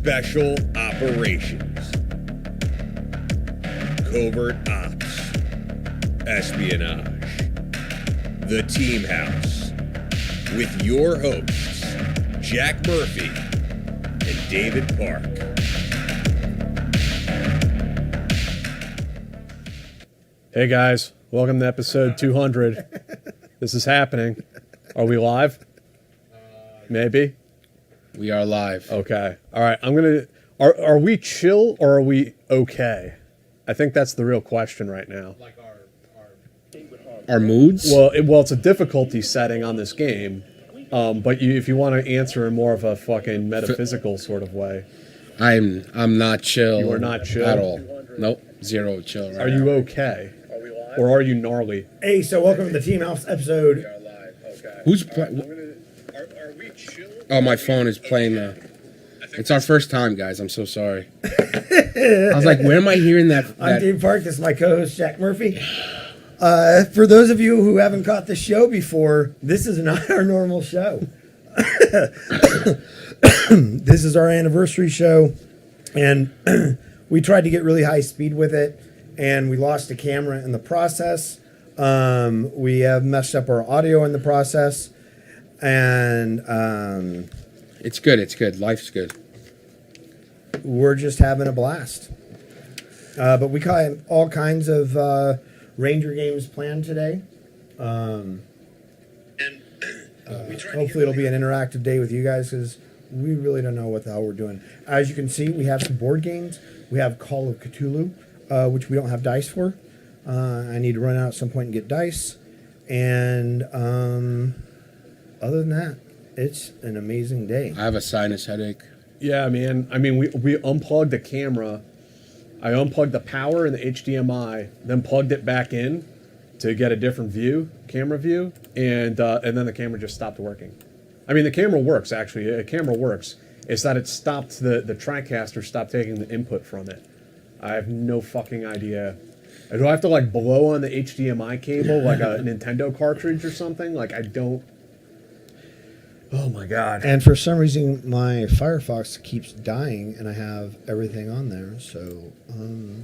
Special Operations, Covert Ops, Espionage, The Team House, with your hosts, Jack Murphy and David Park. Hey guys, welcome to episode 200. This is happening. Are we live? Maybe. We are live. Okay. All right. Are we chill or are we okay? I think that's the real question right now. Like our moods? Well, it's a difficulty setting on this game, but if you want to answer in more of a fucking metaphysical sort of way, I'm not chill. You are not chill at all. Nope, zero chill. Right are you okay? Are we live? Or are you gnarly? Hey, so welcome to the Team House episode. We are live. Okay. Who's playing? Are we chill? Oh, my phone is playing the. It's our first time, guys. I'm so sorry. I was like, where am I hearing that? I'm Dave Park. This is my co-host, Jack Murphy. For those of you who haven't caught the show before, this is not our normal show. This is our anniversary show, and we tried to get really high speed with it, and we lost a camera in the process. We have messed up our audio in the process, and It's good. It's good. Life's good. we're just having a blast. But we got all kinds of Ranger games planned today. Hopefully it'll be an interactive day with you guys because we really don't know what the hell we're doing. As you can see, we have some board games. We have Call of Cthulhu, which we don't have dice for. I need to run out at some point and get dice. And other than that, it's an amazing day. I have a sinus headache. Yeah, man. I mean, we unplugged the camera. I unplugged the power and the HDMI, then plugged it back in to get a different camera view, and then the camera just stopped working. I mean, the camera works, actually. The camera works. It's that it stopped, the TriCaster stopped taking the input from it. I have no fucking idea. Do I have to, like, blow on the HDMI cable like a Nintendo cartridge or something? Like, I don't... Oh, my God. And for some reason, my Firefox keeps dying, and I have everything on there. So,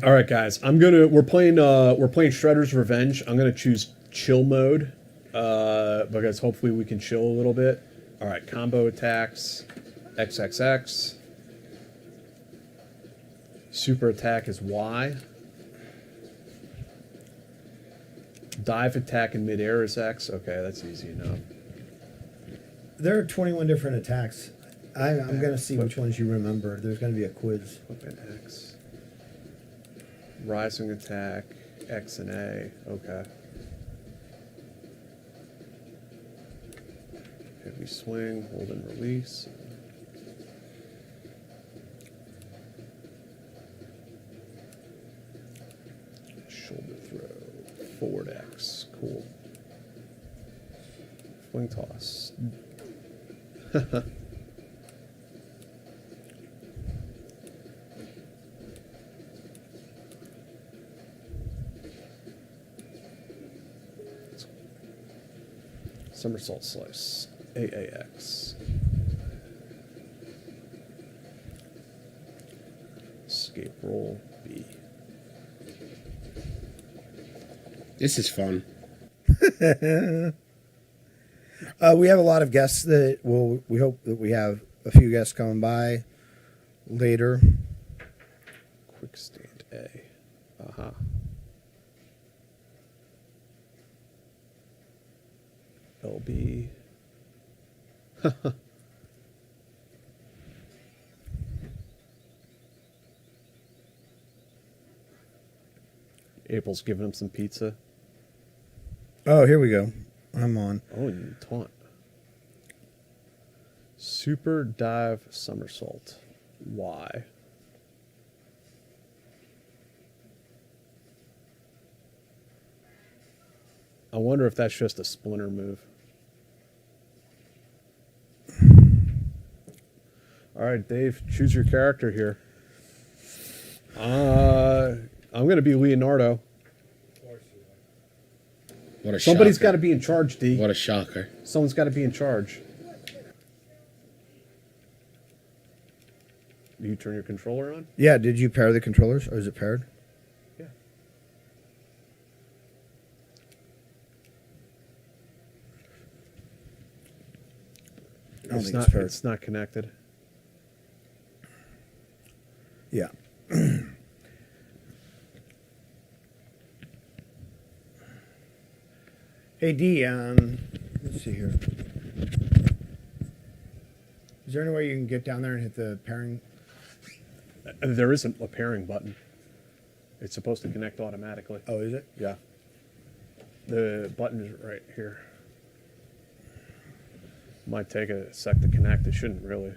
all right, guys, we're playing Shredder's Revenge. I'm gonna choose chill mode because hopefully we can chill a little bit. All right, combo attacks, XXX. Super attack is Y. Dive attack in midair is X. Okay, that's easy enough. there are 21 different attacks. I'm going to see which ones you remember. There's going to be a quiz. Okay, X. Rising attack, X and A. Okay. Heavy swing, hold and release. Shoulder throw, forward X. Cool. Fling toss. Somersault slice. AAX. Escape roll. B. This is fun. We have a lot of guests that we hope that we have a few guests coming by later. Quick stand A. Uh-huh. LB. April's giving him some pizza. Oh, here we go. I'm on. Oh, you taunt. Super dive somersault. Y. I wonder if that's just a splinter move. All right, Dave, choose your character here. I'm going to be Leonardo. What a Somebody's shocker. got to be in charge, D. What a shocker. Someone's got to be in charge. You turn your controller on? Yeah, did you pair the controllers, or is it paired? Yeah. I don't It's think not. it's paired. It's not connected. Yeah. Hey D, let's see here. Is there any way you can get down there and hit the pairing? There isn't a pairing button. It's supposed to connect automatically. Oh, is it? Yeah. The button is right here. Might take a sec to connect. It shouldn't really.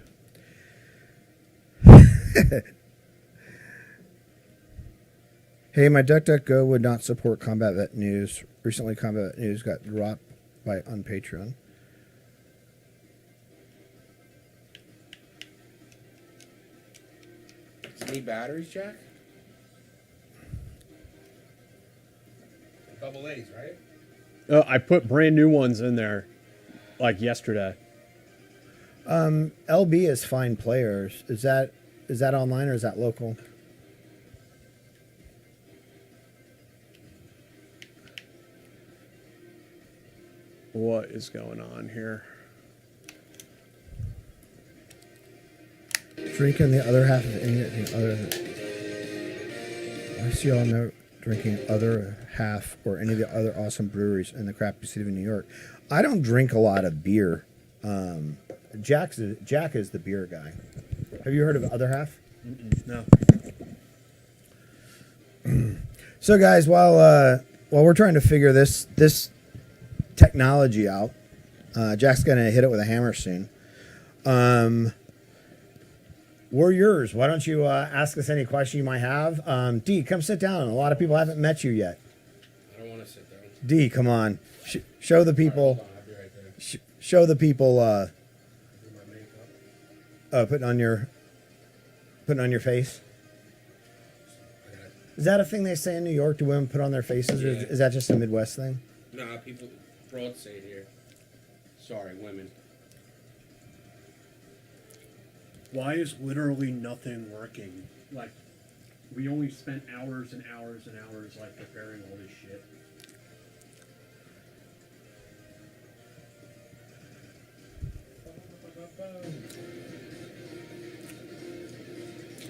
Hey, my DuckDuckGo would not support Combat Vet News. Recently, Combat Vet News got dropped on Patreon. Any batteries, Jack? Double A's, right? I put brand new ones in there, like yesterday. LB is Fine Players. Is that online or is that local? What is going on here? Drinking the other half of anything other. I see y'all know drinking other half or any of the other awesome breweries in the crappy city of New York. I don't drink a lot of beer. Jack is the beer guy. Have you heard of Other Half? No. So guys, while we're trying to figure this technology out, Jack's gonna hit it with a hammer soon. We're yours. Why don't you ask us any question you might have? D, come sit down. A lot of people haven't met you yet. I don't want to sit down. D, come on. Show the people. Hold on, I'll be right there. Show the people. Do my makeup. Putting on your face. I got it. Is that a thing they say in New York? Do women put on their faces, or Yeah. is that just a Midwest thing? Nah, people broad say it here. Sorry, women. Why is literally nothing working? Like, we only spent hours and hours and hours, like, preparing all this shit.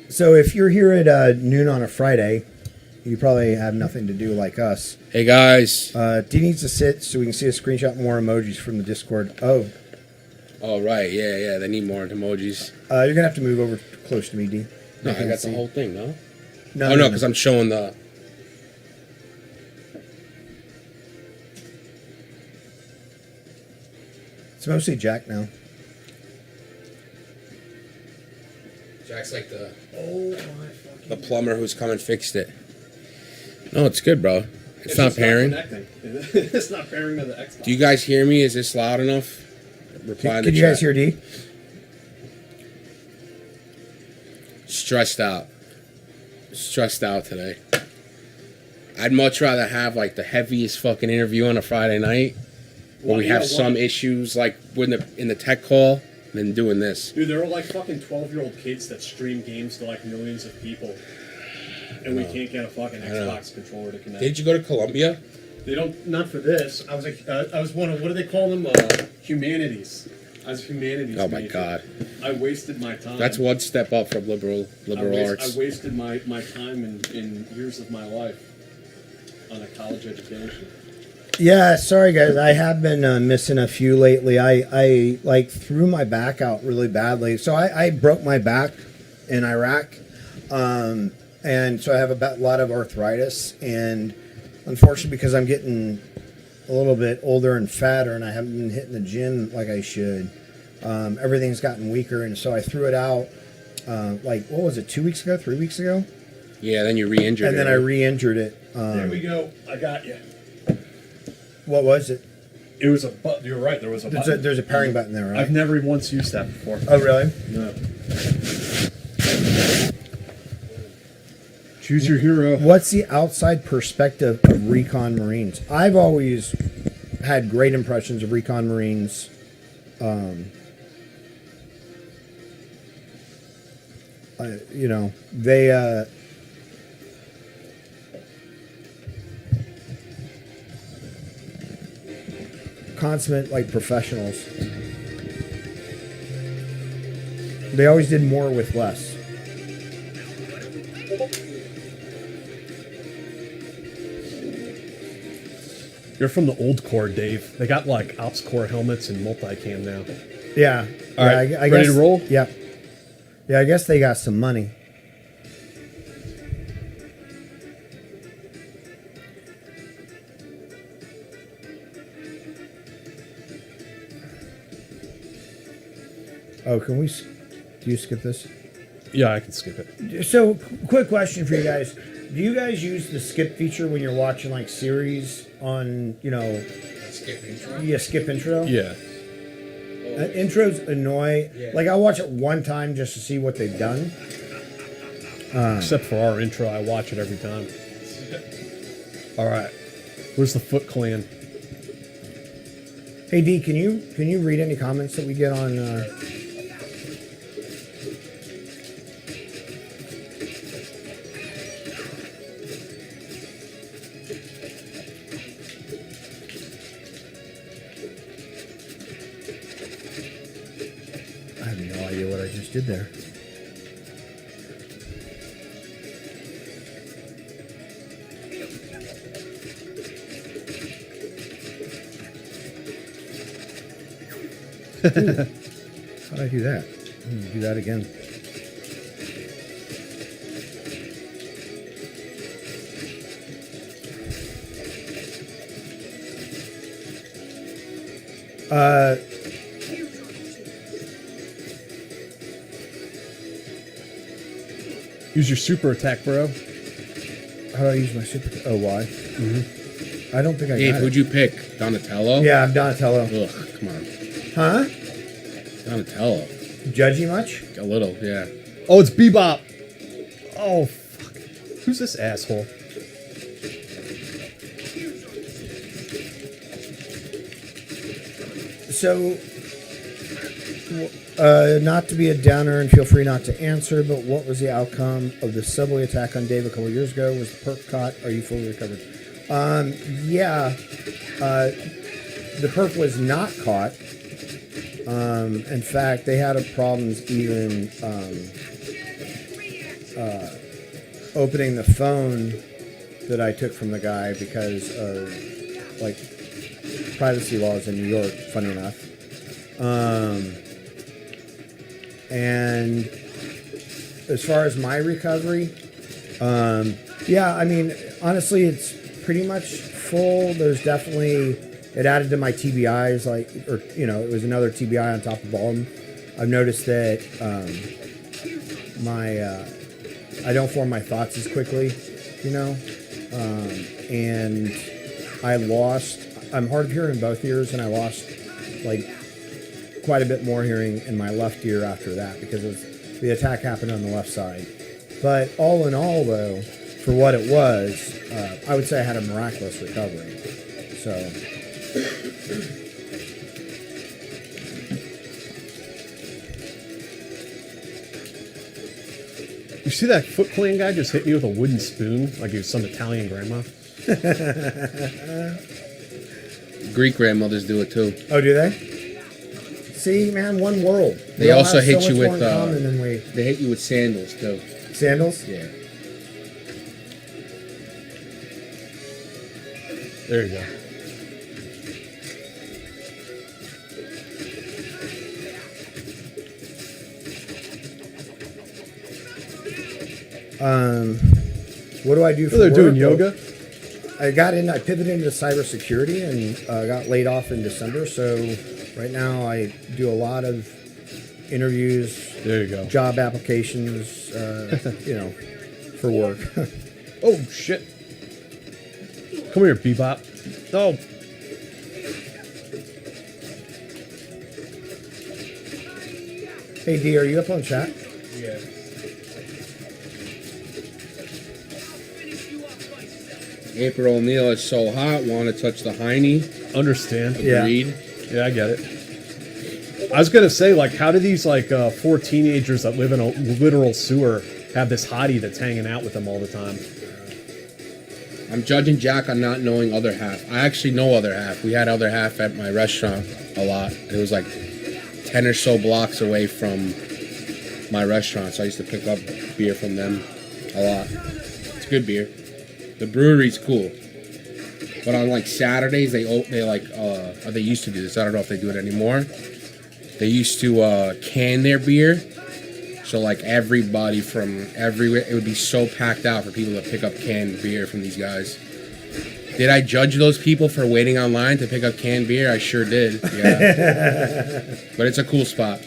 So if you're here at noon on a Friday, you probably have nothing to do like us. Hey guys. D needs to sit so we can see a screenshot more emojis from the Discord. Oh, Right. Yeah. They need more emojis. you're gonna have to move over close to me, D. No, I can got see. the whole thing. No. No, No, because I'm showing the. It's mostly Jack now. Jack's like the Oh my fucking. the plumber who's come and fixed it. No, it's good, bro. It's not pairing. It's not pairing to the Xbox. Do you guys hear me? Is this loud enough? Reply in the Can you guys chat. hear D? Stressed out. Stressed out today. I'd much rather have like the heaviest fucking interview on a Friday night where we have some issues like when in the tech call than doing this. Dude, there are like fucking 12-year-old kids that stream games to like millions of people. And we can't get a fucking Xbox controller to connect. Did you go to Columbia? They don't, not for this. I was like, I was one of, what do they call them? Humanities. I was humanities. Oh my major. God. I wasted my time. That's one step up from liberal arts. I wasted my time in years of my life on a college education. Yeah, sorry guys, I have been missing a few lately. I like threw my back out really badly. So I broke my back in Iraq, and so I have a lot of arthritis. And unfortunately, because I'm getting a little bit older and fatter, and I haven't been hitting the gym like I should, everything's gotten weaker. And so I threw it out. Like what was it? 2 weeks ago? 3 weeks ago? Yeah, then you re-injured it. And then I re-injured it. There we go. I got you. What was it? It was a button. You're right. There was a button. There's a pairing button there, right? I've never once used that before. Oh, really? No. Choose your hero. What's the outside perspective of Recon Marines? I've always had great impressions of Recon Marines. they consummate like professionals. They always did more with less. You're from the old core, Dave. They got like ops core helmets and multicam now. Yeah. All right, ready to roll? Yeah. Yeah, I guess they got some money. Oh, can we? Do you skip this? Yeah, I can skip it. So, quick question for you guys: do you guys use the skip feature when you're watching like series on, Skip intro. yeah, skip intro? Yeah. Intros annoy. Yeah. Like I watch it one time just to see what they've done. Except for our intro, I watch it every time. All right. Where's the Foot Clan? Hey D, can you read any comments that we get on? I have no idea what I just did there. How did I do that? I'm gonna do that again. Use your super attack, bro. How do I use my super? Oh, why? Mm-hmm. I don't think I Dave, got who'd it. you pick? Donatello? Yeah, I'm Donatello. Ugh, come on. Huh? Donatello. Judgy much? A little, yeah. Oh, it's Bebop. Oh, fuck. Who's this asshole? So, not to be a downer and feel free not to answer, but what was the outcome of the subway attack on Dave a couple years ago? Was the perp caught? Are you fully recovered? Yeah. The perp was not caught. In fact, they had problems even opening the phone that I took from the guy because of like privacy laws in New York, funny enough. And as far as my recovery, yeah, I mean, honestly, it's pretty much full. There's definitely, it added to my TBIs, like, or, it was another TBI on top of all of them. I've noticed that I don't form my thoughts as quickly, and I'm hard of hearing in both ears, and I lost like quite a bit more hearing in my left ear after that because the attack happened on the left side. But all in all, though, for what it was, I would say I had a miraculous recovery. So, You see that Foot Clan guy just hit me with a wooden spoon like he was some Italian grandma? Greek grandmothers do it too. oh, do they? See, man, one world. They We all also have hit so you much with more in common than they hit you with sandals too. sandals. Yeah. There you go. What do I do for Oh, they're doing work? yoga? I pivoted into cybersecurity and got laid off in December. So right now I do a lot of interviews, There you go. job applications, for work. Oh, shit. Come here, Bebop. Oh. Hey D, are you up on chat? Yeah. April O'Neil is so hot. Want to touch the hiney? Understand. Yeah. Agreed. Yeah, I get it. I was gonna say, like, how do these like 4 teenagers that live in a literal sewer have this hottie that's hanging out with them all the time? I'm judging Jack on not knowing other half. I actually know other half. We had other half at my restaurant a lot. It was like 10 or so blocks away from my restaurant, so I used to pick up beer from them a lot. It's good beer. The brewery's cool. But on like Saturdays, they used to do this. I don't know if they do it anymore. They used to can their beer. So like everybody from everywhere, it would be so packed out for people to pick up canned beer from these guys. Did I judge those people for waiting online to pick up canned beer? I sure did. Yeah. But it's a cool spot.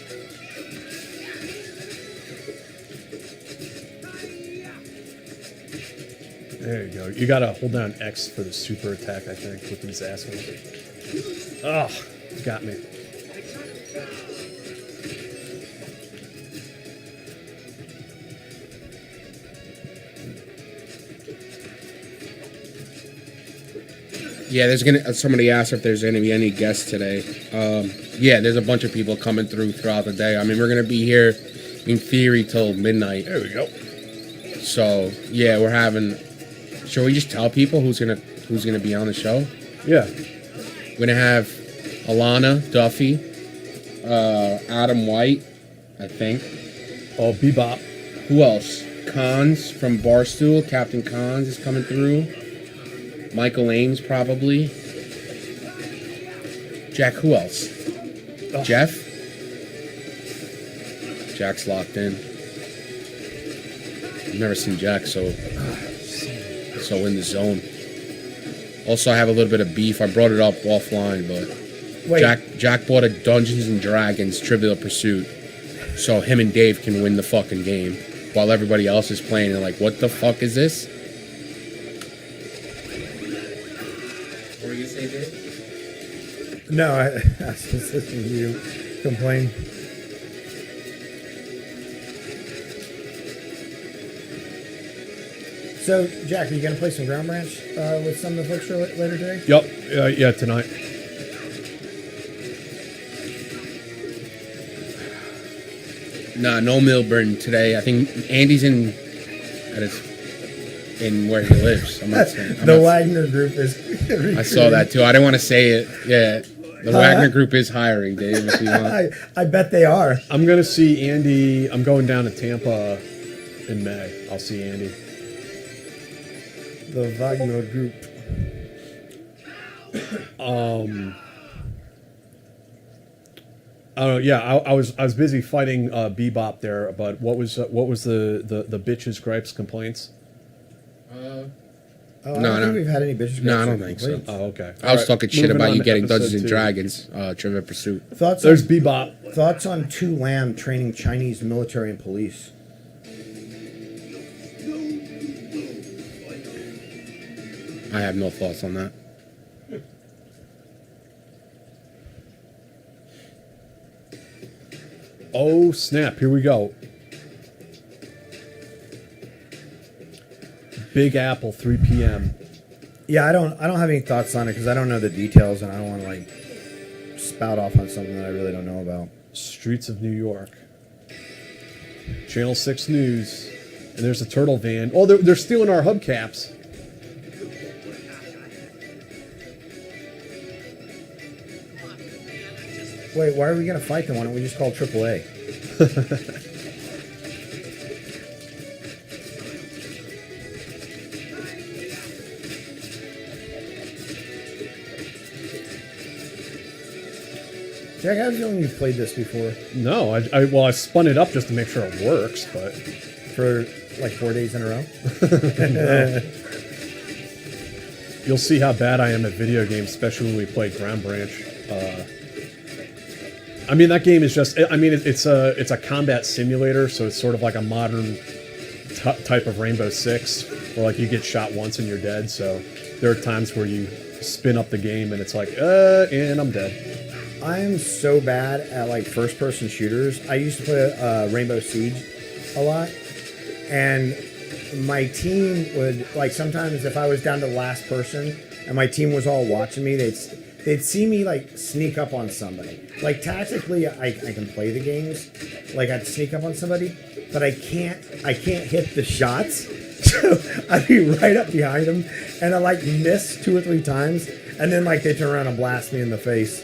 There you go. You gotta hold down X for the super attack, I think, with these assholes. Oh, got me. Yeah, somebody asked if there's gonna be any guests today. Yeah, there's a bunch of people coming throughout the day. I mean, we're gonna be here in theory till midnight. There we go. So yeah, we're having. Shall we just tell people who's gonna be on the show? Yeah. We're gonna have Alana Duffy, Adam White, I think. Oh, Bebop. Who else? Cons from Barstool. Captain Cons is coming through. Michael Ames probably. Jack, who else? Oh. Jeff? Jack's locked in. I've never seen Jack so in the zone. Also, I have a little bit of beef. I brought it up offline, but Jack bought a Dungeons and Dragons Trivial Pursuit so him and Dave can win the fucking game while everybody else is playing and like, what the fuck is this? What were you saying, Dave? No, I was just listening to you complain. So, Jack, are you going to play some Ground Branch with some of the folks later today? Yep. Yeah, tonight. Nah, no Milburn today. I think Andy's in where he lives. I'm not saying. Wagner Group is. I saw that too. I didn't want to say it. Yeah, the Wagner Group is hiring, Dave. If you want. I bet they are. I'm gonna see Andy. I'm going down to Tampa in May. I'll see Andy. The Wagner Group. I don't know. Yeah, I was busy fighting Bebop there, but what was the bitches' gripes complaints? I don't think we've had any bitches. No, I don't think so. Oh, okay. I was talking shit Moving about on you to getting episode Dungeons and 2. Dragons Trivial Pursuit. There's Bebop. Thoughts on Tu Lam training Chinese military and police? I have no thoughts on that. Oh snap! Here we go. Big Apple, 3 p.m. Yeah, I don't have any thoughts on it because I don't know the details and I don't want to like spout off on something that I really don't know about. Streets of New York. Channel 6 News. And there's a turtle van. Oh, they're stealing our hubcaps. Wait, why are we going to fight them? Why don't we just call AAA? Jack, I have a feeling you've played this before. No, I spun it up just to make sure it works, but For like 4 days in a row? you'll see how bad I am at video games, especially when we play Ground Branch. I mean, that game is just. I mean, it's a combat simulator, so it's sort of like a modern type of Rainbow Six, where like you get shot once and you're dead. So there are times where you spin up the game and it's like, and I'm dead. I am so bad at like first-person shooters. I used to play Rainbow Siege a lot, and my team would like sometimes if I was down to the last person and my team was all watching me, they'd see me like sneak up on somebody. Like tactically, I can play the games. Like I'd sneak up on somebody, but I can't hit the shots. So I'd be right up behind them, and I like miss 2 or 3 times, and then like they turn around and blast me in the face.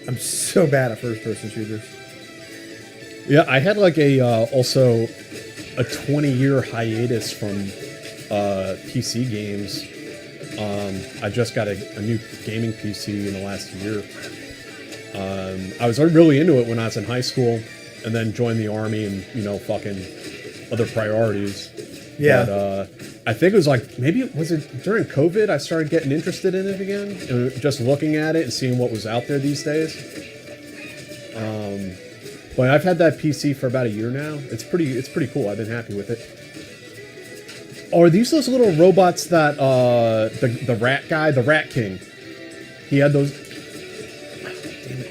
I'm so bad at first-person shooters. Yeah, I had like also a 20-year hiatus from PC games. I just got a new gaming PC in the last year. I was really into it when I was in high school, and then joined the army and fucking other priorities. Yeah. But I think it was like, maybe was it during COVID I started getting interested in it again, and just looking at it and seeing what was out there these days. But I've had that PC for about a year now. It's pretty cool. I've been happy with it. Are these those little robots that the rat guy, the Rat King? He had those. Damn it.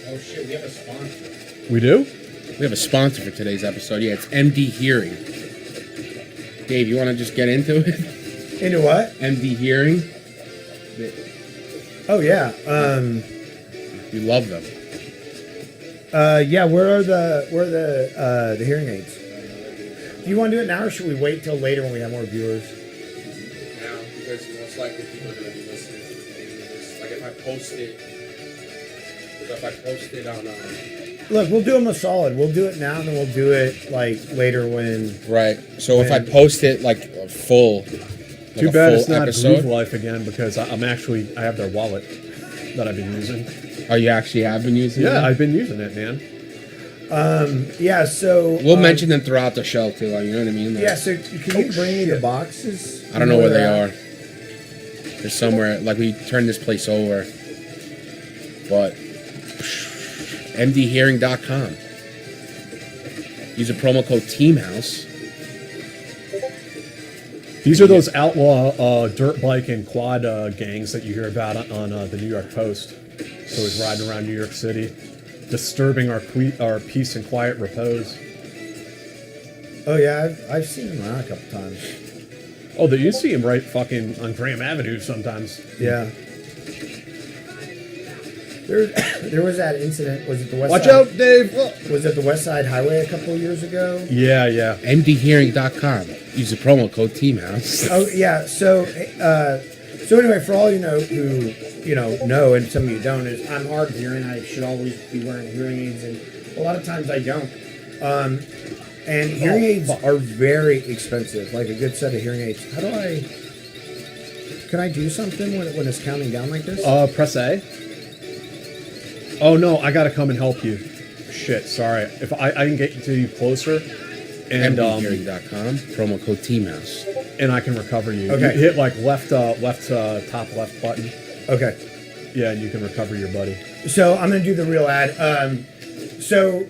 Oh shit, we have a sponsor. We do? We have a sponsor for today's episode. Yeah, it's MD Hearing. Dave, you want to just get into it? Into what? MD Hearing. Oh yeah. We love them. Yeah. Where are the hearing aids? Do you want to do it now, or should we wait till later when we have more viewers? Now, because most likely people are going to be listening to this. Like if I post it on. Look, we'll do them a solid. We'll do it now, and then we'll do it like later when. Right. So if I post it like a full. Too bad it's not Groove Life again, because I have their wallet that I've been using. Oh, you actually have been using it? Yeah, I've been using it, man. Yeah, so... We'll mention them throughout the show, too. You know what I mean? Yeah, so can you bring me the boxes? I don't know where they are. They're somewhere. Like, we turned this place over. But... MDHearing.com. Use a promo code TEAMHOUSE. These are those outlaw dirt bike and quad gangs that you hear about on the New York Post. So he's riding around New York City, disturbing our peace and quiet repose. Oh yeah, I've seen him around a couple times. Oh, you see him right fucking on Graham Avenue sometimes. Yeah. There was that incident. Was it the West Watch Side? out, Dave! Was it the West Side Highway a couple of years ago? Yeah. MDHearing.com. Use the promo code TEAMHOUSE. Oh yeah. So anyway, for all you know who know, and some of you don't, is I'm hard of hearing. I should always be wearing hearing aids, and a lot of times I don't. And hearing aids are very expensive. Like a good set of hearing aids. Can I do something when it's counting down like this? Press A. Oh no, I gotta come and help you. Shit, sorry. If I can get to you closer, and MDHearing.com, promo code TEAMHOUSE. And I can recover you. Okay. You hit like top left button. Okay. Yeah, and you can recover your buddy. So I'm gonna do the real ad. So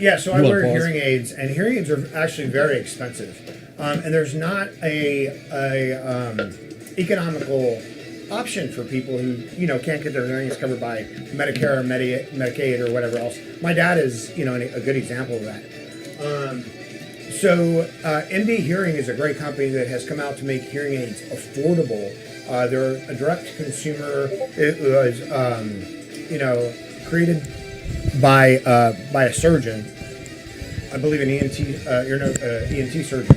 I wear pause? hearing aids, and hearing aids are actually very expensive. And there's not a economical option for people who can't get their hearing aids covered by Medicare or Medicaid or whatever else. My dad is a good example of that. So MD Hearing is a great company that has come out to make hearing aids affordable. They're a direct consumer. It was created by a surgeon, I believe an ENT surgeon,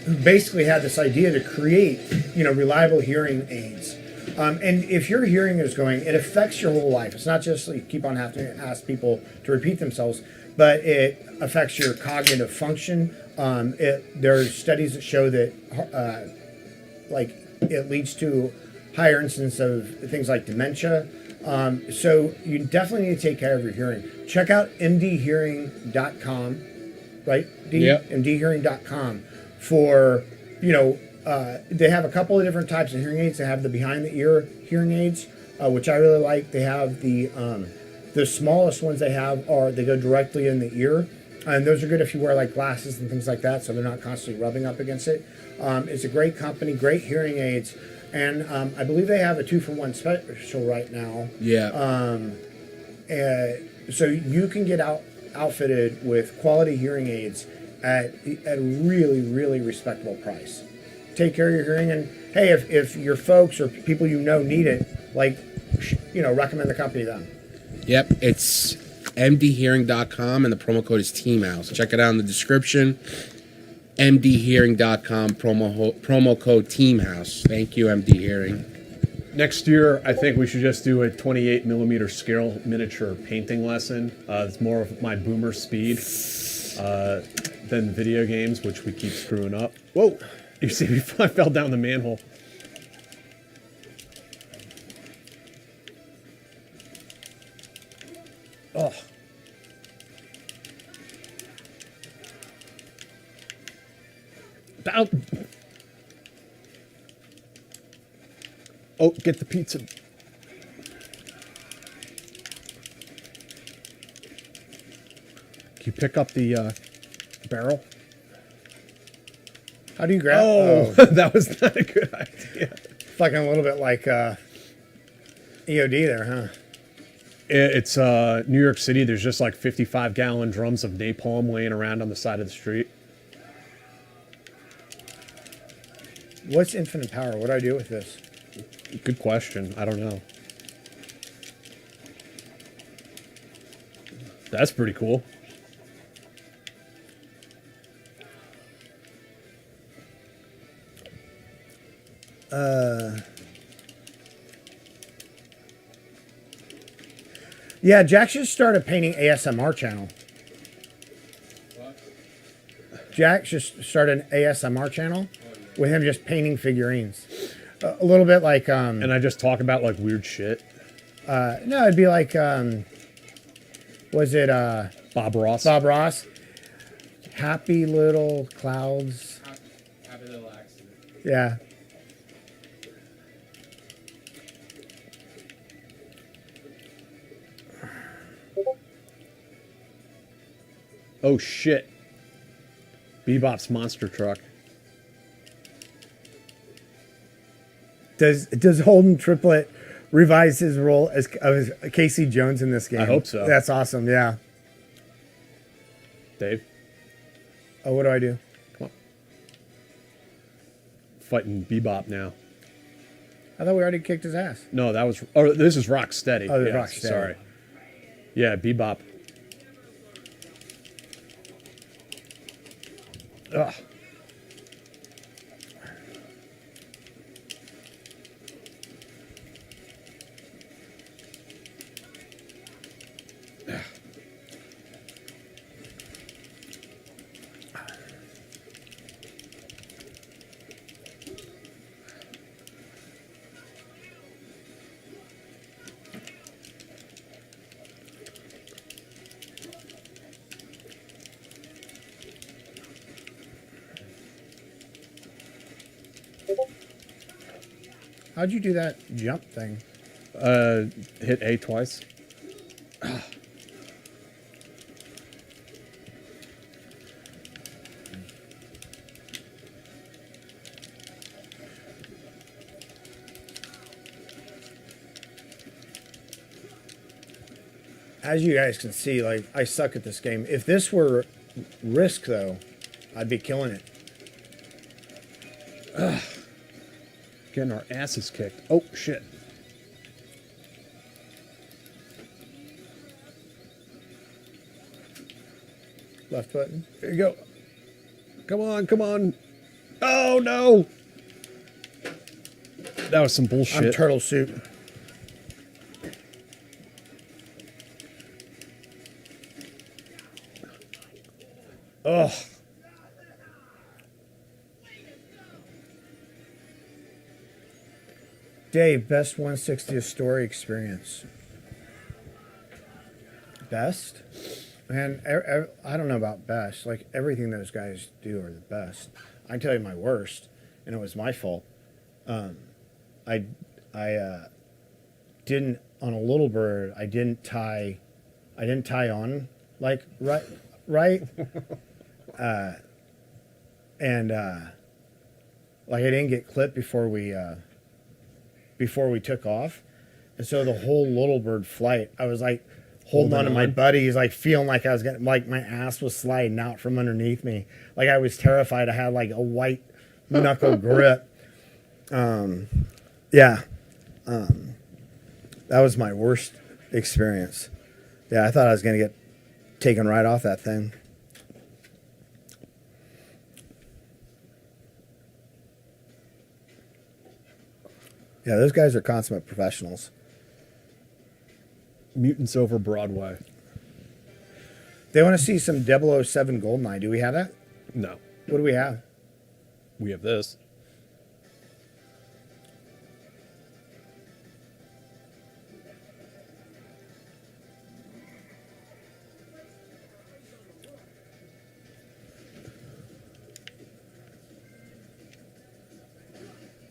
who basically had this idea to create reliable hearing aids. And if your hearing is going, it affects your whole life. It's not just like keep on having to ask people to repeat themselves, but it affects your cognitive function. There's studies that show that it leads to higher incidence of things like dementia. So you definitely need to take care of your hearing. Check out mdhearing.com, right? Yep. mdhearing.com for, they have a couple of different types of hearing aids. They have the behind the ear hearing aids, which I really like. They have the smallest ones they go directly in the ear. And those are good if you wear like glasses and things like that, so they're not constantly rubbing up against it. It's a great company, great hearing aids. And I believe they have a 2-for-1 special right now. Yeah. So you can get out outfitted with quality hearing aids at a really, really respectable price. Take care of your hearing, and hey, if your folks or people you know need it, like, recommend the company to them. Yep, it's mdhearing.com, and the promo code is teamhouse. Check it out in the description. mdhearing.com, promo code teamhouse. Thank you, MD Hearing. Next year, I think we should just do a 28 millimeter scale miniature painting lesson. It's more of my boomer speed than video games, which we keep screwing up. Whoa! You see me? I fell down the manhole. Oh. About. Oh, get the pizza. Can you pick up the barrel? How do you grab? Oh, that was not a good idea. Fucking a little bit like EOD there, huh? It's New York City. There's just like 55-gallon drums of napalm laying around on the side of the street. What's infinite power? What do I do with this? Good question. I don't know. That's pretty cool. Yeah, Jack just started painting ASMR channel. What? Jack just started an ASMR channel with him just painting figurines. A little bit like And I just talk about like weird shit. no, it'd be like was it Bob Ross. Bob Ross? Happy little clouds. Happy little accident. Yeah. Oh shit. Bebop's monster truck. Does Holden Triplett revise his role as Casey Jones in this game? I hope so. That's awesome. Yeah. Dave, Oh, what do I do? come on. Fighting Bebop now. I thought we already kicked his ass. No, that was. Oh, this is Rocksteady. Oh, this is Yes, Rocksteady. Sorry. Yeah, Bebop. Ugh. How'd you do that jump thing? Hit A twice. As you guys can see, like, I suck at this game. If this were Risk, though, I'd be killing it. Getting our asses kicked. Oh, shit. Left button. There you go. Come on, come on. Oh, no. That was some bullshit. I'm turtle soup. Ugh. Dave, best 160th story experience. Best? Man, I don't know about best. Like, everything those guys do are the best. I can tell you my worst, and it was my fault. I didn't, on a little bird, I didn't tie on, like, right? And like, I didn't get clipped before we took off. And so the whole little bird flight, I was like holding on to my buddies, like feeling like I was getting, like my ass was sliding out from underneath me. Like I was terrified. I had like a white knuckle grip. Yeah. That was my worst experience. Yeah, I thought I was going to get taken right off that thing. Yeah, those guys are consummate professionals. Mutants over Broadway. They want to see some 007 Goldeneye. Do we have that? No. What do we have? We have this.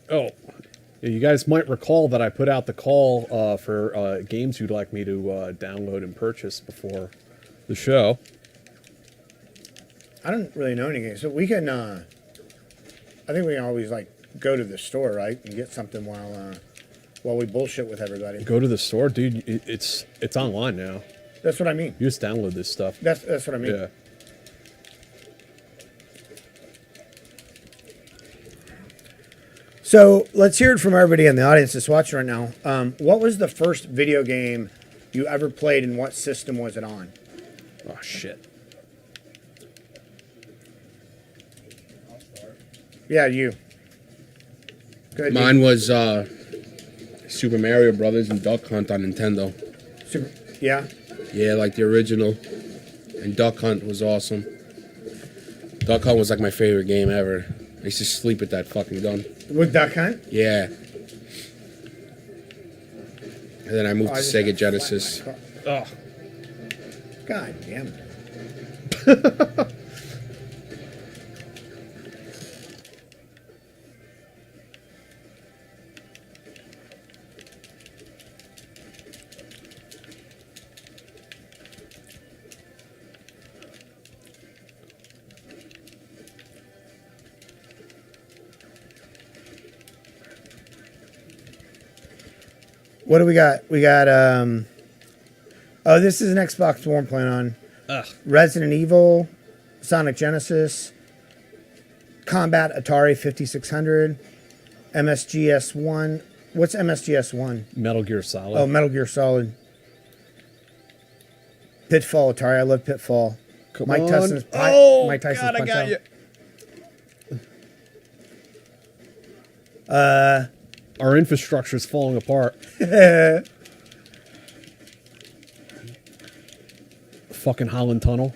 Oh, yeah, you guys might recall that I put out the call for games you'd like me to download and purchase before the show. I don't really know any games, so we can. I think we can always like go to the store, right, and get something while we bullshit with everybody. Go to the store, dude. It's online now. That's what I mean. You just download this stuff. That's what I mean. Yeah. So let's hear it from everybody in the audience that's watching right now. What was the first video game you ever played, and what system was it on? Oh shit. Yeah, you. Good. Mine was Super Mario Brothers and Duck Hunt on Nintendo. Yeah. Yeah, like the original. And Duck Hunt was awesome. Duck Hunt was like my favorite game ever. I used to sleep with that fucking gun. With Duck Hunt? Yeah. And then I moved to Sega Genesis. Oh. God damn it. What do we got? We got, oh, this is an Xbox One playing on. Ugh. Resident Evil, Sonic Genesis, Combat Atari 5600, MSGS1. What's MSGS1? Metal Gear Solid. Oh, Metal Gear Solid. Pitfall Atari. I love Pitfall. Come Mike on. Tyson's God, I Punch got Out. you. Our infrastructure is falling apart. Fucking Holland Tunnel.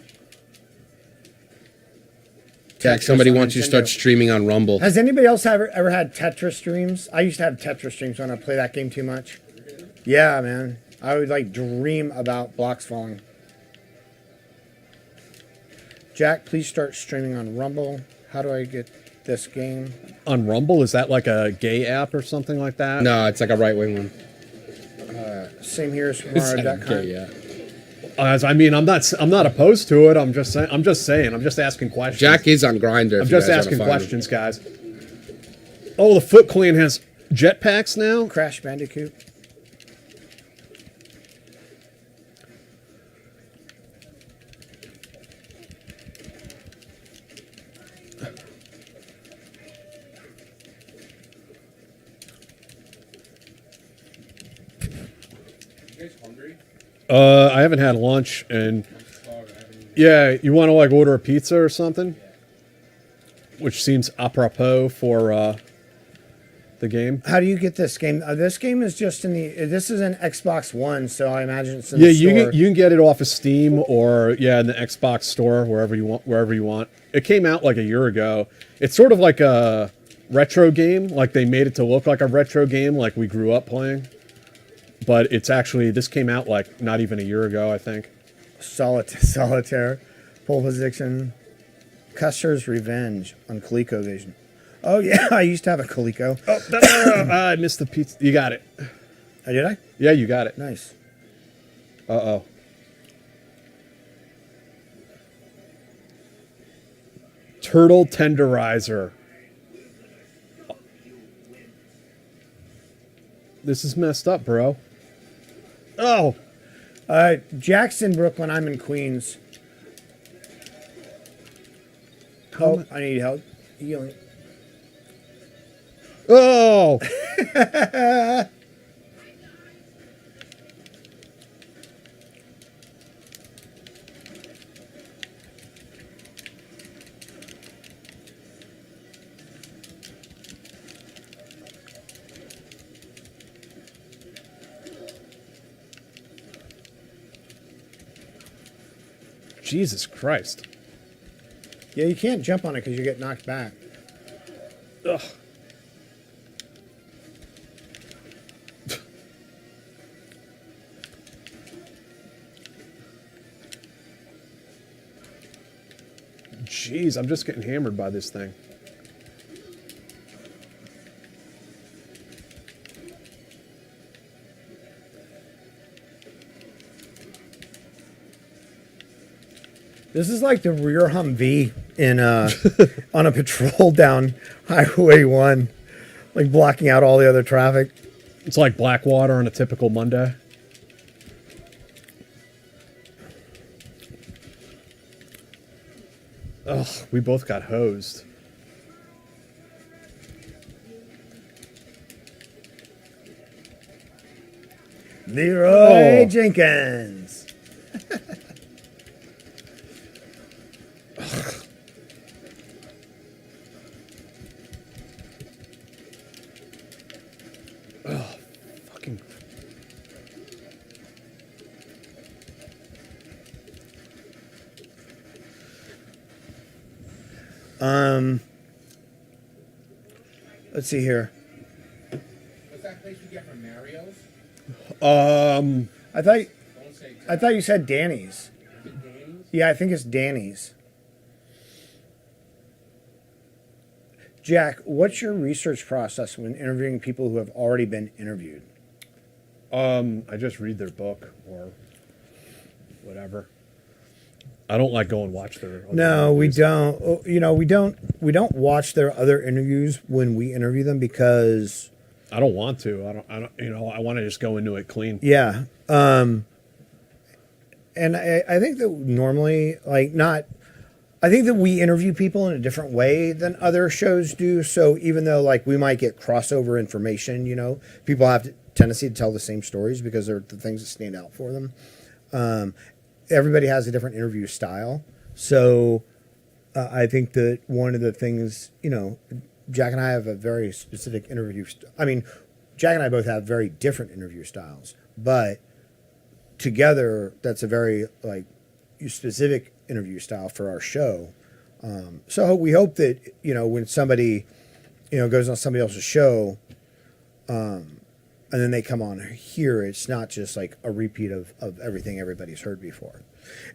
Jack, somebody wants you to start streaming on Rumble. Has anybody else ever had Tetris streams? I used to have Tetris streams when I play that game too much. Yeah, man. I would like dream about blocks falling. Jack, please start streaming on Rumble. How do I get this game? On Rumble? Is that like a gay app or something like that? No, it's like a right-wing one. Same here, It's like Samara.com. okay, yeah. I mean, I'm not opposed to it. I'm just saying. I'm just asking questions. Jack is on Grindr. I'm just asking questions, guys. Oh, the Foot Clan has jetpacks now. Crash Bandicoot. I haven't had lunch, and yeah, you want to like order a pizza or something, which seems apropos for the game. How do you get this game? This game is just in the. This is an Xbox One, so I imagine it's in the store. You can get it off of Steam or in the Xbox store wherever you want. It came out like a year ago. It's sort of like a retro game. Like they made it to look like a retro game, like we grew up playing. But it's actually, this came out like not even a year ago, I think. Solitaire, Pole Position, Custer's Revenge on ColecoVision. Oh yeah, I used to have a Coleco. Oh, I missed the pizza. You got it. Did I? Yeah, you got it. Nice. Uh-oh. Turtle tenderizer. This is messed up, bro. Oh, Jack's in Brooklyn. I'm in Queens. Help! I need help. Healing. Oh! Jesus Christ. Yeah, you can't jump on it because you get knocked back. Ugh. Jeez, I'm just getting hammered by this thing. This is like the rear Humvee in on a patrol down Highway 1, like blocking out all the other traffic. It's like Blackwater on a typical Monday. Ugh, we both got hosed. Leroy Jenkins. Oh, fucking. Let's see here. What's that place we get from Mario's? I thought Don't say I thought you said Danny's. Is it Danny's? Yeah, I think it's Danny's. Jack, what's your research process when interviewing people who have already been interviewed? I just read their book or whatever. I don't like go and watch their. other No, we interviews. don't. You know, we don't watch their other interviews when we interview them because I don't want to. I don't. You know, I want to just go into it clean. yeah. And I think that normally, like, not. I think that we interview people in a different way than other shows do. So even though, like, we might get crossover information, you know, people have a tendency to tell the same stories because they're the things that stand out for them. Everybody has a different interview style. So I think that one of the things, you know, Jack and I have a very specific interview. I mean, Jack and I both have very different interview styles, but together, that's a very, like, specific interview style for our show. So we hope that, you know, when somebody, you know, goes on somebody else's show, and then they come on here, it's not just like a repeat of everything everybody's heard before.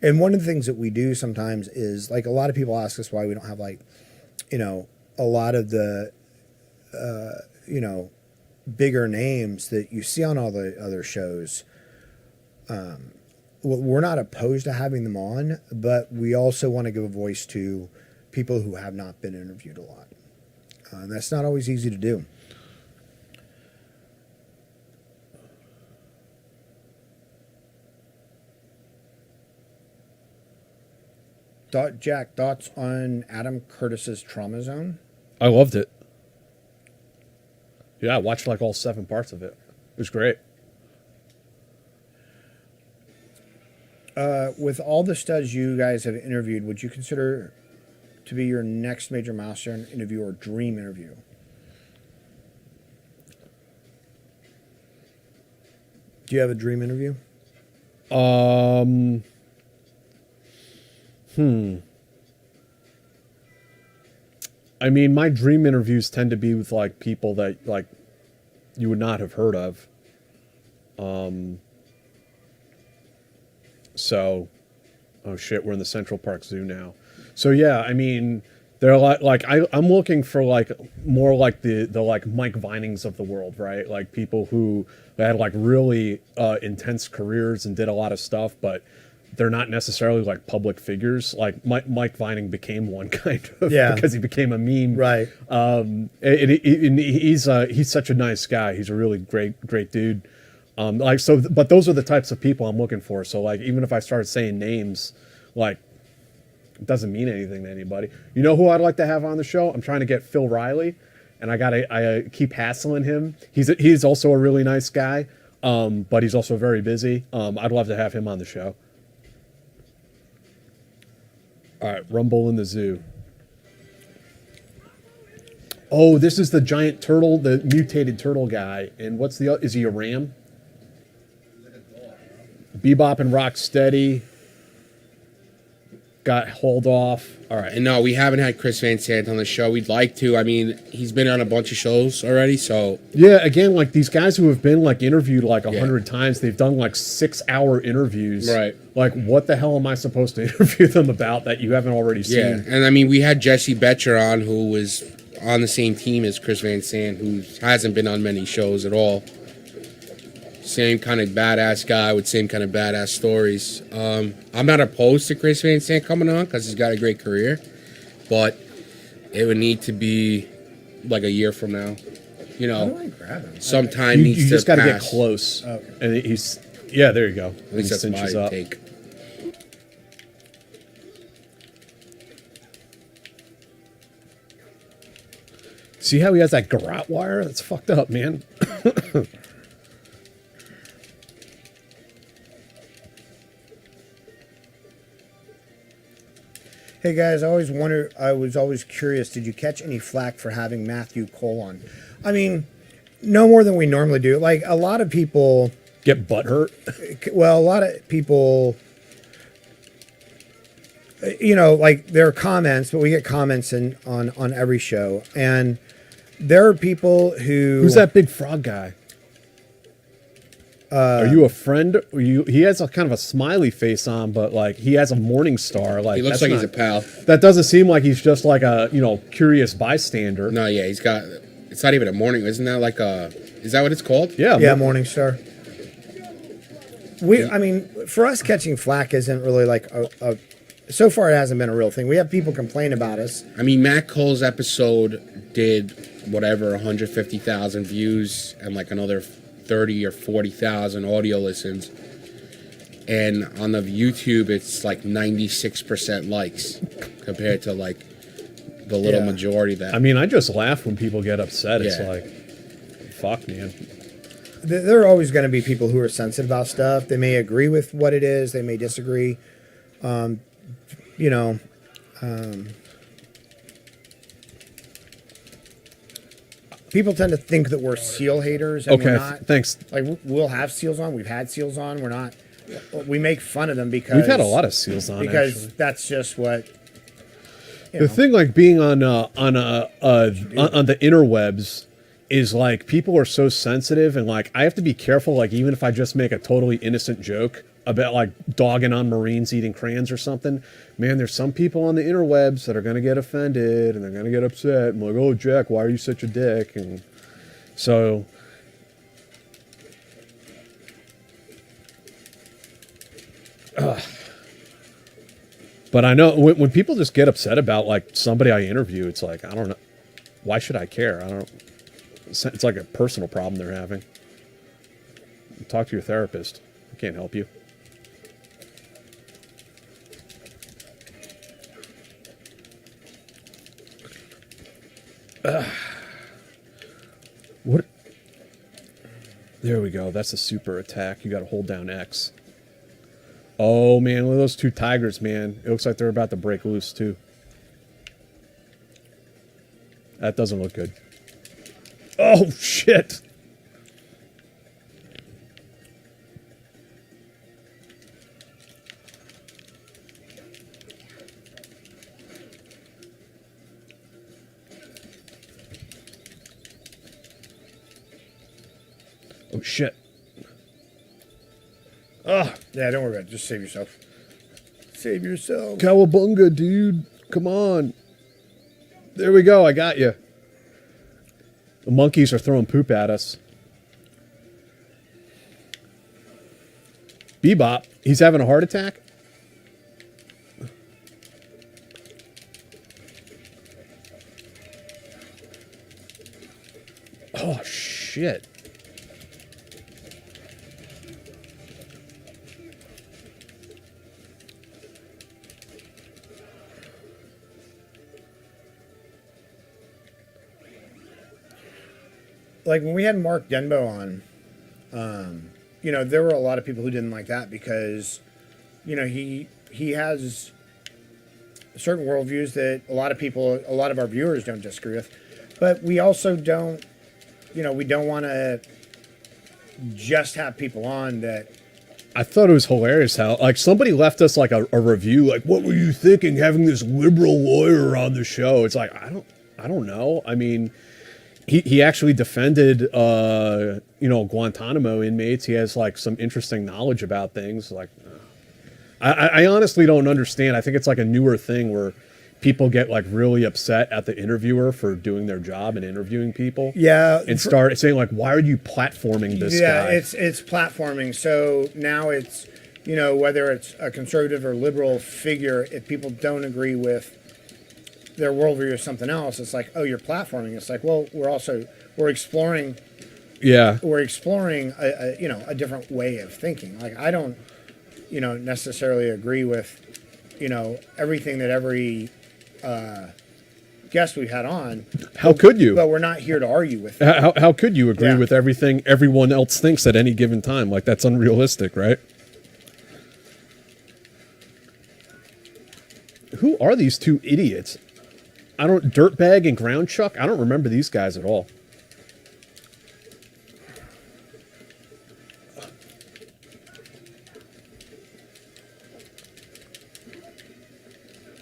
And one of the things that we do sometimes is, like, a lot of people ask us why we don't have, like, you know, a lot of the, you know, bigger names that you see on all the other shows. We're not opposed to having them on, but we also want to give a voice to people who have not been interviewed a lot. And that's not always easy to do. Jack, thoughts on Adam Curtis's Trauma Zone? I loved it. Yeah, I watched like all 7 parts of it. It was great. With all the studs you guys have interviewed, would you consider to be your next major milestone interview or dream interview? Do you have a dream interview? I mean, my dream interviews tend to be with like people that like you would not have heard of. So, oh shit, we're in the Central Park Zoo now. So yeah, I mean, they're a lot like I'm looking for like more like the like Mike Vinings of the world, right? Like people who had like really intense careers and did a lot of stuff, but they're not necessarily like public figures. Like Mike Vining became one kind of because he became a meme, Right. and he's such a nice guy. He's a really great dude. Like so, but those are the types of people I'm looking for. So like, even if I started saying names, like, it doesn't mean anything to anybody. You know who I'd like to have on the show? I'm trying to get Phil Riley, and I keep hassling him. He's also a really nice guy, but he's also very busy. I'd love to have him on the show. All right, Rumble in the Zoo. Oh, this is the giant turtle, the mutated turtle guy. And what's is he a ram? Bebop and Rocksteady got hauled off. All right. And no, we haven't had Chris Van Sant on the show. We'd like to. I mean, he's been on a bunch of shows already, so. Yeah, again, like these guys who have been like interviewed like 100 times, they've done like 6-hour interviews. Right. Like, what the hell am I supposed to interview them about that you haven't already seen? Yeah, and I mean, we had Jesse Betcher on, who was on the same team as Chris Van Sant, who hasn't been on many shows at all. Same kind of badass guy with same kind of badass stories. I'm not opposed to Chris Van Sant coming on because he's got a great career, but it would need to be like a year from now. You How do know, I grab him? some time You needs to just got to get pass. close. Okay. And he's, yeah, there you go. At least that's cinches my up. take. See how he has that garrote wire? That's fucked up, man. Hey guys, I was always curious, did you catch any flack for having Matthew Cole on? I mean, no more than we normally do. Like a lot of people, Get butthurt. well, a lot of people, you know, like there are comments, but we get comments on every show. And there are people who... Who's that big frog guy? Are you a friend? He has a kind of a smiley face on, but like he has a morning star. Like He looks like he's a pal. That doesn't seem like he's just like a curious bystander. No, yeah, he's got. It's not even a morning. Isn't that like a? Is that what it's called? Yeah, Yeah, Morningstar. I mean, for us, catching flack isn't really like a. So far, it hasn't been a real thing. We have people complain about us. I mean, Matt Cole's episode did whatever 150,000 views and like another 30 or 40,000 audio listens, and on the YouTube it's like 96% likes compared to like the little Yeah. majority that. I mean, I just laugh when people get upset. It's Yeah. like, fuck, man. There are always going to be people who are sensitive about stuff. They may agree with what it is. They may disagree. You know, people tend to think that we're seal haters, and Okay, we're not. thanks. Like we'll have seals on. We've had seals on. We're not. We make fun of them because We've had a lot of seals on because actually. that's just what. You The know. thing, like being on the interwebs, is like people are so sensitive, and like I have to be careful. Like even if I just make a totally innocent joke about like dogging on Marines eating crayons or something, man, there's some people on the interwebs that are gonna get offended and they're gonna get upset. I'm like, oh Jack, why are you such a dick? And so. But I know when people just get upset about like somebody I interview, it's like, I don't know, why should I care? I don't. It's like a personal problem they're having. Talk to your therapist. I can't help you. What? There we go. That's a super attack. You got to hold down X. Oh, man, look at those two tigers, man. It looks like they're about to break loose, too. That doesn't look good. Oh, shit. Oh, shit. Yeah, don't worry about it. Just save yourself. Save yourself. Cowabunga, dude. Come on. There we go. I got you. The monkeys are throwing poop at us. Bebop. He's having a heart attack? Oh, shit. like when we had Mark Denbo on, there were a lot of people who didn't like that because, he has certain worldviews that a lot of our viewers don't disagree with, but we also don't, we don't want to just have people on that. I thought it was hilarious how, like, somebody left us like a review, like, what were you thinking having this liberal lawyer on the show? It's like, I don't know. I mean, he actually defended, Guantanamo inmates. He has like some interesting knowledge about things. Like, I honestly don't understand. I think it's like a newer thing where people get like really upset at the interviewer for doing their job and interviewing people. Yeah. And start saying like, why are you platforming this guy? Yeah, it's platforming. So now it's, whether it's a conservative or liberal figure, if people don't agree with their worldview or something else, it's like, oh, you're platforming. It's like, well, we're exploring. Yeah. We're exploring a different way of thinking. Like, I don't, necessarily agree with, everything that every guest we've had on. How could you? But we're not here to argue with them. How could you agree with everything everyone else thinks at any given time? Like, that's unrealistic, right? Who are these two idiots? Dirtbag and Ground Chuck? I don't remember these guys at all.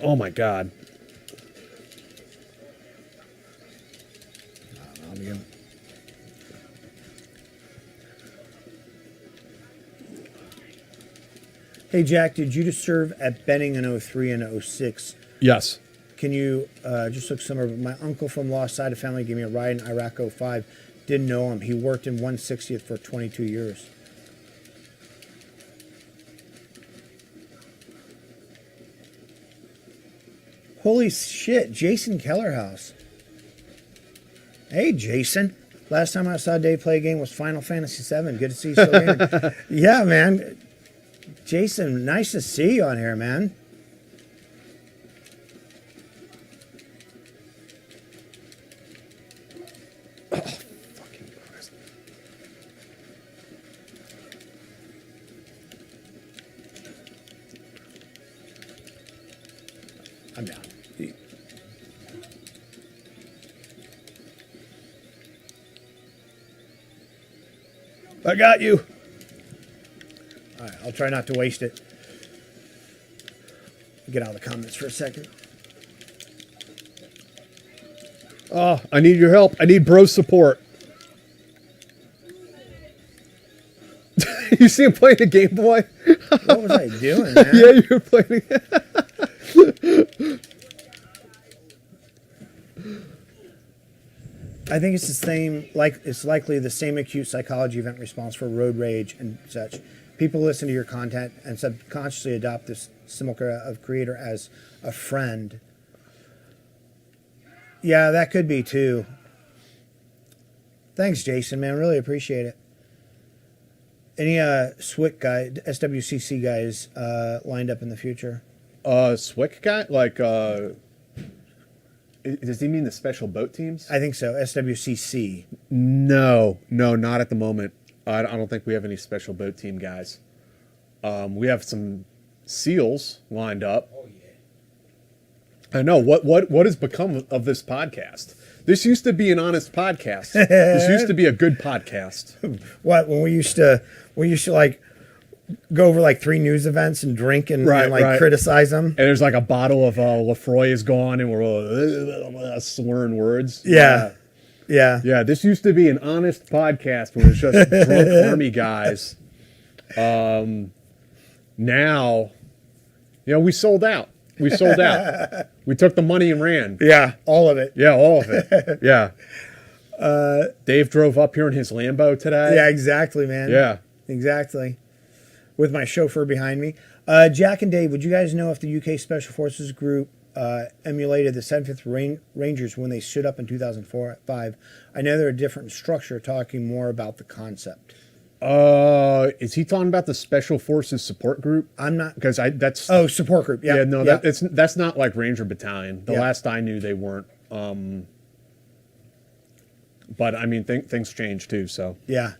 Oh my God. Hey, Jack, did you just serve at Benning in 03 and 06? Yes. Can you just look some of my uncle from Lost Side of Family gave me a ride in Iraq 05. Didn't know him. He worked in 160th for 22 years. Holy shit, Jason Kellerhouse. Hey, Jason. Last time I saw Dave play a game was Final Fantasy VII. Good to see you still gaming. Yeah, man. Jason, nice to see you on here, man. Oh, fucking Christ. I'm down. I got you. All right, I'll try not to waste it. Get out of the comments for a second. Oh, I need your help. I need bro support. You see him playing the Game Boy? What was I doing, man? Yeah, you were playing. I think it's the same. It's likely the same acute psychology event response for road rage and such. People listen to your content and subconsciously adopt this simulacra of creator as a friend. Yeah, that could be too. Thanks, Jason, man. Really appreciate it. Any SWCC guys lined up in the future? Swick guy? Like, does he mean the special boat teams? I think so. SWCC. No, not at the moment. I don't think we have any special boat team guys. We have some SEALs lined up. Oh yeah. I know. What has become of this podcast? This used to be an honest podcast. This used to be a good podcast. What, when we used to like go over like 3 news events and drink and criticize them. And there's like a bottle of Lafroy is gone, and we're slurring words. Yeah. This used to be an honest podcast where it's just drunk army guys. Now, we sold out. We sold out. We took the money and ran. Yeah, all of it. Yeah, all of it. Yeah. Dave drove up here in his Lambo today. Yeah, exactly, man. Yeah. Exactly. With my chauffeur behind me. Jack and Dave, would you guys know if the UK Special Forces Group emulated the 75th Rangers when they stood up in 2005? I know they're a different structure, talking more about the concept. Is he talking about the Special Forces Support Group? I'm not, because that's support group. Yeah, yeah, no, that's not like Ranger Battalion. The last I knew, they weren't. But I mean, things change too. So Yeah.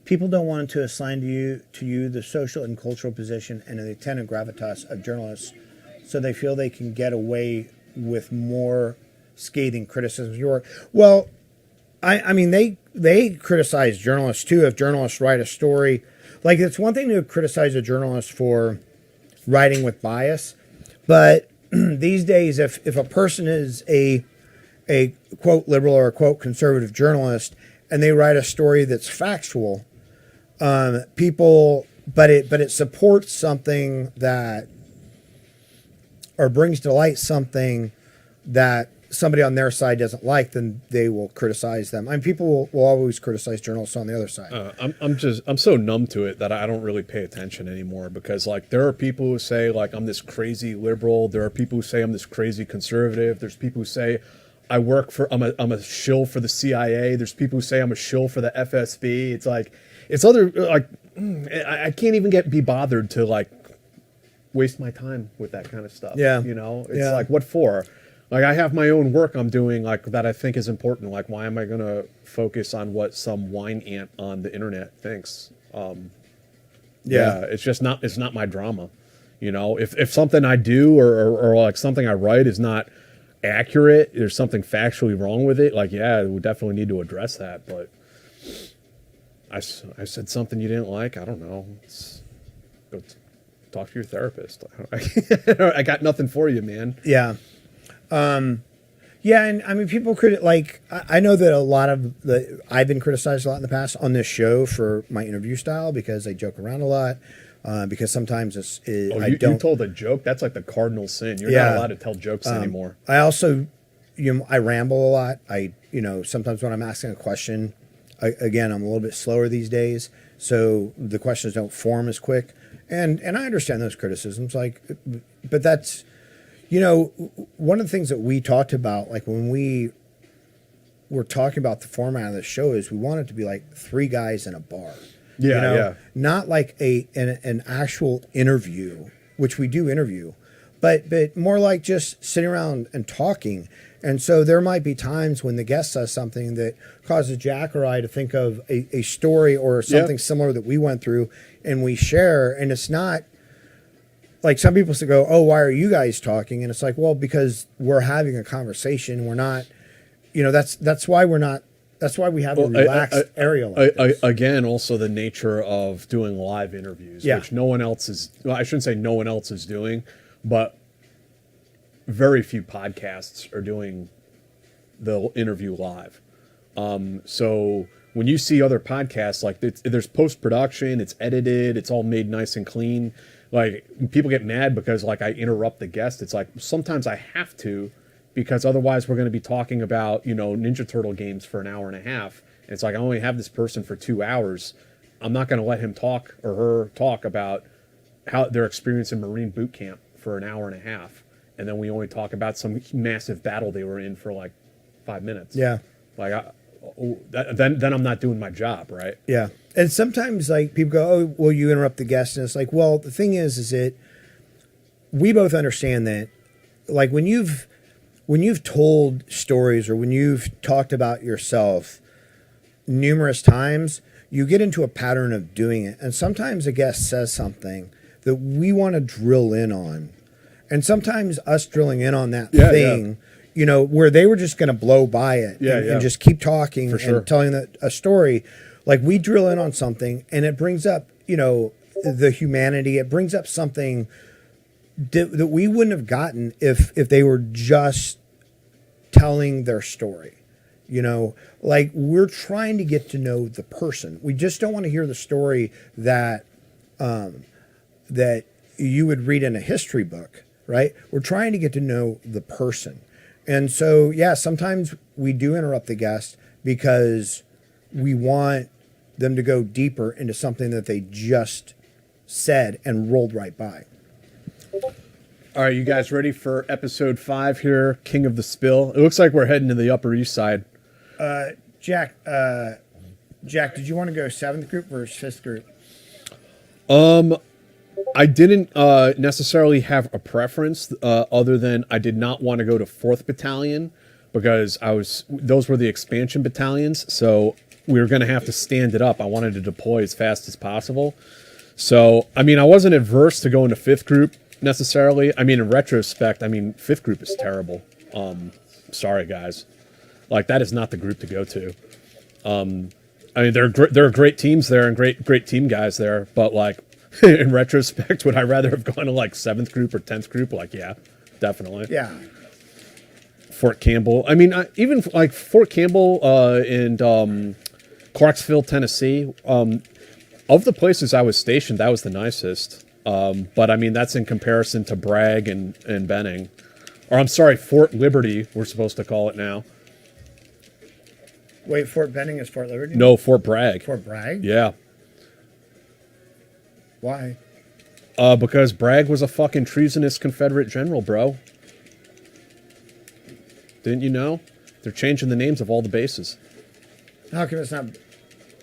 People don't want to assign to you the social and cultural position and the attendant gravitas of journalists, so they feel they can get away with more scathing criticism of your work. Well, I mean, they criticize journalists too. If journalists write a story, like, it's one thing to criticize a journalist for writing with bias, but these days, if a person is a quote liberal or a quote conservative journalist and they write a story that's factual, but it supports something that, or brings to light something that somebody on their side doesn't like, then they will criticize them. I mean, people will always criticize journalists on the other side. I'm so numb to it that I don't really pay attention anymore, because like there are people who say like I'm this crazy liberal, there are people who say I'm this crazy conservative, there's people who say I'm a shill for the CIA, there's people who say I'm a shill for the FSB. It's like I can't even be bothered to like waste my time with that kind of stuff. Yeah. You know, it's like, what for? Like, I have my own work I'm doing, like, that I think is important. Like, why am I going to focus on what some wine ant on the internet thinks? It's not my drama. You know, if something I do or like something I write is not accurate, there's something factually wrong with it, like, yeah, we definitely need to address that. But I said something you didn't like, I don't know. Go talk to your therapist. I got nothing for you, man. Yeah. And I mean, people I know that I've been criticized a lot in the past on this show for my interview style, because I joke around a lot, because sometimes you told a joke? That's like the cardinal sin. You're not allowed to tell jokes anymore. I also, I ramble a lot. Sometimes when I'm asking a question, I'm a little bit slower these days, so the questions don't form as quick. And I understand those criticisms, but that's, one of the things that we talked about, like when we were talking about the format of the show, is we want it to be like three guys in a bar. Yeah. Not like an actual interview, which we do interview, but more like just sitting around and talking. And so there might be times when the guest says something that causes Jack or I to think of a story or something similar that we went through, and we share. And it's not like some people say, "Oh, why are you guys talking?" And it's like, well, because we're having a conversation. We're not, that's why we're not. That's why we have a relaxed area like this. Again, also the nature of doing live interviews, which no one else is. Well, I shouldn't say no one else is doing, but very few podcasts are doing the interview live. So when you see other podcasts, like there's post-production, it's edited, it's all made nice and clean. Like, people get mad because like I interrupt the guest. It's like, sometimes I have to, because otherwise we're going to be talking about, Ninja Turtle games for an hour and a half. And it's like, I only have this person for 2 hours. I'm not going to let him talk or her talk about how their experience in Marine boot camp for an hour and a half. And then we only talk about some massive battle they were in for like 5 minutes. Yeah. Like, then I'm not doing my job, right? Yeah. And sometimes like people go, "Oh, well, you interrupt the guest." And it's like, well, the thing is that we both understand that, like, when you've told stories or when you've talked about yourself numerous times, you get into a pattern of doing it. And sometimes a guest says something that we want to drill in on. And sometimes us drilling in on that thing, where they were just going to blow by it and just keep talking and telling a story, like, we drill in on something and it brings up, the humanity. It brings up something that we wouldn't have gotten if they were just telling their story. Like, we're trying to get to know the person. We just don't want to hear the story that you would read in a history book, right? We're trying to get to know the person. And so, sometimes we do interrupt the guest because we want them to go deeper into something that they just said and rolled right by. All right, you guys ready for episode 5 here, King of the Spill? It looks like we're heading to the Upper East Side. Jack, did you want to go 7th group versus 5th group? I didn't necessarily have a preference other than I did not want to go to 4th Battalion because those were the expansion battalions, so we were going to have to stand it up. I wanted to deploy as fast as possible. So, I mean, I wasn't adverse to going to 5th Group necessarily. I mean, in retrospect, 5th Group is terrible. Sorry, guys. Like, that is not the group to go to. I mean, there are great teams there and great team guys there, but like, in retrospect, would I rather have gone to like 7th Group or 10th Group? Like, yeah, definitely. Yeah. Fort Campbell. I mean, even like Fort Campbell and Clarksville, Tennessee. Of the places I was stationed, that was the nicest. But I mean, that's in comparison to Bragg and Benning. Or I'm sorry, Fort Liberty, we're supposed to call it now. Wait, Fort Benning is Fort Liberty? No, Fort Bragg. Fort Bragg? Yeah. Why? Because Bragg was a fucking treasonous Confederate general, bro. Didn't you know? They're changing the names of all the bases. How come it's not...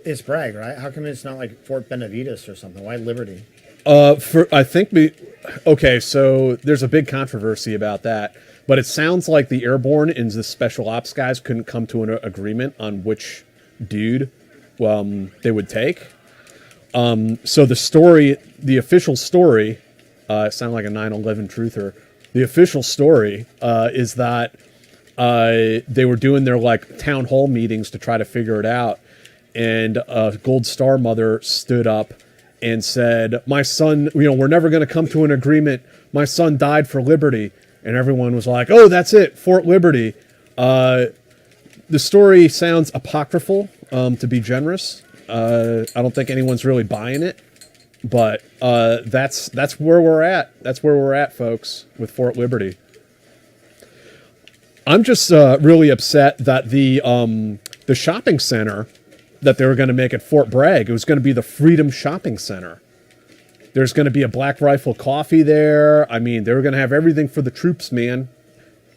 It's Bragg, right? How come it's not like Fort Benavides or something? Why Liberty? Okay, so there's a big controversy about that, but it sounds like the airborne and the special ops guys couldn't come to an agreement on which dude they would take. So the official story, sound like a 9/11 truther. The official story is that they were doing their like town hall meetings to try to figure it out, and a Gold Star mother stood up and said, "My son, we're never going to come to an agreement. My son died for liberty." And everyone was like, "Oh, that's it, Fort Liberty." The story sounds apocryphal, to be generous. I don't think anyone's really buying it, but that's where we're at. That's where we're at, folks, with Fort Liberty. I'm just really upset that the shopping center that they were going to make at Fort Bragg, it was going to be the Freedom Shopping Center. There's going to be a Black Rifle coffee there. I mean, they were going to have everything for the troops, man,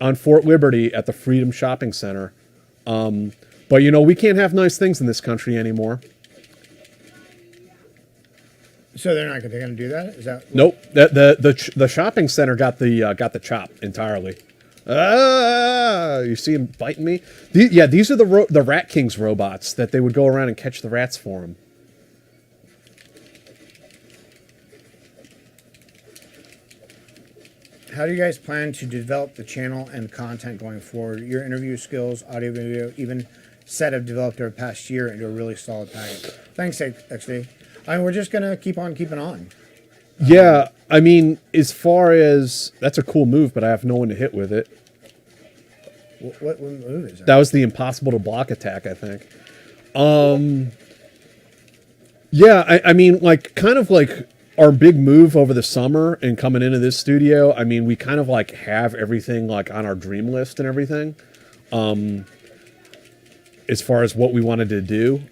on Fort Liberty at the Freedom Shopping Center. But we can't have nice things in this country anymore. So they're going to do that? Is that nope? The shopping center got the chop entirely. You see him biting me? These are the Rat King's robots that they would go around and catch the rats for him. How do you guys plan to develop the channel and content going forward? Your interview skills, audio, video, even set have developed over the past year into a really solid package. Thanks, XD. We're just going to keep on keeping on. Yeah, I mean, as far as... That's a cool move, but I have no one to hit with it. What move is that? That was the impossible to block attack, I think. Yeah, I mean, like, kind of like our big move over the summer and coming into this studio, I mean, we kind of like have everything like on our dream list and everything. As far as what we wanted to do.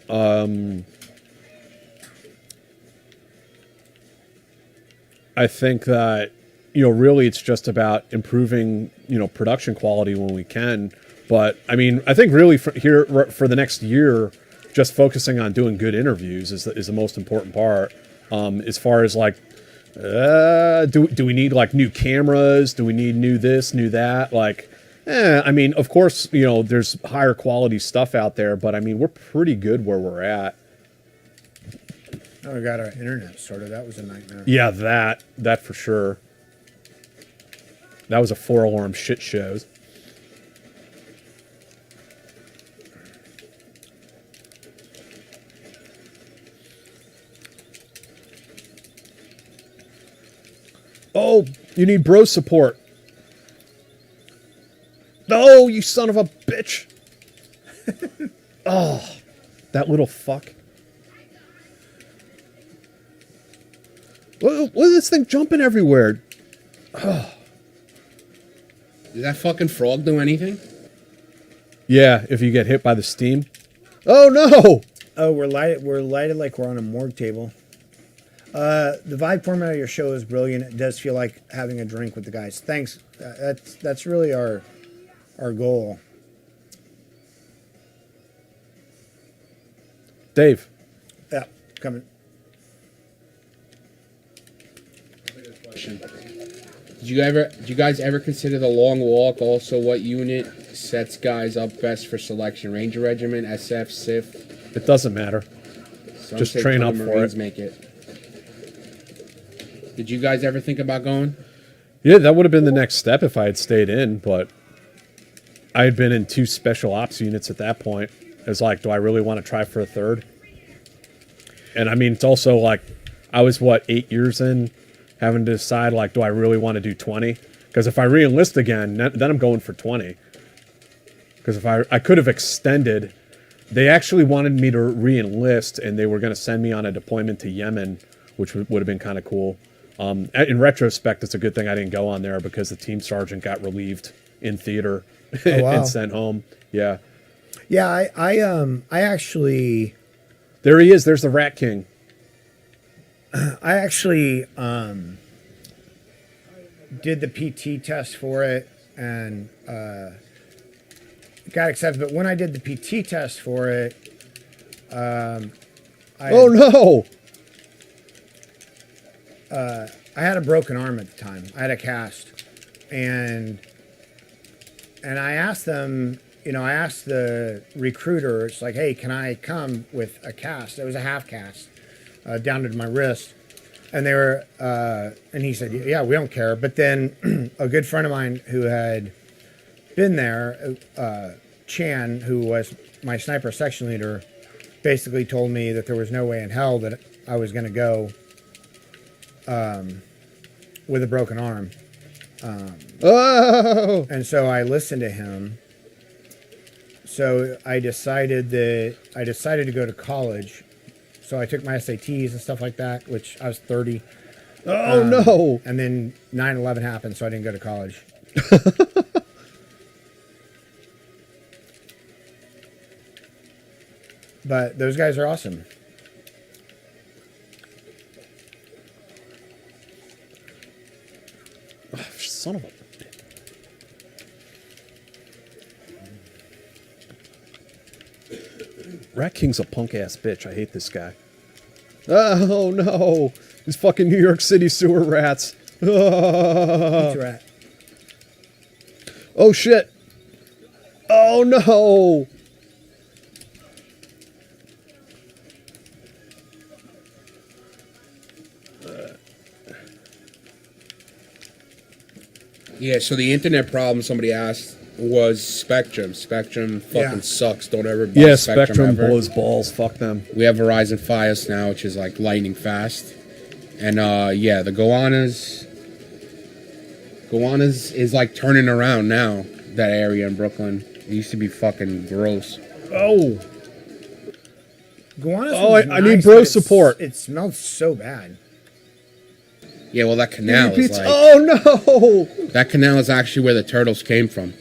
I think that, really it's just about improving, production quality when we can. But, I mean, I think really for the next year, just focusing on doing good interviews is the most important part. As far as, like, do we need, like, new cameras? Do we need new this, new that? Like, I mean, of course, there's higher quality stuff out there, but, I mean, we're pretty good where we're at. Oh, we got our internet sorted. That was a nightmare. Yeah, that for sure. That was a 4-alarm shit show. Oh, you need bro support. Oh, you son of a bitch. Oh, that little fuck. Look at this thing jumping everywhere. Oh. Did that fucking frog do anything? Yeah, if you get hit by the steam. Oh, no. Oh, we're lighted like we're on a morgue table. The vibe format of your show is brilliant. It does feel like having a drink with the guys. Thanks. That's really our goal. Dave. Yeah, coming. question. Did you guys ever consider the long walk? Also, what unit sets guys up best for selection? Ranger Regiment, SF, SIF? It doesn't matter. Some Just say train ton up of for Marines it. make it. Did you guys ever think about going? Yeah, that would have been the next step if I had stayed in, but I had been in 2 special ops units at that point. It's like, do I really want to try for a third? And I mean, it's also like, I was, 8 years in, having to decide, like, do I really want to do 20? Because if I re-enlist again, then I'm going for 20. Because if I could have extended, they actually wanted me to re-enlist, and they were going to send me on a deployment to Yemen, which would have been kind of cool. In retrospect, it's a good thing I didn't go on there because the team sergeant got relieved in theater and sent home. Yeah. Yeah, I actually... There he is. There's the Rat King. I actually did the PT test for it and got accepted. But when I did the PT test for it, Oh, no! I had a broken arm at the time. I had a cast, and I asked them. I asked the recruiter. It's like, hey, can I come with a cast? It was a half cast down to my wrist, and they were. And he said, yeah, we don't care. But then a good friend of mine who had been there, Chan, who was my sniper section leader, basically told me that there was no way in hell that I was going to go with a broken arm. Oh! And so I listened to him. So I decided to go to college. So I took my SATs and stuff like that, which I was 30. Oh, no! And then 9/11 happened, so I didn't go to college. But those guys are awesome. Oh, son of a... Rat King's a punk-ass bitch. I hate this guy. Oh, no! These fucking New York City sewer rats. Pizza rat. Oh, shit! Oh, no! Yeah, so the internet problem somebody asked was Spectrum. Spectrum fucking sucks. Don't ever buy Yeah, Spectrum Spectrum ever. blows balls. Fuck them. We have Verizon Fios now, which is like lightning fast. And yeah, the Gowanus is like turning around now, that area in Brooklyn. It used to be fucking gross. Oh! Gowanus Oh, was I need nice, bro but support. It smells so bad. Yeah, well, that canal is like... Oh, no! That canal is actually where the turtles came from.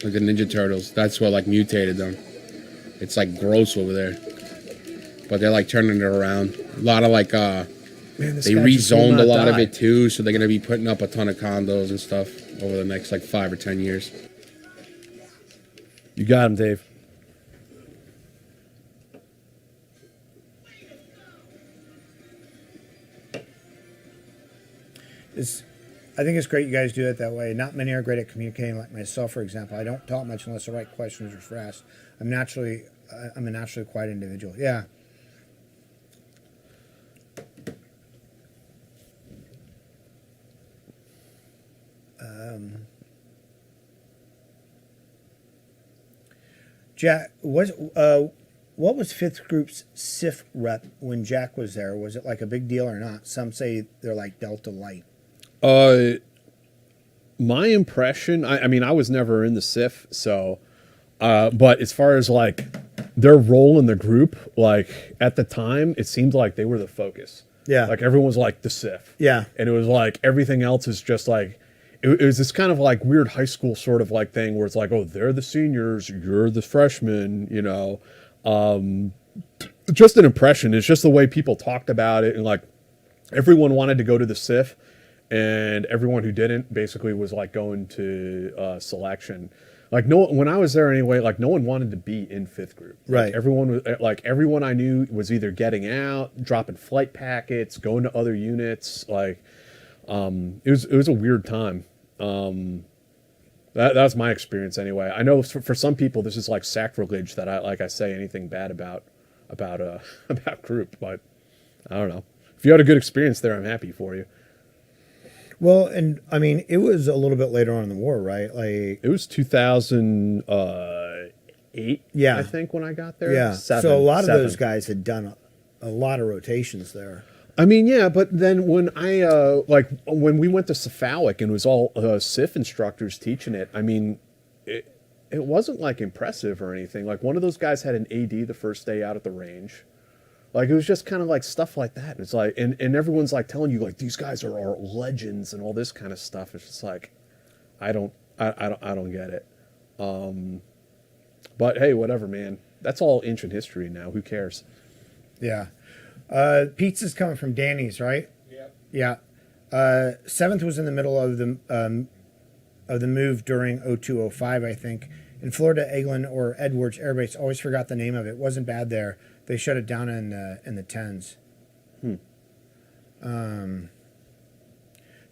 Like the Ninja Turtles. That's what like mutated them. It's like gross over there. But they're like turning it around. A lot of like Man, this they guy just will rezoned a not lot of die. it too, so they're gonna be putting up a ton of condos and stuff over the next like 5 or 10 years. You got him, Dave. I think it's great you guys do it that way. Not many are great at communicating, like myself, for example. I don't talk much unless the right questions are asked. I'm a naturally quiet individual. Yeah. Jack, what was Fifth Group's SIF rep when Jack was there? Was it like a big deal or not? Some say they're like Delta Light. My impression, I mean, I was never in the SIF, so, but as far as like their role in the group, like at the time, it seemed like they were the focus. Yeah. Like everyone was like the SIF. Yeah. And it was like everything else is just like, it was this kind of like weird high school sort of like thing where it's like, oh, they're the seniors, you're the freshmen, you know. Just an impression. It's just the way people talked about it, and like everyone wanted to go to the SIF. And everyone who didn't basically was like going to selection. Like when I was there anyway, like no one wanted to be in Fifth Group. Right. Like everyone I knew was either getting out, dropping flight packets, going to other units. Like it was a weird time. That's my experience anyway. I know for some people this is like sacrilege that I say anything bad about about group, but I don't know. If you had a good experience there, I'm happy for you. Well, and I mean, it was a little bit later on in the war, right? Like it was 2008, yeah, I think, when I got there. Yeah, so a lot of those guys had done a lot of rotations there. I mean, yeah, but then when when we went to Cephalic and it was all SIF instructors teaching it, I mean, it wasn't like impressive or anything. Like one of those guys had an AD the first day out at the range. Like it was just kind of like stuff like that. It's like, and everyone's like telling you like these guys are legends and all this kind of stuff. It's just like, I don't get it. But hey, whatever, man. That's all ancient history now. Who cares? Yeah. Pizza's coming from Danny's, right? Yeah. 7th was in the middle of the move during 0205, I think. In Florida, Eglin or Edwards Air Base, always forgot the name of it. It wasn't bad there. They shut it down in the 10s.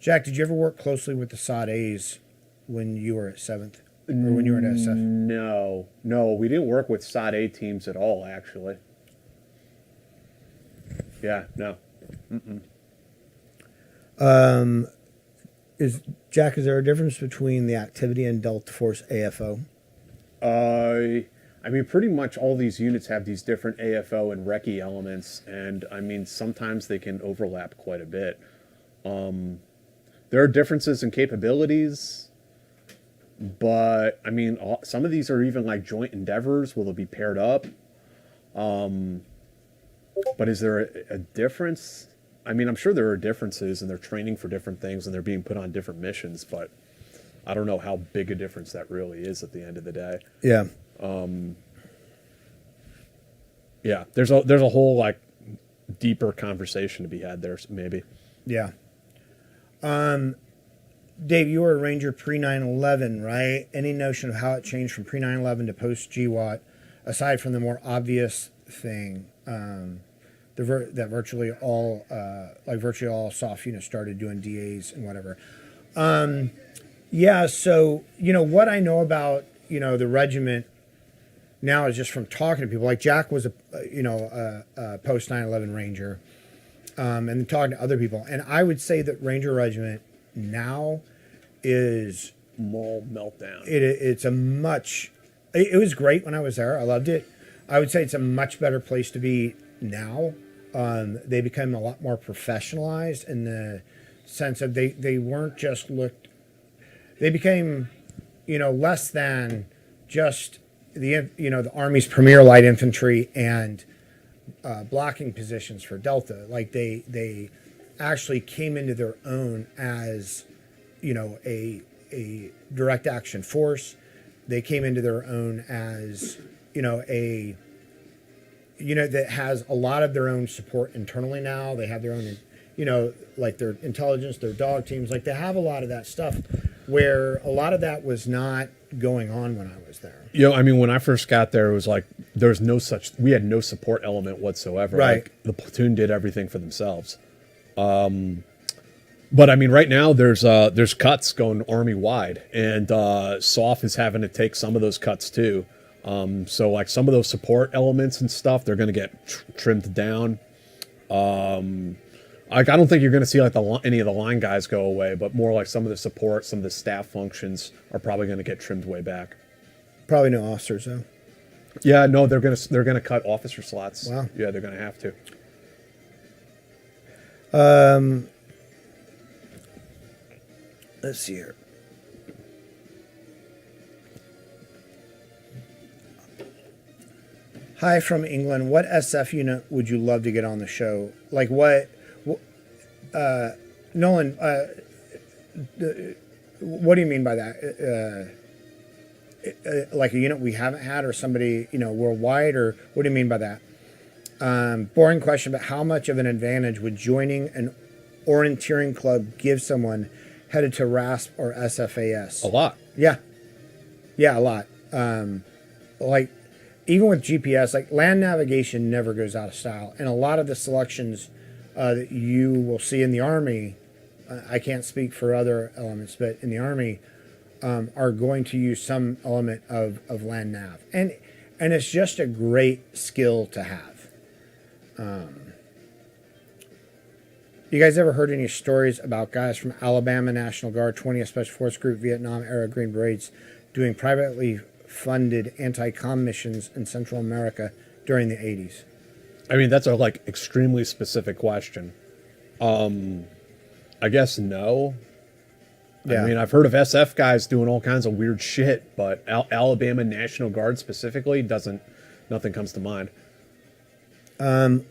Jack, did you ever work closely with the Sod A's when you were at 7th? Or when you were at SF? No, we didn't work with Sod A teams at all, actually. Yeah, no. Is there a difference between the activity and Delta Force AFO? I mean, pretty much all these units have these different AFO and Recce elements, and I mean, sometimes they can overlap quite a bit. There are differences in capabilities, but I mean, some of these are even like joint endeavors where they'll be paired up. But is there a difference? I mean, I'm sure there are differences, and they're training for different things, and they're being put on different missions, but I don't know how big a difference that really is at the end of the day. Yeah. Yeah, there's a whole like deeper conversation to be had there, maybe. Yeah. Dave, you were a Ranger pre 9/11, right? Any notion of how it changed from pre 9/11 to post GWAT, aside from the more obvious thing, that virtually all soft units started doing DAs and whatever. Yeah. So what I know about the regiment now is just from talking to people. Like Jack was a post 9/11 Ranger, and talking to other people, and I would say that Ranger Regiment now is Mall meltdown. It's a much. It was great when I was there. I loved it. I would say it's a much better place to be now. They become a lot more professionalized in the sense of they weren't just looked. They became, less than just the Army's premier light infantry and blocking positions for Delta. Like they actually came into their own as a direct action force. They came into their own as that has a lot of their own support internally now. They have their own like their intelligence, their dog teams. Like they have a lot of that stuff where a lot of that was not going on when I was there. I mean, when I first got there, it was like we had no support element whatsoever. Right. Like, the platoon did everything for themselves. But I mean, right now there's cuts going Army wide, and SOF is having to take some of those cuts too. So like some of those support elements and stuff, they're going to get trimmed down. Like I don't think you're going to see like any of the line guys go away, but more like some of the support, some of the staff functions are probably going to get trimmed way back. Probably no officers though. Yeah, no, they're gonna cut officer slots. Wow. Yeah, they're gonna have to. Let's see here. Hi from England. What SF unit would you love to get on the show? Like what Nolan, what do you mean by that? Like a unit we haven't had, or somebody worldwide, or what do you mean by that? Boring question, but how much of an advantage would joining an orienteering club give someone headed to RASP or SFAS? A lot. Yeah, a lot. Like even with GPS, like land navigation never goes out of style, and a lot of the selections that you will see in the Army I can't speak for other elements, but in the Army, are going to use some element of land nav, and it's just a great skill to have. You guys ever heard any stories about guys from Alabama National Guard, 20th Special Force Group, Vietnam era Green Berets, doing privately funded anti-com missions in Central America during the 80s? I mean, that's a like extremely specific question. I guess no. Yeah. I mean, I've heard of SF guys doing all kinds of weird shit, but Alabama National Guard specifically nothing comes to mind.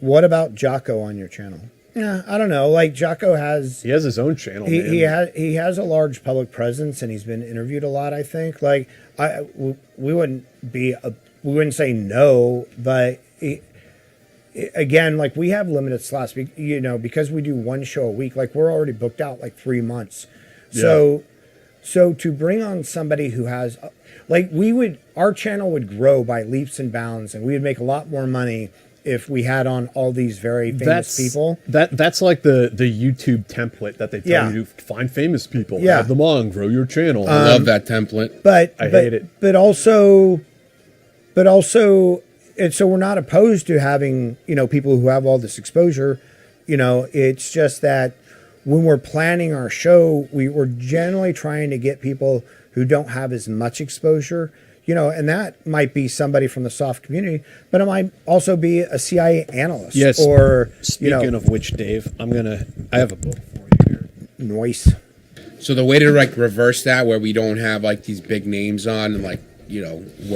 What about Jocko on your channel? Yeah, I don't know. Like Jocko has, He has his own channel, man. he has a large public presence, and he's been interviewed a lot. I think. Like we wouldn't say no, but again, like we have limited slots. Because we do one show a week. Like we're already booked out like 3 months. So to bring on somebody who has, our channel would grow by leaps and bounds, and we would make a lot more money if we had on all these very famous people. That's like the YouTube template that they tell you to find famous people, have them on, grow your channel. I love that template. But I hate it. But also, and so we're not opposed to having people who have all this exposure. It's just that when we're planning our show, we're generally trying to get people who don't have as much exposure. And that might be somebody from the soft community, but it might also be a CIA analyst. Yes. Or Speaking of which, Dave, I have a book for you here. Noise. So the way to like reverse that, where we don't have like these big names on, and where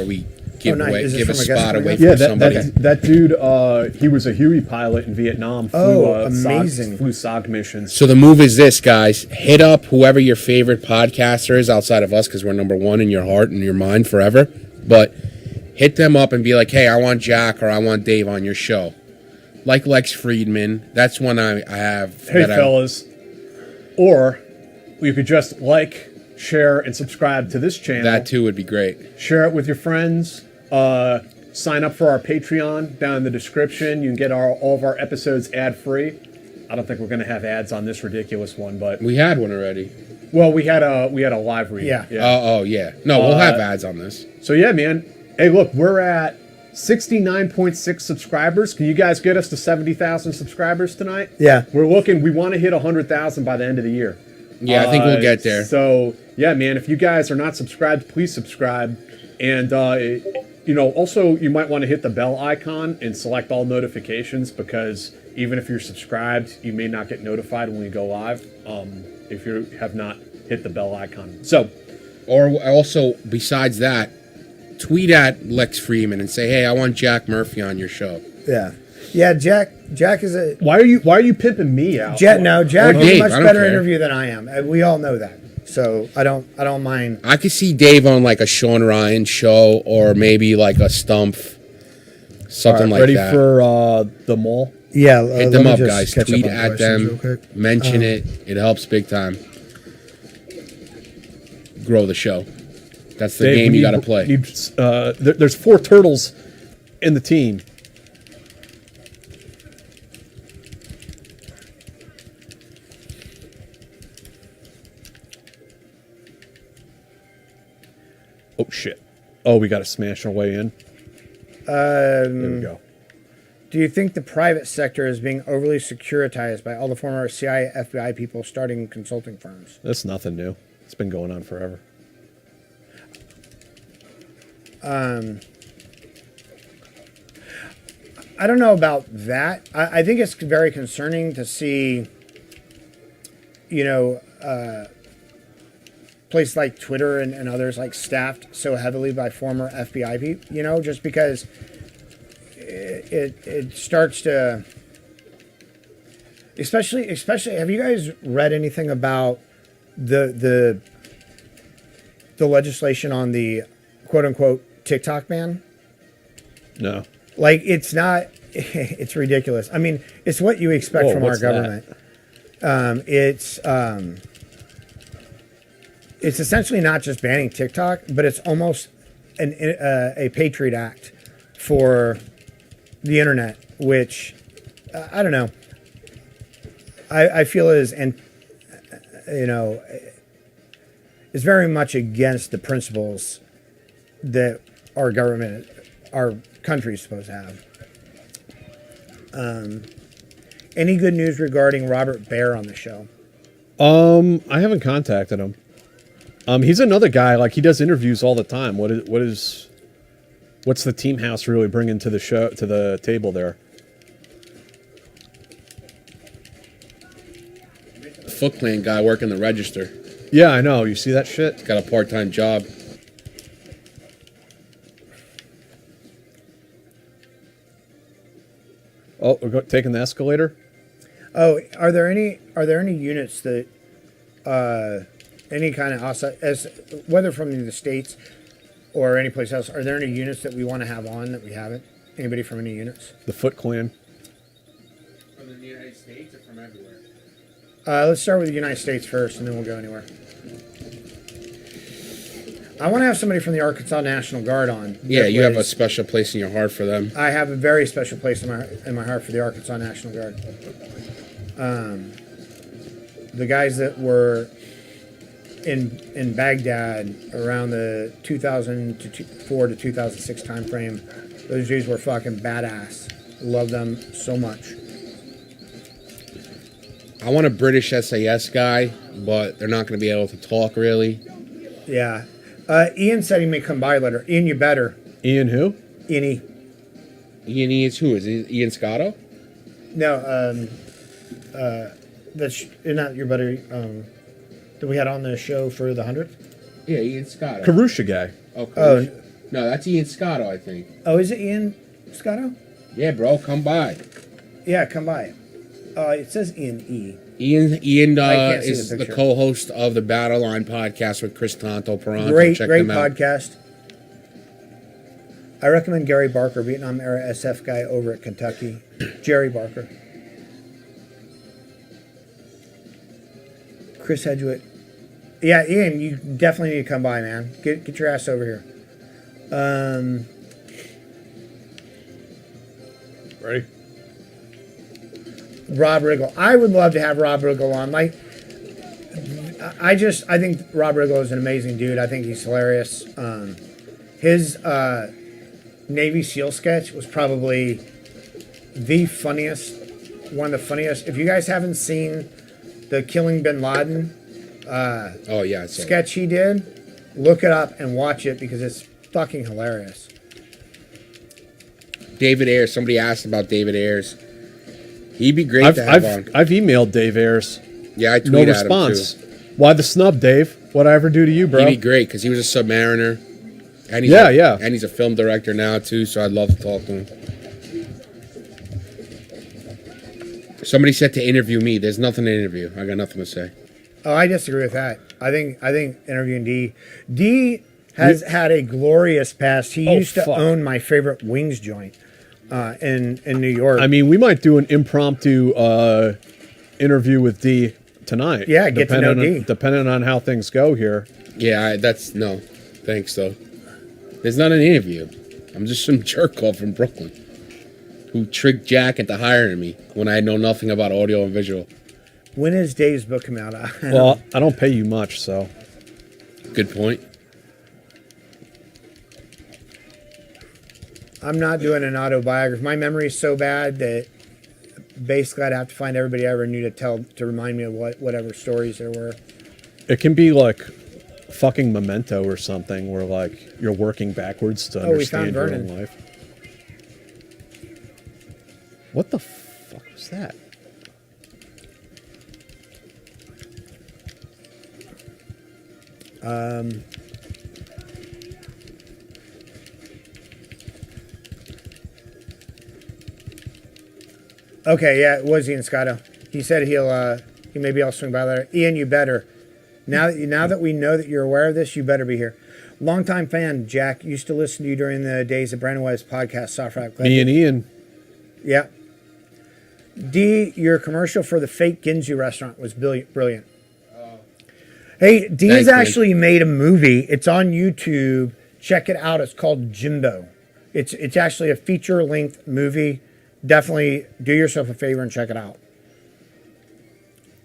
we give nice. Is this give a from a spot guest away program? from somebody. That dude, he was a Huey pilot in Vietnam. Amazing. Flew SOG missions. So the move is this, guys. Hit up whoever your favorite podcaster is outside of us, because we're number one in your heart and your mind forever. But hit them up and be like, hey, I want Jack or I want Dave on your show. Like Lex Friedman. That's one I have. Hey, fellas. Or you could just share, and subscribe to this channel. That too would be great. Share it with your friends. Sign up for our Patreon down in the description. You can get all of our episodes ad-free. I don't think we're going to have ads on this ridiculous one, but We had one already. well, we had a live read. Yeah. Oh, yeah. No, we'll have ads on this. So yeah, man. Hey, look, we're at 69.6 subscribers. Can you guys get us to 70,000 subscribers tonight? Yeah. We want to hit 100,000 by the end of the year. Yeah, I think we'll get there. So yeah, man, if you guys are not subscribed, please subscribe. And also you might want to hit the bell icon and select all notifications, because even if you're subscribed, you may not get notified when we go live if you have not hit the bell icon. So, or also, besides that, tweet at Lex Freeman and say, hey, I want Jack Murphy on your show. Yeah. Yeah, Jack is a... why are you pimping me out? Jack Or is Dave, a much I don't better care. interview than I am. We all know that. So I don't mind. I could see Dave on like a Sean Ryan show, or maybe like a Stump, something like ready that. for the mall? Yeah, Hit let them me up, just guys. catch up Tweet on at questions real them. quick. Mention it. It helps big time. Grow the show. That's the Dave, game we you got to need- play. There's 4 turtles in the team. Oh shit! Oh, we got to smash our way in. There we go. Do you think the private sector is being overly securitized by all the former CIA, FBI people starting consulting firms? That's nothing new. It's been going on forever. I don't know about that. I think it's very concerning to see, places like Twitter and others like staffed so heavily by former FBI people, just because it starts to, especially, have you guys read anything about the legislation on the quote unquote TikTok ban? No. Like, it's not, it's ridiculous. I mean, it's what you expect from our what's government. It's essentially not just banning TikTok, but it's almost a Patriot Act for the internet, which I don't know. I feel is is very much against the principles that our government, our country is supposed to have. Any good news regarding Robert Baer on the show? I haven't contacted him. He's another guy, like he does interviews all the time. What's the Team House really bringing to the show, to the table there? Foot Clan guy working the register. Yeah, I know. You see that shit? Got a part-time job. Oh, taking the escalator? Oh, are there any units that any kind of outside, as whether from the States or any place else, are there any units that we want to have on that we haven't? Anybody from any units? The Foot Clan. From the United States or from everywhere? Let's start with the United States first, and then we'll go anywhere. I want to have somebody from the Arkansas National Guard on. Yeah, you have a special place in your heart for them. I have a very special place in my heart for the Arkansas National Guard. The guys that were in Baghdad around the 2004 to 2006 time frame, those dudes were fucking badass. Love them so much. I want a British SAS guy, but they're not going to be able to talk really. Yeah. Ian said he may come by later. Ian, you better. Ian who? Ian. Ian is who? Is it Ian Scotto? No, that's not your buddy that we had on the show for the 100th? Yeah, Ian Scotto. Karusha guy. Oh, no, that's Ian Scotto, I think. Oh, is it Ian Scotto? Yeah, bro, come by. Yeah, come by. It says Ian E. Ian can't see is the the picture. co-host of the Battle Line podcast with Chris Tanto Peranto. Great Check them out. podcast. I recommend Gary Barker, Vietnam era SF guy over at Kentucky. Jerry Barker. Chris Hedgewitt. Yeah, Ian, you definitely need to come by, man. Get your ass over here. Ready? Rob Riggle. I would love to have Rob Riggle on. Like, I think Rob Riggle is an amazing dude. I think he's hilarious. His Navy SEAL sketch was probably the funniest, one of the funniest. If you guys haven't seen the Killing Bin Laden Oh, yeah. I saw it. sketch he did, look it up and watch it because it's fucking hilarious. David Ayers. Somebody asked about David Ayers. He'd be great to have on. I've emailed Dave Ayers. Yeah, I tweeted No at response. him too. Why the snub, Dave? What'd I ever do to you, bro? He'd be great because he was a submariner. And he's Yeah. And he's a film director now too, so I'd love to talk to him. Somebody said to interview me. There's nothing to interview. I got nothing to say. Oh, I disagree with that. I think interviewing D has had a glorious past. He used to own my favorite wings joint in New York. I mean, we might do an impromptu interview with D tonight. Yeah, get to know D. Depending on how things go here. Yeah, no. Thanks, though. There's not an interview. I'm just some jerk off from Brooklyn who tricked Jack into hiring me when I know nothing about audio and visual. When is Dave's book come out? Well, I don't pay you much, so. Good point. I'm not doing an autobiography. My memory is so bad that basically I'd have to find everybody I ever knew to remind me of whatever stories there were. It can be like fucking Memento or something where like you're working backwards to understand your own life. What the fuck was that? Okay, yeah, it was Ian Scotto. He said he maybe I'll swing by later. Ian, you better. Now that we know that you're aware of this, you better be here. Longtime fan, Jack. Used to listen to you during the days of Brandon Webb's podcast, Soft Rock Club. Me and Ian. Yeah. D, your commercial for the fake Ginzu restaurant was brilliant. Hey, D's actually made a movie. It's on YouTube. Check it out. It's called Jimbo. It's actually a feature-length movie. Definitely do yourself a favor and check it out.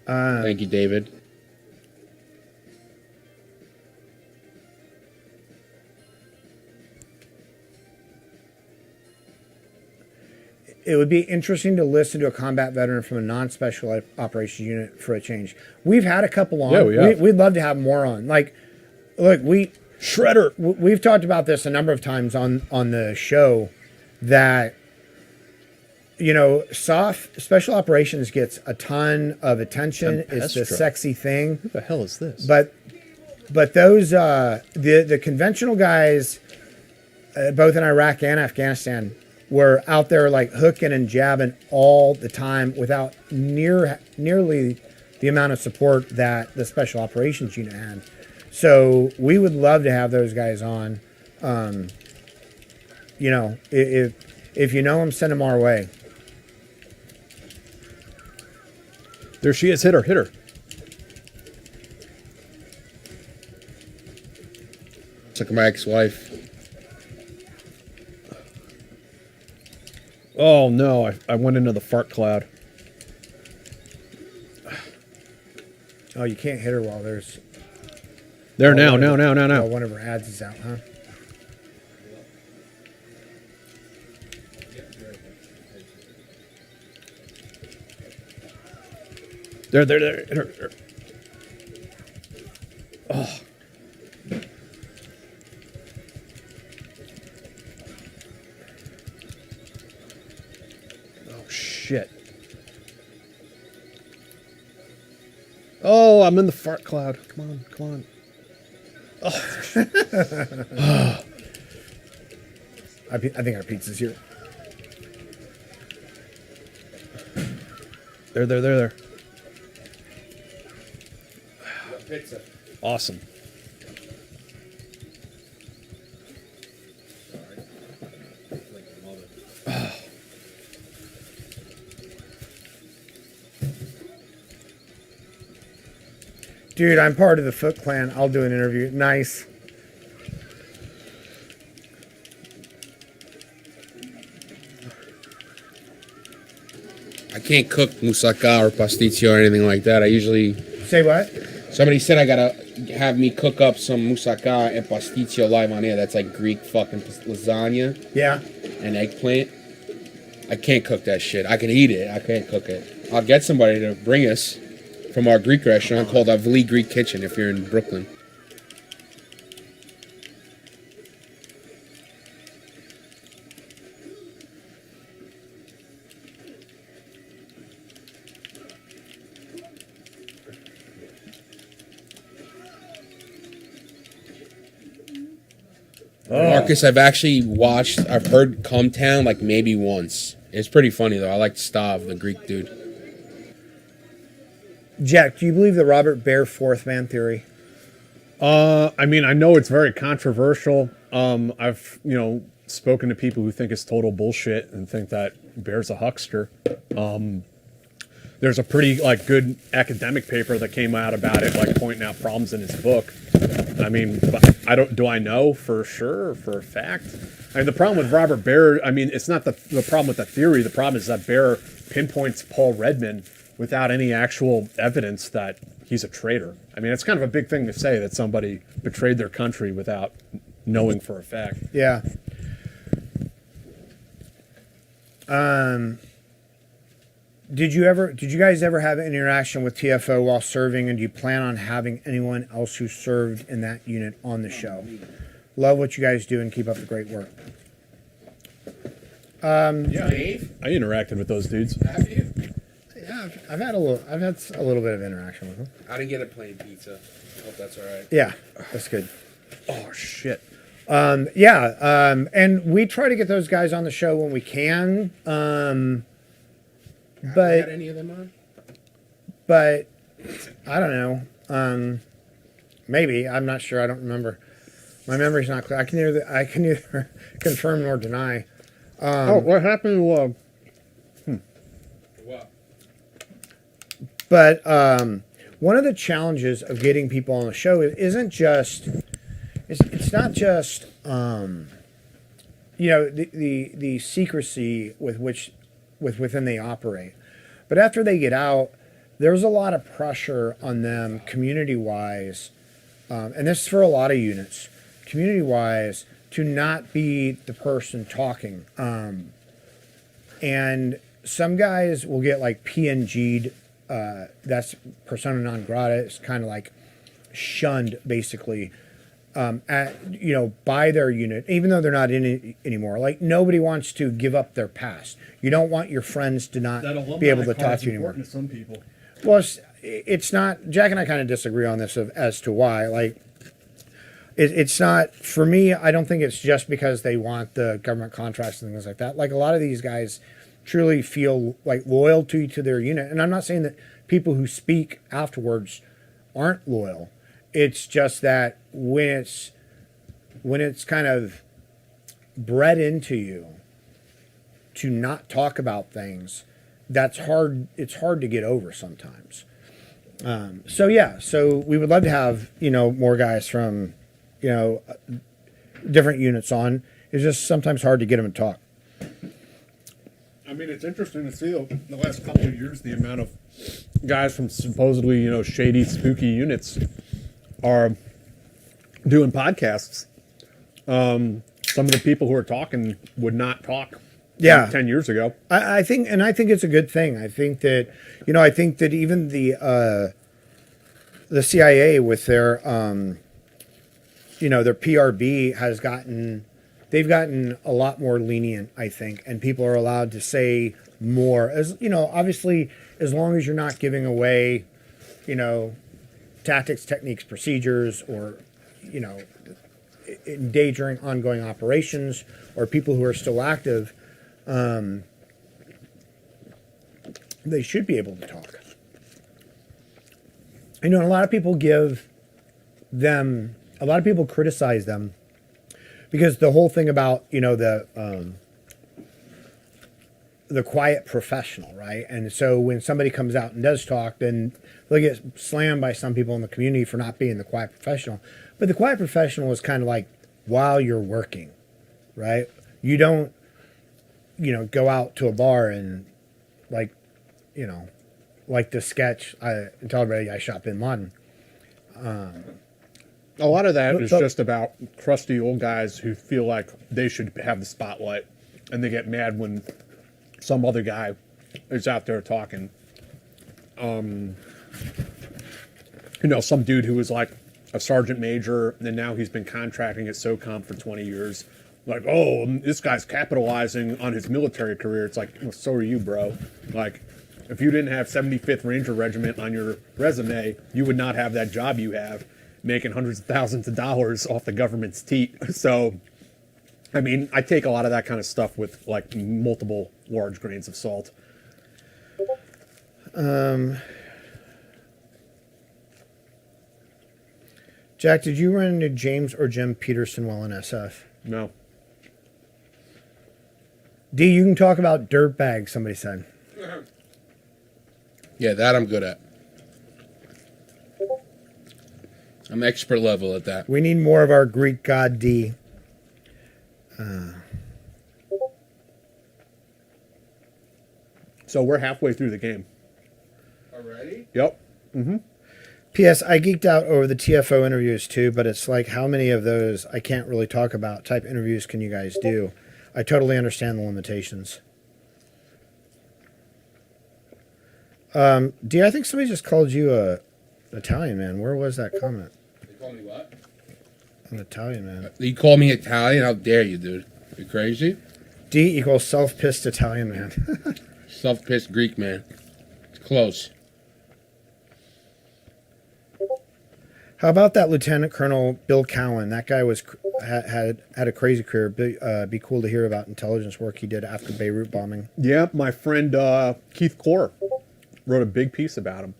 Thank you, David. it would be interesting to listen to a combat veteran from a non-special operations unit for a change. We've had a couple on. Yeah, we have. We'd love to have more on. Like, look, Shredder. we've talked about this a number of times on the show that, you know, special operations gets a ton of attention. It's the Tempestra. sexy thing. What the hell is this? But those the conventional guys, both in Iraq and Afghanistan, were out there like hooking and jabbing all the time without nearly the amount of support that the special operations unit had. So we would love to have those guys on. You know, if you know them, send them our way. There she is. Hit her. Took my ex-wife. Oh no, I went into the fart cloud. Oh, you can't hit her while there's... There now. While one of her ads is out, huh? There. Hit her. Oh. Oh shit. Oh, I'm in the fart cloud. Come on. Oh. I think our pizza's here. There. Pizza. Awesome. Dude, I'm part of the Foot Clan. I'll do an interview. Nice. I can't cook moussaka or pasticcio or anything like that. I usually... Say what? Somebody said I gotta have me cook up some moussaka and pasticcio live on air. That's like Greek fucking lasagna Yeah. and eggplant. I can't cook that shit. I can eat it. I can't cook it. I'll get somebody to bring us from our Greek restaurant called Avli Greek Kitchen if you're in Brooklyn. Marcus, I've heard Come Town like maybe once. It's pretty funny though. I like Stav, the Greek dude. Jack, do you believe the Robert Baer fourth man theory? I mean, I know it's very controversial. I've, spoken to people who think it's total bullshit and think that Bear's a huckster. There's a pretty good academic paper that came out about it, pointing out problems in his book. I mean, but do I know for sure or for a fact? I mean, the problem with Robert Baer, I mean, it's not the problem with the theory. The problem is that Baer pinpoints Paul Redman without any actual evidence that he's a traitor. I mean, it's kind of a big thing to say that somebody betrayed their country without knowing for a fact. Yeah. Did you guys ever have an interaction with TFO while serving, and do you plan on having anyone else who served in that unit on the show? Love what you guys do and keep up the great work. Dave? I interacted with those dudes. Have you? Yeah, I've had a little bit of interaction with them. I didn't get a plain pizza. I hope that's all right. Yeah, that's good. Oh, shit. And we try to get those guys on the show when we can. But had any of them on? But I don't know. Maybe. I'm not sure. I don't remember. My memory's not clear. I can neither confirm nor deny. What happened to... What? But one of the challenges of getting people on the show isn't just... It's not just the secrecy within they operate, but after they get out, there's a lot of pressure on them community-wise, and this is for a lot of units, community-wise, to not be the person talking. And some guys will get like PNG'd. That's persona non grata. It's kind of like shunned, basically, by their unit, even though they're not in it anymore. Like, nobody wants to give up their past. You don't want your friends to not be able to talk to you anymore. To some people. Well, it's not. Jack and I kind of disagree on this as to why. Like, it's not, for me, I don't think it's just because they want the government contracts and things like that. Like, a lot of these guys truly feel like loyalty to their unit. And I'm not saying that people who speak afterwards aren't loyal. It's just that when it's kind of bred into you to not talk about things, that's hard. It's hard to get over sometimes. So we would love to have, more guys from, different units on. It's just sometimes hard to get them to talk. I mean, it's interesting to see the last couple of years the amount of guys from supposedly, shady, spooky units are doing podcasts. Some of the people who are talking would not talk 10 years ago. I think it's a good thing. I think that, even the CIA with their, their PRB they've gotten a lot more lenient, I think, and people are allowed to say more. As obviously, as long as you're not giving away, tactics, techniques, procedures, or, endangering ongoing operations or people who are still active, they should be able to talk. A lot of people criticize them because the whole thing about, the quiet professional, right? And so when somebody comes out and does talk, then they'll get slammed by some people in the community for not being the quiet professional. But the quiet professional is kind of like while you're working, right? You don't, go out to a bar and like the sketch, until everybody I shot Bin Laden. A lot of that is just about crusty old guys who feel like they should have the spotlight, and they get mad when some other guy is out there talking. Some dude who was like a sergeant major, and now he's been contracting at SOCOM for 20 years. Like, oh, this guy's capitalizing on his military career. It's like, well, so are you, bro. Like, if you didn't have 75th Ranger Regiment on your resume, you would not have that job you have, making hundreds of thousands of dollars off the government's teat. So, I mean, I take a lot of that kind of stuff with, like, multiple large grains of salt. Jack, did you run into James or Jim Peterson while in SF? No. D, you can talk about dirtbags, somebody said. Yeah, that I'm good at. I'm expert level at that. We need more of our Greek god D. So we're halfway through the game. Already? Yep. Mm-hmm. P.S. I geeked out over the TFO interviews too, but it's like, how many of those I can't really talk about type interviews can you guys do? I totally understand the limitations. D, I think somebody just called you a Italian man. Where was that comment? They call me what? An Italian man. You call me Italian? How dare you, dude? You crazy? D equals self-pissed Italian man. Self-pissed Greek man. It's close. How about that Lieutenant Colonel Bill Cowan? That guy had a crazy career. Be cool to hear about intelligence work he did after Beirut bombing. Yeah, my friend Keith Core wrote a big piece about him.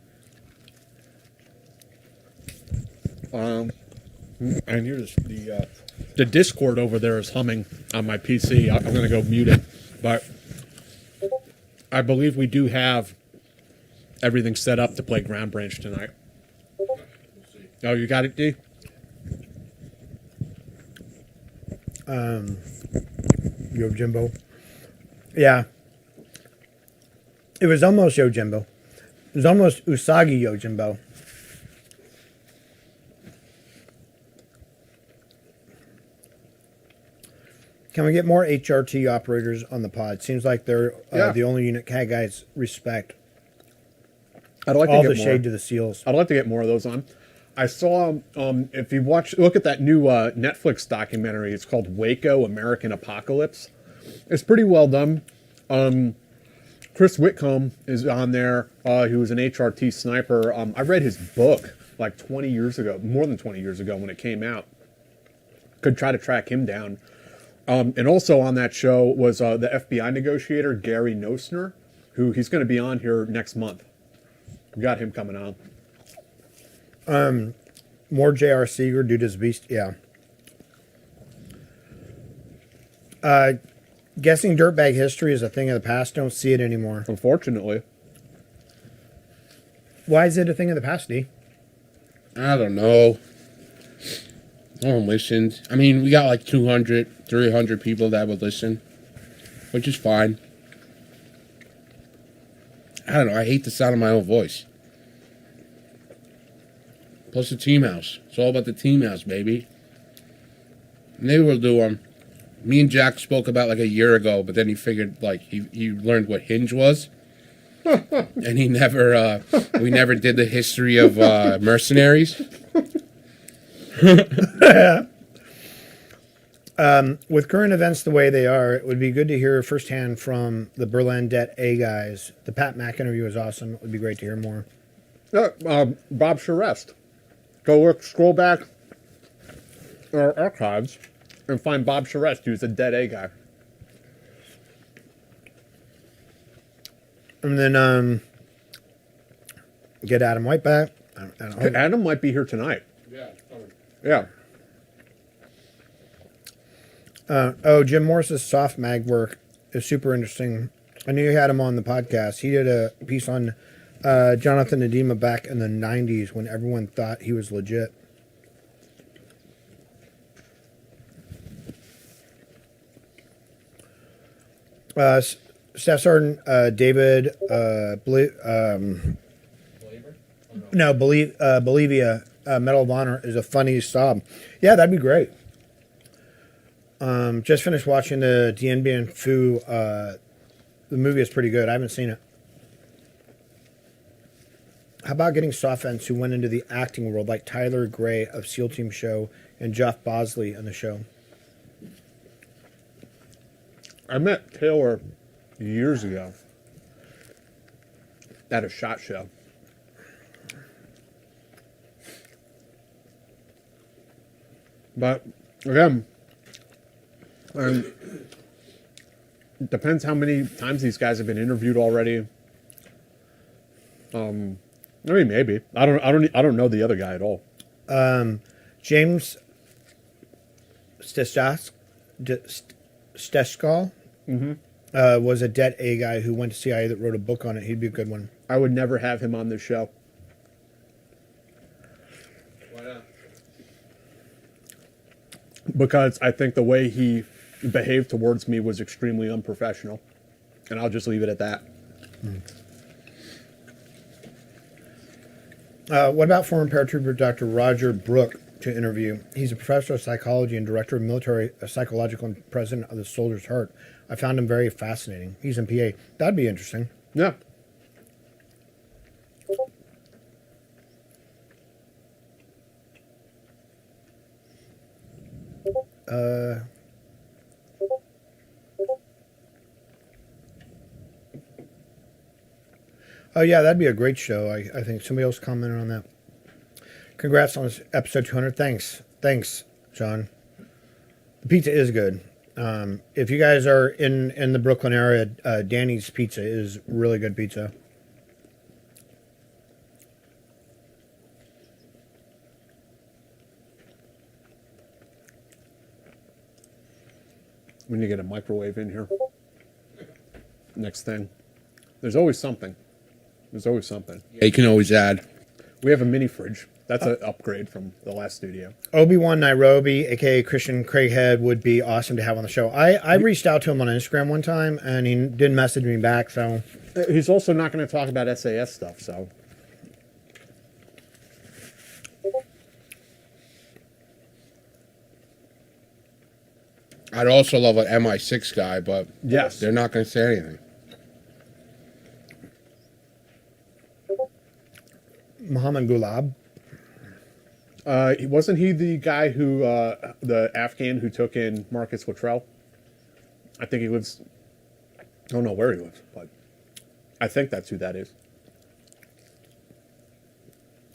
And here's the Discord over there is humming on my PC. I'm going to go mute it, but I believe we do have everything set up to play Ground Branch tonight. Oh, you got it, D? Yojimbo. Yeah. It was almost Yojimbo. It was almost Usagi Yojimbo. Can we get more HRT operators on the pod? Seems like they're Yeah. the only unit CAD guys respect. I'd like All to the get more. shade to the SEALs. I'd like to get more of those on. I saw, if you look at that new Netflix documentary. It's called Waco: American Apocalypse. It's pretty well done. Chris Whitcomb is on there, who was an HRT sniper. I read his book like 20 years ago, more than 20 years ago when it came out. Could try to track him down. And also on that show was the FBI negotiator, Gary Nosner, who he's going to be on here next month. We got him coming on. More J.R. Seeger, Dude is Beast. Yeah. Guessing dirtbag history is a thing of the past. Don't see it anymore. Unfortunately. Why is it a thing of the past, D? I don't know. No one listens. I mean, we got like 200, 300 people that would listen, which is fine. I don't know. I hate the sound of my own voice. Plus the team house. It's all about the team house, baby. Maybe we'll do one. Me and Jack spoke about like a year ago, but then he figured like he learned what Hinge was. And he never we never did the history of mercenaries. With current events the way they are, it would be good to hear firsthand from the Berlandet A guys. The Pat Mack interview was awesome. It would be great to hear more. Bob Charest. Go scroll back our archives and find Bob Charest, who's a dead A guy. And then get Adam White back. Adam might be here tonight. Yeah. Yeah. Jim Morris's soft mag work is super interesting. I knew you had him on the podcast. He did a piece on Jonathan Edema back in the 90s when everyone thought he was legit. Staff Sergeant David Bolivia Medal of Honor is a funny sob. Yeah, that'd be great. Just finished watching the Dien Bien Phu. The movie is pretty good. I haven't seen it. How about getting soft ends who went into the acting world, like Tyler Gray of SEAL Team Show and Jeff Bosley on the show? I met Taylor years ago at a SHOT Show. But again, it depends how many times these guys have been interviewed already. I mean, maybe. I don't know the other guy at all. James Steskal was a Det A guy who went to CIA that wrote a book on it. He'd be a good one. I would never have him on this show. Why not? Because I think the way he behaved towards me was extremely unprofessional. And I'll just leave it at that. What about former paratrooper Dr. Roger Brooke to interview? He's a professor of psychology and director of military psychological and president of the Soldier's Heart. I found him very fascinating. He's in PA. That'd be interesting. Yeah. Oh, yeah, that'd be a great show. I think somebody else commented on that. Congrats on this episode 200. Thanks, John. The pizza is good. If you guys are in the Brooklyn area, Danny's Pizza is really good pizza. We need to get a microwave in here. Next thing. There's always something. There's always something. Yeah, you can always add. We have a mini fridge. That's an upgrade from the last studio. Obi-Wan Nairobi, a.k.a. Christian Craighead, would be awesome to have on the show. I reached out to him on Instagram one time, and he didn't message me back, so... He's also not going to talk about SAS stuff, so... I'd also love an MI6 guy, but Yes. they're not going to say anything. Muhammad Gulab. Wasn't he the guy who, the Afghan who took in Marcus Luttrell? I think he lives. I don't know where he lives, but I think that's who that is.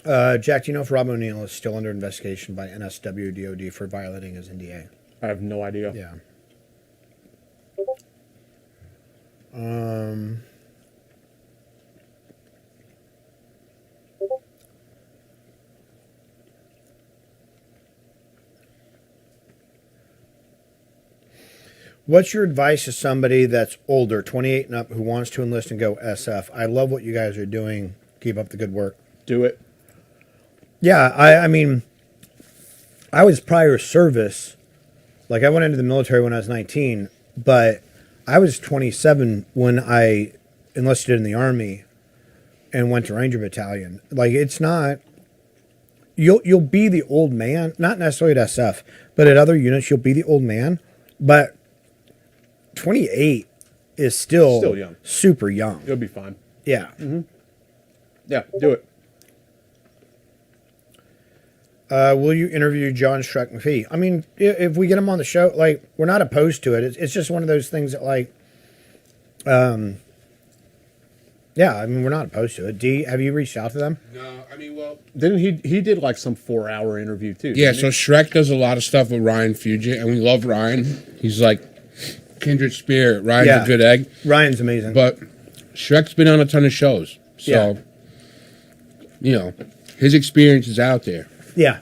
Jack, do you know if Rob O'Neill is still under investigation by NSW DOD for violating his NDA? I have no idea. Yeah. What's your advice to somebody that's older, 28 and up, who wants to enlist and go SF? I love what you guys are doing. Keep up the good work. Do it. Yeah, I mean, I was prior service. Like, I went into the military when I was 19, but I was 27 when I enlisted in the Army and went to Ranger Battalion. Like, it's not... You'll be the old man, not necessarily at SF, but at other units, you'll be the old man. But 28 is still young. Super young. You'll be fine. Yeah. Mm-hmm. Yeah, do it. Will you interview John Shrek McPhee? I mean, if we get him on the show, like, we're not opposed to it. It's just one of those things that, like, yeah, I mean, we're not opposed to it. D, have you reached out to them? No, I mean, well... Didn't he did like some 4-hour interview too? Yeah, didn't so Shrek does a lot of stuff with Ryan Fugit, and we love Ryan. He's like kindred spirit. Ryan's a good egg. Ryan's amazing. But Shrek's been on a ton of shows. So, you know, his experience is out there. Yeah.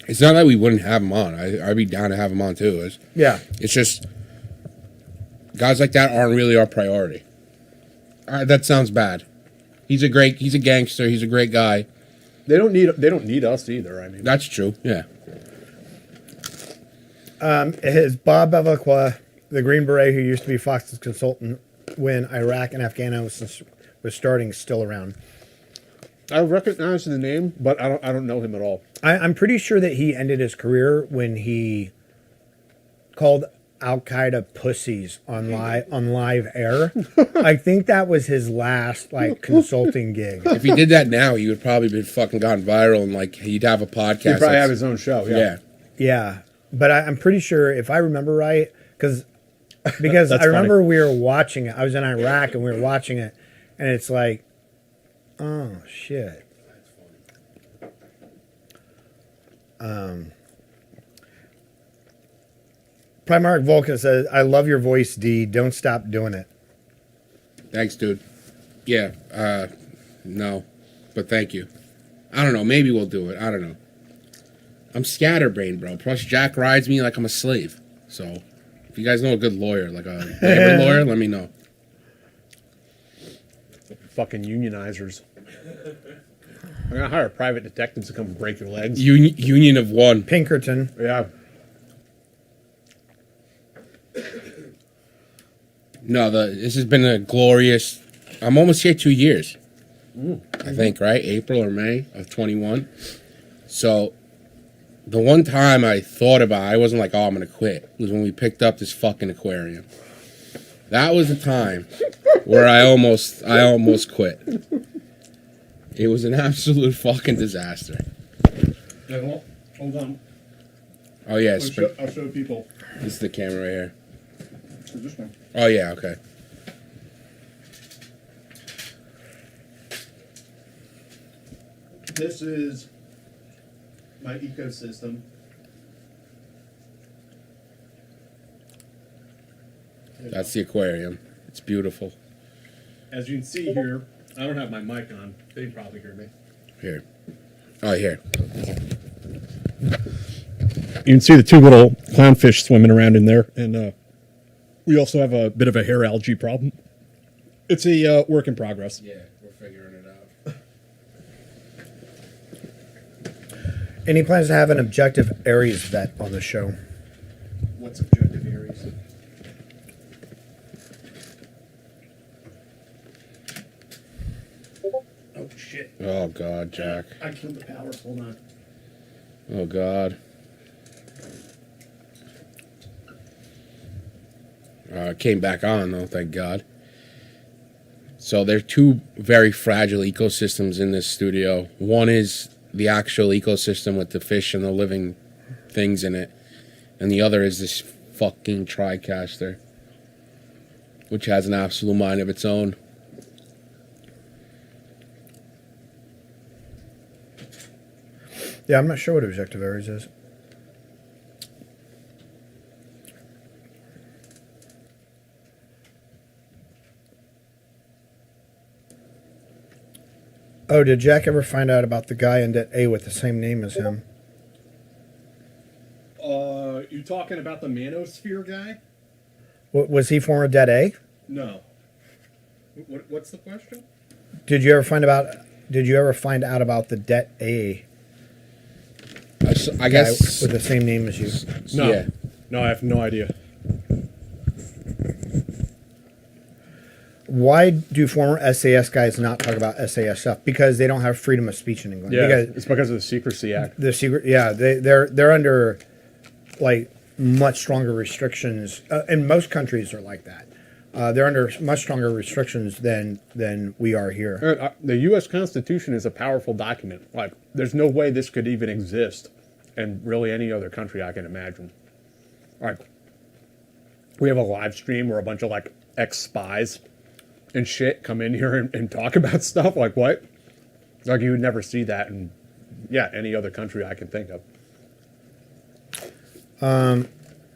It's not that we wouldn't have him on. I'd be down to have him on, too. It's just guys like that aren't really our priority. That sounds bad. He's a gangster. He's a great guy. They don't need us either. I mean, That's true. Yeah. Is Bob Bevilacqua, the Green Beret who used to be Fox's consultant when Iraq and Afghanistan was starting, still around? I recognize the name, but I don't know him at all. I'm pretty sure that he ended his career when he called Al Qaeda pussies on live air. I think that was his last like consulting gig. If he did that now, he would probably be fucking gotten viral and like he'd have a podcast. He'd probably have his own show. Yeah. Yeah, but I'm pretty sure if I remember right, because I remember funny. we were watching it. I was in Iraq and we were watching it, and it's like, oh shit. Primarch Vulcan says, "I love your voice, D. Don't stop doing it." Thanks, dude. Yeah. No, but thank you. I don't know. Maybe we'll do it. I don't know. I'm scatterbrained, bro. Plus, Jack rides me like I'm a slave. So, if you guys know a good lawyer, like a labor lawyer, let me know. Fucking unionizers. I'm gonna hire private detectives to come and break your legs. Union of one. Pinkerton. Yeah. No, this has been a glorious. I'm almost here 2 years. I think, right? April or May of 21. So, the one time I thought about it, I wasn't like, oh, I'm going to quit, was when we picked up this fucking aquarium. That was the time where I almost quit. It was an absolute fucking disaster. Hold on. Oh, yeah. I'll show people. This is the camera right here. This one. Oh, yeah, okay. This is my ecosystem. That's the aquarium. It's beautiful. As you can see here, I don't have my mic on. They probably hear me. Here. Oh, here. You can see the two little clownfish swimming around in there, and we also have a bit of a hair algae problem. It's a work in progress. Yeah, we're figuring it out. Any plans to have an objective Aries vet on the show? What's objective Aries? Oh, shit. Oh, God, Jack. I killed the power. Hold on. Oh, God. Came back on though, thank God. So there are two very fragile ecosystems in this studio. One is the actual ecosystem with the fish and the living things in it, and the other is this fucking TriCaster, which has an absolute mind of its own. Yeah, I'm not sure what Objective Aries is. Oh, did Jack ever find out about the guy in Det A with the same name as him? You talking about the Manosphere guy? Was he former Det A? No. What's the question? Did you ever find out about the Det A I guess guy with the same name as you? No. Yeah. No, I have no idea. Why do former SAS guys not talk about SAS stuff? Because they don't have freedom of speech in England. Yeah, Because it's because of the Secrecy Act. the secret, yeah, they're under like much stronger restrictions, and most countries are like that. They're under much stronger restrictions than we are here. The U.S. Constitution is a powerful document. Like, there's no way this could even exist in really any other country I can imagine. Like, we have a live stream where a bunch of like ex-spies and shit come in here and talk about stuff. Like, what? Like, you would never see that in, any other country I can think of.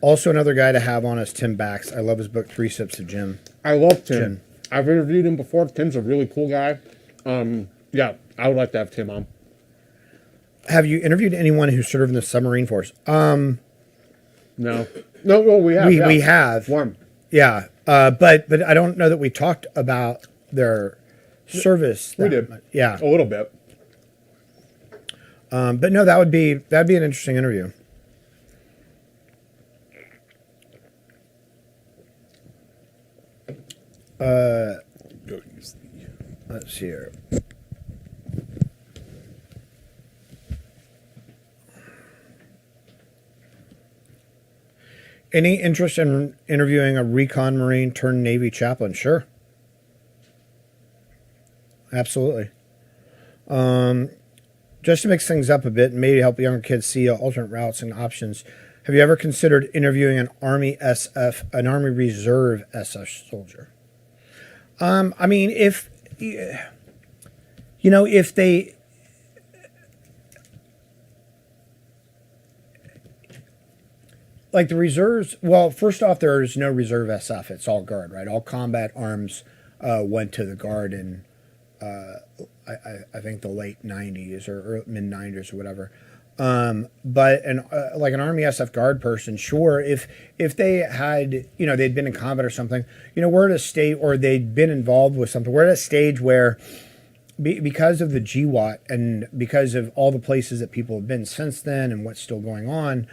Also, another guy to have on is Tim Bax. I love his book, Three Sips of Gin. I love Tim. Jim. I've interviewed him before. Tim's a really cool guy. I would like to have Tim on. Have you interviewed anyone who served in the submarine force? No, we have. We have. One. Yeah, but I don't know that we talked about their service. We did. Yeah, A little bit. but no, that'd be an interesting interview. Let's see here. Any interest in interviewing a recon Marine turned Navy chaplain? Sure. Absolutely. Just to mix things up a bit and maybe help younger kids see alternate routes and options, have you ever considered interviewing an Army Reserve SF soldier? I mean, if they, like the reserves, well, first off, there's no reserve SF. It's all guard, right? All combat arms went to the guard in, I think, the late 90s or mid 90s or whatever. But like an Army SF guard person, sure, if they had, they'd been in combat or something, we're at a state, or they'd been involved with something, we're at a stage where because of the GWAT and because of all the places that people have been since then and what's still going on,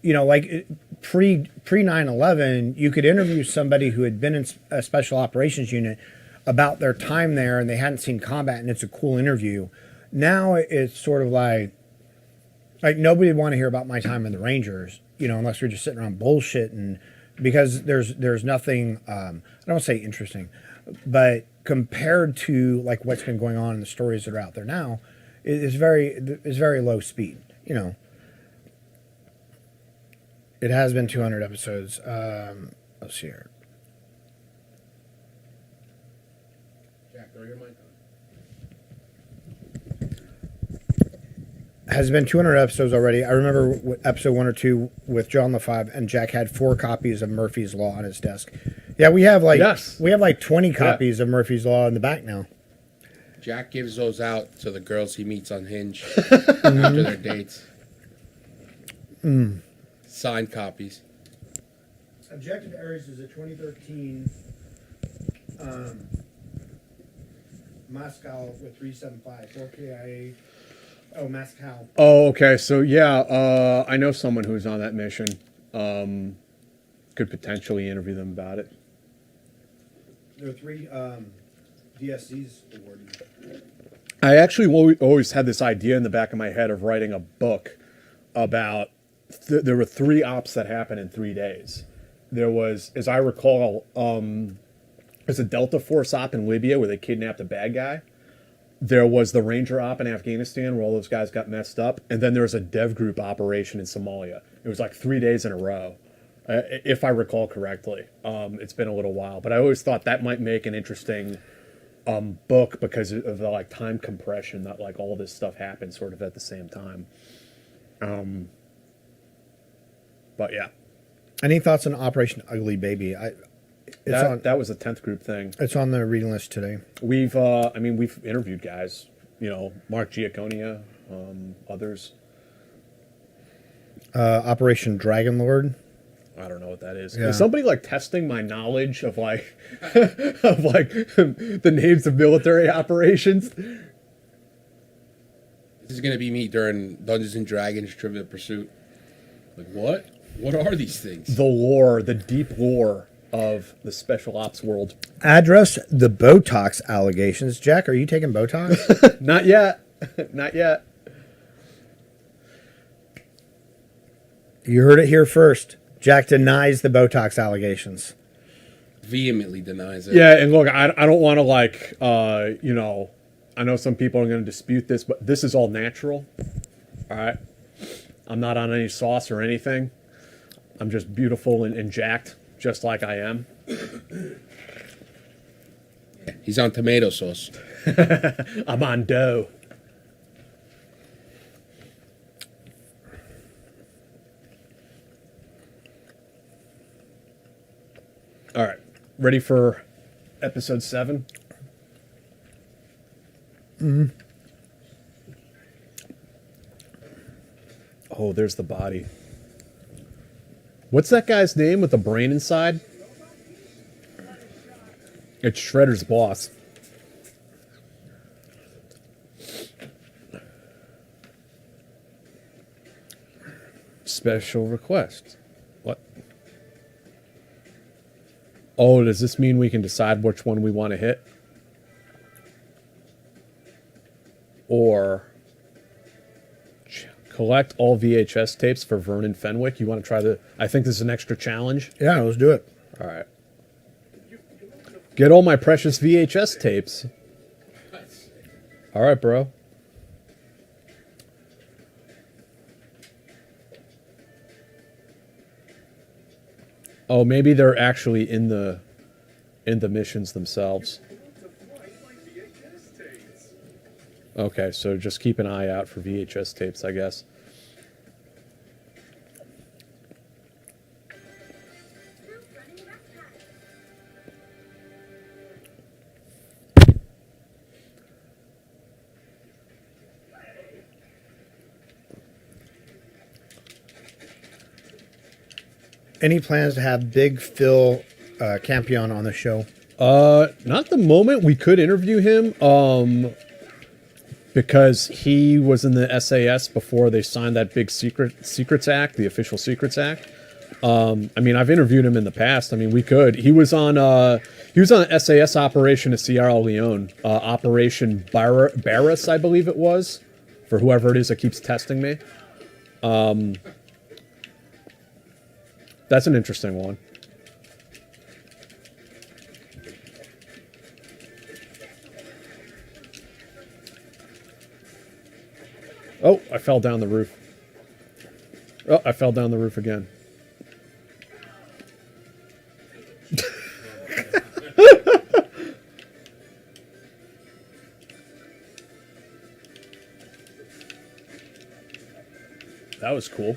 like pre 9/11, you could interview somebody who had been in a special operations unit about their time there and they hadn't seen combat, and it's a cool interview. Now it's sort of like nobody would want to hear about my time in the Rangers, unless we're just sitting around bullshit, and because there's nothing, I don't want to say interesting, but compared to like what's been going on in the stories that are out there now, it's very low speed, It has been 200 episodes. Let's see here. Jack, throw your mic on. Has been 200 episodes already. I remember episode 1 or 2 with John LaFave, and Jack had 4 copies of Murphy's Law on his desk. Yeah, we have like 20 copies of Murphy's Law in the back now. Jack gives those out to the girls he meets on Hinge after their dates. Signed copies. Objective Aries is a 2013 Moscow with 375 4KIA. Oh, Moscow. Oh, okay. So I know someone who's on that mission. Could potentially interview them about it. There are 3 DSCs awarded. I actually always had this idea in the back of my head of writing a book about. There were 3 ops that happened in 3 days, there was, as I recall, there's a Delta Force op in Libya where they kidnapped a bad guy. There was the Ranger op in Afghanistan where all those guys got messed up. And then there was a Dev Group operation in Somalia. It was like 3 days in a row, if I recall correctly. It's been a little while. But I always thought that might make an interesting book because of the like time compression that like all this stuff happened sort of at the same time. But yeah. Any thoughts on Operation Ugly Baby? That was a 10th group thing. It's on the reading list today. We've interviewed guys, Mark Giaconia, others. Operation Dragon Lord. I don't know what that is. Yeah. Is somebody like testing my knowledge of like of like the names of military operations? This is gonna be me during Dungeons and Dragons Trivia Pursuit. Like what? What are these things? The lore, the deep lore of the special ops world. Address the Botox allegations. Jack, are you taking Botox? Not yet. Not yet. You heard it here first. Jack denies the Botox allegations. Vehemently denies it. Yeah, and look, I don't want to like, I know some people are going to dispute this, but this is all natural. All right. I'm not on any sauce or anything. I'm just beautiful and jacked, just like I am. He's on tomato sauce. I'm on dough. All right. Ready for episode 7? Mm-hmm. Oh, there's the body. What's that guy's name with the brain inside? It's Shredder's boss. Special request. What? Oh, does this mean we can decide which one we want to hit? Or collect all VHS tapes for Vernon Fenwick. You want to try I think this is an extra challenge. Yeah, let's do it. All right. Get all my precious VHS tapes. All right, bro. Oh, maybe they're actually in the missions themselves. Okay, so just keep an eye out for VHS tapes, I guess. Any plans to have Big Phil Campion on the show? Not the moment. We could interview him. Because he was in the SAS before they signed that big Secrets Act, the Official Secrets Act. I've interviewed him in the past. We could. He was on an SAS operation to Sierra Leone, Operation Barras, I believe it was, for whoever it is that keeps testing me. That's an interesting one. Oh, I fell down the roof. Oh, I fell down the roof again. That was cool.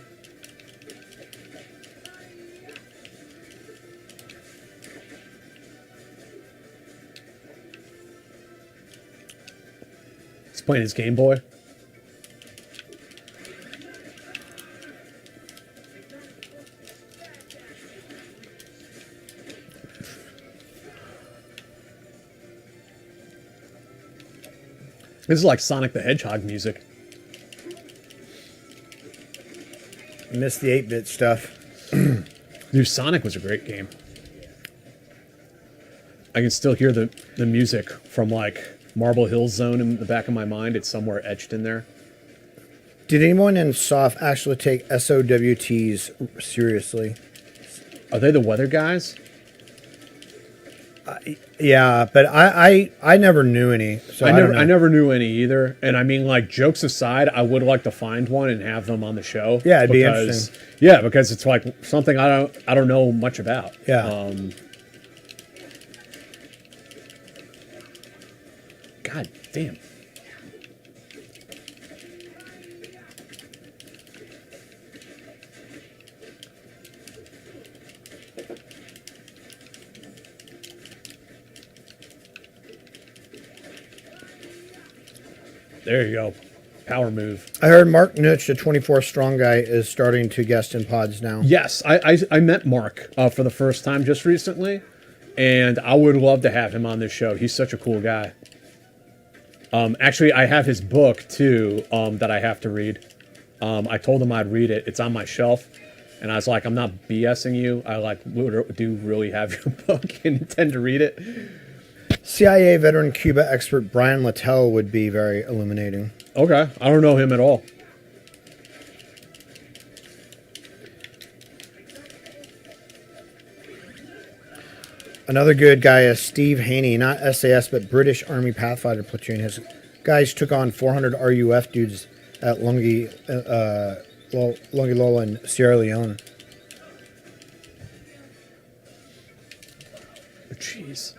He's playing his Game Boy. This is like Sonic the Hedgehog music. I missed the 8-bit stuff. Dude, Sonic was a great game. I can still hear the music from like Marble Hill Zone in the back of my mind. It's somewhere etched in there. Did anyone in SOF actually take SOWTs seriously? Are they the weather guys? Yeah, but I never knew any. So I never knew any either. And I mean, like, jokes aside, I would like to find one and have them on the show. Yeah, it'd be interesting. Yeah, because it's like something I don't know much about. Yeah. God damn. There you go. Power move. I heard Mark Nutch, the 24 strong guy, is starting to guest in pods now. Yes, I met Mark for the first time just recently, and I would love to have him on this show. He's such a cool guy. Actually, I have his book, too, that I have to read. I told him I'd read it. It's on my shelf. And I was like, I'm not BSing you. I do really have your book and intend to read it. CIA veteran Cuba expert Brian Littell would be very illuminating. Okay. I don't know him at all. Another good guy is Steve Haney, not SAS, but British Army Pathfinder platoon. His guys took on 400 RUF dudes at Longilola in Sierra Leone. Jeez.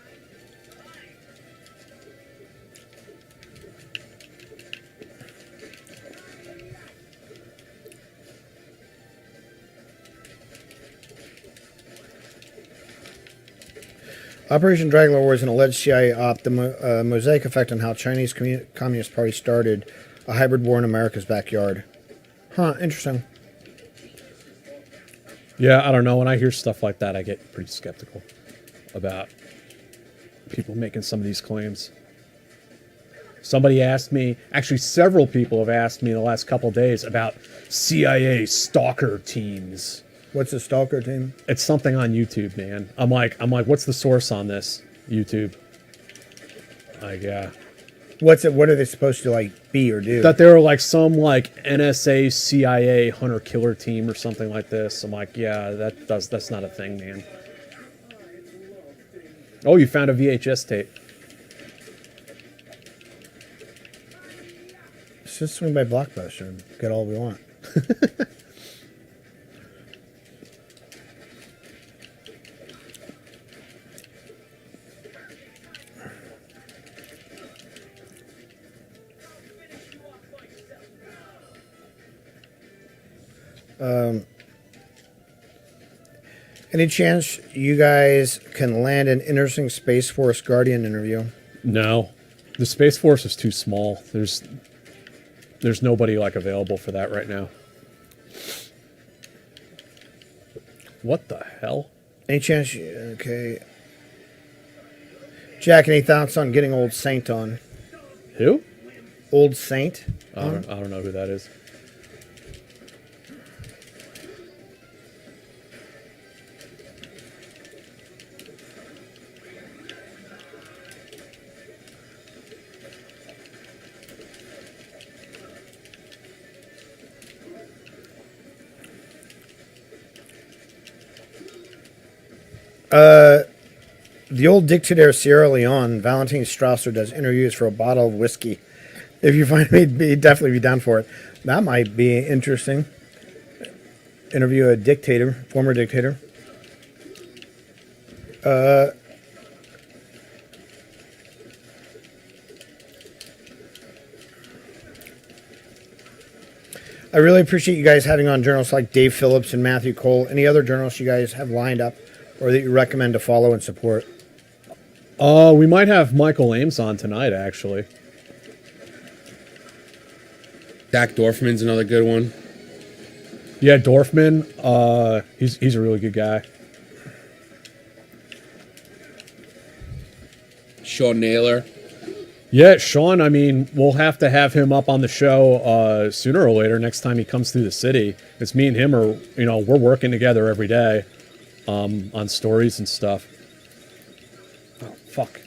Operation Dragonlord was an alleged CIA op, the mosaic effect on how Chinese Communist Party started a hybrid war in America's backyard. Huh, interesting. Yeah, I don't know. When I hear stuff like that, I get pretty skeptical about people making some of these claims. Somebody asked me, actually several people have asked me in the last couple of days about CIA stalker teams. What's a stalker team? It's something on YouTube, man. I'm like, what's the source on this? YouTube. Like, yeah. What's it? What are they supposed to like be or do? That they were like some like NSA CIA hunter killer team or something like this. I'm like, yeah, that's not a thing, man. Oh, you found a VHS tape. Let's just swing by Blockbuster and get all we want. Any chance you guys can land an interesting Space Force Guardian interview? No, the Space Force is too small. There's nobody like available for that right now. What the hell? Any chance? Okay. Jack, any thoughts on getting Old Saint on? Who? Old Saint? I don't know who that is. The old dictator of Sierra Leone, Valentin Strasser, does interviews for a bottle of whiskey. If you find me, definitely be down for it. That might be interesting. Interview a dictator, former dictator. I really appreciate you guys having on journalists like Dave Phillips and Matthew Cole. Any other journalists you guys have lined up or that you recommend to follow and support? We might have Michael Ames on tonight, actually. Dak Dorfman's another good one. Yeah, Dorfman. He's a really good guy. Sean Naylor. Yeah, Sean, I mean, we'll have to have him up on the show sooner or later next time he comes through the city. It's me and him we're working together every day on stories and stuff. Oh, fuck.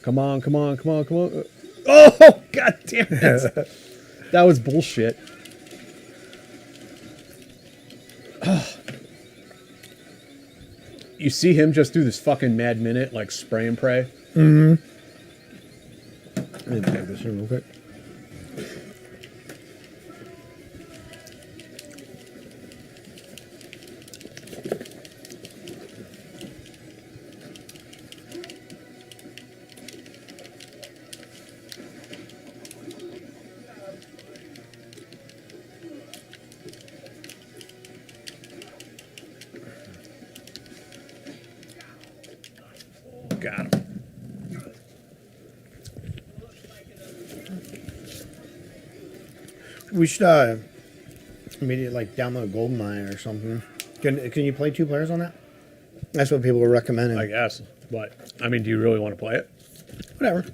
Come on. Oh, god damn it. That was bullshit. you see him just do this fucking mad minute, like spray and pray. Mm-hmm. Let me take this here real quick. Got him. We should immediately like download Goldeneye or something. Can you play 2 players on that? That's what people are recommending. I guess. But, I mean, do you really want to play it? Whatever.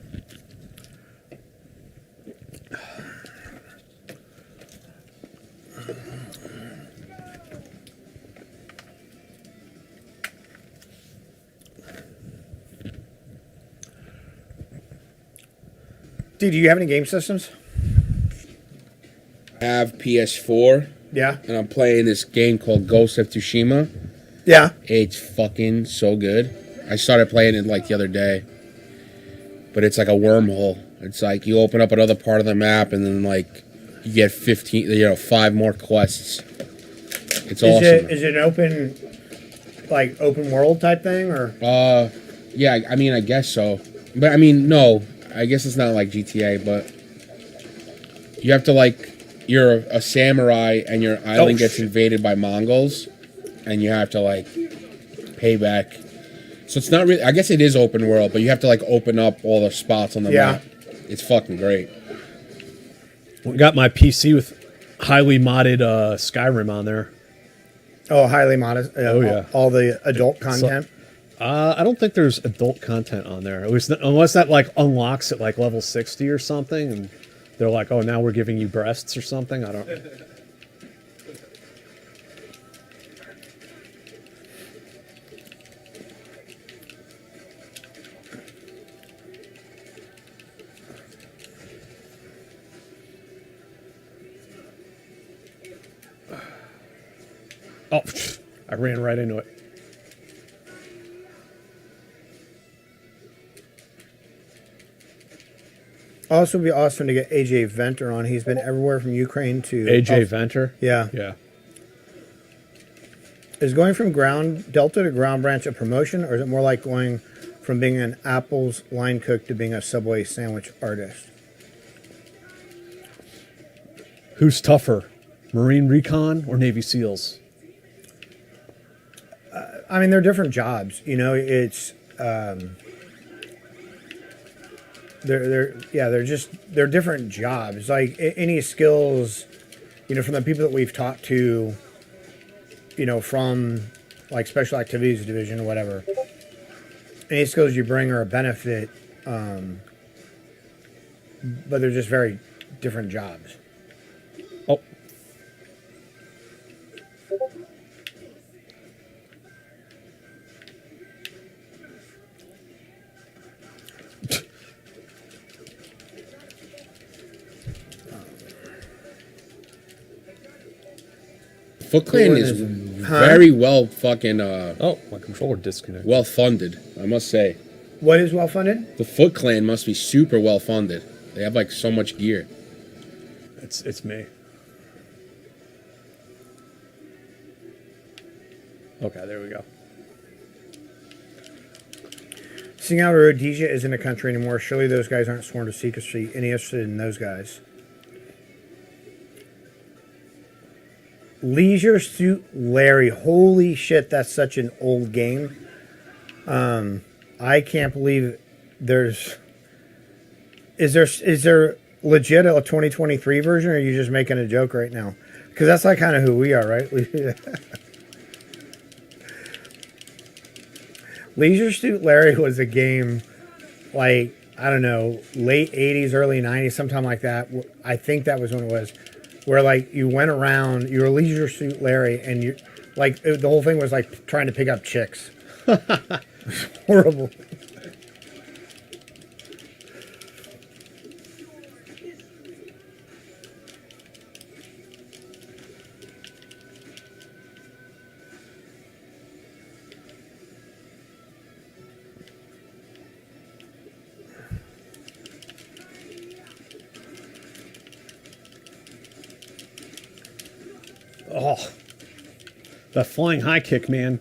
Dude, do you have any game systems? I have PS4, Yeah. and I'm playing this game called Ghost of Tsushima. Yeah. It's fucking so good. I started playing it like the other day, but it's like a wormhole. It's like you open up another part of the map, and then like you get 5 more quests. It's awesome. Is it an open world type thing, or? Yeah, I mean, I guess so. But I mean, no, I guess it's not like GTA, but you have to like, you're a samurai and your island gets invaded by Mongols, and you have to like pay back. So it's not really, I guess it is open world, but you have to like open up all the spots on the map. It's fucking great. We got my PC with highly modded Skyrim on there. Oh, highly modest. Oh, yeah. All the adult content. I don't think there's adult content on there. At least, unless that like unlocks at like level 60 or something, and they're like, "Oh, now we're giving you breasts or something." I don't. Oh, I ran right into it. Also, would be awesome to get AJ Venter on. He's been everywhere from Ukraine to AJ Venter. Yeah. Yeah. Is going from ground Delta to ground branch a promotion, or is it more like going from being an Apple's line cook to being a Subway sandwich artist? Who's tougher, Marine Recon or Navy SEALs? I mean, they're different jobs. You know, it's they're different jobs. Like any skills, you know, from the people that we've talked to, you know, from like special activities division or whatever, any skills you bring are a benefit, but they're just very different jobs. Oh. Foot Clan is very well fucking Oh, my controller disconnected. well funded, I must say. What is well funded? The Foot Clan must be super well funded. They have like so much gear. It's me. Okay, there we go. Seeing how Rhodesia isn't a country anymore, surely those guys aren't sworn to secrecy. Any interested in those guys? Leisure Suit Larry. Holy shit, that's such an old game. I can't believe there's... Is there legit a 2023 version, or are you just making a joke right now? Because that's like kind of who we are, right? Leisure Suit Larry was a game like, I don't know, late 80s, early 90s, sometime like that. I think that was when it was. Where like you went around, you were Leisure Suit Larry, and you like the whole thing was like trying to pick up chicks. Horrible. That flying high kick, man.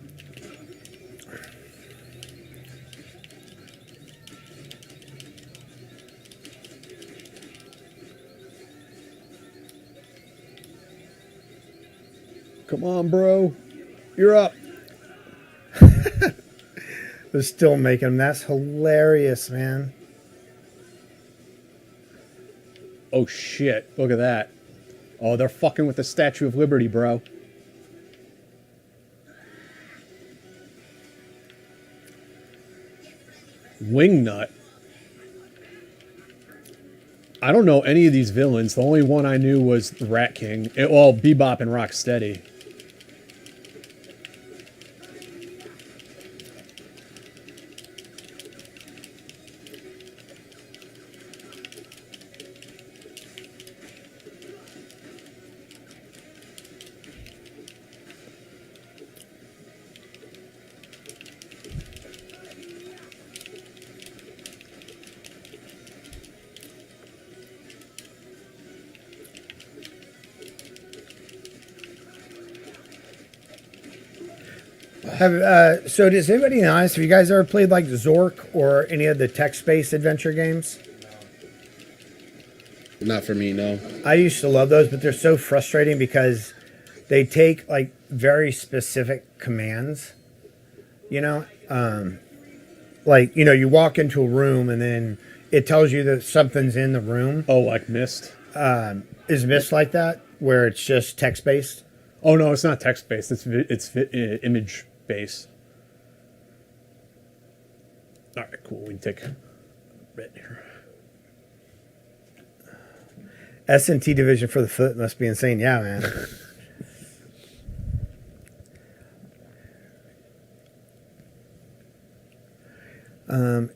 Come on, bro. You're up. They're still making them. That's hilarious, man. Oh, shit. Look at that. Oh, they're fucking with the Statue of Liberty, bro. Wingnut. I don't know any of these villains. The only one I knew was the Rat King. Well, Bebop and Rocksteady. So does anybody know, have you guys ever played like Zork or any of the text-based adventure games? Not for me, no. I used to love those, but they're so frustrating because they take like very specific commands, you know? Like, you know, you walk into a room and then it tells you that something's in the room. Oh, like Myst? Is Myst like that, where it's just text-based? Oh, no, it's not text-based. It's image-based. All right, cool. We can take a red here. S&T division for the foot must be insane. Yeah, man.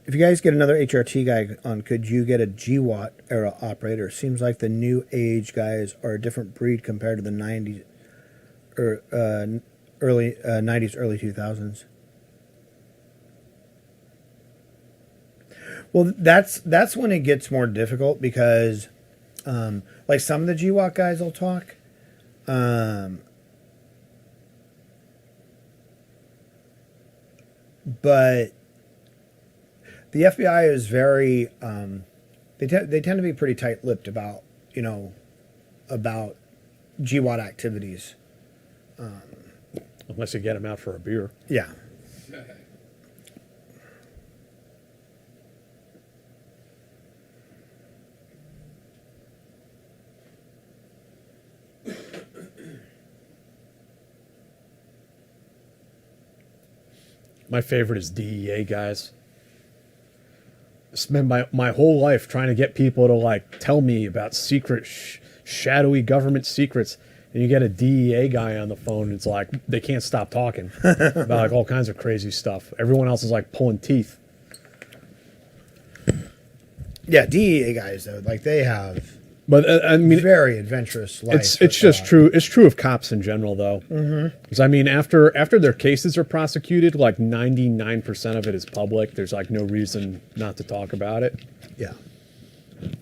If you guys get another HRT guy on, could you get a GWAT era operator? Seems like the new age guys are a different breed compared to the 90s or early 90s, early 2000s. Well, that's when it gets more difficult because like some of the GWAT guys will talk. But the FBI is very, they tend to be pretty tight-lipped about, you know, about GWAT activities. Unless you get them out for a beer. Yeah. My favorite is DEA guys. Spend my whole life trying to get people to like tell me about secret, shadowy government secrets, and you get a DEA guy on the phone. And it's like they can't stop talking about like all kinds of crazy stuff. Everyone else is like pulling teeth. Yeah, DEA guys though, like they have. But I mean, very adventurous life. It's just true. It's true of cops in general, though. Because I mean, after their cases are prosecuted, like 99% of it is public. There's like no reason not to talk about it. Yeah.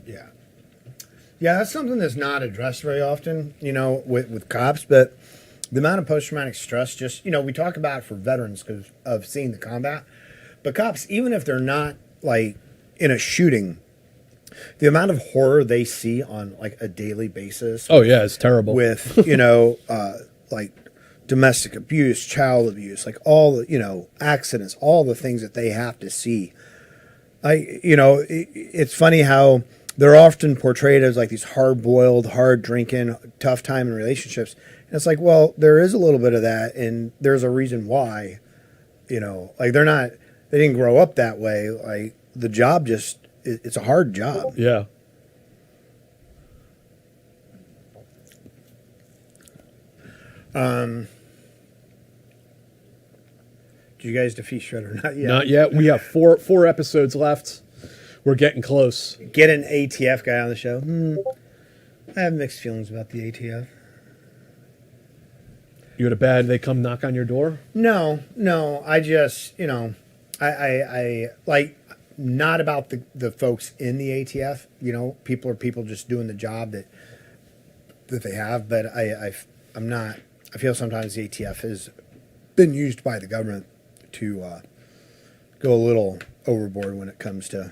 Yeah. Yeah, that's something that's not addressed very often, you know, with cops. But the amount of post-traumatic stress, just, you know, we talk about it for veterans because of seeing the combat. But cops, even if they're not like in a shooting, the amount of horror they see on like a daily basis. Oh yeah, it's terrible. With, you know, like domestic abuse, child abuse, like all the, you know, accidents, all the things that they have to see. You know, it's funny how they're often portrayed as like these hard-boiled, hard-drinking, tough time in relationships. And it's like, well, there is a little bit of that, and there's a reason why. You know, like they didn't grow up that way. Like the job just. It's a hard job. Yeah. Did you guys defeat Shredder? Not yet. Not yet. We have four episodes left. We're getting close. Get an ATF guy on the show. I have mixed feelings about the ATF. You had a bad, they come knock on your door? No. I just, you know, I like, not about the folks in the ATF, you know, people are people just doing the job that they have, but I'm not. I feel sometimes the ATF has been used by the government to go a little overboard when it comes to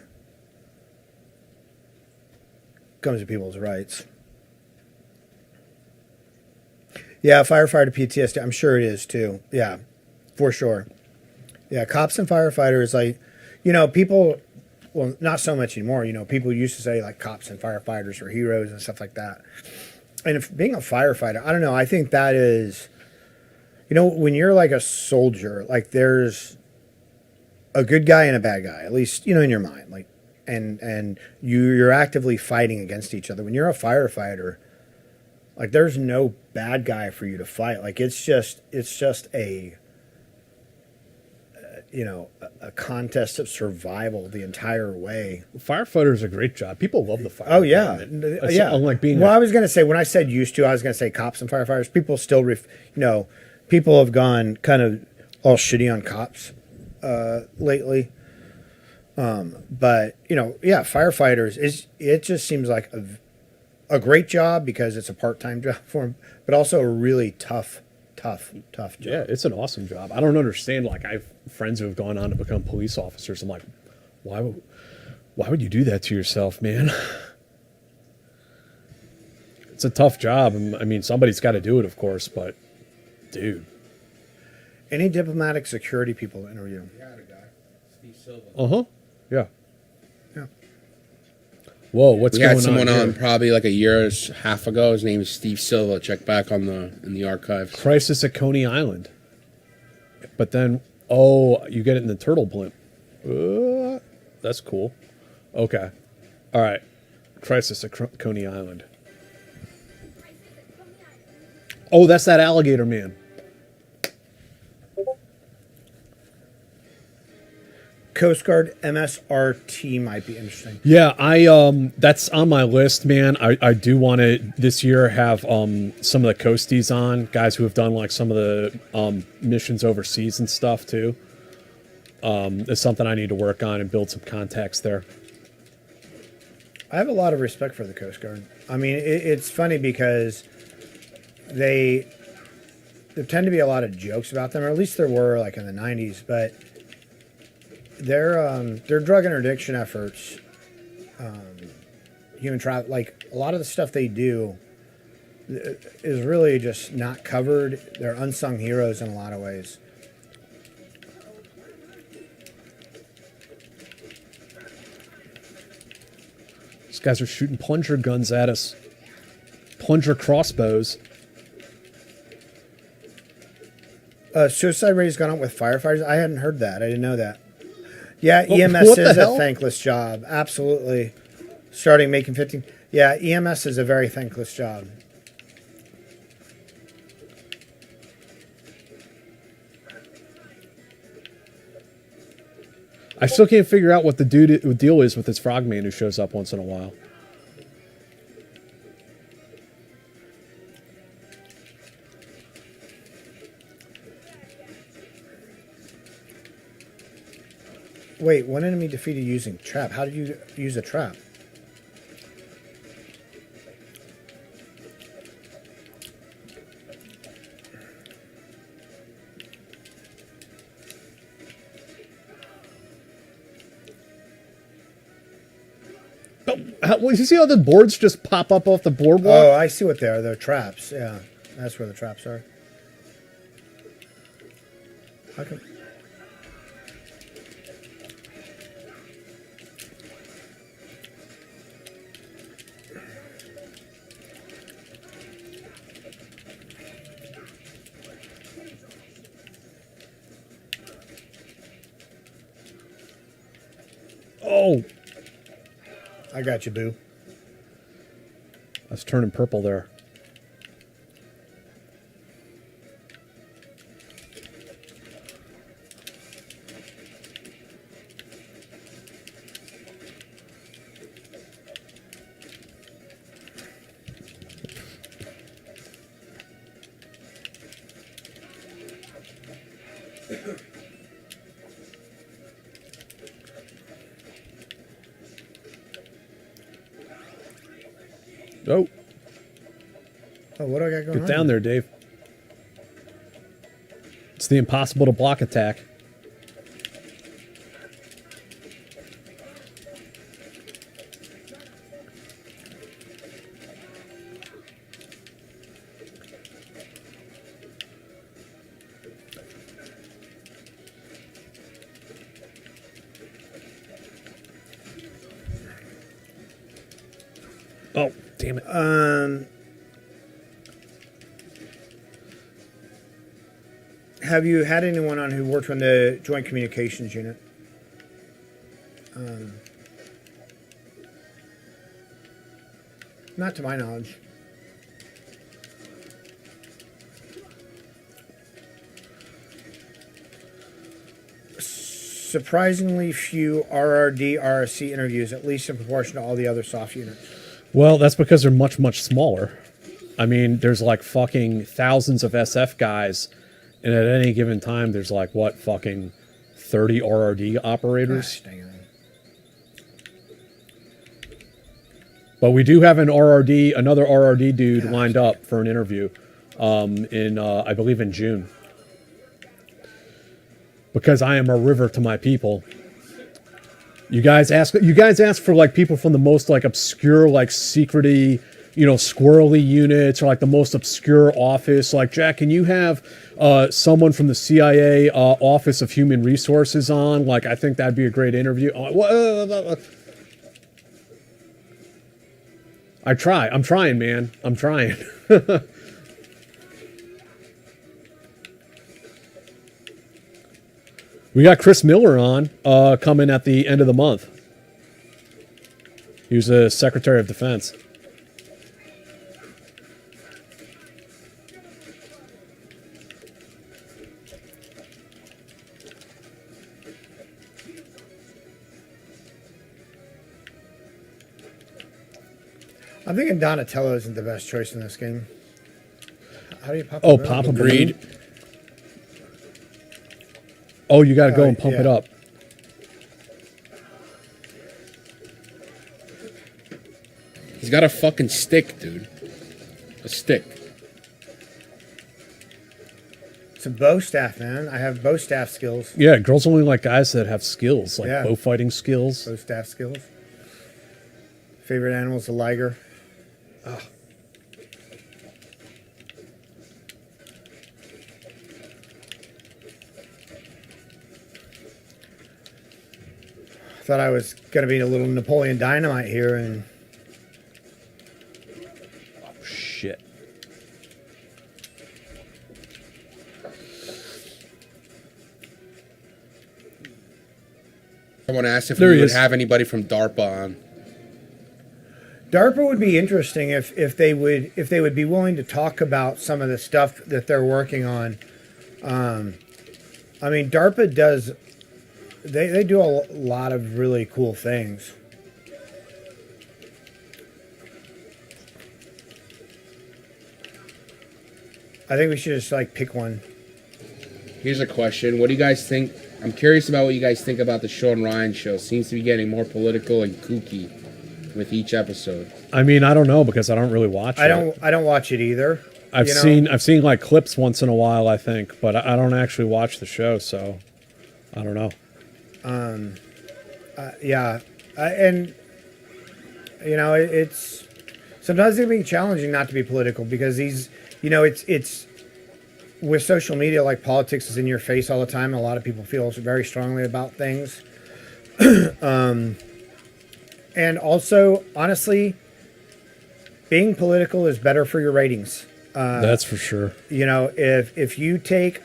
people's rights. Yeah, firefighter PTSD. I'm sure it is too. Yeah, for sure. Yeah, cops and firefighters, like, people, well, not so much anymore. People used to say like cops and firefighters are heroes and stuff like that. And if being a firefighter, I don't know. I think that is, when you're like a soldier, like there's a good guy and a bad guy, at least, in your mind, like, and you're actively fighting against each other. When you're a firefighter, like there's no bad guy for you to fight. Like it's just a a contest of survival the entire way. Firefighter is a great job. People love the fire. Oh yeah, yeah. Unlike being. Well, I was gonna say when I said used to, I was gonna say cops and firefighters. People still, people have gone kind of all shitty on cops lately. But yeah, firefighters it just seems like a great job because it's a part-time job for them, but also a really tough job. Yeah, it's an awesome job. I don't understand. Like, I have friends who have gone on to become police officers. I'm like, why would you do that to yourself, man? It's a tough job. I mean, somebody's got to do it, of course, but dude. Any diplomatic security people to interview? Yeah, the guy, Steve Silva. Uh-huh. Yeah. Yeah. Whoa, what's We going on? had someone here? on probably like a year and a half ago. His name is Steve Silva. Check back in the archives. Crisis at Coney Island. But then, you get it in the turtle blimp. That's cool. Okay. All right. Crisis at Coney Island. Oh, that's that alligator man. Coast Guard MSRT might be interesting. Yeah, that's on my list, man. I do want to this year have some of the coasties on, guys who have done like some of the missions overseas and stuff too. It's something I need to work on and build some contacts there. I have a lot of respect for the Coast Guard. I mean, it's funny because there tend to be a lot of jokes about them, or at least there were like in the 90s, but their drug interdiction efforts, human trafficking, like a lot of the stuff they do is really just not covered. They're unsung heroes in a lot of ways. These guys are shooting plunger guns at us. Plunger crossbows. Suicide rate has gone up with firefighters. I hadn't heard that. I didn't know that. Yeah, Well, EMS what the is a hell? thankless job. Absolutely. Starting making 15. Yeah, EMS is a very thankless job. I still can't figure out what the deal is with this frogman who shows up once in a while. Wait, one enemy defeated using trap. How did you use a trap? You see how the boards just pop up off the boardwalk? Oh, I see what they are. They're traps. Yeah, that's where the traps are. How come? Oh, I got you, boo. I was turning purple there. Oh, Oh, what do I got going on? get down there, Dave. It's the impossible to block attack. Oh, damn it. Have you had anyone on who worked on the Joint Communications Unit? Not to my knowledge. Surprisingly few RRD, RSC interviews, at least in proportion to all the other soft units. Well, that's because they're much, much smaller. I mean, there's like fucking thousands of SF guys, and at any given time, there's like, what, fucking 30 RRD operators? Gosh, dang it. But we do have another RRD dude lined up for an interview I believe in June. Because I am a river to my people. You guys ask for like people from the most like obscure, like secrety, squirrely units, or like the most obscure office. Like, Jack, can you have someone from the CIA Office of Human Resources on? Like, I think that'd be a great interview. I'm trying, man. I'm trying. We got Chris Miller on coming at the end of the month. He was a Secretary of Defense. I'm thinking Donatello isn't the best choice in this game. How do you pop? Oh, pop a Agreed. balloon. Oh, you got to go and pump yeah. it up. He's got a fucking stick, dude. A stick. It's a bow staff, man. I have bow staff skills. Yeah, girls only like guys that have skills, like Yeah. bow fighting skills. Bow staff skills. Favorite animal is a liger. Thought I was going to be a little Napoleon Dynamite here, and Oh, shit. Someone asked if There we he would is. have anybody from DARPA on. DARPA would be interesting if they would be willing to talk about some of the stuff that they're working on. I mean, DARPA does. They do a lot of really cool things. I think we should just like pick one. Here's a question. What do you guys think? I'm curious about what you guys think about the Sean Ryan show. Seems to be getting more political and kooky with each episode. I mean, I don't know because I don't really watch it. I don't watch it either. I've seen like clips once in a while, I think, but I don't actually watch the show, so I don't know. Yeah, and it's sometimes it can be challenging not to be political because it's with social media, like politics is in your face all the time. A lot of people feel very strongly about things, and also honestly, being political is better for your ratings. That's for sure. If you take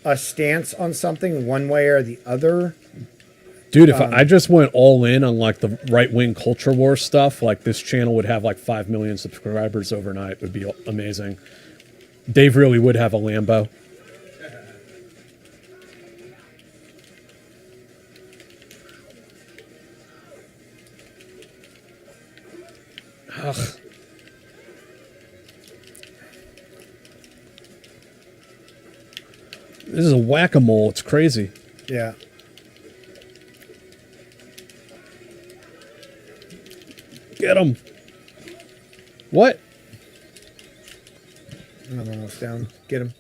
a stance on something one way or the other. Dude, if I just went all in on like the right-wing culture war stuff, like this channel would have like 5 million subscribers overnight. It would be amazing. Dave really would have a Lambo. Ugh. This is a whack-a-mole. It's crazy. Yeah. Get him. What? I'm almost down. Get him.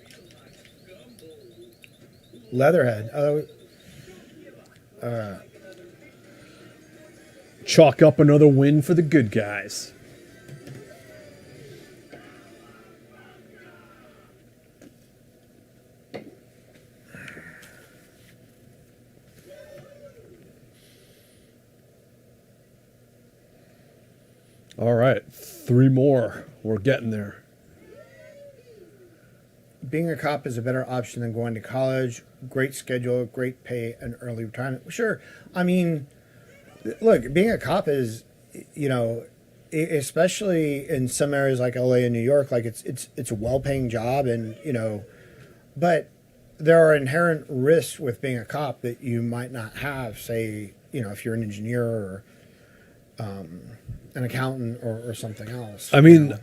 Leatherhead. Chalk up another win for the good guys. All right, 3 more. We're getting there. Being a cop is a better option than going to college. Great schedule, great pay, and early retirement. Sure. I mean, look, being a cop is, you know, especially in some areas like LA and New York, like it's a well-paying job, and you know, but there are inherent risks with being a cop that you might not have. Say, you know, if you're an engineer or an accountant or something else. I mean,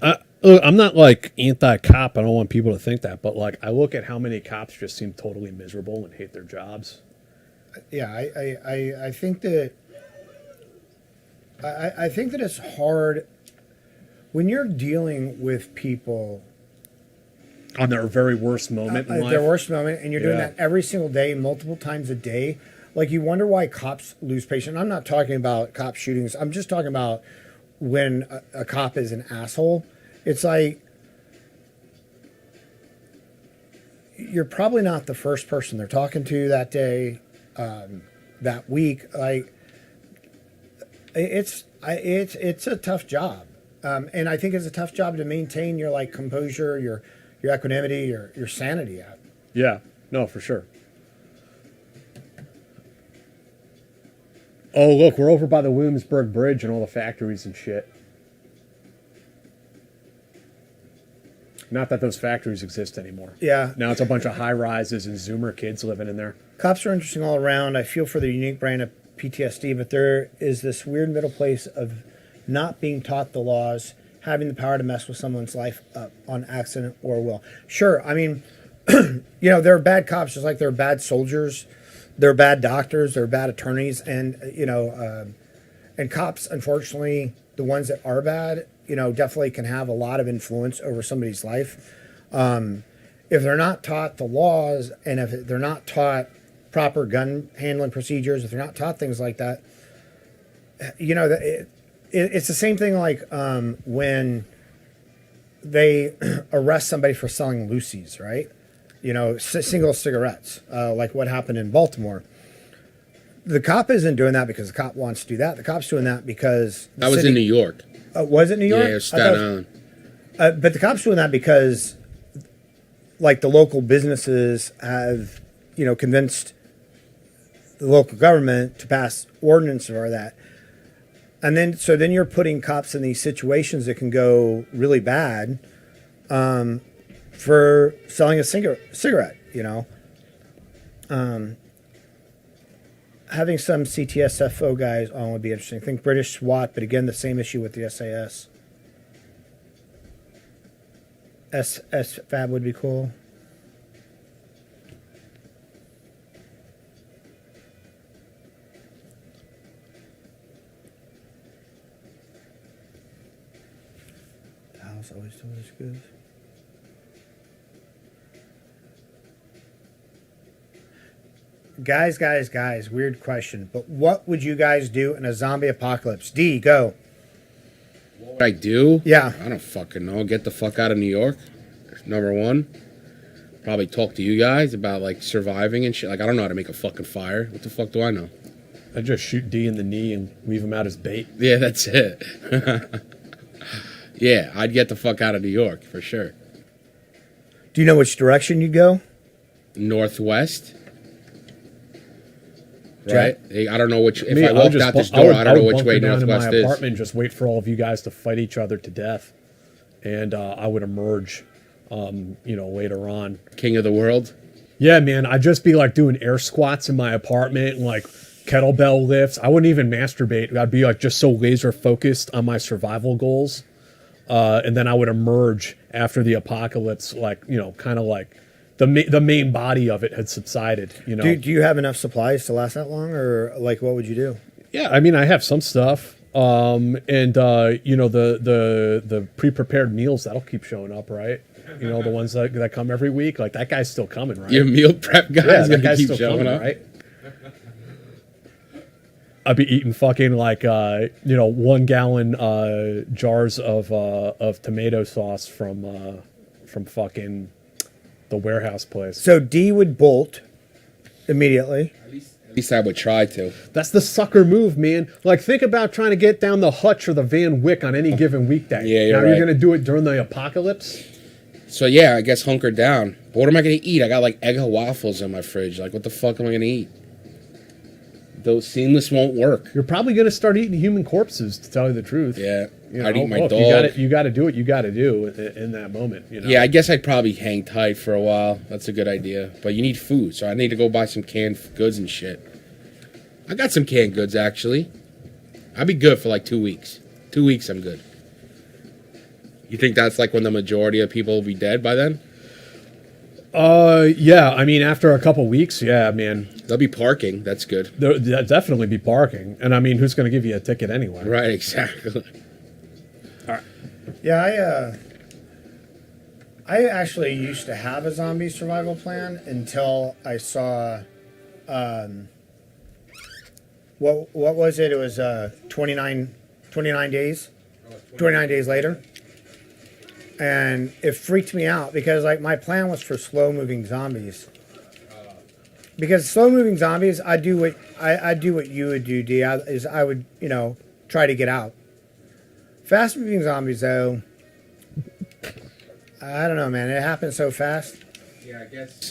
I'm not like anti-cop. I don't want people to think that, but like I look at how many cops just seem totally miserable and hate their jobs. Yeah, I think that I think that it's hard when you're dealing with people On their very worst moment in life. their worst moment, and you're doing Yeah. that every single day, multiple times a day. Like you wonder why cops lose patience. I'm not talking about cop shootings. I'm just talking about when a cop is an asshole. It's like you're probably not the first person they're talking to that day, that week. Like it's a tough job, and I think it's a tough job to maintain your like composure, your equanimity, your sanity at. Yeah, no, for sure. Oh, look, we're over by the Williamsburg Bridge and all the factories and shit. Not that those factories exist anymore. Yeah. Now it's a bunch of high rises and Zoomer kids living in there. Cops are interesting all around. I feel for the unique brand of PTSD, but there is this weird middle place of not being taught the laws, having the power to mess with someone's life up on accident or will. Sure, I mean, you know, there are bad cops just like there are bad soldiers. There are bad doctors. There are bad attorneys. And, you know, and cops, unfortunately, the ones that are bad, you know, definitely can have a lot of influence over somebody's life. If they're not taught the laws and if they're not taught proper gun handling procedures, if they're not taught things like that, you know, it's the same thing like when they arrest somebody for selling loosies, right? You know, single cigarettes, like what happened in Baltimore. The cop isn't doing that because the cop wants to do that. The cop's doing that because... That was in New York. Was it New York? Yeah, Staten Island. But the cop's doing that because, like, the local businesses have, you know, convinced the local government to pass ordinance for that. And then, so then you're putting cops in these situations that can go really bad for selling a cigarette, you know. Having some CTSFO guys on would be interesting. I think British SWAT, but again, the same issue with the SAS. SFAB would be cool. The house always told us good. Guys, weird question. But what would you guys do in a zombie apocalypse? D, go. What would I do? Yeah. I don't fucking know. Get the fuck out of New York. Number one. Probably talk to you guys about like surviving and shit. Like I don't know how to make a fucking fire. What the fuck do I know? I just shoot D in the knee and leave him out as bait. Yeah, that's it. Yeah, I'd get the fuck out of New York for sure. Do you know which direction you'd go? Northwest. Jack? Right? I don't know which. If Me, I walked out this door, I don't know which way down Northwest in my is. apartment and just wait for all of you guys to fight each other to death, and I would emerge, you know, later on. King of the world. Yeah, man, I'd just be like doing air squats in my apartment and like kettlebell lifts. I wouldn't even masturbate. I'd be like just so laser focused on my survival goals, and then I would emerge after the apocalypse, like, you know, kind of like the main body of it had subsided. You know, Do you have enough supplies to last that long, or like what would you do? yeah, I mean, I have some stuff, and you know, the pre-prepared meals that'll keep showing up, right? You know, the ones that come every week. Like, that guy's still coming, right? Your meal prep guys Yeah, that gonna guy's keep still showing coming, up. right? I'd be eating fucking like 1 gallon jars of tomato sauce from fucking the warehouse place. So D would bolt immediately. At least I would try to. That's the sucker move, man. Like, think about trying to get down the Hutch or the Van Wyck on any given weekday. Yeah, you're now right. you're gonna do it during the apocalypse. So yeah, I guess hunker down. But what am I gonna eat? I got like egg waffles in my fridge. Like, what the fuck am I gonna eat? Those seamless won't work. You're probably gonna start eating human corpses, to tell you the truth. Yeah, You I'd know, eat my look, dog. You got to do what you got to do in that moment. You know? Yeah, I guess I'd probably hang tight for a while. That's a good idea. But you need food, so I need to go buy some canned goods and shit. I got some canned goods, actually. I'd be good for like 2 weeks. 2 weeks, I'm good. You think that's like when the majority of people will be dead by then? Yeah. I mean, after a couple weeks, yeah, man, They'll be parking. That's good. there'll definitely be parking. And I mean, who's going to give you a ticket anyway? Right, exactly. Yeah, I actually used to have a zombie survival plan until I saw, what was it? It was 29 days, 29 days later, and it freaked me out because like my plan was for slow moving zombies. Because slow moving zombies, I do what you would do, D. I would try to get out. Fast moving zombies, though, I don't know, man. It happens so fast. Yeah,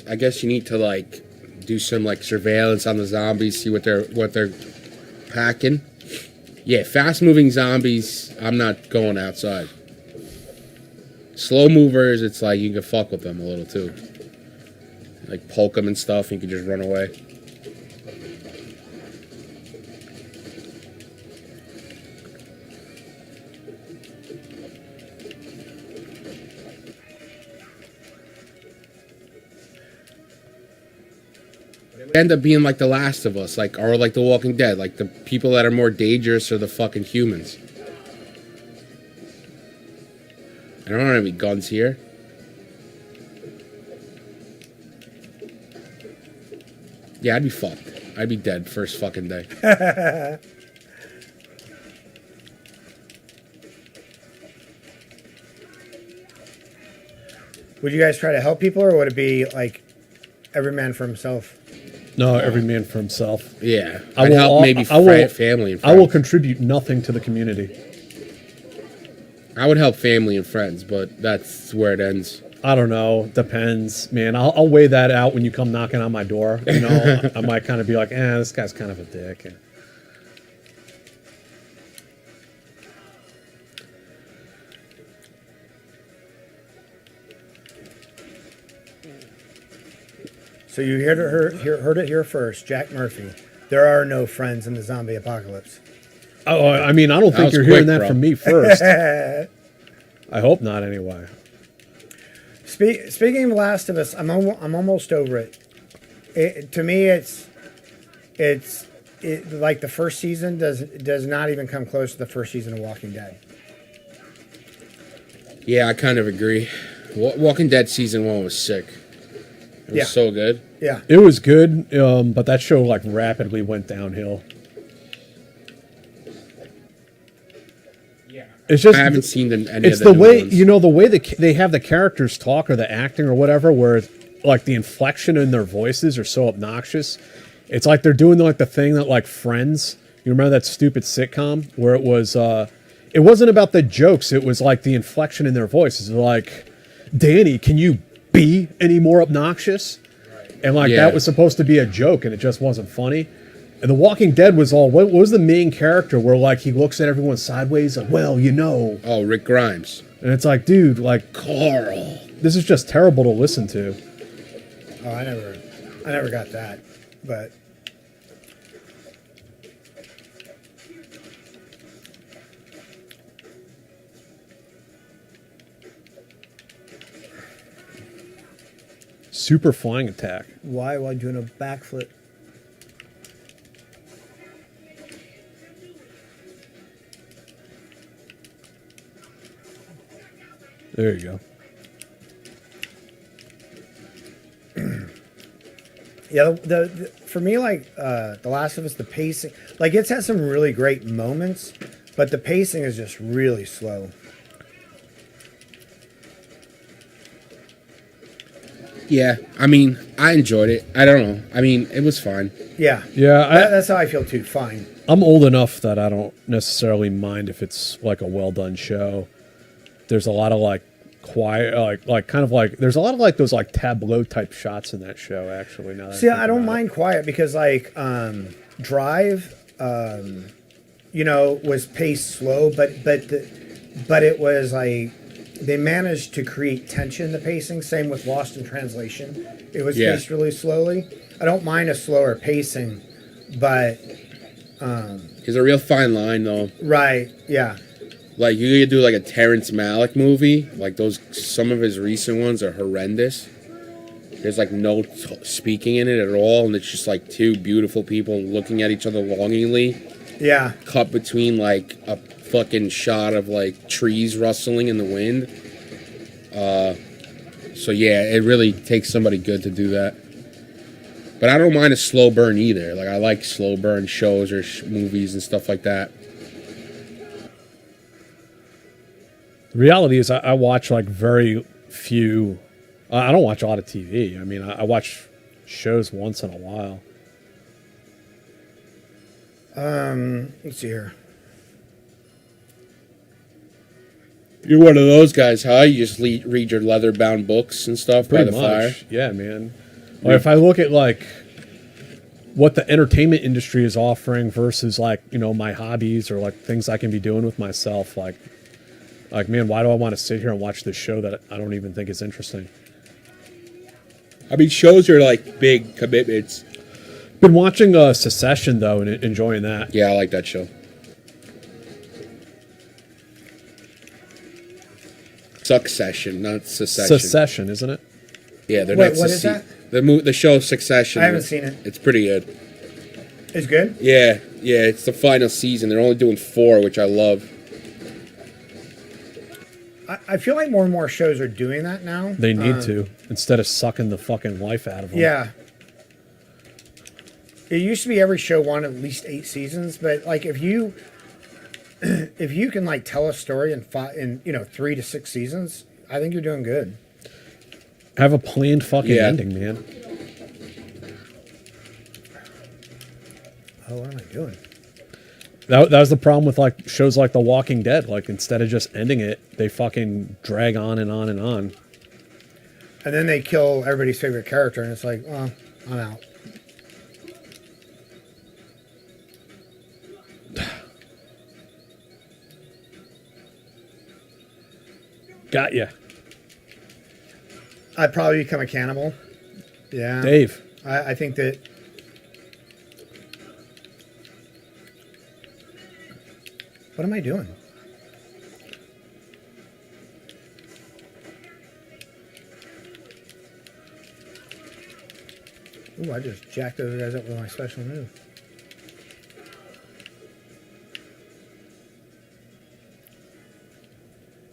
I guess you need to like do some like surveillance on the zombies, see what they're packing. Yeah, fast moving zombies, I'm not going outside. Slow movers, it's like you can fuck with them a little too. Like poke them and stuff, and you can just run away. End up being like The Last of Us, like or like The Walking Dead, like the people that are more dangerous are the fucking humans. I don't have any guns here. Yeah, I'd be fucked. I'd be dead first fucking day. Would you guys try to help people, or would it be like every man for himself? No, every man for himself. Yeah, I I'd will help al- maybe I will- family and I will friends. contribute nothing to the community. I would help family and friends, but that's where it ends. I don't know. Depends, man. I'll weigh that out when you come knocking on my door. You know, I might kind of be like, this guy's kind of a dick. So you heard it here first, Jack Murphy. There are no friends in the zombie apocalypse. Oh, I mean, I don't think was you're quick, hearing that bro. from me first. I hope not, anyway. Speaking of Last of Us, I'm almost over it. To me, it's like the first season does not even come close to the first season of Walking Dead. Yeah, I kind of agree. Walking Dead season 1 was sick. It was Yeah. so good. Yeah. It was good, but that show like rapidly went downhill. It's just I haven't seen any it's of the the new way ones. the way they have the characters talk or the acting or whatever, where like the inflection in their voices are so obnoxious. It's like they're doing like the thing that like Friends. You remember that stupid sitcom where it was it wasn't about the jokes. It was like the inflection in their voices. Like, Danny, can you be any more obnoxious? And like Yeah. that was supposed to be a joke, and it just wasn't funny. And The Walking Dead was all. What was the main character where like he looks at everyone sideways, like, well, you know. Oh, Rick Grimes. And it's like, dude, like, Carl. this is just terrible to listen to. Oh, I never got that, but Super flying attack. why while doing a backflip? There you go. Yeah, for me, like The Last of Us, the pacing, like it's had some really great moments, but the pacing is just really slow. Yeah, I mean, I enjoyed it. I don't know. I mean, it was fine. Yeah, Yeah, that's how I feel too. Fine. I'm old enough that I don't necessarily mind if it's like a well done show. There's a lot of like quiet, like kind of like there's a lot of like those like tableau type shots in that show. Actually, now that See, think I don't about mind quiet because like Drive, you know, was paced slow, but it was like they managed to create tension in the pacing. Same with Lost in Translation. It was paced really slowly. I don't mind a slower pacing, but There's a real fine line, though. right, yeah. Like, you could do, like, a Terrence Malick movie. Like, some of his recent ones are horrendous. There's, like, no speaking in it at all, and it's just, like, two beautiful people looking at each other longingly. Yeah. Cut between, like, a fucking shot of, like, trees rustling in the wind. So, yeah, it really takes somebody good to do that. But I don't mind a slow burn either. Like, I like slow burn shows or movies and stuff like that. The reality is, I watch like very few. I don't watch a lot of TV. I mean, I watch shows once in a while. Let's see here. You're one of those guys, huh? You just read your leather-bound books and stuff by the fire? Yeah, man. Or if I look at like what the entertainment industry is offering versus like, you know, my hobbies or like things I can be doing with myself, like man, why do I want to sit here and watch this show that I don't even think is interesting? I mean, shows are like big commitments. Been watching Secession though and enjoying that. Yeah, I like that show. Succession, not Secession. Secession, isn't it? Yeah, they're Wait, not. what is that? The show Succession. I haven't seen it. It's pretty good. It's good? Yeah, it's the final season. They're only doing 4, which I love. I feel like more and more shows are doing that now. They need to, instead of sucking the fucking life out of them. Yeah. It used to be every show wanted at least 8 seasons, but like if you can like tell a story in 3 to 6 seasons, I think you're doing good. Have a planned fucking ending, man. Oh, what am I doing? That was the problem with like shows like The Walking Dead. Like instead of just ending it, they fucking drag on and on and on. And then they kill everybody's favorite character, and it's like, oh, I'm out. Got ya. I'd probably become a cannibal. Yeah. Dave. I think that. What am I doing? Ooh, I just jacked those guys up with my special move.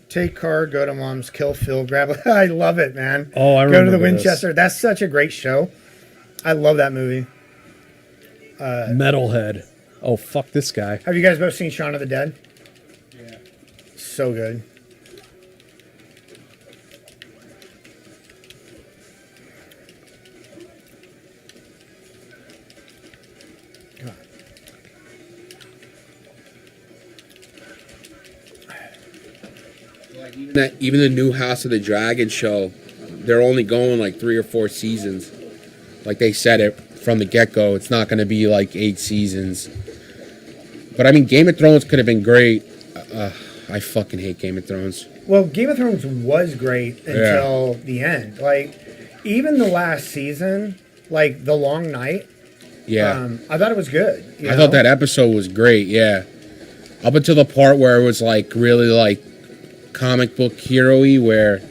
Take car, go to mom's, kill Phil, grab. I love it, man. Oh, I go to the remember Winchester. this. That's such a great show. I love that movie. Metalhead. Oh, fuck this guy. Have you guys both seen Shaun of the Dead? Yeah. So good. Even the new House of the Dragon show, they're only going like 3 or 4 seasons. Like they said it from the get-go, it's not going to be like 8 seasons. But I mean, Game of Thrones could have been great. I fucking hate Game of Thrones. Well, Game of Thrones was great until the end. Like, even the last season, like The Long Night. Yeah. I thought it was good. I thought that episode was great, yeah. Up until the part where it was like really like comic book hero-y, where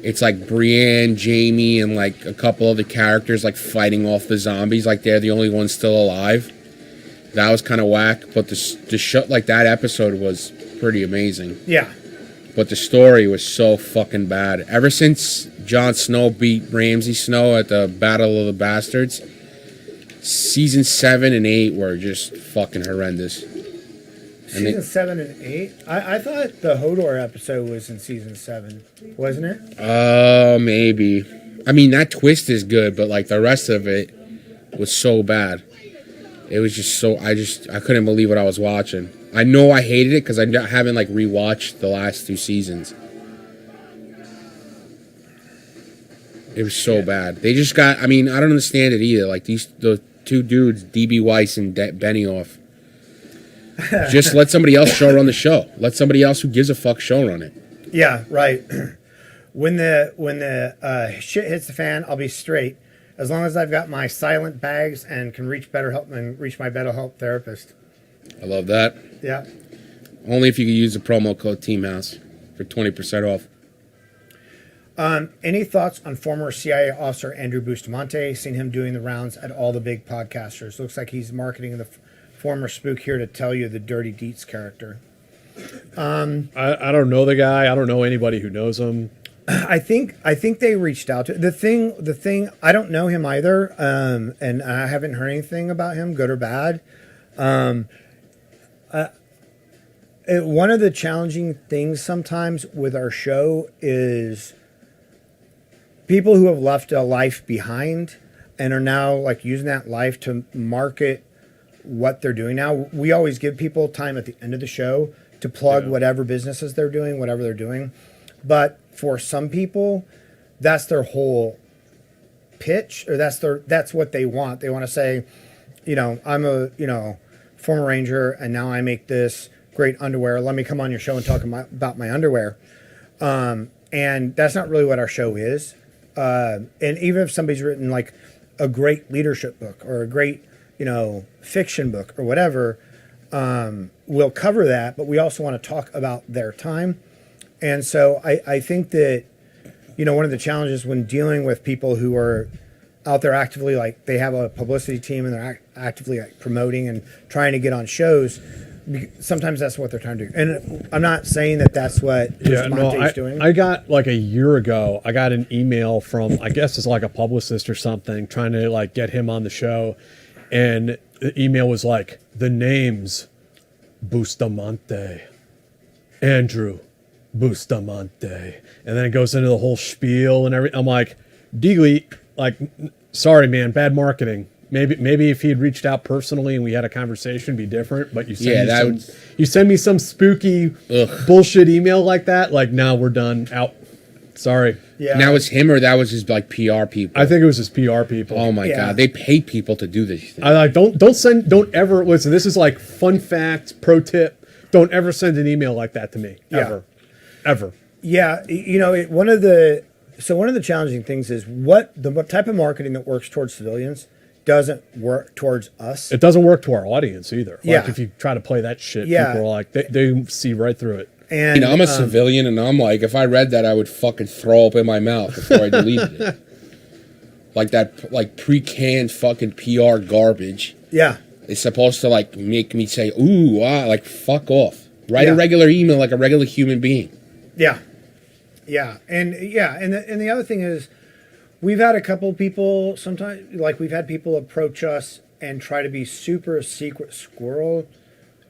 it's like Brienne, Jamie, and like a couple other characters like fighting off the zombies, like they're the only ones still alive. That was kind of whack, but the show, like that episode was pretty amazing. Yeah. But the story was so fucking bad. Ever since Jon Snow beat Ramsay Snow at the Battle of the Bastards. Season 7 and 8 were just fucking horrendous. Season 7 and 8? I thought the Hodor episode was in season 7, wasn't it? Maybe. I mean, that twist is good, but like the rest of it was so bad. It was just so, I couldn't believe what I was watching. I know I hated it because I haven't like rewatched the last 2 seasons. It was so bad. They just got, I mean, I don't understand it either. Like the 2 dudes, D.B. Weiss and Benioff. Just let somebody else show run the show. Let somebody else who gives a fuck show run it. Yeah, right. When the shit hits the fan, I'll be straight. As long as I've got my silent bags and can reach my better help therapist. I love that. Yeah. Only if you could use the promo code TEAMHOUSE for 20% off. Any thoughts on former CIA officer Andrew Bustamante? Seen him doing the rounds at all the big podcasters. Looks like he's marketing the former spook here to tell you the Dirty Deets character. I don't know the guy. I don't know anybody who knows him. I think they reached out to the thing. I don't know him either, and I haven't heard anything about him, good or bad. One of the challenging things sometimes with our show is people who have left a life behind and are now like using that life to market what they're doing now. We always give people time at the end of the show to plug whatever businesses they're doing, whatever they're doing. But for some people, that's their whole pitch, or that's what they want. They want to say, I'm a former Ranger, and now I make this great underwear. Let me come on your show and talk about my underwear. And that's not really what our show is. And even if somebody's written like a great leadership book or a great, fiction book or whatever, we'll cover that, but we also want to talk about their time. And so I think that, one of the challenges when dealing with people who are out there actively, like they have a publicity team and they're actively like promoting and trying to get on shows, sometimes that's what they're trying to do. And I'm not saying that that's what Monte's doing. I got like a year ago, I got an email from, I guess it's like a publicist or something, trying to like get him on the show. And the email was like, the name's Bustamante, Andrew Bustamante. And then it goes into the whole spiel and everything. I'm like, Deagley, like, sorry, man, bad marketing. Maybe if he had reached out personally and we had a conversation, it'd be different. But you send me some spooky bullshit email like that. Like, now we're done. Out. Sorry. Yeah. Now it's him or that was his like PR people? I think it was his PR people. Oh my God, they pay people to do this thing. I like don't ever listen. This is like fun fact, pro tip. Don't ever send an email like that to me. Ever. Yeah. One of the challenging things is what type of marketing that works towards civilians doesn't work towards us. It doesn't work to our audience either. Yeah. Like if you try to play that shit, people are like, they see right through it. And I'm a civilian, and I'm like, if I read that, I would fucking throw up in my mouth before I deleted it. Like that, like pre-canned fucking PR garbage. Yeah. It's supposed to like make me say, ooh, like fuck off. Write a regular email like a regular human being. Yeah. Yeah. And the other thing is, we've had a couple people sometimes, like we've had people approach us and try to be super secret squirrel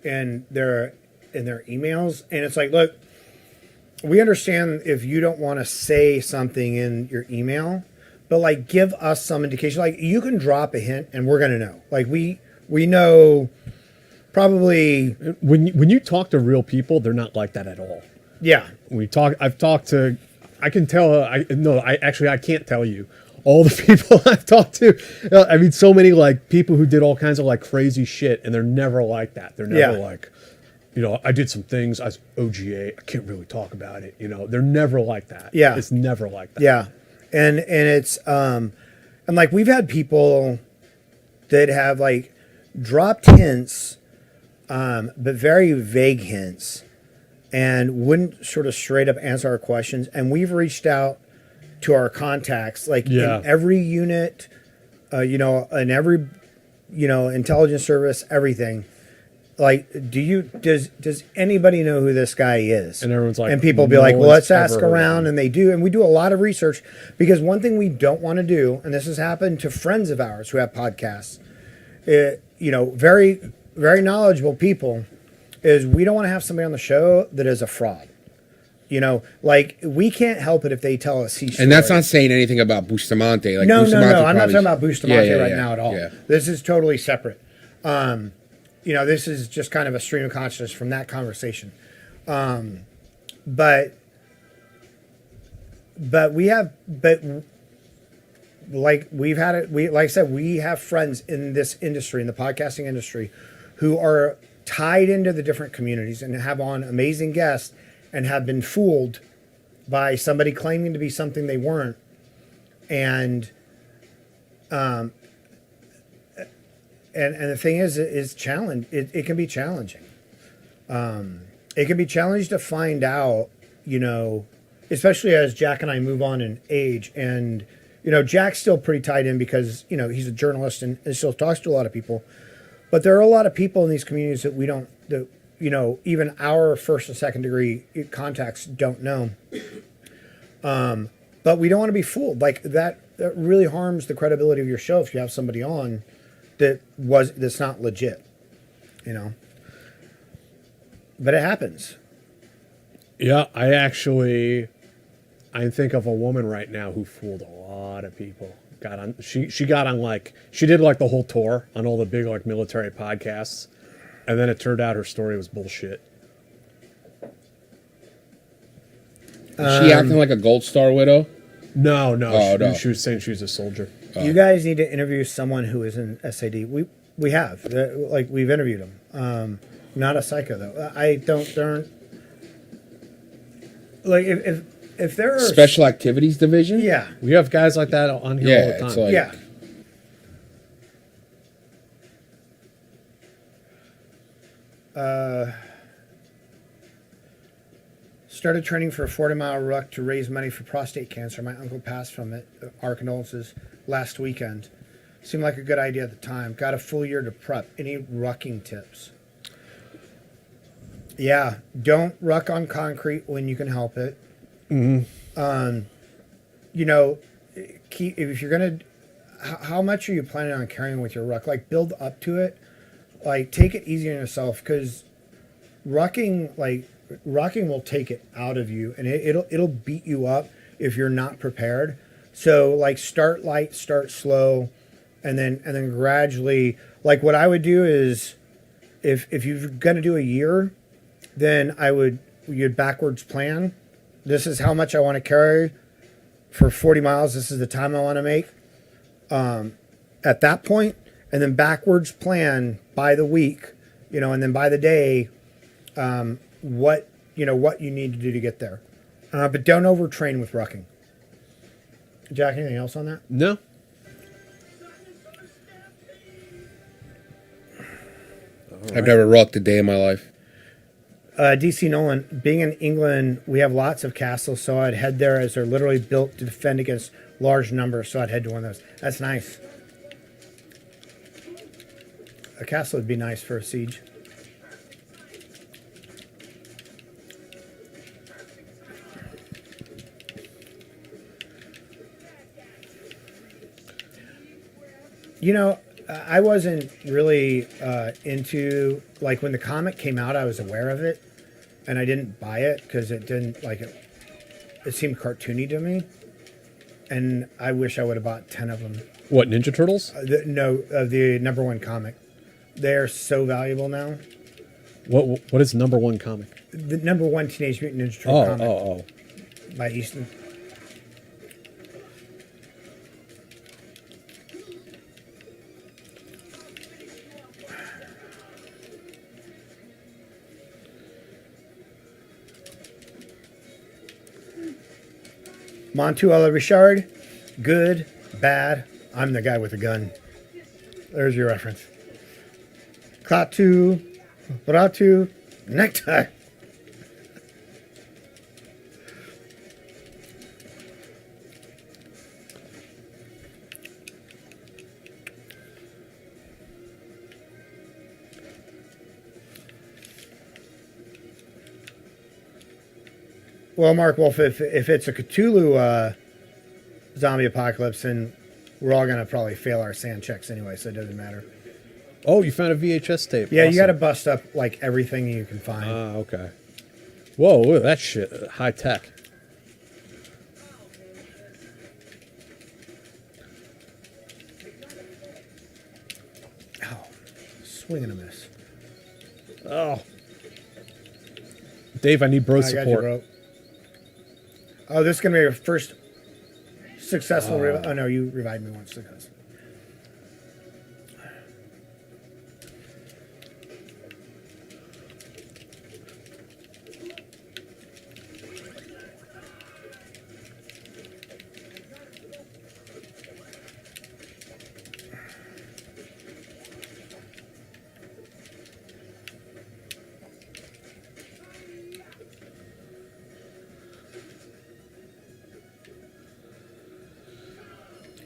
in their emails. And it's like, look, we understand if you don't want to say something in your email, but like give us some indication. Like you can drop a hint and we're going to know. Like we know probably. When you talk to real people, they're not like that at all. Yeah. I've talked to, I can tell, I can't tell you all the people I've talked to. I mean, so many like people who did all kinds of like crazy shit, and they're never like that. They're never like, I did some things. I was OGA. I can't really talk about it. They're never like that. Yeah. It's never like that. Yeah. And it's, and like we've had people that have like dropped hints, but very vague hints, and wouldn't sort of straight up answer our questions. And we've reached out to our contacts, like in every unit, in every, intelligence service, everything. like, does anybody know who this guy is? And everyone's like, and people be no like, well, one's let's ask ever heard of around, him. and they do, and we do a lot of research, because one thing we don't want to do, and this has happened to friends of ours who have podcasts, very, very knowledgeable people, is we don't want to have somebody on the show that is a fraud. Like, we can't help it if they tell us And that's not saying anything about Bustamante. Like, no. Bustamante I'm not probably- talking about Bustamante Yeah, right yeah, now at all. yeah. This is totally separate. This is just kind of a stream of consciousness from that conversation. But we have, like we've had it. Like I said, we have friends in this industry, in the podcasting industry, who are tied into the different communities and have on amazing guests and have been fooled by somebody claiming to be something they weren't. And the thing is challenge. It can be challenging. It can be challenging to find out, especially as Jack and I move on in age. And, Jack's still pretty tied in because, he's a journalist and still talks to a lot of people. But there are a lot of people in these communities that we don't, even our first and second degree contacts don't know. But we don't want to be fooled. Like that really harms the credibility of your show if you have somebody on that's not legit, But it happens. Yeah, I think of a woman right now who fooled a lot of people. She got on she did the whole tour on all the big military podcasts, and then it turned out her story was bullshit. Is she acting like a Gold Star widow? No, Oh, no. She was saying she was a soldier. You guys need to interview someone who is in SAD. We have we've interviewed him. Not a psycho though. There aren't if there are Special Activities Division? Yeah, we have guys like that on here all the time. It's like, yeah. Started training for a 40-mile ruck to raise money for prostate cancer. My uncle passed from it. Our condolences last weekend. Seemed like a good idea at the time. Got a full year to prep. Any rucking tips? Yeah, don't ruck on concrete when you can help it. Mm-hmm. If you're gonna, how much are you planning on carrying with your ruck? Build up to it. Take it easy on yourself, because rucking will take it out of you, and it'll beat you up if you're not prepared. So start light, start slow, and then gradually. What I would do is, if you're gonna do a year, then you'd backwards plan. This is how much I want to carry for 40 miles. This is the time I want to make at that point, and then backwards plan by the week, and then by the day, what you need to do to get there. But don't overtrain with rucking. Jack, anything else on that? No. I've never rucked a day in my life. DC Nolan, being in England, we have lots of castles, so I'd head there as they're literally built to defend against large numbers, so I'd head to one of those. That's nice. A castle would be nice for a siege. I wasn't really into, when the comic came out, I was aware of it, and I didn't buy it because it didn't, it seemed cartoony to me, and I wish I would have bought 10 of them. What, Ninja Turtles? The number one comic. They're so valuable now. What is number one comic? The number one Teenage Mutant Ninja Turtle comic. Oh. By Easton. Montuela Richard, good, bad, I'm the guy with the gun. There's your reference. Klaatu, Bratu, necktie. Well, Mark Wolf, if it's a Cthulhu zombie apocalypse, then we're all gonna probably fail our sand checks anyway, so it doesn't matter. Oh, you found a VHS tape. Yeah, Awesome. you got to bust up like everything you can find. Okay. Whoa, look at that shit. High tech. Oh, swing and a miss. Oh. Dave, I need bro I got you, support. bro. Oh, this is gonna be your first successful. Oh no, you revived me once. Success.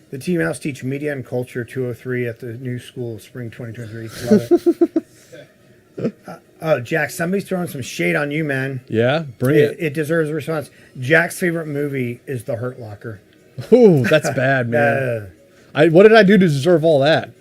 The Team House teach media and culture 203 at the new school spring 2023. Love it. Oh, Jack, somebody's throwing some shade on you, man. Yeah, bring it. It deserves a response. Jack's favorite movie is The Hurt Locker. Ooh, that's bad, man. What did I do to deserve all that?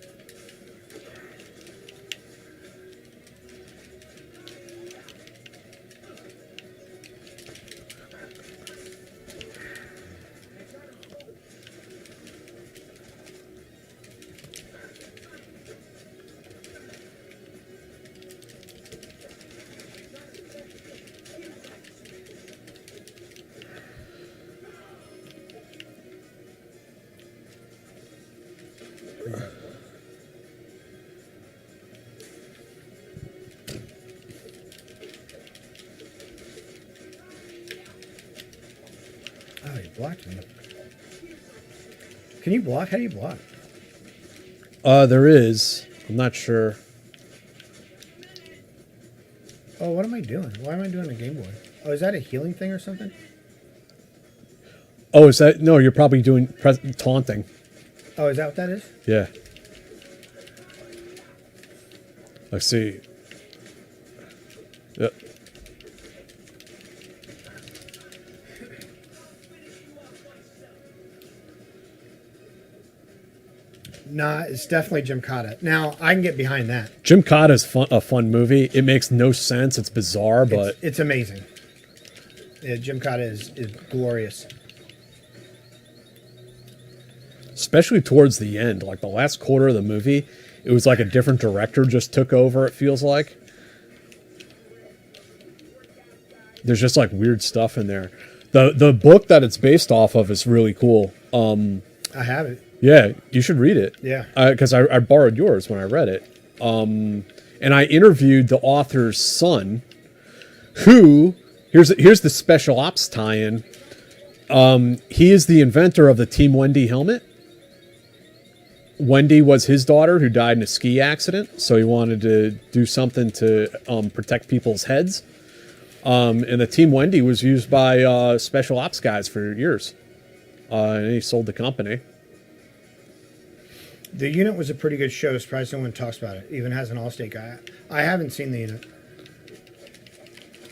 Oh, you blocked me. Can you block? How do you block? There is. I'm not sure. Oh, what am I doing? Why am I doing a Game Boy? Oh, is that a healing thing or something? Oh, is that? No, you're probably doing taunting. Oh, is that what that is? Yeah. Let's see. Yep. Nah, it's definitely Jim Cotta. Now, I can get behind that. Jim Cotta's a fun movie. It makes no sense. It's bizarre, but It's amazing. Yeah, Jim Cotta is glorious. especially towards the end, like the last quarter of the movie, it was like a different director just took over, it feels like. There's just like weird stuff in there. The book that it's based off of is really cool. I have it. Yeah, you should read it. Yeah. Because I borrowed yours when I read it. And I interviewed the author's son, who, here's the special ops tie-in. He is the inventor of the Team Wendy helmet. Wendy was his daughter who died in a ski accident, so he wanted to do something to protect people's heads. And the Team Wendy was used by special ops guys for years. And he sold the company. The Unit was a pretty good show. Surprised no one talks about it. Even has an Allstate guy. I haven't seen The Unit.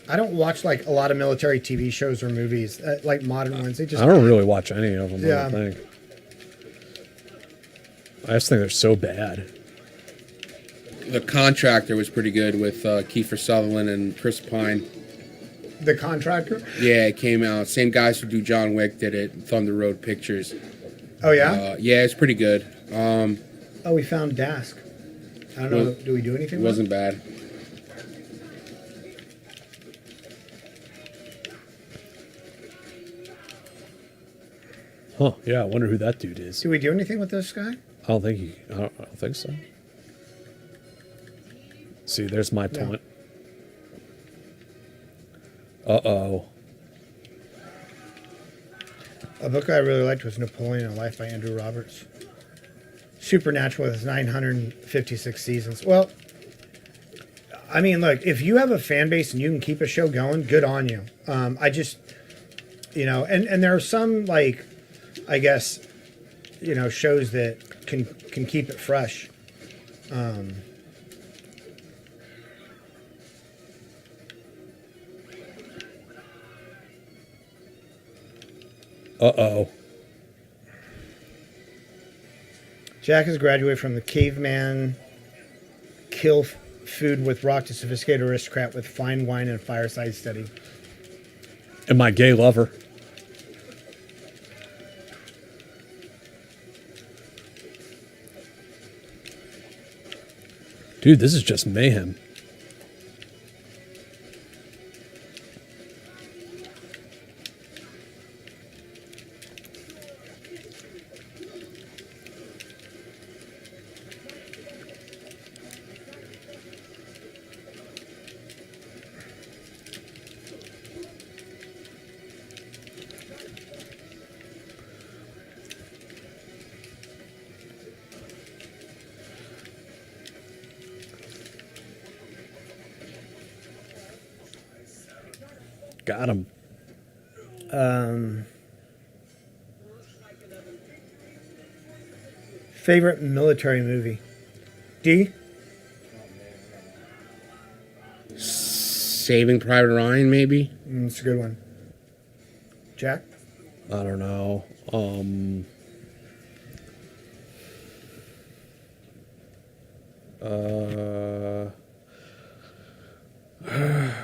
I don't watch like a lot of military TV shows or movies, like modern ones. They just I don't really watch any of them. Yeah. I don't think. I just think they're so bad. The Contractor was pretty good with Kiefer Sutherland and Chris Pine. The Contractor. Yeah, it came out. Same guys who do John Wick did it. Thunder Road Pictures. Oh yeah. Yeah, it's pretty good. Oh, we found Dask. I don't know. Do we do anything? It wasn't bad. Huh? Yeah, I wonder who that dude is. Do we do anything with this guy? I don't think so. See, there's my taunt. Uh-oh. A book I really liked was Napoleon: A Life by Andrew Roberts. Supernatural with 956 seasons. Well, I mean, look, if you have a fan base and you can keep a show going, good on you. I just, and there are some, like, I guess, shows that can keep it fresh. Uh-oh. Jack has graduated from the caveman food with rock to sophisticated aristocrat with fine wine and fireside study. And my gay lover. Dude, this is just mayhem. Got him. Favorite military movie? D? Saving Private Ryan, maybe? It's a good one. Jack? I don't know.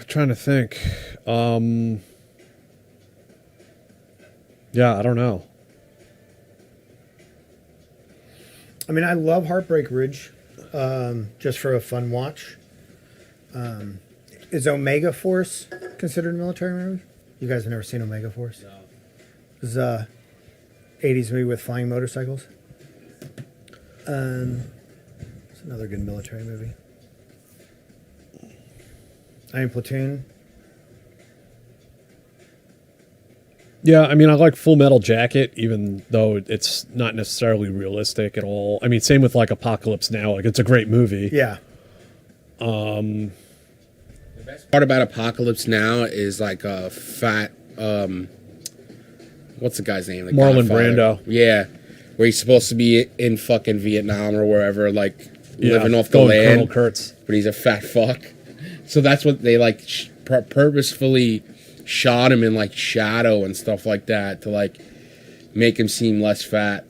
Trying to think. Yeah, I don't know. I mean, I love Heartbreak Ridge, just for a fun watch. Is Omega Force considered a military movie? You guys have never seen Omega Force? No. It's a 80s movie with flying motorcycles. It's another good military movie. I mean, Platoon. Yeah, I mean, I like Full Metal Jacket, even though it's not necessarily realistic at all. I mean, same with like Apocalypse Now. Like, it's a great movie. Yeah. The best part about Apocalypse Now is like a fat, what's the guy's name? The Marlon Godfather. Brando. Yeah, where he's supposed to be in fucking Vietnam or wherever, like living off the going land. Colonel Kurtz. But he's a fat fuck. So that's what they like purposefully shot him in like shadow and stuff like that to like make him seem less fat.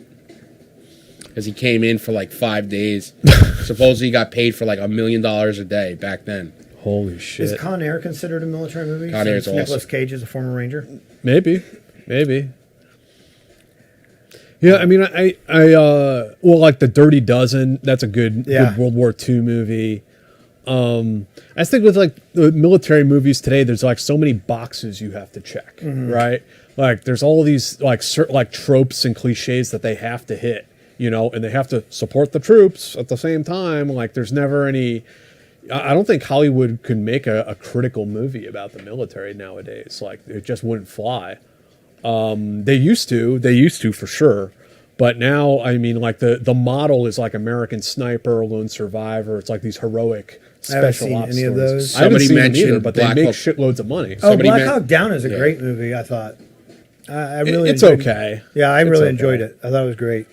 Because he came in for like 5 days. Supposedly he got paid for like $1 million a day back then. Holy shit. Is Con Air considered a military movie? Con Air's Since Nicolas awesome. Cage is a former Ranger. Maybe. Yeah, I mean, well, like The Dirty Dozen, that's a good World War II movie. I think with like the military movies today, there's like so many boxes you have to check, right? Like there's all these like tropes and cliches that they have to hit, and they have to support the troops at the same time. Like there's never any. I don't think Hollywood could make a critical movie about the military nowadays. Like it just wouldn't fly. They used to for sure. But now, I mean, like the model is like American Sniper, Lone Survivor. It's like these heroic special ops any of stories. those. I haven't Somebody seen them mentioned either, but they Black make Hawk- shitloads of money. Oh, Somebody Black meant- Hawk Down is a Yeah. great movie, I thought. I really It's enjoyed okay. Yeah, I It's really okay. enjoyed it. I thought it was great.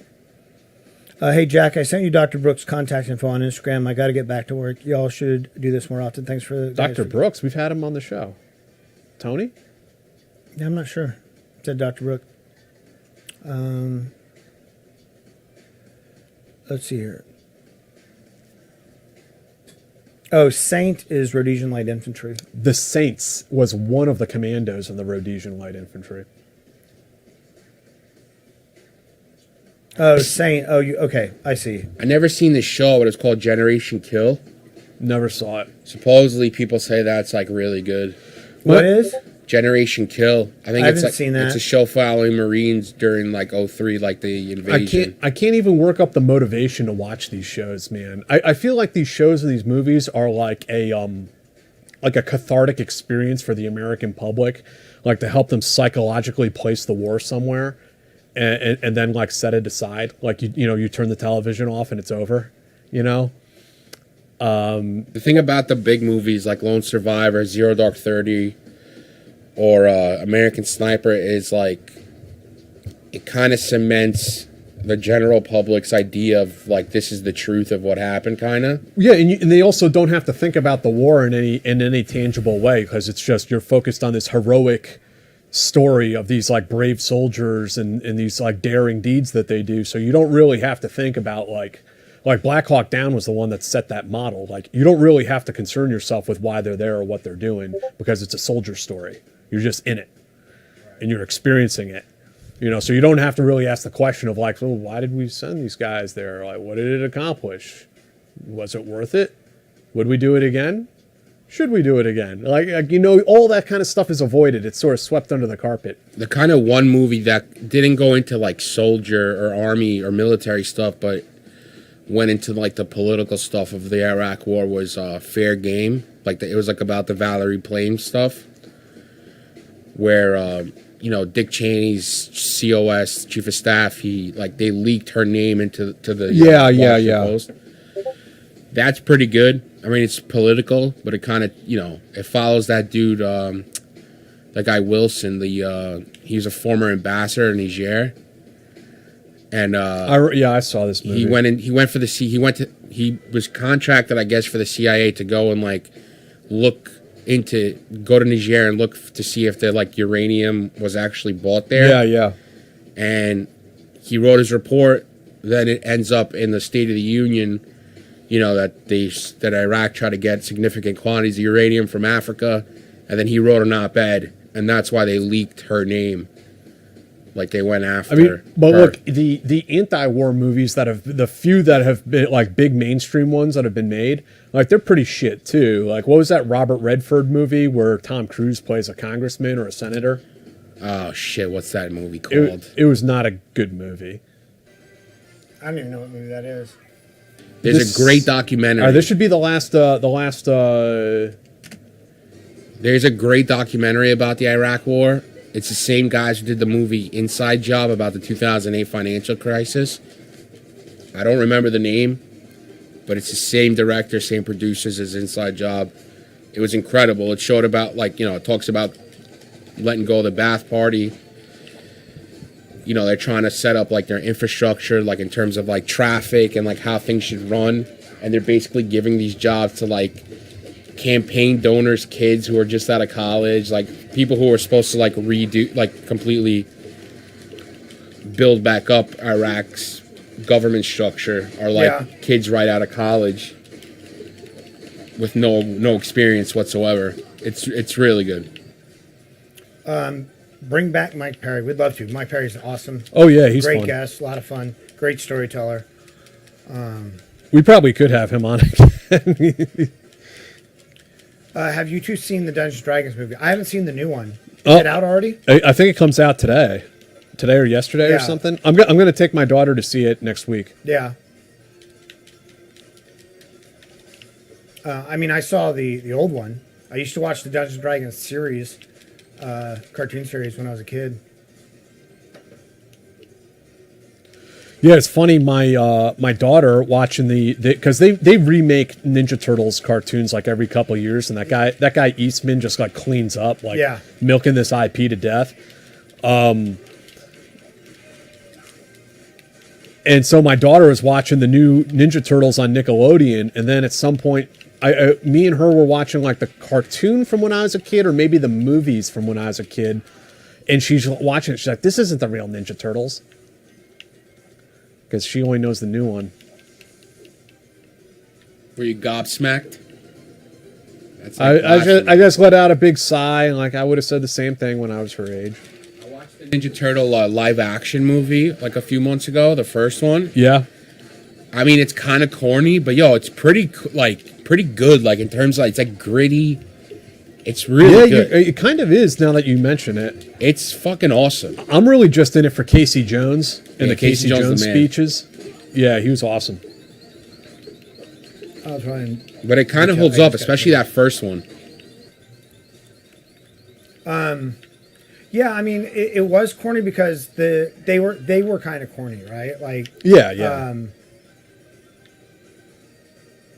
Hey, Jack, I sent you Dr. Brooks' contact info on Instagram. I got to get back to work. Y'all should do this more often. Thanks for the Dr. Brooks, we've had him on the show. Tony? Yeah, I'm not sure. It said Dr. Brooks. Let's see here. Oh, Saint is Rhodesian Light Infantry. The Saints was one of the commandos in the Rhodesian Light Infantry. Oh, Saint. Oh, okay. I see. I never seen this show, but it's called Generation Kill. Never saw it. Supposedly people say that's like really good. What is? Generation Kill. I think I it's haven't like seen that. it's a show following Marines during like 03, like the invasion. I can't even work up the motivation to watch these shows, man. I feel like these shows and these movies are like a cathartic experience for the American public, like to help them psychologically place the war somewhere, and then like set it aside. Like you turn the television off and it's over. The thing about the big movies like Lone Survivor, Zero Dark 30, or American Sniper is like it kind of cements the general public's idea of like this is the truth of what happened, kind of. Yeah, and they also don't have to think about the war in any tangible way because it's just you're focused on this heroic, story of these like brave soldiers and these like daring deeds that they do. So you don't really have to think about like Black Hawk Down was the one that set that model. Like you don't really have to concern yourself with why they're there or what they're doing because it's a soldier story. You're just in it and you're experiencing it. You know, so you don't have to really ask the question of like, well, why did we send these guys there? Like, what did it accomplish? Was it worth it? Would we do it again? Should we do it again? Like, you know, all that kind of stuff is avoided. It's sort of swept under the carpet. The kind of one movie that didn't go into like soldier or army or military stuff, but went into like the political stuff of the Iraq War was Fair Game. Like it was like about the Valerie Plame stuff, where you know, Dick Cheney's COS chief of staff, they leaked her name into the Washington Post. That's pretty good. I mean, it's political, but it kind of, you know, it follows that dude, that guy Wilson. He was a former ambassador in Niger, and I saw this movie. He was contracted, I guess, for the CIA to go and like go to Niger and look to see if the like uranium was actually bought there. Yeah. And he wrote his report. Then it ends up in the State of the Union, you know, that Iraq tried to get significant quantities of uranium from Africa, and then he wrote an op-ed, and that's why they leaked her name. Like they went after. I mean, but her. look, the anti-war movies the few that have been like big mainstream ones that have been made, like they're pretty shit too. Like what was that Robert Redford movie where Tom Cruise plays a congressman or a senator? Oh shit, what's that movie called? It was not a good movie. I don't even know what movie that is. There's a great documentary. This should be the last. There's a great documentary about the Iraq War. It's the same guys who did the movie Inside Job about the 2008 financial crisis. I don't remember the name, but it's the same director, same producers as Inside Job. It was incredible. It showed about, like, you know, it talks about letting go of the Ba'ath Party. You know, they're trying to set up, like, their infrastructure, like, in terms of, like, traffic and, like, how things should run. And they're basically giving these jobs to, like, campaign donors' kids who are just out of college, like, people who are supposed to, like, redo, like, completely build back up Iraq's government structure are, like, kids right out of college with no experience whatsoever. It's really good. Bring back Mike Perry. We'd love to. Mike Perry's awesome. Oh yeah, he's great fun. guest, a lot of fun, great storyteller. We probably could have him on again. Have you two seen the Dungeons & Dragons movie? I haven't seen the new one. Is it out already? I think it comes out today or yesterday or something. I'm going to take my daughter to see it next week. Yeah. I mean, I saw the old one. I used to watch the Dungeons & Dragons series, cartoon series when I was a kid. Yeah, it's funny. My daughter watching because they remake Ninja Turtles cartoons like every couple of years, and that guy Eastman just like cleans up, like milking this IP to death. And so my daughter was watching the new Ninja Turtles on Nickelodeon, and then at some point, me and her were watching like the cartoon from when I was a kid, or maybe the movies from when I was a kid, and she's watching it. She's like, "This isn't the real Ninja Turtles." Because she only knows the new one. Were you gobsmacked? That's I just let out a big sigh, and like I would have said the same thing when I was her age. I watched the Ninja Turtle live action movie like a few months ago, the first one. Yeah. I mean, it's kind of corny, but yo, it's pretty good. Like in terms of like, it's like gritty. It's really good. It kind of is now that you mention it. It's fucking awesome. I'm really just in it for Casey Jones and the Casey Jones the man. Speeches. Yeah, he was awesome. I'll try and. But it kind of holds up, especially that first one. Yeah, I mean, it was corny because they were kind of corny, right? Like yeah.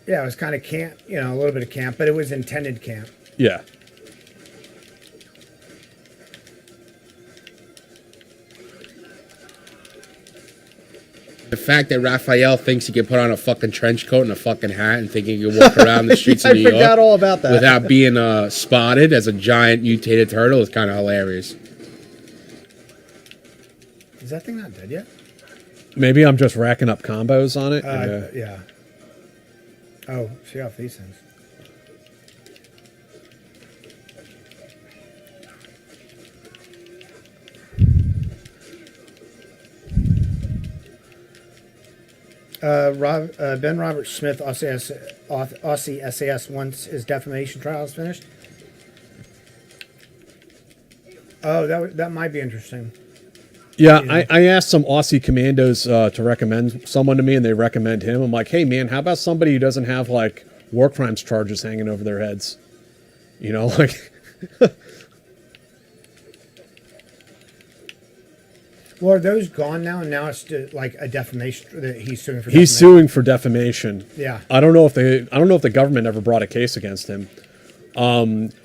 Yeah, it was kind of camp, a little bit of camp, but it was intended camp. Yeah. The fact that Raphael thinks he can put on a fucking trench coat and a fucking hat and thinking he can walk around the streets of New York I forgot all about that. without being spotted as a giant mutated turtle is kind of hilarious. Is that thing not dead yet? Maybe I'm just racking up combos on it. Yeah. Oh, see off these things. Ben Robert Smith, Aussie SAS, once his defamation trial is finished. Oh, that might be interesting. Yeah, I asked some Aussie commandos to recommend someone to me, and they recommend him. I'm like, hey, man, how about somebody who doesn't have, like, war crimes charges hanging over their heads? You know, like... Well, are those gone now? And now it's like a defamation that he's suing for. He's suing for defamation. Yeah. I don't know if the government ever brought a case against him.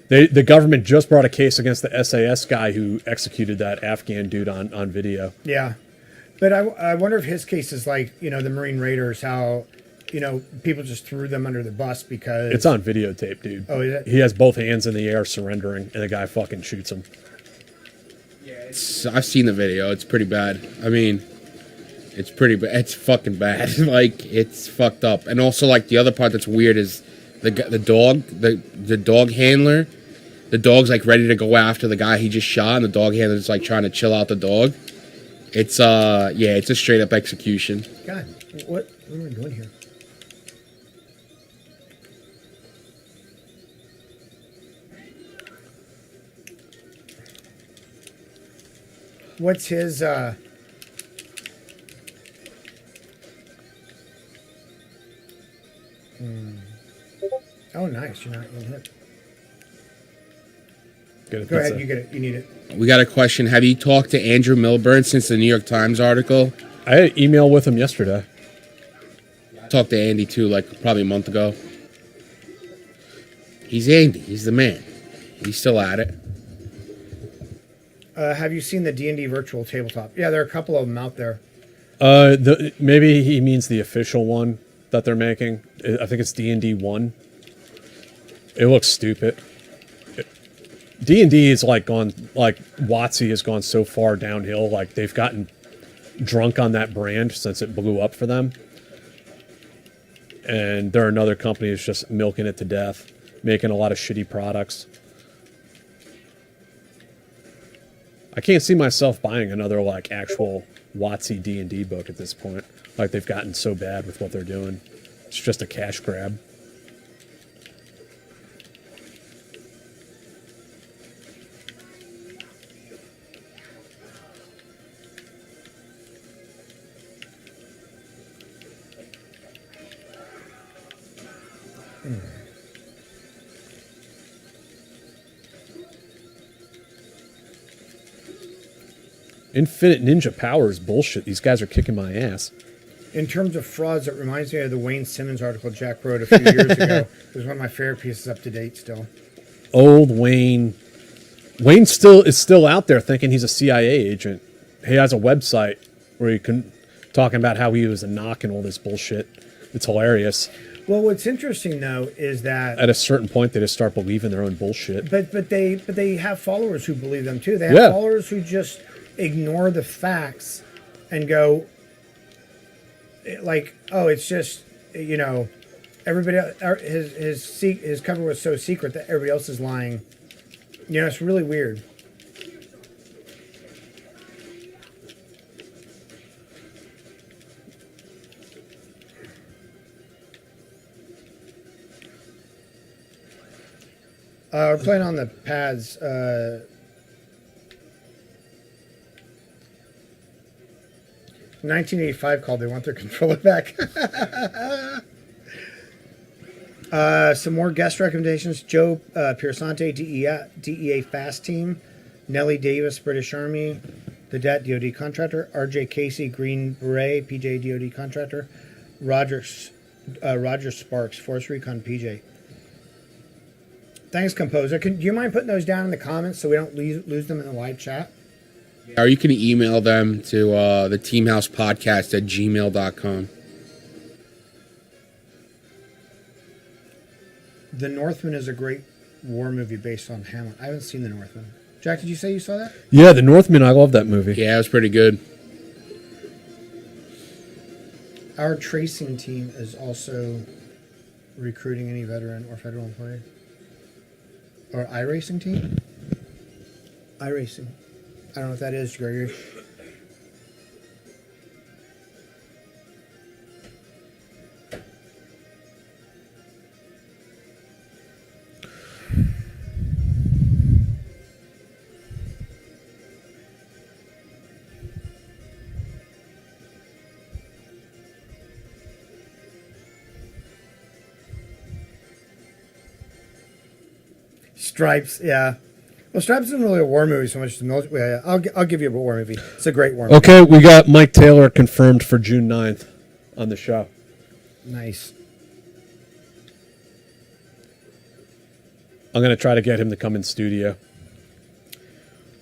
The government just brought a case against the SAS guy who executed that Afghan dude on video. Yeah, but I wonder if his case is like, you know, the Marine Raiders, how, you know, people just threw them under the bus because It's on videotape, dude. Oh, is it? He has both hands in the air surrendering, and the guy fucking shoots him. I've seen the video. It's pretty bad. I mean, it's pretty bad. It's fucking bad. Like, it's fucked up. And also, like, the other part that's weird is the dog handler. The dog's like ready to go after the guy he just shot, and the dog handler's like trying to chill out the dog. It's it's a straight up execution. God, what am I doing here? What's his Oh, nice. You're not getting hit. Go ahead. You get it. You need it. We got a question. Have you talked to Andrew Milburn since the New York Times article? I had an email with him yesterday. I talked to Andy too, like probably a month ago. He's Andy. He's the man. He's still at it. Have you seen the D&D virtual tabletop? Yeah, there are a couple of them out there. Maybe he means the official one that they're making. I think it's D&D 1. It looks stupid. D&D is like WotC has gone so far downhill. Like, they've gotten drunk on that brand since it blew up for them. And there are another company that's just milking it to death, making a lot of shitty products. I can't see myself buying another, like, actual WotC D&D book at this point. Like, they've gotten so bad with what they're doing. It's just a cash grab. Infinite Ninja Power is bullshit. These guys are kicking my ass. In terms of frauds, it reminds me of the Wayne Simmons article Jack wrote a few years ago. It was one of my favorite pieces up to date still. Old Wayne. Wayne is still out there thinking he's a CIA agent. He has a website where he can talking about how he was a knock and all this bullshit. It's hilarious. Well, what's interesting though is that at a certain point they just start believing their own bullshit. But they have followers who believe them too. They have followers who just ignore the facts and go like, oh, it's just, you know, everybody his cover was so secret that everybody else is lying. You know, it's really weird. We're playing on the pads. 1985 called. They want their controller back. Some more guest recommendations. Joe Piersante, DEA Fast Team. Nellie Davis, British Army. The DAT, DOD Contractor. RJ Casey, Green Beret, PJ, DOD Contractor. Roger Sparks, Force Recon, PJ. Thanks, Composer. Do you mind putting those down in the comments so we don't lose them in the live chat? Or you can email them to theteamhousepodcast@gmail.com. The Northman is a great war movie based on Hamlet. I haven't seen The Northman. Jack, did you say you saw that? Yeah, The Northman. I love that movie. Yeah, it was pretty good. Our tracing team is also recruiting any veteran or federal employee. Or iRacing team? iRacing. I don't know what that is, Gregory. Stripes, yeah. Well, Stripes isn't really a war movie so much as a military. Yeah, I'll give you a war movie. It's a great war movie. Okay, we got Mike Taylor confirmed for June 9th on the show. Nice. I'm going to try to get him to come in studio.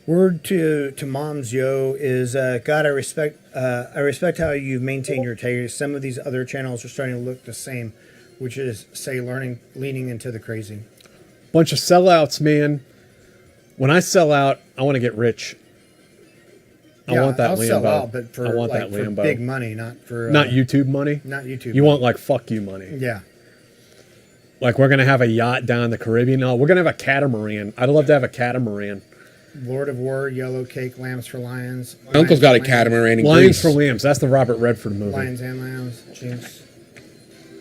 Word to Mom's Yo is God. I respect how you've maintained your integrity. Some of these other channels are starting to look the same, which is leaning into the crazy. Bunch of sellouts, man. When I sell out, I want to get rich. I want that I'll Lambo. sell out, but for I want like that for Lambo. big money, not for Not YouTube money. Not YouTube. You want like fuck you money. Yeah. Like we're gonna have a yacht down in the Caribbean. No, we're gonna have a catamaran. I'd love to have a catamaran. Lord of War, Yellow Cake, Lambs for Lions. My uncle's got a Lions, catamaran in Lions Greece. for Lambs. That's the Robert Redford movie. Lions and Lambs. Jinx.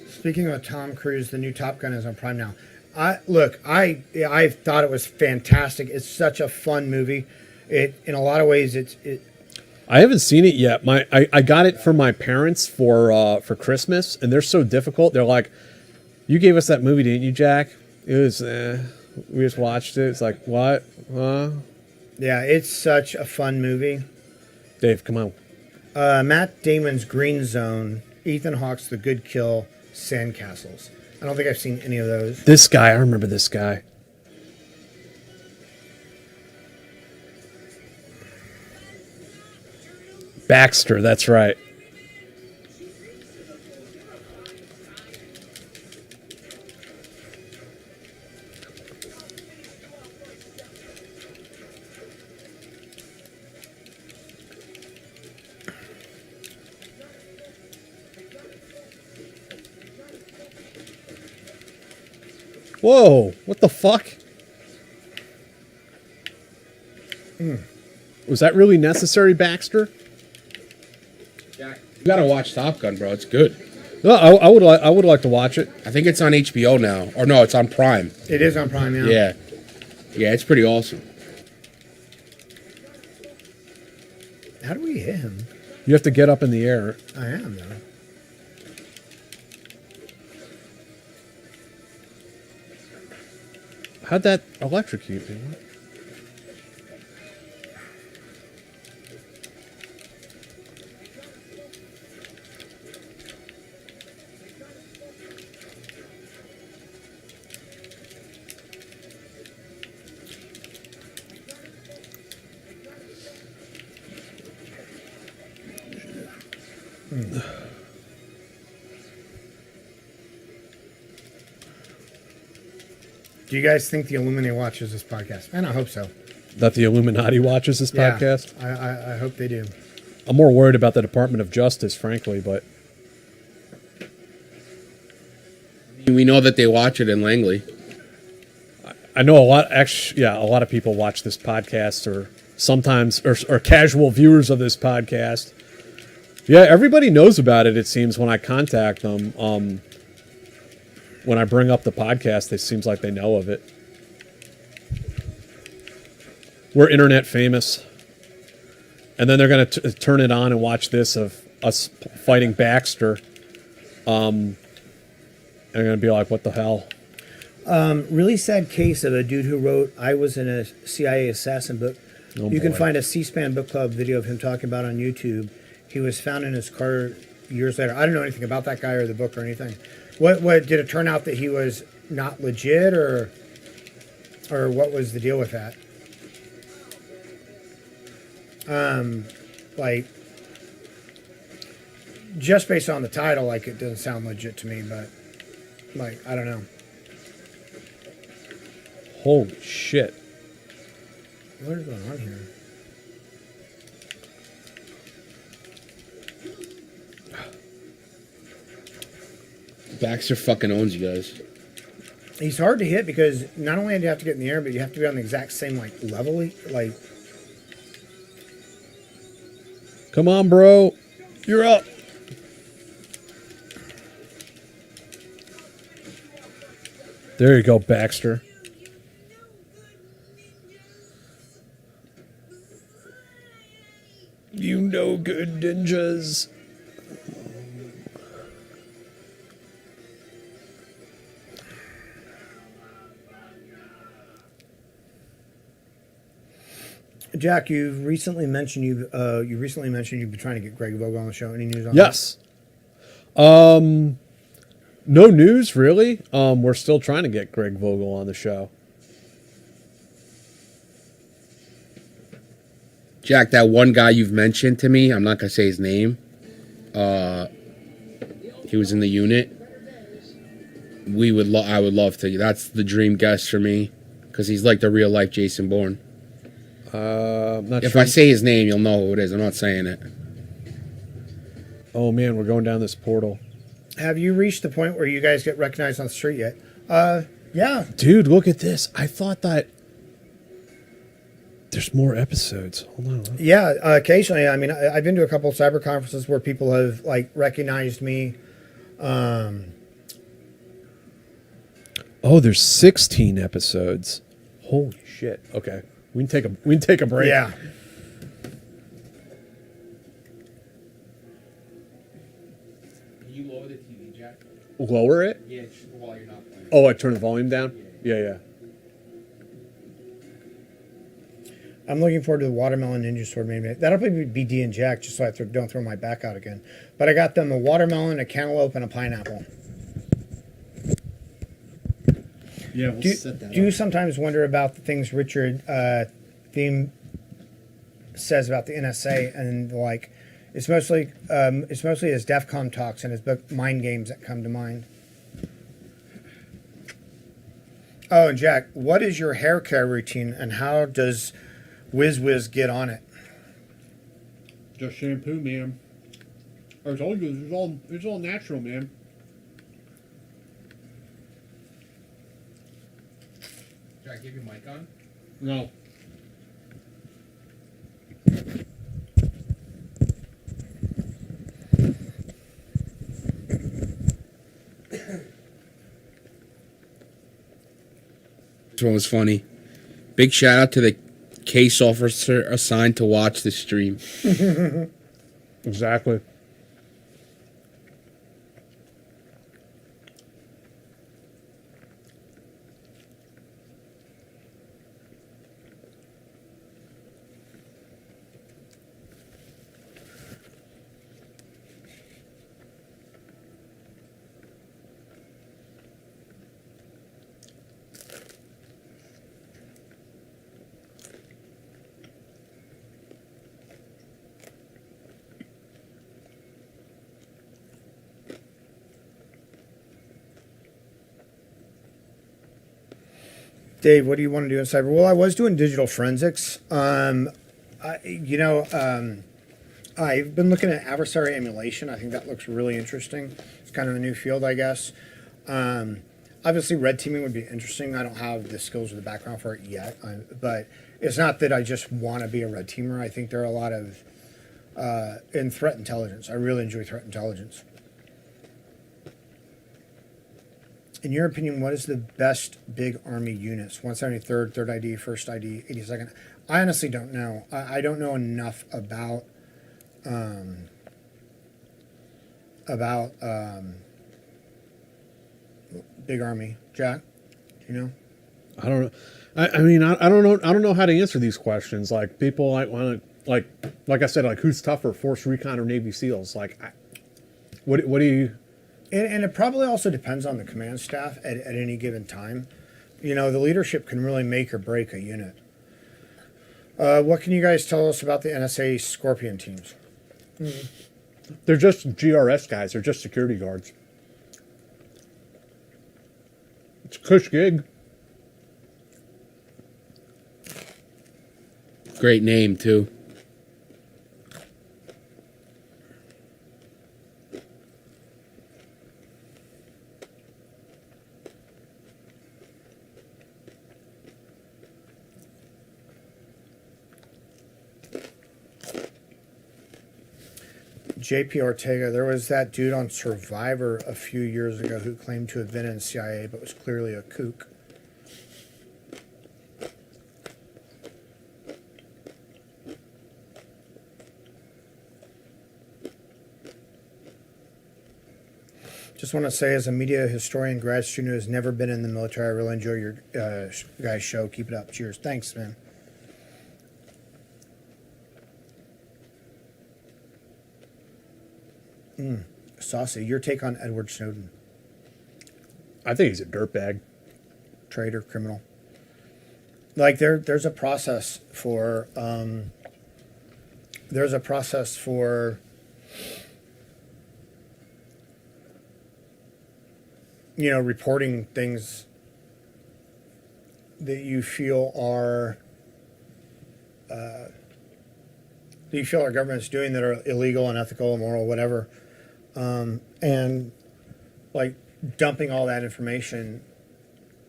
Speaking of Tom Cruise, the new Top Gun is on Prime now. I thought it was fantastic. It's such a fun movie. It in a lot of ways I haven't seen it yet. I got it for my parents for Christmas, and they're so difficult. They're like, "You gave us that movie, didn't you, Jack?" It was. We just watched it. It's like, what? Huh? Yeah, it's such a fun movie. Dave, come on. Matt Damon's Green Zone, Ethan Hawke's The Good Kill, Sandcastles. I don't think I've seen any of those. This guy, I remember this guy. Baxter, that's right. Whoa, what the fuck? Was that really necessary, Baxter? Jack, you gotta watch Top Gun, bro. It's good. No, I would like to watch it. I think it's on HBO now. Or no, it's on Prime. It is on Prime, yeah. Yeah. Yeah, it's pretty awesome. How do we hit him? You have to get up in the air. I am, though. How'd that electrocute me? What? Do you guys think the Illuminati watches this podcast? Man, I hope so. That the Illuminati watches this podcast? I hope they do. I'm more worried about the Department of Justice, frankly, but We know that they watch it in Langley. I know a lot. Actually, yeah, a lot of people watch this podcast, or sometimes, or casual viewers of this podcast. Yeah, everybody knows about it. It seems when I contact them, when I bring up the podcast, it seems like they know of it. We're internet famous, and then they're going to turn it on and watch this of us fighting Baxter. They're going to be like, "What the hell?" Really sad case of a dude who wrote "I Was in a CIA Assassin" book. Oh, You can boy. find a C-SPAN book club video of him talking about it on YouTube. He was found in his car years later. I don't know anything about that guy or the book or anything. What did it turn out that he was not legit, or what was the deal with that? Like, just based on the title, like, it doesn't sound legit to me, but like, I don't know. Holy shit! What is going on here? Baxter fucking owns you guys. He's hard to hit because not only do you have to get in the air, but you have to be on the exact same like level. Like, Come on, bro. You're up. There you go, Baxter. You no good ninjas. Jack, you recently mentioned you've been trying to get Greg Vogel on the show. Any news on Yes. No news really. We're still trying to get Greg Vogel on the show. Jack, that one guy you've mentioned to me, I'm not gonna say his name. He was in the unit. I would love to. That's the dream guest for me, because he's like the real life Jason Bourne. Not If sure. I say his name, you'll know who it is. I'm not saying it. Oh man, we're going down this portal. Have you reached the point where you guys get recognized on the street yet? Yeah. Dude, look at this. I thought that there's more episodes. Hold on. Yeah, occasionally. I mean, I've been to a couple of cyber conferences where people have like recognized me. Oh, there's 16 episodes. Holy shit. Okay. We can take a break. Yeah. Can you lower the TV, Jack? Lower it? Yeah, while you're not playing. Oh, I turn the volume down? Yeah. I'm looking forward to the watermelon ninja sword. Maybe that'll probably be D and Jack, just so I don't throw my back out again. But I got them a watermelon, a cantaloupe, and a pineapple. Yeah, we'll set that Do you sometimes wonder about the things Richard Theme says about the NSA, and like it's mostly his DEFCON talks and his book Mind Games that come to mind. Oh, and Jack, what is your hair care routine, and how does Wiz get on it? Just shampoo, ma'am. I told you, it's all natural, man. Jack, give your mic on. No. This one was funny. Big shout out to the case officer assigned to watch the stream. Exactly. Dave, what do you want to do in cyber? Well, I was doing digital forensics. I've been looking at adversary emulation. I think that looks really interesting. It's kind of a new field, I guess. Obviously, red teaming would be interesting. I don't have the skills or the background for it yet. But it's not that I just want to be a red teamer. I think there are a lot of, in threat intelligence. I really enjoy threat intelligence. In your opinion, what is the best big army units? 173rd, 3rd ID, 1st ID, 82nd? I honestly don't know. I don't know enough about big army. Jack, do you know? I don't know. I mean, I don't know. I don't know how to answer these questions. Like people want to, like I said, like who's tougher, Force Recon or Navy SEALs? Like, what do you? And it probably also depends on the command staff at any given time. You know, the leadership can really make or break a unit. What can you guys tell us about the NSA Scorpion teams? They're just GRS guys. They're just security guards. It's a cush gig. Great name, too. JP Ortega, there was that dude on Survivor a few years ago who claimed to have been in CIA but was clearly a kook. Just want to say, as a media historian, grad student who has never been in the military, I really enjoy your guys' show. Keep it up. Cheers. Thanks, man. Saucy. Your take on Edward Snowden? I think he's a dirtbag. Traitor, criminal. Like there's a process for reporting things that you feel are our government's doing that are illegal, unethical, immoral, whatever, and like dumping all that information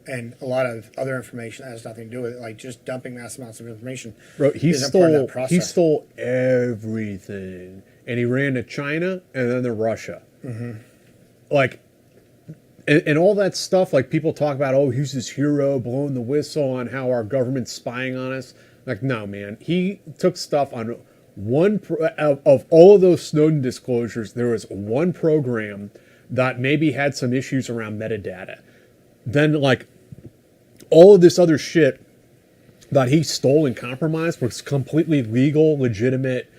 and a lot of other information that has nothing to do with it, like just dumping mass amounts of information. Bro, he isn't part of that stole process. everything, and he ran to China and then to Russia. Mm-hmm. Like, and all that stuff. Like people talk about, oh, he's this hero blowing the whistle on how our government's spying on us. Like, no, man, he took stuff on of all of those Snowden disclosures. There was one program that maybe had some issues around metadata. Then, like, all of this other shit that he stole and compromised was completely legal, legitimate,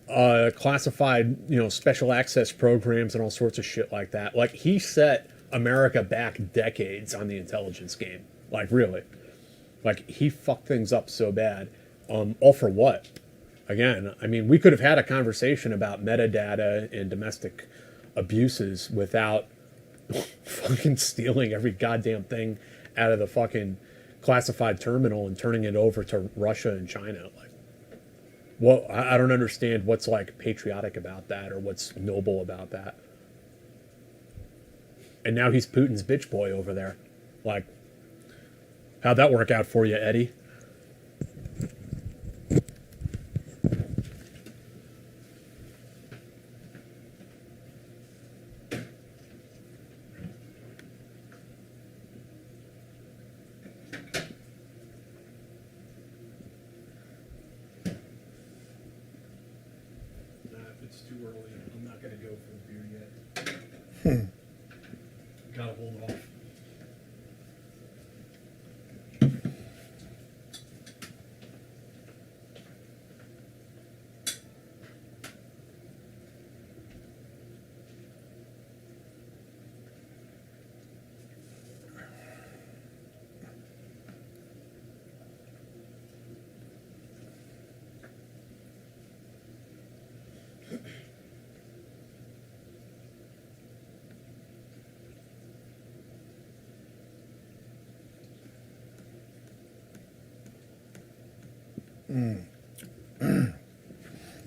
classified, special access programs and all sorts of shit like that. Like, he set America back decades on the intelligence game. Like, really. Like, he fucked things up so bad. All for what? Again, I mean, we could have had a conversation about metadata and domestic abuses without fucking stealing every goddamn thing out of the fucking classified terminal and turning it over to Russia and China. Like, well, I don't understand what's like patriotic about that or what's noble about that. And now he's Putin's bitch boy over there. Like, how'd that work out for you, Eddie? It's too early. I'm not going to go for a beer yet. Gotta hold off.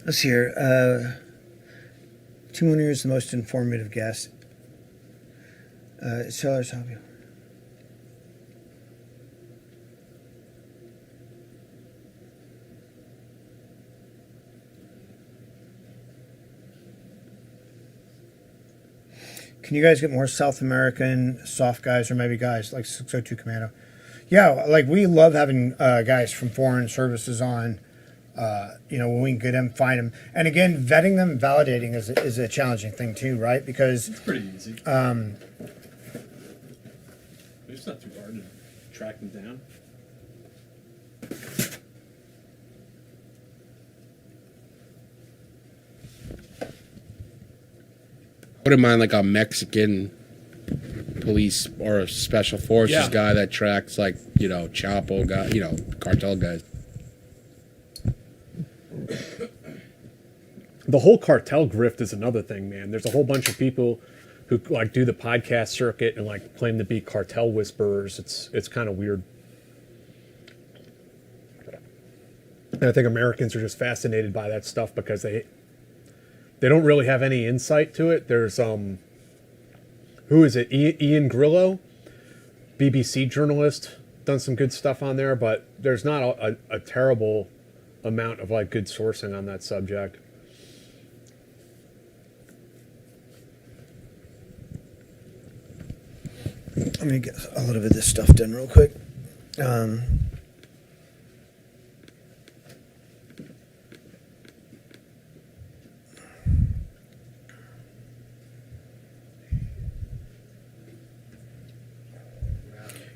Let's see here. Tim Winter is the most informative guest. Sellers help you. Can you guys get more South American soft guys or maybe guys like 602 Commando? Yeah, like we love having guys from foreign services on. When we can get them, find them, and again, vetting them, validating is a challenging thing too, right? Because it's pretty easy. It's not too hard to track them down. I wouldn't mind like a Mexican police or a special forces guy that tracks like, Chapo guy, cartel guys. The whole cartel grift is another thing, man. There's a whole bunch of people who like do the podcast circuit and like claim to be cartel whisperers. It's kind of weird. And I think Americans are just fascinated by that stuff because they don't really have any insight to it. There's who is it? Ian Grillo, BBC journalist, done some good stuff on there, but there's not a terrible amount of like good sourcing on that subject. Let me get a little bit of this stuff done real quick.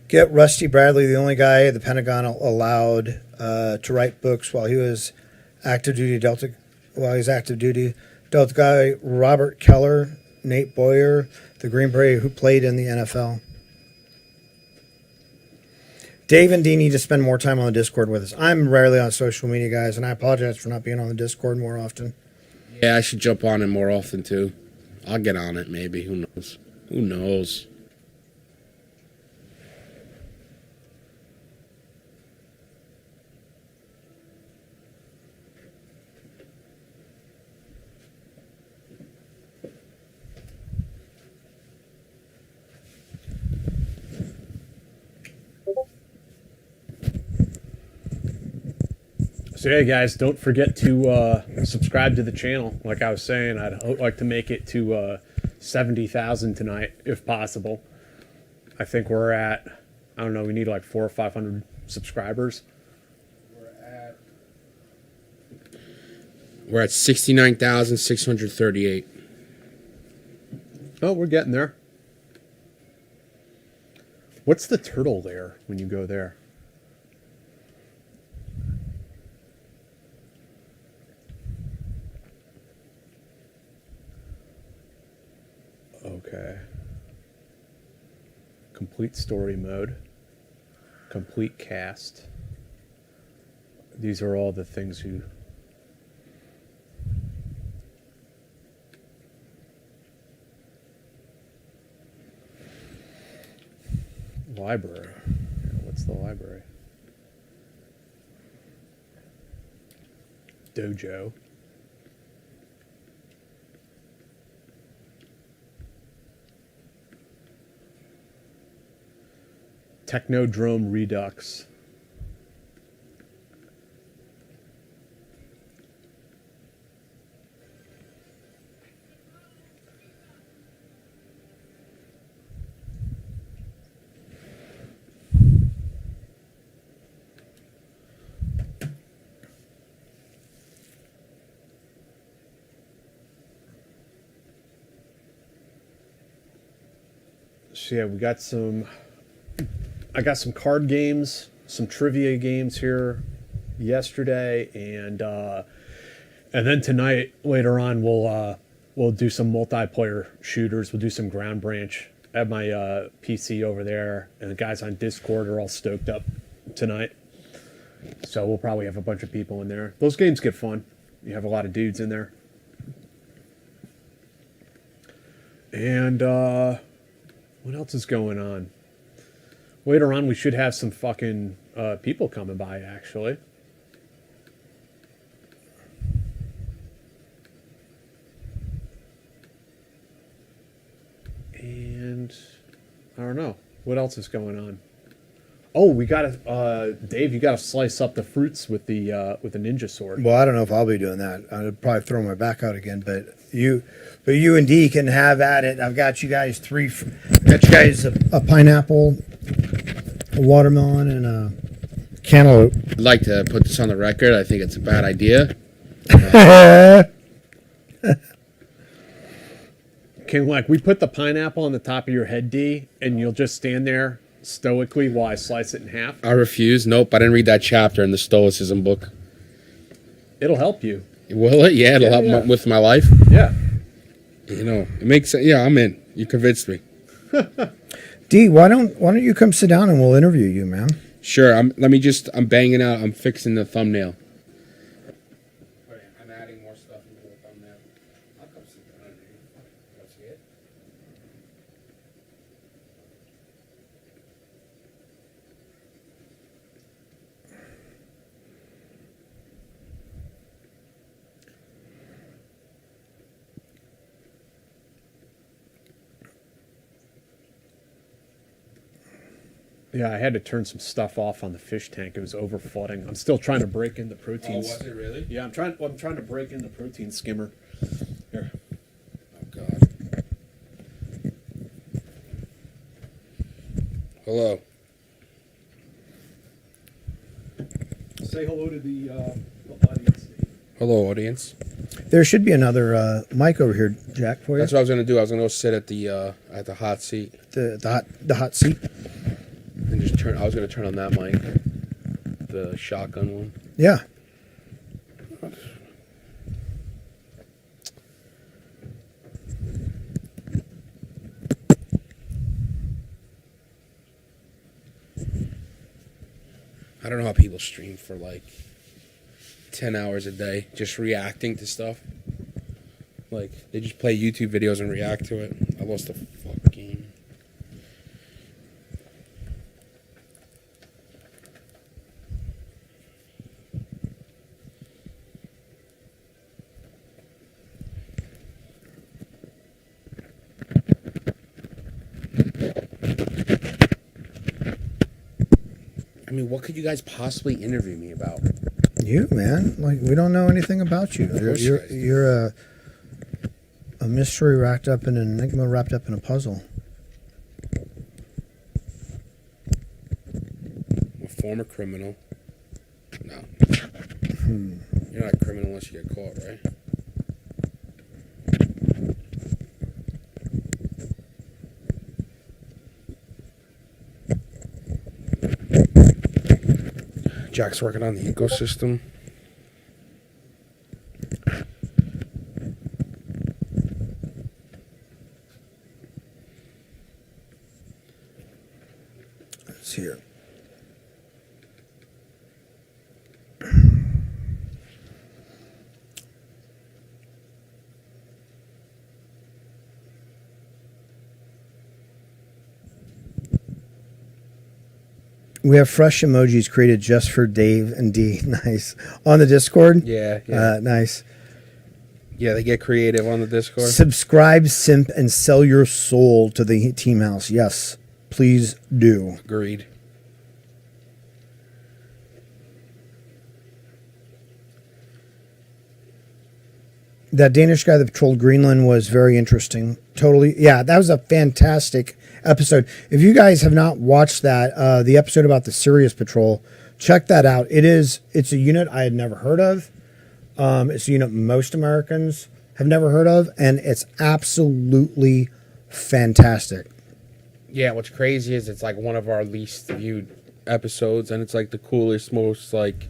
Get Rusty Bradley, the only guy the Pentagon allowed to write books while he was active duty Delta. While he's active duty, Delta guy Robert Keller, Nate Boyer, the Green Beret who played in the NFL. Dave and Dee need to spend more time on the Discord with us. I'm rarely on social media, guys, and I apologize for not being on the Discord more often. Yeah, I should jump on it more often too. I'll get on it maybe. Who knows? Who knows? So yeah, guys, don't forget to subscribe to the channel. Like I was saying, I'd like to make it to 70,000 tonight, if possible. I think we're at, I don't know, we need like 400 or 500 subscribers. We're at 69,638. Oh, we're getting there. What's the turtle there when you go there? Okay. Complete story mode. Complete cast. These are all the things you... Library. Yeah, what's the library? Dojo. Technodrome Redux. So yeah, we got some... I got some card games, some trivia games here yesterday, and then tonight later on we'll do some multiplayer shooters. We'll do some Ground Branch. I have my PC over there, and the guys on Discord are all stoked up tonight. So we'll probably have a bunch of people in there. Those games get fun. You have a lot of dudes in there. And what else is going on? Later on, we should have some fucking people coming by, actually. And I don't know. What else is going on? Oh, we gotta, Dave, you gotta slice up the fruits with the ninja sword. Well, I don't know if I'll be doing that. I'd probably throw my back out again, but you and Dee can have at it. I've got you guys a pineapple, a watermelon, and a cantaloupe. I'd like to put this on the record. I think it's a bad idea. Can we put the pineapple on the top of your head, D, and you'll just stand there stoically while I slice it in half? I refuse. Nope, I didn't read that chapter in the Stoicism book. It'll help you. Will it? Yeah, it'll help with my life. Yeah. You know, it makes sense. Yeah, I'm in. You convinced me. D, why don't you come sit down and we'll interview you, man? Sure. I'm banging out. I'm fixing the thumbnail. I'm adding more stuff into the thumbnail. I'll come sit down and see it. Yeah, I had to turn some stuff off on the fish tank. It was over flooding. I'm still trying to break in the proteins. Oh, was it really? Yeah, I'm trying to break in the protein skimmer. Here. Oh God. Hello. Say hello to the audience. Hello, audience. There should be another mic over here, Jack, for you. That's what I was gonna do. I was gonna go sit at the hot seat The hot seat. and just turn. I was gonna turn on that mic, the shotgun one. Yeah. I don't know how people stream for like 10 hours a day just reacting to stuff. Like, they just play YouTube videos and react to it. I lost the fuck game. I mean, what could you guys possibly interview me about? You, man. Like, we don't know anything about you. course you guys do. You're a mystery wrapped up in an enigma wrapped up in a puzzle. I'm a former criminal. No. You're not a criminal unless you get caught, right? Jack's working on the ecosystem. It's here. We have fresh emojis created just for Dave and D. Nice. On the Discord? Yeah. Nice. Yeah, they get creative on the Discord. Subscribe, simp, and sell your soul to the Team House. Yes, please do. Agreed. That Danish guy that patrolled Greenland was very interesting. Totally. Yeah, that was a fantastic episode. If you guys have not watched that, the episode about the Sirius Patrol, check that out. It's a unit I had never heard of. It's a unit most Americans have never heard of, and it's absolutely fantastic. Yeah, what's crazy is it's like one of our least viewed episodes, and it's like the coolest, most like,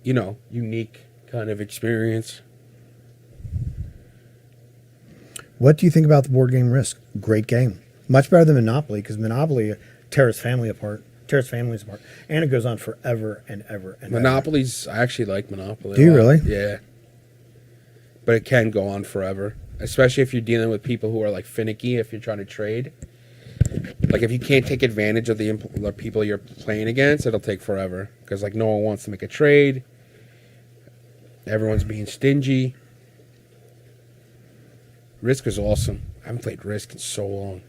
unique kind of experience. What do you think about the board game Risk? Great game. Much better than Monopoly, because Monopoly tears families apart, and it goes on forever and ever and Monopoly's, I actually like Monopoly. Do you really? Yeah. But it can go on forever, especially if you're dealing with people who are like finicky, if you're trying to trade. Like if you can't take advantage of the people you're playing against, it'll take forever, because like no one wants to make a trade. Everyone's being stingy. Risk is awesome. I haven't played Risk in so long.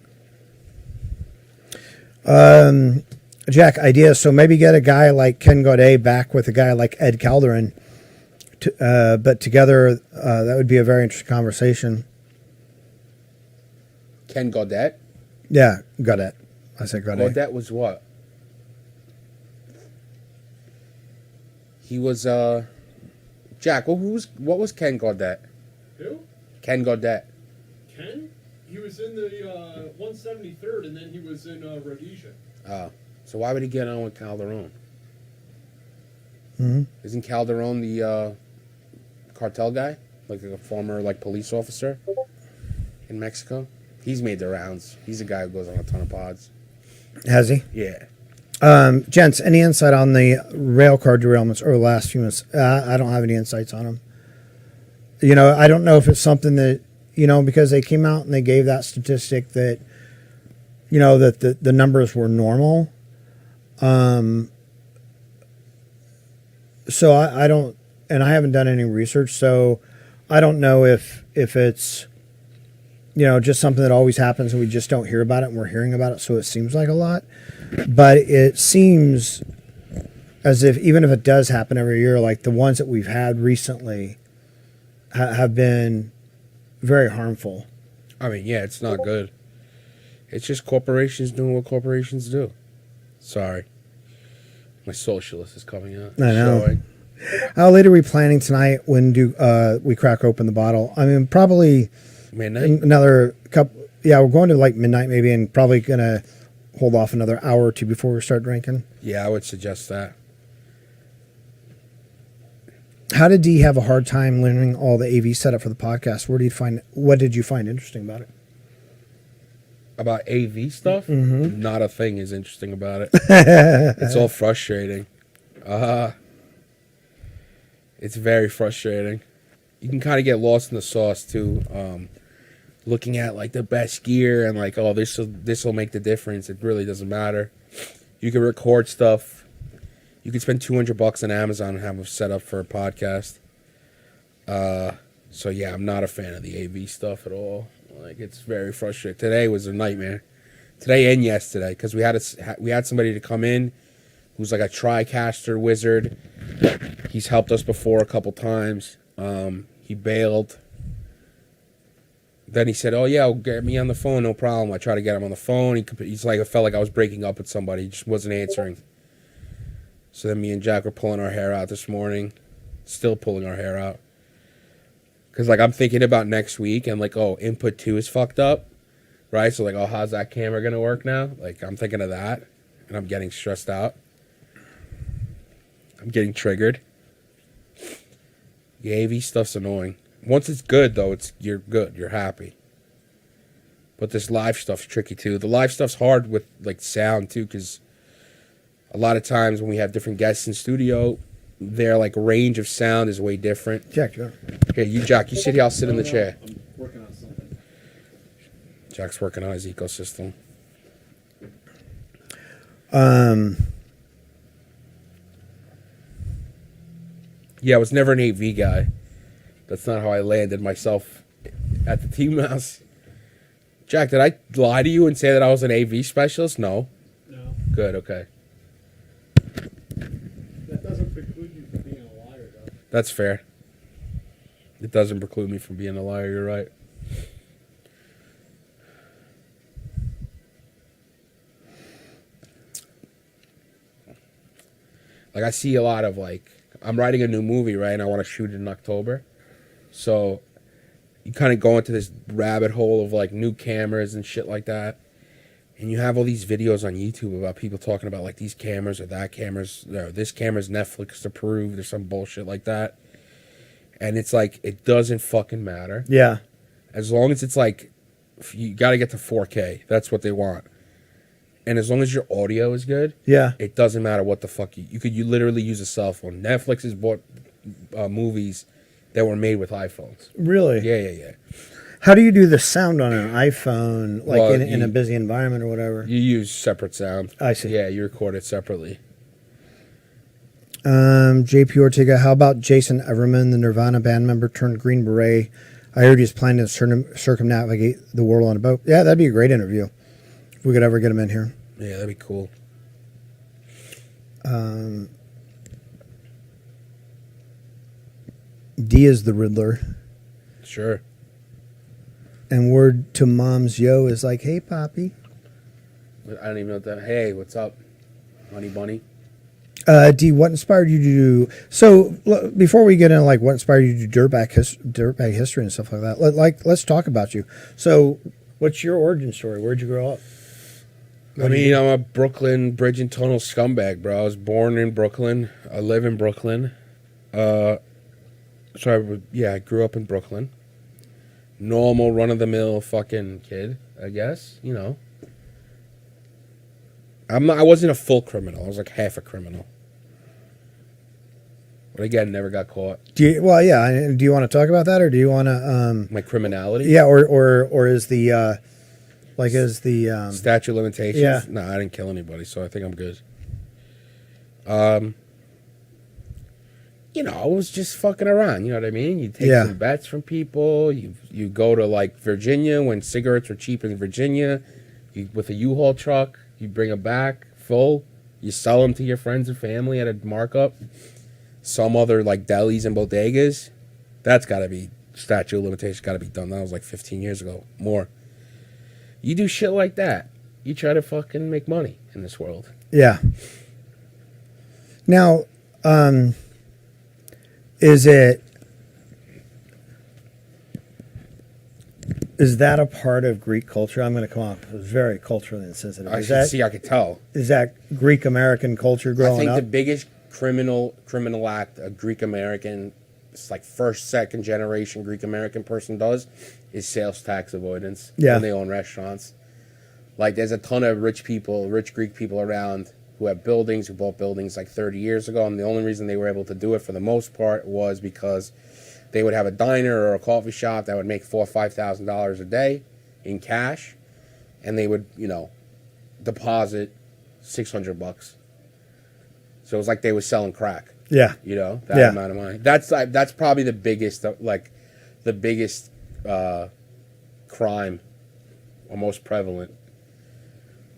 Jack, idea. So maybe get a guy like Ken Godet back with a guy like Ed Calderon. But together, that would be a very interesting conversation. Ken Godet? Yeah, Godet. I said Godet. Godet was what? He was, Jack, what was Ken Godet? Who? Ken Godet. Ken? He was in the 173rd, and then he was in Rhodesia. Oh. So why would he get on with Calderon? Mm-hmm. Isn't Calderon the cartel guy? Like a former police officer in Mexico? He's made the rounds. He's a guy who goes on a ton of pods. Has he? Yeah. Gents, any insight on the rail car derailments over the last few months? I don't have any insights on them. I don't know if it's something that, because they came out and they gave that statistic that, that the numbers were normal. So I don't, and I haven't done any research, so I don't know if it's, just something that always happens and we just don't hear about it and we're hearing about it, so it seems like a lot. But it seems as if, even if it does happen every year, like the ones that we've had recently have been very harmful. I mean, yeah, it's not good. It's just corporations doing what corporations do. Sorry. My socialist is coming out. I know. Showing. How late are we planning tonight? When do we crack open the bottle? I mean, probably Midnight? another couple. Yeah, we're going to like midnight maybe, and probably gonna hold off another hour or two before we start drinking. Yeah, I would suggest that. How did Dee have a hard time learning all the AV setup for the podcast? What did you find interesting about it? About AV stuff? Mm-hmm. Not a thing is interesting about it. It's all frustrating. It's very frustrating. You can kind of get lost in the sauce too. Looking at like the best gear and like, oh, this will make the difference. It really doesn't matter. You can record stuff. You can spend $200 on Amazon and have it set up for a podcast. So yeah, I'm not a fan of the AV stuff at all. Like, it's very frustrating. Today was a nightmare. Today and yesterday, because we had somebody to come in who's like a TriCaster wizard. He's helped us before a couple times. He bailed. Then he said, "Oh yeah, get me on the phone, no problem." I tried to get him on the phone. He's like, I felt like I was breaking up with somebody. He just wasn't answering. So then me and Jack were pulling our hair out this morning. Still pulling our hair out. Because, like, I'm thinking about next week, and, like, oh, input 2 is fucked up, right? So, like, oh, how's that camera going to work now? Like, I'm thinking of that, and I'm getting stressed out. I'm getting triggered. The AV stuff's annoying. Once it's good, though, you're good. You're happy. But this live stuff's tricky, too. The live stuff's hard with, like, sound, too, because a lot of times when we have different guests in studio, their, like, range of sound is way different. Jack, yeah. Okay, Jack, you sit here, I'll sit in the chair. I'm working on something. Jack's working on his ecosystem. Yeah, I was never an AV guy. That's not how I landed myself at the team house. Jack, did I lie to you and say that I was an AV specialist? No. No. Good, okay. That doesn't preclude you from being a liar, though. That's fair. It doesn't preclude me from being a liar, you're right. Like, I see a lot of, like, I'm writing a new movie, right, and I want to shoot it in October. So you kind of go into this rabbit hole of, like, new cameras and shit like that. And you have all these videos on YouTube about people talking about, like, these cameras or that cameras, or this camera's Netflix approved or some bullshit like that. And it's like, it doesn't fucking matter. Yeah. As long as it's like, you got to get to 4K. That's what they want. And as long as your audio is good, Yeah. it doesn't matter what the fuck you literally use a cell phone. Netflix has bought movies that were made with iPhones. Really? Yeah. How do you do the sound on an iPhone, like Well, in a busy environment or whatever? You use separate sound. I see. Yeah, you record it separately. JP Ortega, how about Jason Everman, the Nirvana band member turned Green Beret? I heard he's planning to circumnavigate the world on a boat. Yeah, that'd be a great interview. If we could ever get him in here. Yeah, that'd be cool. D is the Riddler. Sure. And word to mom's yo is like, hey, Poppy. I don't even know what that. Hey, what's up, honey bunny? D, what inspired you to do? So before we get into like what inspired you to do dirtbag history and stuff like that, let's talk about you. So, what's your origin story? Where'd you grow up? I'm a Brooklyn bridge and tunnel scumbag, bro. I was born in Brooklyn. I live in Brooklyn. I grew up in Brooklyn. Normal run-of-the-mill fucking kid, I guess. You know. I wasn't a full criminal. I was like half a criminal. But again, never got caught. Do you want to talk about that, or do you want to? My criminality? Yeah, or is the statute of limitations? Yeah. No, I didn't kill anybody, so I think I'm good. I was just fucking around. You know what I mean? You take some bets from people. You go to like Virginia when cigarettes were cheap in Virginia. With a U-Haul truck, you bring them back full. You sell them to your friends and family at a markup. Some other like delis and bodegas. That's got to be statute of limitations. Got to be done. That was like 15 years ago, more. You do shit like that. You try to fucking make money in this world. Yeah. Now, is that a part of Greek culture? I'm going to come off as very culturally insensitive. I could tell. Is that Greek American culture growing I think up? the biggest criminal act a Greek American, it's like first, second generation Greek American person does is sales tax avoidance when they own restaurants. Like there's a ton of rich Greek people around who have buildings, who bought buildings like 30 years ago, and the only reason they were able to do it for the most part was because they would have a diner or a coffee shop that would make $4,000 or $5,000 a day in cash, and they would, deposit $600. So it was like they were selling crack. Yeah. That amount of money. That's probably the biggest, crime, or most prevalent.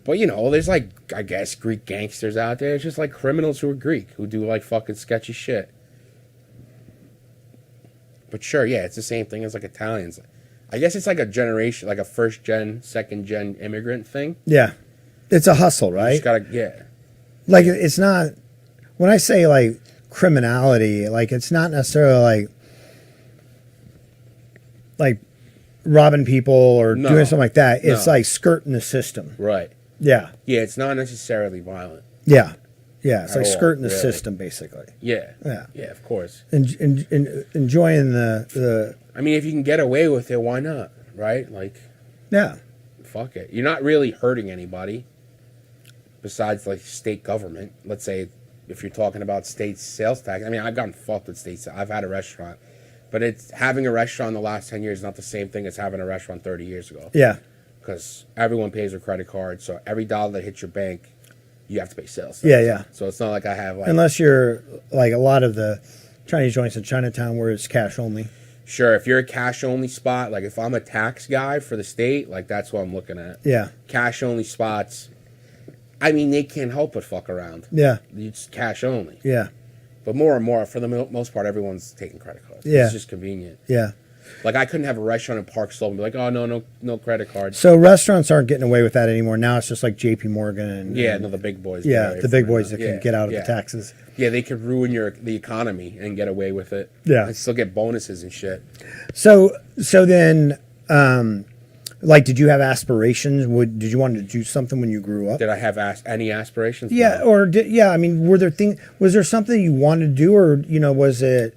But there's like, I guess, Greek gangsters out there. It's just like criminals who are Greek who do like fucking sketchy shit. But sure, yeah, it's the same thing as like Italians. I guess it's like a generation, like a first gen, second gen immigrant thing. Yeah. It's a hustle, right? You just gotta, Like, it's not, when I say like criminality, like it's not necessarily like robbing people or doing something like that. It's like skirting the system. Right. Yeah. Yeah, it's not necessarily violent. Yeah. Yeah, it's At like all, skirting the really. system, basically. Yeah. Yeah. Yeah, of course. Enjoying the. I mean, if you can get away with it, why not? Right? Like, Yeah. fuck it. You're not really hurting anybody besides like state government. Let's say if you're talking about state sales tax. I mean, I've gotten fucked with state. I've had a restaurant, but it's having a restaurant in the last 10 years is not the same thing as having a restaurant 30 years ago. Yeah. Because everyone pays with credit card, so every dollar that hits your bank, you have to pay sales tax. Yeah, yeah. So it's not like I have like. Unless you're like a lot of the Chinese joints in Chinatown where it's cash only. Sure, if you're a cash only spot, like if I'm a tax guy for the state, like that's what I'm looking at. Yeah. Cash only spots. I mean, they can't help but fuck around. Yeah. It's cash only. Yeah. But more and more, for the most part, everyone's taking credit cards. Yeah. It's just convenient. Yeah. Like I couldn't have a restaurant in Park Slope and be like, oh no credit cards. So restaurants aren't getting away with that anymore. Now it's just like J.P. Morgan and The big boys. yeah, the big boys that can get out of the taxes. Yeah, they could ruin the economy and get away with it. Yeah. And still get bonuses and shit. So then, like, did you have aspirations? Did you want to do something when you grew up? Did I have any aspirations? Yeah, No. I mean, was there something you wanted to do, or was it?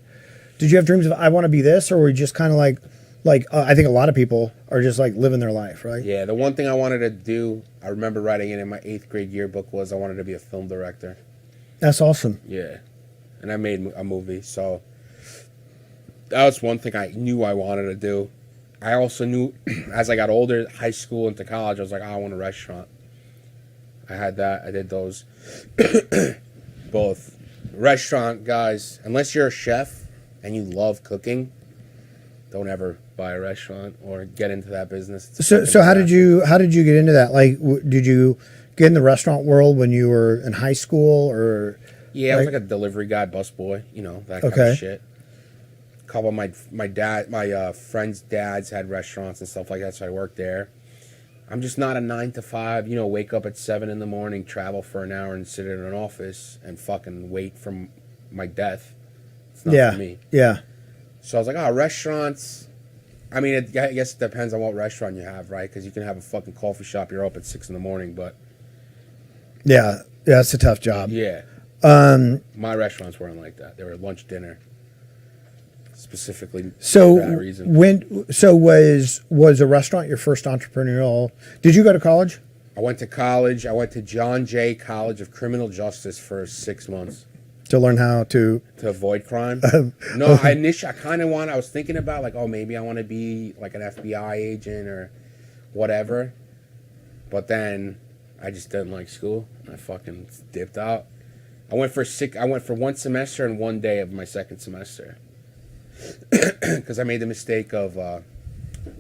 Did you have dreams of I want to be this, or were you just kind of like I think a lot of people are just like living their life, right? Yeah, the one thing I wanted to do, I remember writing it in my 8th grade yearbook, was I wanted to be a film director. That's awesome. Yeah, and I made a movie, so that was one thing I knew I wanted to do. I also knew as I got older, high school into college, I was like, I want a restaurant. I had that. I did those. Both. Restaurant guys, unless you're a chef and you love cooking, don't ever buy a restaurant or get into that business. So how did you get into that? Like, did you get in the restaurant world when you were in high school, or? Yeah, I was like a delivery guy, busboy, that kind of shit. A couple of my friends' dads had restaurants and stuff like that, so I worked there. I'm just not a 9 to 5, wake up at 7 in the morning, travel for an hour and sit in an office and fucking wait for my death. It's not for me. Yeah. So I was like, restaurants. I mean, I guess it depends on what restaurant you have, right? Because you can have a fucking coffee shop, you're up at 6 in the morning, but. Yeah, it's a tough job. Yeah. My restaurants weren't like that. They were lunch, dinner. Specifically for that reason. Was a restaurant your first entrepreneurial? Did you go to college? I went to college. I went to John Jay College of Criminal Justice for 6 months. To learn how to avoid crime. No, I was thinking about like, maybe I want to be like an FBI agent or whatever. But then I just didn't like school. I fucking dipped out. I went for 1 semester and 1 day of my second semester. Because I made the mistake of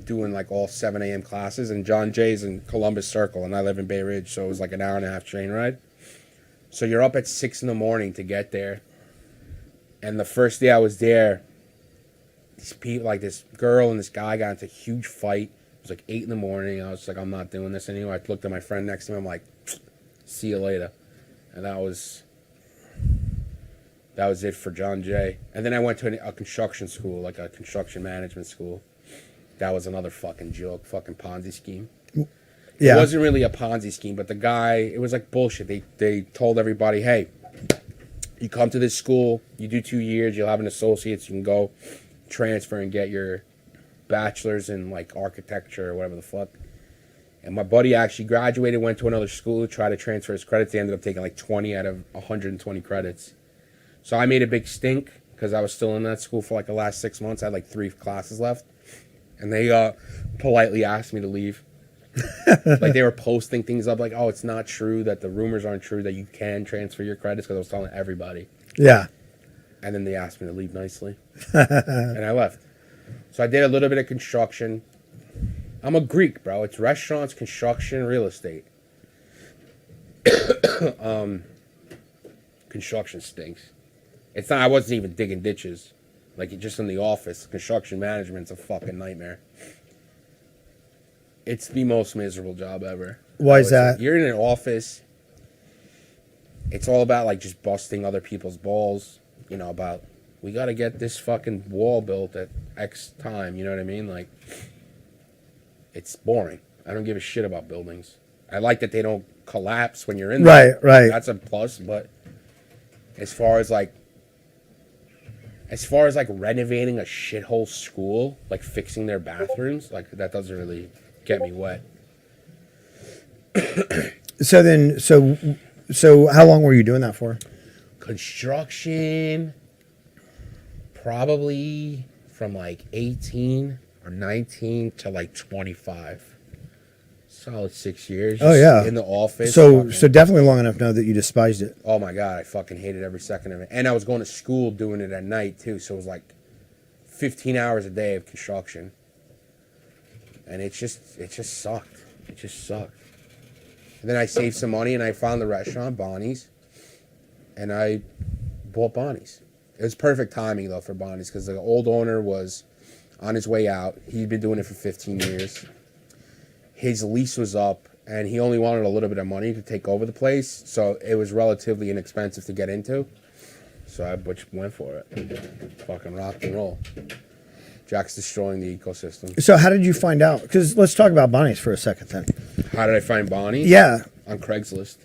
doing like all 7 a.m. classes, and John Jay's in Columbus Circle, and I live in Bay Ridge, so it was like an 1.5-hour train ride. So you're up at 6 in the morning to get there. And the first day I was there, these people, like this girl and this guy got into a huge fight It was like 8 in the morning. I was like, I'm not doing this anymore. I looked at my friend next to me. I'm like, see you later. And that was it for John Jay. And then I went to a construction school, like a construction management school. That was another fucking joke, fucking Ponzi scheme. Yeah. It wasn't really a Ponzi scheme, but the guy, it was like bullshit. They told everybody, hey, you come to this school, you do 2 years, you'll have an associate's, you can go transfer and get your bachelor's in like architecture or whatever the fuck. And my buddy actually graduated, went to another school, tried to transfer his credits. They ended up taking like 20 out of 120 credits. So I made a big stink because I was still in that school for like the last 6 months. I had like 3 classes left. And they politely asked me to leave. Like they were posting things up like, oh, it's not true, that the rumors aren't true, that you can transfer your credits, because I was telling everybody. Yeah. And then they asked me to leave nicely. And I left. So I did a little bit of construction. I'm a Greek, bro. It's restaurants, construction, real estate. Construction stinks. It's not, I wasn't even digging ditches. Like, just in the office. Construction management's a fucking nightmare. It's the most miserable job ever. Why is that? You're in an office. It's all about, like, just busting other people's balls. You know, about, we got to get this fucking wall built at X time. You know what I mean? Like, it's boring. I don't give a shit about buildings. I like that they don't collapse when you're in there. Right. That's a plus, but as far as renovating a shithole school, like fixing their bathrooms, like that doesn't really get me wet. So how long were you doing that for? Construction, probably from like 18 or 19 to like 25. Solid 6 years. Oh yeah, in the office. So definitely long enough now that you despised it. Oh my god, I fucking hated every second of it. And I was going to school doing it at night too, so it was like 15 hours a day of construction. And it just sucked. It just sucked. And then I saved some money and I found the restaurant, Bonnie's, and I bought Bonnie's. It was perfect timing though for Bonnie's, because the old owner was on his way out. He'd been doing it for 15 years. His lease was up, and he only wanted a little bit of money to take over the place, so it was relatively inexpensive to get into. So I went for it. Fucking rock and roll. Jack's destroying the ecosystem. So how did you find out? Because let's talk about Bonnie's for a second then. How did I find Bonnie's? Yeah. On Craigslist.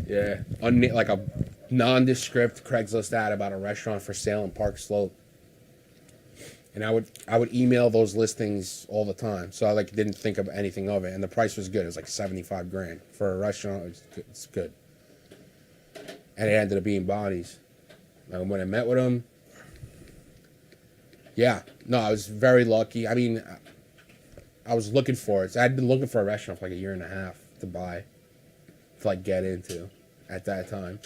Yeah. Like a nondescript Craigslist ad about a restaurant for sale in Park Slope. And I would email those listings all the time, so I didn't think of anything of it. And the price was good. It was like $75,000 for a restaurant. It's good. And it ended up being Bonnie's. And when I met with him, yeah, no, I was very lucky. I mean, I was looking for it. So I'd been looking for a restaurant for like a year and a half to buy, to get into at that time.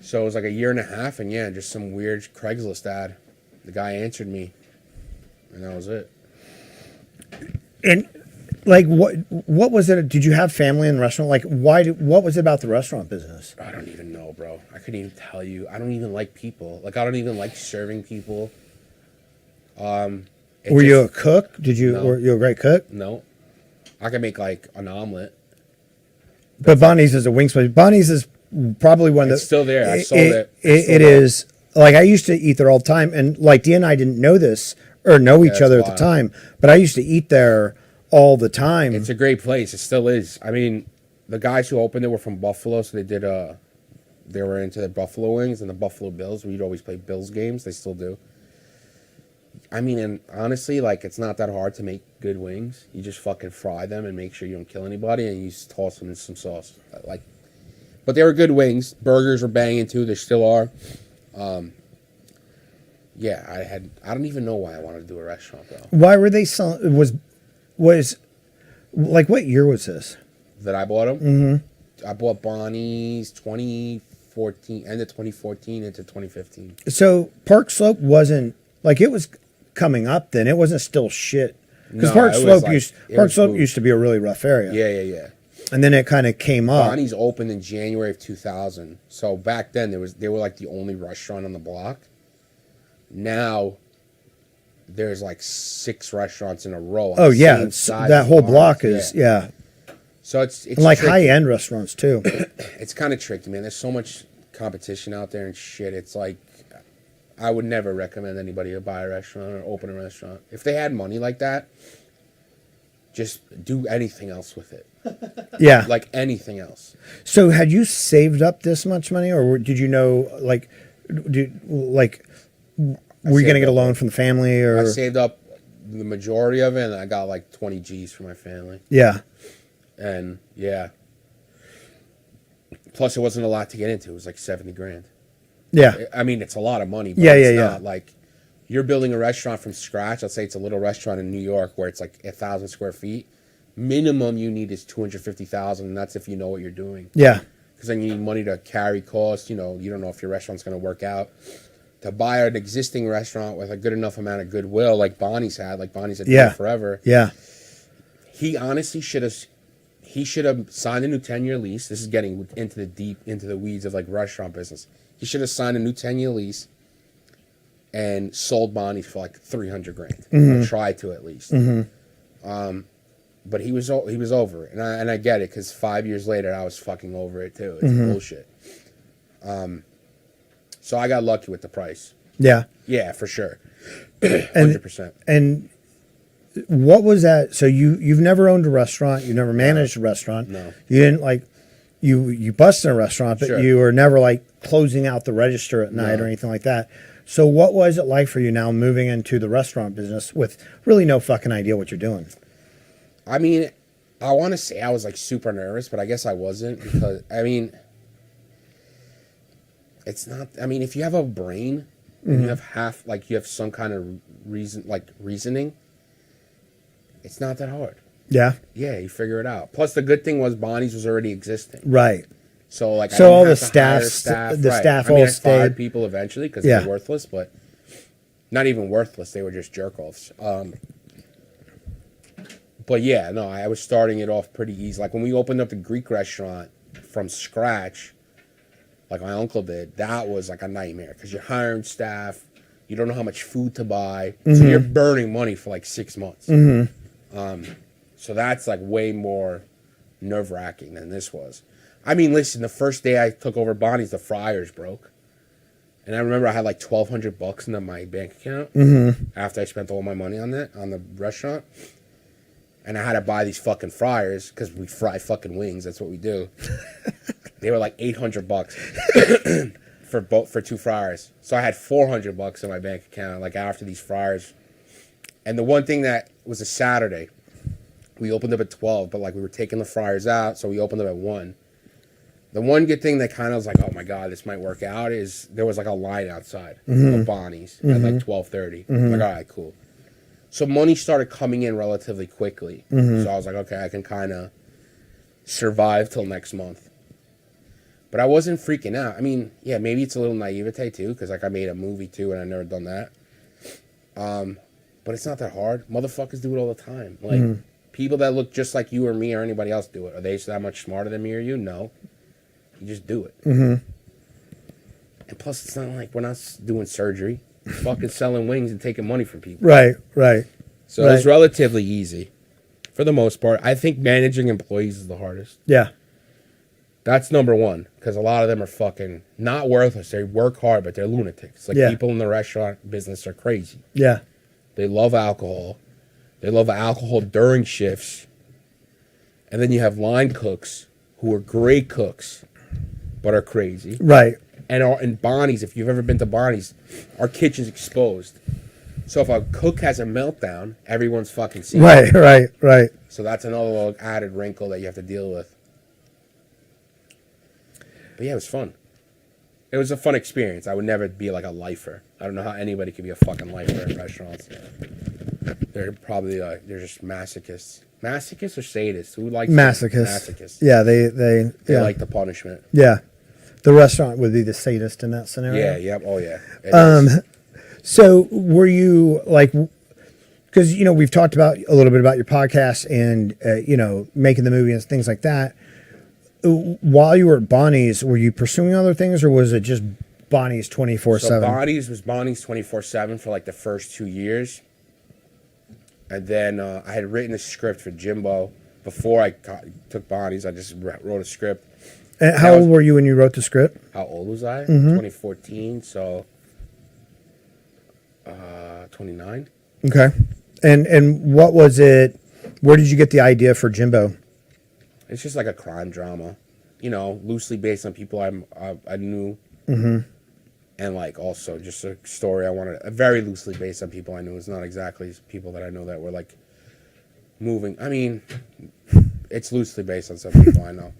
So it was like a year and a half, and yeah, just some weird Craigslist ad. The guy answered me, and that was it. And what was it? Did you have family in the restaurant? What was it about the restaurant business? I don't even know, bro. I couldn't even tell you. I don't even like people. I don't even like serving people. Were you a cook? No. Were you a great cook? No. I can make an omelet. But Bonnie's is a wing place. Bonnie's is probably one It's that still there. I sold it. It is. I used to eat there all the time, and Dee and I didn't know this or know each other at the time, but I used to eat there all the time. It's a great place. It still is. I mean, the guys who opened it were from Buffalo, so they were into the Buffalo wings and the Buffalo Bills. We'd always play Bills games. They still do. I mean, and honestly, it's not that hard to make good wings. You just fucking fry them and make sure you don't kill anybody, and you just toss them in some sauce. But they were good wings. Burgers were banging too. They still are. Yeah, I don't even know why I wanted to do a restaurant though. Why were they selling? Was what year was this? That I bought them? Mm-hmm. I bought Bonnie's 2014, end of 2014 into 2015. So Park Slope wasn't it was coming up then. It wasn't still shit. Because Park Slope used to be a really rough area. Yeah. And then it kind of came up. Bonnie's opened in January of 2000. So back then they were the only restaurant on the block. Now there's like 6 restaurants in a row. Oh yeah, that whole block is yeah. So it's and like tricky. high end restaurants too. It's kind of tricky, man. There's so much competition out there and shit. It's like I would never recommend anybody to buy a restaurant or open a restaurant. If they had money like that, just do anything else with it. Yeah, Like anything else. So had you saved up this much money, or did you know like, were you going to get a loan from the family, or I saved up the majority of it, and I got like 20 G's for my family. Yeah, And yeah. Plus, it wasn't a lot to get into. It was like 70 grand. yeah, I mean, it's a lot of money, but Yeah, it's yeah, not yeah. like you're building a restaurant from scratch. Let's say it's a little restaurant in New York where it's like 1,000 square feet. Minimum you need is 250,000, and that's if you know what you're doing. yeah, Because then you need money to carry costs. You know, you don't know if your restaurant's going to work out. To buy an existing restaurant with a good enough amount of goodwill, like Bonnie's had done Yeah. it forever. yeah, He honestly should have signed a new 10-year lease. This is getting into the weeds of like restaurant business. He should have signed a new 10-year lease and sold Bonnie's for like 300 grand. Or tried to at least. But he was over it, and I get it because 5 years later I was fucking over it too. It's bullshit. So I got lucky with the price. yeah. Yeah, for sure. And 100%. and what was that? So you've never owned a restaurant, you never managed a restaurant. No. You didn't like you busted a restaurant, but Sure. you were never like closing out the register at night No. or anything like that. So what was it like for you now moving into the restaurant business with really no fucking idea what you're doing? I mean, I want to say I was like super nervous, but I guess I wasn't because I mean, it's not. I mean, if you have a brain, and you have you have some kind of reasoning, it's not that hard. Yeah. Yeah, you figure it out. Plus, the good thing was Bonnie's was already existing, Right. so like So I didn't all have the to hire staff I mean, all I fired stayed. people eventually because Yeah. they're worthless, but not even worthless. They were just jerk offs. But yeah, no, I was starting it off pretty easy. Like when we opened up the Greek restaurant from scratch, like my uncle did, that was like a nightmare because you're hiring staff, you don't know how much food to buy, so you're burning money for like 6 months. So that's like way more nerve wracking than this was. I mean, listen, the first day I took over Bonnie's, the fryers broke, and I remember I had like $1,200 in my bank account after I spent all my money on the restaurant. And I had to buy these fucking fryers because we fry fucking wings. That's what we do. They were like $800 for 2 fryers. So I had $400 in my bank account, like after these fryers. And the one thing that was a Saturday, we opened up at 12, but like we were taking the fryers out, so we opened up at 1. The one good thing that kind of was like, oh my God, this might work out is there was like a line outside of Bonnie's at like 12:30. Like, all right, cool. So money started coming in relatively quickly. So I was like, okay, I can kind of survive till next month. But I wasn't freaking out. I mean, yeah, maybe it's a little naivete too, because like I made a movie too, and I've never done that. But it's not that hard. Motherfuckers do it all the time. Like people that look just like you or me or anybody else do it. Are they that much smarter than me or you? No. You just do it. And plus, it's not like we're not doing surgery. We're fucking selling wings and taking money from people. Right. Right. So it's relatively easy for the most part. I think managing employees is the hardest. Yeah. That's number one, because a lot of them are fucking not worthless. They work hard, but they're lunatics. Like people in the restaurant business are crazy. Yeah. They love alcohol. They love alcohol during shifts. And then you have line cooks who are great cooks, but are crazy. Right. And in Bonnie's, if you've ever been to Bonnie's, our kitchen's exposed. So if a cook has a meltdown, everyone's fucking seeing it. Right. So that's another little added wrinkle that you have to deal with. But yeah, it was fun. It was a fun experience. I would never be like a lifer. I don't know how anybody could be a fucking lifer in restaurants. They're probably they're just masochists. Masochists or sadists? Who likes Masochists. Masochists. Yeah, they Like the punishment. Yeah. The restaurant would be the sadist in that scenario. Yeah, yep, oh yeah. It is. So were you like, because, you know, we've talked about a little bit about your podcast and, you know, making the movie and things like that. While you were at Bonnie's, were you pursuing other things or was it just Bonnie's 24/7? So Bonnie's was Bonnie's 24/7 for like the first 2 years. And then I had written a script for Jimbo before I took Bonnie's. I just wrote a script. And how old were you when you wrote the script? How old was I? 2014, so 29. Okay. And what was it? Where did you get the idea for Jimbo? It's just like a crime drama, you know, loosely based on people I knew. And like also just a story I wanted, very loosely based on people I knew. It's not exactly people that I know that were like moving. I mean, it's loosely based on some people I know.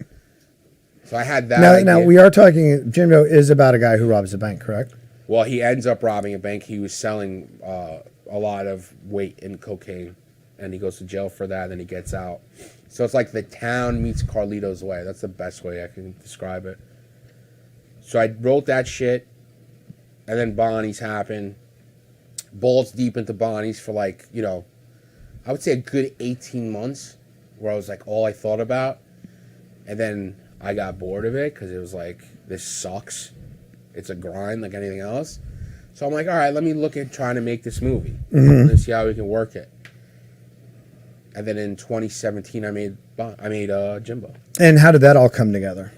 So I had that. Now we are talking. Jimbo is about a guy who robs a bank, correct? Well, he ends up robbing a bank. He was selling a lot of weight in cocaine, and he goes to jail for that. And then he gets out. So it's like The Town meets Carlito's Way. That's the best way I can describe it. So I wrote that shit. And then Bonnie's happened. Balls deep into Bonnie's for like, you know, I would say a good 18 months where I was like all I thought about. And then I got bored of it because it was like, this sucks. It's a grind like anything else. So I'm like, all right, let me look at trying to make this movie. Let's see how we can work it. And then in 2017, I made Jimbo. And how did that all come together?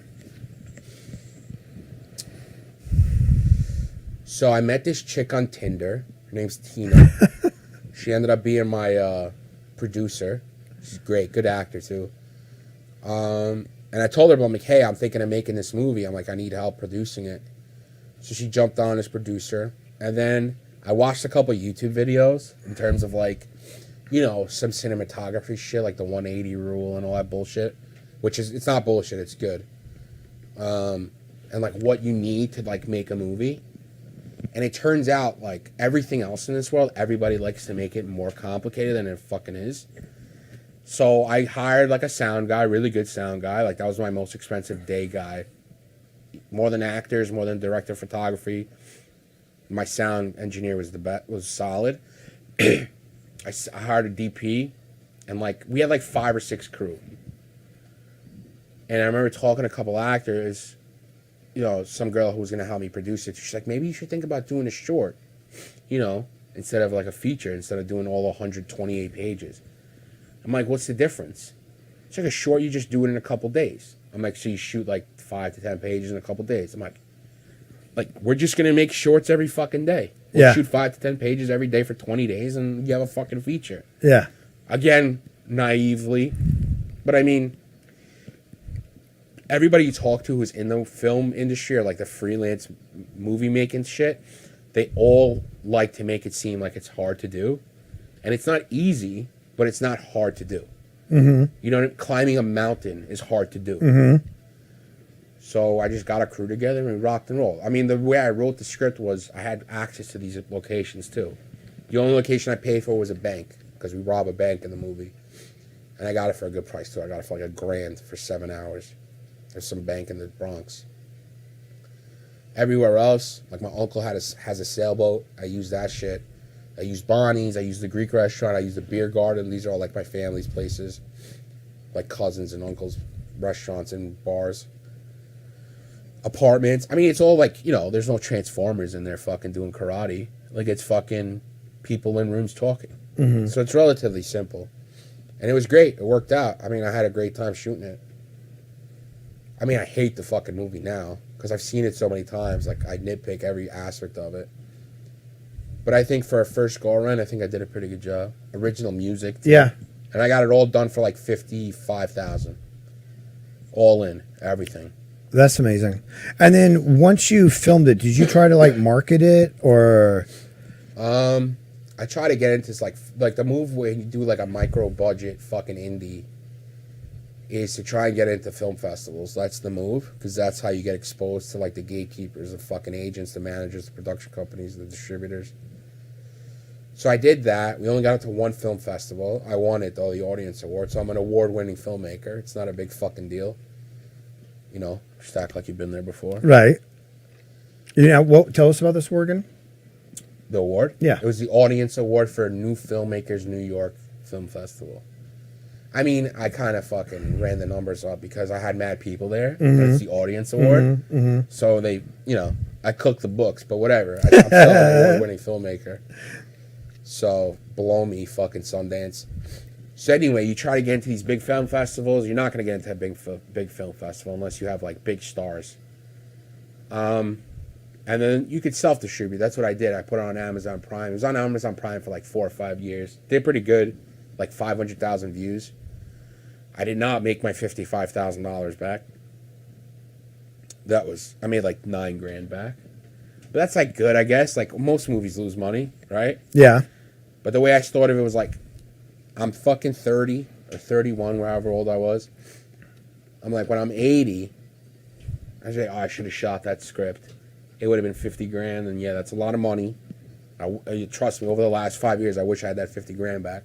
So I met this chick on Tinder. Her name's Tina. She ended up being my producer. She's great, good actor too. And I told her, I'm like, hey, I'm thinking of making this movie. I'm like, I need help producing it. So she jumped on as producer. And then I watched a couple YouTube videos in terms of like, you know, some cinematography shit, like the 180 rule and all that bullshit. Which is, it's not bullshit, it's good. And like what you need to like make a movie. And it turns out, like, everything else in this world, everybody likes to make it more complicated than it fucking is. So I hired, like, a sound guy, really good sound guy. Like, that was my most expensive day guy. More than actors, more than director of photography. My sound engineer was solid. I hired a DP. And, like, we had, like, 5 or 6 crew. And I remember talking to a couple actors. You know, some girl who was going to help me produce it. She's like, maybe you should think about doing a short, you know, instead of like a feature, instead of doing all 128 pages. I'm like, what's the difference? It's like a short, you just do it in a couple days. I'm like, so you shoot like 5 to 10 pages in a couple days. I'm like, we're just going to make shorts every fucking day. We'll shoot 5 to 10 pages every day for 20 days and you have a fucking feature. Yeah. Again, naively. But I mean, everybody you talk to who's in the film industry or like the freelance movie making shit, they all like to make it seem like it's hard to do. And it's not easy, but it's not hard to do. You know, climbing a mountain is hard to do. So I just got a crew together and we rocked and rolled. I mean, the way I wrote the script was I had access to these locations too. The only location I paid for was a bank because we rob a bank in the movie. And I got it for a good price too. I got it for like $1,000 for 7 hours. There's some bank in the Bronx. Everywhere else, like my uncle has a sailboat. I use that shit. I use Bonnie's. I use the Greek restaurant. I use the beer garden. These are all like my family's places. Like cousins and uncles' restaurants and bars. Apartments. I mean, it's all like, you know, there's no Transformers in there fucking doing karate. Like it's fucking people in rooms talking. So it's relatively simple. And it was great. It worked out. I mean, I had a great time shooting it. I mean, I hate the fucking movie now because I've seen it so many times. Like, I nitpick every aspect of it. But I think for a first go-around, I think I did a pretty good job. Original music. Yeah. And I got it all done for like $55,000. All in. Everything. That's amazing. And then once you filmed it, did you try to, like, market it or... I try to get into like the move where you do like a micro-budget fucking indie is to try and get into film festivals. That's the move, because that's how you get exposed to like the gatekeepers, the fucking agents, the managers, the production companies, the distributors. So I did that. We only got into one film festival. I won it though, the Audience Award. So I'm an award-winning filmmaker. It's not a big fucking deal. You know, just act like you've been there before. Right. Yeah. Tell us about this award again. The award? Yeah. It was the Audience Award for New Filmmakers New York Film Festival. I mean, I kind of fucking ran the numbers up because I had mad people there. It's the Audience Award. So they, you know, I cooked the books, but whatever. I'm still an award-winning filmmaker. So below me, fucking Sundance. So anyway, you try to get into these big film festivals. You're not going to get into a big film festival unless you have like big stars. And then you could self-distribute. That's what I did. I put it on Amazon Prime. It was on Amazon Prime for like 4 or 5 years. Did pretty good, like 500,000 views. I did not make my $55,000 back. I made like $9,000 back. But that's like good, I guess. Like most movies lose money, right? Yeah. But the way I thought of it was like, I'm fucking 30 or 31, wherever old I was. I'm like, when I'm 80, I say, oh, I should have shot that script. It would have been $50,000, and yeah, that's a lot of money. Trust me, over the last 5 years, I wish I had that $50,000 back.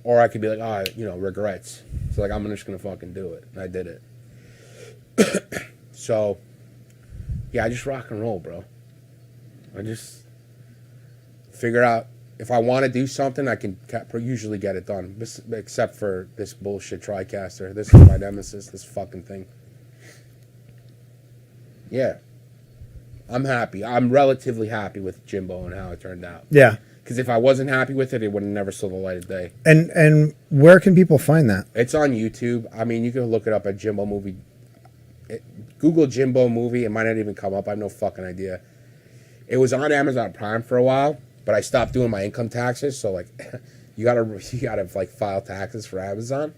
Or I could be like, regrets. So like, I'm just gonna fucking do it. And I did it. So, yeah, I just rock and roll, bro. I just figure out if I want to do something, I can usually get it done. Except for this bullshit TriCaster. This is my nemesis. This fucking thing. Yeah, I'm happy. I'm relatively happy with Jimbo and how it turned out. Yeah. Because if I wasn't happy with it, it would have never saw the light of day. And where can people find that? It's on YouTube. I mean, you can look it up at Jimbo Movie. Google Jimbo Movie. It might not even come up. I have no fucking idea. It was on Amazon Prime for a while, but I stopped doing my income taxes. So like, you gotta like file taxes for Amazon.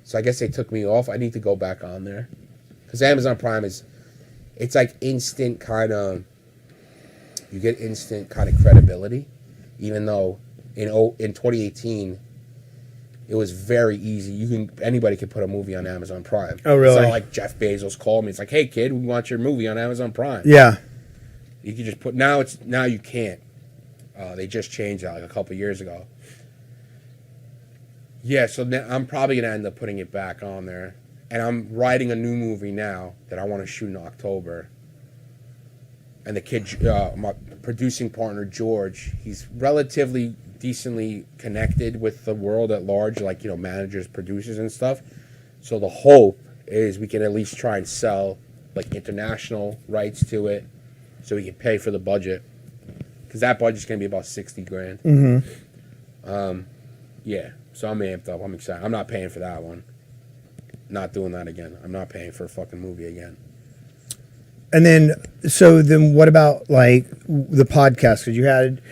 So I guess they took me off. I need to go back on there because Amazon Prime it's like instant kind of. You get instant kind of credibility. Even though in 2018, it was very easy. Anybody could put a movie on Amazon Prime. Oh, really? It's not like Jeff Bezos called me. It's like, hey kid, we want your movie on Amazon Prime. Yeah. You can just put now you can't. They just changed that like a couple years ago. Yeah, so now I'm probably gonna end up putting it back on there, and I'm writing a new movie now that I want to shoot in October. And the kid, my producing partner, George, he's relatively decently connected with the world at large, like, managers, producers, and stuff. So the hope is we can at least try and sell, like, international rights to it so we can pay for the budget. Because that budget's going to be about $60,000. Mm-hmm. Yeah, so I'm amped up. I'm excited. I'm not paying for that one. Not doing that again. I'm not paying for a fucking movie again. And then what about like the podcast? Because you had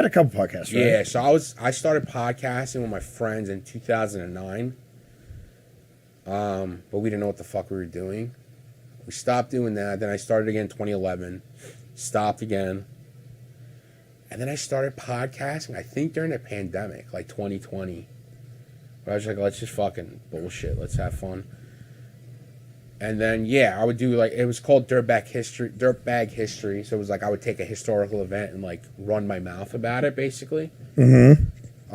a couple podcasts, right? Yeah, so I started podcasting with my friends in 2009. But we didn't know what the fuck we were doing. We stopped doing that. Then I started again in 2011. Stopped again. And then I started podcasting, I think during the pandemic, like 2020. Where I was like, let's just fucking bullshit. Let's have fun. And then, yeah, I would do, like, it was called Dirtbag History. So it was like I would take a historical event and, like, run my mouth about it, basically. Mm-hmm.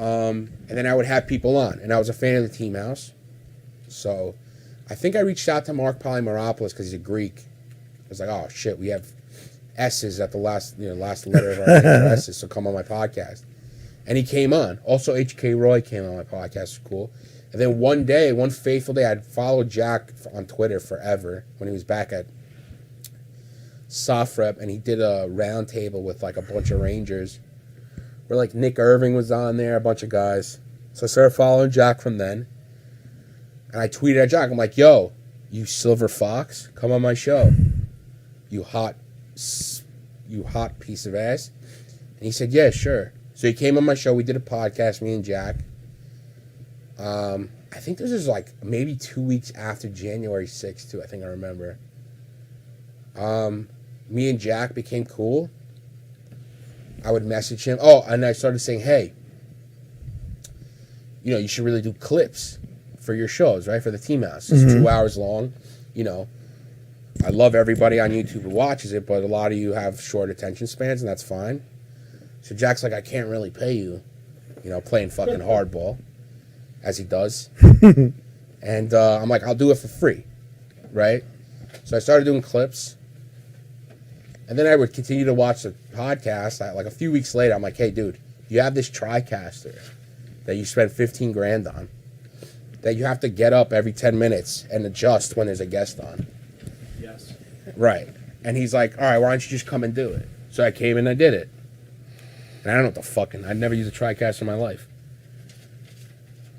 And then I would have people on. And I was a fan of the Team House. So I think I reached out to Mark Polymeropoulos because he's a Greek. I was like, oh, shit, we have S's at the last letter of our name are S's, so come on my podcast. And he came on. Also, H.K. Roy came on my podcast. It was cool. And then one fateful day, I'd followed Jack on Twitter forever when he was back at SOFREP, and he did a round table with like a bunch of Rangers where like Nick Irving was on there, a bunch of guys. So I started following Jack from then. And I tweeted at Jack, I'm like, yo, you silver fox, come on my show. You hot piece of ass. And he said, yeah, sure. So he came on my show. We did a podcast, me and Jack. I think this is like maybe 2 weeks after January 6th, too. I think I remember. Me and Jack became cool. I would message him. Oh, and I started saying, hey, you should really do clips for your shows, right? For the Team House. It's 2 hours long. I love everybody on YouTube who watches it, but a lot of you have short attention spans, and that's fine. So Jack's like, I can't really pay you, playing fucking hardball, as he does. And I'm like, I'll do it for free, right? So I started doing clips. And then I would continue to watch the podcast. Like a few weeks later, I'm like, hey, dude, you have this TriCaster that you spent $15,000 on that you have to get up every 10 minutes and adjust when there's a guest on. Yes. Right. And he's like, all right, why don't you just come and do it? So I came and I did it. And I don't know what the fucking... I'd never used a TriCaster in my life.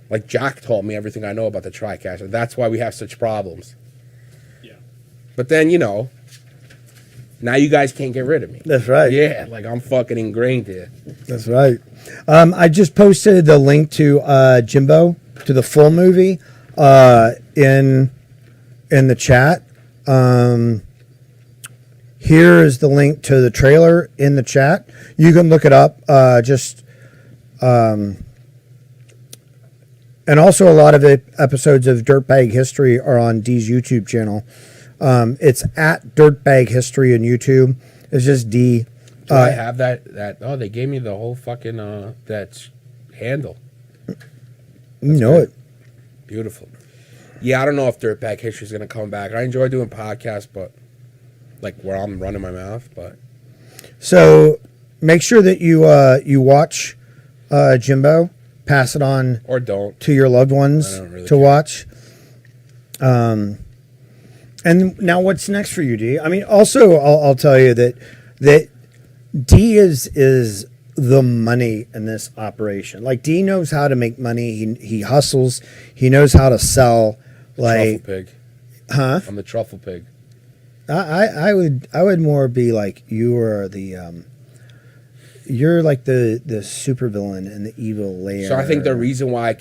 Like, Jack taught me everything I know about the TriCaster. That's why we have such problems. Yeah. But then, you know, now you guys can't get rid of me. That's right. Yeah, like, I'm fucking ingrained here. That's right. I just posted the link to Jimbo, to the full movie, in the chat. Here is the link to the trailer in the chat. You can look it up. And also a lot of the episodes of Dirtbag History are on D's YouTube channel. It's at Dirtbag History on YouTube. It's just D. Do I have that? Oh, they gave me the whole fucking that handle. You know it. Beautiful. Yeah, I don't know if Dirtbag History is gonna come back. I enjoy doing podcasts, but like where I'm running my mouth. But so make sure that you watch Jimbo. Pass it on or don't to your loved ones really to watch. And now what's next for you, D? I mean, also I'll tell you that D is the money in this operation. Like D knows how to make money. He hustles. He knows how to sell. Like, truffle pig. Huh? I'm the truffle pig. I would more be like you are the you're like the supervillain in the evil lair. So I think the reason why I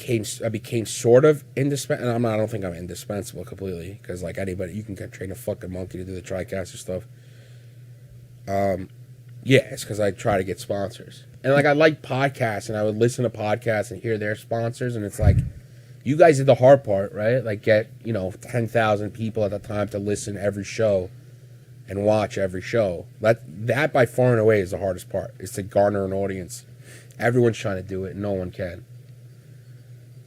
became sort of indispensable, and I don't think I'm indispensable completely, because like anybody, you can train a fucking monkey to do the TriCaster stuff. Yeah, it's because I try to get sponsors, and like I like podcasts, and I would listen to podcasts and hear their sponsors, and it's like, you guys did the hard part, right? Like get 10,000 people at the time to listen every show. And watch every show. That by far and away is the hardest part. Is to garner an audience. Everyone's trying to do it, and no one can.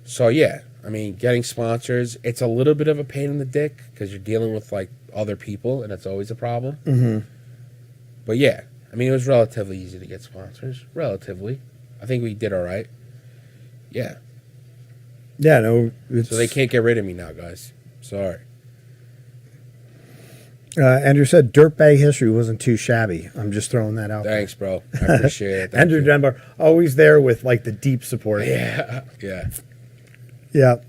So yeah, I mean, getting sponsors, it's a little bit of a pain in the dick because you're dealing with like other people, and it's always a problem. Mm-hmm. But yeah, I mean, it was relatively easy to get sponsors. Relatively, I think we did all right. Yeah. Yeah. No. So they can't get rid of me now, guys. Sorry. Andrew said Dirtbag History wasn't too shabby. I'm just throwing that out. Thanks, bro. I appreciate it. Andrew Dunbar, always there with like the deep support. Yeah. Yeah.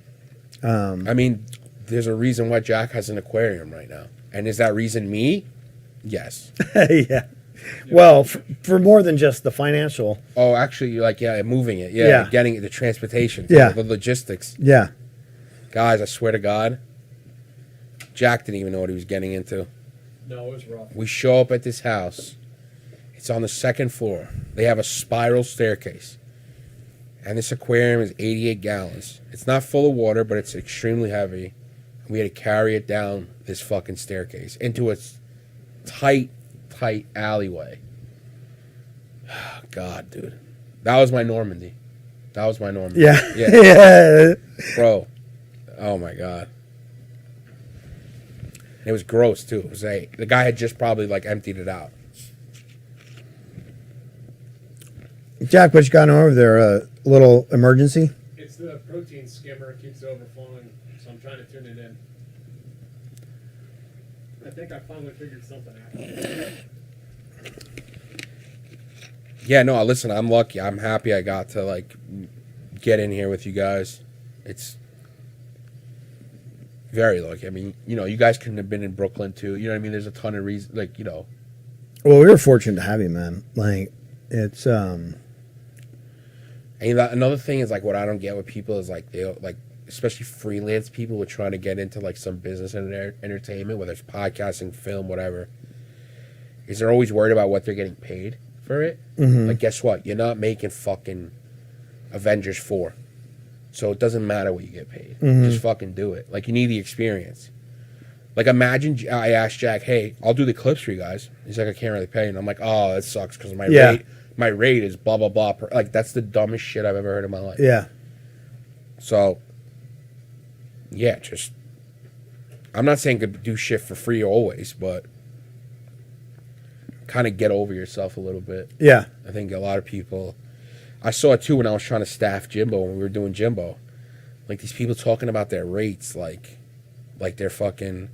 I mean, there's a reason why Jack has an aquarium right now. And is that reason me? Yes. Yeah. Well, for more than just the financial. Oh, actually, moving it. Yeah. Getting the transportation. Yeah. The logistics. Yeah. Guys, I swear to God, Jack didn't even know what he was getting into. No, it was rough. We show up at this house. It's on the second floor. They have a spiral staircase. And this aquarium is 88 gallons. It's not full of water, but it's extremely heavy. And we had to carry it down this fucking staircase into a tight alleyway. God, dude. That was my Normandy. Yeah. Yeah. Bro. Oh, my God. It was gross, too. It was the guy had just probably, like, emptied it out. Jack, what you got over there? A little emergency? It's the protein skimmer. It keeps overflowing, so I'm trying to tune it in. I think I finally figured something out. Yeah, no, listen, I'm lucky. I'm happy I got to, like, get in here with you guys. It's very lucky. I mean, you guys couldn't have been in Brooklyn, too. You know what I mean? There's a ton of reasons, like, Well, we were fortunate to have you, man. Like, it's, And another thing is, like, what I don't get with people is, like, they, like, especially freelance people who are trying to get into, like, some business and entertainment, whether it's podcasting, film, whatever, is they're always worried about what they're getting paid for it. Mm-hmm. Like, guess what? You're not making fucking Avengers 4. So it doesn't matter what you get paid. Mm-hmm. Just fucking do it. Like, you need the experience. Like, imagine I asked Jack, hey, I'll do the clips for you guys. He's like, I can't really pay. And I'm like, oh, that sucks because my rate is blah, blah, blah. Like, that's the dumbest shit I've ever heard in my life. Yeah. So, yeah, just, I'm not saying do shit for free always, but kind of get over yourself a little bit. Yeah. I think a lot of people, I saw it too when I was trying to staff Jimbo, when we were doing Jimbo. Like, these people talking about their rates, like they're fucking,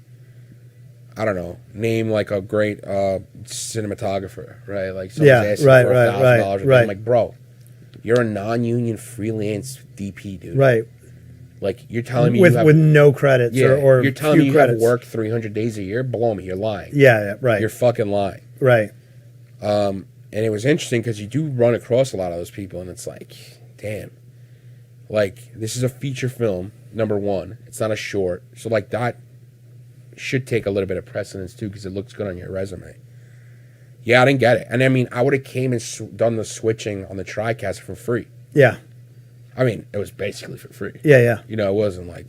I don't know, name like a great cinematographer, right? Like Yeah, someone's asking right, for right, $1,000. right. I'm like, bro, you're a non-union freelance DP, dude. Right. Like, you're telling me With you have, with no credits yeah, or you're telling me few you have credits. worked 300 days a year? Blow me, you're lying. Yeah, right. You're fucking lying. Right. And it was interesting because you do run across a lot of those people, and it's like, damn. Like, this is a feature film, number one. It's not a short. So, like, that should take a little bit of precedence, too, because it looks good on your resume. Yeah, I didn't get it. And, I mean, I would have came and done the switching on the TriCast for free. Yeah. I mean, it was basically for free. Yeah, yeah. You know, it wasn't like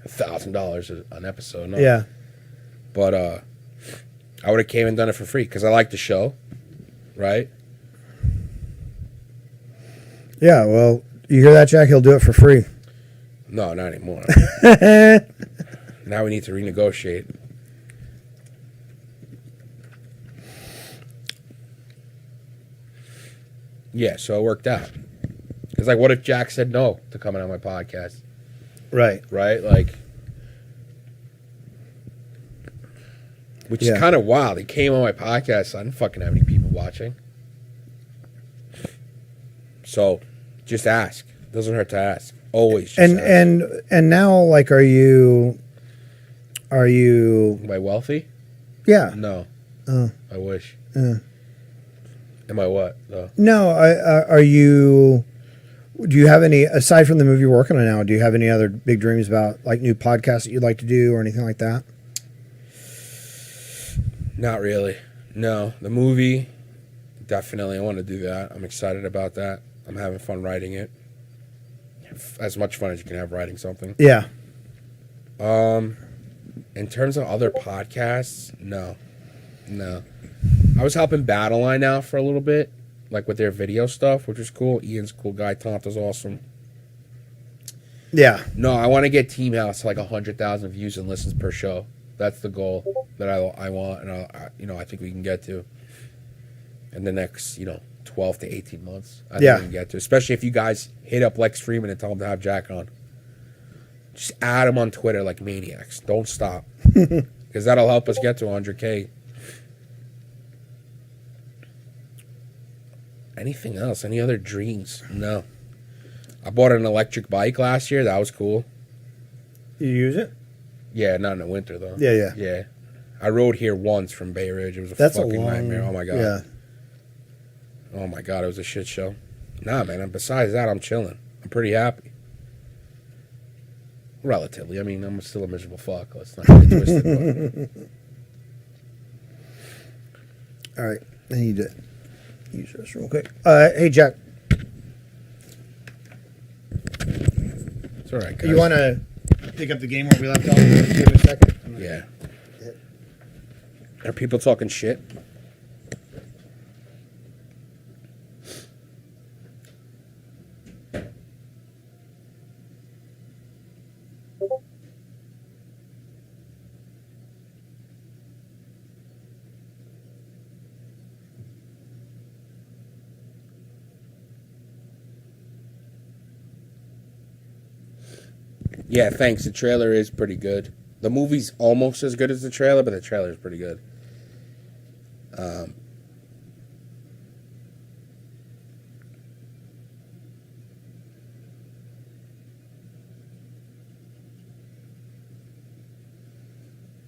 $1,000 an episode. No. Yeah. But I would have came and done it for free because I like the show, right? Yeah, well, you hear that, Jack? He'll do it for free. No, not anymore. Now we need to renegotiate. Yeah, so it worked out. It's like, what if Jack said no to coming on my podcast? Right. Right? Like, which is kind of wild. He came on my podcast. I didn't fucking have any people watching. So, just ask. Doesn't hurt to ask. Always just ask. And now, like, are you Am I wealthy? Yeah. No. Oh. I wish. Am I what, though? No, are you? Do you have any, aside from the movie you're working on now, do you have any other big dreams about, like, new podcasts that you'd like to do or anything like that? Not really. No. The movie, definitely I want to do that. I'm excited about that. I'm having fun writing it. As much fun as you can have writing something. Yeah. In terms of other podcasts, no. I was helping Battleline out for a little bit, like with their video stuff, which was cool. Ian's a cool guy. Tonta's awesome. Yeah. No, I want to get Team House to like 100,000 views and listens per show. That's the goal that I want, and I think we can get to in the next 12 to 18 months. I think we can get to, especially if you guys hit up Lex Freeman and tell him to have Jack on. Just add him on Twitter like maniacs. Don't stop, because that'll help us get to 100K. Anything else? Any other dreams? No. I bought an electric bike last year. That was cool. You use it? Yeah, not in the winter though. Yeah. I rode here once from Bay Ridge. It was a fucking nightmare. Oh my god. Yeah. Oh my god, it was a shit show. Nah, man. And besides that, I'm chilling. I'm pretty happy. Relatively. I mean, I'm still a miserable fuck. Let's not get twisted. All right. I need to use this real quick. Hey, Jack. It's all right, guys. You want to pick up the game where we left off? Give it a second. Yeah. Are people talking shit? Yeah, thanks. The trailer is pretty good. The movie's almost as good as the trailer, but the trailer is pretty good.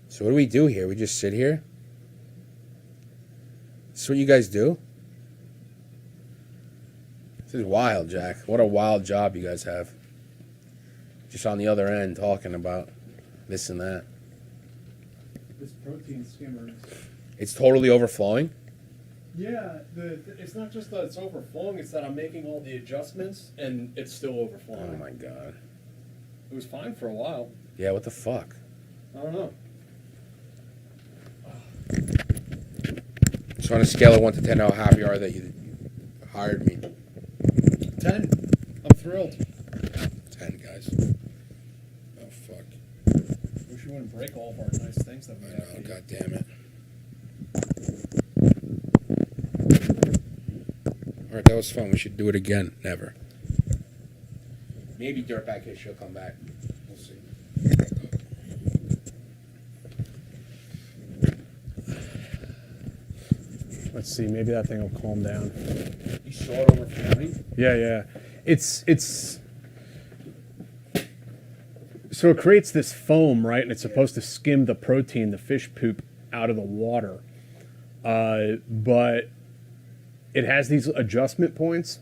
So what do we do here? We just sit here? This is what you guys do? This is wild, Jack. What a wild job you guys have. Just on the other end talking about this and that. This protein skimmer. It's totally overflowing? Yeah, it's not just that it's overflowing, it's that I'm making all the adjustments and it's still overflowing. Oh my god. It was fine for a while. Yeah, what the fuck? I don't know. So on a scale of 1 to 10, how happy are that you hired me? 10. I'm thrilled. 10, guys. Oh, fuck. Wish you wouldn't break all of our nice things that we have. Oh, god damn it. Alright, that was fun. We should do it again. Never. Maybe Dirtbag Hit she'll come back. We'll see. Let's see. Maybe that thing will calm down. You saw it overflowing? Yeah. It's so it creates this foam, right? And it's supposed to skim the protein, the fish poop, out of the water. But it has these adjustment points.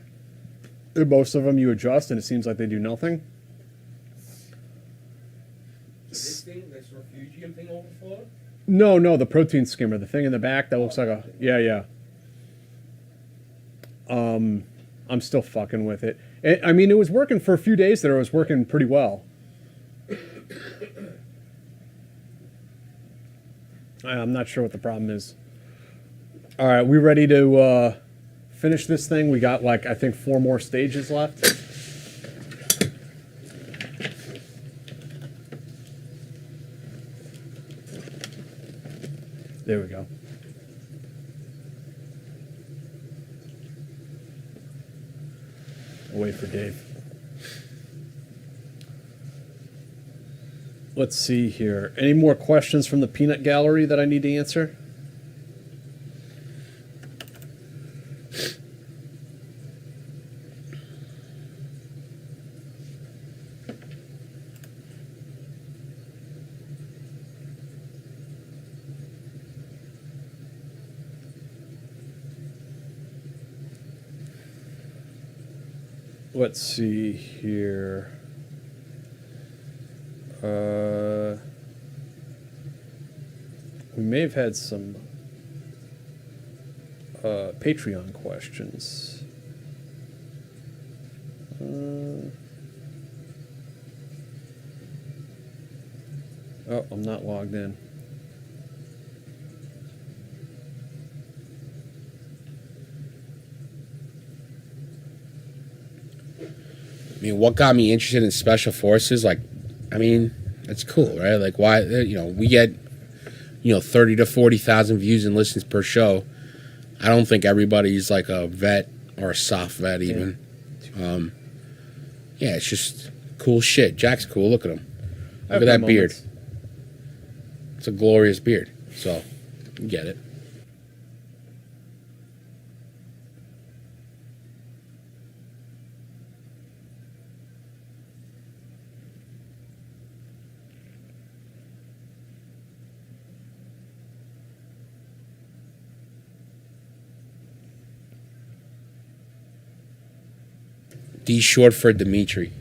Most of them you adjust, and it seems like they do nothing. This thing, this refugium thing overflowed? No, the protein skimmer, the thing in the back that looks like a yeah. I'm still fucking with it. I mean, it was working for a few days there. It was working pretty well. I'm not sure what the problem is. All right, we ready to finish this thing? We got like I think 4 more stages left. There we go. I'll wait for Dave. Let's see here. Any more questions from the peanut gallery that I need to answer? Let's see here. We may have had some Patreon questions. Oh, I'm not logged in. I mean, what got me interested in special forces? Like, I mean, it's cool, right? Like, why? We get 30 to 40,000 views and listens per show. I don't think everybody's like a vet or a soft vet even. Yeah, it's just cool shit. Jack's cool. Look at him. Look at that beard. It's a glorious beard. So, you get it. D short for Dimitri.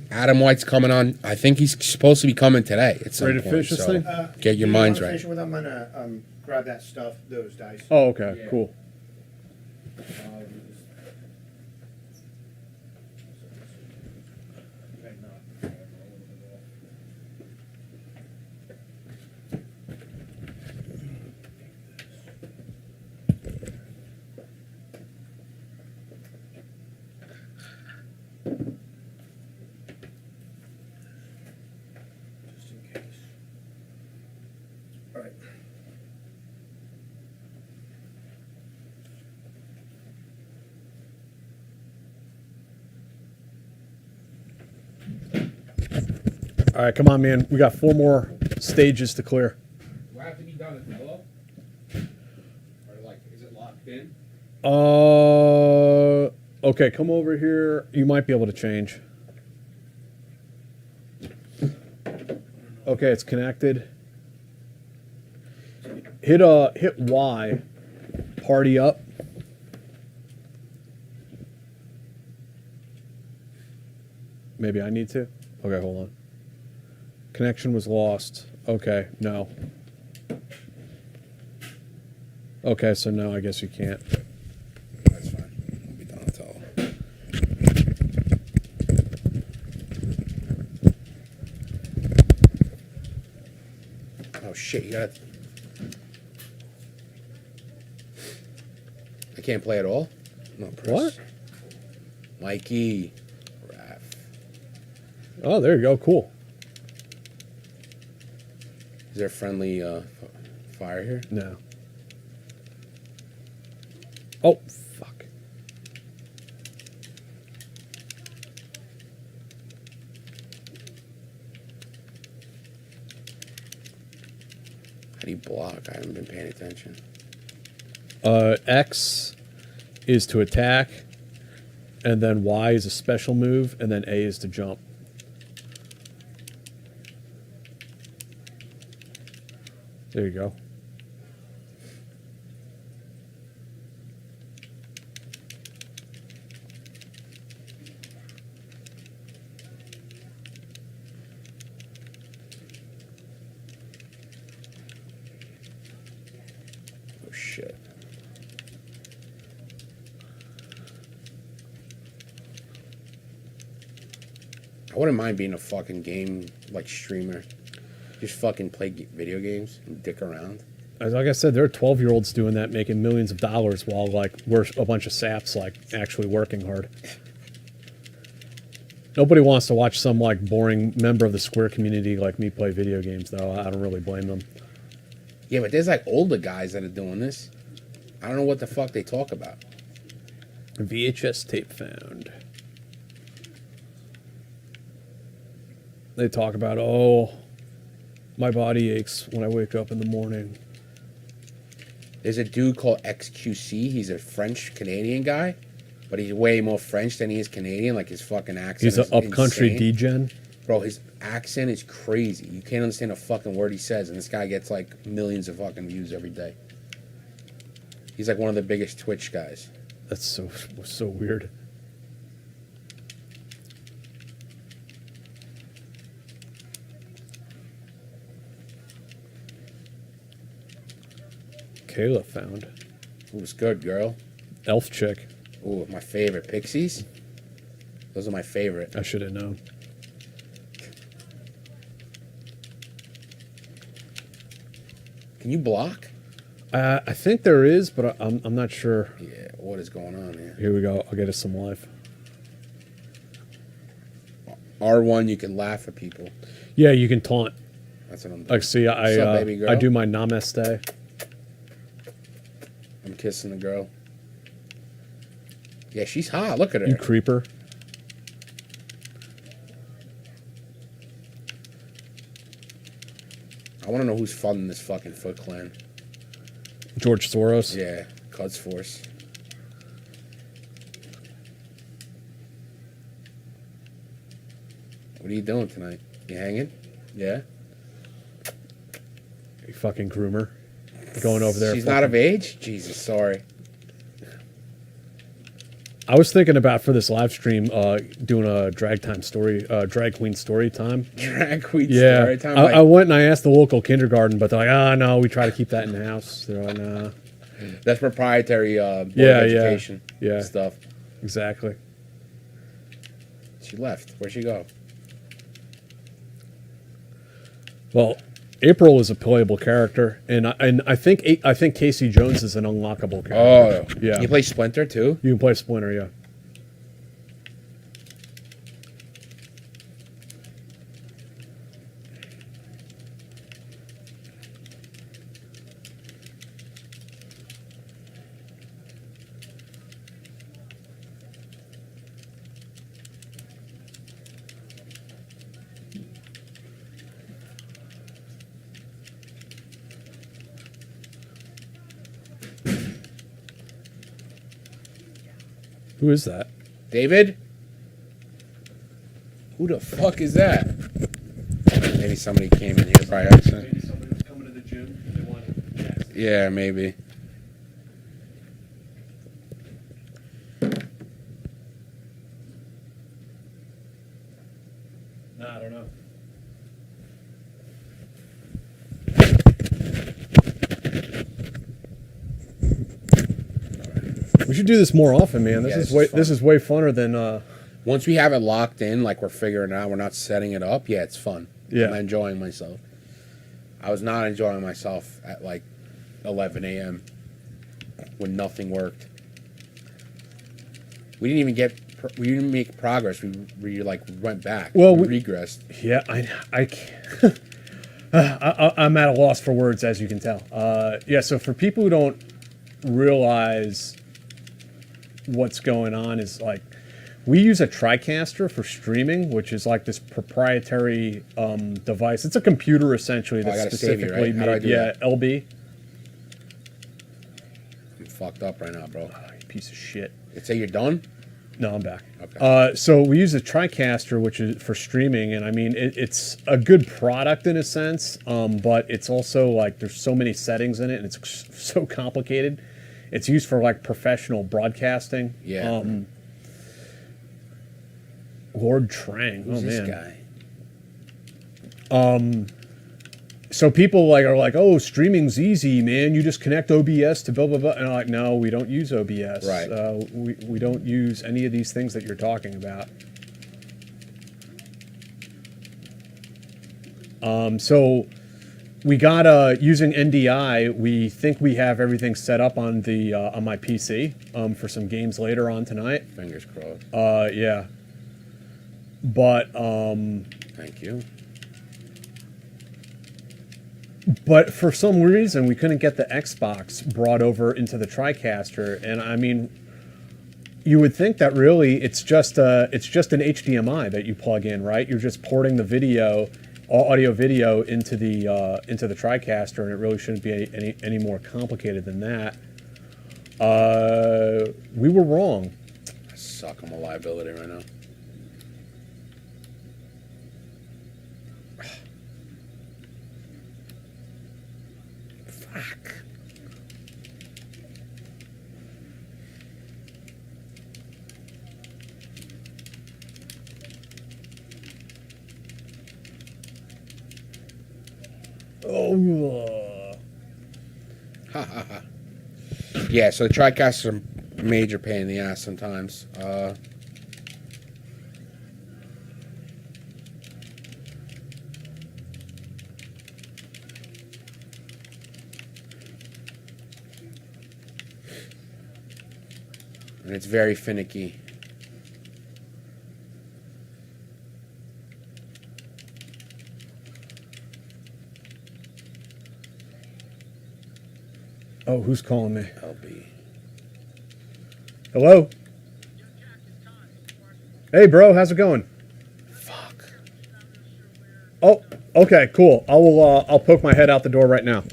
Adam White's coming on. I think he's supposed to be coming today at some Ready to point. finish this thing? Get your minds right. Finish with them? I'm gonna grab that stuff, those dice. Oh, okay, Yeah. cool. Just in case. All right. All right, come on, man. We got 4 more stages to clear. Do I have to be done at Mello? Or like, is it locked in? Okay, come over here. You might be able to change. Okay, it's connected. Hit Y. Party up. Maybe I need to. Okay, hold on. Connection was lost. Okay, no. Okay, so no, I guess you can't. That's fine. We'll be done until. Oh shit! You got. I can't play at all. No, press. What? Mikey. Raph. Oh, there you go. Cool. Is there friendly fire here? No. Oh, fuck. do you block? I haven't been paying attention. X is to attack, and then Y is a special move, and then A is to jump. There you go. Oh shit. I wouldn't mind being a fucking game like streamer. Just fucking play video games and dick around. Like I said, there are 12-year-olds doing that, making millions of dollars while like we're a bunch of saps like actually working hard. Nobody wants to watch some like boring member of the Square community like me play video games, though. I don't really blame them. Yeah, but there's like older guys that are doing this. I don't know what the fuck they talk about. VHS tape found. They talk about, oh, my body aches when I wake up in the morning. There's a dude called XQC. He's a French-Canadian guy, but he's way more French than he is Canadian. Like, his fucking accent He's an is upcountry insane. degen. Bro, his accent is crazy. You can't understand a fucking word he says, and this guy gets, like, millions of fucking views every day. He's, like, one of the biggest Twitch guys. That's so weird. Kayla found. Ooh, it's good, girl. Elf chick. Ooh, my favorite. Pixies? Those are my favorite. I should have known. Can you block? I think there is, but I'm not sure. Yeah, what is going on here? Here we go. I'll get us some life. R1, you can laugh at people. Yeah, you can taunt. That's what I'm doing. Like, see, What's up, baby girl? I do my namaste. I'm kissing the girl. Yeah, she's hot. Look at her. You creeper. I want to know who's funding this fucking Foot Clan. George Soros. Yeah, Cuds Force. What are you doing tonight? You hanging? Yeah? You fucking groomer. Going over there. She's not of age? Jesus, sorry. I was thinking about for this live stream doing a drag queen story time. Drag queen Yeah, story time? I went and I asked the local kindergarten, but they're like, oh no, we try to keep that in the house. They're like, nah. That's proprietary Board of Education yeah. stuff. Exactly. She left. Where'd she go? Well, April is a playable character, and I think Casey Jones is an unlockable character. Oh, yeah. You play Splinter too? You can play Splinter, yeah. Who is that? David? Who the fuck is that? Maybe somebody came in here by accident. Maybe somebody was coming to the gym. They wanted to Yeah, maybe. Nah, I don't know. We should do this more often, man. Yeah, This is way funner than Once we have it locked in, like we're figuring it out, we're not setting it up. Yeah, it's fun. Yeah. I'm enjoying myself. I was not enjoying myself at like 11 a.m. when nothing worked. We didn't make progress. We like went back. Well, we regressed. Yeah, I can't. I'm at a loss for words, as you can tell. Yeah, so for people who don't realize what's going on, is like We use a TriCaster for streaming, which is like this proprietary device. It's a computer essentially that's gotta save you, specifically right? How do I made. do Yeah, that? LB. I'm fucked up right now, bro. Oh, you piece of shit. Say you're done? No, I'm back. Okay. So we use a TriCaster, which is for streaming, and I mean it's a good product in a sense, but it's also like there's so many settings in it, and it's so complicated. It's used for like professional broadcasting. Yeah. Lord Trang. Who's oh this man. guy? So people like are like, oh, streaming's easy, man. You just connect OBS to blah blah blah, and I'm like, no, we don't use OBS. Right. We don't use any of these things that you're talking about. So we got using NDI. We think we have everything set up on the on my PC for some games later on tonight. Fingers crossed. Yeah. But Thank you. But for some reason, we couldn't get the Xbox brought over into the TriCaster, and I mean, you would think that really it's just an HDMI that you plug in, right? You're just porting the video, audio video into the TriCaster, and it really shouldn't be any more complicated than that. We were wrong. I suck. I'm a liability right now. Fuck. Oh. Ha ha ha. Yeah, so the TriCaster's a major pain in the ass sometimes. And it's very finicky. Oh, who's calling me? LB. Hello? Hey, bro, how's it going? Fuck. Oh, okay, cool. I'll poke my head out the door right now.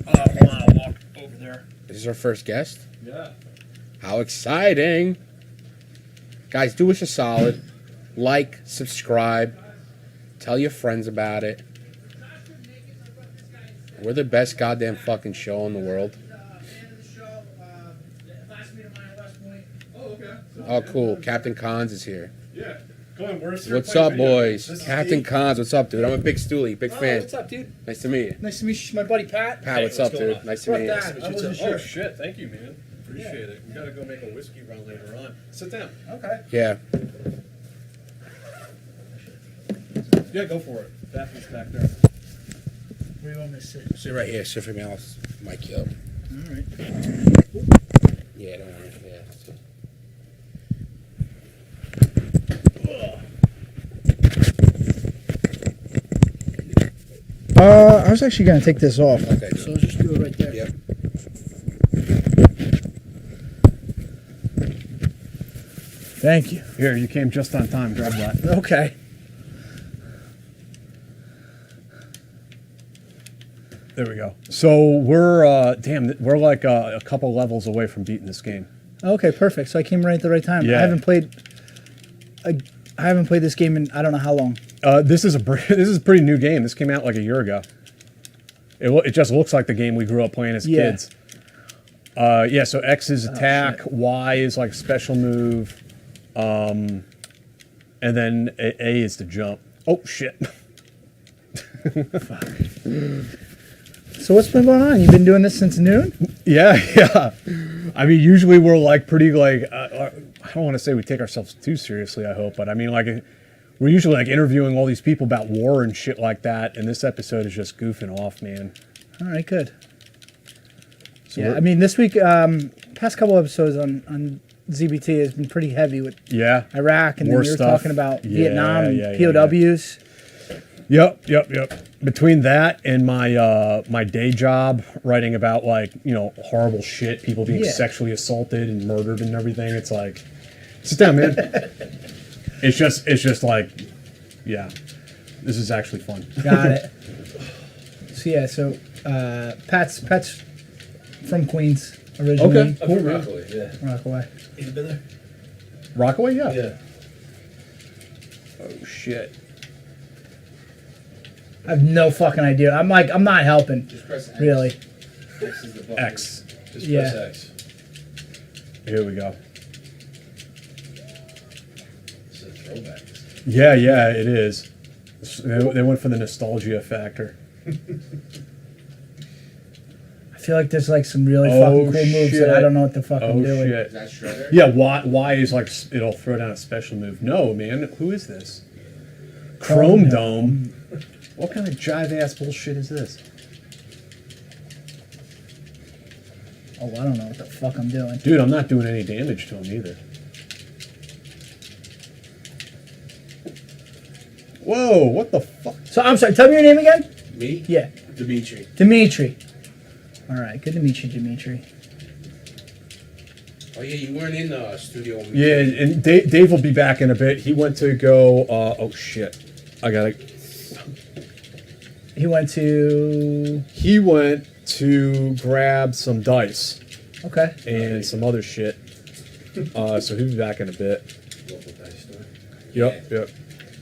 Hold on, I'll walk over there. This is our first guest? Yeah. How exciting. Guys, do us a solid. Like, subscribe, tell your friends about it. We're the best goddamn fucking show in the world. Oh, cool. Captain Cons is here. Yeah. Come on, we're What's up, boys? Captain Cons, what's up, dude? I'm a big Stoolie, big fan. What's up, dude? Nice to meet you. Nice to meet you. My buddy Pat. Pat, what's up, dude? Nice to meet you. I wasn't sure. Oh, shit. Thank you, man. Appreciate it. We got to go make a whiskey run later on. Sit down. Okay. Yeah. Yeah, go for it. Bathroom's back there. Where do you want me to sit? Sit right here. Sit for me. I'll mic you up. All right. Yeah, don't worry. Yeah. I was actually going to take this off. Okay, So good. I'll just do it right there. Yep. Thank you. Here, you came just on time. Grab that. Okay. There we go. So we're we're like a couple levels away from beating this game. Okay, perfect. So I came right at the right time. Yeah. I haven't played this game in I don't know how long. This is a pretty new game. This came out like a year ago. It just looks like the game we grew up playing as Yeah. kids. Yeah. So X is attack, shit. Y is like special move, and then A is to jump. Oh shit. So what's been going on? You've been doing this since noon? Yeah, yeah. I mean, usually we're like pretty like I don't want to say we take ourselves too seriously. I hope, but I mean, like we're usually like interviewing all these people about war and shit like that, and this episode is just goofing off, man. All right, good. So Yeah, we're- I mean, this week, past couple episodes on ZBT has been pretty heavy with Yeah. Iraq, and War then you're stuff. talking about Yeah, Vietnam and yeah, yeah, POWs. Yep. Between that and my my day job, writing about like horrible shit, people being Yeah. sexually assaulted and murdered and everything, it's like Sit down, man. It's just like, yeah, this is actually fun. Got it. So Pat's from Queens originally. Okay. I'm from Rockaway, yeah. Rockaway. You been there? Rockaway, yeah. Yeah. Oh shit. I have no fucking idea. I'm not helping. Just press X. Really. X is the button. X. Just Yeah. press X. Here we go. It's a throwback. Yeah, it is. They went for the nostalgia factor. I feel like there's like some really Oh, fucking cool moves that I shit. don't know what the fuck I'm Oh doing. shit. Is that Shredder? Yeah, Y is like it'll throw down a special move. No, man, who is this? Chrome Dome. What kind of jive ass bullshit is this? Oh, I don't know what the fuck I'm doing. Dude, I'm not doing any damage to him either. Whoa, what the fuck? So I'm sorry. Tell me your name again. Me? Yeah, Dimitri. Dimitri. All right, good to meet you, Dimitri. Oh yeah, you weren't in the studio. When we Yeah, did. and Dave will be back in a bit. He went to go. Oh shit! I gotta. He went to. He went to grab some dice Okay. and some other shit. So he'll be back in a bit. Local dice store. Yep.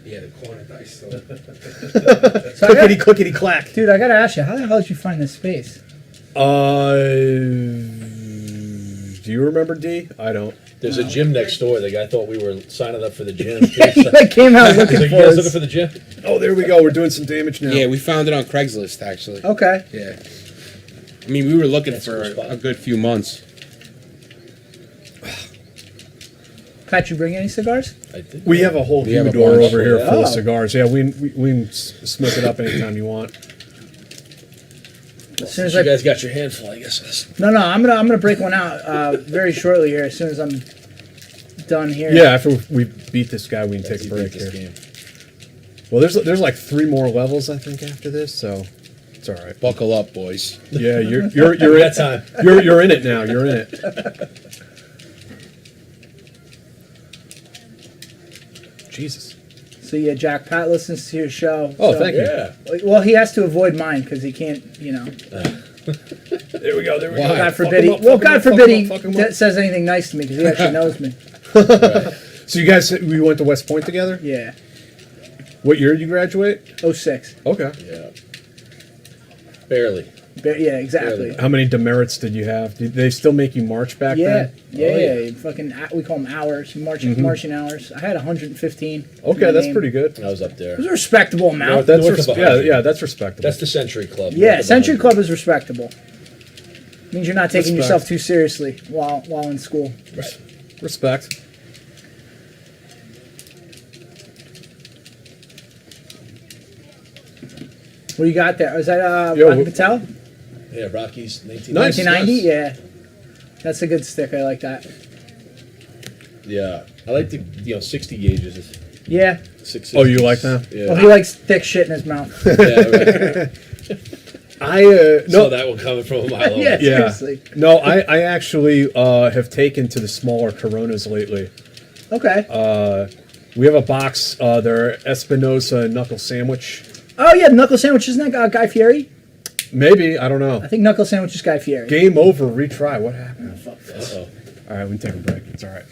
Yeah, the corner dice store. So I got, clickety clack. dude, I gotta ask you, how the hell did you find this space? Do you remember D? I don't. There's a gym next door. The guy thought we were signing up for the gym. I came out He's looking like, for you guys us. looking for the gym? Oh, there we go. We're doing some damage now. Yeah, we found it on Craigslist actually. Okay. Yeah. I mean, we were looking That's for a cool spot. a good few months. Pat, you bring any cigars? I did. We have a whole We have a humidor bunch. over here full Oh. of cigars. Yeah, we can smoke it up anytime you want. As soon as You I guys got your hand full, I guess. no, I'm gonna break one out very shortly here. As soon as I'm done here. Yeah, after we beat this guy, we can take a You break beat this here. game. Well, there's like 3 more levels I think after this, so it's all right. Buckle up, boys. Yeah, you're in That time. You're in it now. You're in it. Jesus. So yeah, Jack, Pat listens to your show. Oh, so- thank you. Yeah. Well, he has to avoid mine because he can't, There we go. There we Why? go. God Fuck forbid him he. up, Well, fuck him God up, fuck forbid him he up, fuck him up. says anything nice to me because he actually knows me. So you guys, we went to West Point together. Yeah. What year did you graduate? 06. Okay. Yeah. Barely. Yeah, exactly. How many demerits did you have? Did they still make you march back Yeah, then? yeah, Oh, yeah. yeah. Fucking, we call them hours, marching hours. I had 115. Okay, My that's name. pretty good. I was up there. It was a respectable amount. That's North of yeah, 100. yeah, that's respectable. That's the Century Club. Yeah, North of Century 100. Club is respectable. Means you're not taking Respect. yourself too seriously while in school. Right. Respect. What do you got there? Is that Yo, Rocky Patel? Yeah, Rockies, 1990. Nice. 1990? yes. Yeah. That's a good stick. I like that. Yeah. I like the 60 gauges. Yeah. 6 Oh, you like that? Yeah. Well, he likes thick shit in his mouth. Yeah, right. I Saw no. that one coming from a mile away. Yeah. Yeah. Seriously. No, I actually have taken to the smaller Coronas lately. Okay. We have a box. They're Espinosa Knuckle Sandwich. Oh, yeah. Knuckle Sandwich. Isn't that Guy Fieri? Maybe, I don't know. I think Knuckle Sandwich is Guy Fieri. Game over, retry. What happened? Uh-oh. All right, we can take a break. It's all right.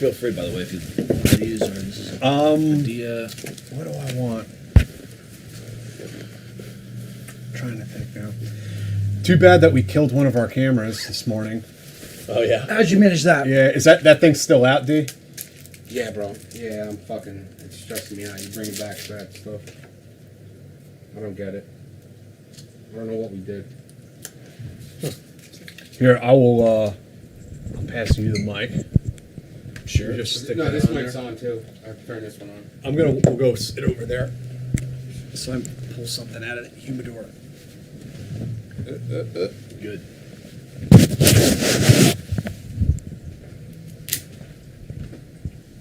Feel free, by the way, if you want these or this is a idea. What do I want? Trying to think now. Too bad that we killed one of our cameras this morning. Oh, yeah. How'd you manage that? Yeah, is that thing still out, D? Yeah, bro. Yeah, it's stressing me out. You bring back that stuff. I don't get it. I don't know what we did. Here, I will. I'm passing you the mic. Sure. Just stick No, that this on mic's there. on too. I have to turn this one on. We'll go sit over there. So I pull something out of the humidor. Good.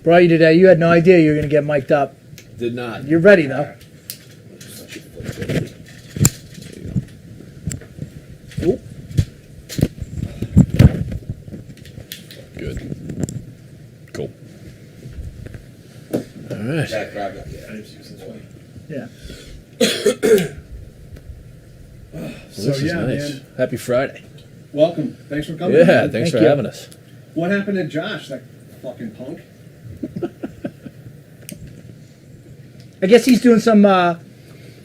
Bro, you today. You had no idea you were going to get mic'd up. Did not. You're ready, though. right. Jack, grab that. Yeah. So This is yeah, nice. man. Happy Friday. Welcome. Thanks for coming. Yeah, man. thanks Thank for you. having us. What happened to Josh? That fucking punk. I guess he's doing some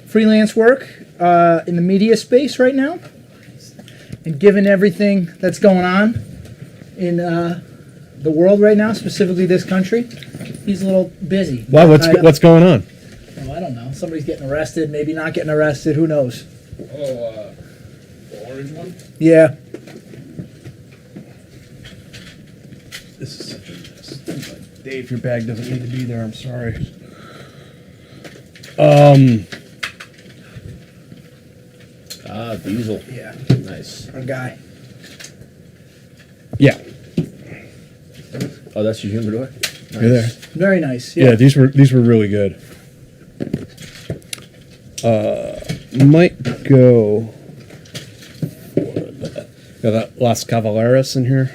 freelance work in the media space right now. And given everything that's going on in the world right now, specifically this country, he's a little busy. Wow, what's going on? Oh, I don't know. Somebody's getting arrested, maybe not getting arrested. Who knows? Oh, the orange one? Yeah. This is such a mess. Dave, your bag doesn't need to be there. I'm sorry. Diesel. Yeah. Nice. Our guy. Yeah. Oh, that's your humidor? You're there. Very nice. Yeah, Yeah. these were really good. Might go for got that Las Cavalleras in here.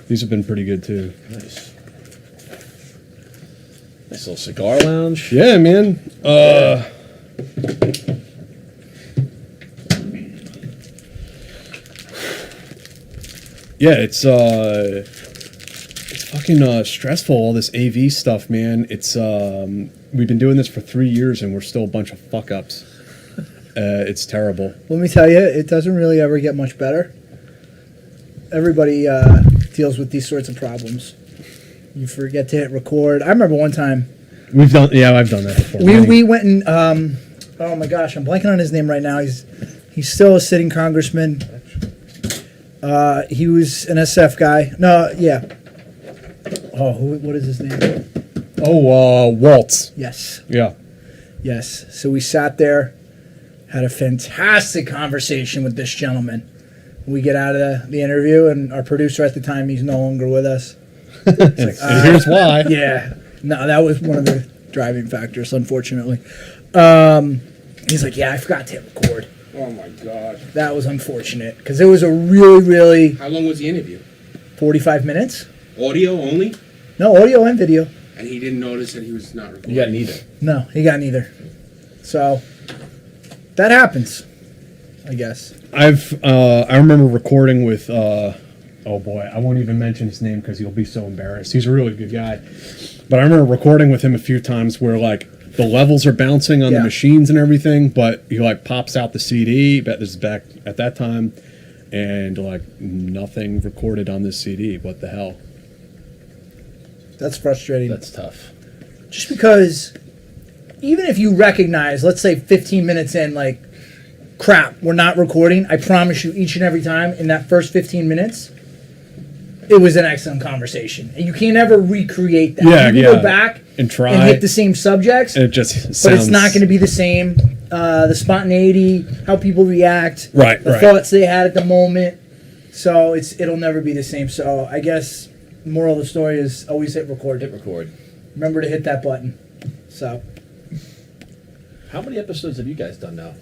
These have been pretty good too. Nice. Nice little cigar lounge. Yeah, man. Yeah, it's fucking stressful, all this AV stuff, man. It's we've been doing this for 3 years and we're still a bunch of fuck ups. It's terrible. Let me tell you, it doesn't really ever get much better. Everybody deals with these sorts of problems. You forget to hit record. I remember one time I've done that before. we went and oh my gosh, I'm blanking on his name right now. He's still a sitting congressman. He was an SF guy. No, yeah. Oh, what is his name? Waltz. Yes, Yeah. yes. So we sat there, had a fantastic conversation with this gentleman. We get out of the interview, and our producer at the time, he's no longer with us. It's like, And here's why. Yeah. No, that was one of the driving factors, unfortunately. He's like, yeah, I forgot to hit record. Oh my god. That was unfortunate because it was a really, really How long was the interview? 45 minutes. Audio only? No, audio and video. And he didn't notice that he was not recording. You got neither. No, he got neither. So that happens, I guess. I remember recording with oh boy, I won't even mention his name because he'll be so embarrassed. He's a really good guy. But I remember recording with him a few times where like the levels are bouncing on the Yeah. machines and everything, but he like pops out the CD. But this is back at that time, and like nothing recorded on this CD. What the hell? That's frustrating. That's tough. Just because even if you recognize, let's say 15 minutes in, like, crap, we're not recording, I promise you each and every time in that first 15 minutes, it was an excellent conversation. And you can't ever recreate that. Yeah, you can yeah. go back And try. and hit the same subjects, And it just sounds. but it's not going to be the same. The spontaneity, how people react, Right, the right. thoughts they had at the moment. So it'll never be the same. So I guess moral of the story is always hit record. Hit record. Remember to hit that button. So How many episodes have you guys done now?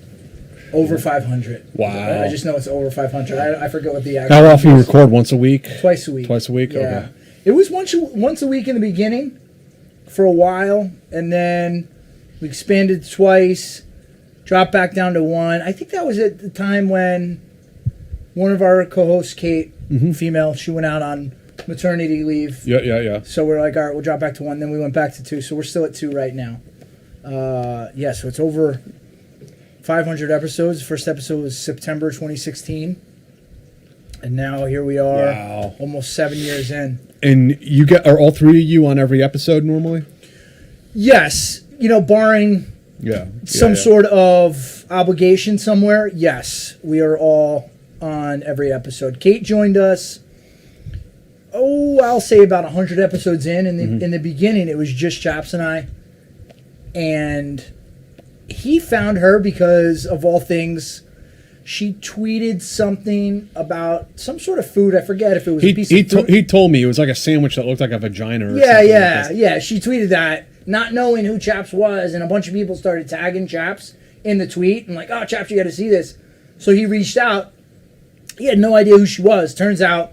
over 500. Wow. I just know it's over 500. I forget what the actual. How often you is. record? Once a week? Twice a week. Twice a week? Yeah. Okay. It was once a week in the beginning for a while, and then we expanded twice, dropped back down to one. I think that was at the time when one of our co-hosts, Kate, female, she went out on maternity leave. Yeah. So we're like, all right, we'll drop back to one. Then we went back to two. So we're still at two right now. So it's over 500 episodes. The first episode was September 2016. And now here we are, Wow. almost 7 years in. And are all three of you on every episode normally? Yes, barring Yeah. some sort of obligation somewhere, yes, we are all on every episode. Kate joined us, I'll say about 100 episodes in. In the beginning, it was just Chaps and I. And he found her because, of all things, she tweeted something about some sort of food. I forget if it was a piece of fruit. He told me it was like a sandwich that looked like a vagina or Yeah, something. yeah. She tweeted that, not knowing who Chaps was, and a bunch of people started tagging Chaps in the tweet and like, oh, Chaps, you got to see this. So he reached out. He had no idea who she was. Turns out,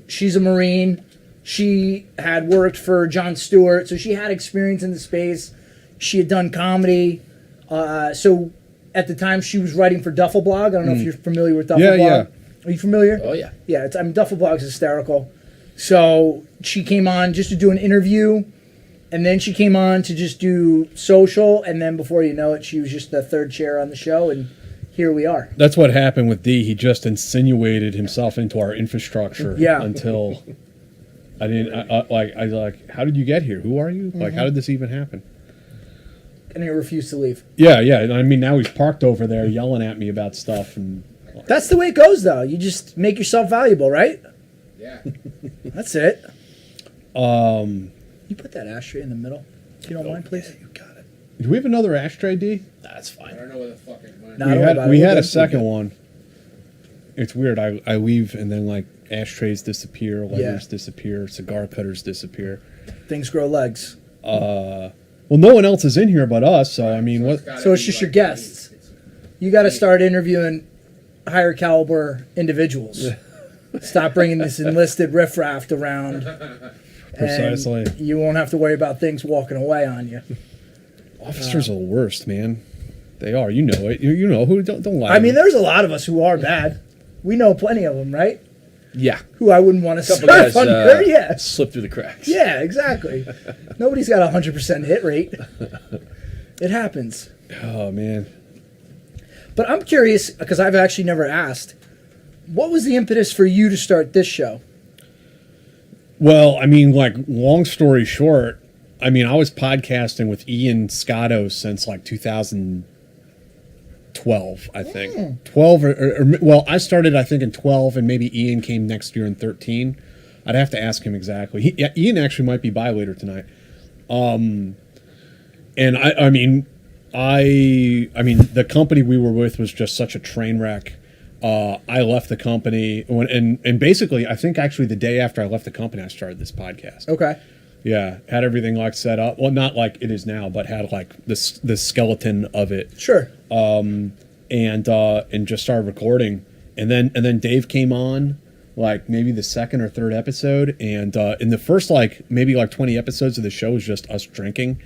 she's a Marine. She had worked for Jon Stewart, so she had experience in the space. She had done comedy. So at the time, she was writing for Duffel Blog. I don't know if you're familiar with Duffel Blog. Yeah. Are you familiar? Oh, yeah. Yeah, Duffel Blog's hysterical. So she came on just to do an interview, and then she came on to just do social, and then before you know it, she was just the third chair on the show, and here we are. That's what happened with D. He just insinuated himself into our infrastructure. Yeah. Until I didn't I like. How did you get here? Who are you? Like, how did this even happen? And he refused to leave. Yeah. I mean, now he's parked over there yelling at me about stuff, and That's the way it goes, though. You just make yourself valuable, right? Yeah. That's it. You put that ashtray in the middle, if you don't mind, please. You got it. do we have another ashtray, D? That's I fine. don't know where the fuck it went. No, don't worry about it. We We're had a good. second one. It's weird. I leave and then like ashtrays disappear, lighters disappear, cigar cutters disappear. Things grow legs. Well, no one else is in here but us, so I mean, what? So it's just your guests. You got to start interviewing higher caliber individuals. Stop bringing this enlisted riffraff around. Precisely. And you won't have to worry about things walking away on you. Officers are the worst, man. They are. You know it. You know who. Don't lie. I mean, there's a lot of us who are bad. We know plenty of them, right? Yeah. Who I wouldn't want to Couple serve guys under. Yeah. slip through the cracks. Yeah, exactly. Nobody's got a 100% hit rate. It happens. Oh man. But I'm curious, because I've actually never asked, what was the impetus for you to start this show? Well, I mean, like, long story short, I mean, I was podcasting with Ian Scotto since like 2012, I think. 12 well, I started I think in 12, and maybe Ian came next year in 13. I'd have to ask him exactly. Ian actually might be by later tonight. And I mean, the company we were with was just such a train wreck. I left the company and basically, I think actually the day after I left the company, I started this podcast. Okay. Yeah, had everything like set up. Well, not like it is now, but had like the skeleton of it. Sure. And just started recording, and then Dave came on, like maybe the second or third episode, and in the first like maybe like 20 episodes of the show was just us drinking.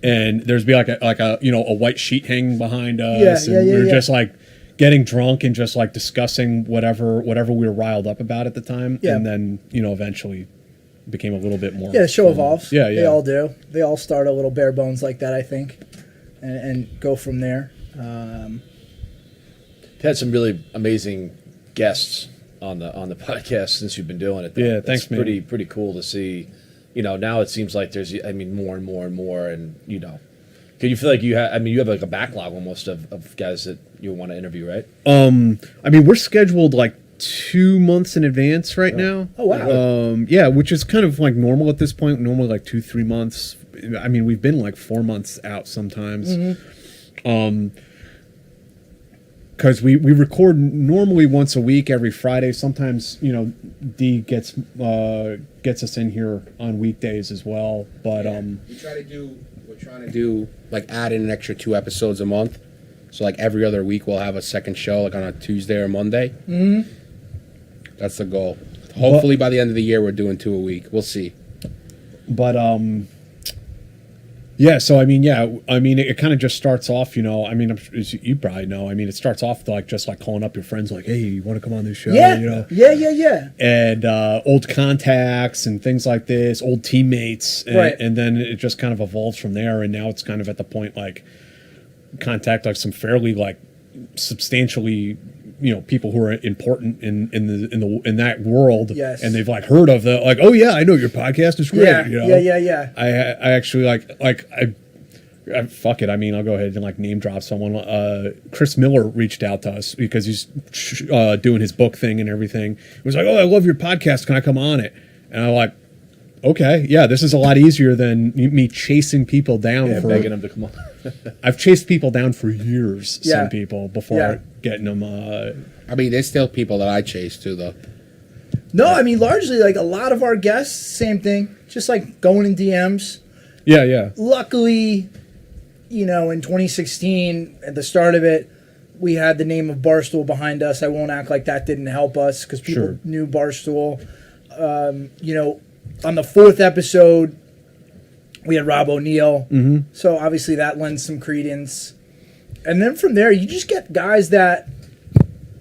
And there's be like a you know, a white sheet hanging behind us, and we were just like getting drunk and just like discussing whatever we were riled up about at the time. Yeah. And then, you know, eventually became a little bit more. Yeah, the show evolves. Yeah. They all do. They all start a little bare bones like that, I think, and go from there. Had some really amazing guests on the podcast since you've been doing it, though. Yeah, thanks, it's man. pretty cool to see. You know, now it seems like there's, I mean, more and more and more, and you know, can you feel like you have? I mean, you have like a backlog almost of guys that you want to interview, right? I mean, we're scheduled like 2 months in advance right now. Oh, wow. Yeah, which is kind of like normal at this point. Normally like 2-3 months. I mean, we've been like 4 months out sometimes. Because we record normally once a week, every Friday. Sometimes, you know, D gets us in here on weekdays as well. But We're trying to do like add in an extra 2 episodes a month. So like every other week we'll have a second show like on a Tuesday or Monday. Mm-hmm. That's the goal. Hopefully by the end of the year we're doing 2 a week. We'll see. But yeah, so I mean, it kind of just starts off, you know. I mean, as you probably know, I mean, it starts off like just like calling up your friends, like, "Hey, you want to come on this show?" Yeah. You know? Yeah. And old contacts and things like this, old teammates, Right. And then it just kind of evolves from there. And now it's kind of at the point like contact like some fairly like substantially, you know, people who are important in that world. Yes. And they've like heard of the like, "Oh yeah, I know your podcast is great." Yeah. You know? Yeah. I actually I fuck it. I mean, I'll go ahead and like name drop someone. Chris Miller reached out to us because he's doing his book thing and everything. He was like, "Oh, I love your podcast. Can I come on it?" And I'm like, "Okay, yeah, this is a lot easier than me chasing people down for Begging them to come on. I've chased people down for years. Yeah. Some people before getting them. I mean, there's still people that I chase too, though. No, I mean, largely, like a lot of our guests, same thing. Just like going in DMs. Yeah. Luckily, you know, in 2016, at the start of it, we had the name of Barstool behind us. I won't act like that didn't help us because people Sure. knew Barstool. You know, On the 4th episode, we had Rob O'Neill. Mm-hmm. So obviously that lends some credence. And then from there, you just get guys that,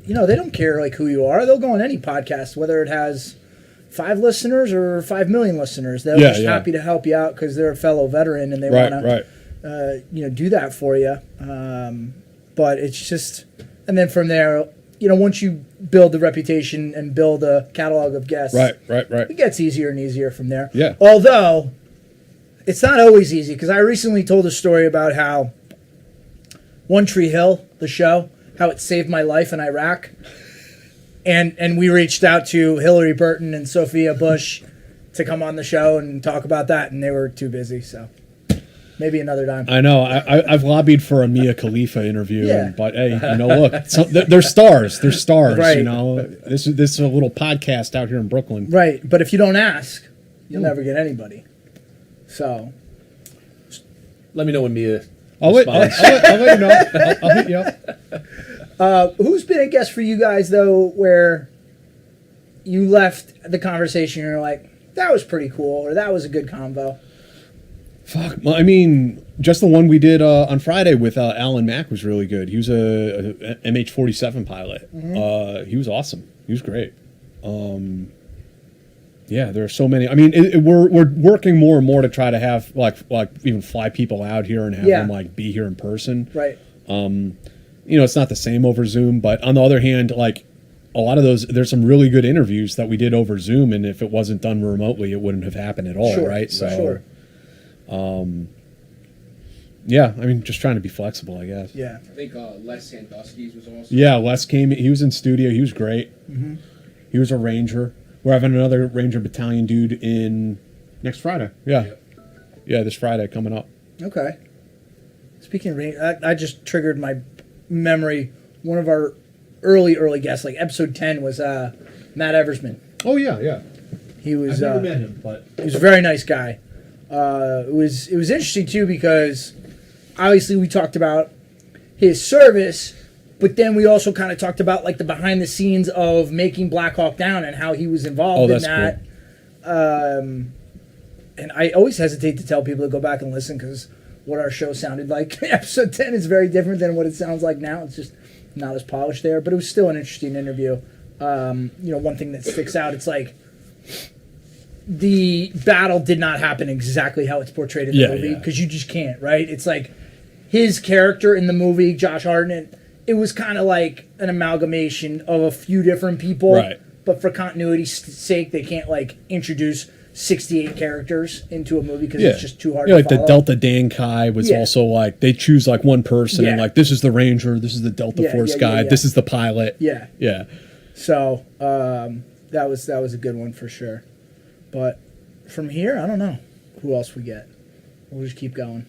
you know, they don't care like who you are. They'll go on any podcast, whether it has 5 listeners or 5 million listeners. They're just happy to help you out because they're a fellow veteran and they want to, you know, do that for you. But it's just, and then from there, you know, once you build the reputation and build a catalog of guests, it gets easier and easier from there. Yeah. Although it's not always easy, because I recently told a story about how One Tree Hill, the show, how it saved my life in Iraq. And we reached out to Hillary Burton and Sophia Bush to come on the show and talk about that, and they were too busy, so maybe another time. I know. I've lobbied for a Mia Khalifa interview, Yeah. But hey, you know, look, they're stars. They're stars. Right. You know, this is a little podcast out here in Brooklyn. Right, but if you don't ask, you'll never get anybody. So Let me know when Mia I'll let you know. I'll hit you up. who's been a guest for you guys, though, where you left the conversation and you're like, that was pretty cool, or that was a good convo? Fuck. Well, I mean, just the one we did on Friday with Alan Mack was really good. He was a MH-47 pilot. Mm-hmm. He was awesome. He was great. Yeah, there are so many. I mean, we're working more and more to try to have like even fly people out here and have them like be here in person. Right. You know, it's not the same over Zoom, but on the other hand, like a lot of those, there's some really good interviews that we did over Zoom, and if it wasn't done remotely, it wouldn't have happened at all, right? So, yeah, I mean, just trying to be flexible, I guess. Yeah. I think Les Sandusky's was awesome. Yeah, Les came. He was in studio. He was great. Mm-hmm. He was a ranger. We're having another ranger battalion dude in next Friday. Yeah, this Friday coming up. Okay. Speaking of ranger, I just triggered my memory. One of our early guests, like episode 10, was Matt Eversman. Oh yeah. He was. I've never met him, but he was a very nice guy. It was interesting too, because obviously we talked about his service, but then we also kind of talked about like the behind the scenes of making Black Hawk Down and how he was involved in that. Cool. And I always hesitate to tell people to go back and listen, because what our show sounded like episode 10 is very different than what it sounds like now. It's just not as polished there, but it was still an interesting interview. You know, one thing that sticks out, it's like the battle did not happen exactly how it's portrayed in the movie, because you just can't, right? It's like his character in the movie, Josh Hartnett, it was kind of like an amalgamation of a few different people, right? But for continuity's sake, they can't like introduce 68 characters into a movie because it's just too hard to like follow. the Delta Dan Kai was also like, they choose like one person and like, this is the Ranger, this is the Delta Force guy, this is the pilot. Yeah. So that was a good one for sure. But from here, I don't know who else we get. We'll just keep going.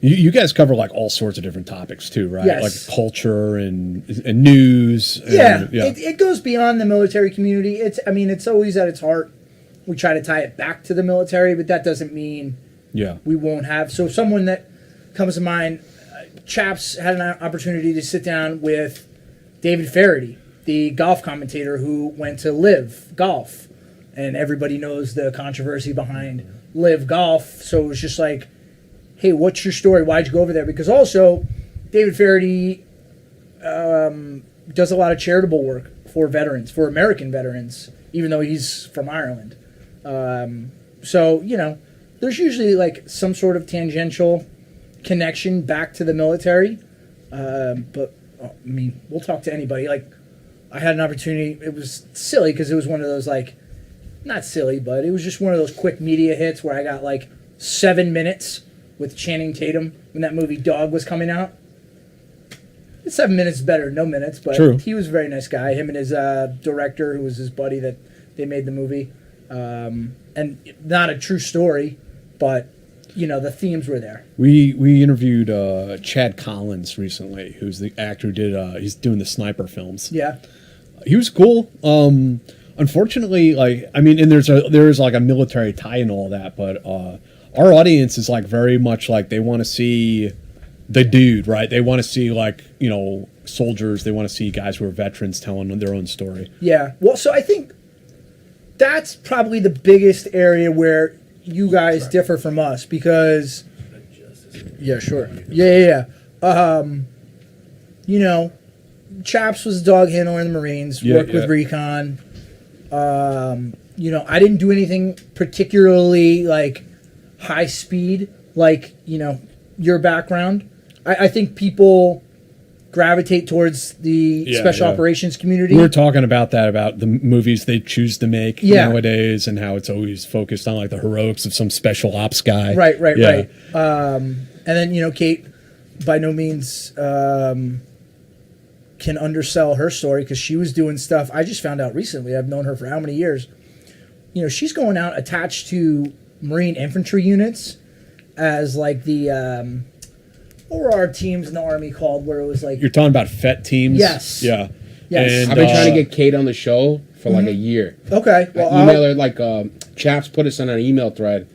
You guys cover like all sorts of different topics too, right? Yes. Like culture and news. And, It goes beyond the military community. It's always at its heart. We try to tie it back to the military, but that doesn't mean we won't have. So someone that comes to mind, Chaps had an opportunity to sit down with David Faraday, the golf commentator who went to Live Golf. And everybody knows the controversy behind Live Golf. So it was just like, hey, what's your story? Why'd you go over there? Because also, David Faraday does a lot of charitable work for veterans, for American veterans, even though he's from Ireland. So, you know, there's usually like some sort of tangential connection back to the military. But, I mean, we'll talk to anybody. Like, I had an opportunity. It was silly because it was one of those, like, not silly, but it was just one of those quick media hits where I got like 7 minutes with Channing Tatum when that movie Dog was coming out. 7 minutes is better than no minutes, but he was a very nice guy. Him and his director, who was his buddy that they made the movie. And not a true story, but, you know, the themes were there. We interviewed Chad Collins recently, who's the actor who did, he's doing the sniper films. Yeah. He was cool. Unfortunately, like, I mean, and there's like a military tie and all that, but our audience is like very much like they want to see the dude, right? They want to see like, you know, soldiers. They want to see guys who are veterans telling their own story. Yeah. Well, so I think that's probably the biggest area where you guys differ from us because, yeah, sure, yeah. You know, Chaps was a dog handler in the Marines, worked with Recon. You know, I didn't do anything particularly like high speed, like, you know, your background. I think people gravitate towards the special operations community. We were talking about that, about the movies they choose to make nowadays and how it's always focused on like the heroics of some special ops guy. Right. And then, you know, Kate by no means can undersell her story because she was doing stuff. I just found out recently. I've known her for how many years? You know, she's going out attached to Marine infantry units as like the what were our teams in the Army called? Where it was like You're talking about FET teams. Yes. Yeah. Yes. And, I've been trying to get Kate on the show for like a year. Okay. Well, I email her like Chaps put us on an email thread.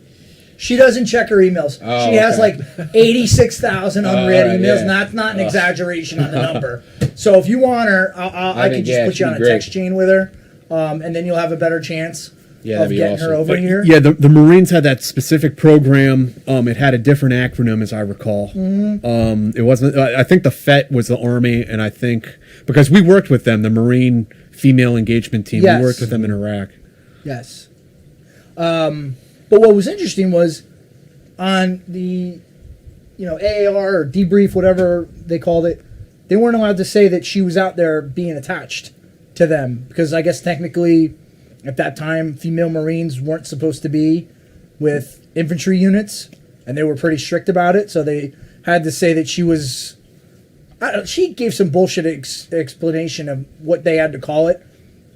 she doesn't check her emails. Oh, she has okay. like 86,000 unread right, emails, yeah. and that's not an exaggeration on the number. So if you want her, I could just put you on a text chain with her, and then you'll have a better chance of getting her over here. Yeah, the Marines had that specific program. It had a different acronym, as I recall. It wasn't. I think the FET was the Army, and I think because we worked with them, the Marine Female Engagement Team. Yes. We worked with them in Iraq. Yes. But what was interesting was on the, AAR or debrief, whatever they called it, they weren't allowed to say that she was out there being attached to them because I guess technically at that time female Marines weren't supposed to be with infantry units and they were pretty strict about it. So they had to say that she was, she gave some bullshit explanation of what they had to call it.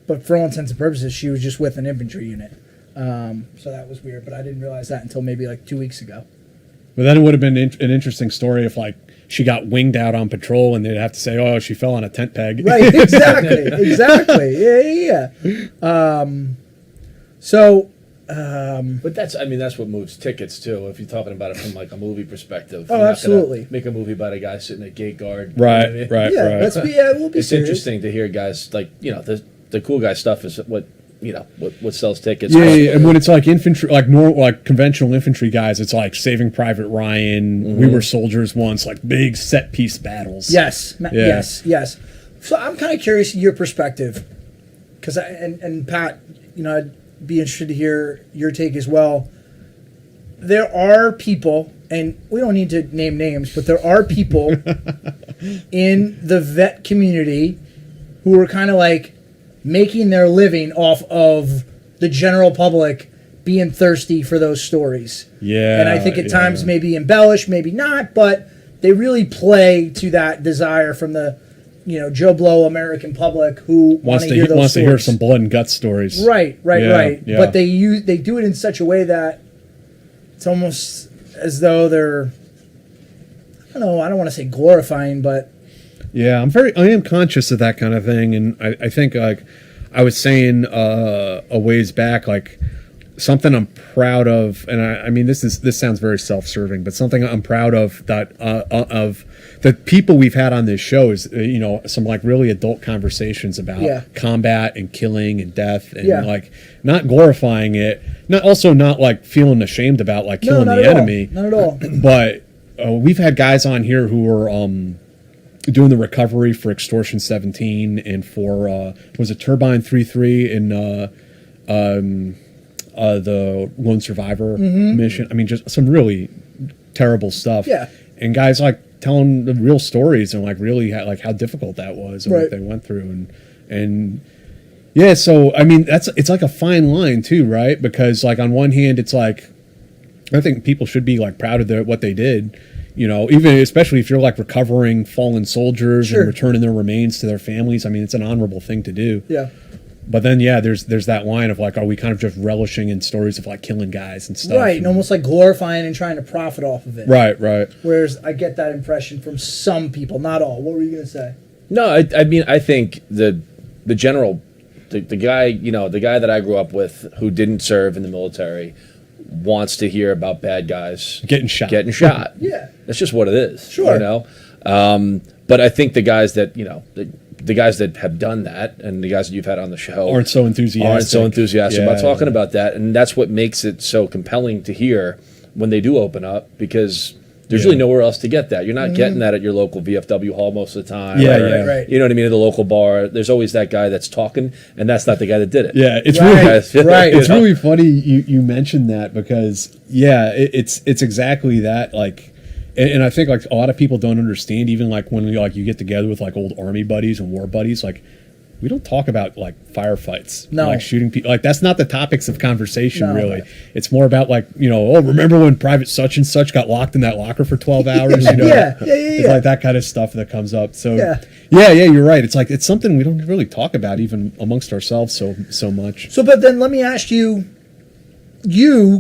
But for all intents and purposes, she was just with an infantry unit. So that was weird, but I didn't realize that until maybe like 2 weeks ago. But then it would have been an interesting story if, like, she got winged out on patrol and they'd have to say, oh, she fell on a tent peg. Right, exactly. Yeah. But that's what moves tickets too. If you're talking about it from like a movie perspective. Oh, You're not absolutely. gonna make a movie about a guy sitting at gate guard. Right, You know what I mean? right. We'll be It's serious. interesting to hear guys like the cool guy stuff is what sells tickets. Yeah, and when it's like infantry, like normal, like conventional infantry guys, it's like Saving Private Ryan. We Were Soldiers once, like big set piece battles. Yes. So I'm kind of curious your perspective, because and Pat, I'd be interested to hear your take as well. There are people, and we don't need to name names, but there are people in the vet community who are kind of like making their living off of the general public being thirsty for those stories. Yeah. And I think at times maybe embellished, maybe not, but they really play to that desire from the, Joe Blow American public who want to hear those wants stories. to hear some blood and guts stories. Right. Yeah. But they do it in such a way that it's almost as though they're, I don't want to say glorifying, but Yeah, I am conscious of that kind of thing, and I think, like I was saying a ways back, like something I'm proud of, and I mean this sounds very self-serving, but something I'm proud of that of the people we've had on this show is some like really adult conversations about combat and killing and death, and like not glorifying it, not like feeling ashamed about like killing the enemy, not at all. But we've had guys on here who were doing the recovery for Extortion 17 and for was it Turbine 3-3 in the Lone Survivor mission. I mean, just some really terrible stuff. Yeah. And guys like telling the real stories and like really how difficult that was and what they went through and yeah. So I mean, it's like a fine line too, right? Because like on one hand, it's like I think people should be like proud of what they did. Even especially if you're like recovering fallen soldiers and returning their remains to their families. I mean, it's an honorable thing to do. Yeah. But then, there's that line of like, are we kind of just relishing in stories of like killing guys and stuff? Right, and almost like glorifying and trying to profit off of it. Right. Whereas I get that impression from some people, not all. What were you going to say? No, I mean I think the general the guy the guy that I grew up with who didn't serve in the military wants to hear about bad guys Getting shot. Yeah. That's just what it is. Sure. But I think the guys that the guys that have done that and the guys that you've had on the show Aren't so enthusiastic. about talking about that, and that's what makes it so compelling to hear when they do open up, because there's really nowhere else to get that. You're not getting that at your local VFW hall most of the time. Right. You know what I mean? At the local bar, there's always that guy that's talking, and that's not the guy that did it. Yeah, it's Right. It's really funny you mentioned that, because it's exactly that. Like, and I think like a lot of people don't understand, even like when you get together with like old army buddies and war buddies, like we don't talk about like firefights, like shooting people. Like that's not the topics of conversation really. It's more about like, remember when Private such and such got locked in that locker for 12 hours? It's like that kind of stuff that comes up. So you're right. It's like it's something we don't really talk about even amongst ourselves so much. So, but then let me ask you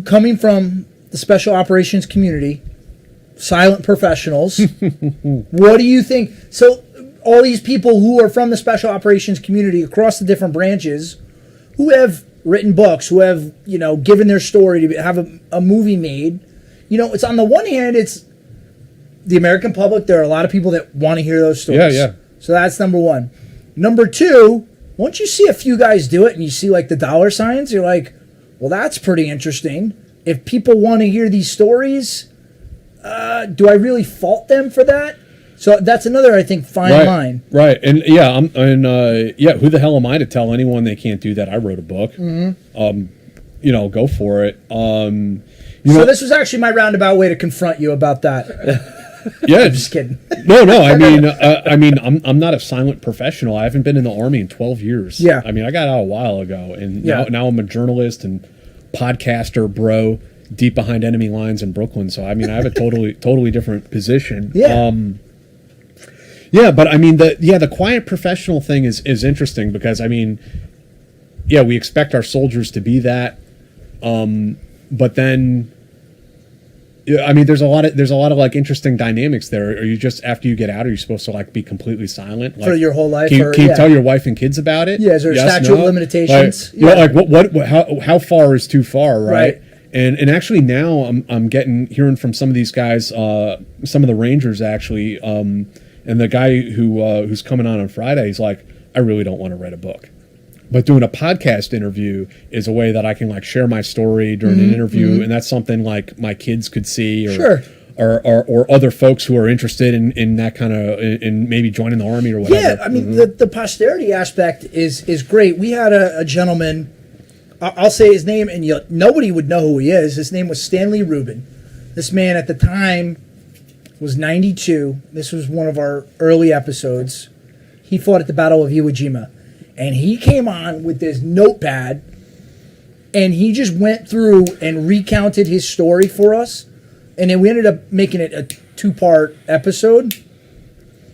coming from the special operations community, silent professionals, what do you think? So all these people who are from the special operations community across the different branches, who have written books, who have, given their story to have a movie made, it's on the one hand, it's the American public. There are a lot of people that want to hear those stories. Yeah. So that's number one. Number two, once you see a few guys do it and you see like the dollar signs, you're like, well, that's pretty interesting. If people want to hear these stories, do I really fault them for that? So that's another, I think, fine line. Right. And who the hell am I to tell anyone they can't do that? I wrote a book. Mm-hmm. Go for it. So this was actually my roundabout way to confront you about that. Yeah, just kidding. No. I mean, I'm not a silent professional. I haven't been in the Army in 12 years. Yeah. I mean, I got out a while ago, and now I'm a journalist and podcaster, bro, deep behind enemy lines in Brooklyn. So I mean, I have a totally different position. Yeah. But I mean, the quiet professional thing is interesting, because I mean, we expect our soldiers to be that, but then, I mean, there's a lot of like interesting dynamics there. Are you just, after you get out, are you supposed to like be completely silent for your whole life? Can you tell your wife and kids about it? Yeah, is there a statute of limitations? Like how far is too far, right? And actually now I'm hearing from some of these guys, some of the Rangers actually. And the guy who's coming on Friday, he's like, I really don't want to write a book, but doing a podcast interview is a way that I can like share my story during an interview, and that's something like my kids could see, or other folks who are interested in that kind of in maybe joining the Army or whatever. Yeah, I mean the posterity aspect is great. We had a gentleman, I'll say his name, and nobody would know who he is. His name was Stanley Rubin. This man at the time was 92. This was one of our early episodes. He fought at the Battle of Iwo Jima. And he came on with this notepad, and he just went through and recounted his story for us. And then we ended up making it a 2-part episode.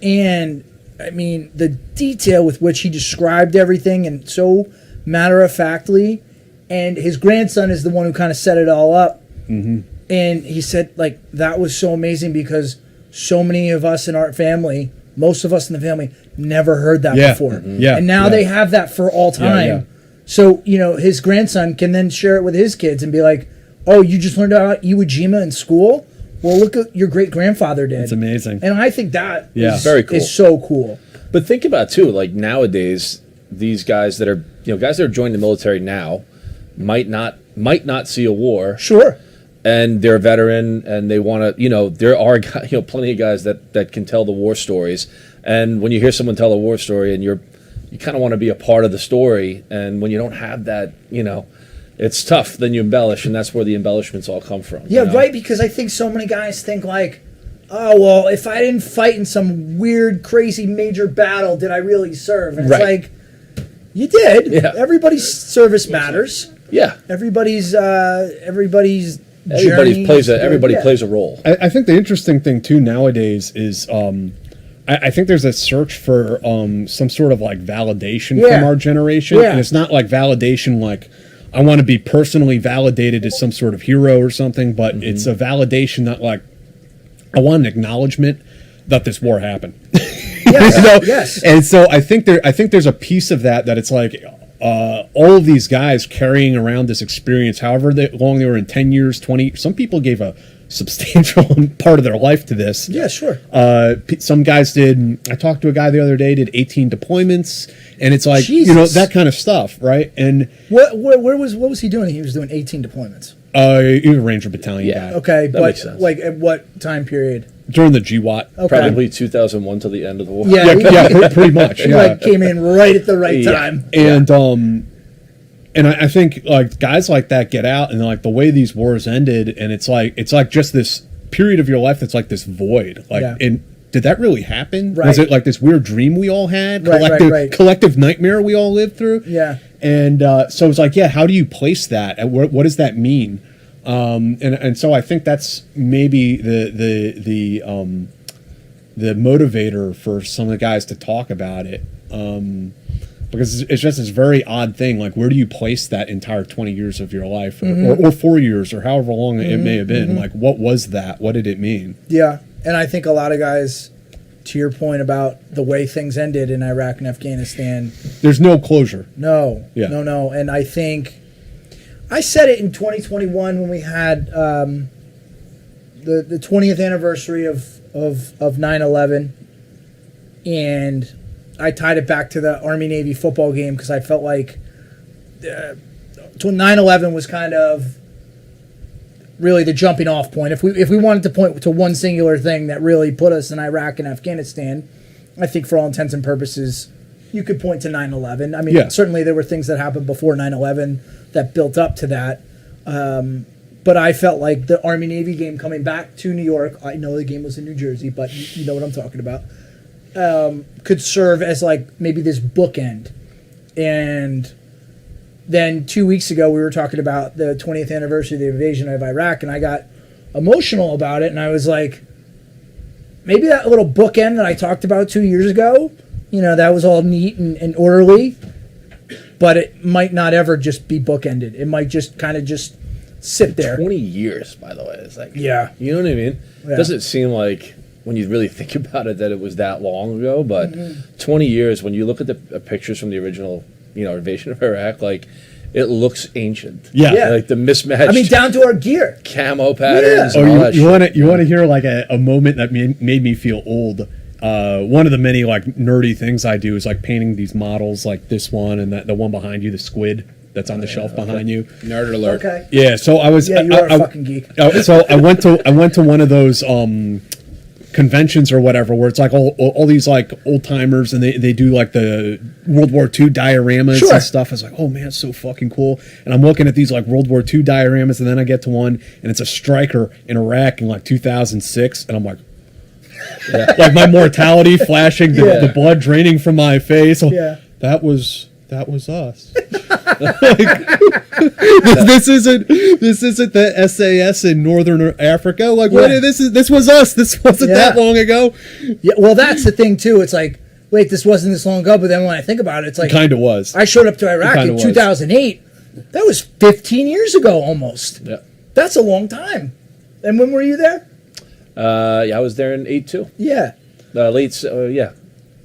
And, I mean, the detail with which he described everything, and so matter-of-factly. And his grandson is the one who kind of set it all up. Mm-hmm. And he said, like, that was so amazing, because so many of us in our family, most of us in the family, never heard that before. Mm-hmm. Yeah. And now they have that for all time. Yeah. So, his grandson can then share it with his kids and be like, oh, you just learned about Iwo Jima in school? Well, look what your great-grandfather did. It's amazing. And I think that is very cool. Is so cool. But think about, too, like, nowadays, these guys that are, guys that are joining the military now might not see a war. Sure. And they're a veteran, and they want to, there are, plenty of guys that can tell the war stories. And when you hear someone tell a war story, and you kind of want to be a part of the story, and when you don't have that, it's tough. Then you embellish, and that's where the embellishments all come from. Yeah, right, because I think so many guys think like, oh, well, if I didn't fight in some weird, crazy major battle, did I really serve? And it's like, you did. Yeah. Everybody's service matters. Yeah. Everybody plays a role. I think the interesting thing too nowadays is I think there's a search for some sort of like validation from our generation, and it's not like validation like I want to be personally validated as some sort of hero or something, but it's a validation that like I want an acknowledgement that this war happened. Yes, yes. And so I think there's a piece of that it's like. All of these guys carrying around this experience, however long they were in, 10 years, 20. Some people gave a substantial part of their life to this. Yeah, sure. Some guys did. I talked to a guy the other day, did 18 deployments, and it's like Jesus. that kind of stuff, right? And what was he doing? He was doing 18 deployments. he was a Ranger Battalion guy. Okay, That makes sense. like at what time period? During the GWAT. Okay. Probably 2001 till the end of the war. Yeah, Pretty much. he Yeah. like came in right at the right time. And I think like guys like that get out, and like the way these wars ended, and it's like just this period of your life that's like this void. Like, and did that really happen? Right. Was it like this weird dream we all had? Right. Collective nightmare we all lived through? Yeah. And so it's like, how do you place that? And what does that mean? And so I think that's maybe the motivator for some of the guys to talk about it. Because it's just this very odd thing. Like, where do you place that entire 20 years of your life, or 4 years, or however long it may have been? Like, what was that? What did it mean? Yeah, and I think a lot of guys, to your point about the way things ended in Iraq and Afghanistan, there's no closure. No. And I think I said it in 2021 when we had the 20th anniversary of 9/11, and I tied it back to the Army-Navy football game because I felt like 9/11 was kind of really the jumping off point. If we wanted to point to one singular thing that really put us in Iraq and Afghanistan, I think for all intents and purposes, you could point to 9/11. I mean, certainly there were things that happened before 9/11 that built up to that. But I felt like the Army-Navy game coming back to New York, I know the game was in New Jersey, but you know what I'm talking about, could serve as like maybe this bookend. And then 2 weeks ago we were talking about the 20th anniversary of the invasion of Iraq, and I got emotional about it, and I was like, maybe that little bookend that I talked about 2 years ago, that was all neat and orderly, but it might not ever just be bookended. It might just kind of just sit there. 20 years, by the way. It's like, you know what I mean? Yeah. It doesn't seem like, when you really think about it, that it was that long ago, but 20 years, when you look at the pictures from the original, invasion of Iraq, like, it looks ancient. Yeah. Like the mismatched. I mean, down to our gear. Camo patterns. Oh, And all that you shit. want to hear like a moment that made me feel old? One of the many like nerdy things I do is like painting these models, like this one and the one behind you, the squid that's on the shelf behind you. Nerd alert. Okay. Yeah, so I was. Yeah, you are a fucking geek. So I went to one of those conventions or whatever, where it's like all these like old timers, and they do like the World War II dioramas and stuff. I was like, oh man, it's so fucking cool. And I'm looking at these like World War II dioramas, and then I get to one, and it's a striker in Iraq in like 2006, and I'm like. Like my mortality flashing, the blood draining from my face. That was us. This isn't the SAS in Northern Africa. Like, what? This was us. This wasn't that long ago. Yeah, well, that's the thing too. It's like, wait, this wasn't this long ago. But then when I think about it, it's like, Kind of was. I showed up to Iraq in 2008. That was 15 years ago almost. Yeah. That's a long time. And when were you there? I was there in 8-2. Yeah. Late,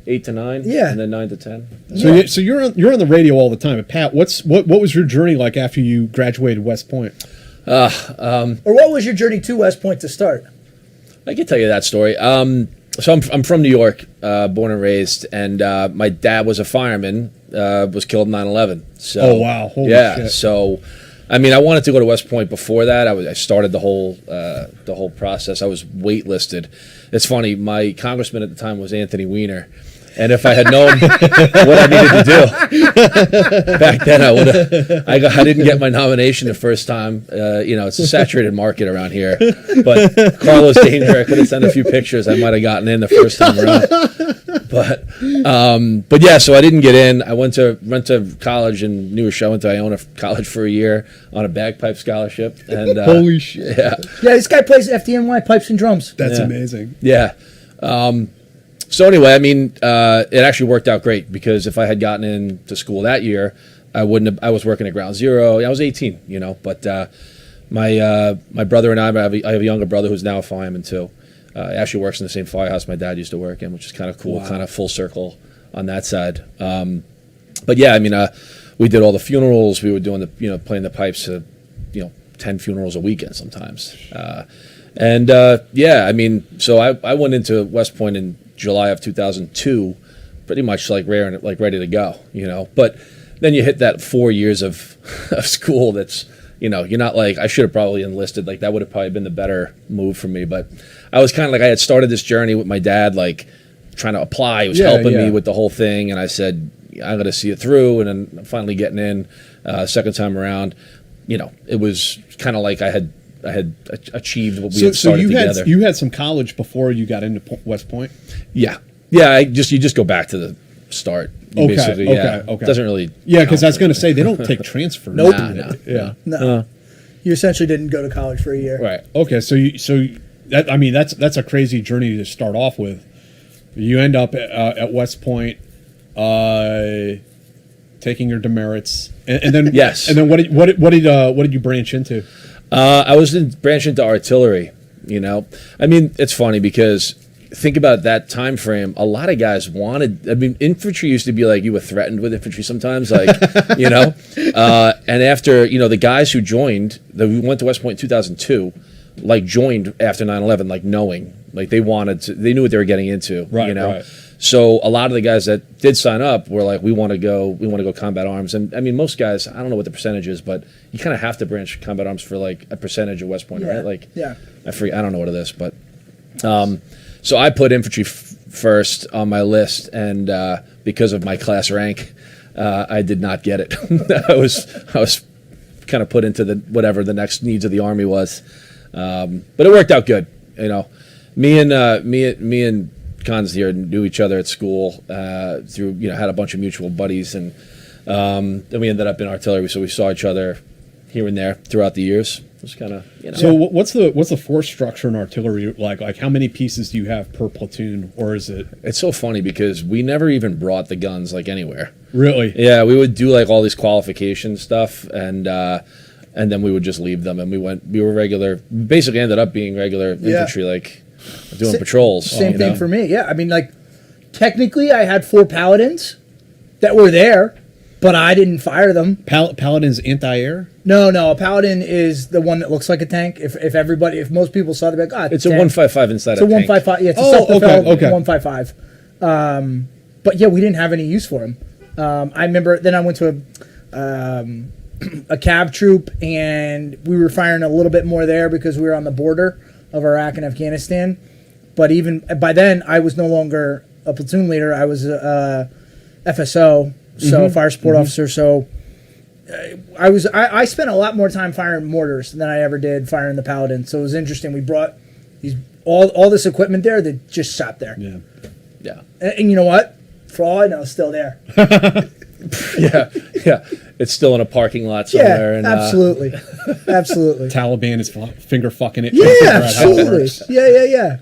8 to 9. Yeah. And then 9 to 10. So you're on the radio all the time. But Pat, what was your journey like after you graduated West Point? Or what was your journey to West Point to start? I can tell you that story. So I'm from New York, born and raised, and my dad was a fireman, was killed in 9/11. So, oh wow! Holy shit. So, I mean, I wanted to go to West Point before that. I started the whole process. I was waitlisted. It's funny. My congressman at the time was Anthony Weiner, and if I had known what I needed to do back then, I would have. I didn't get my nomination the first time. It's a saturated market around here. But Carlos Danger, I could have sent a few pictures. I might have gotten in the first time around. But yeah, so I didn't get in. I went to college in New Rochelle. Went to Iona College for a year on a bagpipe scholarship. And holy shit! Yeah, this guy plays FDNY pipes and drums. That's amazing. Yeah. So anyway, I mean, it actually worked out great because if I had gotten into school that year, I wouldn't have. I was working at Ground Zero. I was 18, But my brother and I have a younger brother who's now a fireman too. Actually works in the same firehouse my dad used to work in, which is kind of cool, kind of full circle on that side. But yeah, I mean, we did all the funerals. We were doing playing the pipes to, 10 funerals a weekend sometimes. And yeah, I mean, so I went into West Point in July of 2002, pretty much like ready to go, But then you hit that 4 years of school. That's you're not like, I should have probably enlisted. Like that would have probably been the better move for me. But I was kind of like, I had started this journey with my dad, like trying to apply. He was helping me with the whole thing, and I said, I'm going to see it through. And then finally getting in second time around, it was kind of like I had achieved what we had started together. You had some college before you got into West Point? Yeah. You just go back to the start. Okay. Doesn't really. Yeah, because I was going to say they don't take transfers. Nope. Yeah. No. You essentially didn't go to college for a year. Right. Okay. That's a crazy journey to start off with. You end up at West Point, taking your demerits, and then yes. And then what did you branch into? I was branched into artillery. I mean, it's funny because think about that time frame. A lot of guys wanted. I mean, infantry used to be like you were threatened with infantry sometimes, like And after the guys who joined, we went to West Point in 2002, like joined after 9/11, like knowing, like they wanted to. They knew what they were getting into. Right. Right. So a lot of the guys that did sign up were like, we want to go combat arms. And I mean, most guys, I don't know what the percentage is, but you kind of have to branch combat arms for like a percentage of West Point, right? Like, I don't know what it is, but so I put infantry first on my list, and because of my class rank, I did not get it. I was kind of put into whatever the next needs of the Army was, but it worked out good. Me and Cons here knew each other at school through had a bunch of mutual buddies, and then we ended up in artillery, so we saw each other here and there throughout the years. It was kind of So what's the force structure in artillery like? Like how many pieces do you have per platoon, or is it? It's so funny because we never even brought the guns like anywhere. Really? Yeah, we would do like all these qualification stuff, and then we would just leave them, and we were regular. Basically, ended up being regular infantry, like. Doing patrols. Same thing for me. Yeah, I mean, like, technically, I had 4 paladins that were there, but I didn't fire them. Paladin's anti-air? No. A paladin is the one that looks like a tank. If most people saw it, they'd be like, it's a 155 inside. It's a 155. Yeah, it's a self-propelled 155. But yeah, we didn't have any use for them. I remember. Then I went to a cab troop, and we were firing a little bit more there because we were on the border of Iraq and Afghanistan. But even by then, I was no longer a platoon leader. I was a FSO, so fire support officer. So I spent a lot more time firing mortars than I ever did firing the Paladin. So it was interesting. We brought all this equipment there that just sat there. Yeah. And you know what? For all I know, it's still there. Yeah. It's still in a parking lot somewhere. Yeah, absolutely. Absolutely. Taliban is finger fucking it. Yeah, absolutely. Yeah.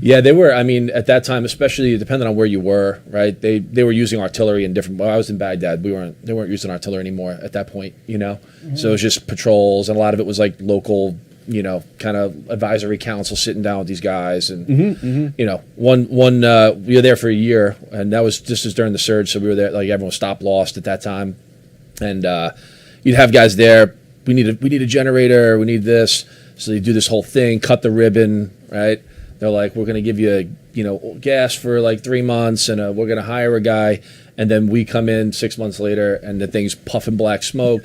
Yeah, they were. I mean, at that time, especially depending on where you were, right? They were using artillery in different. Well, I was in Baghdad. They weren't using artillery anymore at that point. So it was just patrols, and a lot of it was like local. Kind of advisory council sitting down with these guys, and one we were there for a year, and that was just as during the surge, so we were there. Like everyone was stop lost at that time, and you'd have guys there. We need a generator. We need this. So they do this whole thing, cut the ribbon, right? They're like, we're going to give you, gas for like 3 months, and we're going to hire a guy. And then we come in 6 months later, and the thing's puffing black smoke.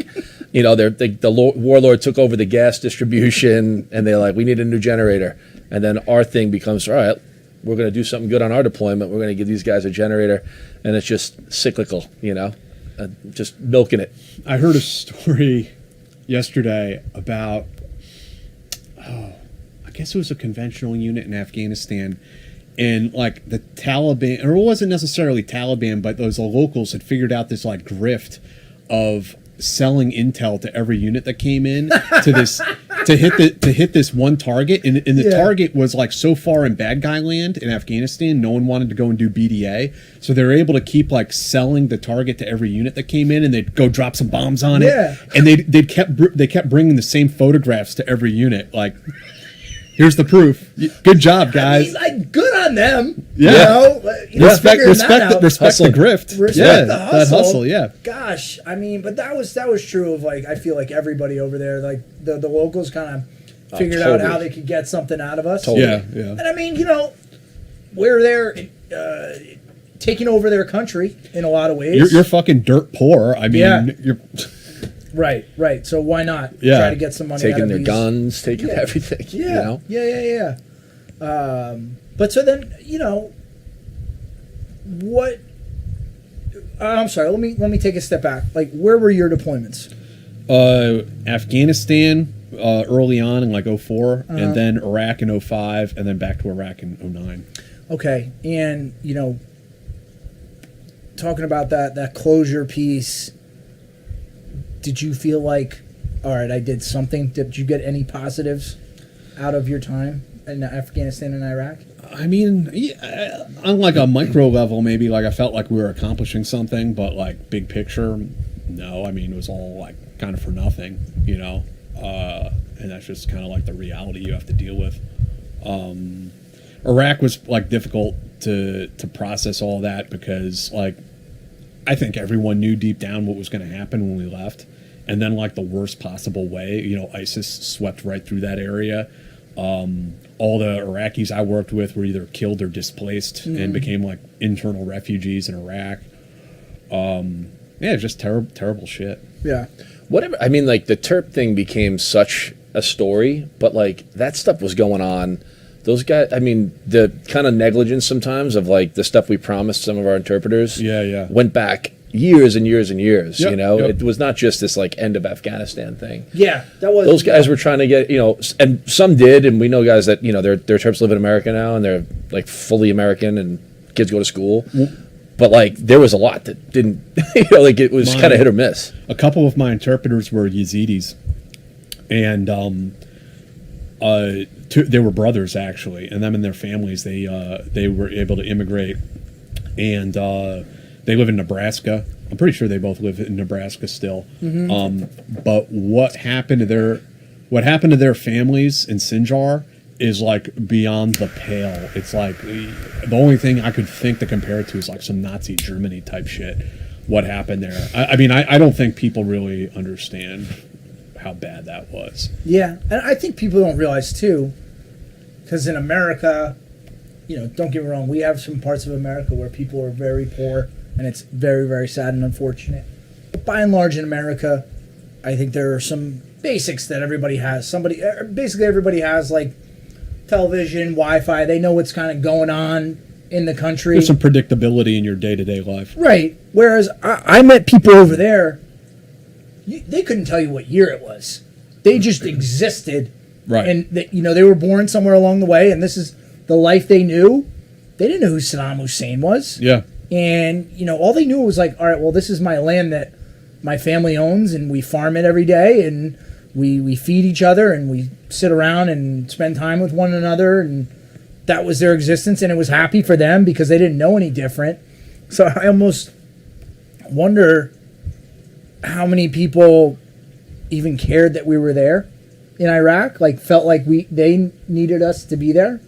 The warlord took over the gas distribution, and they're like, we need a new generator. And then our thing becomes, all right, we're going to do something good on our deployment. We're going to give these guys a generator. And it's just cyclical, just milking it. I heard a story yesterday about, I guess it was a conventional unit in Afghanistan, and like the Taliban, or it wasn't necessarily Taliban, but those locals had figured out this like grift of selling intel to every unit that came in to this to hit this one target, and the target was like so far in bad guy land in Afghanistan, no one wanted to go and do BDA, so they were able to keep like selling the target to every unit that came in, and they'd go drop some bombs on it, and they kept bringing the same photographs to every unit, like. Here's the proof. Good job, guys. I mean, like, good on them. Yeah. Respect the grift. Respect the hustle. That hustle, yeah. Gosh, I mean, but that was true of like, I feel like everybody over there, like the locals kind of figured out totally. how they could get something out of us. Totally. Yeah. And I mean, we're there taking over their country in a lot of ways. You're fucking dirt poor. I mean, Yeah. you're Right. So why not Yeah. try to get some money out Taking of their these? guns, taking everything. Yeah. You know? Yeah. But so then, what? I'm sorry. Let me take a step back. Like, where were your deployments? Afghanistan early on in like 04, and then Iraq in 05, and then back to Iraq in 09. Okay, and talking about that closure piece, did you feel like, all right, I did something? Did you get any positives out of your time in Afghanistan and Iraq? I mean, yeah, on like a micro level, maybe like I felt like we were accomplishing something, but like big picture, no. I mean, it was all like kind of for nothing, and that's just kind of like the reality you have to deal with. Iraq was like difficult to process all that because like I think everyone knew deep down what was going to happen when we left, and then like the worst possible way, ISIS swept right through that area. All the Iraqis I worked with were either killed or displaced and became like internal refugees in Iraq. Just terrible shit. Yeah. Whatever. I mean, like the Terp thing became such a story, but like that stuff was going on. Those guys, I mean, the kind of negligence sometimes of like the stuff we promised some of our interpreters went back years and years and years, Yep, yep. It was not just this like end of Afghanistan thing. Yeah, that was. Those guys were trying to get, and some did, and we know guys that, their Terps live in America now and they're like fully American and kids go to school. But like there was a lot that didn't, like it was kind of hit or miss. A couple of my interpreters were Yazidis, and they were brothers actually, and them and their families they were able to immigrate, and they live in Nebraska. I'm pretty sure they both live in Nebraska still. But what happened to their families in Sinjar is like beyond the pale. It's like the only thing I could think to compare it to is like some Nazi Germany type shit. What happened there? I mean, I don't think people really understand how bad that was. Yeah, and I think people don't realize too, because in America, don't get me wrong, we have some parts of America where people are very poor, and it's very, very sad and unfortunate. But by and large in America, I think there are some basics that everybody has. Basically everybody has like television, Wi-Fi. They know what's kind of going on in the country. There's some predictability in your day-to-day life. Right. Whereas I met people over there, they couldn't tell you what year it was. They just existed. Right. And they were born somewhere along the way, and this is the life they knew. They didn't know who Saddam Hussein was. Yeah. And, all they knew was like, all right, well, this is my land that my family owns, and we farm it every day, and we feed each other, and we sit around and spend time with one another, and that was their existence, and it was happy for them because they didn't know any different. So I almost wonder how many people even cared that we were there in Iraq, like felt like they needed us to be there.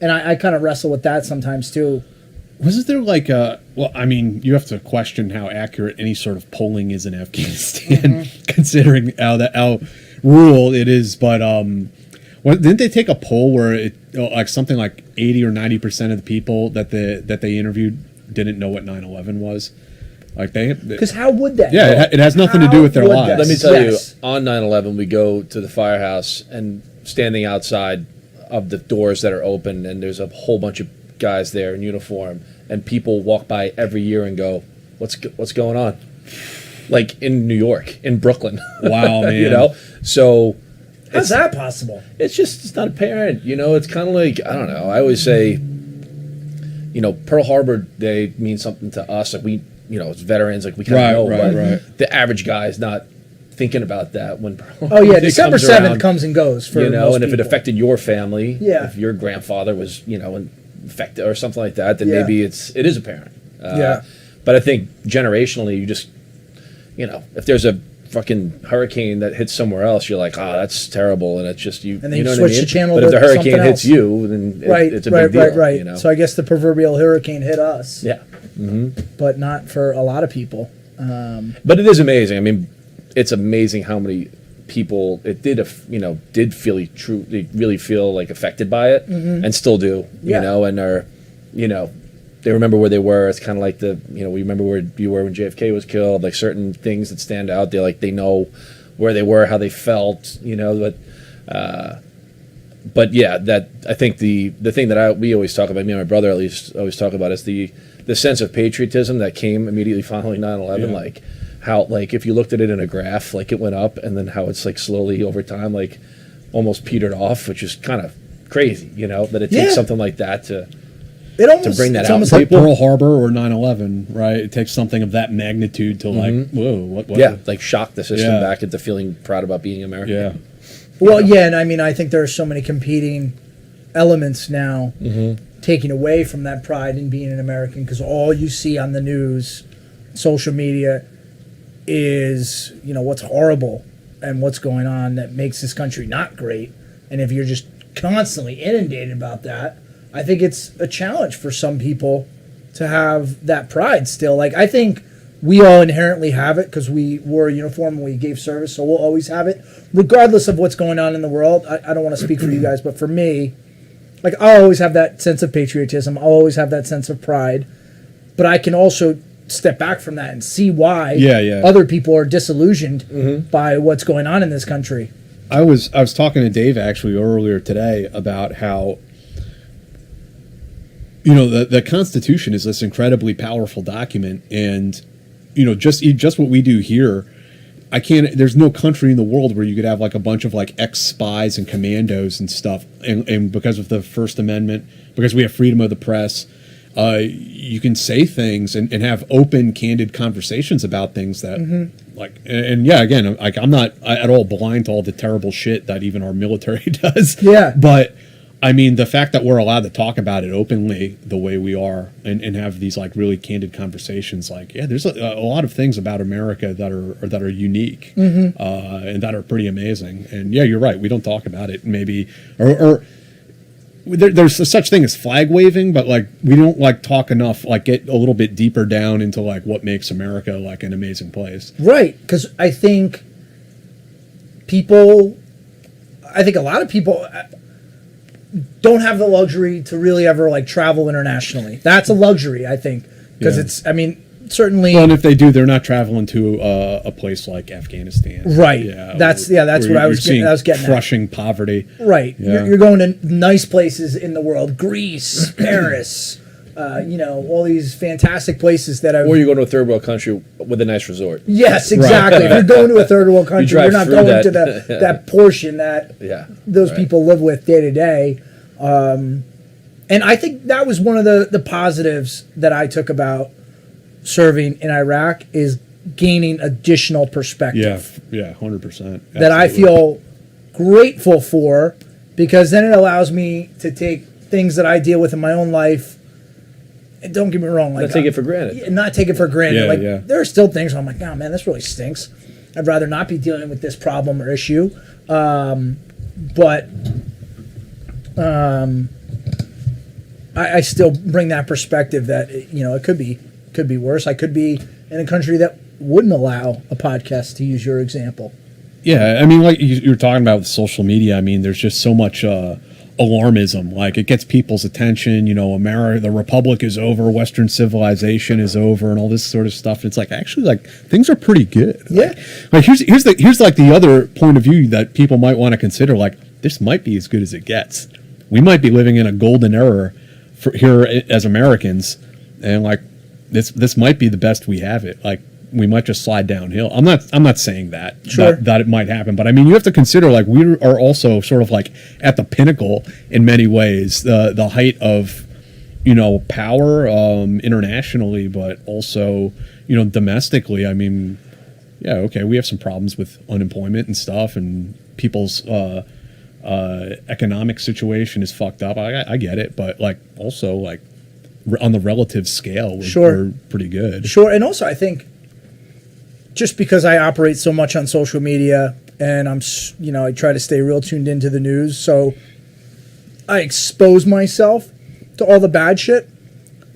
And I kind of wrestle with that sometimes too. Wasn't there like well, I mean, you have to question how accurate any sort of polling is in Afghanistan, considering how rural it is. But didn't they take a poll where like something like 80 or 90% of the people that they interviewed didn't know what 9/11 was? Like because how would that? Yeah, it has nothing to do with their would lives. that? Let me tell Yes. you, on 9/11, we go to the firehouse and standing outside of the doors that are open, and there's a whole bunch of guys there in uniform, and people walk by every year and go, "What's going on?" Like in New York, in Brooklyn. Wow, man. So How's that possible? it's not apparent. It's kind of like, I don't know. I always say, Pearl Harbor Day means something to us. Like we, as veterans, like we kind of know. Right. The average guy is not thinking about that when Pearl Oh yeah, Harbor Day December comes 7th around, comes and goes for most and if it people. affected your family, Yeah. if your grandfather was, infected or something like that, then Yeah. maybe it is apparent. Yeah. But I think generationally, you just, if there's a fucking hurricane that hits somewhere else, you're like, that's terrible, and it's just you. And then you know you what I switch mean? the channel But to if the hurricane something hits else. you, then it's a big deal. Right. So I guess the proverbial hurricane hit us. Yeah. But not for a lot of people. But it is amazing. I mean, it's amazing how many people, it did really feel like affected by it, and still do, Yeah. you know, and are, you know, they remember where they were. It's kind of like we remember where you were when JFK was killed, like certain things that stand out. They know where they were, how they felt, you know, but yeah, that I think the thing that we always talk about, me and my brother at least always talk about, is the sense of patriotism that came immediately following 9/11. Yeah. Like how, like if you looked at it in a graph, like it went up, and then how it's like slowly over time, like almost petered off, which is kind of crazy, you know, that it takes Yeah. something like that to bring that it's out. almost Like like Pearl Harbor or 9/11, right? It takes something of that magnitude to like, whoa, what? yeah, like shock the system Yeah. back into feeling proud about being American. Yeah. Well, yeah, and I mean, I think there are so many competing elements now taking away from that pride in being an American, because all you see on the news, social media, is, you know, what's horrible and what's going on that makes this country not great. And if you're just constantly inundated about that, I think it's a challenge for some people to have that pride still. Like, I think we all inherently have it because we wore a uniform and we gave service, so we'll always have it, regardless of what's going on in the world. I don't want to speak for you guys, but for me, like, I'll always have that sense of patriotism. I'll always have that sense of pride. But I can also step back from that and see why other people are disillusioned by what's going on in this country. I was talking to Dave actually earlier today about how, you know, the Constitution is this incredibly powerful document, and you know, just what we do here, there's no country in the world where you could have like a bunch of like ex-spies and commandos and stuff, and because of the First Amendment, because we have freedom of the press, you can say things and have open, candid conversations about things that like, and yeah, again, like, I'm not at all blind to all the terrible shit that even our military does. Yeah. But I mean, the fact that we're allowed to talk about it openly the way we are, and have these like really candid conversations, like, yeah, there's a lot of things about America that are unique, and that are pretty amazing. And yeah, you're right, we don't talk about it maybe, or there's such thing as flag waving, but like we don't like talk enough, like get a little bit deeper down into like what makes America like an amazing place. Right, because I think a lot of people don't have the luxury to really ever like travel internationally. That's a luxury, I think, because it's, I mean, certainly. Well, and if they do, they're not traveling to a place like Afghanistan, right? Yeah, That's what I was getting at. Crushing poverty, right? Yeah. You're going to nice places in the world, Greece, Paris, you know, all these fantastic places that Or you go to a third world country with a nice resort. Yes, exactly. If you're going to a third world country, drive you're not through going that. to that portion that those people live with day to day. And I think that was one of the positives that I took about serving in Iraq, is gaining additional perspective. Yeah, 100%. That I feel grateful for, because then it allows me to take things that I deal with in my own life. And don't get me wrong, like, Not take it for granted. Not take it for granted. Yeah, There are still things where I'm like, oh man, this really stinks. I'd rather not be dealing with this problem or issue. But I still bring that perspective that, you know, it could be worse. I could be in a country that wouldn't allow a podcast, to use your example. Yeah, I mean, like you're talking about with social media, I mean, there's just so much alarmism. Like, it gets people's attention, you know, America, the Republic is over, Western civilization is over, and all this sort of stuff. It's like, actually, like, things are pretty good. Yeah. Like here's like the other point of view that people might want to consider. Like, this might be as good as it gets. We might be living in a golden era for here as Americans, and like this might be the best we have it. Like, we might just slide downhill. I'm not saying that that it might happen, but I mean, you have to consider, like, we are also sort of like at the pinnacle in many ways, the height of, you know, power internationally, but also, you know, domestically. I mean, yeah, okay, we have some problems with unemployment and stuff, and people's economic situation is fucked up. I get it, but like, also, like, on the relative scale, we're pretty good. Sure, and also I think, just because I operate so much on social media, and I try to stay real tuned into the news, so I expose myself to all the bad shit.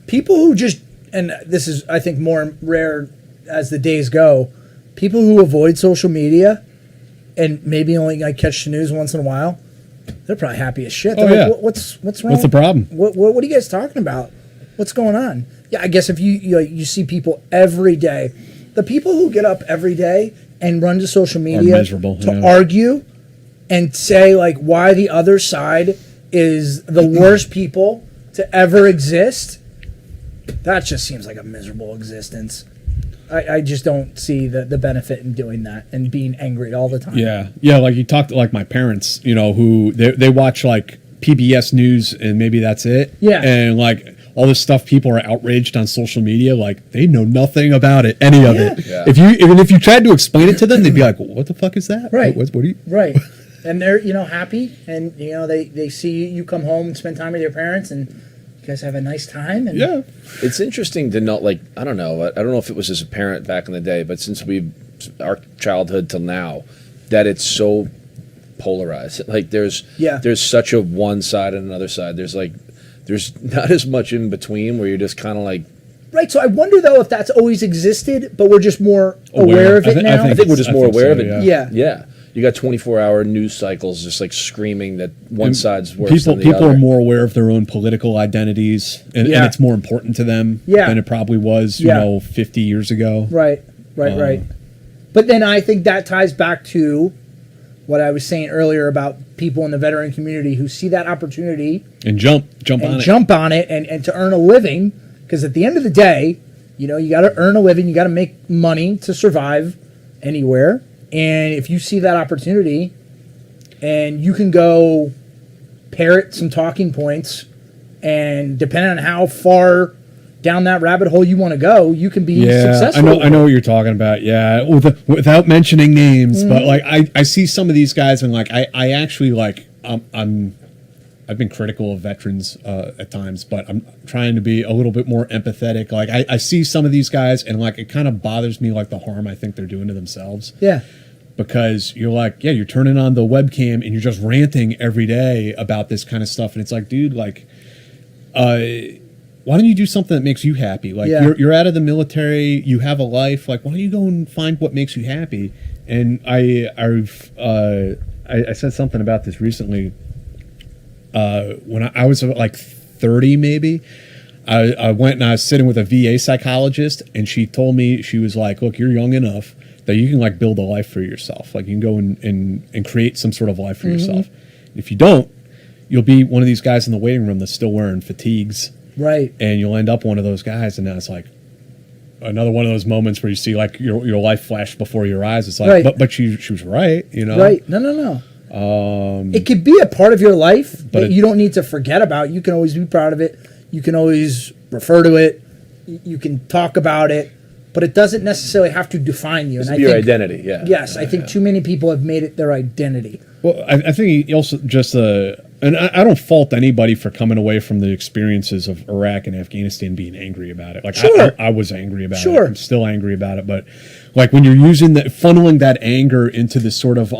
People who just, and this is, I think, more rare as the days go, people who avoid social media and maybe only like catch the news once in a while, they're probably happy as shit. Oh, They're yeah. like, what's wrong? What's the problem? What are you guys talking about? What's going on? Yeah, I guess if you see people every day, the people who get up every day and run to social media miserable, to yeah. argue and say like why the other side is the worst people to ever exist, that just seems like a miserable existence. I just don't see the benefit in doing that and being angry all the time. Yeah, like you talked to like my parents, who they watch like PBS News and maybe that's it. Yeah. And like all this stuff, people are outraged on social media, like they know nothing about it, any of it. Yeah. If you tried to explain it to them, they'd be like, "What the fuck is that? Right. What do you?" Right. And they're, happy, and, they see you come home and spend time with your parents, and you guys have a nice time. And Yeah. It's interesting to know, like, I don't know if it was as a parent back in the day, but since our childhood till now, that it's so polarized. Like, there's such a one side and another side. There's not as much in between where you're just kind of like. Right, so I wonder, though, if that's always existed, but we're just more aware of it now. I think we're just more aware of it. Yeah. You got 24-hour news cycles just like screaming that one side's worse than the People other. are more aware of their own political identities, and it's more important to them than it probably was, 50 years ago. Right. But then I think that ties back to what I was saying earlier about people in the veteran community who see that opportunity And jump on it. And to earn a living, because at the end of the day, you got to earn a living, you got to make money to survive anywhere. And if you see that opportunity and you can go parrot some talking points, and depending on how far down that rabbit hole you want to go, you can be successful. I know what you're talking about. Yeah, without mentioning names, but like I see some of these guys, and like I actually like I've been critical of veterans at times, but I'm trying to be a little bit more empathetic. Like I see some of these guys, and like it kind of bothers me, like the harm I think they're doing to themselves. Yeah. Because you're like, you're turning on the webcam and you're just ranting every day about this kind of stuff, and it's like, dude, like, why don't you do something that makes you happy? Like, you're out of the military, you have a life. Like, why don't you go and find what makes you happy? And I said something about this recently. When I was like 30, maybe, I went and I was sitting with a VA psychologist, and she told me, she was like, look, you're young enough that you can like build a life for yourself. Like you can go and create some sort of life for yourself. If you don't, you'll be one of these guys in the waiting room that's still wearing fatigues. Right. And you'll end up one of those guys, and now it's like another one of those moments where you see like your life flash before your eyes. It's like, but she was right, Right. No. It could be a part of your life that you don't need to forget about. You can always be proud of it. You can always refer to it. You can talk about it, but it doesn't necessarily have to define you. It's your identity, yeah. Yes, I think too many people have made it their identity. Well, I think he also just, and I don't fault anybody for coming away from the experiences of Iraq and Afghanistan being angry about it. Like, sure. I was angry about sure. it. I'm still angry about it. But like when you're using funneling that anger into this sort of,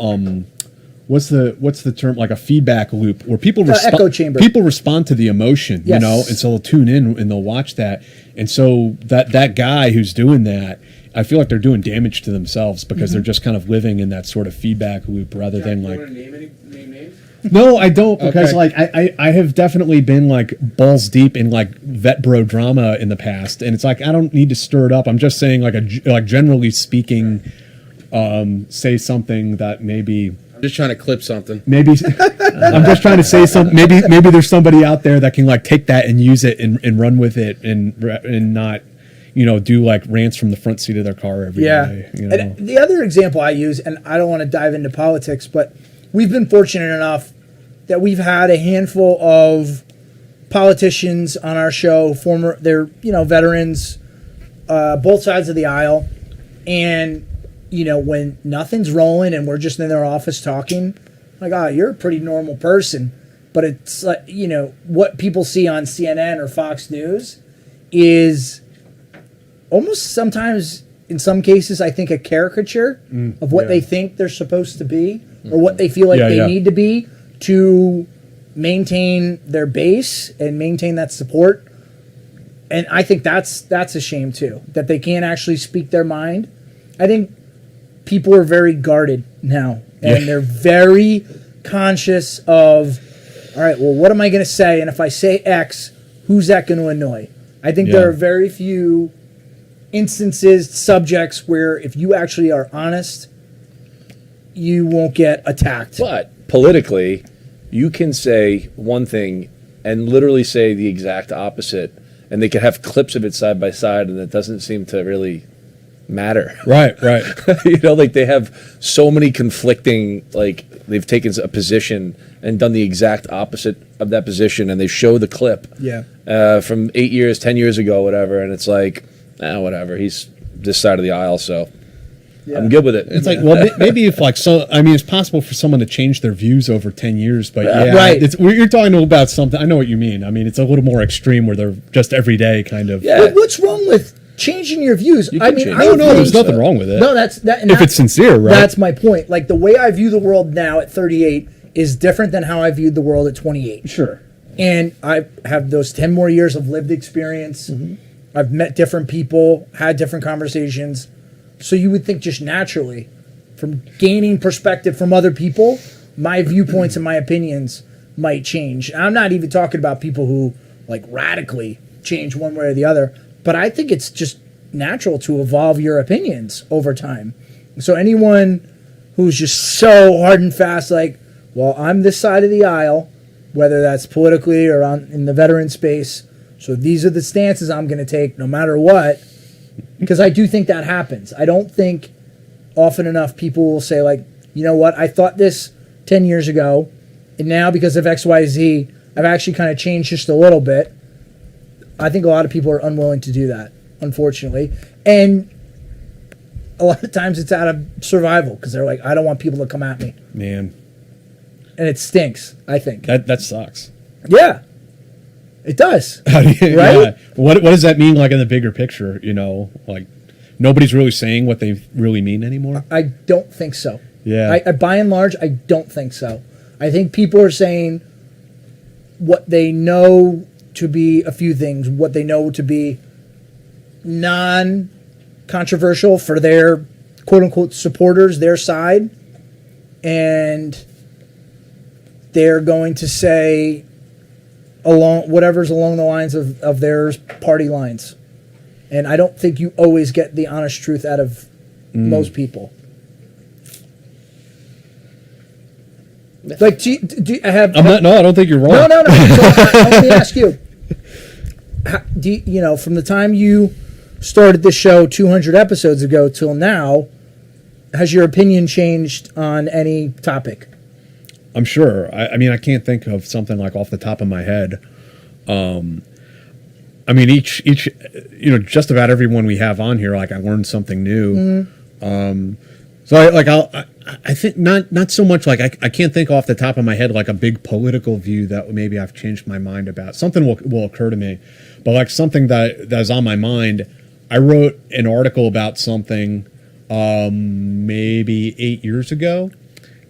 what's the term? Like a feedback loop where people echo chamber. People respond to the emotion, yes. And so they'll tune in and they'll watch that. And so that guy who's doing that, I feel like they're doing damage to themselves because they're just kind of living in that sort of feedback loop rather than like. Name names? No, I don't, because like I have definitely been like balls deep in like vet bro drama in the past, and it's like I don't need to stir it up. I'm just saying like generally speaking, say something that maybe. Just trying to clip something. Maybe I'm just trying to say something. Maybe there's somebody out there that can like take that and use it and run with it and not, do like rants from the front seat of their car every day. And the other example I use, and I don't want to dive into politics, but we've been fortunate enough that we've had a handful of politicians on our show, they're veterans, both sides of the aisle, and. When nothing's rolling and we're just in their office talking, like, you're a pretty normal person. But it's like, what people see on CNN or Fox News is almost sometimes, in some cases, I think a caricature of what they think they're supposed to be or what they feel like they need to be to maintain their base and maintain that support. And I think that's a shame, too, that they can't actually speak their mind. I think people are very guarded now and they're very conscious of, all right, well, what am I going to say? And if I say X, who's that going to annoy? I think there are very few instances, subjects where if you actually are honest, you won't get attacked. But politically, you can say one thing and literally say the exact opposite, and they can have clips of it side by side, and it doesn't seem to really matter. Right. You know, like they have so many conflicting, like they've taken a position and done the exact opposite of that position, and they show the clip from 8 years, 10 years ago, whatever, and it's like, whatever, he's this side of the aisle, so I'm good with it. It's like, well, maybe if like it's possible for someone to change their views over 10 years, but right. You're talking about something. I know what you mean. I mean, it's a little more extreme where they're just everyday kind of. Yeah. What's wrong with changing your views? You can change. No, there's nothing wrong with it. No, that's that. If it's sincere, right? That's my point. Like the way I view the world now at 38 is different than how I viewed the world at 28. Sure. And I have those 10 more years of lived experience. Mm-hmm. I've met different people, had different conversations. So you would think just naturally, from gaining perspective from other people, my viewpoints and my opinions might change. And I'm not even talking about people who like radically change one way or the other, but I think it's just natural to evolve your opinions over time. So anyone who's just so hard and fast, like, well, I'm this side of the aisle, whether that's politically or in the veteran space, so these are the stances I'm going to take no matter what. Because I do think that happens. I don't think often enough people will say, like, you know what, I thought this 10 years ago, and now because of XYZ, I've actually kind of changed just a little bit. I think a lot of people are unwilling to do that, unfortunately. And a lot of times it's out of survival, because they're like, I don't want people to come at me. Man. And it stinks, I think. That sucks. Yeah. It does. Right? Yeah. What does that mean, like, in the bigger picture? You know, like, nobody's really saying what they really mean anymore? I don't think so. Yeah. I by and large, I don't think so. I think people are saying what they know to be a few things, what they know to be non-controversial for their quote-unquote supporters, their side, and they're going to say whatever's along the lines of their party lines. And I don't think you always get the honest truth out of most people. Like, do I have... I don't think you're wrong. No. So, let me ask you. From the time you started this show 200 episodes ago till now, has your opinion changed on any topic? I'm sure. I mean, I can't think of something like off the top of my head. I mean, each just about everyone we have on here, like, I learned something new. So I think not so much like I can't think off the top of my head like a big political view that maybe I've changed my mind about. Something will occur to me, but like something that is on my mind. I wrote an article about something maybe 8 years ago.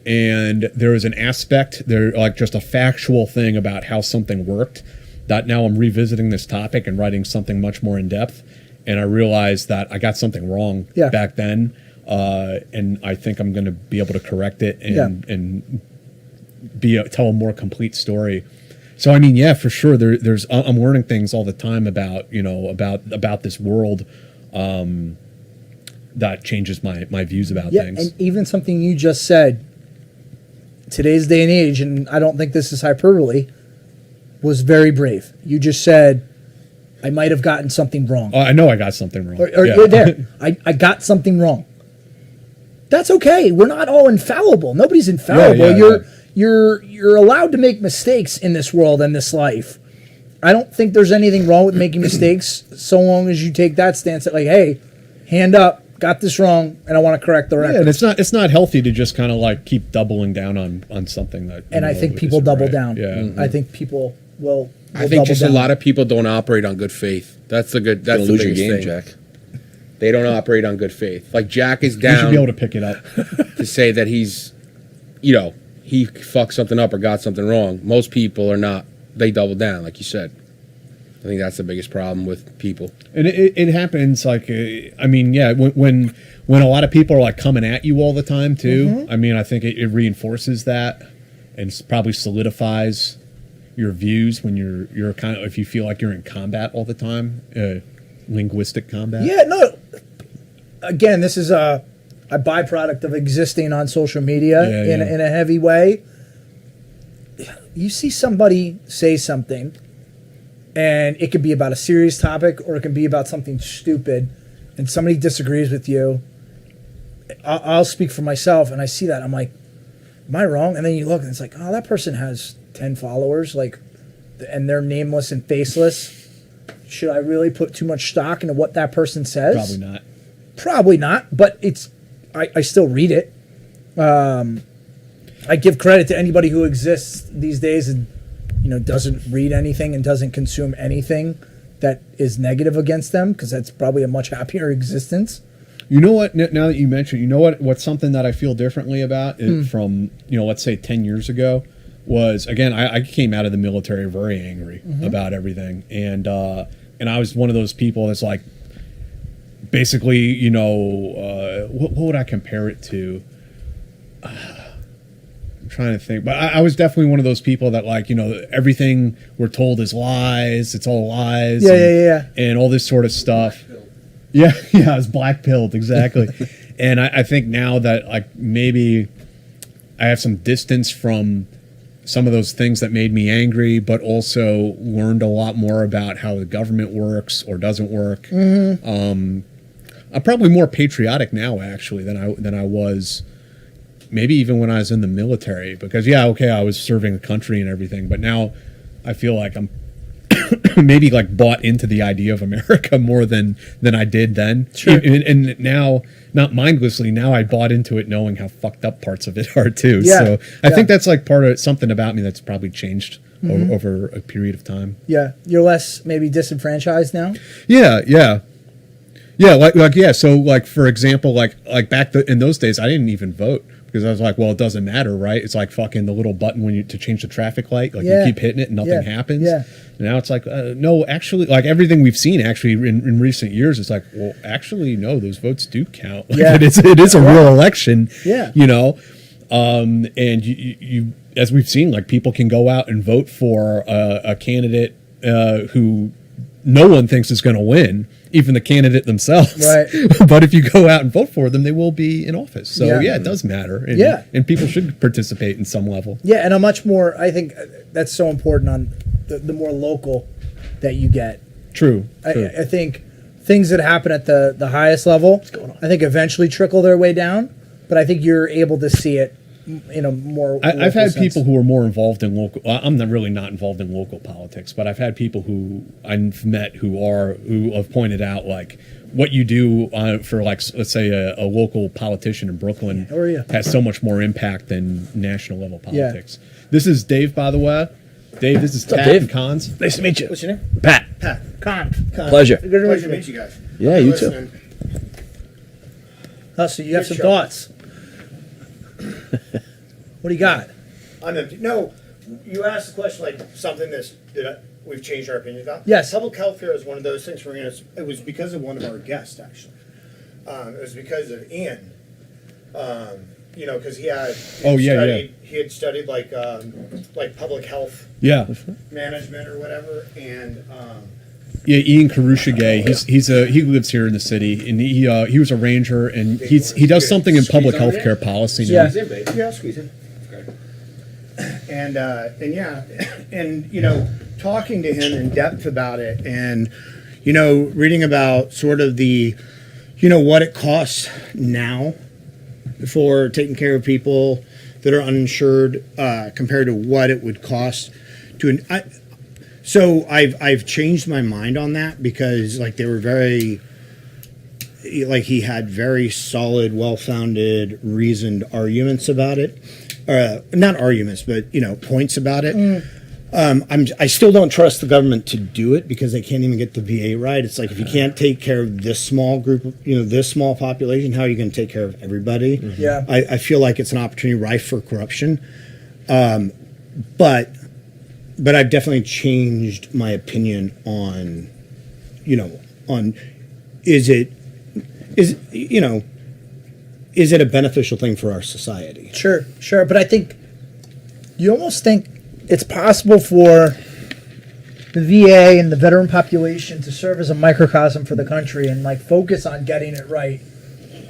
And there was an aspect there, like just a factual thing about how something worked, that now I'm revisiting this topic and writing something much more in depth. And I realized that I got something wrong back then. And I think I'm going to be able to correct it and tell a more complete story. So, I mean, yeah, for sure. I'm learning things all the time about this world, that changes my views about things. And even something you just said, today's day and age, and I don't think this is hyperbole, was very brave. You just said, I might have gotten something wrong. I know I got something wrong. You're there. I got something wrong. That's okay. We're not all infallible. Nobody's infallible. You're allowed to make mistakes in this world and this life. I don't think there's anything wrong with making mistakes so long as you take that stance that, like, hey, hand up. Got this wrong, and I want to correct the record. Yeah, and it's not healthy to just kind of like keep doubling down on something that. And I think people double down. Yeah, I think people will. I think just a lot of people don't operate on good faith. That's the biggest thing. Jack. They don't operate on good faith. Like Jack is down. You should be able to pick it up to say that he's, he fucked something up or got something wrong. Most people are not. They double down, like you said. I think that's the biggest problem with people. And it happens like, I mean, yeah, when a lot of people are like coming at you all the time too. I mean, I think it reinforces that and probably solidifies your views when you're kind of, if you feel like you're in combat all the time, linguistic combat. Yeah, no. Again, this is a byproduct of existing on social media in a heavy way. You see somebody say something, and it could be about a serious topic or it can be about something stupid, and somebody disagrees with you. I'll speak for myself, and I see that. I'm like, am I wrong? And then you look, and it's like, oh, that person has 10 followers, like, and they're nameless and faceless. Should I really put too much stock into what that person says? Probably not. Probably not, but I still read it. I give credit to anybody who exists these days and doesn't read anything and doesn't consume anything that is negative against them, because that's probably a much happier existence. You know what? Now that you mention, what's something that I feel differently about from let's say 10 years ago was, again, I came out of the military very angry about everything, and I was one of those people that's like, basically, what would I compare it to? I'm trying to think, but I was definitely one of those people that, like, everything we're told is lies. It's all lies. And all this sort of stuff. Yeah, I was black-pilled, exactly. And I think now that, like, maybe I have some distance from some of those things that made me angry, but also learned a lot more about how the government works or doesn't work. I'm probably more patriotic now, actually, than I was maybe even when I was in the military. Because, I was serving the country and everything, but now I feel like I'm maybe like bought into the idea of America more than I did then. Sure. And now, not mindlessly, now I bought into it knowing how fucked up parts of it are too. Yeah. So I think that's like part of something about me that's probably changed over a period of time. Yeah. You're less maybe disenfranchised now? Yeah. So like, for example, like back in those days, I didn't even vote. Because I was like, well, it doesn't matter, right? It's like fucking the little button to change the traffic light. Like, you keep hitting it and nothing happens. Yeah. And now it's like, no, actually, like everything we've seen actually in recent years, it's like, well, actually, no, those votes do count. Like, it is a real election. Yeah. And you, as we've seen, like, people can go out and vote for a candidate who no one thinks is going to win, even the candidate themselves. Right. But if you go out and vote for them, they will be in office. So it does matter. And, and people should participate in some level. Yeah, and a much more, I think that's so important on the more local that you get. True. I think things that happen at the highest level, I think eventually trickle their way down, but I think you're able to see it in a more I've had people who are more involved in local. I'm really not involved in local politics, but I've had people who I've met who have pointed out, like, what you do for, like, let's say a local politician in Brooklyn has so much more impact than national level politics. This is Dave, by the way. Dave, this is Pat and Cons. Nice to meet you. What's your name? Pat. Con. Pleasure. Pleasure to meet you guys. Yeah, you too. So you have some thoughts. What do you got? I'm empty. No, you asked the question like something that we've changed our opinion about. Yes. Public health care is one of those things it was because of one of our guests, actually. It was because of Ian. Because he had studied like public health management or whatever, and Ian Karushige. He lives here in the city, and he was a ranger, and he does something in public health care policy now. Squeeze in. And talking to him in depth about it, and reading about sort of the what it costs now for taking care of people that are uninsured compared to what it would cost to. So I've changed my mind on that, because like they were he had very solid, well-founded, reasoned arguments about it. Not arguments, but points about it. I still don't trust the government to do it, because they can't even get the VA right. It's like, if you can't take care of this small group of, this small population, how are you going to take care of everybody? Mm-hmm. Yeah. I feel like it's an opportunity rife for corruption. But but I've definitely changed my opinion on, is it a beneficial thing for our society? Sure. But I think you almost think it's possible for the VA and the veteran population to serve as a microcosm for the country and like focus on getting it right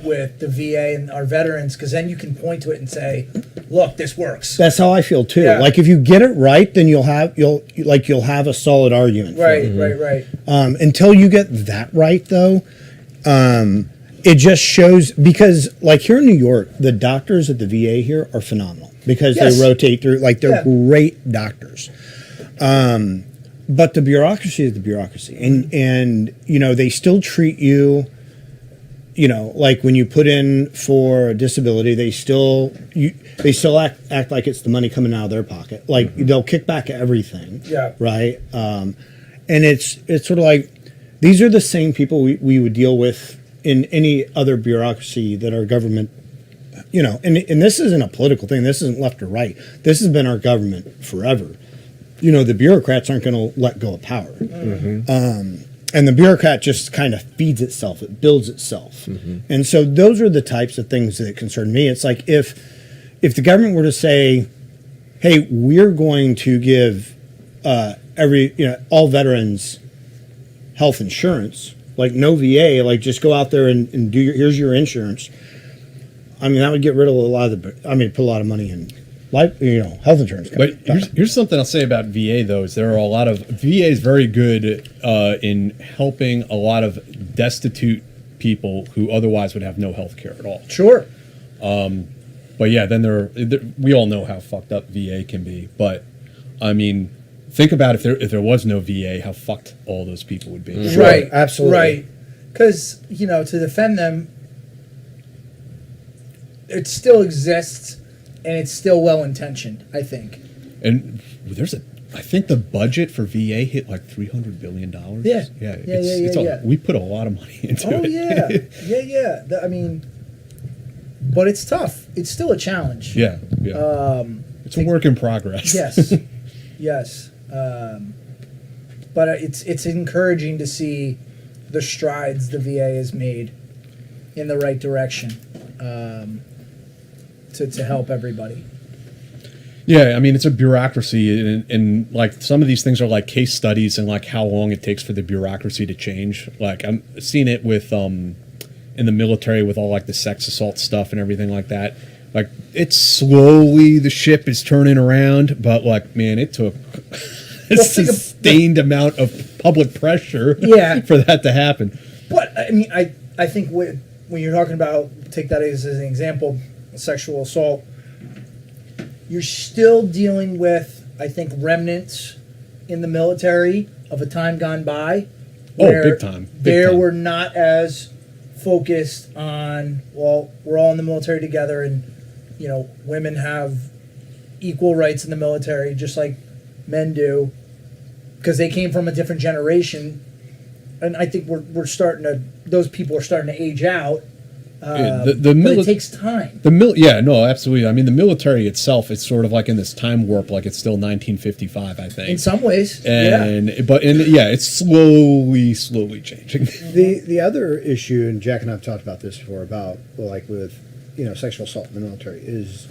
with the VA and our veterans, because then you can point to it and say, look, this works. That's how I feel too. Yeah. Like if you get it right, then you'll have a solid argument. Right. Until you get that right, though, it just shows, because like here in New York, the doctors at the VA here are phenomenal because Yes. they rotate through. Like they're great doctors. But the bureaucracy is the bureaucracy, and they still treat you. Like when you put in for a disability, they still act like it's the money coming out of their pocket. Like they'll kick back everything. Yeah. Right. And it's sort of like these are the same people we would deal with in any other bureaucracy that our government. And this isn't a political thing. This isn't left or right. This has been our government forever. The bureaucrats aren't going to let go of power. And the bureaucrat just kind of feeds itself. It builds itself. And so those are the types of things that concern me. It's like if the government were to say, hey, we're going to give all veterans health insurance, like no VA, like just go out there and do here's your insurance. I mean, that would get rid of put a lot of money in life, health insurance. But here's something I'll say about VA, though, is there are a lot of VA is very good in helping a lot of destitute people who otherwise would have no health care at all. Sure. But yeah, then we all know how fucked up VA can be. But I mean, think about if there was no VA, how fucked all those people would be. Sure, Right. absolutely. Right. Because, to defend them, it still exists and it's still well-intentioned, I think. And I think the budget for VA hit like $300 billion. Yeah. Yeah. We put a lot of money into it. Yeah. I mean, but it's tough. It's still a challenge. Yeah. It's a work in progress. Yes. But it's encouraging to see the strides the VA has made in the right direction to help everybody. Yeah, I mean, it's a bureaucracy, and like some of these things are like case studies and like how long it takes for the bureaucracy to change. Like I'm seeing it with in the military with all like the sex assault stuff and everything like that. Like it's slowly the ship is turning around, but like man, it took a sustained amount of public pressure for that to happen. But I mean, I think when you're talking about, take that as an example, sexual assault, you're still dealing with, I think, remnants in the military of a time gone by. Big time. We're not as focused on, well, we're all in the military together and, women have equal rights in the military just like men do because they came from a different generation. And I think those people are starting to age out. But it takes time. Absolutely. I mean, the military itself is sort of like in this time warp, like it's still 1955, I think. In some ways, it's slowly changing. The other issue, and Jack and I have talked about this before, about like with sexual assault in the military is,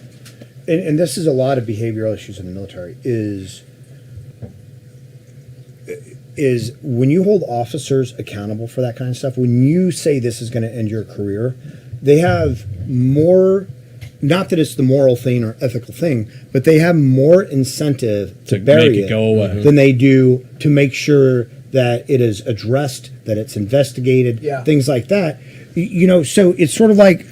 and this is a lot of behavioral issues in the military is when you hold officers accountable for that kind of stuff, when you say this is going to end your career, they have more, not that it's the moral thing or ethical thing, but they have more incentive to bury make it go away than they do to make sure that it is addressed, that it's investigated, things like that. So it's sort of like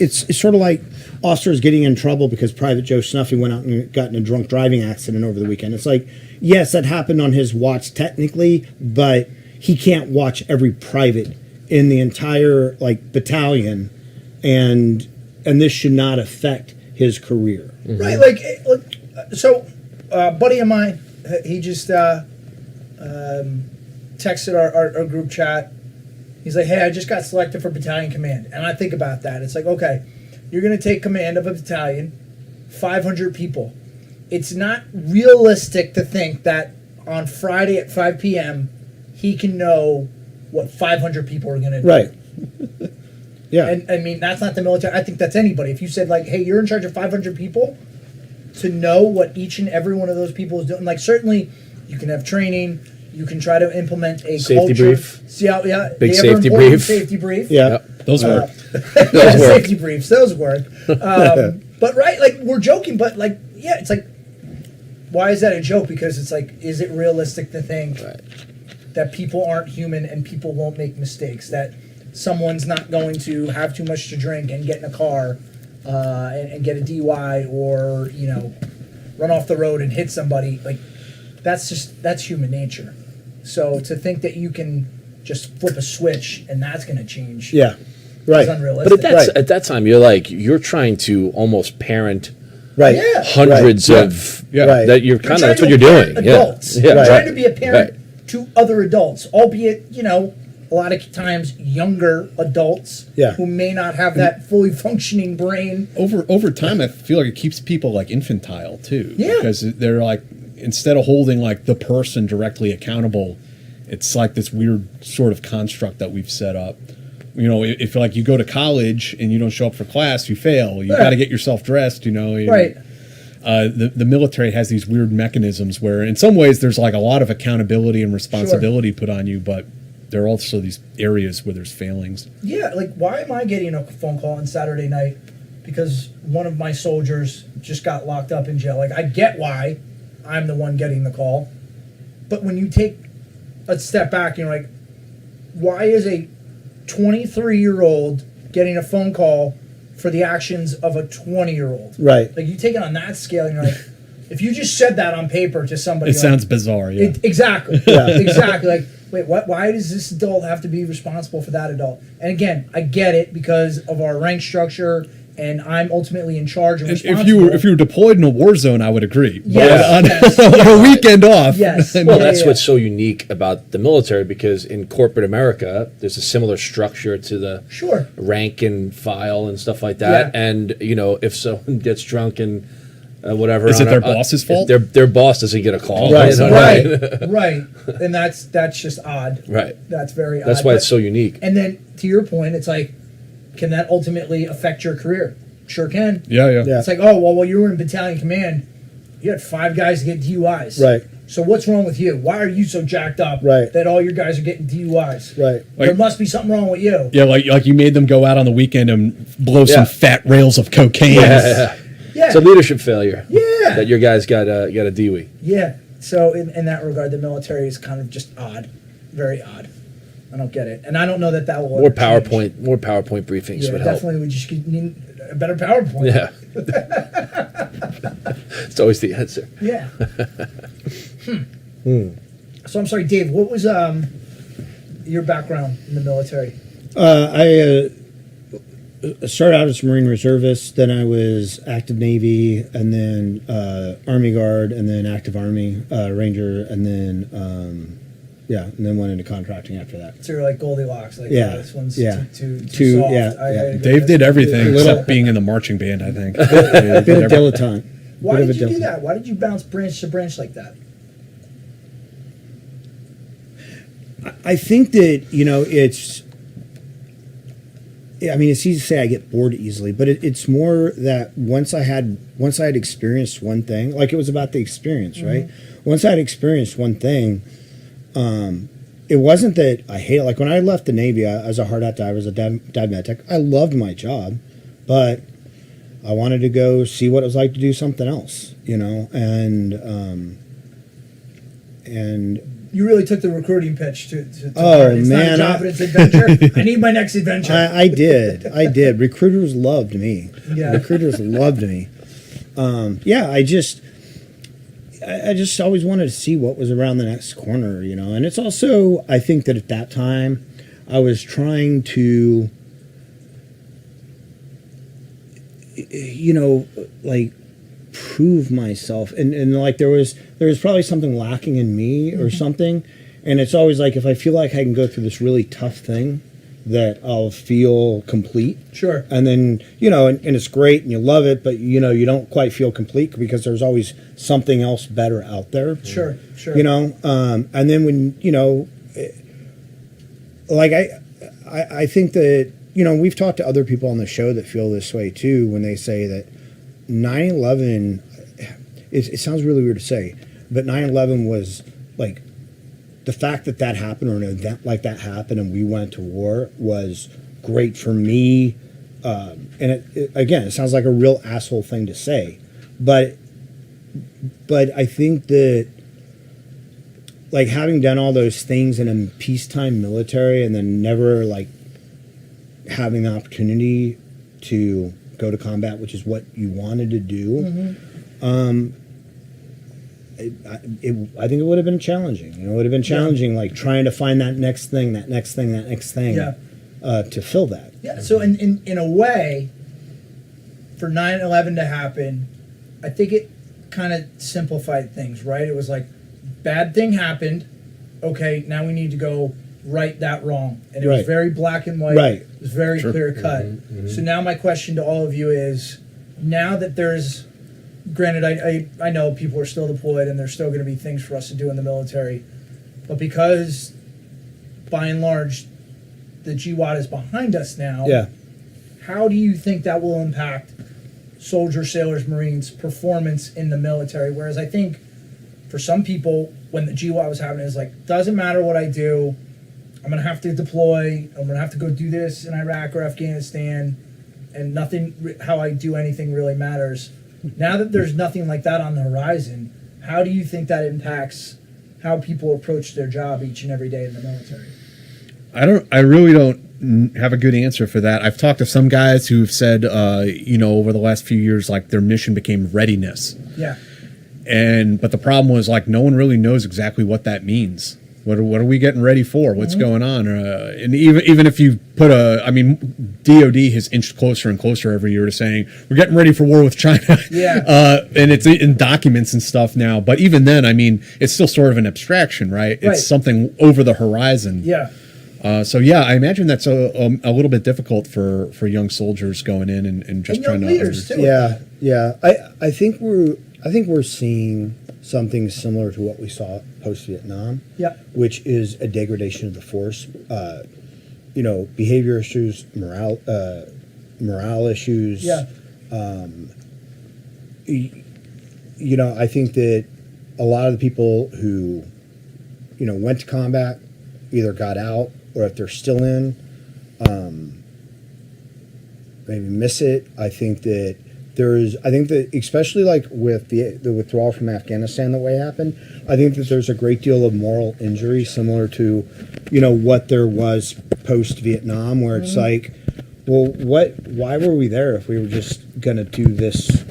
officers getting in trouble because Private Joe Snuffy went out and got in a drunk driving accident over the weekend. It's like, yes, that happened on his watch technically, but he can't watch every private in the entire battalion, and this should not affect his career. Mm-hmm. Right? So a buddy of mine, he just texted our group chat. He's like, hey, I just got selected for battalion command. And I think about that. It's like, okay, you're going to take command of a battalion, 500 people. It's not realistic to think that on Friday at 5 p.m., he can know what 500 people are going to do. Right. Yeah. And I mean, that's not the military. I think that's anybody. If you said, like, hey, you're in charge of 500 people, to know what each and every one of those people is doing, like, certainly you can have training. You can try to implement a Safety culture. brief. Yeah. Big the safety ever-important brief. Safety brief. Yeah. Yep. Those work. Those work. Safety briefs. Those work. But right, like, we're joking, but like, yeah, it's like, why is that a joke? Because it's like, is it realistic to think that people aren't human and people won't make mistakes? That someone's not going to have too much to drink and get in a car and get a DUI or, you know, run off the road and hit somebody? Like, that's human nature. So to think that you can just flip a switch and that's going to change Yeah. Right. is unrealistic. But at that time, you're trying to almost parent Right. Yeah. hundreds Right. of Right. that you're You're kind of trying that's to what you're parent doing. adults. Yeah. You're Yeah. trying to be a parent Right. to other adults, albeit, you know, a lot of times younger adults Yeah. who may not have that fully functioning brain. Over time, I feel like it keeps people like infantile too. Yeah. Because they're like, instead of holding like the person directly accountable, it's like this weird sort of construct that we've set up. You know, if like you go to college and you don't show up for class, you fail. You Right. got to get yourself dressed. You know. Right. The military has these weird mechanisms where, in some ways, there's like a lot of accountability and responsibility put on you, but there are also these areas where there's failings. Yeah, like, why am I getting a phone call on Saturday night because one of my soldiers just got locked up in jail? Like, I get why I'm the one getting the call, but when you take a step back and you're like, why is a 23-year-old getting a phone call for the actions of a 20-year-old? Right. Like, you take it on that scale and you're like, if you just said that on paper to somebody, It like, sounds bizarre, yeah. Exactly. Exactly. Like, wait, what? Why does this adult have to be responsible for that adult? And again, I get it because of our rank structure, and I'm ultimately in charge and responsible. If you were deployed in a war zone, I would agree. Yes, But yes. on a weekend off. Yes. Well, Yeah, that's yeah. what's so unique about the military, because in corporate America, there's a similar structure to the Sure. rank and file and stuff like that. Yeah. And you know, if someone gets drunk and whatever, Is it on their boss's fault? Their boss doesn't get a call. Right. You know, Right. And that's just odd. Right. That's very odd. That's why But- it's so unique. And then to your point, it's like, can that ultimately affect your career? Sure can. Yeah. Yeah. It's like, oh, well, while you were in battalion command, you had 5 guys get DUIs. Right. So what's wrong with you? Why are you so jacked up Right. that all your guys are getting DUIs? Right. There Like- must be something wrong with you. Yeah, like you made them go out on the weekend and blow Yeah. some fat rails of cocaine. Yeah. It's a leadership failure. Yeah. That your guys got a DUI. Yeah. So in that regard, the military is kind of just odd. Very odd. I don't get it. And I don't know that will More ever change. PowerPoint briefings Yeah, would help. definitely. We just need a better PowerPoint. Yeah. It's always the answer. Yeah. So I'm sorry, Dave. What was your background in the military? I started out as a Marine reservist, then I was active Navy, and then Army Guard, and then active Army Ranger, and then and then went into contracting after that. So you're like Goldilocks. Like, Yeah. this one's Yeah. too Too- soft. yeah, I yeah. gotta go Dave this did one. everything Little- except being in the marching band, I think. Bit of dilettante. Why Bit of did a you do dilettante. that? Why did you bounce branch to branch like that? I think that, it's. I mean, it's easy to say I get bored easily, but it's more that once I had experienced one thing, like it was about the experience, right? Once I had experienced one thing, it wasn't that I hate it. Like when I left the Navy, I was a hard out diver, I was a dive med tech. I loved my job, but I wanted to go see what it was like to do something else, and You really took the recruiting pitch to Oh, heart. It's man, not a job, but it's adventure. I need my next adventure. I did. Recruiters loved me. Yeah. Recruiters loved me. I just always wanted to see what was around the next corner, And it's also, I think that at that time, I was trying to, like prove myself, and like there was probably something lacking in me or something. And it's always like if I feel like I can go through this really tough thing, that I'll feel complete. Sure. And then, and it's great and you love it, but, you don't quite feel complete because there's always something else better out there. Sure. And then when, like I think that, we've talked to other people on the show that feel this way too when they say that 9/11, it sounds really weird to say, but 9/11 was like, the fact that happened, or an event like that happened and we went to war, was great for me. And it sounds like a real asshole thing to say, but I think that, like, having done all those things in a peacetime military and then never, like, having the opportunity to go to combat, which is what you wanted to do, I think it would have been challenging. It would have been challenging, like, trying to find that next thing, to fill that. Yeah, so in a way, for 9/11 to happen, I think it kind of simplified things, right? It was like, bad thing happened, okay, now we need to go right that wrong. And it was very black and white. Right. It was very clear cut. So now my question to all of you is, now that there's, granted, I know people are still deployed and there's still going to be things for us to do in the military, but because, by and large, the GWAT is behind us now, how do you think that will impact soldiers, sailors, Marines' performance in the military? Whereas I think for some people, when the GWAT was happening, it's like, doesn't matter what I do, I'm going to have to deploy, I'm going to have to go do this in Iraq or Afghanistan, and nothing, how I do anything really matters. Now that there's nothing like that on the horizon, how do you think that impacts how people approach their job each and every day in the military? I really don't have a good answer for that. I've talked to some guys who've said, over the last few years, like, their mission became readiness. Yeah. But the problem was, like, no one really knows exactly what that means. What are we getting ready for? What's going on? And even if you put DOD has inched closer and closer every year to saying we're getting ready for war with China. Yeah. And it's in documents and stuff now. But even then, it's still sort of an abstraction, right? It's something over the horizon. Yeah. I imagine that's a little bit difficult for young soldiers going in and just trying to leaders too. Yeah. I think we're seeing something similar to what we saw post-Vietnam, which is a degradation of the force. Behavior issues, morale issues. Yeah. I think that a lot of the people who, went to combat either got out, or if they're still in, maybe miss it. I think that especially like with the withdrawal from Afghanistan, the way it happened, I think that there's a great deal of moral injury similar to, what there was post-Vietnam, where it's like, well, why were we there if we were just going to do this,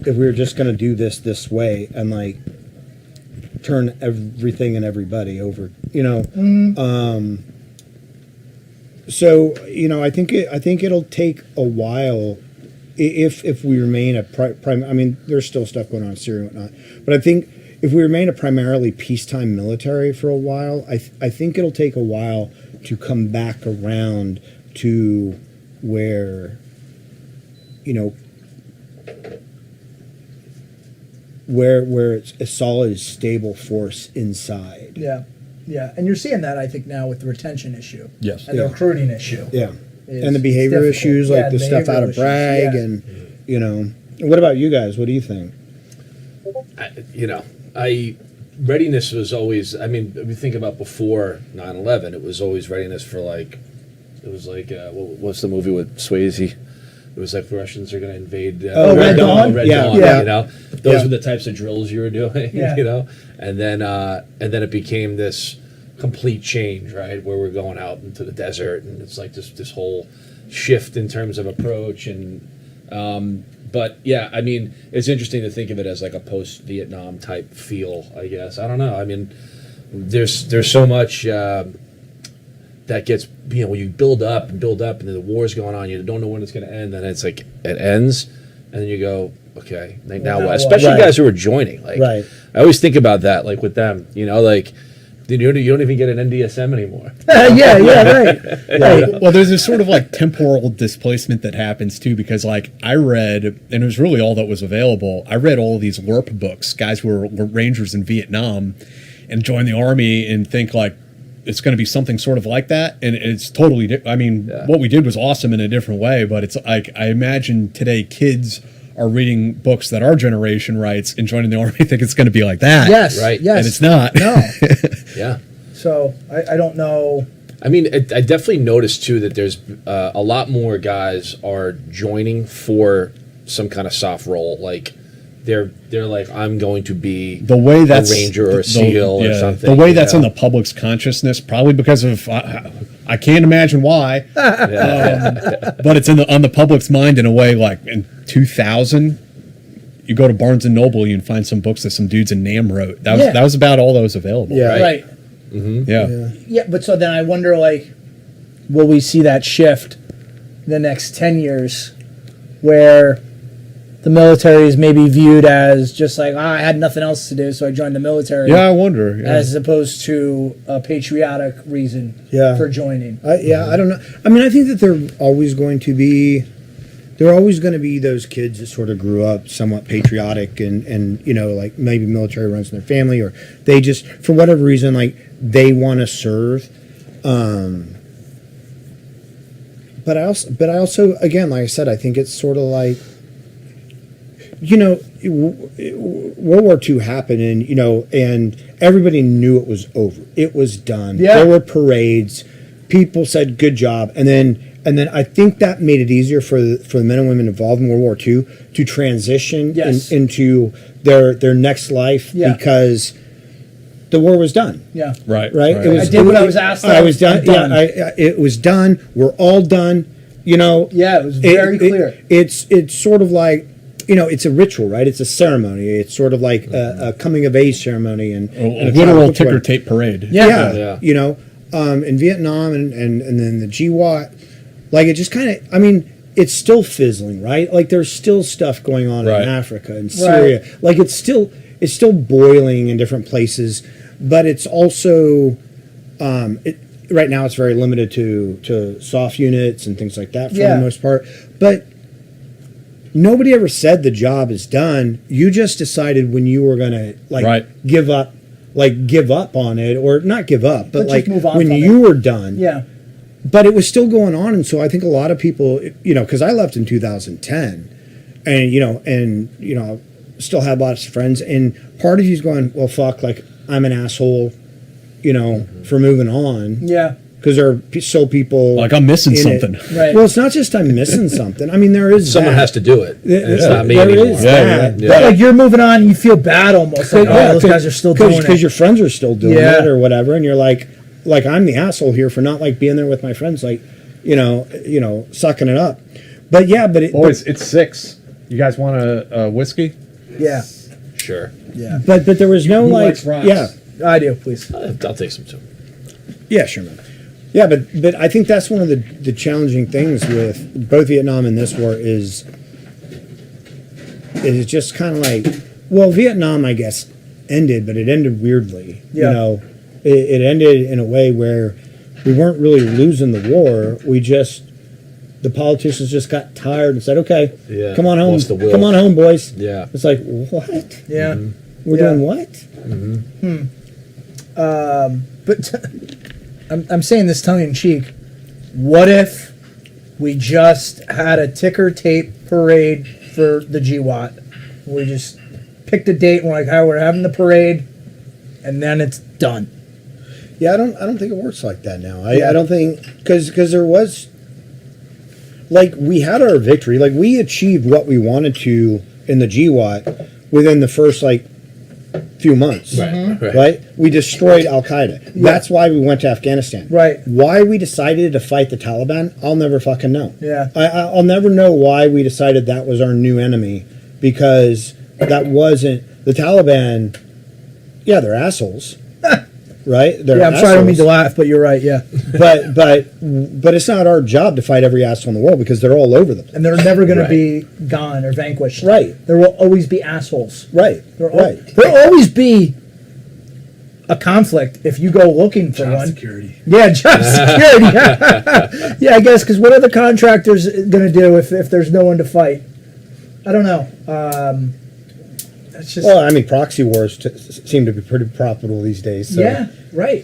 if we were just going to do this way and, like, turn everything and everybody over, So, I think it'll take a while if we remain there's still stuff going on in Syria and whatnot, but I think if we remain a primarily peacetime military for a while, I think it'll take a while to come back around to where, where it's a solid, stable force inside. Yeah. Yeah. And you're seeing that, I think, now with the retention issue. Yes. And the recruiting issue. Yeah. And the behavior issues, like the stuff out of brag, and what about you guys? What do you think? Readiness was always. If you think about before 9/11, it was always readiness for what's the movie with Swayze? It was like the Russians are going to invade. Red Dawn. Red Yeah. Dawn. Yeah. Those were the types of drills you were doing. Yeah. And then it became this complete change, right? Where we're going out into the desert, and it's like this whole shift in terms of approach. And it's interesting to think of it as like a post-Vietnam type feel, I guess. I don't know. There's so much that gets, when you build up, and then the war's going on, you don't know when it's going to end, and it's like it ends, and then you go, okay, now what? Especially guys who are joining. I always think about that, like with them, You don't even get an NDSM anymore. Yeah, right. Well, there's this sort of like temporal displacement that happens too, because like I read, and it was really all that was available. I read all of these LARP books, guys who were Rangers in Vietnam, and join the army and think like it's going to be something sort of like that, and it's totally. I mean, what we did was awesome in a different way, but it's like I imagine today kids are reading books that our generation writes and joining the army think it's going to be like that. Yes, Right. Yes, and it's not. No. Yeah. So I don't know. I mean, I definitely noticed too that there's a lot more guys are joining for some kind of soft role. Like they're like, I'm going to be The way that's a ranger or a SEAL or something. The way that's in the public's consciousness, probably because of I can't imagine why, but it's on the public's mind in a way. Like in 2000, you go to Barnes and Noble, you can find some books that some dudes in Nam wrote. That was about all that was available. Yeah. Right. Yeah. But so then I wonder, like, will we see that shift the next 10 years where the military is maybe viewed as just like, I had nothing else to do, so I joined the military. Yeah, I wonder. Yeah. As opposed to a patriotic reason for joining. I don't know. I mean, I think that there are always going to be those kids that sort of grew up somewhat patriotic and you know, like maybe military runs in their family, or they just, for whatever reason, like they want to serve. But I also, again, like I said, I think it's sort of like, you know, World War II happened, and you know, and everybody knew it was over. It was done. Yeah. There were parades. People said good job, and then I think that made it easier for the men and women involved in World War II to transition into their next life because the war was done. Yeah. Right. It was, I did what I was asked. I was done. Done. Yeah, it was done. We're all done. You know. Yeah, it was very clear. It's sort of like, you know, it's a ritual, right? It's a ceremony. It's sort of like a coming of age ceremony and A literal ticker tape parade. Yeah. You know, in Vietnam and then the GWAT, like it just kind of, I mean, it's still fizzling, right? Like there's still stuff going on in Africa and Syria. Right. Like it's still boiling in different places, but it's also, right now it's very limited to soft units and things like that for the most part. But nobody ever said the job is done. You just decided when you were going to give up on it, or not give up, but like move on when you were done. Yeah. But it was still going on, and so I think a lot of people, you know, because I left in 2010, and you know, still had lots of friends, and part of you's going, well, fuck, like I'm an asshole, you know, for moving on. Yeah. Because there are still people like I'm missing something. Right. Well, it's not just I'm missing something. I mean, there is someone has to do it. It's not me there anymore. is that. But like you're moving on, you feel bad almost. Like, those guys are still doing it because your friends are still doing it or whatever, and you're like I'm the asshole here for not like being there with my friends, like you know, sucking it up. But yeah, boys, it's 6. You guys want a whiskey? Yeah. Sure. Yeah. But there was no Who like likes rocks? Yeah, I do. Please. I'll take some too. Yeah, sure, man. Yeah, but I think that's one of the challenging things with both Vietnam and this war is just kind of like, well, Vietnam, I guess, ended, but it ended weirdly. Yeah. You know, it ended in a way where we weren't really losing the war. The politicians just got tired and said, okay, come on home. Lost the will. Come on home, boys. Yeah. It's like, what? Yeah. We're doing what? But I'm saying this tongue in cheek. What if we just had a ticker tape parade for the GWAT? We just picked a date and we're like, "How we're having the parade," and then it's done. Yeah, I don't think it works like that now. I don't think because there was, like, we had our victory, like we achieved what we wanted to in the GWAT within the first like few months. Right? We destroyed Al Qaeda. That's why we went to Afghanistan. Right. Why we decided to fight the Taliban, I'll never fucking know. Yeah. I'll never know why we decided that was our new enemy, because that wasn't the Taliban. Yeah, they're assholes. Right? They're I'm sorry, I don't mean to laugh, but you're right. Yeah. But it's not our job to fight every asshole in the world, because they're all over them. And they're never going to be gone or vanquished. Right. There will always be assholes. Right. There'll always be a conflict if you go looking for one. Security. Yeah, job security. Yeah, I guess, because what are the contractors going to do if there's no one to fight? I don't know. That's just... Well, I mean, proxy wars seem to be pretty profitable these days. So. Yeah, right.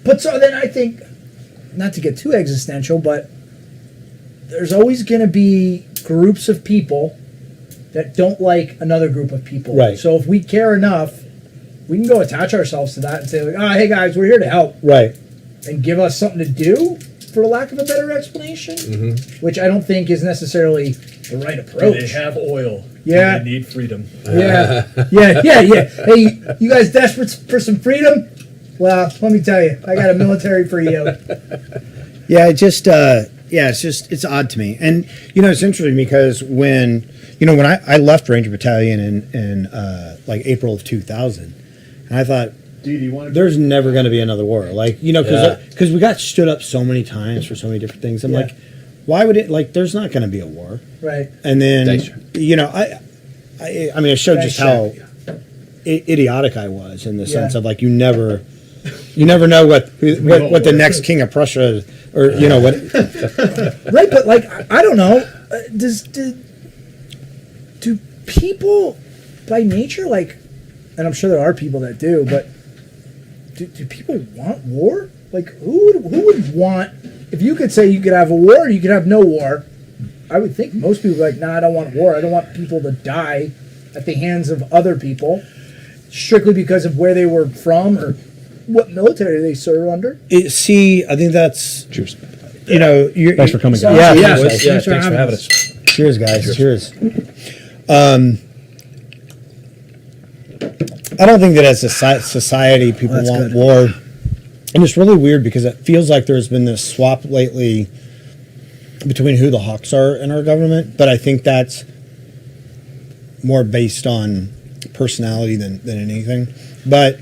But so then I think, not to get too existential, but there's always going to be groups of people that don't like another group of people. Right. So if we care enough, we can go attach ourselves to that and say, like, oh, hey guys, we're here to help. Right. And give us something to do, for lack of a better explanation, which I don't think is necessarily the right approach. They have oil. Yeah. They need freedom. Yeah. Hey, you guys desperate for some freedom? Well, let me tell you, I got a military for you. Yeah, it's odd to me. And, it's interesting because when I left Ranger Battalion in like April of 2000, and I thought, Dude, you want there's never going to be another war. Like, because we got stood up so many times for so many different things. I'm like, why would it, like, there's not going to be a war. Right. And then, Thanks. I mean, it showed just how idiotic I was in the sense of, like, you never know what the next king of Prussia or, what. Right, but, like, I don't know. Do people, by nature, like, and I'm sure there are people that do, but do people want war? Like, who would want, if you could say you could have a war or you could have no war, I would think most people are like, nah, I don't want war. I don't want people to die at the hands of other people strictly because of where they were from or what military they serve under. I think that's... Cheers. Thanks for coming, guys. Thanks for having us. Cheers, guys. Cheers. I don't think that as a society people want war. And it's really weird because it feels like there's been this swap lately between who the hawks are in our government. But I think that's more based on personality than anything. But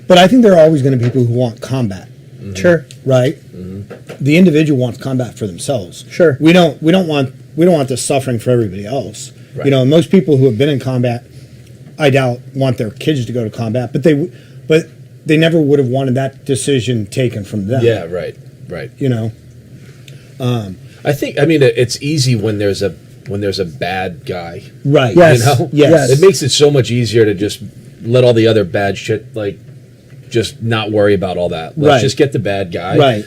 I think there are always going to be people who want combat. Mm-hmm. Sure. Right? Mm-hmm. The individual wants combat for themselves. Sure. We don't want this suffering for everybody else. Right. Most people who have been in combat, I doubt, want their kids to go to combat, but they never would have wanted that decision taken from them. Yeah, right. I think, it's easy when there's a bad guy. Right. Yes. Yes. It makes it so much easier to just let all the other bad shit, like, just not worry about all that. Let's just get the bad guy. Right.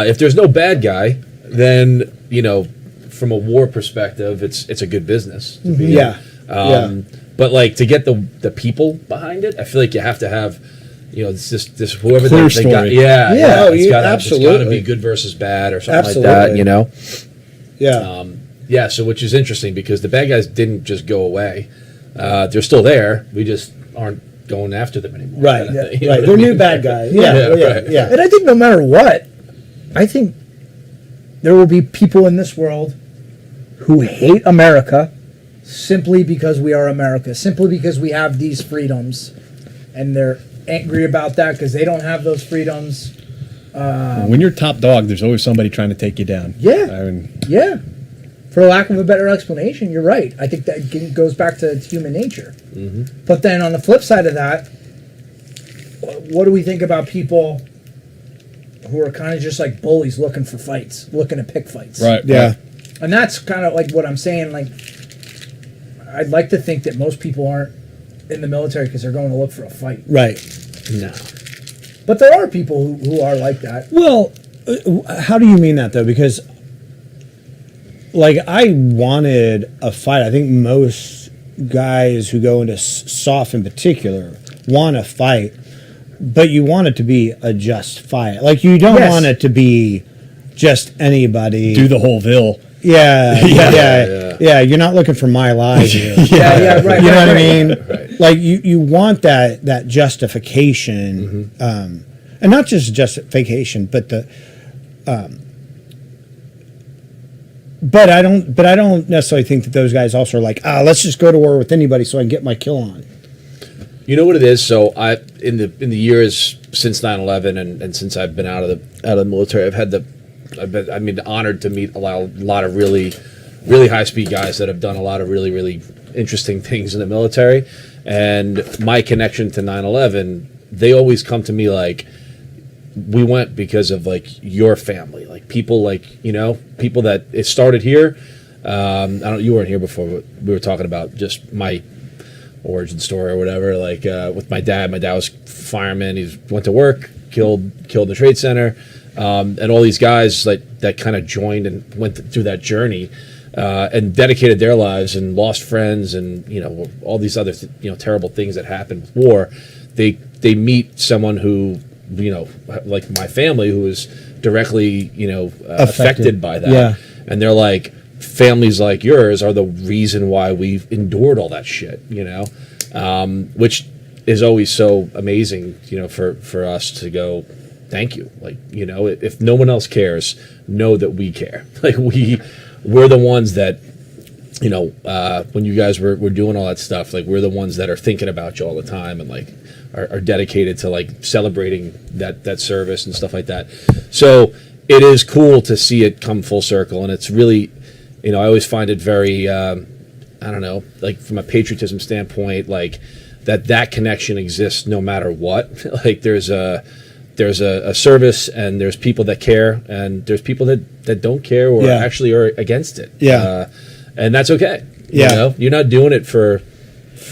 If there's no bad guy, then, from a war perspective, it's a good business to be in. But, like, to get the people behind it, I feel like you have to have, this whoever Clear they got. story. It's got absolutely. to be good versus bad or something Absolutely. like that, Yeah. so which is interesting because the bad guys didn't just go away. They're still there. We just aren't going after them anymore. Right. kind of thing. Right. They're new bad guys. Yeah. And I think no matter what, I think there will be people in this world who hate America simply because we are America, simply because we have these freedoms, and they're angry about that because they don't have those freedoms. When you're top dog, there's always somebody trying to take you down. Yeah. For lack of a better explanation, you're right. I think that goes back to human nature. Mm-hmm. But then on the flip side of that, what do we think about people who are kind of just like bullies looking for fights, looking to pick fights? Right. Yeah. And that's kind of like what I'm saying. Like, I'd like to think that most people aren't in the military because they're going to look for a fight. Right. No. But there are people who are like that. Well, how do you mean that though? Because, like, I wanted a fight. I think most guys who go into SOF in particular want a fight, but you want it to be a just fight. Like, you don't want it to be just anybody. Do the whole Ville. Yeah. You're not looking for my life. Right. You know what I mean? Right. Like, you want that justification, and not just justification, but But I don't necessarily think that those guys also are like, let's just go to war with anybody so I can get my kill on. You know what it is? So in the years since 9/11 and since I've been out of the military, I've been honored to meet a lot of really high speed guys that have done a lot of really interesting things in the military. And my connection to 9/11 they always come to me like, we went because of like your family, like people like, people that it started here. You weren't here before, but we were talking about just my origin story or whatever. Like with my dad was fireman. He went to work, killed in the trade center, and all these guys like that kind of joined and went through that journey and dedicated their lives and lost friends and all these other terrible things that happen with war. They meet someone who like my family who is directly affected by that, Yeah. and they're like, families like yours are the reason why we've endured all that shit, which is always so amazing, for us to go, thank you. Like, if no one else cares, know that we care. Like we're the ones that, when you guys were doing all that stuff, like we're the ones that are thinking about you all the time and like are dedicated to like celebrating that service and stuff like that. So it is cool to see it come full circle, and it's really, I always find it very, I don't know, like from a patriotism standpoint, like that connection exists no matter what. Like there's a service, and there's people that care, and there's people that don't care or actually are against it. Yeah. And that's okay. Yeah. You're not doing it for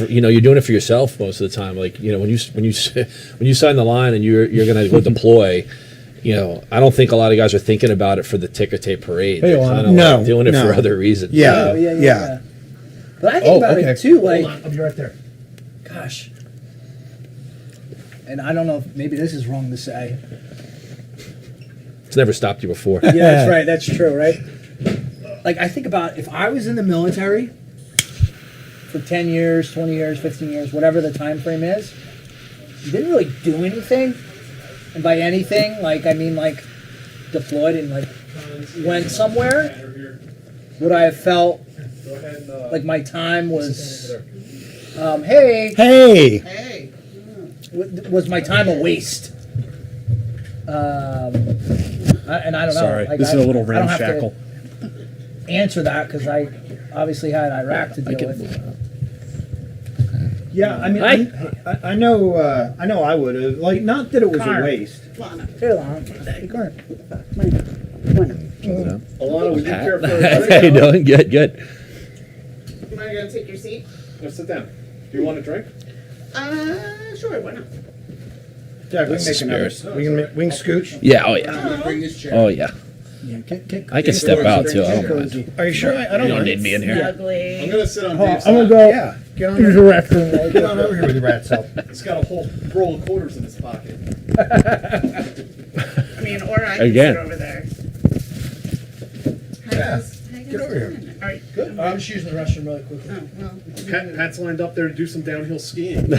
you're doing it for yourself most of the time. Like, when you sign the line and you're going to go deploy, I don't think a lot of guys are thinking about it for the ticker tape parade. They're kind of No, doing it no. for other reasons. Yeah. Yeah. But I think about it too. Like, I'll be right there. gosh, and I don't know if maybe this is wrong to say. It's never stopped you before. Yeah, that's right. That's true, right? Like, I think about if I was in the military for 10 years, 20 years, 15 years, whatever the time frame is, you didn't really do anything. And by anything, like, I mean, like, deployed and, like, went somewhere, would I have felt like my time was, Hey. was my time a waste? And I don't know. Sorry, Like, this is a little I don't have to ramshackle. answer that because I obviously had Iraq to deal with. Yeah, I mean, I know I would have. Like, not that it was a waste. Hey, Lon. Hey, Karen. Alana, would you care for How you doing? Good. Am I going to take your seat? No, sit down. Do you want a drink? Sure, why not? Jack, we That's can the make another. spirit. We can scooch. Yeah. Oh yeah. Bring this chair. Oh yeah. Yeah, I can step out too. I don't mind. Are you sure? I don't You don't mind. need me in here. Ugly. I'm gonna sit on I'm Dave's gonna side. go Yeah, get on use the over. restroom. Get on over here with your rat self. He's got a whole roll of quarters in his pocket. I mean, or I can Again. sit over there. Get over here. All right. Good. I'm just using the restroom really quickly. Oh, well. Pat's lined up there to do some downhill skiing.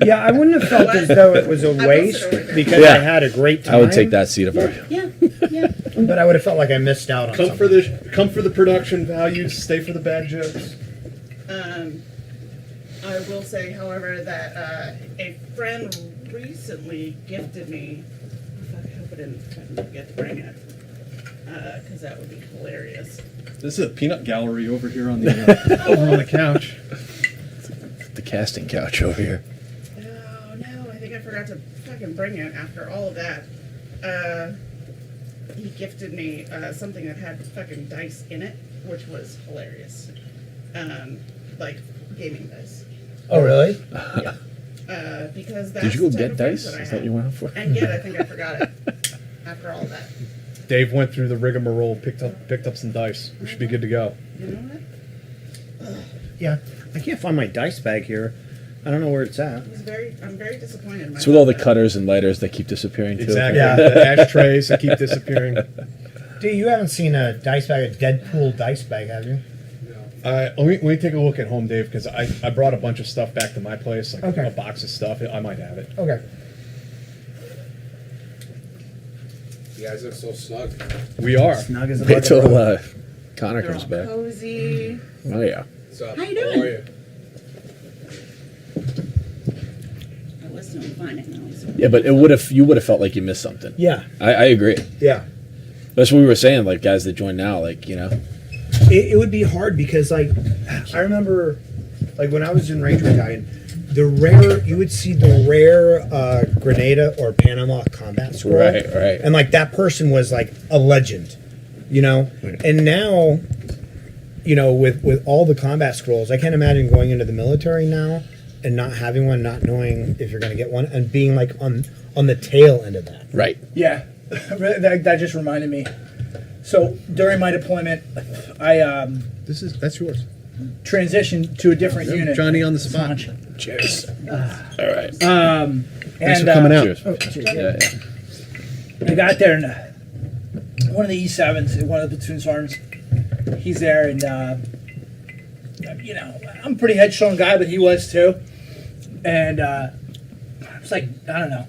Yeah, I wouldn't have felt as though it was a will waste sit over there. because Yeah. I had a great time. I would take that seat if I were you. Yeah. But I would have felt like I missed out on Come for the production values, stay for the bad jokes. I will say, however, that a friend recently gifted me. I hope I didn't forget to bring it, because that would be hilarious. This is a peanut gallery over here on the over on the couch. The casting couch over here. Oh no, I think I forgot to fucking bring it after all of that. He gifted me something that had fucking dice in it, which was hilarious. Like gaming dice. Oh, really? Because that's Did you go the type get of friends dice? that I Is that had. what you went out for? And yet I think I forgot it after all of that. Dave went through the rigmarole, picked up some dice. We should be good to go. You know what? Yeah. I can't find my dice bag here. I don't know where it's at. I'm very disappointed. in It's with all the myself. cutters and lighters that keep disappearing too. Exactly. Yeah. The ashtrays that keep disappearing. Dude, you haven't seen a dice bag, a Deadpool dice bag, have you? Let me take a look at home, Dave, because I brought a bunch of stuff back to my place, like Okay. a box of stuff. I might have it. Okay. You guys look so snug. We are. Snug as a Wait bucket till of rug. Connor They're comes all back. cozy. Oh yeah. What's up? How you How doing? are you? I wasn't finding those. Yeah, but you would have felt like you missed something. Yeah. I agree. Yeah. That's what we were saying. Like guys that join now, like It would be hard because, like, I remember Like when I was in Ranger Battalion, you would see the rare Grenada or Panama combat scroll. Right. And like that person was like a legend, And now, with all the combat scrolls, I can't imagine going into the military now and not having one, not knowing if you're going to get one, and being like on the tail end of that. Right. Yeah, that just reminded me. So during my deployment, I That's yours. transitioned to a different unit. Johnny on the spot. Cheers. All right. Thanks for coming out. Cheers. Oh, cheers. Yeah. I got there and one of the E7s, one of the platoon sergeants, he's there and I'm a pretty headstrong guy, but he was too. And it was like, I don't know,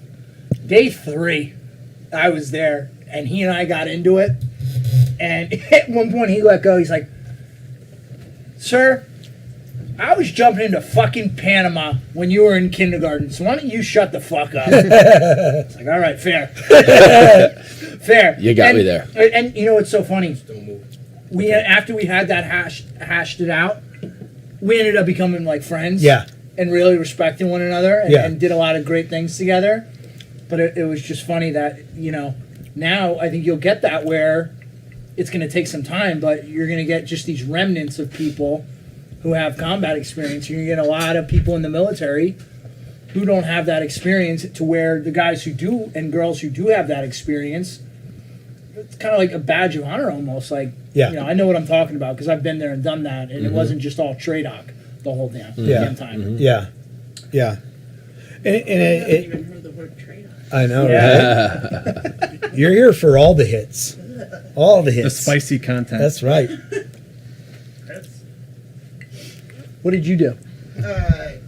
day 3, I was there and he and I got into it. And at one point he let go. He's like, "Sir, I was jumping into fucking Panama when you were in kindergarten, so why don't you shut the fuck up?" It's like, all right, fair. Fair. You got me there. And you know what's so funny? After we had that hashed it out, we ended up becoming like friends. Yeah. And really respecting one another Yeah. and did a lot of great things together. But it was just funny that, now I think you'll get that where it's going to take some time, but you're going to get just these remnants of people who have combat experience. You're going to get a lot of people in the military who don't have that experience, to where the guys who do and girls who do have that experience, it's kind of like a badge of honor almost. Like, Yeah. I know what I'm talking about because I've been there and done that, and it wasn't just all TRADOC the whole damn time. Yeah. Yeah. And I haven't even heard the word trade-off. I know, Yeah. right? You're here for all the hits. All the hits. The spicy content. That's right. What did you do?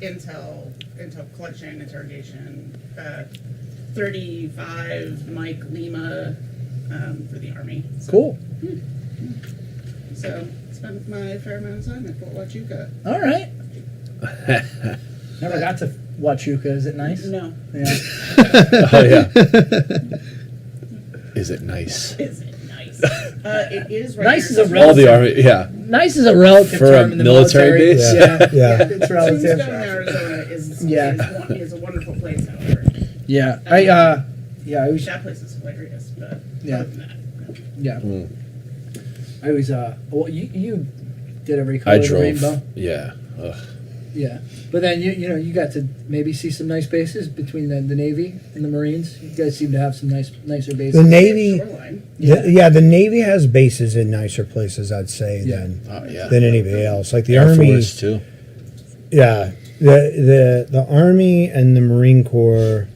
Intel collection, interrogation, 35 Mike Lima for the Army. Cool. So spent my fair amount of time at Fort Huachuca. All right. Never got to Huachuca. Is it nice? No. Yeah. Oh yeah. Is it nice? Is it nice? It is right Nice here. is a All the relative. army. Yeah. Nice is a relative For a term in the military base? Yeah. Yeah. It's relative. Tombstone, Arizona is a wonderful place, however. Yeah. I was. That place is hilarious, but Yeah. other than that, no. Yeah. I was. Well, you did every I color of the drove. rainbow. Yeah. Ugh. Yeah. But then you got to maybe see some nice bases between the Navy and the Marines. You guys seem to have some nicer bases. The Navy, Shoreline. the Navy has bases in nicer places, I'd say, Yeah. than anybody else. Like the Air Army, Force too. yeah, the Army and the Marine Corps.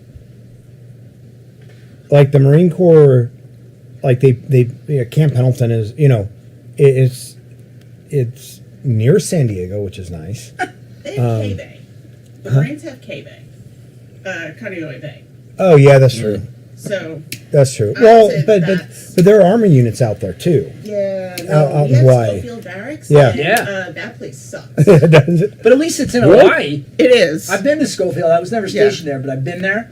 Like the Marine Corps, like Camp Pendleton is, it's near San Diego, which is nice. They have K-Bay. The Marines have K-Bay. Kaneohe Bay. Oh yeah, that's true. So, That's true. I Well, would say but that's- there are Army units out there too. yeah. Out we in have Hawaii. Schofield Barracks. Yeah. and, Yeah. that place sucks. Does it? But at least it's in Really? Hawaii. It is. I've been to Schofield. I was never Yeah. stationed there, but I've been there.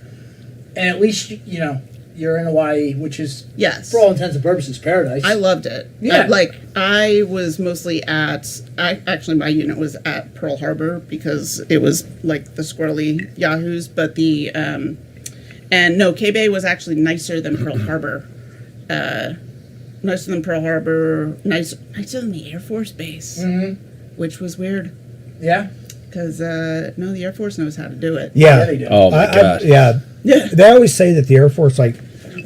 And at least you're in Hawaii, which is, Yes. for all intents and purposes, paradise. I loved it. Yeah. I was mostly actually my unit was at Pearl Harbor because it was like the squirrely yahoos, but and no, K-Bay was actually nicer than Pearl Harbor. Nicer than Pearl Harbor, nicer than the Air Force Base, which was weird Yeah. because no, the Air Force knows how to do it. Yeah. they do. Oh my god. Yeah. Yeah. They always say that the Air Force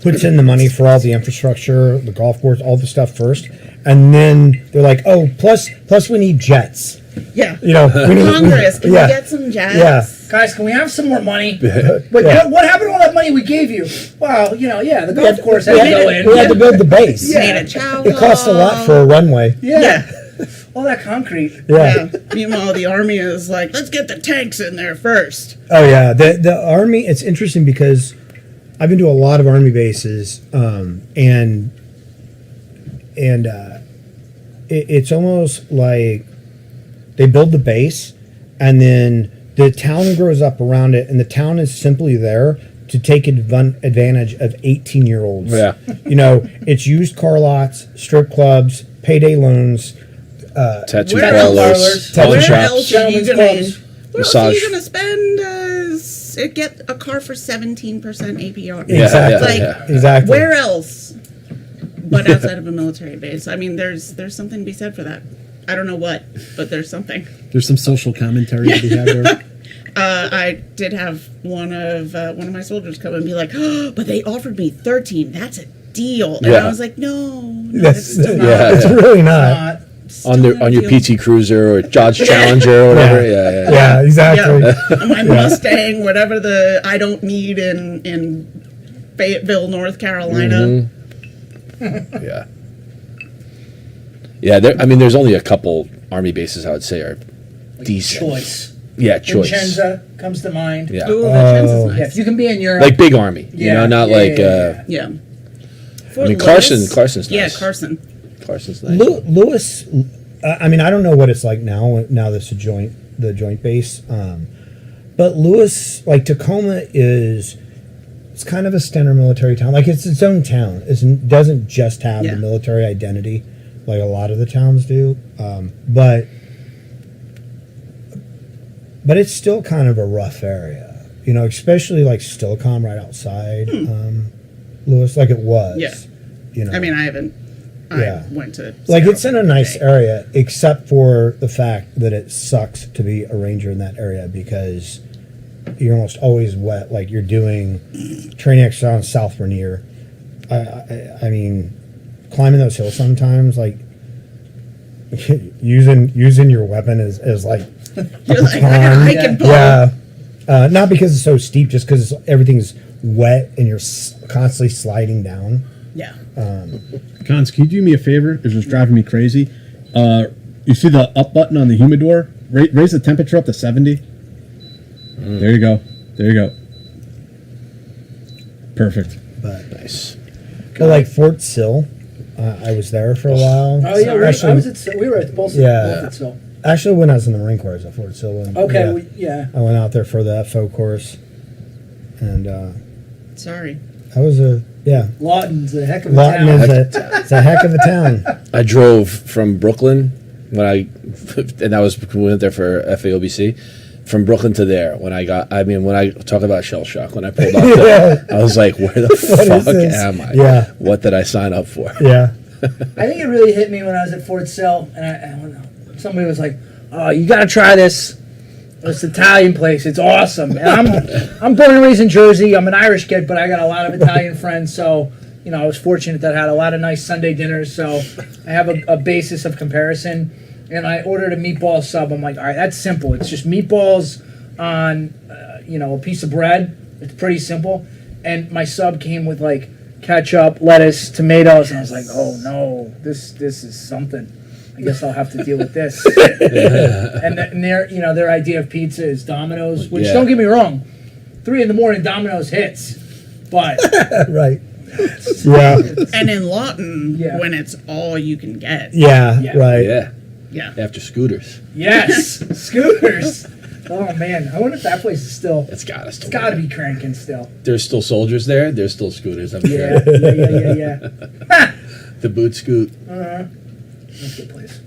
puts in the money for all the infrastructure, the golf course, all the stuff first, and then they're like, "Oh, plus we need jets." Yeah. We need Congress, can yeah. we get some jets? Yeah. Guys, can we have some more money? Yeah. What happened to all that money we gave you? Well, the golf course had to go in. We had to build the base. Made a chow It cost a lot for a runway. Yeah. All that concrete. Yeah. Meanwhile, the Army is like, let's get the tanks in there first. Oh yeah. The Army. It's interesting because I've been to a lot of Army bases, and it's almost like they build the base, and then the town grows up around it, and the town is simply there to take advantage of 18-year-olds. Yeah. It's used car lots, strip clubs, payday loans. Tattoo Where parlors, else? pawn Where shops. else are you Gentlemen's gonna? clubs. Where else are Massage. you gonna spend? Get a car for 17% APR. Yeah, Exactly. Like, yeah. Exactly. Where else? But outside of a military base, I mean, there's something to be said for that. I don't know what, but there's something. There's some social commentary to be had there. I did have one of my soldiers come and be like, "Oh, but they offered me 13. That's a deal." And Yeah. I was like, "No, That's, it's not. Yeah. it's really not. On your PT Cruiser or Dodge Challenger or whatever. Yeah. Yeah, exactly. Yeah. My Mustang, whatever I don't need in Fayetteville, North Carolina." Yeah. Yeah, there's only a couple Army bases I would say are decent. Choice. Yeah, choice. Vincenza comes to mind. Yeah. Ooh, that chance is Yeah, nice. if you can be in Europe. Like big Army, Yeah, not yeah, like yeah, Yeah. I mean, Carson's nice. Yeah, Carson. Carson's nice. Lewis, I mean, I don't know what it's like now. Now that's the joint base, but Lewis, like Tacoma, it's kind of a standard military town. Like it's its own town. It doesn't just have Yeah. the military identity like a lot of the towns do, but it's still kind of a rough area, especially like Stilcom right outside Lewis, like it was. Yeah. I mean, I haven't. Yeah. I went to. Like Seattle it's in a for nice day. area, except for the fact that it sucks to be a ranger in that area because you're almost always wet. Like you're doing training exercise on South Rainier. I mean, climbing those hills sometimes, like using your weapon is like You're like, I got a hike and pull. yeah. Not because it's so steep, just because everything's wet and you're constantly sliding down. Yeah. Cons, can you do me a favor? It's just driving me crazy. You see the up button on the humidor? Raise the temperature up to 70. There you go. There you go. Perfect. But Nice. like Fort Sill, I was there for a while. Oh yeah, Actually, we were at both. Yeah. Both at Sill. Actually, when I was in the Marine Corps, I was at Fort Sill. And, Okay. yeah, I went out there for the FO course, and Sorry. that was Lawton's a heck of a Lawton town. it's a heck of a town. I drove from Brooklyn and I we went there for FAOBC. From Brooklyn to there, when I talk about shell shock, when I pulled up there, I was like, where the fuck this? am I? Yeah. What did I sign up for? Yeah, I think it really hit me when I was at Fort Sill, and somebody was like, "Oh, you got to try this. This Italian place. It's awesome." And I'm born and raised in Jersey. I'm an Irish kid, but I got a lot of Italian friends, so I was fortunate that I had a lot of nice Sunday dinners. So I have a basis of comparison. And I ordered a meatball sub. I'm like, all right, that's simple. It's just meatballs on, a piece of bread. It's pretty simple. And my sub came with like ketchup, lettuce, tomatoes, and I was like, oh no, this is something. I guess I'll have to deal with this. And their idea of pizza is Domino's, which don't get me wrong, 3 a.m. Domino's hits, but right. Yeah, And in Lawton, Yeah. when it's all you can get. yeah, Yeah. right. Yeah. Yeah. After Scooters. yes, Scooters. Oh man, I wonder if that place is still. It's got us. It's got to be cranking still. There's still soldiers there. There's still Scooters, I'm Yeah, sure. yeah. Ha! The boot scoot. That's a good place.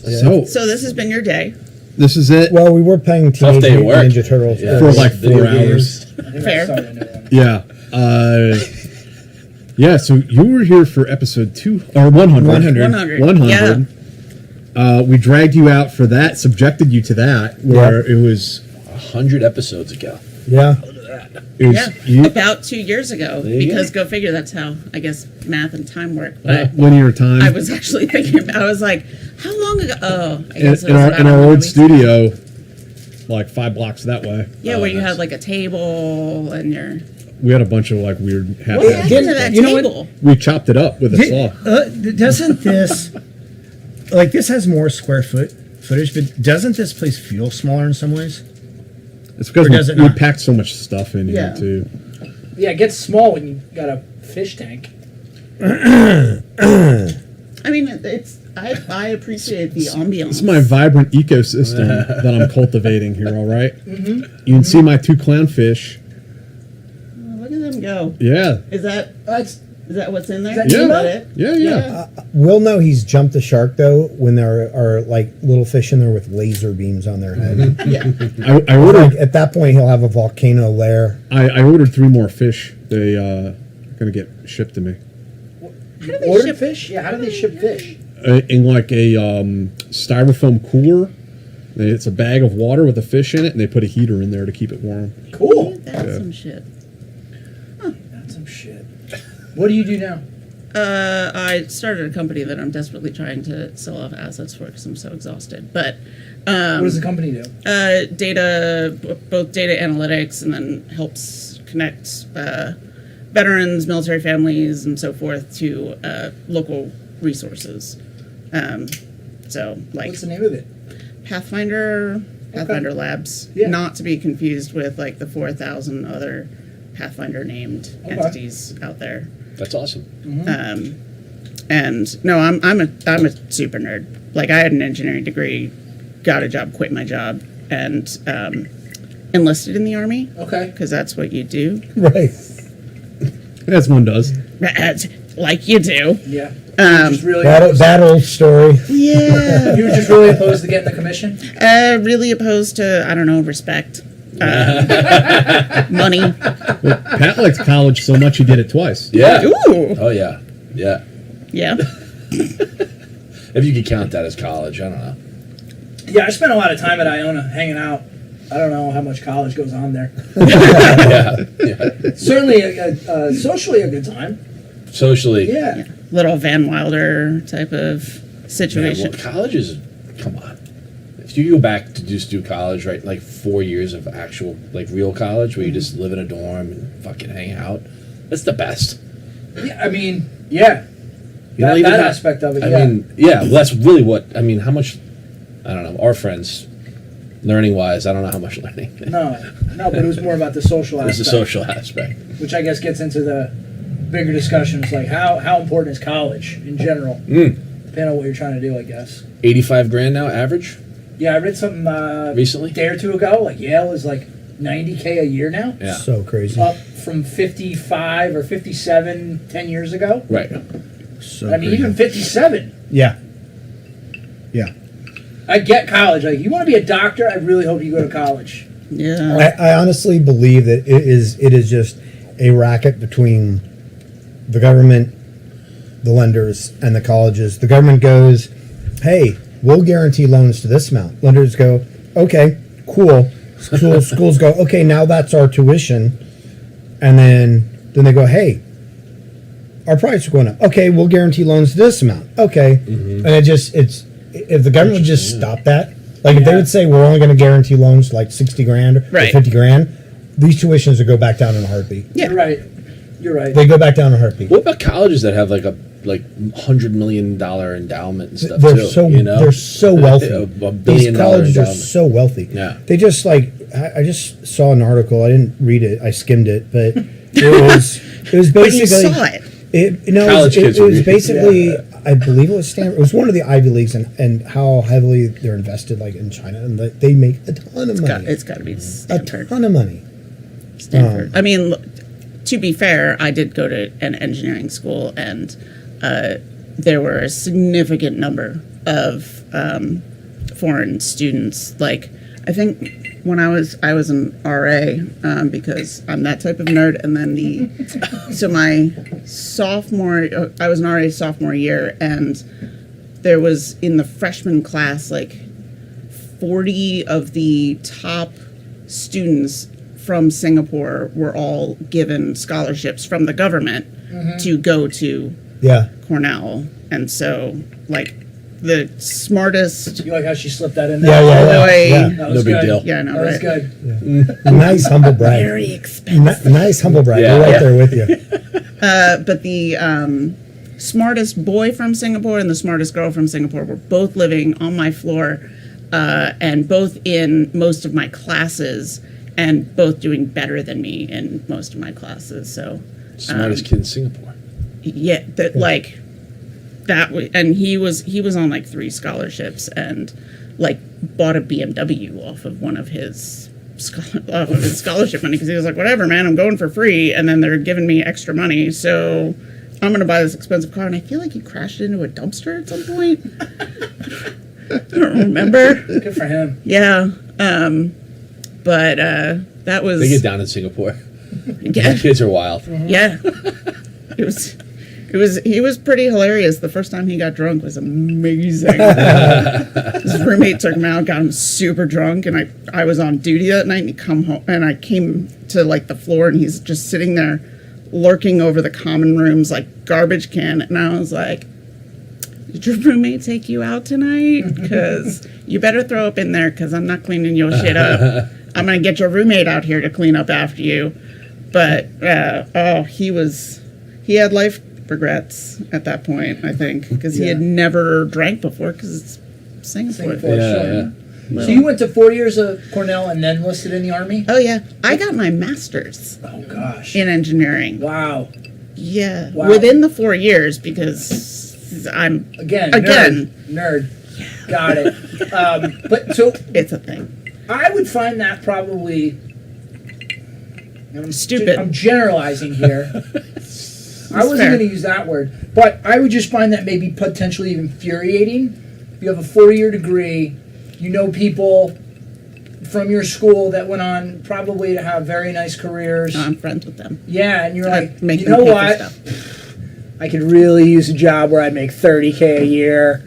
So this has been your day. This is it Well, we were playing Tough Teenage day at Mutant work. Ninja Turtles Yeah. for like Video 4 games. hours. I think Fair. I started a new one. Yeah. Yeah, so you were here for episode 100. 100. 100. We dragged you out for that, subjected you to that, where it was 100 episodes ago. Yeah, About 2 years ago. There you Because go figure, that's how, I guess, math and time work. But linear time. I was actually thinking, I was like, how long ago? Oh, I guess it in was our about in our 100 old weeks. studio, like 5 blocks that way. Yeah, where you had like a table and your. We had a bunch of like weird half. What happened to that you know what? table? We chopped it up with a saw. Doesn't this like this has more square footage, but doesn't this place feel smaller in some ways? It's because Or does it we not? packed so much stuff in Yeah. here too. Yeah, it gets small when you got a fish tank. I mean, I appreciate the ambiance. It's my vibrant ecosystem that I'm cultivating here. All right? You can see my 2 clownfish. Look at them go. Yeah, Is that? That's Is that what's in there? Is that Is Yeah. that it? Yeah. We'll know he's jumped the shark though when there are like little fish in there with laser beams on their head. Yeah. I ordered. Like, at that point, he'll have a volcano lair. I ordered 3 more fish. They gonna get shipped to me How do they Ordered ship fish? Yeah, how do they ship fish? in like a styrofoam cooler. It's a bag of water with a fish in it, and they put a heater in there to keep it warm. Cool. That's some shit. That's some shit. What do you do now? I started a company that I'm desperately trying to sell off assets for because I'm so exhausted. But What does the company do? both data analytics, and then helps connect veterans, military families, and so forth to local resources. So, like What's the name of it? Pathfinder Labs, Yeah. not to be confused with like the 4,000 other Pathfinder named entities out there. That's awesome. And no, I'm a super nerd. Like I had an engineering degree, got a job, quit my job, and enlisted in the army Okay. because that's what you do, Right. As one does. like you do. Yeah. You were just really That old story. Yeah. You were just really opposed to getting the commission? Really opposed to, I don't know, respect, money. Pat likes college so much he did it twice. Yeah. Ooh. Oh yeah. Yeah. Yeah. If you could count that as college, I don't know. Yeah, I spent a lot of time at Iona hanging out. I don't know how much college goes on there. Yeah. Yeah. Certainly, socially a good time. Socially. Yeah. Little Van Wilder type of Man, situation. well, college is, come on. If you go back to just do college, right, like 4 years of actual, like real college, where you just live in a dorm and fucking hang out, that's the best. Yeah, I mean, yeah. You don't That even have- aspect of it, I yeah. mean, yeah, well, that's really what, I mean, how much, I don't know, our friends, learning-wise, I don't know how much learning. No, but it was more about the social There's aspect. the social aspect. Which I guess gets into the bigger discussions, like how important is college in general? Depending on what you're trying to do, I guess. 85 grand now, average, Yeah, I read something recently? a day or two ago. Like Yale is like $90K a year now, Yeah. So crazy. up from 55 or 57 10 years ago. Right. So I mean, crazy. even 57. Yeah. Yeah. I get college. Like, you want to be a doctor? I really hope you go to college. Yeah. I honestly believe that it is just a racket between the government, the lenders, and the colleges. The government goes, hey, we'll guarantee loans to this amount. Lenders go, okay, cool. Schools go, okay, now that's our tuition. And then they go, hey, our prices are going up. Okay, we'll guarantee loans to this amount. Okay. And it's if the government would just stop that, like if they would say we're only going to guarantee loans like 60 grand or Right. 50 grand, these tuitions would go back down in a heartbeat. Yeah. You're right. You're right. They go back down in a heartbeat. What about colleges that have like $100 million endowment and stuff They're too? so you know? they're so wealthy. $1 billion These colleges are endowment. so wealthy. Yeah. They just like I just saw an article. I didn't read it. I skimmed it, but it was But basically you saw it. College kids it would was read it. basically I believe it was Stanford. It was one of the Ivy Leagues and how heavily they're invested like in China and they make a ton of money. It's got to be A Stanford. ton of money. Stanford. I mean, to be fair, I did go to an engineering school, and there were a significant number of foreign students. Like, I think when I was an RA because I'm that type of nerd, and then so my sophomore, I was an RA sophomore year, and there was in the freshman class like 40 of the top students from Singapore were all given scholarships from the government to go to Yeah. Cornell. And so, like, the smartest You like how she slipped that in Yeah, there? yeah, boy. yeah. That was No big good. deal. Yeah, I know, That was right? good. Nice humble brag. Very expensive. Nice humble brag. Yeah. We're right there with you. But the smartest boy from Singapore and the smartest girl from Singapore were both living on my floor and both in most of my classes and both doing better than me in most of my classes. So, Smartest kid in Singapore. yeah, and he was on like 3 scholarships and like bought a BMW off of one of his scholarship money because he was like, whatever, man, I'm going for free, and then they're giving me extra money, so I'm going to buy this expensive car. And I feel like he crashed into a dumpster at some point. I don't remember. Good for him. Yeah. But that was... They get down in Singapore. Yeah. The kids are wild. Yeah. He was pretty hilarious. The first time he got drunk was amazing. His roommate took him out, got him super drunk, and I was on duty that night, and he come home, and I came to like the floor, and he's just sitting there lurking over the common rooms like garbage can, and I was like, did your roommate take you out tonight? Because you better throw up in there, because I'm not cleaning your shit up. I'm going to get your roommate out here to clean up after you. But, he had life regrets at that point, I think, because he had never drank before, because it's Singapore. Yeah. So you went to 4 years of Cornell and then enlisted in the Army? Oh, yeah. I got my master's Oh, gosh. in engineering. Wow. Yeah. Wow. Within the 4 years, because I'm... Again. Nerd. Got it. But so... It's a thing. I would find that probably... Stupid. I'm generalizing here. I wasn't fair. going to use that word. But I would just find that maybe potentially infuriating. You have a 4-year degree. You know people from your school that went on probably to have very nice careers. I'm friends with them. Yeah, and you're like, Make you them know pay for what? stuff. I could really use a job where I'd make $30K a year,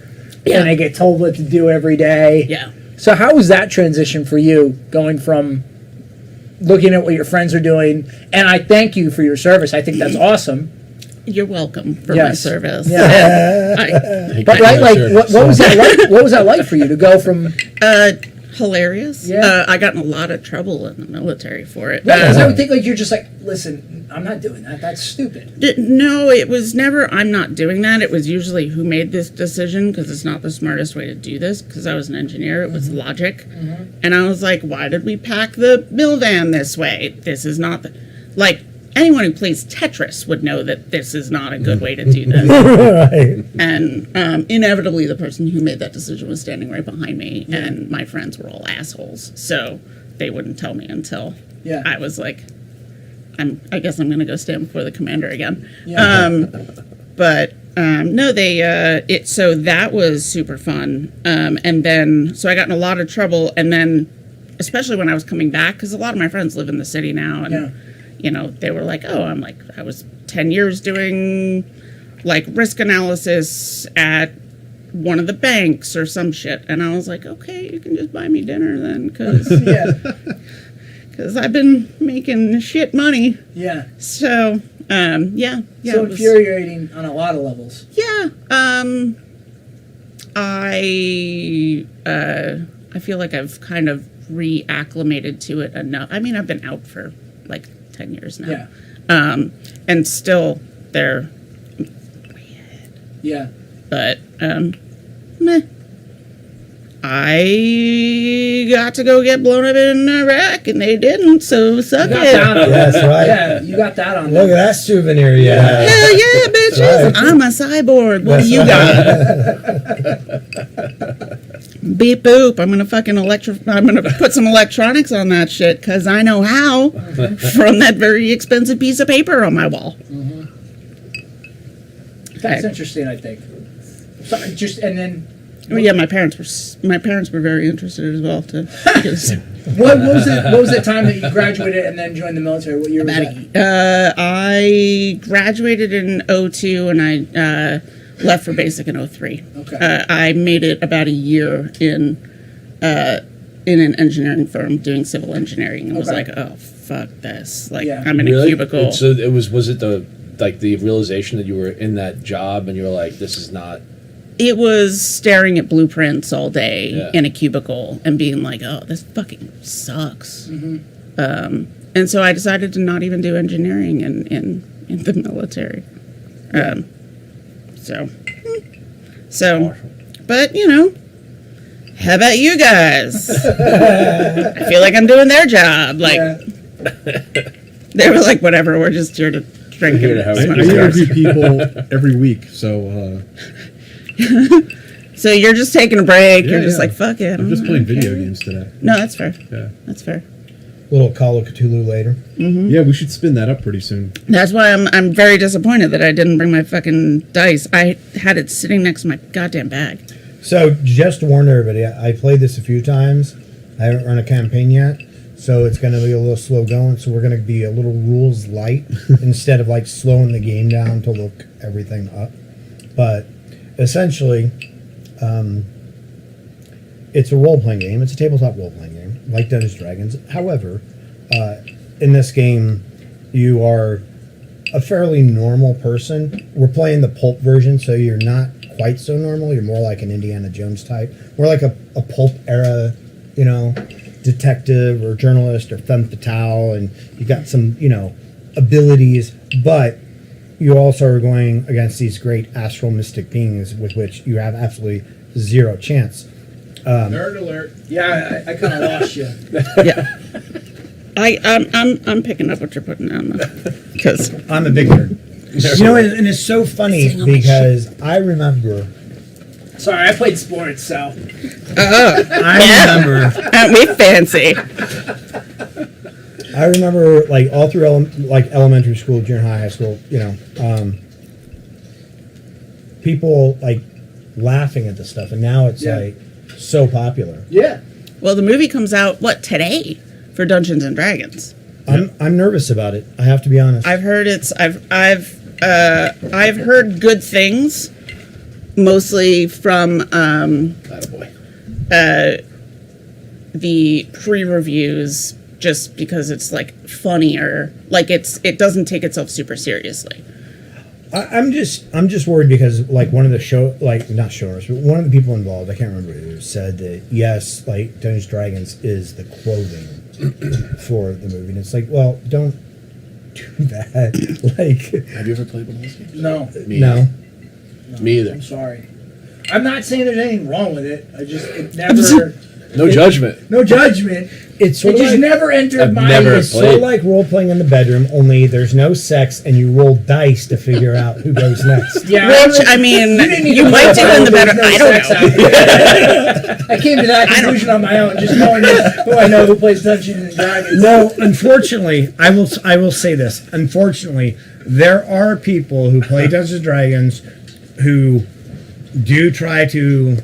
Yeah. and I get told what to do every day. Yeah. So how was that transition for you, going from looking at what your friends are doing? And I thank you for your service. I think that's awesome. You're welcome for my Yes. service. Yeah. I, But right, like, what was that like? What was that like for you to go from? hilarious. Yeah. I got in a lot of trouble in the military for it. Because I would think like you're just like, listen, I'm not doing that. That's stupid. No, it was never, I'm not doing that. It was usually who made this decision, because it's not the smartest way to do this, because I was an engineer. It was logic. And I was like, why did we pack the mill van this way? This is not the... Like, anyone who plays Tetris would know that this is not a good way to do this. Right. And inevitably, the person who made that decision was standing right behind me, and my friends were all assholes. So they wouldn't tell me until I was like, I guess I'm going to go stand before the commander again. Yeah. No, so that was super fun. And then, so I got in a lot of trouble, and then, especially when I was coming back, because a lot of my friends live in the city now, and you know, they were like, oh, I was 10 years doing like risk analysis at one of the banks or some shit. And I was like, okay, you can just buy me dinner then, because I've been making shit money. Yeah. So, yeah. So infuriating on a lot of levels. Yeah. I feel like I've kind of reacclimated to it enough. I mean, I've been out for like 10 years now. Yeah. And still they're weird. Yeah. But meh. I got to go get blown up in Iraq, and they didn't, so suck You got it. that on That's right. Yeah, you got that on. Look at that souvenir you have. Hell yeah, bitches. right. I'm a cyborg. What do you got? Beep boop. I'm gonna put some electronics on that shit, because I know how from that very expensive piece of paper on my wall. That's interesting, I think. So, and then Oh yeah, my parents were very interested as well too. Because what was the time that you graduated and then joined the military? What year was that? I graduated in 2002, and I left for basic in 2003. Okay. I made it about a year in an engineering firm doing civil engineering, and was like, oh fuck this! Like I'm in a cubicle. So it was it the realization that you were in that job and you were like, this is not. It was staring at blueprints all day in a cubicle and being like, oh, this fucking sucks. And so I decided to not even do engineering in the military. So, but you know, how about you guys? I feel like I'm doing their job. Like, they were like, whatever, we're just here to drink and I smoke interview cigars. people every week, so So you're just taking a break. Yeah, You're just yeah. like, fuck it. I'm just playing video games today. No, that's fair. Yeah. That's fair. little Call of Cthulhu later. Yeah, we should spin that up pretty soon. That's why I'm very disappointed that I didn't bring my fucking dice. I had it sitting next to my goddamn bag. So just to warn everybody, I played this a few times. I haven't run a campaign yet, so it's going to be a little slow going. So we're going to be a little rules light instead of like slowing the game down to look everything up. But essentially, it's a role-playing game. It's a tabletop role-playing game, like Dungeons & Dragons. However, in this game, you are a fairly normal person. We're playing the pulp version, so you're not quite so normal. You're more like an Indiana Jones type. More like a pulp era, detective or journalist or femme fatale, and you got some, abilities, but you also are going against these great astral mystic beings with which you have absolutely zero chance. Nerd alert. Yeah, I kind of lost you. Yeah. I'm picking up what you're putting down because I'm a big nerd. And it's so funny because I remember. Sorry, I played sports, so. I remember. aren't we fancy? I remember, like, all through elementary school, junior high, high school, people, like, laughing at this stuff. And now it's, like, so popular. Yeah. Well, the movie comes out today for Dungeons and Dragons. I'm nervous about it. I have to be honest. I've heard I've heard good things, mostly from the pre-reviews, just because it's like funnier. Like it doesn't take itself super seriously. I'm just worried because like one of the not showrunners, but one of the people involved, I can't remember who, said that yes, like Dungeons & Dragons is the clothing for the movie, and it's like, well, don't do that. Like, Have you ever played one of those games? No. no. Me either. I'm sorry. I'm not saying there's anything wrong with it. It never. No judgment. No judgment. It's sort It of just like, never entered I've my. never it's sort played. of like role playing in the bedroom, only there's no sex, and you roll dice to figure out who goes next. Yeah, Which I mean, didn't you even might know do if in the there better. was no I don't sex know. out there. I came to that conclusion on my own, just knowing who I know who plays Dungeons and Dragons. No, unfortunately, I will say this. Unfortunately, there are people who play Dungeons & Dragons who do try to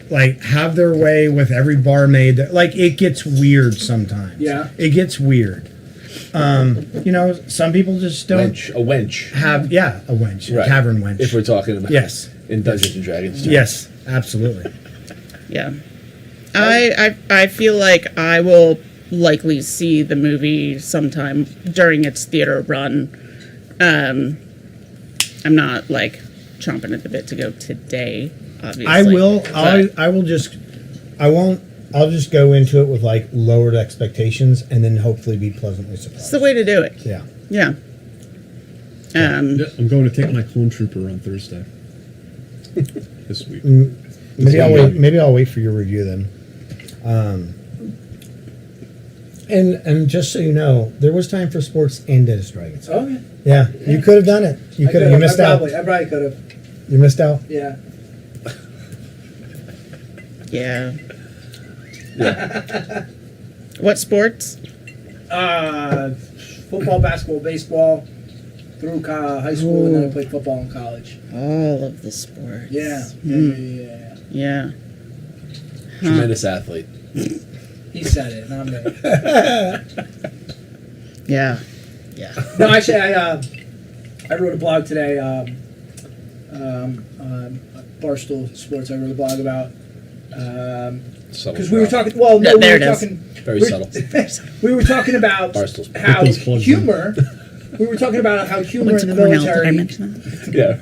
like have their way with every barmaid. Like it gets weird sometimes. Yeah. It gets weird. Some people just don't A wench. have a wench, a Right. tavern wench. If we're talking about Yes. in Dungeons and Dragons. Yes, absolutely. Yeah, I feel like I will likely see the movie sometime during its theater run. I'm not like chomping at the bit to go today. Obviously, I will. but- I will just. I won't. I'll just go into it with like lowered expectations, and then hopefully be pleasantly surprised. It's the way to do it. Yeah. Yeah. I'm going to take my clone trooper on Thursday. This week. Maybe I'll wait. Maybe I'll wait for your review then. And just so you know, there was time for sports and Dungeons & Dragons. Okay. Yeah, you could have done it. You could have. You missed out. I probably could have. You missed out. Yeah. Yeah. What sports? Football, basketball, baseball, through high school, and then I played football in college. All of the sports. Yeah. Yeah. Tremendous athlete. He said it, not me. Yeah. No, actually, I wrote a blog today. Barstool Sports. I wrote a blog about because we were talking. Well, no, There we it were is. talking. Very subtle. We were talking about Barstool's how Put those plugs humor. We were talking about how humor Went in to the Cornell. Did I military. mention that? Yeah.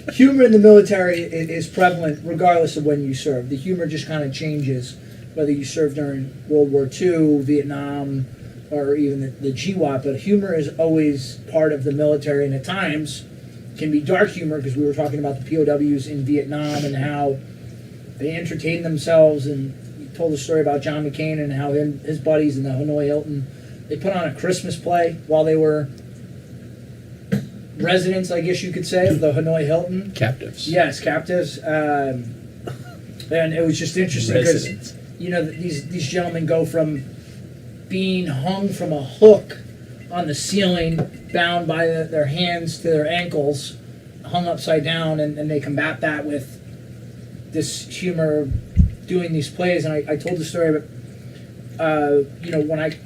Right. Humor in the military is prevalent regardless of when you serve. The humor just kind of changes whether you served during World War II, Vietnam, or even the GWAT. But humor is always part of the military, and at times can be dark humor, because we were talking about the POWs in Vietnam and how they entertained themselves, and you told the story about John McCain and how his buddies in the Hanoi Hilton, they put on a Christmas play while they were residents, I guess you could say, of the Hanoi Hilton. Captives. Yes, captives. And it was just interesting because Residents. these gentlemen go from being hung from a hook on the ceiling, bound by their hands to their ankles, hung upside down, and they combat that with this humor, doing these plays. And I told the story about, when I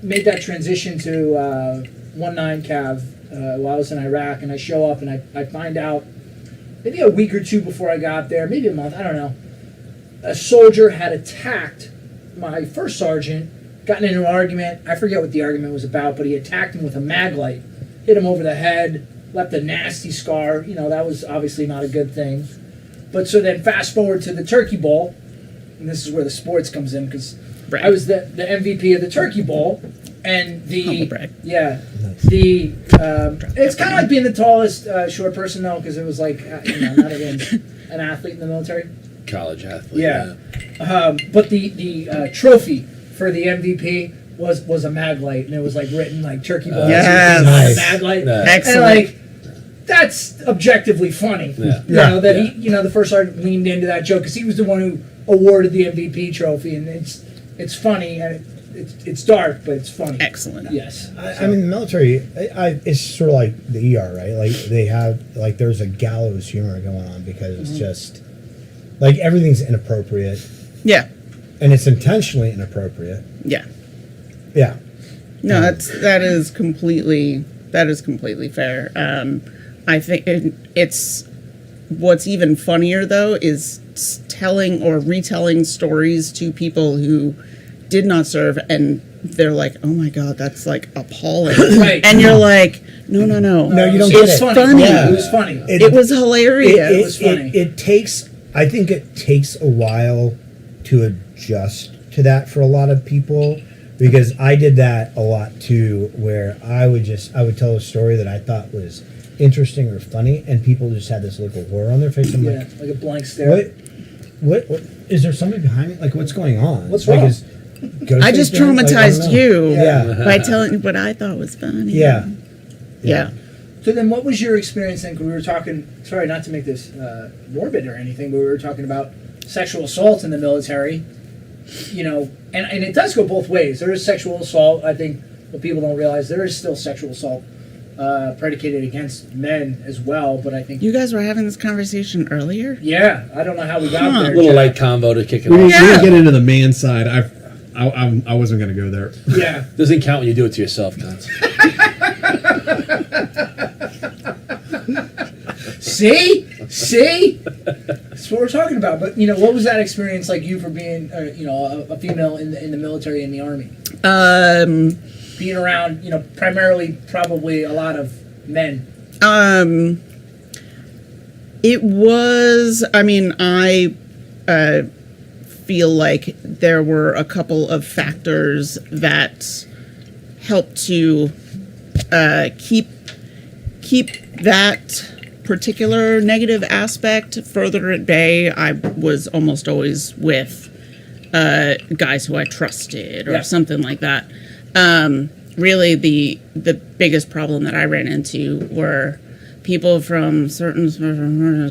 made that transition to 1-9 Cav while I was in Iraq, and I show up and I find out maybe a week or two before I got there, maybe a month, I don't know, a soldier had attacked my first sergeant, gotten into an argument. I forget what the argument was about, but he attacked him with a mag light, hit him over the head, left a nasty scar. That was obviously not a good thing. But so then fast forward to the Turkey Bowl, and this is where the sports comes in, because I was the MVP of the Turkey Bowl, and it's kind of like being the tallest short person, though, because it was like not even an athlete in the military. College athlete. Yeah. But the trophy for the MVP was a mag light, and it was like written like Turkey Bowl. Yes. Nice. Mag light. Nice. Excellent. And that's objectively funny. Yeah. He, the first sergeant leaned into that joke because he was the one who awarded the MVP trophy, and it's funny and it's dark, but it's funny. Excellent. Yes. I mean, the military, it's sort of like the ER, right? Like they have, like there's a gallows humor going on because it's just like everything's inappropriate. Yeah. And it's intentionally inappropriate. Yeah. Yeah. No, that is completely fair. I think it's what's even funnier though is telling or retelling stories to people who did not serve, and they're like, "Oh my god, that's like appalling!" Right. And you're like, "No, No, you don't It's get it. funny. Yeah. It was funny. It was hilarious. It was funny. I think it takes a while to adjust to that for a lot of people, because I did that a lot too, where I would tell a story that I thought was interesting or funny, and people just had this look of horror on their face. I'm like a blank stare. what is there somebody behind me? Like, what's going on? What's wrong? I just traumatized you Yeah. by telling you what I thought was funny. Yeah. So then, what was your experience then? 'Cause we were talking. Sorry, not to make this morbid or anything, but we were talking about sexual assault in the military. And it does go both ways. There is sexual assault. I think what people don't realize, there is still sexual assault predicated against men as well. But I think You guys were having this conversation earlier? yeah, I don't know how we got there. A little Jack. light convo to kick it We off. didn't get into the man side. I wasn't going to go there. Yeah. Doesn't count when you do it to yourself, Cons. See, that's what we're talking about. But what was that experience like? You for being, a female in the military, in the army, being around, primarily probably a lot of men. It was. I mean, I feel like there were a couple of factors that helped to keep that particular negative aspect further at bay. I was almost always with guys who I trusted or something like that. Really, the biggest problem that I ran into were people from certain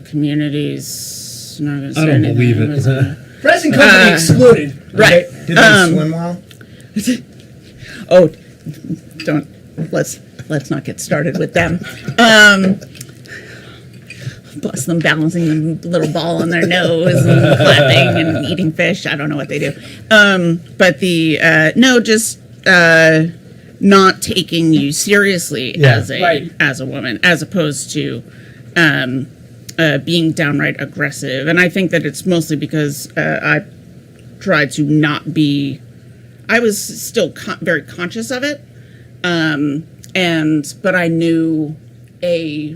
communities. Not gonna say I don't anything. believe it. Present company excluded. Right. Did they swim well? Oh, don't let's not get started with them. Bless them, balancing the little ball on their nose and clapping and eating fish. I don't know what they do. But just not taking you seriously as a woman, as opposed to being downright aggressive. And I think that it's mostly because I tried to not be. I was still very conscious of it, but I knew a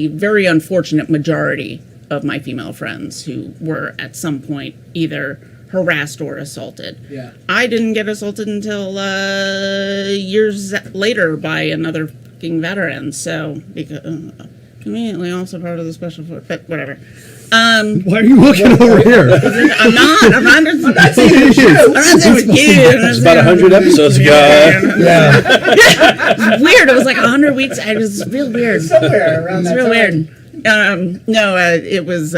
very unfortunate majority of my female friends who were at some point either harassed or assaulted. Yeah. I didn't get assaulted until years later by another fucking veteran. So because conveniently also part of the special force, but whatever. Why are you looking over here? I'm not saying with you. It's about 100 episodes ago. Yeah. It's weird. It was like 100 weeks. It was real weird. Somewhere around It's that real time. weird. It was,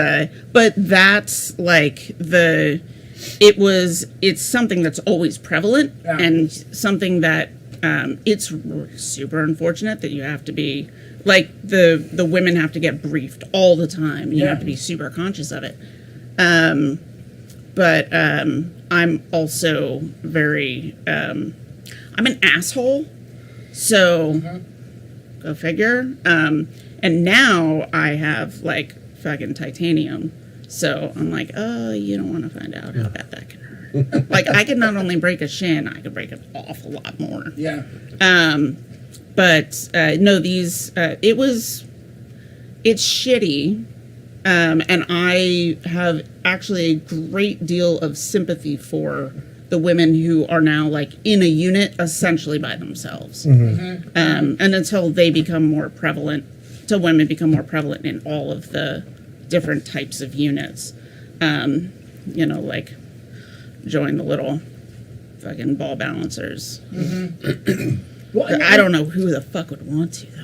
but that's like it's something that's always prevalent Yeah. and something that it's super unfortunate that you have to be like the women have to get briefed all the time. You have to be super conscious of it. But I'm also very I'm an asshole, so go figure. And now I have like fucking titanium, so I'm like, oh, you don't want to find out how bad that can hurt. Like I could not only break a shin, I could break an awful lot more. Yeah. But no, these it's shitty. And I have actually a great deal of sympathy for the women who are now like in a unit essentially by themselves. And until they become more prevalent, till women become more prevalent in all of the different types of units, like join the little fucking ball balancers. Well, I don't know who the fuck would want to though.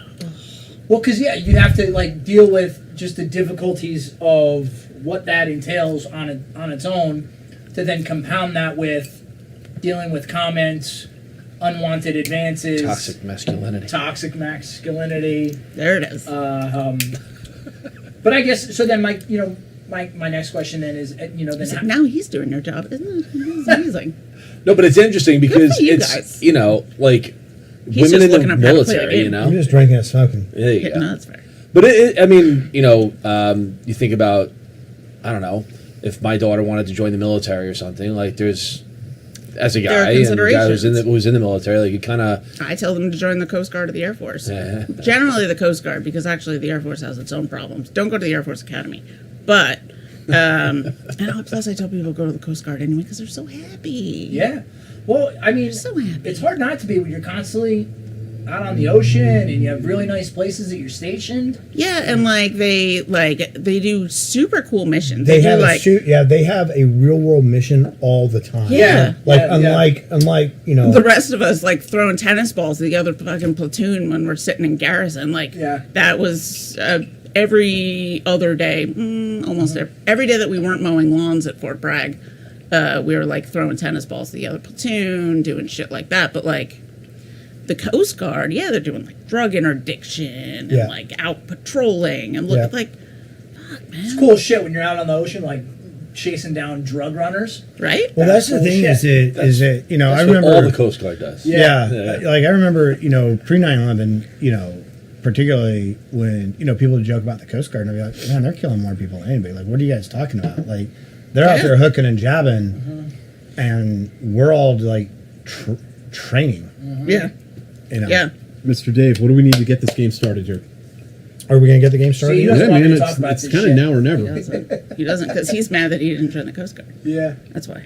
Well, because you have to like deal with just the difficulties of what that entails on its own, to then compound that with dealing with comments, unwanted advances, Toxic masculinity. There it is. But I guess so. Then my next question then is then Now he's doing your job, isn't it? It's amazing. No, but it's interesting because for you it's guys. like He's women just in looking the up how to play the military. game. I'm just drinking and smoking. There you go. No, that's fair. But I mean, you think about, I don't know, if my daughter wanted to join the military or something, like there's, as a There are guy, and a guy considerations. who's in the military, like you kind of, I tell them to join the Coast Guard or the Air Force. Yeah. Generally the Coast Guard, because actually the Air Force has its own problems. Don't go to the Air Force Academy. But, and plus I tell people to go to the Coast Guard anyway because they're so happy. yeah. Well, I mean, So happy. it's hard not to be when you're constantly out on the ocean and you have really nice places that you're stationed. Yeah, and they do super cool missions. They do, have they have a real world mission all the time. Yeah. Unlike the rest of us like throwing tennis balls to the other fucking platoon when we're sitting in garrison. Like that was every other day, almost every day that we weren't mowing lawns at Fort Bragg. We were like throwing tennis balls to the other platoon, doing shit like that. But like the Coast Guard, they're doing like drug interdiction and like out patrolling and look like, fuck, man. It's cool shit when you're out on the ocean, like chasing down drug runners. Right? Well, that's the thing. Bullshit. Is it I that's remember what all the Coast Guard does. like I remember pre 9/11 particularly when people would joke about the Coast Guard and I'd be like, man, they're killing more people than anybody. Like, what are you guys talking about? Like, they're out there hooking and jabbing, and we're all like training. Yeah. Yeah. Mr. Dave, what do we need to get this game started here? Are we gonna get the game started? See, he Yeah, doesn't want man, to talk about it's this kind of shit. now or He never. doesn't because he's mad that he didn't join the Coast Guard. Yeah. That's why.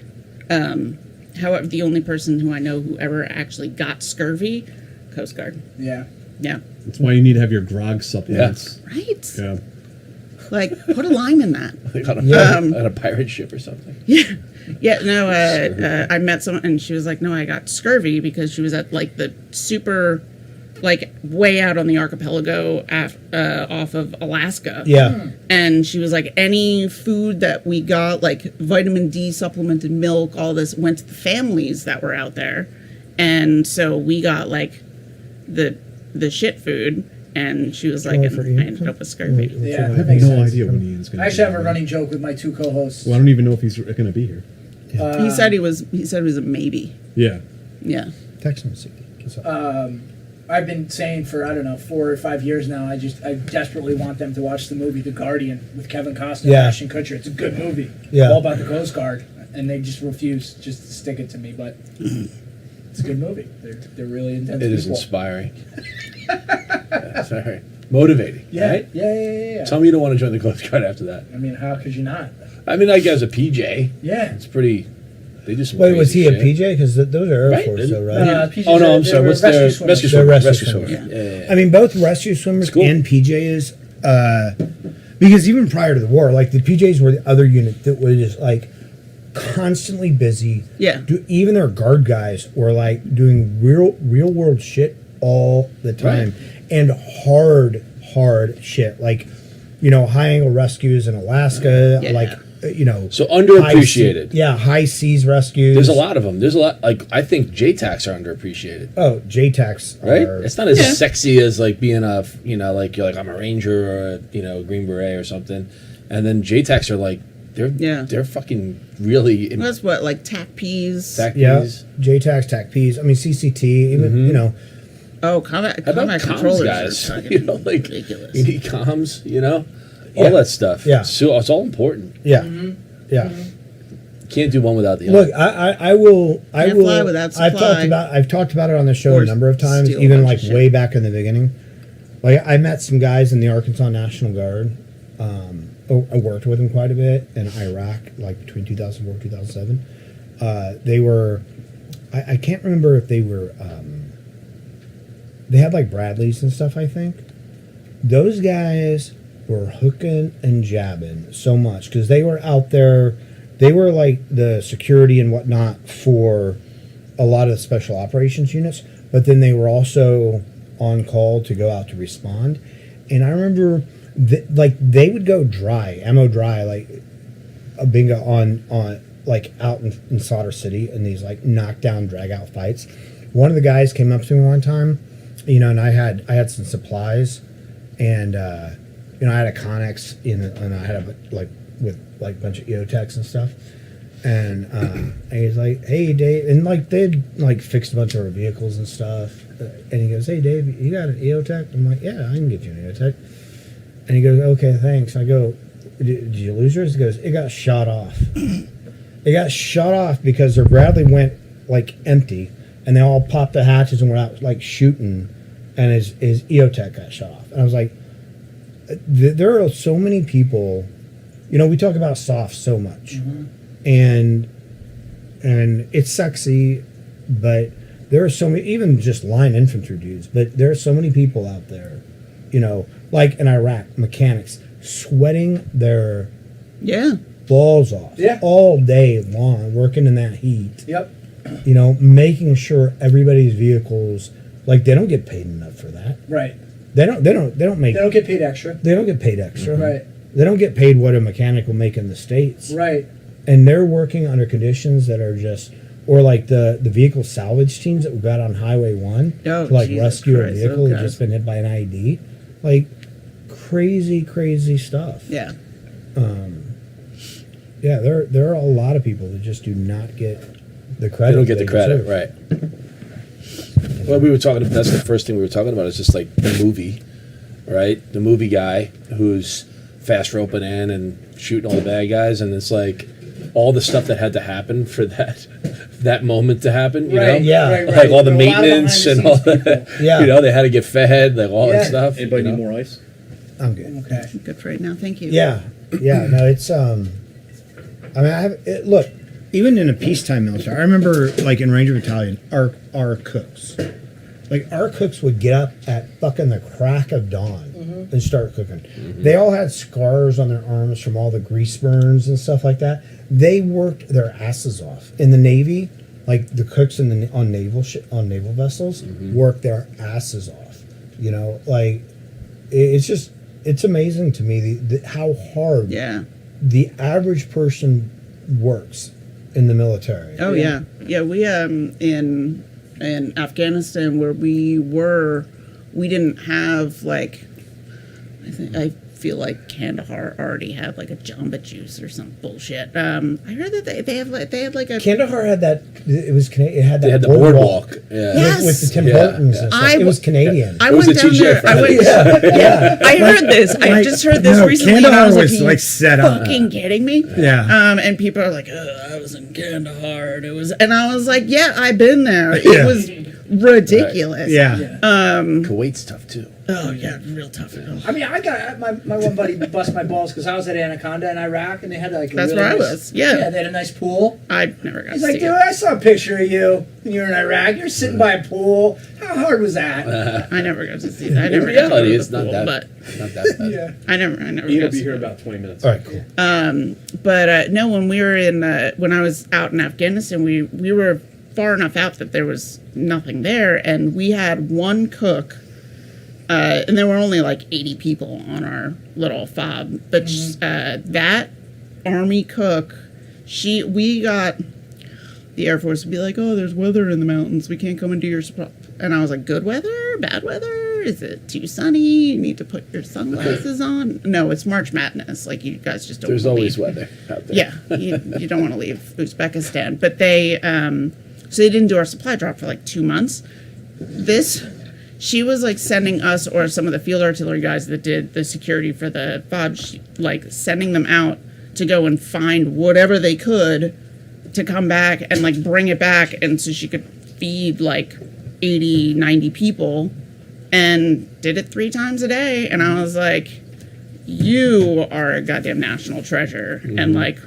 However, the only person who I know who ever actually got scurvy, Coast Guard. Yeah. Yeah. That's why you need to have your grog supplements. Right? Yeah. Like, put a lime in that. Like on a pirate ship or something. Yeah, no, I met someone and she was like, no, I got scurvy because she was at like the super, like way out on the archipelago off of Alaska. Yeah. And she was like, any food that we got, like vitamin D supplemented milk, all this went to the families that were out there. And so we got like the shit food. And she was like, and I ended up with scurvy. Yeah. I that have makes no sense. idea when Ian's going to I actually have a running joke with my two co-hosts. Well, I don't even know if he's going to be here. He said he was a maybe. Yeah. Yeah. Text him. See. I've been saying for 4 or 5 years now. I desperately want them to watch the movie The Guardian with Kevin Costner and Ashton Kutcher. It's a good movie. Yeah. All about the Coast Guard, and they just refuse just to stick it to me. But it's a good movie. They're really intense. It is people. inspiring. That's all right. Motivating. Yeah. Right? Yeah. Tell me you don't want to join the Coast Guard after that. I mean, how could you not? I mean, like as a PJ, Yeah. it's pretty. They do some. Wait, was crazy he a shit. PJ? Because those are Air Right, Force, didn't- though, right? PJs Oh no, I'm they sorry. were What's their swimmers. rescue They're swimmer? rescue Rescue swimmers. swimmer. Yeah. Yeah. I mean, both rescue swimmers cool. and PJs, because even prior to the war, like the PJs were the other unit that was just like constantly busy. Yeah. Even their guard guys were like doing real world shit all the time, and hard shit, like high angle rescues in Alaska, Yeah. like So underappreciated. High seas rescues. There's a lot of them. There's a lot. Like I think JTACs are underappreciated. Oh, JTACs, Right? are, It's not as sexy as like being a, like you're like I'm a ranger or a, Green Beret or something. And then JTACs are like they're fucking really. That's what, like TAC Ps. TAC yeah, Ps. JTACs, TAC Ps. I mean CCT. Even Oh, combat How about combat comms controllers guys? are fucking Like ridiculous. you need comms. All that stuff. Yeah. So it's all important. yeah, yeah. Can't do one without the Look, other. I will. Can't fly without supply. I've talked about it on the show Or a number of times, steal a even bunch like of shit. way back in the beginning. Like I met some guys in the Arkansas National Guard. I worked with them quite a bit in Iraq, like between 2004 and 2007. They were, I can't remember if they were. They had like Bradleys and stuff. I think those guys were hooking and jabbing so much because they were out there. They were like the security and whatnot for a lot of the special operations units, but then they were also on call to go out to respond. And I remember, they would go dry, ammo dry, like a bingo on like out in Solder City in these like knockdown, drag out fights. One of the guys came up to me one time, and I had some supplies, and I had a Connex and I had a bunch of EOTechs and stuff, and he's like, "Hey Dave," and like they'd like fixed a bunch of our vehicles and stuff, and he goes, "Hey Dave, you got an EOTech?" I'm like, "Yeah, I can get you an EOTech," and he goes, "Okay, thanks." I go, "Did you lose yours?" He goes, "It got shot off." It got shot off because their Bradley went like empty, and they all popped the hatches and were out like shooting, and his EOTech got shot off. And I was like, there are so many people. We talk about soft so much, and it's sexy, but there are so many, even just line infantry dudes. But there are so many people out there, like in Iraq, mechanics sweating their balls off all day long, working in that heat. Yep. Making sure everybody's vehicles, like they don't get paid enough for that. Right. They don't get paid extra. They don't get paid extra. Right. They don't get paid what a mechanic will make in the States. Right. And they're working under conditions that are just, or like the vehicle salvage teams that we got on Highway 1 to like Jesus rescue Christ, a vehicle oh, that's God. just been hit by an IED. Like crazy stuff. Yeah. Yeah, there are a lot of people that just do not get the credit. They don't get the credit, deserve. right? Well, we were talking about, that's the first thing we were talking about, is just like the movie, right? The movie guy who's fast roping in and shooting all the bad guys, and it's like all the stuff that had to happen for that moment to happen, you know? Yeah. Right, Like all the There are a lot of maintenance and all behind-the-scenes that. people. Yeah. They had to get fed, like all that stuff. Anybody you need know? more ice? I'm good. Okay. Good for right now. Thank you. Yeah. No, it's I mean, look, even in a peacetime military, I remember like in Ranger Battalion, our cooks, like our cooks would get up at fucking the crack of dawn and start cooking. They all had scars on their arms from all the grease burns and stuff like that. They worked their asses off. In the Navy, like the cooks on naval vessels work their asses off. Like it's amazing to me how hard the average person works in the military. Oh yeah. We in Afghanistan where we didn't have like, I feel like Kandahar already had like a Jamba Juice or some bullshit. I heard that they had like a Kandahar had that. It had that. They had the boardwalk. boardwalk. Yes. With the Tim Yeah, Hortons yeah. and stuff. It was Canadian. I It was went a down TGI there. Friday. I heard this. I just heard this recently. And I Kandahar was like, was "Are like you set up. fucking kidding me?" Yeah. And people are like, "I was in Kandahar. And I was like, "Yeah, I've been there. It Yeah. was ridiculous." Yeah. Kuwait's tough too. Oh yeah, real tough. I mean, I got my one buddy bust my balls because I was at Anaconda in Iraq, and they had like That's really where I nice, was. Yeah. they had a nice pool. I never got He's to like, see dude, it. I saw a picture of you when you were in Iraq. You're sitting by a pool. How hard was that? I never got to see that. I In never got to reality, go to it's the not pool, that but not that bad. Yeah. I never You'll got be to see here in it. about 20 minutes. All right, cool. But no, when we were when I was out in Afghanistan, we were far enough out that there was nothing there, and we had one cook, and there were only like 80 people on our little fob, but that Army cook. We got the Air Force would be like, oh, there's weather in the mountains. We can't come and do your supply. And I was like, good weather? Bad weather? Is it too sunny? You need to put your sunglasses on? No, it's March Madness. Like, you guys just don't There's wanna always leave. weather out there. Yeah, you don't want to leave Uzbekistan. But they, so they didn't do our supply drop for like 2 months. She was like sending us or some of the field artillery guys that did the security for the FOB, like sending them out to go and find whatever they could to come back and like bring it back. And so she could feed like 80, 90 people and did it 3 times a day. And I was like, you are a goddamn national treasure. And like,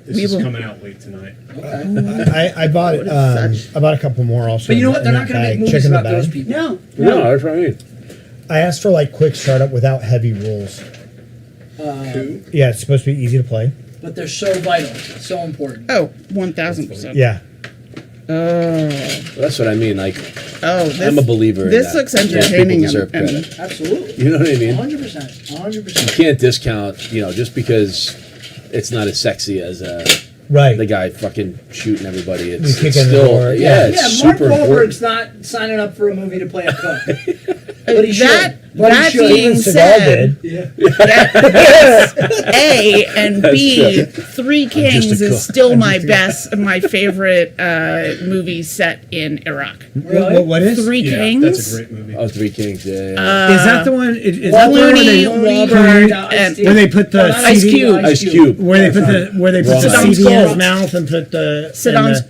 This is coming out late tonight. I bought I bought a couple more also. But you know what? They're in not that going to make bag. movies Check in the about those bag. people. no. No, that's what I mean. I asked for like quick startup without heavy rules. Yeah, it's supposed to be easy to play. But they're so vital, so important. Oh, 1000%. Yeah. Oh. That's what I mean. Like, Oh, I'm a believer in This that. looks Yeah, people entertaining. deserve and credit. Absolutely. You know what I mean? 100%. You 100%. can't discount, just because it's not as sexy as Right. the guy fucking shooting everybody. You It's kick in the still, door. yeah, it's Yeah, Mark super Wahlberg's important. not signing up for a movie to play a cook. But he should. that should. being Seagal said, did. yes, A and B, true. Three Kings just a is cook. still my favorite movie set in Iraq. Really? What is? Three Yeah, Kings. that's a great movie. Oh, Three Kings, yeah. Is that the one? Is that the one Clooney, Wahlberg, and where they put the Ice CD Cube. Ice Cube. Where they put the Saddam's CD in his cult. mouth and put the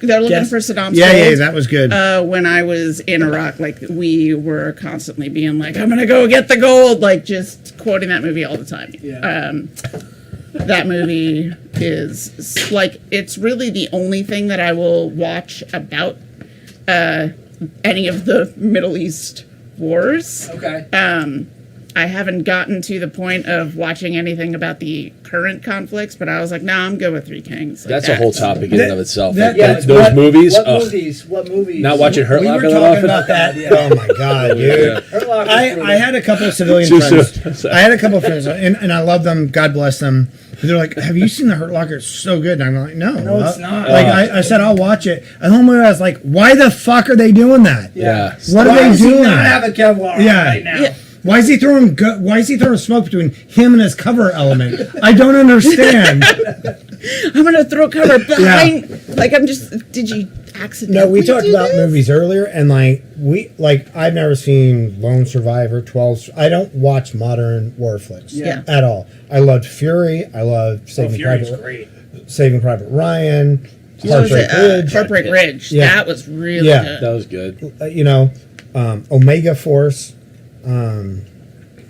They're looking yes. for Saddam's Yeah, cult. that was good. When I was in Iraq, like we were constantly being like, "I'm gonna go get the gold," like just quoting that movie all the time. Yeah. That movie is like it's really the only thing that I will watch about any of the Middle East wars. Okay. I haven't gotten to the point of watching anything about the current conflicts, but I was like, nah, I'm good with Three Kings. Like, That's a whole topic in and of itself. that- Like, those movies. What ugh. movies? What movies? Not watching Hurt We Locker were that talking often. about that. Yeah. Oh my god, dude! Hurt Locker I had a couple of civilian Too friends. soon. I had a couple of friends, and I love them. God bless them. But they're like, "Have you seen the Hurt Locker? It's so good." And I'm like, "No, No, it's not. Like I said, I'll watch it. And homeboy was like, "Why the fuck are they doing that? Yeah. What are Why they does he doing? not have a Kevlar Yeah. right now? Yeah. Why is he throwing? Why is he throwing smoke between him and his cover element? I don't understand." I'm gonna throw cover behind. Like I'm just. Did you accidentally? No, we talked do about this? movies earlier, and I've never seen Lone Survivor, 12. I don't watch modern war flicks Yeah. at all. I loved Fury. I loved Saving Private Ryan. What was it? Heartbreak Ridge. Heartbreak Ridge. Yeah. That was really Yeah. good. That was good. Omega Force.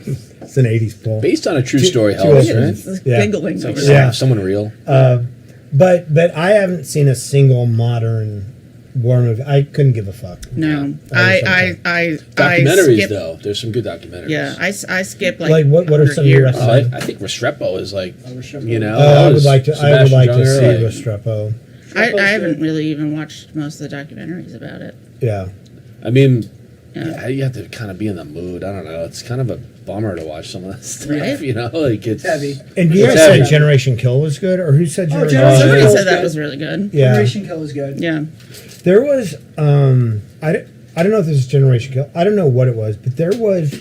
It's an 80s pull. Based on a true story, two helps, oceans. right? It's like Yeah. giggling It's like over someone, Yeah. someone real. But I haven't seen a single modern war movie. I couldn't give a fuck. No, I I Documentaries, skip, though. There's some good documentaries. Yeah, I skip like. Like, what are 100 some of your years. Oh, I think Restrepo is like, Restrepo. I would like to. I would Sebastian like to Junger, see Restrepo. I haven't really even watched most of the documentaries about it. Yeah. I mean, Yeah. you have to kind of be in the mood. I don't know. It's kind of a bummer to watch some of that stuff. Right? Like it's heavy. And you It's guys said heavy. Generation Kill was good, or who said Generation Generation Somebody Kill said was that good. was really good. Yeah. Generation Kill is good. Yeah. There was I don't know if this is Generation Kill. I don't know what it was, but there was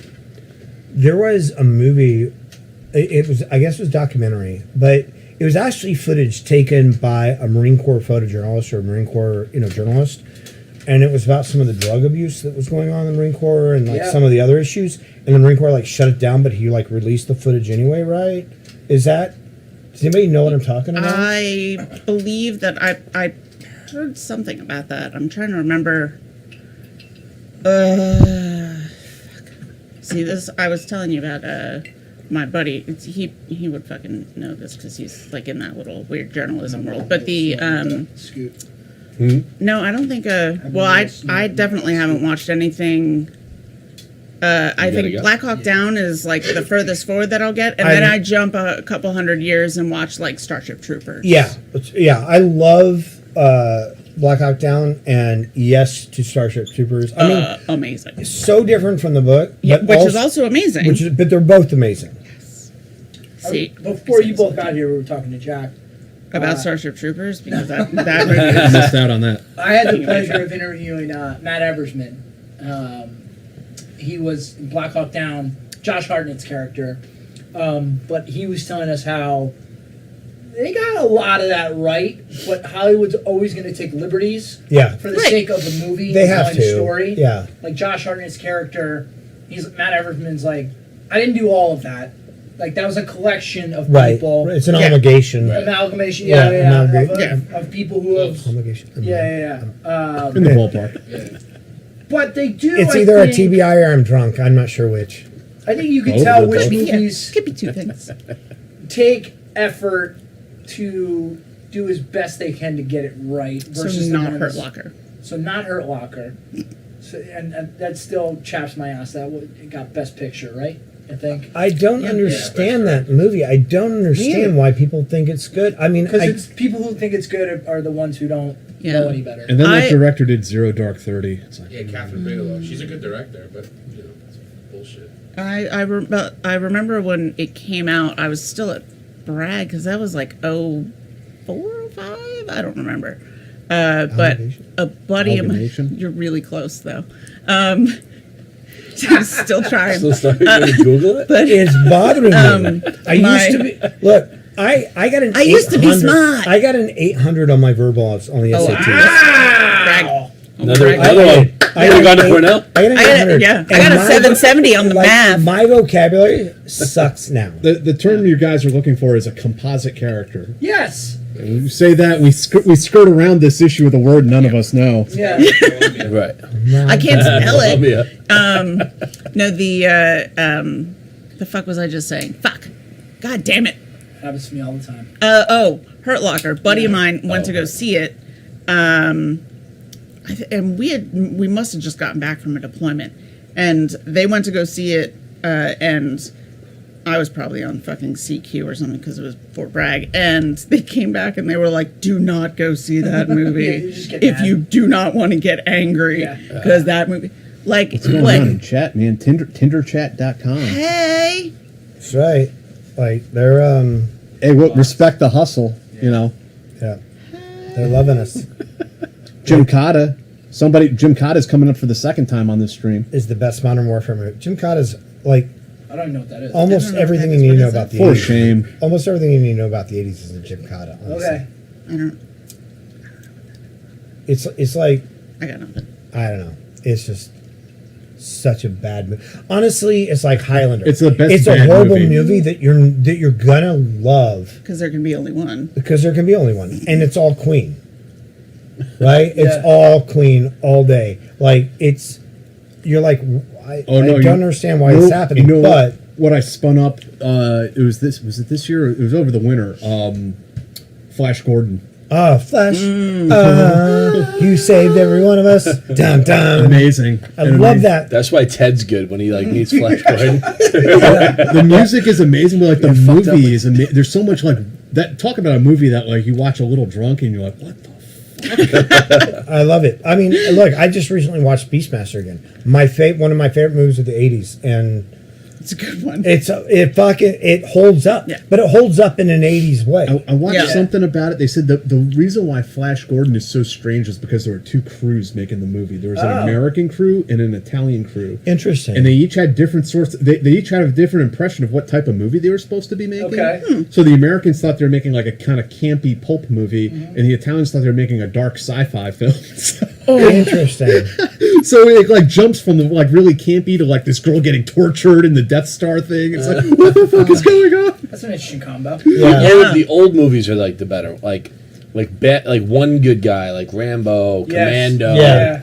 a movie. It was, I guess it was documentary, but it was actually footage taken by a Marine Corps photojournalist or a Marine Corps journalist, and it was about some of the drug abuse that was going on in the Marine Corps and like Yeah. some of the other issues. And the Marine Corps like shut it down, but he like released the footage anyway, right? Does anybody know what I'm talking about? I believe that I heard something about that. I'm trying to remember. See, this I was telling you about my buddy. He would fucking know this because he's like in that little weird journalism world. But the Scoot. no, I don't think. Well, I definitely haven't watched anything. I think go. Black Hawk Down is like the furthest forward that I'll get, and then I jump a couple hundred years and watch like Starship Troopers. Yeah. I love Black Hawk Down and yes to Starship Troopers. I mean, Amazing. so different from the book, Yeah, but which is also amazing. but they're both amazing. See, Before you both got here, we were talking to Jack. About Starship Troopers, because that movie I is missed out on that. I had the pleasure of interviewing Matt Eversman. He was in Black Hawk Down, Josh Hartnett's character. But he was telling us how they got a lot of that right, but Hollywood's always going to take liberties for the sake of the movie. They have and to. Story. Yeah. Like Josh Hartnett's character, Matt Eversman's like, I didn't do all of that. Like, that was a collection of people. It's an amalgamation. Amalgamation, of people who have... Amalgamation. In the ballpark. But they do, It's either a TBI or I'm drunk. I'm not sure which. I think you can tell which movies could be two things. take effort to do as best they can to get it right versus So the not ones- Hurt Locker. So not Hurt Locker. So, and that still chaps my ass. It got Best Picture, right? I think. I don't understand that movie. I don't understand why people think it's good. I mean, Because it's people who think it's good are the ones who don't know any better. And then that director did Zero Dark 30. It's like, Yeah, Catherine Bigelow. She's a good director, but you know, it's bullshit. I remember when it came out, I was still at Bragg, because that was like 04 or 05? I don't remember. But a buddy of mine, you're really close though. Still trying. Google it? But it's bothering me. I used to be. Look, I got an. I used to be smart. I got an 800 on my verbals on the SAT. Bragg. Another one. I got a Cornell. I got an 800. I got a 770 on the math. My vocabulary sucks now. The term you guys are looking for is a composite character. Yes. You say that, we skirt around this issue with a word none of us know. Yeah. Right. I can't spell it. Yeah. No, the fuck was I just saying? Fuck. God damn it. Happens to me all the time. Hurt Locker. Buddy of mine went to go see it. And we must have just gotten back from a deployment, and they went to go see it, and I was probably on fucking CQ or something because it was Fort Bragg, and they came back and they were like, "Do not go see that movie if you do not want to get angry because that movie." Like, what's going on in chat, man? Tinderchat.com. Hey, that's right. Like they're Hey, respect the hustle, you know. Yeah, they're loving us. Jim Cotta. Jim Cotta's coming up for the second time on this stream. Is the best Modern Warfare movie. Jim Cotta's like I don't even know what that is. almost everything you need to know about the 80s. For shame. Almost everything you need to know about the 80s is in Jim Cotta. Honestly. Okay. I don't. It's like I got nothing. I don't know. It's just such a bad movie. Honestly, it's like Highlander. It's the best. It's a horrible movie that you're gonna love Because there can be only one. because there can be only one, and it's all Queen. Right? It's all Queen all day. Like you're like I don't understand why it's happening. You know but what I spun up? Was it this year? It was over the winter. Flash Gordon. Flash. You saved every one of us. Dun, dun. Amazing. I love that. That's why Ted's good when he needs Flash Gordon. The music is amazing, but the movie is amazing. There's so much that. Talk about a movie that you watch a little drunk and you're like, what the. I love it. I mean, look, I just recently watched Beastmaster again. One of my favorite movies of the '80s, and It's a good one. It holds up, but it holds up in an '80s way. I watched something about it. They said the reason why Flash Gordon is so strange is because there were two crews making the movie. There was an American crew and an Italian crew. Interesting. And they each had different sorts. They each had a different impression of what type of movie they were supposed to be making. Okay. So the Americans thought they were making like a kind of campy pulp movie, and the Italians thought they were making a dark sci-fi film. Interesting. So it jumps from the really campy to this girl getting tortured in the Death Star thing. It's what the fuck is going on? That's an interesting combo. The old movies are the better. Like One Good Guy, like Rambo, Commando.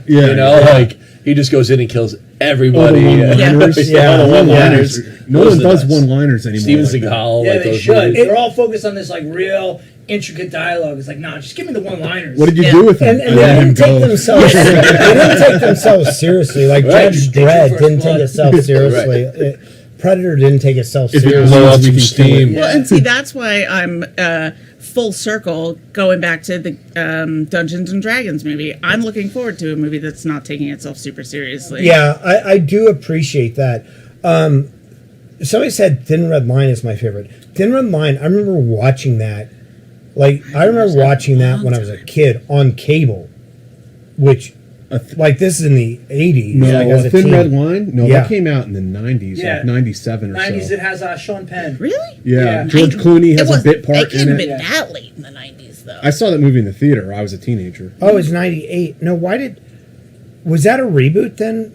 You know, he just goes in and kills everybody. All the one-liners. No one does best. one-liners anymore. Steven Seagal. Yeah, they those should. movies. They're all focused on this real intricate dialogue. It's like, nah, just give me the one-liners. What did you do with him? And they didn't take themselves. They didn't take themselves seriously. Like Judge Dredd didn't take itself seriously. Predator didn't take itself seriously. Blow up some steam. Well, and see, that's why I'm full circle going back to the Dungeons and Dragons movie. I'm looking forward to a movie that's not taking itself super seriously. Yeah, I do appreciate that. Somebody said Thin Red Line is my favorite. Thin Red Line, I remember watching that Like I remember watching that when I was a kid on cable, which like this is in the 80s. No, like, as a a Thin teen. Red Line? No, Yeah. that came out in the 90s, Yeah. like 97 or 90s. so. It has Sean Penn. Really? Yeah, Yeah. George Clooney has a bit part It can't in have it. been that late in the 90s, though. I saw that movie in the theater. I was a teenager. Oh, it's 98. No, was that a reboot then?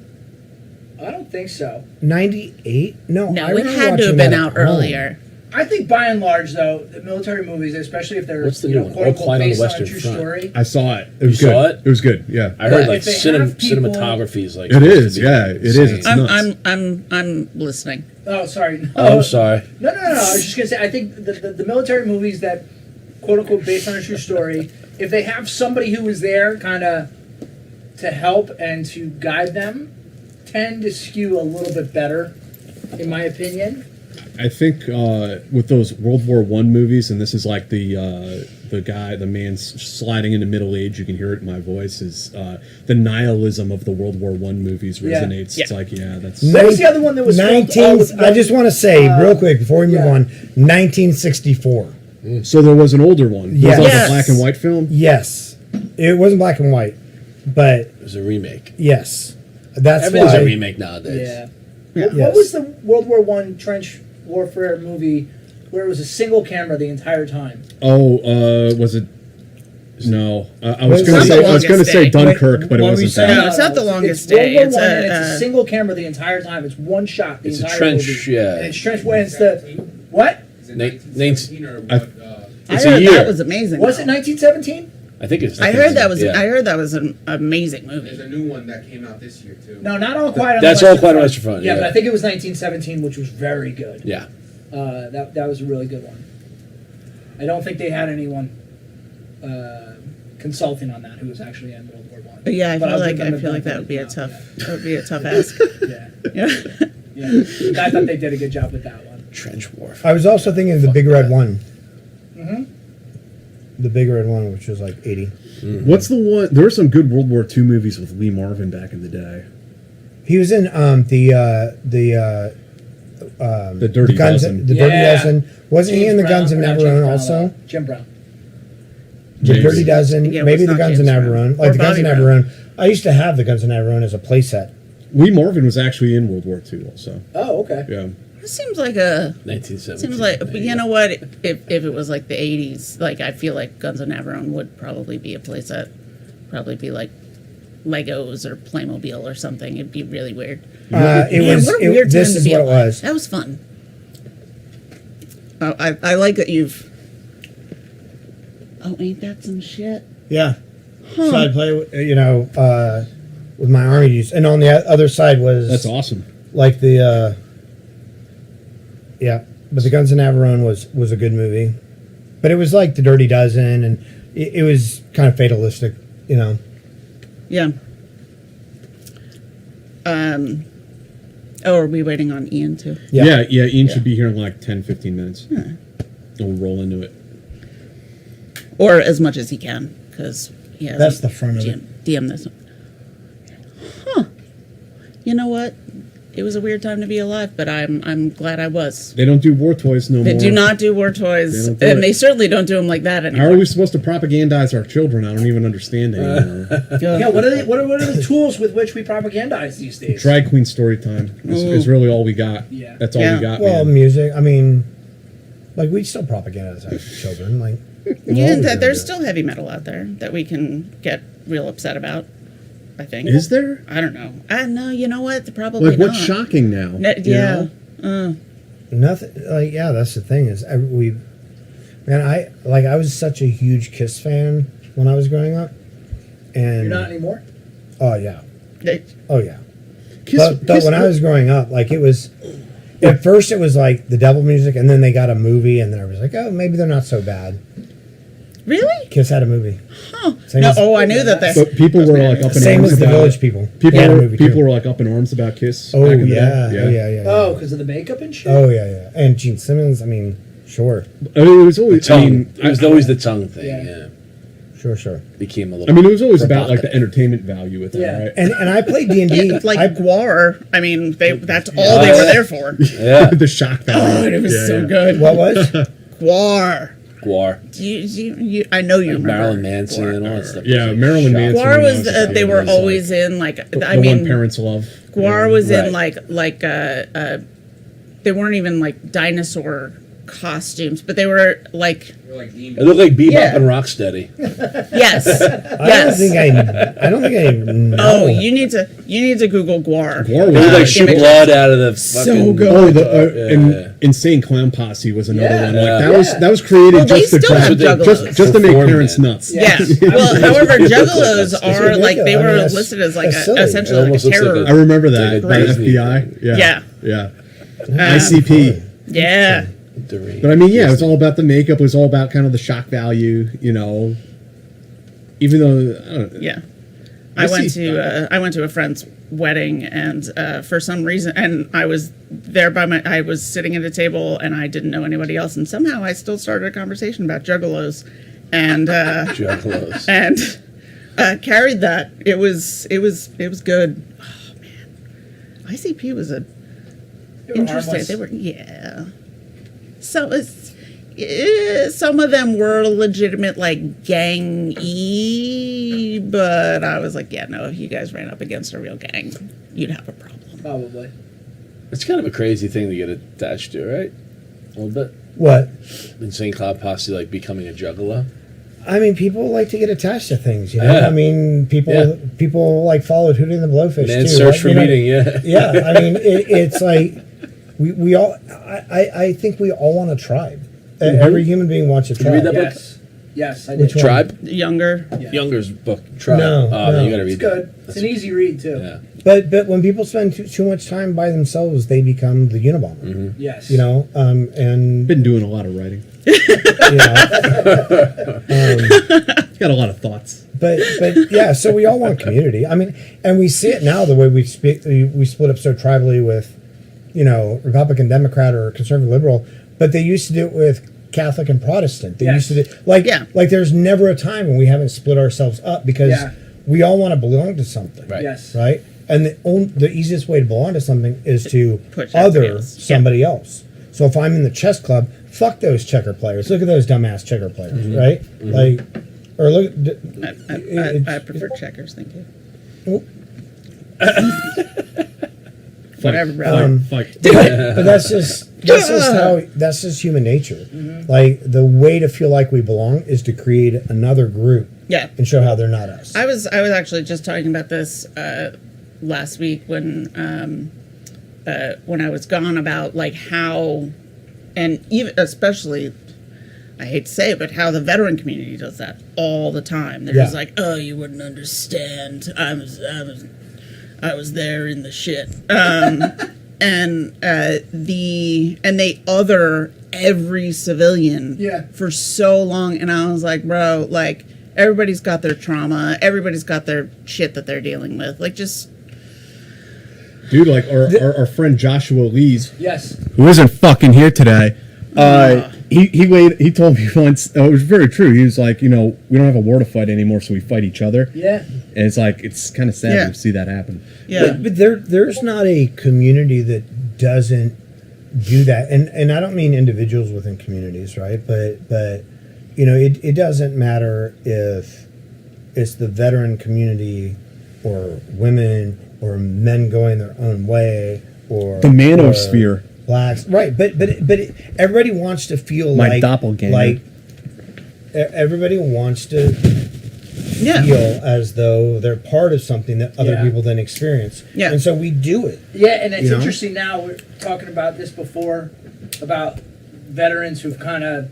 I don't think so. 98? No, No, I it remember had to watching have that been at out home. earlier. I think by and large, though, the military movies, especially if they're What's the you new know, one? quote All unquote Quiet on the based on a Western true Front. story. I saw it. It was You good. saw it? It was good. Yeah. I heard But like if they have people- cinematography is like It supposed is, to be yeah, it is. insane. It's nuts. I'm listening. Oh, sorry. Oh, I'm sorry. No. I was just gonna say. I think the military movies that quote unquote based on a true story, if they have somebody who was there, kind of to help and to guide them, tend to skew a little bit better, in my opinion. I think with those World War I movies, and this is like the man sliding into middle age, you can hear it in my voice, is the nihilism of the World War I movies Yeah. resonates. Yeah. It's like, yeah, that's... What was the other one that was filmed? 19. I just want to say real quick before we move yeah. on. 1964. So there was an older one. Yes. Was that Yes. a black and white film? Yes, it wasn't black and white, but It was a remake. yes, that's Everything's why. a remake nowadays. Yeah. Yeah. What was the World War I trench warfare movie where it was a single camera the entire time? Oh, was it... No. I was It's going not to the say longest day. Dunkirk, but it What were wasn't you saying? that. No, it's not the longest World day. War It's I, and it's a a single camera the entire time. It's one shot the It's a entire trench, movie. yeah. And it's trench. When it's the what? Is it Nate- 1917 or I- what? It's I a heard year. that was amazing. Was though. it 1917? I think it's. I heard that was. Yeah. I heard that was an amazing There's movie. a new one that came out this year too. No, not All Quiet on That's the All Western Quiet on the Front. Western Front, Yeah, yeah. but I think it was 1917, which was very good. Yeah. That was a really good one. I don't think they had anyone consulting on that who was actually in World War One. But yeah, I But feel I'll like give them the benefit that of would be the a doubt, tough. That would be a tough ask. Yeah, Yeah. yeah. I thought they did a good job with that one. Trench warfare. I was also thinking of the Big Red One. Mm-hmm. The Big Red One, which was like 80. What's the one... There were some good World War II movies with Lee Marvin back in the day. He was in the Dirty Guns, Dozen. the Dirty Yeah. Dozen. Wasn't he in the Guns of Navarone also? Jim Brown. The Maybe. Dirty Dozen, Yeah, maybe it's the not Guns of James Navarone. Brown. Like Or the Guns of Bobby Navarone. I used to have the Guns of Navarone as a playset. Lee Marvin was actually in World War II also. Oh, okay. Yeah. It seems like a. 1917. Seems like, but you know what? If it was like the '80s, like I feel like Guns of Navarone would probably be a playset. Probably be like Legos or Playmobil or something. It'd be really weird. It Man, was. what a weird This time to is be what it alive. was. That was fun. Oh, I like that you've. Oh, ain't that some shit? Yeah. So I'd play, with my army use, and on the other side was That's awesome. like the. Yeah, but the Guns of Navarone was a good movie, but it was like the Dirty Dozen, and it was kind of fatalistic, you know. Yeah. Oh, are we waiting on Ian too? Yeah. Yeah, Ian should be here in like 10, 15 minutes. And we'll roll into it. Or as much as he can, because he has. That's the front of it. DM this one. Huh. You know what? It was a weird time to be alive, but I'm glad I was. They don't do war toys no They more. do not do war toys, They don't do and it. they certainly don't do them like that How anymore. are we supposed to propagandize our children? I don't even understand anymore. Yeah, what are the tools with which we propagandize these days? Drag queen story time is really all we got. Yeah. That's all Yeah. we got, Well, man. music. I mean, like we still propagandize our children. Like, we've Yeah, always done there's it. still heavy metal out there that we can get real upset about. I think. Is there? I don't know. No, you know what? Probably Like, not. what's shocking now? Yeah. Nothing. Like, yeah, that's the thing is I was such a huge Kiss fan when I was growing up, and You're not anymore. oh yeah, They- oh yeah. Kiss, But when I was growing up, like it was, at first it was like the devil music, and then they got a movie, and then I was like, oh, maybe they're not so bad. Really? Kiss had a movie. Huh. Same No, as- I knew that. But people were like up in Same arms as the about Village People. People, They had a were, movie, people too. were like up in arms about Kiss. Oh back in the yeah, day. oh yeah. Oh, because of the makeup and shit. Oh yeah. And Gene Simmons. I mean, sure, I mean, it was always. Tongue. I mean, it was always the tongue thing. Yeah. Yeah. sure. Became a I little. mean, it was always about like the provocative. entertainment value with it, Yeah. right? And I played D&D. Yeah, like I, Guar. I mean, that's all they were there for. Yeah. The shock value. Oh, and it was Yeah, so yeah. good. what was? Guar. Guar. I know you remember Marilyn Manson Guar. and all that stuff. Yeah, Marilyn Manson. Guar was when I a they kid were was, always in like the I mean one parents love. Guar was in Right. like they weren't even like dinosaur costumes, but they were like It looked like Bebop Yeah. and Rocksteady. yes. I don't think I know. Oh, you need to Google Guar. Guar It looked like was shoot images. blood out of the fucking. good. Oh, Yeah. Insane Clown Posse was another Yeah. one. Like Yeah. that was created Well, they just to still have drive, juggalos. just to make Perform parents it. nuts. Yeah. Well, however, juggalos are like they ridiculous. I were mean, that's- listed as like that's silly. essentially It like a almost looks like terror. I remember that Like by a the Disney FBI. thing. Yeah, Yeah. ICP. Yeah. But I mean, yeah, it was all about the makeup. It was all about kind of the shock value, Even though, I don't know. Yeah. I I went to a friend's wedding, and for some reason, and I was there I was sitting at a table, and I didn't know anybody else, and somehow I still started a conversation about juggalos, and Juggalos. and carried that. It was good. Oh man, ICP was a interesting. harmless. They were So some of them were legitimate, like gang-y, but I was like, yeah, no, if you guys ran up against a real gang, you'd have a problem. Probably. It's kind of a crazy thing to get attached to, right? A little bit. What? Insane Clown Posse, like becoming a juggalo. I mean, people like to get attached to things, Yeah. I mean, people like followed Hootie and the Blowfish Man, too. search right? for meaning, yeah. Yeah, I mean, it's like we all. I think we all want a tribe. Every human being wants a Did you read tribe. that book? Yes. Yes, I did. Which one? Tribe? Younger. Yeah. Younger's book. Tribe. No, Then no. you gotta read It's good. that. It's an easy read too. Yeah. But when people spend too much time by themselves, they become the Unabomber. Mm-hmm. Yes. And Been doing a lot of writing. Got a lot of thoughts. But yeah, so we all want community. I mean, and we see it now the way we speak. We split up so tribally with, Republican, Democrat, or conservative, liberal. But they used to do it with Catholic and Protestant. They Yes. used to do like there's never a time when we haven't split ourselves up because we all want to belong to something. Right. Yes. Right. And the easiest way to belong to something is to Push somebody other else. somebody else. So if I'm in the chess club, fuck those checker players. Look at those dumbass checker players, right? Like, or look. I prefer checkers, thank you. Fight, Whatever, brother. fight. But that's just human nature. Like the way to feel like we belong is to create another group Yeah. and show how they're not us. I was actually just talking about this last week when I was gone about like how, and even especially, I hate to say it, but how the veteran community does that all the time. They're just like, oh, you wouldn't understand. I was there in the shit. And they other every civilian for so long, and I was like, bro, like everybody's got their trauma, everybody's got their shit that they're dealing with. Like just Dude, like our friend Joshua Lees, Yes. who isn't fucking here today. He told me once. It was very true. He was like, we don't have a war to fight anymore, so we fight each other. Yeah. And it's like it's kind of sad Yeah. to see that happen. yeah. But there's not a community that doesn't do that, and I don't mean individuals within communities, right? But it doesn't matter if it's the veteran community or women or men going their own way or The manosphere. blacks, right? But everybody wants to feel My like doppelganger. Like everybody wants to Yeah. feel as though they're part of something that other Yeah. people then experience. Yeah. And so we do it. Yeah, and it's You know? interesting now. We're talking about this before about veterans who've kind of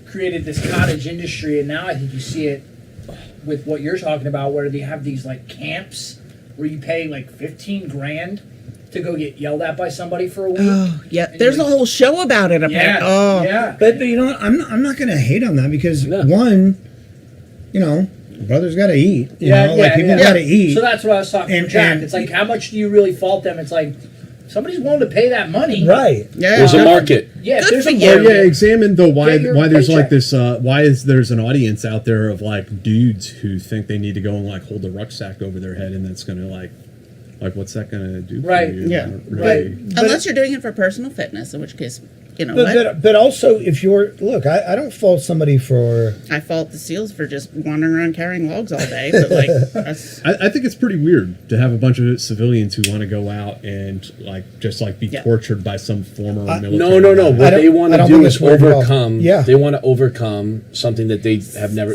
created this cottage industry, and now I think you see it with what you're talking about, where they have these like camps where you pay like 15 grand to go get yelled at by somebody for a week. Oh, yeah. There's a whole show about it. Apparently. Oh, yeah. But what? I'm not going to hate on that because one, brothers got to eat. Like people got to eat. So that's what I was talking And- to Jack. and- It's like, how much do you really fault them? It's like, somebody's willing to pay that money. Right. Yeah. There's a market. Yeah, if Good there's for a you. Oh market. yeah, examine though why Get your there's like paycheck. this there's an audience out there of like dudes who think they need to go and like hold a rucksack over their head and that's gonna like what's that gonna do? For Right. you? Yeah. Not really. Unless you're doing it for personal fitness, in which case you know But, what? but also, if you're look, I don't fault somebody for I fault the SEALs for just wandering around carrying logs all day. But like, that's, I think it's pretty weird to have a bunch of civilians who want to go out and be Yeah. tortured by some former military. No. guy. What they want I to don't do think is it's weird at all. overcome. Yeah. They want to overcome something that they've never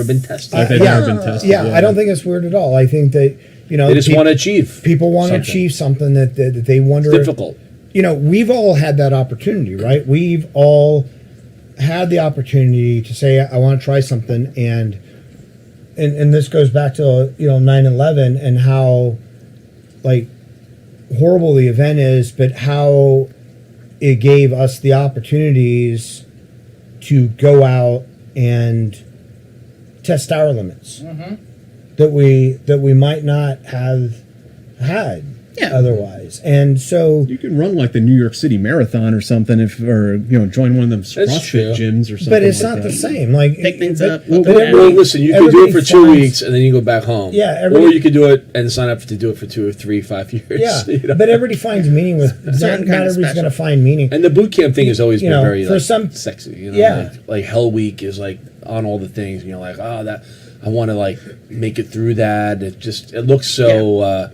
been tested. Like they've yeah. never been tested. yeah, I don't think it's weird at all. I think that They just want to achieve. people want to something. achieve something that they wonder. It's difficult. You know, we've all had that opportunity, right? We've all had the opportunity to say, I want to try something, and this goes back to 9/11 and how like horrible the event is, but how it gave us the opportunities to go out and test our limits that we might not have had Yeah. otherwise. And so You can run like the New York City Marathon or something, or join one of them That's CrossFit true. gyms or something. but it's like not that. the same. Like Pick things but- up, but put them every- Well, listen, you could do it for everybody 2 finds- weeks and then you go back home. Yeah, or everybody- you could do it and sign up to do it for 2 or 3, 5 years. Yeah, you know? but everybody finds meaning with not Certain kind of everybody's special. going to find meaning. And the boot camp thing has always You been know, very for like, some- sexy. Yeah. like Hell Week is like on all the things, and you're like, oh, that I want to like make it through that. It looks so.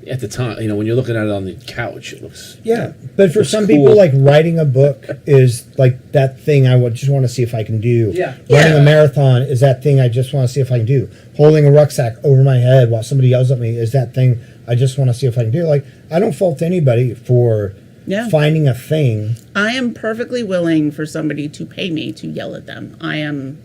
At the time, when you're looking at it on the couch, it looks. Yeah, but for looks some cool. people, like writing a book is like that thing I would just want to see if I can do. Yeah. Running Yeah. a marathon is that thing I just want to see if I can do. Holding a rucksack over my head while somebody yells at me is that thing I just want to see if I can do. Like, I don't fault anybody for Yeah. finding a thing. I am perfectly willing for somebody to pay me to yell at them. I am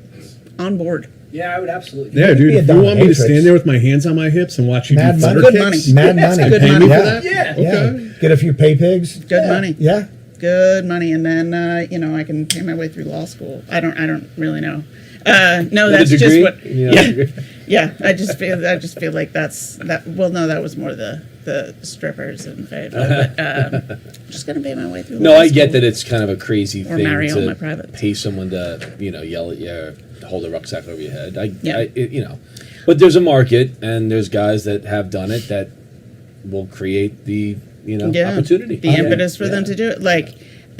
on board. Yeah, I would absolutely. Yeah, You could dude. be a If you want me to dominatrix. stand there with my hands on my hips and watch you Mad do money. butter Good kicks, Mad That's money. good pay money me for for Yeah. that? Yeah. Yeah. Okay. Get a few pay pigs. Good money. Yeah. Good money, and then I can pay my way through law school. I don't really know. No, With a that's just degree? what. Yeah. Yeah. I just feel like that's that. Well, no, that was more the strippers and Fayetteville. But I'm just gonna pay my way through. No, law I get school. that it's kind of a crazy Or thing marry all my to privates. pay someone to yell at you or hold a rucksack over your head. Yeah. But there's a market, and there's guys that have done it that will create the opportunity, the impetus for them to do it. Like,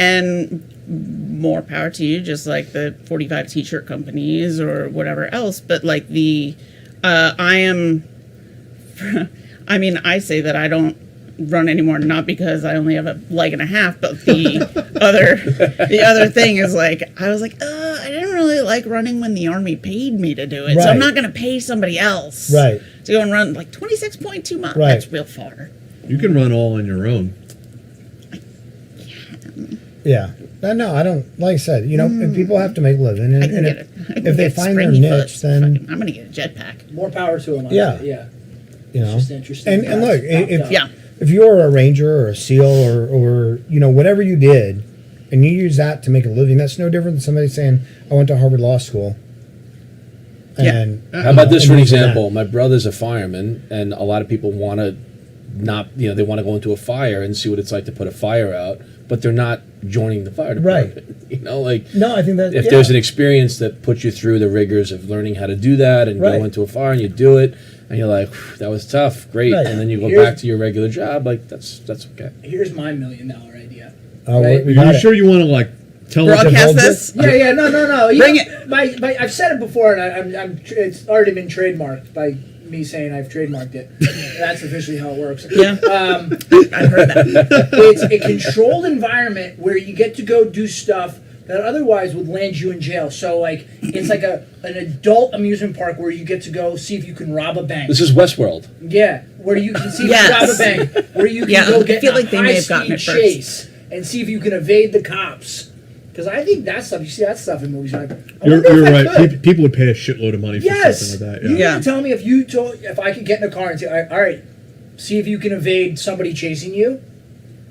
and more power to you, just like the 45 t-shirt companies or whatever else. But like I say that I don't run anymore, not because I only have a leg and a half, but the other thing is like, I was like, I didn't really like running when the Army paid me to do it. So I'm Right. not going to pay somebody else Right. to go and run like 26.2 miles. Right. That's real far. You can run all on your own. Yeah. No, I don't. Like I said, if people have to make a living, and, I can and get if, it. I can if they get find their springy niche, foot. then Fucking- I'm gonna get a jetpack. More power to them. Yeah. Yeah. you know. It's just interesting. And look, if Yeah. if you're a ranger or a SEAL or whatever you did, and you use that to make a living, that's no different than somebody saying, "I went to Harvard Law School." Yeah. And How about this and for an using that. example? My brother's a fireman, and a lot of people want to they want to go into a fire and see what it's like to put a fire out, but they're not joining the fire Right. department. Like No, I think that if yeah. there's an experience that puts you through the rigors of learning how to do that and Right. go into a fire and you do it, and you're like, "Whew, that was tough, great," Right. and then you go Here's- back to your regular job, like that's okay. Here's my $1 million idea. We Are got you it. sure you want to tell us? Broadcast hold this. Yeah, no. Bring it. I've said it before, and it's already been trademarked by me saying I've trademarked it. That's officially how it works. Yeah. I heard that. It's a controlled environment where you get to go do stuff that otherwise would land you in jail. So, it's like an adult amusement park where you get to go see if you can rob a bank. This is Westworld. Yeah, where you can see if you Yes. can rob a bank, where you can Yeah, go I get feel in a like they may have gotten high-speed it first. chase and see if you can evade the cops. Because I think that stuff, you see that stuff in movies. Like, I You're wonder if I right. could. People would pay a shitload of money for Yes. something like that. You Yeah. mean to tell me if I could get in a car and say, all right, see if you can evade somebody chasing you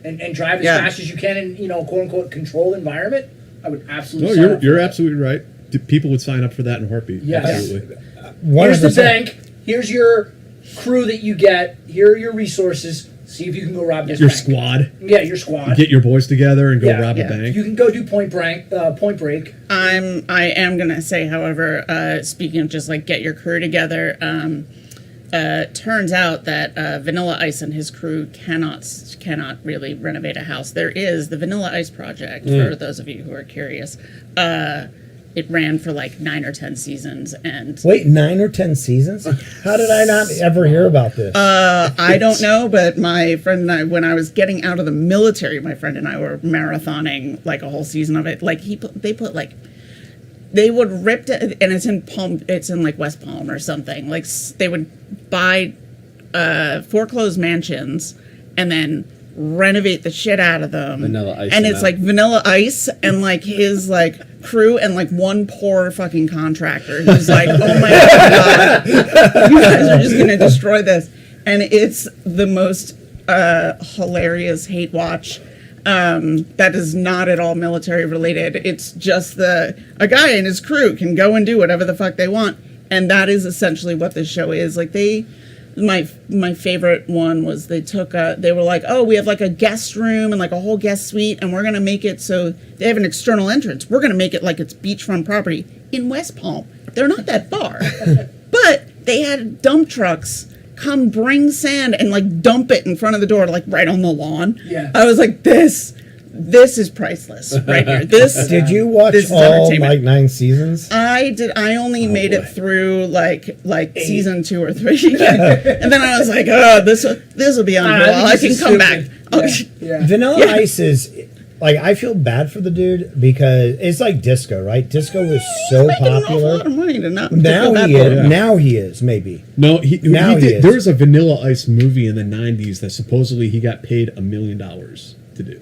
and drive as Yeah. fast as you can in, quote unquote controlled environment, I would absolutely No, sign you're up for you're that. absolutely right. People would sign up for that in a heartbeat. Yes. Absolutely. Here's the 100%. bank. Here's your crew that you get. Here are your resources. See if you can go rob this Your bank. squad. Yeah, your squad. Get your boys together and go Yeah, rob yeah. a bank. You can go do Point Break. I am gonna say, however, speaking of just like get your crew together, turns out that Vanilla Ice and his crew cannot really renovate a house. There is the Vanilla Ice Project, for those of you who are curious. It ran for like 9 or 10 seasons, and Wait, 9 or 10 seasons? How did I not ever hear about this? I don't know, but my friend and I, when I was getting out of the military, my friend and I were marathoning like a whole season of it. Like they would rip it, and it's in like West Palm or something. Like they would buy foreclosed mansions and then renovate the shit out of them. Vanilla Ice and them it's out. like Vanilla Ice and like his like crew and like one poor fucking contractor who's like, oh my god, you guys are just gonna destroy this. And it's the most hilarious hate watch. That is not at all military related. It's just a guy and his crew can go and do whatever the fuck they want, and that is essentially what this show is. Like my favorite one was they were like, oh, we have like a guest room and like a whole guest suite, and we're gonna make it so they have an external entrance. We're gonna make it like it's beachfront property in West Palm. They're not that far, but they had dump trucks come bring sand and like dump it in front of the door, like right on the lawn. Yeah. I was like, this is priceless right here. This Did you watch this is all entertainment. like 9 seasons? I did. I only made it through like season 2 or 3, and then I was like, "Oh, this will be on. Well, I can come back." Oh, Yeah. Vanilla Ice is like, I feel bad for the dude because it's like disco, right? Disco was so making an awful lot popular. of money to not Now feel bad he for is. him. Now he is maybe. No, Now he did. is. There was a Vanilla Ice movie in the '90s that supposedly he got paid $1 million to do.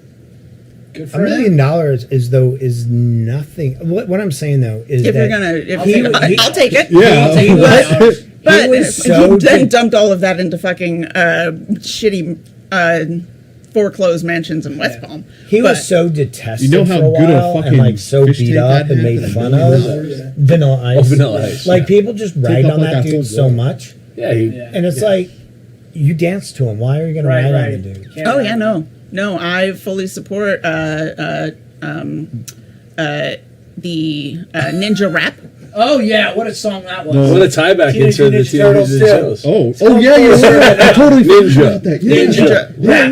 Good $1 for him. million is nothing. What I'm saying though is If that you're gonna, he- I'll take it. Yeah. he was, But he was so he then de- dumped all of that into fucking shitty foreclosed mansions in West Palm. he But- was so detested You know how for a good a while and fucking like so fish beat tank up that and had made for fun $1 of. million? Vanilla Ice. Vanilla Ice, Like yeah. people just ride up on like that I dude told so you. much, Yeah, he, and it's like you dance to him. Why are you going to ride on the dude? Can't Oh ride. yeah, no, I fully support the ninja rap. Oh yeah, what a song that was. what a tie back Teenage into the Mutant Ninja Teenage Mutant Turtles, Turtles. Oh yeah, you're right. I totally forgot Ninja. about that. Yeah. Ninja. Yeah.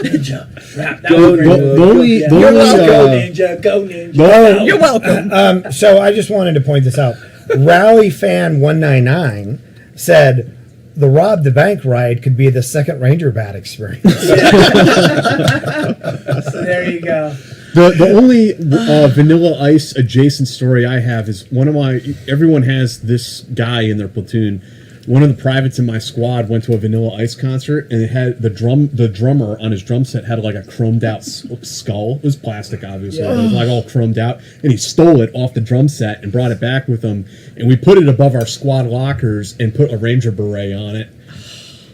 Ninja. Rap. That Go, was The, great. the only, the You're only, welcome. Go Ninja. Go Ninja. You're welcome. So I just wanted to point this out. Rally fan 199 said the rob the bank ride could be the second Ranger Bat experience. So there you go. The only Vanilla Ice adjacent story I have is everyone has this guy in their platoon. One of the privates in my squad went to a Vanilla Ice concert, and it had the drummer on his drum set had like a chromed out skull. It was plastic, obviously. But it was like all chromed out, and he stole it off the drum set and brought it back with him. And we put it above our squad lockers and put a Ranger beret on it,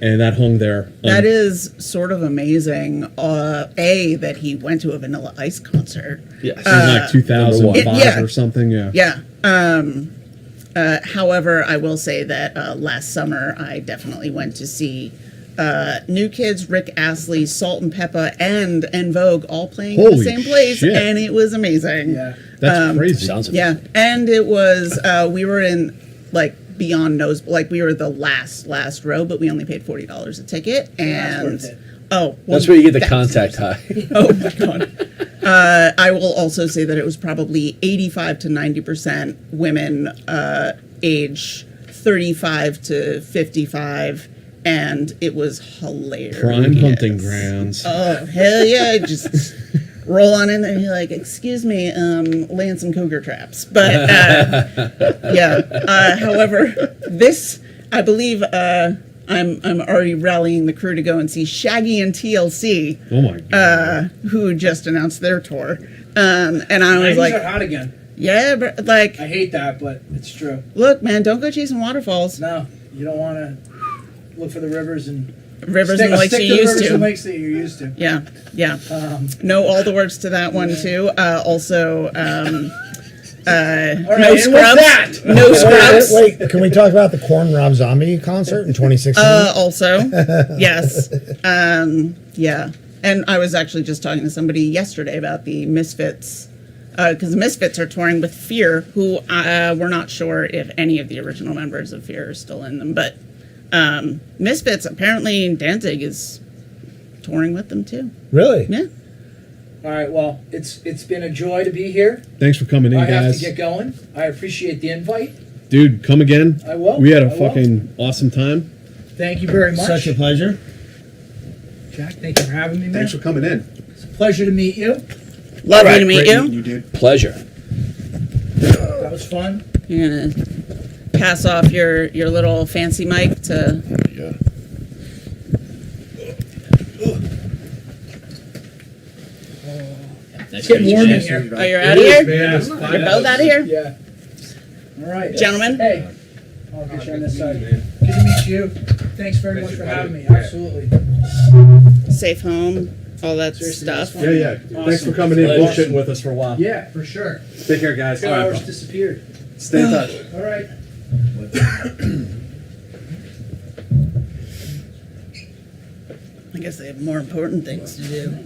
and that hung there. That is sort of amazing. That he went to a Vanilla Ice concert. Yes. in like 2005 Yeah. or something. Yeah. Yeah. However, I will say that last summer I definitely went to see New Kids, Rick Astley, Salt and Peppa, and En Vogue all playing in the Holy same place, shit. and it was amazing. Yeah. That's crazy. Sounds Yeah, and it was we were in like beyond nose, like we were the last row, but we only paid $40 a ticket, and worth it. well, That's where you get the that's- contact high. Oh my god. I will also say that it was probably 85 to 90% women age 35 to 55, and it was hilarious. Prime hunting grounds. Oh, hell yeah. Just roll on in there and you're like, excuse me, laying some cougar traps. But, yeah. However, this, I believe, I'm already rallying the crew to go and see Shaggy and TLC, Oh my god. who just announced their tour. And I was 90s like, are hot again. yeah, but like, I hate that, but it's true. look, man, don't go chasing waterfalls. No, you don't want to look for the rivers and Rivers and lakes stick you to the used rivers to. and lakes that you're used to. Yeah, yeah. Um, Know all the words to that one too. Also, all no right, and with scrubs. that, No scrubs. Wait, can we talk about the Corn Rob Zombie concert in 2016? Also, yes. Yeah. And I was actually just talking to somebody yesterday about the Misfits, because the Misfits are touring with Fear, who we're not sure if any of the original members of Fear are still in them, but Misfits, apparently Danzig is touring with them too. Really? Yeah. All right. Well, it's been a joy to be here. Thanks for coming in, I have guys. to get going. I appreciate the invite. Dude, come again. I will. We had a I will. fucking awesome time. Thank you very much. Such a pleasure. Jack, thank you for having me, man. Thanks for coming in. It's a pleasure to meet you. Lovely to meet Great you. meeting you, dude. Pleasure. That was fun. You're gonna pass off your little fancy mic to. Yeah. It's getting warm in here. Oh, you're out of here. Man, it's You're fine. both out of here, Yeah. All right. gentlemen. Hey. I'll get you on this side. Good to meet you. Thanks very much for having me. Absolutely. Safe home, all that Seriously, stuff. that's Yeah, yeah. Thanks for coming in, bullshitting with us for a while. Yeah, for sure. Take care, guys. 2 hours disappeared. Stay in touch. All right. I guess they have more important things to do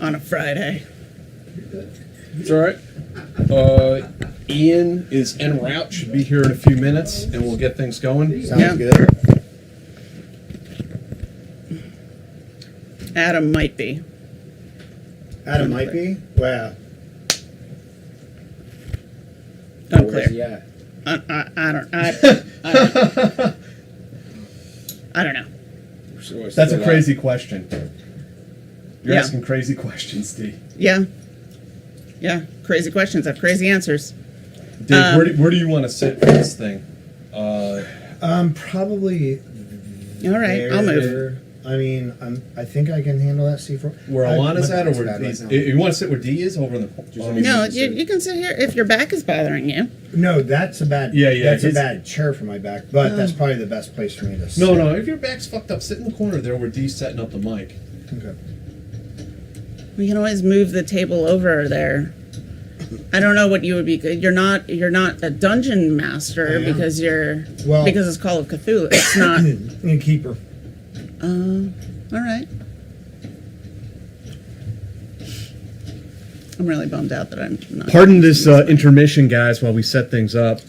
on a Friday. It's all right. Ian is en route. Should be here in a few minutes, and we'll get things going. Sounds Yeah. good. Adam might be. Adam might be. Well, Unclear. Yeah. I don't know. That's a crazy question. You're Yeah. asking crazy questions, D. Yeah. Yeah. Crazy questions have crazy answers. Dave, where do you want to sit for this thing? probably. All right, I'll move. there. I mean, I think I can handle that C4. Where Alana's at, or That's where bad D's? right now. You want to sit where D is, over in the? No, you can sit here if your back is bothering you. No, that's a bad. Yeah, yeah, That's a it's- bad chair for my back, but that's probably the best place for me to sit. No, no. If your back's fucked up, sit in the corner there where D's setting up the mic. Okay. We can always move the table over there. I don't know what you would be. You're not a dungeon master I am. because Well- because it's Call of Cthulhu. It's not. And keeper. All right. I'm really bummed out that I'm not. Pardon this intermission, guys, while we set things up.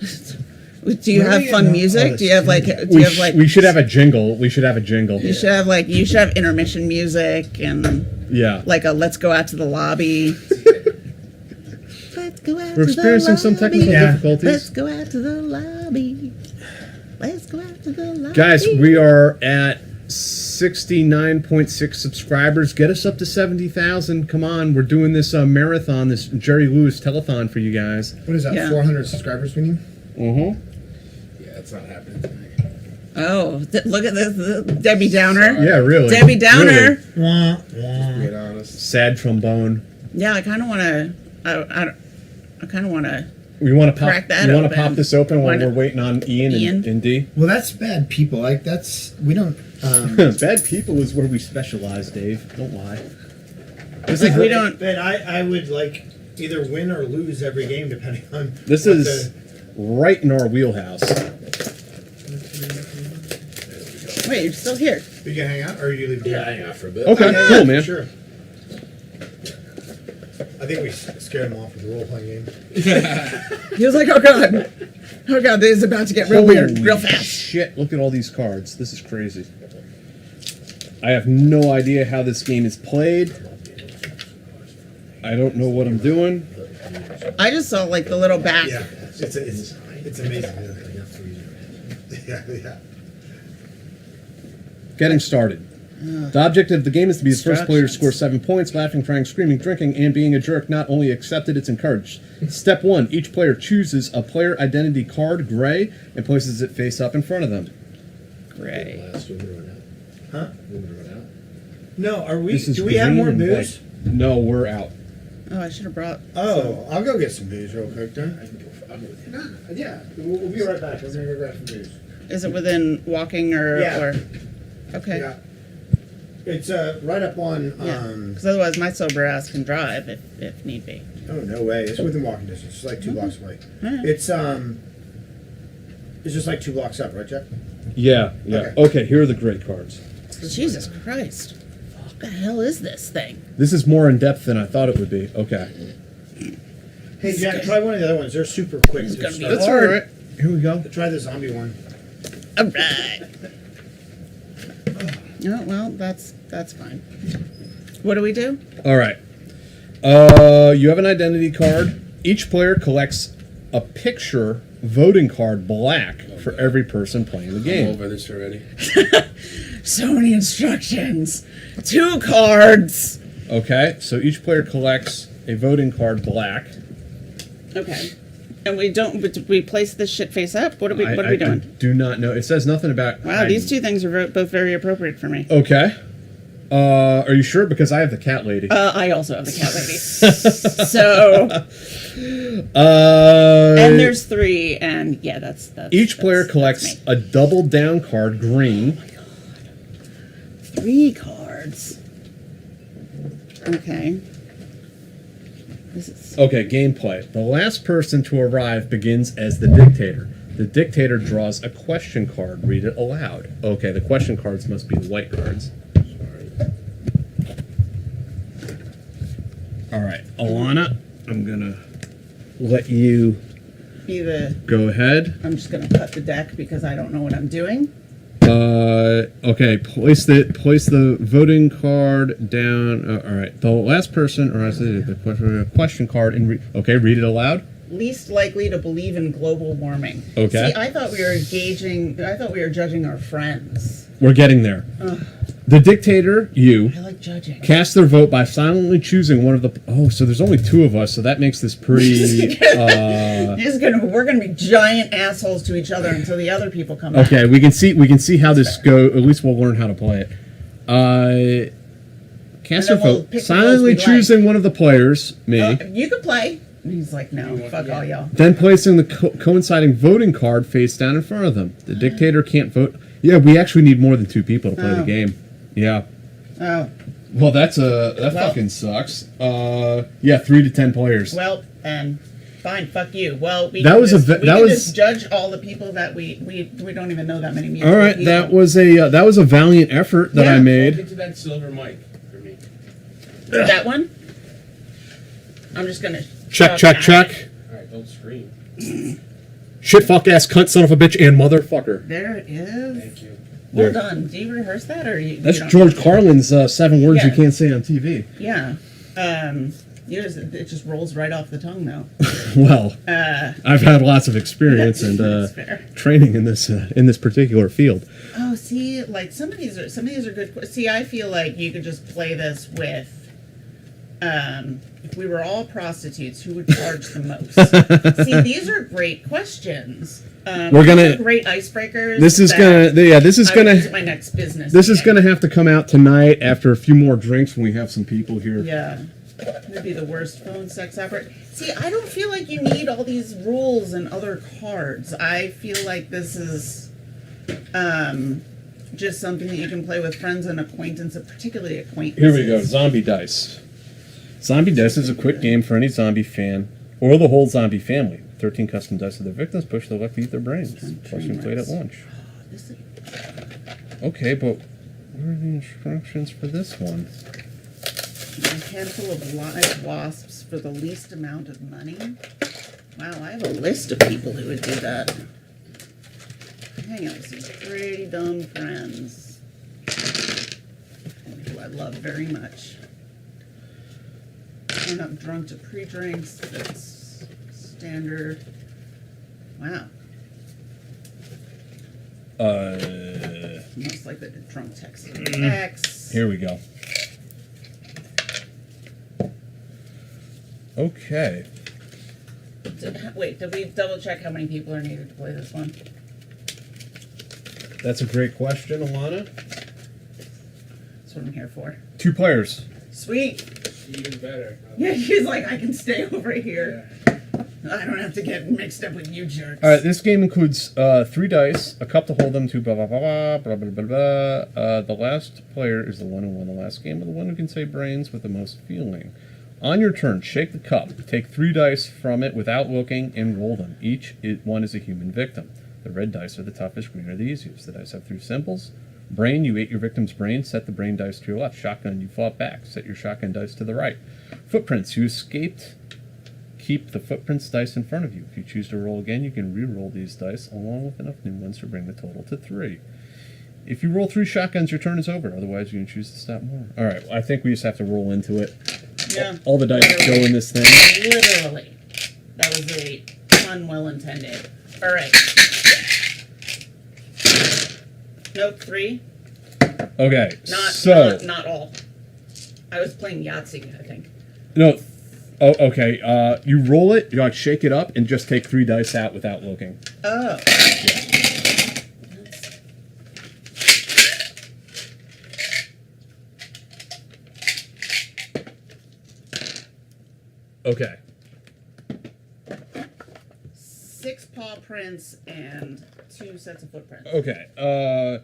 Do you have fun music? Do you have like? Do you have like? We should have a jingle. We should have a jingle. You should have like. You should have intermission music and Yeah. like a "Let's go out to the lobby." Let's go out We're to experiencing the some lobby. technical difficulties. Let's go out to the lobby. Let's go out to the lobby. Guys, we are at 69.6 subscribers. Get us up to 70,000. Come on, we're doing this marathon, this Jerry Lewis telethon for you guys. What is that? Yeah. 400 subscribers we need? Mm-hmm. Yeah, it's not happening tonight. Oh, look at this, Debbie Downer. Yeah, really. Debbie Downer. Really. Being honest. Sad trombone. Yeah, I kind of want to. I kind of want to. We want to pop. Crack that You want to open. pop this open Why while not? we're waiting on Ian. And D. Well, that's bad people. Like, that's. We don't. Bad people is where we specialize, Dave. Don't lie. Like we don't. But I would, like, either win or lose every game depending on. This what is right in our wheelhouse. Wait, you're still here. You can hang out or you leave? Yeah, hang out for a bit. Okay, Yeah, cool, man. Sure. I think we scared him off with the role playing game. He was like, "Oh god, this is about to get real weird, real fast." Shit, look at all these cards. This is crazy. I have no idea how this game is played. I don't know what I'm doing. I just saw like the little back. Yeah, it's amazing. Yeah. Getting started. The object of the game is to be the first player to score 7 points. Laughing, crying, screaming, drinking, and being a jerk not only accepted, it's encouraged. Step 1. Each player chooses a player identity card, gray, and places it face up in front of them. Gray. Huh? No, are we? This is Do we have green more and booze? white. No, we're out. Oh, I should have brought. Oh, I'll go get some booze real quick then. Yeah, we'll be right back. We're gonna go grab some booze. Is it within walking or? Yeah. Or, okay. Yeah. It's right up on. Because otherwise, my sober ass can drive if need be. Oh no way! It's within walking distance. It's like 2 blocks away. Alright. It's just like 2 blocks up, right, Jack? Yeah. Okay. Okay, here are the gray cards. Jesus Christ! What the hell is this thing? This is more in depth than I thought it would be. Okay. Hey, Jack, try one of the other ones. They're super quick. It's to gonna be start. That's all right. Here we go. Try the zombie one. All right. Oh, well, that's fine. What do we do? All right. You have an identity card. Each player collects a picture voting card black for every person playing the I'm game. over this already. So many instructions. 2 cards. Okay, so each player collects a voting card black. Okay. And we place this shit face up? What are we I doing? do not know. It says nothing about. Wow, these 2 things are both very appropriate for me. Okay. Are you sure? Because I have the cat lady. I also have the cat lady. So. And there's 3, and yeah, that's each player that's collects me. a double down card, green. 3 cards. Okay. This is Okay, gameplay. The last person to arrive begins as the dictator. The dictator draws a question card. Read it aloud. Okay, the question cards must be the white cards. All right, Alana, I'm gonna let you be the. go ahead. I'm just gonna cut the deck because I don't know what I'm doing. Okay, place the voting card down. All right, the last person, or I said the question card, and read it aloud. Least likely to believe in global warming. Okay. See, I thought we were judging our friends. We're getting there. The dictator, you, I like judging. cast their vote by silently choosing one of the. Oh, so there's only 2 of us, so that makes this pretty. We're gonna be giant assholes to each other until the other people come back. Okay, we can see how this go. At least we'll learn how to play it. Cast their And then we'll vote, pick the silently ones we like. choosing one of the players, me. You could play. And he's like, no, fuck all y'all. Then placing the coinciding voting card face down in front of them. The dictator can't vote. Yeah, we actually need more than 2 people to play the game. Yeah. Oh, Well, that fucking sucks. 3 to 10 players. well, and fine, fuck you. Well, we That can was just, a we that can was just judge all the people that we don't even know that many musical all right. people. That was a valiant effort that Yeah. I Get made. to that silver mic for me. That one. I'm just gonna Check. All right, don't scream. Shit, fuck, ass, cunt, son of a bitch, and motherfucker. There it is. Thank you. Well There. done. Do you rehearse that, or you? That's you don't? George Carlin's 7 words you Yeah. can't say on TV. Yeah. It just rolls right off the tongue now. Well, I've had lots of experience and That's fair. training in this particular field. Oh, see, like some of these are good. See, I feel like you could just play this with. If we were all prostitutes, who would charge the most? See, these are great questions. We're gonna- these are great icebreakers. This is that gonna I would use at my next business. This is meeting. gonna have to come out tonight after a few more drinks when we have some people here. Yeah. It'd be the worst phone sex ever. See, I don't feel like you need all these rules and other cards. I feel like this is just something that you can play with friends and acquaintances, particularly acquaintances. Here we go, Zombie Dice. Zombie Dice is a quick game for any zombie fan or the whole zombie family. 13 custom dice of their victims push their luck to eat their brains. Question played at lunch. This is- Okay, but where are the instructions for this one? A handful of live wasps for the least amount of money. Wow, I have a list of people who would do that. Hang out with some pretty dumb friends. Who I love very much. We're not drunk to pre-drinks. That's standard. Wow. Most likely to drunk text X. Here we go. Okay. Wait, did we double check how many people are needed to play this one? That's a great question, Alana. That's what I'm here for. 2 players. Sweet. Even better. Yeah, he's like, I can stay over here. I don't have to get mixed up with you jerks. All right, this game includes 3 dice, a cup to hold them, 2 blah blah blah blah blah blah blah. The last player is the one who won the last game, or the one who can say brains with the most feeling. On your turn, shake the cup. Take 3 dice from it without looking and roll them. One is a human victim. The red dice are the toughest, green are the easiest. The dice have 3 symbols. Brain, you ate your victim's brain. Set the brain dice to your left. Shotgun, you fought back. Set your shotgun dice to the right. Footprints, you escaped keep the footprints dice in front of you. If you choose to roll again, you can re-roll these dice along with enough new ones to bring the total to 3. If you roll 3 shotguns, your turn is over. Otherwise, you can choose to stop more. All right, I think we just have to roll into it. Yeah. All the dice go in this thing. Literally. That was a pun well intended. All right. Nope, 3. Okay, Not all. I was playing Yahtzee, I think. No. Oh, okay. You roll it, you shake it up, and just take 3 dice out without looking. Oh. Okay. 6 paw prints and 2 sets of footprints. Okay.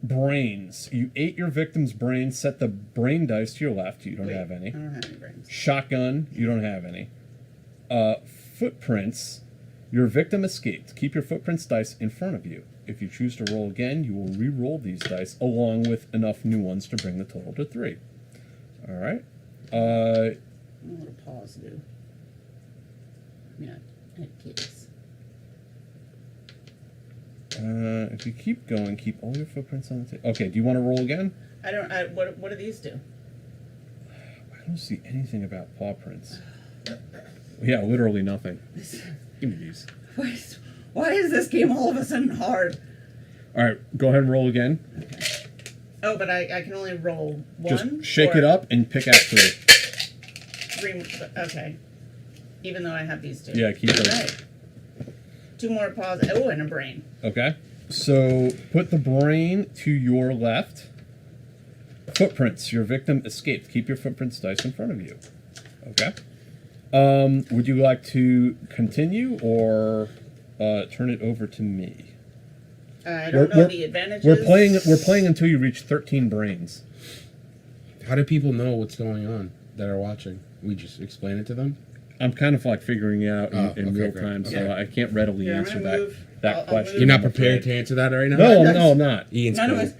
Brains. You ate your victim's brain. Set the brain dice to your left. You don't have any. I don't have any brains. Shotgun. You don't have any. Footprints. Your victim escaped. Keep your footprints dice in front of you. If you choose to roll again, you will re-roll these dice along with enough new ones to bring the total to 3. All right. What do paws do? Yeah, I had kitties. If you keep going, keep all your footprints on the table. Okay, do you want to roll again? What do these do? I don't see anything about paw prints. Yeah, literally nothing. Give me these. Why is this game all of a sudden hard? All right, go ahead and roll again. Okay. Oh, but I can only roll 1? Just shake it up and pick out 3. 3, okay. Even though I have these 2. Yeah, keep those. Right. 2 more paws. Oh, and a brain. Okay. So put the brain to your left. Footprints. Your victim escaped. Keep your footprints dice in front of you. Okay. Would you like to continue or turn it over to me? I don't know the advantages. We're playing until you reach 13 brains. How do people know what's going on that are watching? We just explain it to them? I'm kind of like figuring it out in okay, real great. time, so Okay. I can't readily Here, I'm answer gonna move. that I'll question. You're not prepared to answer that right now? No, I'm not. Ian's None of coming.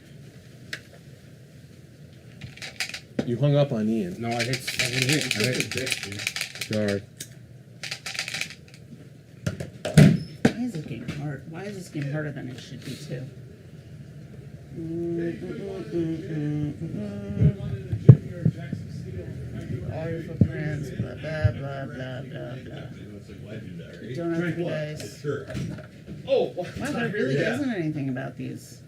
us. You hung up on Ian. No, I hit. Sorry. Why is this game hard? Why is this game harder than it should be too? All your footprints, blah blah blah blah blah blah. You don't have 3 dice. Oh, Wow, there really isn't anything about these.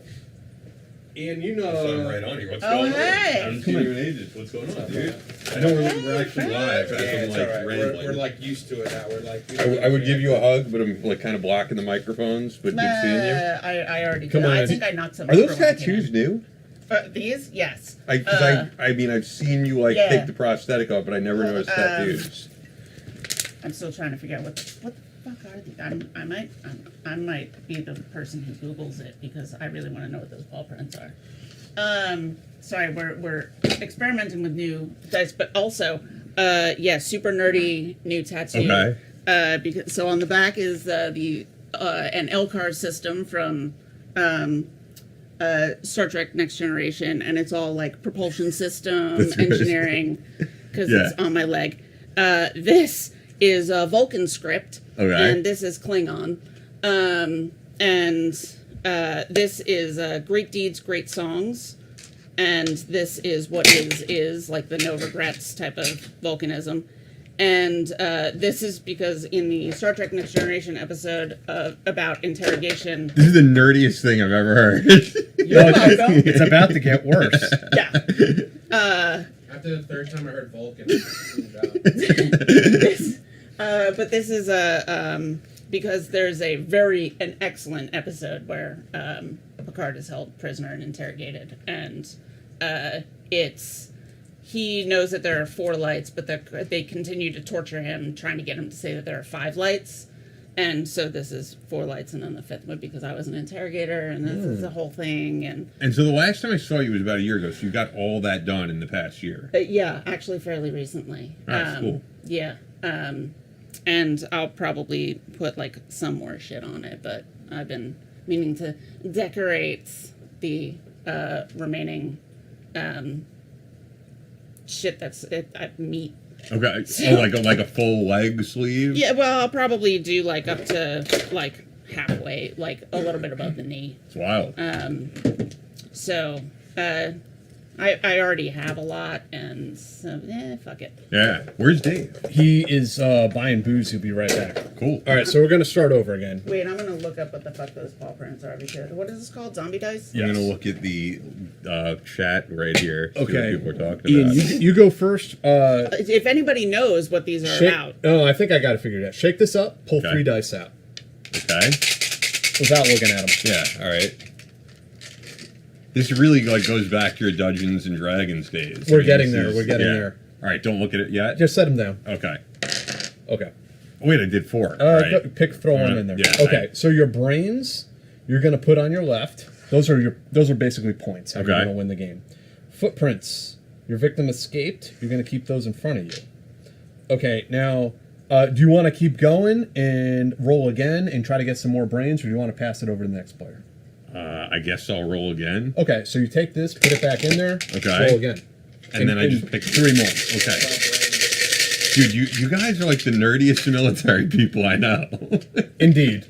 Ian, you I'm right on here. What's Oh, going hey. on? I haven't seen you in ages. What's going on, dude? I know we're actually live. Yeah, As I'm it's like all right. rambling. We're like used to it now. We're like. I would give you a hug, but I'm like kind of blocking the microphones. But good seeing you. I already Come did. on. I think I knocked some Are those over when I came tattoos in. new? These? Yes. I mean, I've seen you like yeah. take the prosthetic off, but I never noticed tattoos. I'm still trying to figure out what the fuck are these. I might be the person who Googles it because I really want to know what those paw prints are. Sorry, we're experimenting with new dice, but also, super nerdy new tattoo. Okay. Because so on the back is the an LCAR system from Star Trek Next Generation, and it's all like propulsion system That's right. engineering because Yeah. it's on my leg. This is a Vulcan script, Okay. and this is Klingon, and this is Great Deeds, Great Songs, and this is what is like the no regrets type of Vulcanism. And this is because in the Star Trek Next Generation episode about interrogation... This is the nerdiest thing I've ever heard. You're welcome. It's about to get worse. Yeah. After the 3rd time I heard Vulcan. But this is because there's an excellent episode where Picard is held prisoner and interrogated, and he knows that there are 4 lights, but they continue to torture him, trying to get him to say that there are 5 lights. And so this is 4 lights, and then the 5th one because I was an interrogator, and this is the whole thing. And so the last time I saw you was about a year ago, so you got all that done in the past year. Yeah, actually fairly recently. That's cool. Yeah. And I'll probably put like some more shit on it, but I've been meaning to decorate the remaining shit that's meat Okay. So- Oh, like a full leg sleeve. Yeah, well, I'll probably do like up to like halfway, like a little bit above the knee. It's wild. So, I already have a lot, and so fuck it. Yeah. Where's Dave? He is buying booze. He'll be right back. Cool. All right, so we're gonna start over again. Wait, I'm gonna look up what the fuck those paw prints are because what is this called? Zombie dice? Yeah. I'm gonna look at the chat right here. See Okay. what people are talking Ian, about. you go first. If anybody knows what these are about, Oh, I think I got it figured out. Shake this up. Pull Okay. 3 dice out Okay. without looking at them. Yeah. All right. This really like goes back to your Dungeons and Dragons days. We're I mean, getting this there. is- We're getting yeah. there. All right. Don't look at it yet. Just set them down. Okay. Okay. Wait, I did 4. Right. Throw one in there. Yeah, Okay. So your brains, you're gonna put on your left. Those are basically points. How you're Okay. gonna win the game. Footprints. Your victim escaped. You're gonna keep those in front of you. Okay. Now, do you want to keep going and roll again and try to get some more brains, or do you want to pass it over to the next player? I guess I'll roll again. Okay. So you take this, put it back in there. Okay. Roll again. And then I just pick 3 more. Okay. Dude, you guys are like the nerdiest military people I know. Indeed.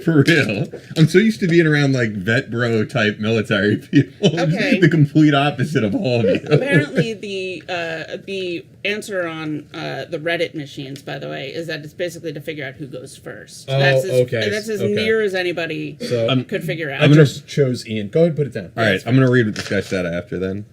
For real. I'm so used to being around like vet bro type military people. Okay. The complete opposite of all of you. Apparently, the answer on the Reddit machines, by the way, is that it's basically to figure out who goes first. Oh, That's okay. That's as Okay. near as anybody So could figure out. I just chose Ian. Go ahead and put it down. All right, I'm gonna read what this guy said after then.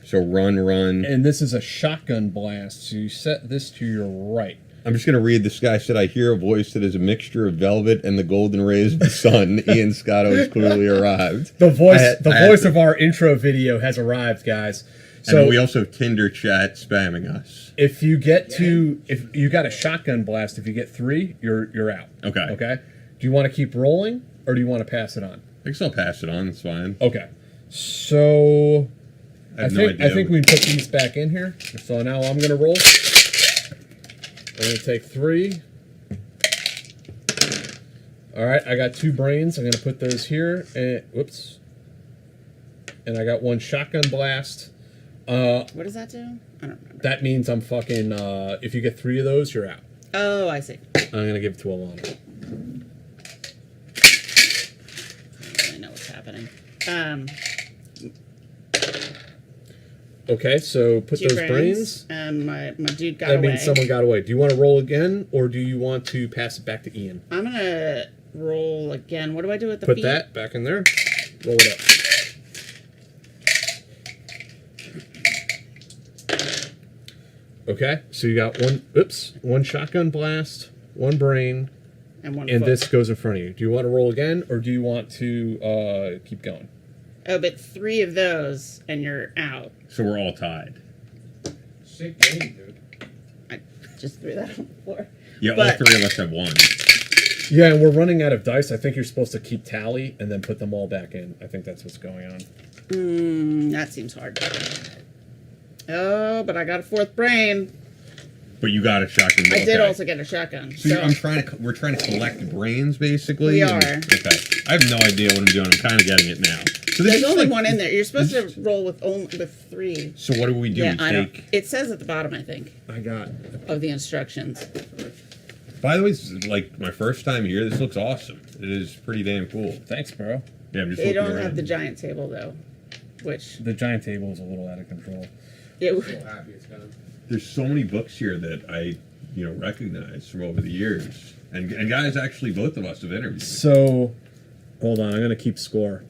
So run. And this is a shotgun blast. So you set this to your right. I'm just gonna read. This guy said, "I hear a voice that is a mixture of velvet and the golden rays of the sun." Ian Scotto has clearly arrived. The voice of our intro video has arrived, guys. So And we also have Tinder chat spamming us. if you got a shotgun blast, if you get 3, you're out. Okay. Okay. Do you want to keep rolling or do you want to pass it on? I guess I'll pass it on. It's fine. Okay. So I have no idea. I think we can put these back in here. So now I'm gonna roll. I'm gonna take 3. All right, I got 2 brains. I'm gonna put those here. And whoops. And I got 1 shotgun blast. What does that do? I don't remember. That means I'm fucking. If you get 3 of those, you're out. Oh, I see. I'm gonna give it to Alana. I don't really know what's happening. Okay, so put 2 those brains. And my dude got That away. means someone got away. Do you want to roll again, or do you want to pass it back to Ian? I'm gonna roll again. What do I do with the Put feet? that back in there. Roll it up. Okay, so you got 1 shotgun blast, 1 brain, and 1 and foot. this goes in front of you. Do you want to roll again, or do you want to keep going? Oh, but 3 of those, and you're out. So we're all tied. Sick game, dude. I just threw that on the floor. Yeah, But- all 3 of us have 1. Yeah, and we're running out of dice. I think you're supposed to keep tally and then put them all back in. I think that's what's going on. That seems hard. Oh, but I got a 4th brain. But you got a shotgun. I did okay. also get a shotgun. So, So we're trying to collect brains, basically. We and- are. Okay. I have no idea what I'm doing. I'm kind of getting it now. So there's is only like- 1 in there. You're supposed to roll with 3. So what do we do? Yeah, We I don't. take. It says at the bottom, I think, I got. of the instructions. By the way, this is like my first time here. This looks awesome. It is pretty damn cool. Thanks, bro. Yeah, I'm just They looking don't around. have the giant table though, which The giant table is a little out of control. it, So happy it's gone. There's so many books here that I, recognize from over the years, and guys, actually, both of us have interviewed. So, hold on. I'm going to keep score.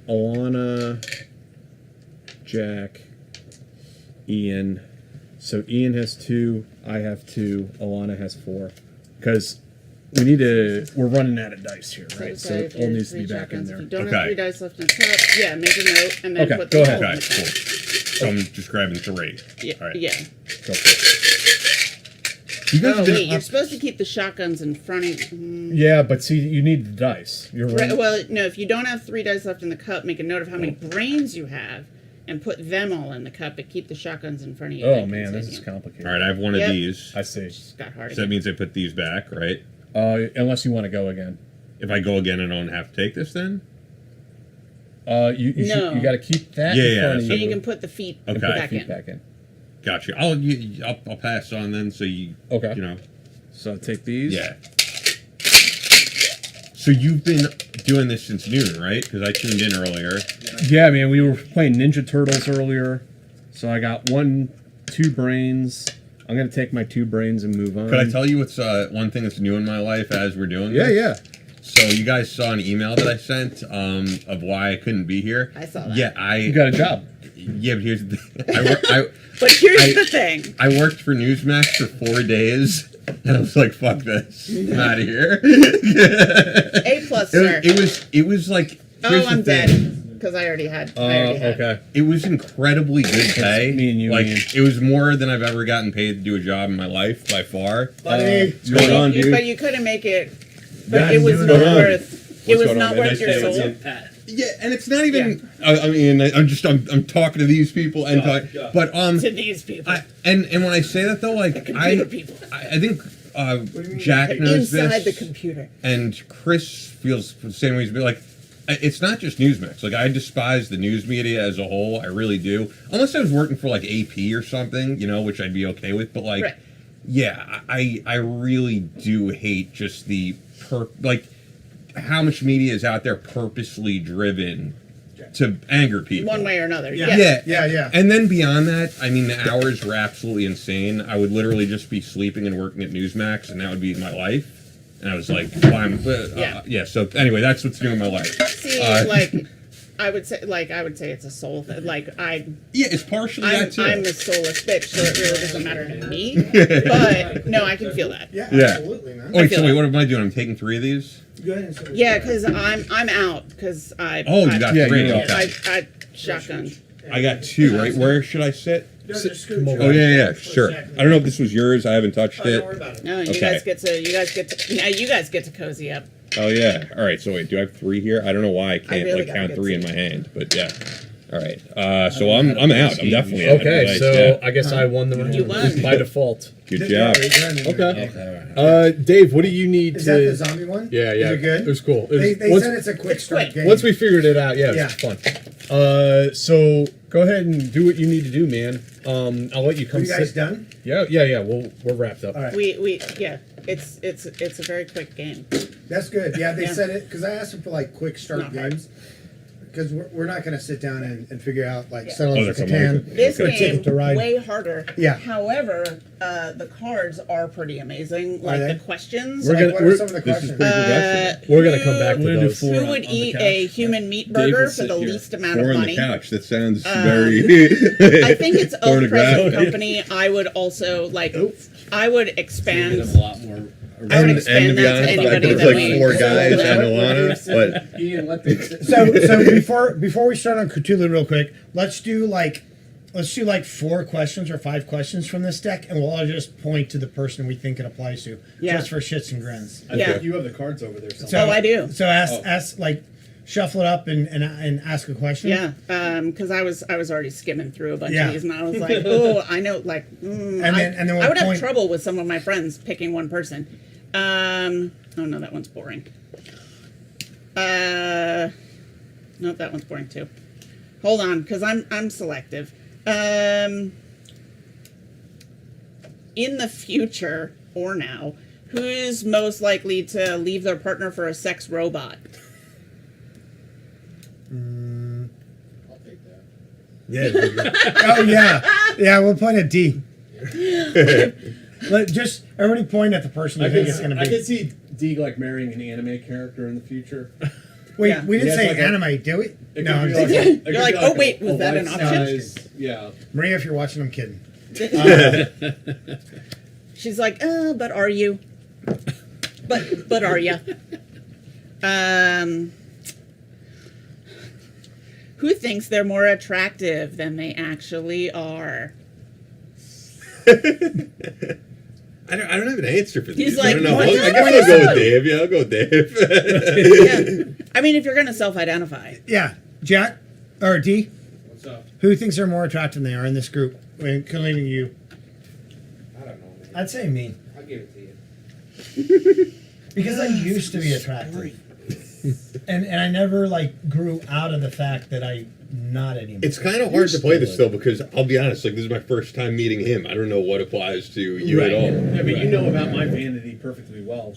Alana, Jack, Ian. So Ian has 2. I have 2. Alana has 4. Because we're running out of dice here, right? So it all needs to be back in If there. you don't Okay. have 3 dice left in the cup, yeah, make a note and then Okay, put go them ahead. all in Okay, the cup. cool. So I'm just grabbing 3. Yeah, All right. yeah. Go for it. You guys Oh did- wait, you're supposed to keep the shotguns in front of. Yeah, but see, you need the dice. You're right. Right, well, no. If you don't have 3 dice left in the cup, make a note of how many brains you have, and put them all in the cup. But keep the shotguns in front of you. Oh and man, this is continue. complicated. All right, I have 1 Yep. of these. I see. Just got hard. So that again. means I put these back, right? Unless you want to go again. If I go again, I don't have to take this then? You No. got to keep that Yeah, in yeah, front of so you. And you can put the feet Okay. and put the back feet in. back in. Gotcha. I'll pass on then. So you Okay. you know. So take these. Yeah. So you've been doing this since noon, right? Because I tuned in earlier. Yeah, man. We were playing Ninja Turtles earlier, so I got 2 brains. I'm gonna take my 2 brains and move on. Could I tell you what's one thing that's new in my life as we're doing Yeah, this? yeah. So you guys saw an email that I sent of why I couldn't be here. I saw that. Yeah, You got a job. Yeah, but here's the thing. But here's the thing. I worked for Newsmax for 4 days, and I was like, "Fuck this, I'm out of here." A plus, sir. It was like. Here's I'm the thing. dead because I already had. Okay. It was incredibly good pay. me and you, like Ian. it was more than I've ever gotten paid to do a job in my life by far. What's going on, dude? But you couldn't make it. But Yeah, it was doing not it on. worth. It was going not on, man? worth Nice your to meet soul. you. Yeah, and it's not even. I mean, I'm talking to these people and but To these people. and when I say that though, like computer people. I think Jack knows Inside this, the computer. and Chris feels the same way. He's been like, it's not just Newsmax. Like I despise the news media as a whole. I really do. Unless I was working for like AP or something, you know, which I'd be okay with. But like, Right. yeah, I really do hate just the how much media is out there purposely driven to anger people. One way or another. Yeah. Yeah. And then beyond that, I mean, the hours were absolutely insane. I would literally just be sleeping and working at Newsmax, and that would be my life. And I was like, yeah. So anyway, that's what's new in my life. See, I would say it's a soul thing. Yeah, it's partially that too. I'm a soulless bitch, so it really doesn't matter to me. But no, I can feel that. Yeah, Yeah. absolutely, man. Wait, feel so that. what am I doing? I'm taking 3 of these. Go ahead and say Yeah, because I'm out because I. Oh, you got 3. you Okay. I shotgunned. I got 2. Right, where should I sit? Come over. Oh yeah, sure. I don't know if this was yours. I haven't touched it. Don't worry about it. No, you Okay. guys get to cozy up. Oh yeah. All right. So wait, do I have 3 here? I don't know why I can't really like gotta count get 3 in some. my hand, but yeah. All right. So I'm out. I'm definitely out. Okay, Nice, so yeah. I guess I won the round. You won. By default. Good job. Okay. Dave, what do you need Is to? that the zombie one? Yeah, yeah. Is it good? It was cool. They once, said it's a quick start game. once we figured it out, yeah, Yeah. it's fun. So go ahead and do what you need to do, man. I'll let you Are come you guys sit. done? Yeah. We're wrapped up. All right. It's a very quick game. That's good. Yeah, they Yeah. said it because I asked them for like quick start Not hard. games. Because we're not going to sit down and figure out like Yeah. Settlers Oh, of they're Catan. coming. This or game Ticket to Ride. way harder. Yeah. However, the cards are pretty amazing. Like they? the questions. We're Like, gonna- what are some of the This is questions? pretty progressive. We're gonna come back to We're gonna do those. 4 Who on- would on the eat couch. a human meat Dave will burger for sit the here. least amount 4 of on money? the couch. That sounds very. I think it's of present Pornographic. company. I would also I would expand. A lot more. I would And expand to be that to honest, I anybody think that it's we. like 4 guys and Alana, but Ian, let them sit. So before we start on Cthulhu real quick, let's do like 4 questions or 5 questions from this deck, and we'll all just point to the person we think it applies to, Yeah. just for shits and grins. Yeah. You have the cards over there. So, Oh, I do. So ask like shuffle it up and ask a question. Yeah, because I was already skimming through a bunch Yeah. of these, and I was like, oh, I know, like, And then we'll I would have point- trouble with some of my friends picking one person. Oh no, that one's boring. No, that one's boring too. Hold on, because I'm selective. In the future or now, who's most likely to leave their partner for a sex robot? Yeah. Oh yeah. We'll point at D. Just everybody point at the person you think it's going to I be. could see D like marrying an anime character in the future. Wait, Yeah. we didn't Yeah, say it's like a- anime, did we? It No, could I'm be just like kidding. a- it You're could be like, oh, wait, was a that an option? life-size- Yeah. Maria, if you're watching, I'm kidding. She's like, but are you? But are you? Who thinks they're more attractive than they actually are? I don't have an answer for He's these. like, I don't know. why I not? guess I'll go with Dave. Yeah, I'll go with Dave. Yeah. I mean, if you're gonna self-identify, Yeah, Jack or D. What's up? Who thinks they're more attractive than they are in this group, including you? I don't know. Man. I'd say me, I'll give it to you. because I used to be attractive, and I never like grew out of the fact that I not anymore. It's kind of hard to play this though because I'll be honest, like this is my first time meeting him. I don't know what applies to you at all. Yeah, but you know about my vanity perfectly well.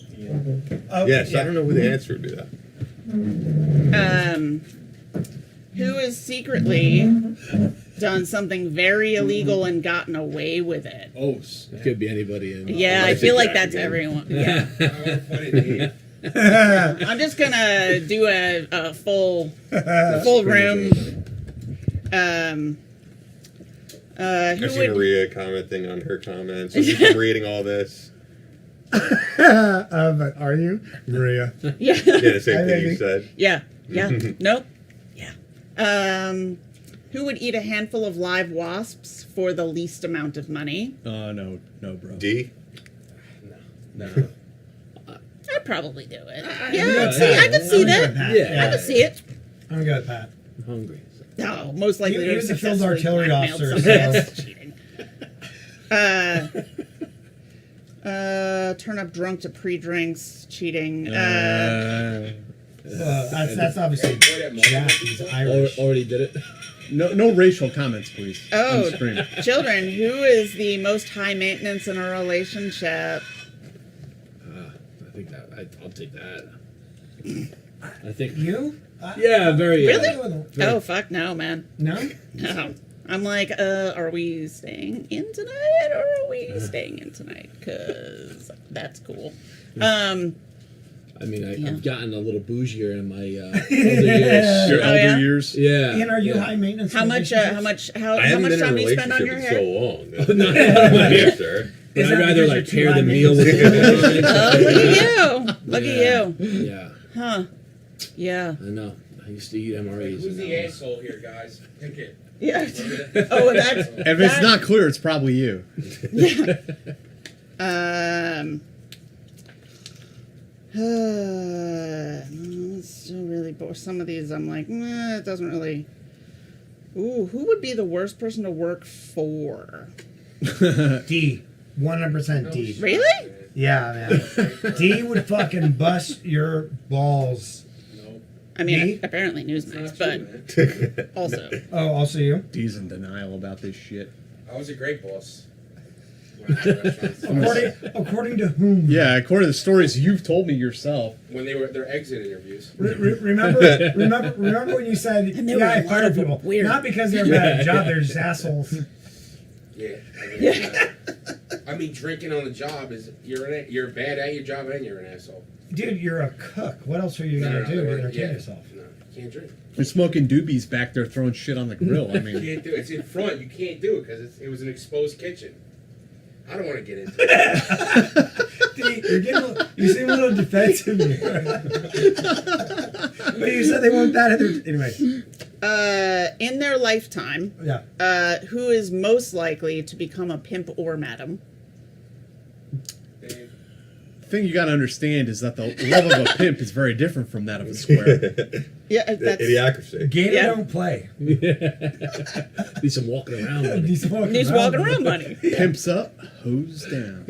Yes, I don't know who the answer would be that. Who has secretly done something very illegal and gotten away with it? Oh, it could be anybody. Yeah, I feel like that's everyone. Yeah. I'm just gonna do a full room. I Who see would? Maria commenting on her comments. I'm just reading all this. But are you, Maria? Yeah. Yeah, the same thing you said. Yeah. Yeah. Nope. Yeah. Who would eat a handful of live wasps for the least amount of money? No, bro. D? No. I'd probably do it. Yeah, I could see that. Yeah. I could see it. I'm gonna go with Pat. I'm hungry. No, most likely He to was a field successfully artillery blackmailed officer, somebody. so- That's cheating. Turn up drunk to pre-drinks, cheating. That's obviously Jack. He's Irish. Already did it. No racial comments, please. Oh, On screen. children, who is the most high maintenance in a relationship? I think that I'll take that. I think You? Yeah, very. Really? Yeah. Oh, fuck no, man. No? No. I'm like, are we staying in tonight or are we staying in tonight? Because that's cool. I mean, Yeah. I've gotten a little bougier in my older years. Your elder yeah? years. Yeah. Ian, are you yeah. high maintenance? How much I how haven't much been in a time do you spend on relationship your in hair? so long. No, That's my answer. But Is I'd that rather because like you're pair the too meal with Oh, look at you. Look at you. Yeah, Huh. Yeah. I know. I used to eat MREs. Who's the asshole here, guys? Pick it. Yeah. Oh, that's If it's not clear, it's probably you. It's still really boring. Some of these I'm like, nah, it doesn't really. Ooh, who would be the worst person to work for? D. 100% D. Really? Yeah, man. D would fucking bust your balls. I mean, Me? apparently Newsmax, but also. Oh, also you? D's in denial about this shit. I was a great boss. According to whom? Yeah, according to the stories you've told me yourself. When they were their exit interviews. Remember when you said, And there yeah, were I a lot fire of people. weird- Not because they're bad at a job, they're just assholes. Yeah. I mean, drinking on the job is you're bad at your job and you're an asshole. Dude, you're a cook. What else are you going to do to entertain yourself? No, you can't drink. You're smoking doobies back there throwing shit on the grill. I You mean, can't do it. It's in front. You can't do it because it was an exposed kitchen. I don't want to get into it. You seem a little defensive here. But you said they weren't that. Anyway. In their lifetime, Yeah. who is most likely to become a pimp or madam? the thing you got to understand is that the love of a pimp is very different from that of a square. Yeah, that's Idiocracy. Gator Yeah. don't play. Need some walking around. Money. He's walking He's walking around, money. Pimps up, hose down.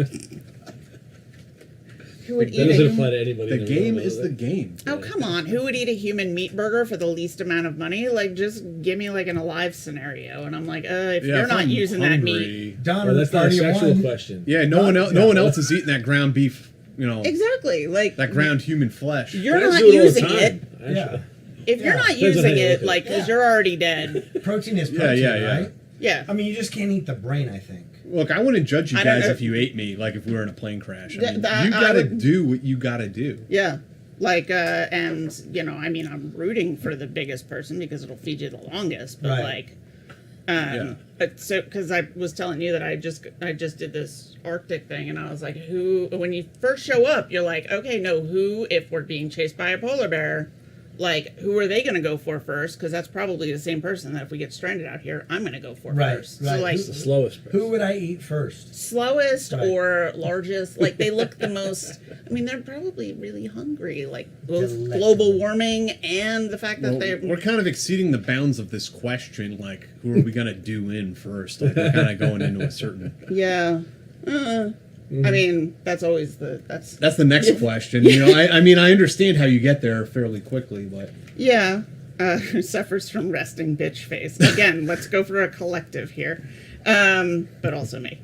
Who would That eat doesn't a apply to anybody. The in the game room, is does the it? game. Oh, come on. Who would eat a human meat burger for the least amount of money? Like, just give me, like, an alive scenario. And I'm like, if you're if not I'm using that meat. hungry- Don, Well, that's not a party of sexual one. question. Yeah, no one else is eating that ground beef. You know, Exactly. Like, that ground human flesh. you're Guys not do it all the using time, it. actually. Yeah. If you're not Depends on using how you it, look at like, it. because you're already dead. Protein is Yeah, protein, yeah, yeah. right? Yeah. I mean, you just can't eat the brain, I think. Look, I wouldn't judge you I don't guys know. if you ate me, like if we were in a plane crash. I Th- mean, that- you I gotta would- do what you gotta do. Yeah. Like, and, you know, I mean, I'm rooting for the biggest person because it'll feed you the longest. But, Right. like, Yeah. but so, because I was telling you that I just did this Arctic thing, and I was like, who, when you first show up, you're like, okay, no, who, if we're being chased by a polar bear, like, who are they going to go for first? Because that's probably the same person that if we get stranded out here, I'm going to go for Right, first. right. So, like, It's the slowest person. Who would I eat first? slowest Right. or largest, like, they look the most, I mean, they're probably really hungry, like, both Delectable. global warming and the fact that Well, they're... we're kind of exceeding the bounds of this question. Like, who are we gonna do in first? Like, we're kind of going into a certain. Yeah. I mean, that's always that's That's the next question. You know, I mean, I understand how you get there fairly quickly, but yeah. who suffers from resting bitch face. Again, let's go for a collective here, but also me.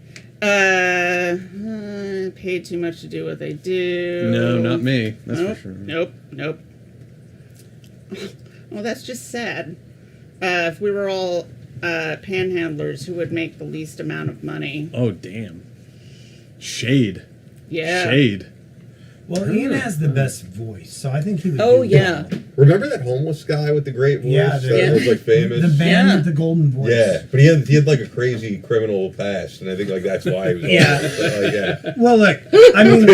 Paid too much to do what they do. No, not me. That's Nope, for sure. Nope. Well, that's just sad. If we were all panhandlers, who would make the least amount of money? Oh, damn. Shade. Yeah. Shade. Well, Ian has the best voice, so I think he would. Oh do yeah. well. Remember that homeless guy with the great voice Yeah, that was like famous? The band Yeah. with the golden voice. Yeah, but he had like a crazy criminal past, and I think like that's why he was. Yeah. homeless. So, like, yeah. Well, look, I mean,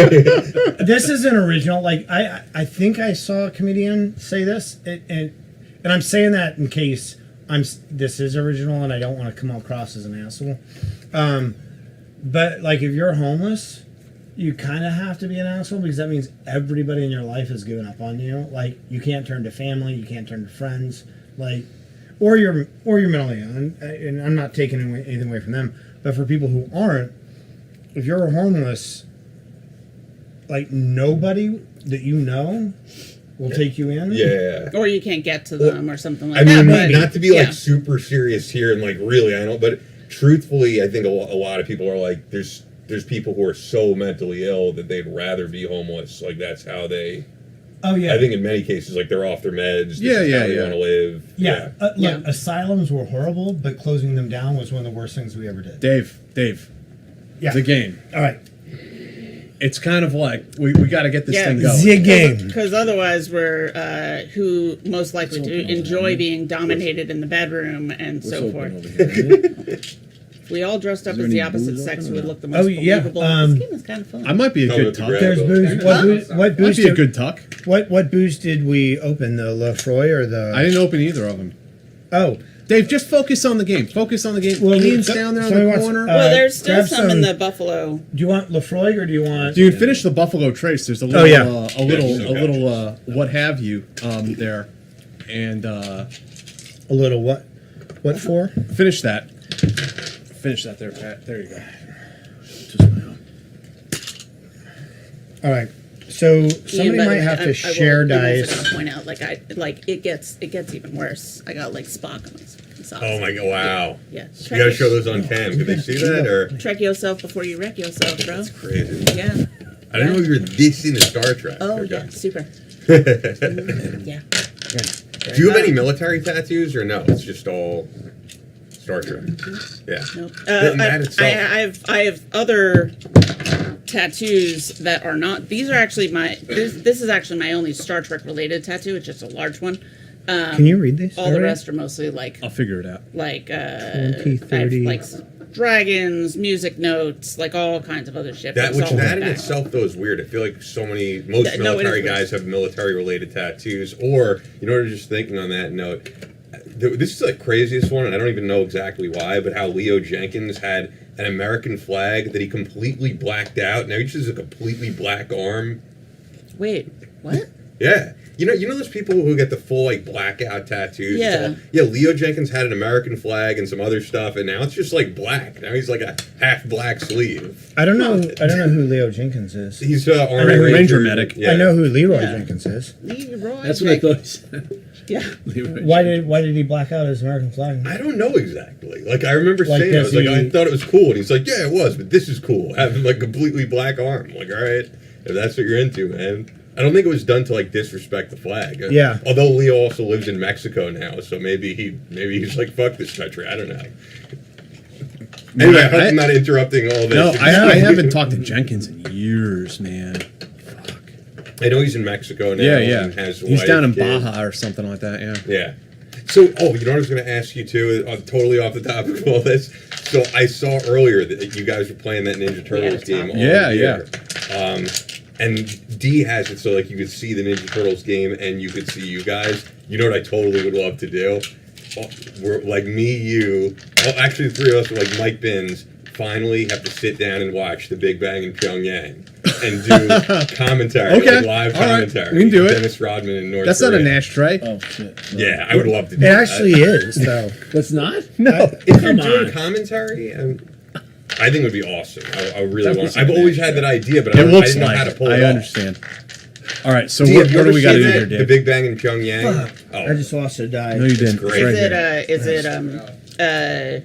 this isn't original. Like, I think I saw a comedian say this, and I'm saying that in case this is original, and I don't want to come across as an asshole. But like, if you're homeless, you kind of have to be an asshole because that means everybody in your life has given up on you. Like, you can't turn to family, you can't turn to friends, like, or you're mentally ill. And I'm not taking anything away from them, but for people who aren't, if you're homeless, like, nobody that you know will take you in. Yeah. Or you can't get to them or something like I that. mean, but, not to be yeah. like super serious here and like really, I don't. But truthfully, I think a lot of people are like, there's people who are so mentally ill that they'd rather be homeless. Like that's how they. Oh yeah. I think in many cases, like they're off their meds. Yeah, this is yeah, how they yeah. want to live. Yeah. Look, Yeah. asylums were horrible, but closing them down was one of the worst things we ever did. Dave. Yeah. The game. All right. It's kind of like, we got to get this Yeah. thing going. The game. Because otherwise, we're who most likely to enjoy being dominated in the bedroom and so forth. If we all dressed up as the opposite sex, we would look the most Oh, yeah, believable. This game is kind of fun. I might be a No, good it's tuck. great. There's booze. What Might booze be a did, good tuck. what booze did we open? The Lefroy or the? I didn't open either of them. Oh, Dave, just focus on the game. Focus on the game. Well, Ian's so- down there on somebody the wants- corner. Well, there's still grab some in the Buffalo. Do you want Lefroy or do you want? Dude, finish the Buffalo Trace. There's a little, yeah. what have you what A little what? What for? finish that. Finish that there, Pat. There you go. All right. So somebody Ian, by the might way, have I to will share also dice. point out, it gets even worse. I got like Spock on my fucking socks. Oh my god! Wow. Yeah. You gotta show those on cam. Can they see that or? Trek yourself before you wreck yourself, bro. That's crazy. Yeah. I didn't know you were this into Star Trek. Oh Okay. yeah, super. Yeah. Do you have any military tattoos or no? It's just all Star Trek. Yeah. Nope. That itself. I have other tattoos that are not. These are actually this is actually my only Star Trek related tattoo. It's just a large one. Can you read these? All the rest are mostly like I'll figure it out. 20, I 30. have, like dragons, music notes, like all kinds of other shit. That It's all that in back. itself though is weird. I feel like most No, it is military weird. guys have military related tattoos. Or you know, just thinking on that note, this is the craziest one, and I don't even know exactly why, but how Leo Jenkins had an American flag that he completely blacked out. Now he just has a completely black arm. Wait, what? Yeah. You know those people who get the full like blackout tattoos? Yeah. Leo Jenkins had an American flag and some other stuff, and now it's just like black. Now he's like a half black sleeve. I don't know who Leo Jenkins is. He's Army I know who Ranger Ranger medic. Yeah. I know who Leroy Yeah. Jenkins is. Leroy. That's what I thought he said. Yeah. Why did he black out his American flag? I don't know exactly. Like I remember Like, saying, I was does like, he- I thought it was cool, and he's like, yeah, it was, but this is cool, having like completely black arm. I'm like, all right, if that's what you're into, man. I don't think it was done to like disrespect the flag. Yeah. Although Leo also lives in Mexico now, so maybe he's like, fuck this country. I don't know. Anyway, I hope I'm not interrupting all this. No, I haven't talked to Jenkins in years, man. I know he's in Mexico now. Yeah. And has a He's wife, down in kid. Baja or something like that, yeah. Yeah. So, you know what I was going to ask you too, totally off the topic of all this. So I saw earlier that you guys were playing that Ninja Turtles game all year. And D has it so like you could see the Ninja Turtles game and you could see you guys. You know what I totally would love to do? We're like me, you, actually the three of us are like Mike Binns, finally have to sit down and watch The Big Bang in Pyongyang and do commentary, Okay. like live All right. commentary. We can do it. Dennis Rodman in North That's Korea. not a ashtray. Oh shit! Yeah, I would love to do It that. actually is, though. That's not. No. If you're doing commentary, I think it would be awesome. I really want. I've always had that idea, but I It didn't looks know like how to it. pull it I off. understand. All right, so Dee, what have you do ever we got to seen do that? here, The Dave? Big Bang in Pyongyang. Oh, I just lost a die. No, you didn't. great. It's right Is here.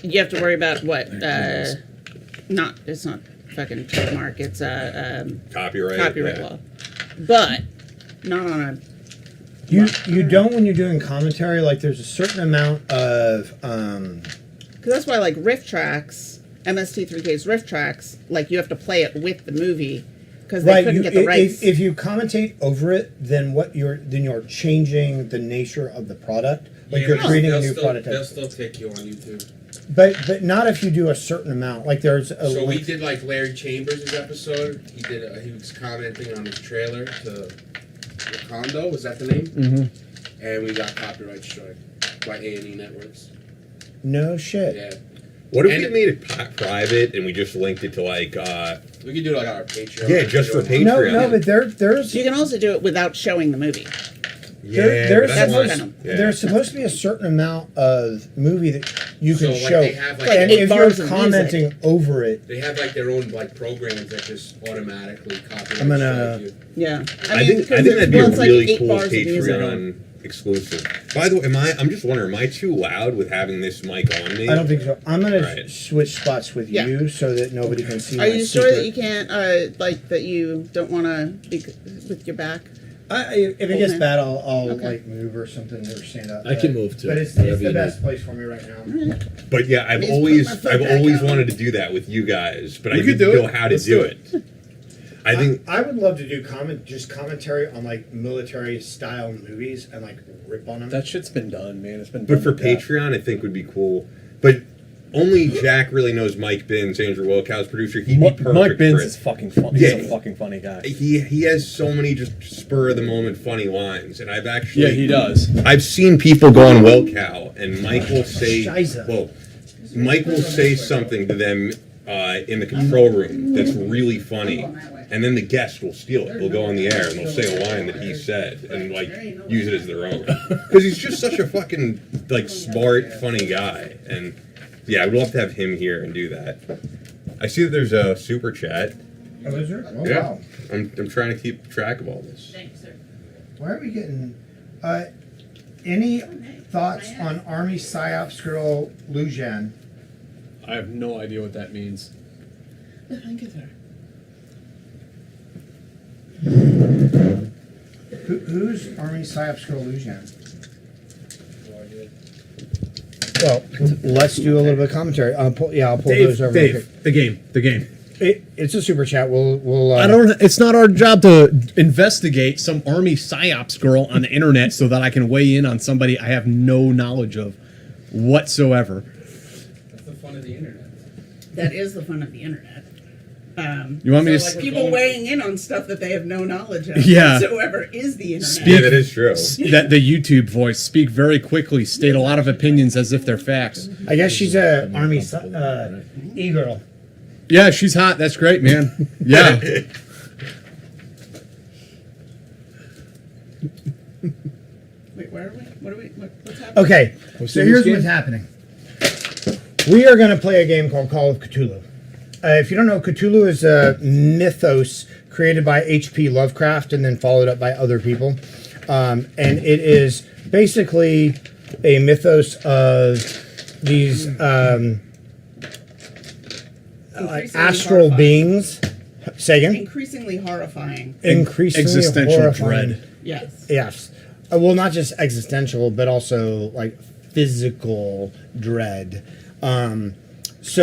you have to worry about what? It's not fucking trademark. It's copyright. copyright yeah. law, but not on a. You don't when you're doing commentary. Like there's a certain amount of Because that's why, like riff tracks, MST3K's riff tracks, like you have to play it with the movie because they couldn't get the rights. If you commentate over it, then you're changing the nature of the product. Like you're creating a new product. They'll still take you on YouTube. But not if you do a certain amount. Like there's a. So we did like Larry Chambers' episode. He was commenting on his trailer to Wakanda. Was that the name? Mm-hmm. And we got copyright strike by A&E Networks. No shit. Yeah. What if And we made it private and we just linked it to like? We could do it like on our Patreon. Yeah, just for Patreon. No, but there's You can also do it without showing the movie. Yeah, there's that's supposed- fine. Yeah. there's supposed to be a certain amount of movie that you can So, like, show, they have, like, and 8 if bars you're of commenting over it, They have like their own like programs that just automatically copyright I'm gonna- strike you. Yeah, I think because that'd be a it's like really 8 cool bars of music. Patreon exclusive. By the way, I'm just wondering, am I too loud with having this mic on me? I don't think so. I'm gonna Right. switch spots with Yeah. you so that nobody can see. Are my you sure secret. that you can't, like, that you don't want to be with your back? If it gets Okay. bad, I'll Okay. like move or something or stand up. I can move too, but it's whatever the you best need. place for me right now. But yeah, I've Please always put my foot back out. wanted to do that with you guys, but We I could didn't do it. know how to Let's do do it. I think I would love to do commentary on like military style movies and like rip on them. That shit's been done, man. It's been But done for to death. Patreon, I think would be cool. But only Jack really knows Mike Binns, Andrew Wilkow's producer. He'd be perfect Mike for Binns it. is fucking funny. Yeah. He's a fucking funny guy. He has so many just spur of the moment funny lines, and I've actually Yeah, he does. I've seen people go on Wilkow, and Mike will say Scheiße. Mike will say something to them in the control room that's really funny, and then the guest will steal it. They'll go on the air and they'll say a line that he said and like use it as their own because he's just such a fucking like smart, funny guy. And yeah, I would love to have him here and do that. I see that there's a super chat. Oh, is there? Oh, Yeah. wow. I'm trying to keep track of all this. Thanks, sir. Why are we getting? Any thoughts on Army PsyOps girl Lujan? I have no idea what that means. Thank you, sir. Who's Army PsyOps girl Lujan? Well, let's do a little bit of commentary. I'll pull those over. real quick. the game. It's a super chat. We'll. I don't. It's not our job to investigate some army psyops girl on the internet so that I can weigh in on somebody I have no knowledge of whatsoever. That's the fun of the internet. That is the fun of the internet. You want me to So, like, People weighing in on stuff that they have no knowledge of Yeah. whatsoever is the internet. Yeah, that is true. that the YouTube voice speak very quickly, state a lot of opinions as if they're facts. I guess she's a Army e-girl. Yeah, she's hot. That's great, man. Yeah. Wait, where are we? What's happening? Okay, so here's what's happening. We are going to play a game called Call of Cthulhu. If you don't know, Cthulhu is a mythos created by H.P. Lovecraft and then followed up by other people. And it is basically a mythos of these astral horrifying. beings. Say again? Increasingly horrifying. Increasingly Existential horrifying. dread. Yes. Yes. Well, not just existential, but also like physical dread. It's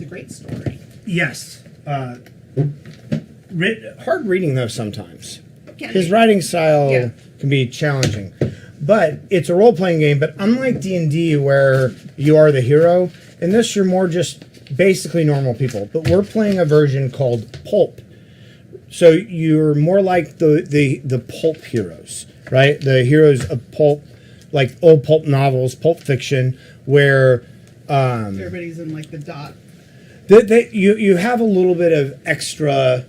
a great story. Yes. Hard reading though sometimes. Can His be. writing style Yeah. can be challenging, but it's a role playing game. But unlike D&D, where you are the hero, in this you're more just basically normal people. But we're playing a version called Pulp, so you're more like the pulp heroes, right? The heroes of pulp, like old pulp novels, pulp fiction, where Everybody's in like the dot. you have a little bit of extra,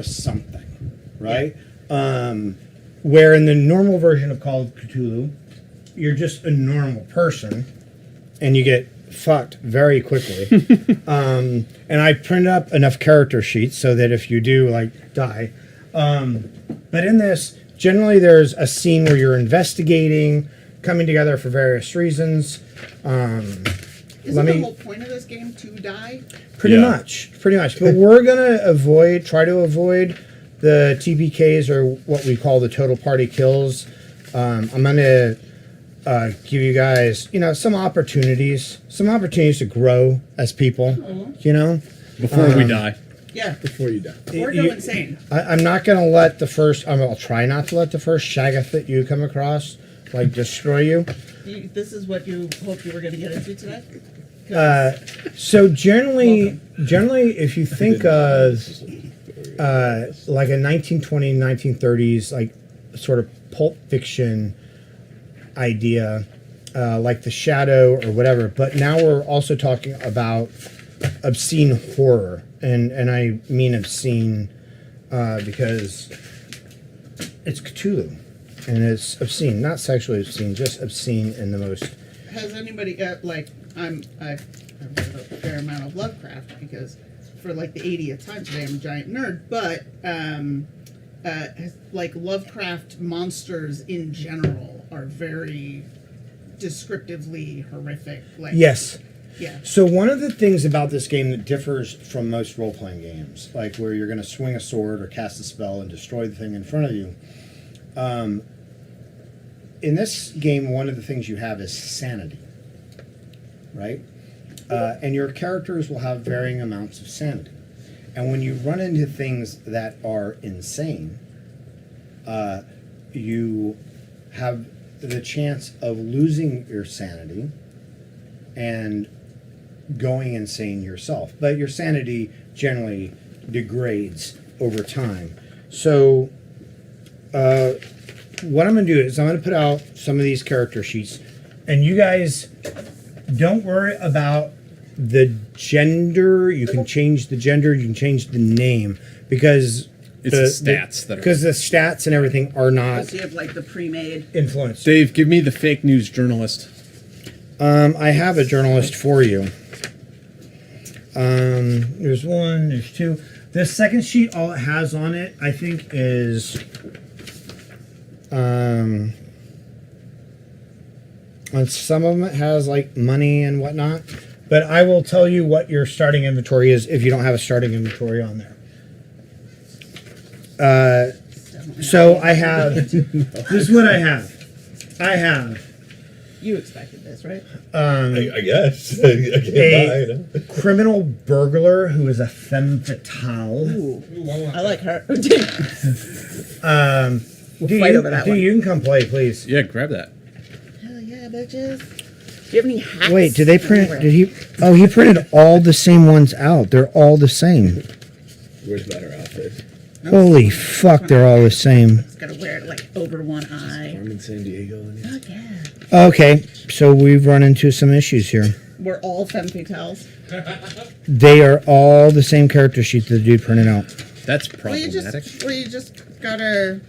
something, right? Where in the normal version of Call of Cthulhu, you're just a normal person, and you get fucked very quickly. And I printed up enough character sheets so that if you do like die, but in this, generally there's a scene where you're investigating, coming together for various reasons. Isn't the whole point of this game to die? Pretty much. But we're gonna try to avoid the TPKs, or what we call the total party kills. I'm gonna give you guys, some opportunities to grow as people. Before we die. Yeah. Before you die. Or go insane. I'm not gonna let the first. I'll try not to let the first shaggoth that you come across destroy you. This is what you hoped you were going to get into today? So generally, if you think of like a 1920s, 1930s, like sort of pulp fiction idea, like The Shadow or whatever, but now we're also talking about obscene horror, and I mean obscene because it's Cthulhu. And it's obscene, not sexually obscene, just obscene in the most. Has anybody I've read a fair amount of Lovecraft because for like the 80th time today I'm a giant nerd, but like Lovecraft monsters in general are very descriptively horrific. Yes. Yeah. So one of the things about this game that differs from most role-playing games, like where you're going to swing a sword or cast a spell and destroy the thing in front of you, in this game, one of the things you have is sanity, right? And your characters will have varying amounts of sanity. And when you run into things that are insane, you have the chance of losing your sanity and going insane yourself. But your sanity generally degrades over time. So what I'm going to do is I'm going to put out some of these character sheets, and you guys don't worry about the gender. You can change the gender, you can change the name, because it's the stats because the stats and everything are not. So you have like the pre-made influence. Dave, give me the fake news journalist. I have a journalist for you. There's one, there's two. This second sheet, all it has on it, I think, is and some of them it has like money and whatnot, but I will tell you what your starting inventory is if you don't have a starting inventory on there. So I have this is what I have. You expected this, right? I guess. I can't buy it. Criminal burglar who is a femme fatale. Ooh, I like her. We'll fight over that one. You can come play, please. Yeah, grab that. Hell yeah, bitches. Do you have any hats? Wait, did they print? Did he? Oh, he printed all the same ones out. They're all the same. Where's better outfit? Holy fuck, they're all the same. Just gotta wear it like over one eye. Carmen San Diego. Fuck yeah. Okay, so we've run into some issues here. We're all femme fatales. They are all the same character sheet that the dude printed out. That's Well, you problematic. just gotta,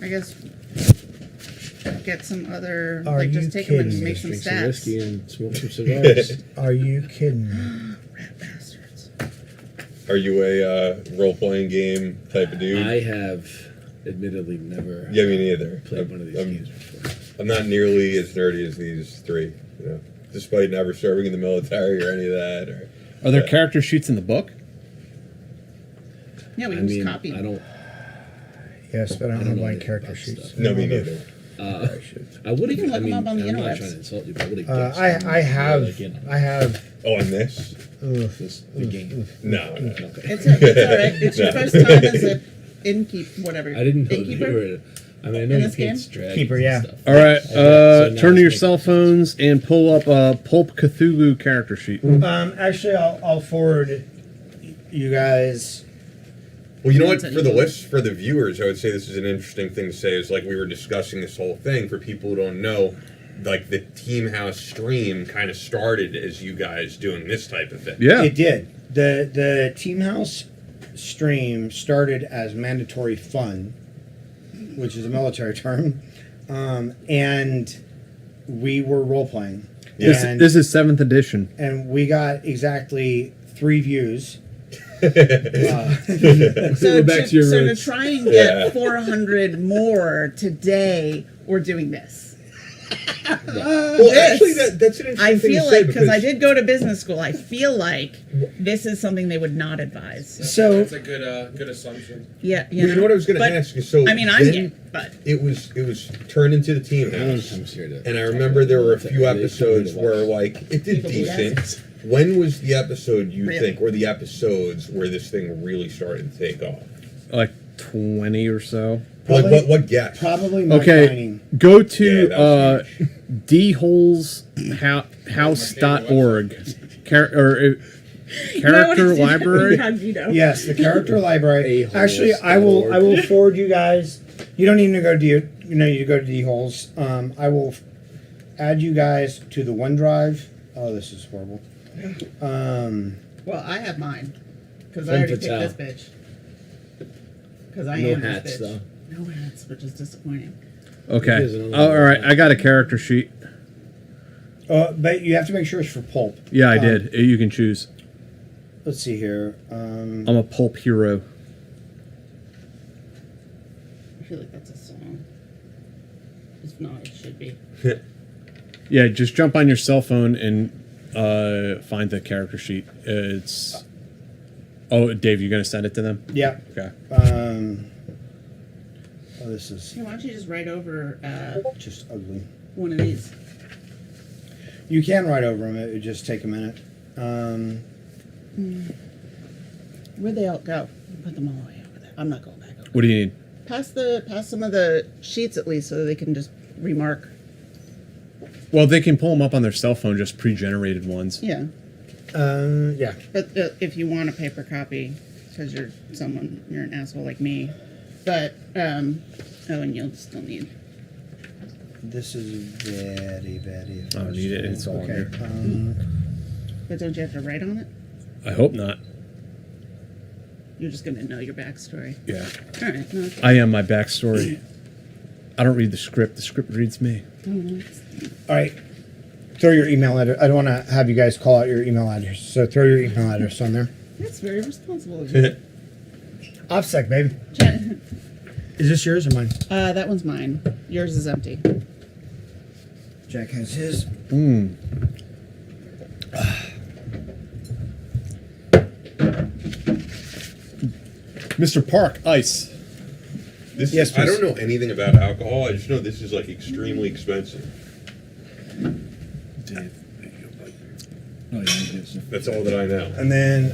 I guess, get some other, Are like, just you take them and kidding make me? some Drink some stats. whiskey and smoke some cigars. Are you kidding me? Rat bastards. Are you a role-playing game type of dude? I have admittedly never Yeah, me neither. played one of these games before. I'm not nearly as nerdy as these three, despite never serving in the military or any of that. Are there character sheets in the book? Yeah, we I can just mean, copy. I don't. Yes, but I don't have know blank anything character about sheets. stuff. No, me neither. I would You can have. look I mean, them up on the I'm not interwebs. trying to insult you, but I would have guessed. I have. Like, I have. Oh, on this? the game. No. Okay. It's all right. It's your No. first time as an whatever. I didn't know innkeeper. they were. I mean, I know In you this game? can't drag Keeper, yeah. stuff. All right, So now turn to your it's cell making- phones and pull up a Pulp Cthulhu character sheet. Actually, I'll forward you guys. Well, you know what? For the list, for the viewers, I would say this is an interesting thing to say. Is like we were discussing this whole thing for people who don't know. Like the Team House stream kind of started as you guys doing this type of thing. Yeah. It did. The Team House stream started as mandatory fun, which is a military term, and we were role playing. This is 7th edition. And we got exactly 3 views. So, back to your to roots. try and get 400 more today, we're doing this. Well, actually, that's an interesting I thing feel to say like, because I did go to business school, I feel like this is something they would not advise. So That's a good assumption. Yeah, You know what I was going to but, ask you? So I mean, I'm then here, but it was turned into the team house, and I remember there were a few episodes where like it did decent. When was the episode you think, or the episodes where this thing really started to take off? Like 20 or so. Probably- Like what guess? probably my Okay, mining. go Yeah, to that was dholeshouse.org. Character library. Yes, the character library. Actually, I will forward you guys. You don't need to go to D-holes. I will add you guys to the OneDrive. Oh, this is horrible. well, I have mine because I already picked this bitch. Because I am hats, this bitch. though. No hats, which is disappointing. Okay. All right. I got a character sheet. But you have to make sure it's for pulp. Yeah, I did. You can choose. Let's see here. I'm a pulp hero. I feel like that's a song. If not, it should be. Yeah, just jump on your cell phone and find the character sheet. It's. Oh, Dave, you're gonna send it to them? Yeah. Okay. Oh, this is Hey, why don't you just write over just ugly. one of these? You can write over them. It would just take a minute. Where'd they all go? Put them all the way over there. I'm not going back over. What do you need? Pass some of the sheets at least, so they can just remark. Well, they can pull them up on their cell phone, just pre-generated ones. Yeah, Yeah. but if you want a paper copy, because you're an asshole like me. But and you'll still need. This is very, very. I don't need it. It's all on okay. here. But don't you have to write on it? I hope not. You're just gonna know your backstory. Yeah. All right. No, okay. I am my backstory. I don't read the script. The script reads me. All right. Throw your email address. I don't want to have you guys call out your email address, so throw your email address on there. That's very responsible of you. OffSec, baby. Is this yours or mine? That one's mine. Yours is empty. Jack has his. Mr. Park, ice. This Yes, is, I please. don't know anything about alcohol. I just know this is like extremely expensive. Dave. Oh, yeah, That's all that I know. And then,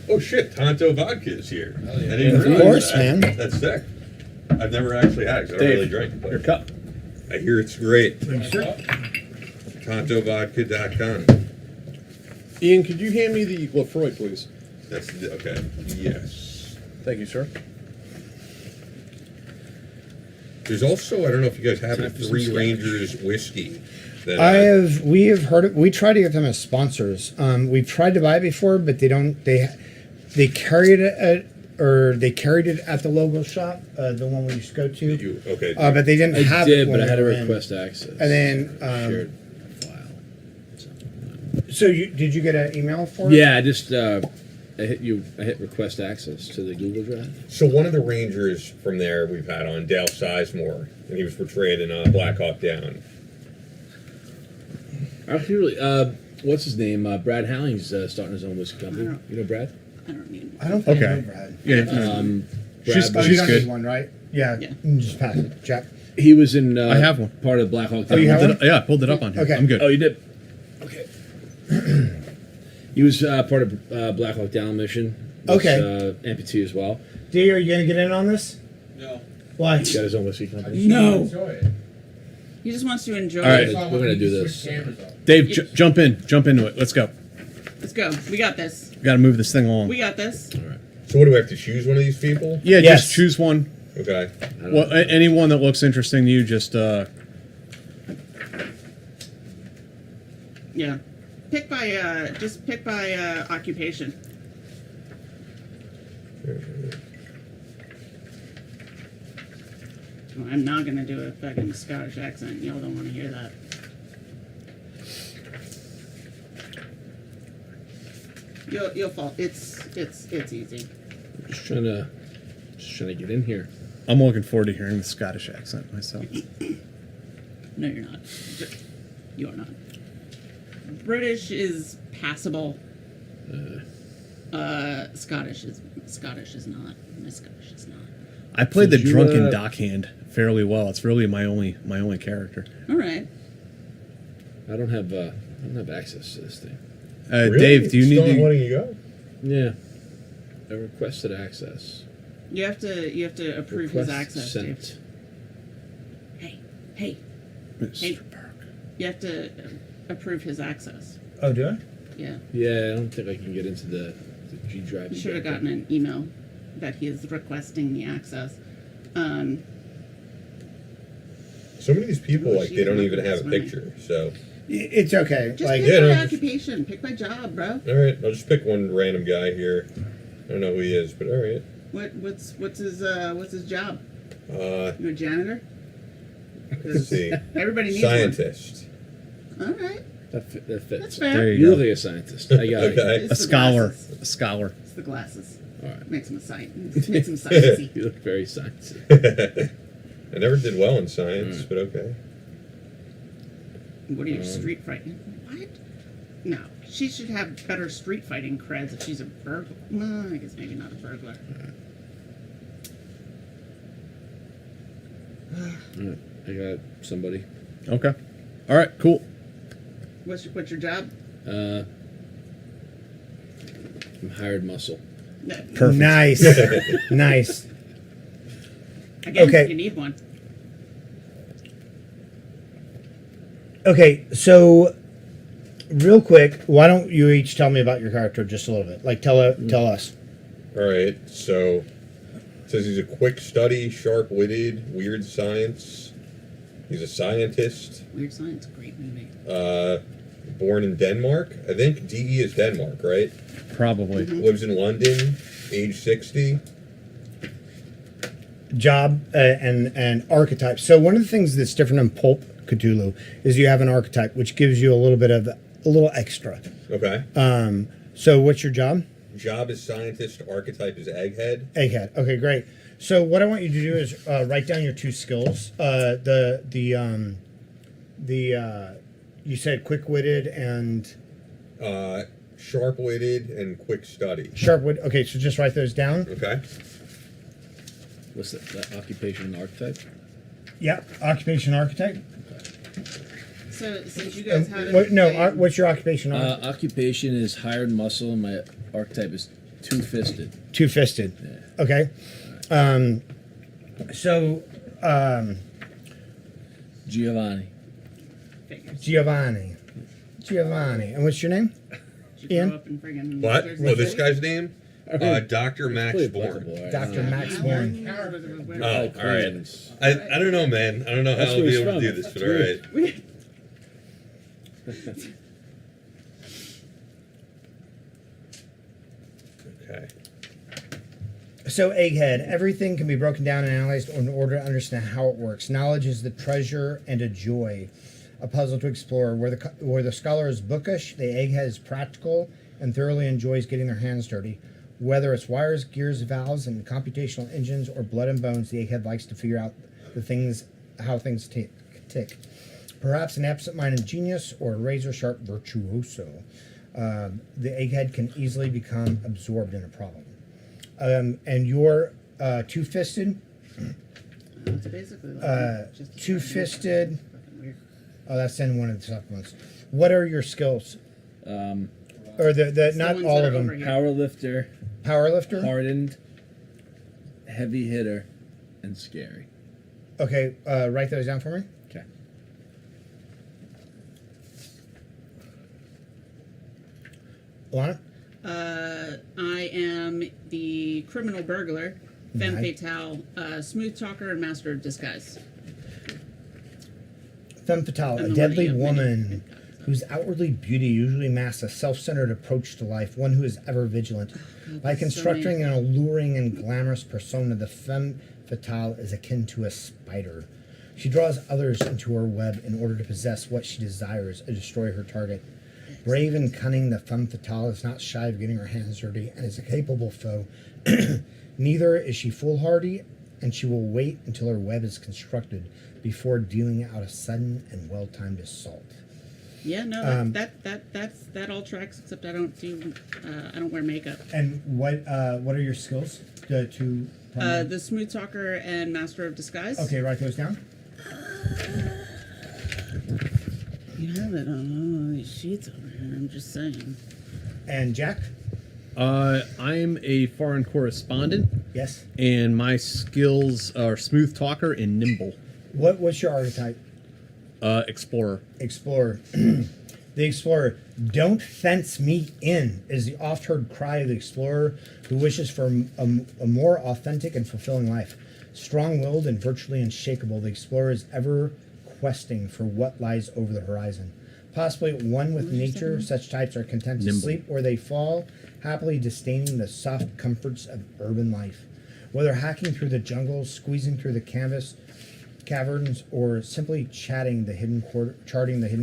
Oh shit, Tonto Vodka is here. I didn't Of realize course, that. man. That's sick. I've never actually had it 'cause I don't really drink. Your But cup. I hear it's great. TontoVodka.com. Ian, could you hand me the Lefroy, please? That's the, okay. Yes. Thank you, sir. There's also, I don't know if you guys have it, Three Rangers whiskey. That we have heard it. We try to get them as sponsors. We've tried to buy it before, but they don't. They carried it they carried it at the logo shop, the one we used to go to. Okay. But they didn't have it. but when I had we to were in. request access. And then, shared file. so did you get an email for it? Yeah, I just I hit request access to the Google Drive. So one of the Rangers from there we've had on, Dale Sizemore, and he was portrayed in Black Hawk Down. Actually, what's his name? Brad Howling's starting his own whiskey company. You know Brad? I don't need one. I don't think I Okay. know Brad. Yeah. Brad, Oh, you she's don't good. need one, right? Yeah. Yeah. You can just pass it, Jack. he was in. I have one. Part of Black Hawk Oh, Down. you have one? Yeah, I pulled it up on here. Okay. I'm good. Oh, you did. Okay. He was part of Black Hawk Down mission. Was, Okay. amputee as well. D, are you gonna get in on this? No. Why? He's got his own whiskey company. No. Enjoy it. He just wants to enjoy All right. it. We're gonna do this. Switch cameras up. Dave, jump into it. Let's go. Let's go. We got this. We got to move this thing along. We got this. So what do we have to choose one of these people? Yeah, Yes. just choose one. Okay. Well, anyone that looks interesting to you, just Yeah. Pick by occupation. I'm not gonna do a fucking Scottish accent. Y'all don't want to hear that. You'll fall. It's easy. Just trying to get in here. I'm looking forward to hearing the Scottish accent myself. No, you're not. You are not. British is passable. Scottish is not. My Scottish is not. I played the Did you, drunken dockhand fairly well. It's really my only character. All right. I don't have access to this thing. Really? Dave, do you Still need not to? letting you go? Yeah. I requested access. You have to approve his access, sent. Dave. Hey. Mr. Burke. You have to approve his access. Oh, do I? Yeah. Yeah, I don't think I can get into the G drive. You should have gotten an email that he is requesting the access. So many of these people, like, they don't even have a picture, so. It's okay. Just Like, pick Yeah, my no, occupation. Pick my job, bro. All right, I'll just pick one random guy here. I don't know who he is, but all right. What's his job? Uh, You a janitor? let's see. Everybody needs Scientist. one. All right. That fits. That's fair. There you You go. look like a scientist. I got it. Okay. It's A the scholar. glasses. A scholar. It's the glasses. All right. Makes him a science. Makes him sciencey. You look very sciencey. I never did well in science, but okay. What are you, street fighting? What? No. She should have better street fighting creds if she's a burglar. No, I guess maybe not a burglar. All right. I got somebody. Okay. All right. Cool. What's your job? I'm hired muscle. No. Perfect. nice. Nice. Again, Okay. you need one. Okay, so real quick, why don't you each tell me about your character just a little bit? Like, tell us. All right, so it says he's a quick study, sharp-witted, weird science. He's a scientist. Weird Science, great movie. Born in Denmark. I think DE is Denmark, right? Probably. Lives in London, age 60. Job and archetype. So one of the things that's different in Pulp Cthulhu is you have an archetype, which gives you a little extra. Okay. So what's your job? Job is scientist, archetype is egghead. Egghead. Okay, great. So what I want you to do is write down your two skills. You said quick-witted and Sharp-witted and quick study. sharp-witted. Okay, so just write those down. Okay. What's that occupation and archetype? Yeah, occupation architect. So since you guys had What's your occupation? Occupation is hired muscle, and my archetype is two-fisted. Two-fisted. Yeah. Okay. So Giovanni. Giovanni. And what's your name? Did you Ian? grow up in friggin' What? Jersey Oh, this City? guy's name? Dr. Max Pretty Born. applicable, right? Dr. Max Born. Oh, all right. I don't know, man. I don't know how That's I'll where be he's able to from. do this, but That's all right. weird. Okay. So, Egghead, everything can be broken down and analyzed in order to understand how it works. Knowledge is the treasure and a joy, a puzzle to explore. Where the scholar is bookish, the Egghead is practical and thoroughly enjoys getting their hands dirty. Whether it's wires, gears, valves, and computational engines, or blood and bones, the Egghead likes to figure out how things tick. Perhaps an absent-minded genius or a razor-sharp virtuoso, the Egghead can easily become absorbed in a problem. And you're two-fisted. It's basically like just a Two-fisted. fucking weird. Oh, that's in one of the supplements. What are your skills? Or the the not ones all that of are them. over here. Power lifter, Power lifter. hardened, heavy hitter, and scary. Okay, write those down for me. Okay. Alana. I am the criminal burglar, femme Nice. fatale, smooth talker, and master of disguise. Femme fatale, And a the deadly wording of woman whose outwardly beauty usually masks a self-centered approach to life, one who is ever vigilant. By constructing an alluring and glamorous persona, the femme fatale is akin to a spider. She draws others into her web in order to possess what she desires and destroy her target. Brave and cunning, the femme fatale is not shy of getting her hands dirty and is a capable foe. Neither is she foolhardy, and she will wait until her web is constructed before dealing out a sudden and well-timed assault. Yeah, no, that all tracks. Except I don't wear makeup. And what are your skills? The smooth talker and master of disguise. Okay, write those down. You have it on all these sheets over here. I'm just saying. And Jack? I'm a foreign correspondent. Yes. And my skills are smooth talker and nimble. What's your archetype? Explorer. Explorer. The explorer. Don't fence me in is the oft-heard cry of the explorer who wishes for a more authentic and fulfilling life. Strong-willed and virtually unshakable, the explorer is ever questing for what lies over the horizon. Possibly at one with nature, such types are content to sleep where they fall, happily disdaining the soft comforts of urban life. Whether hacking through the jungles, squeezing through the caverns, or simply charting the hidden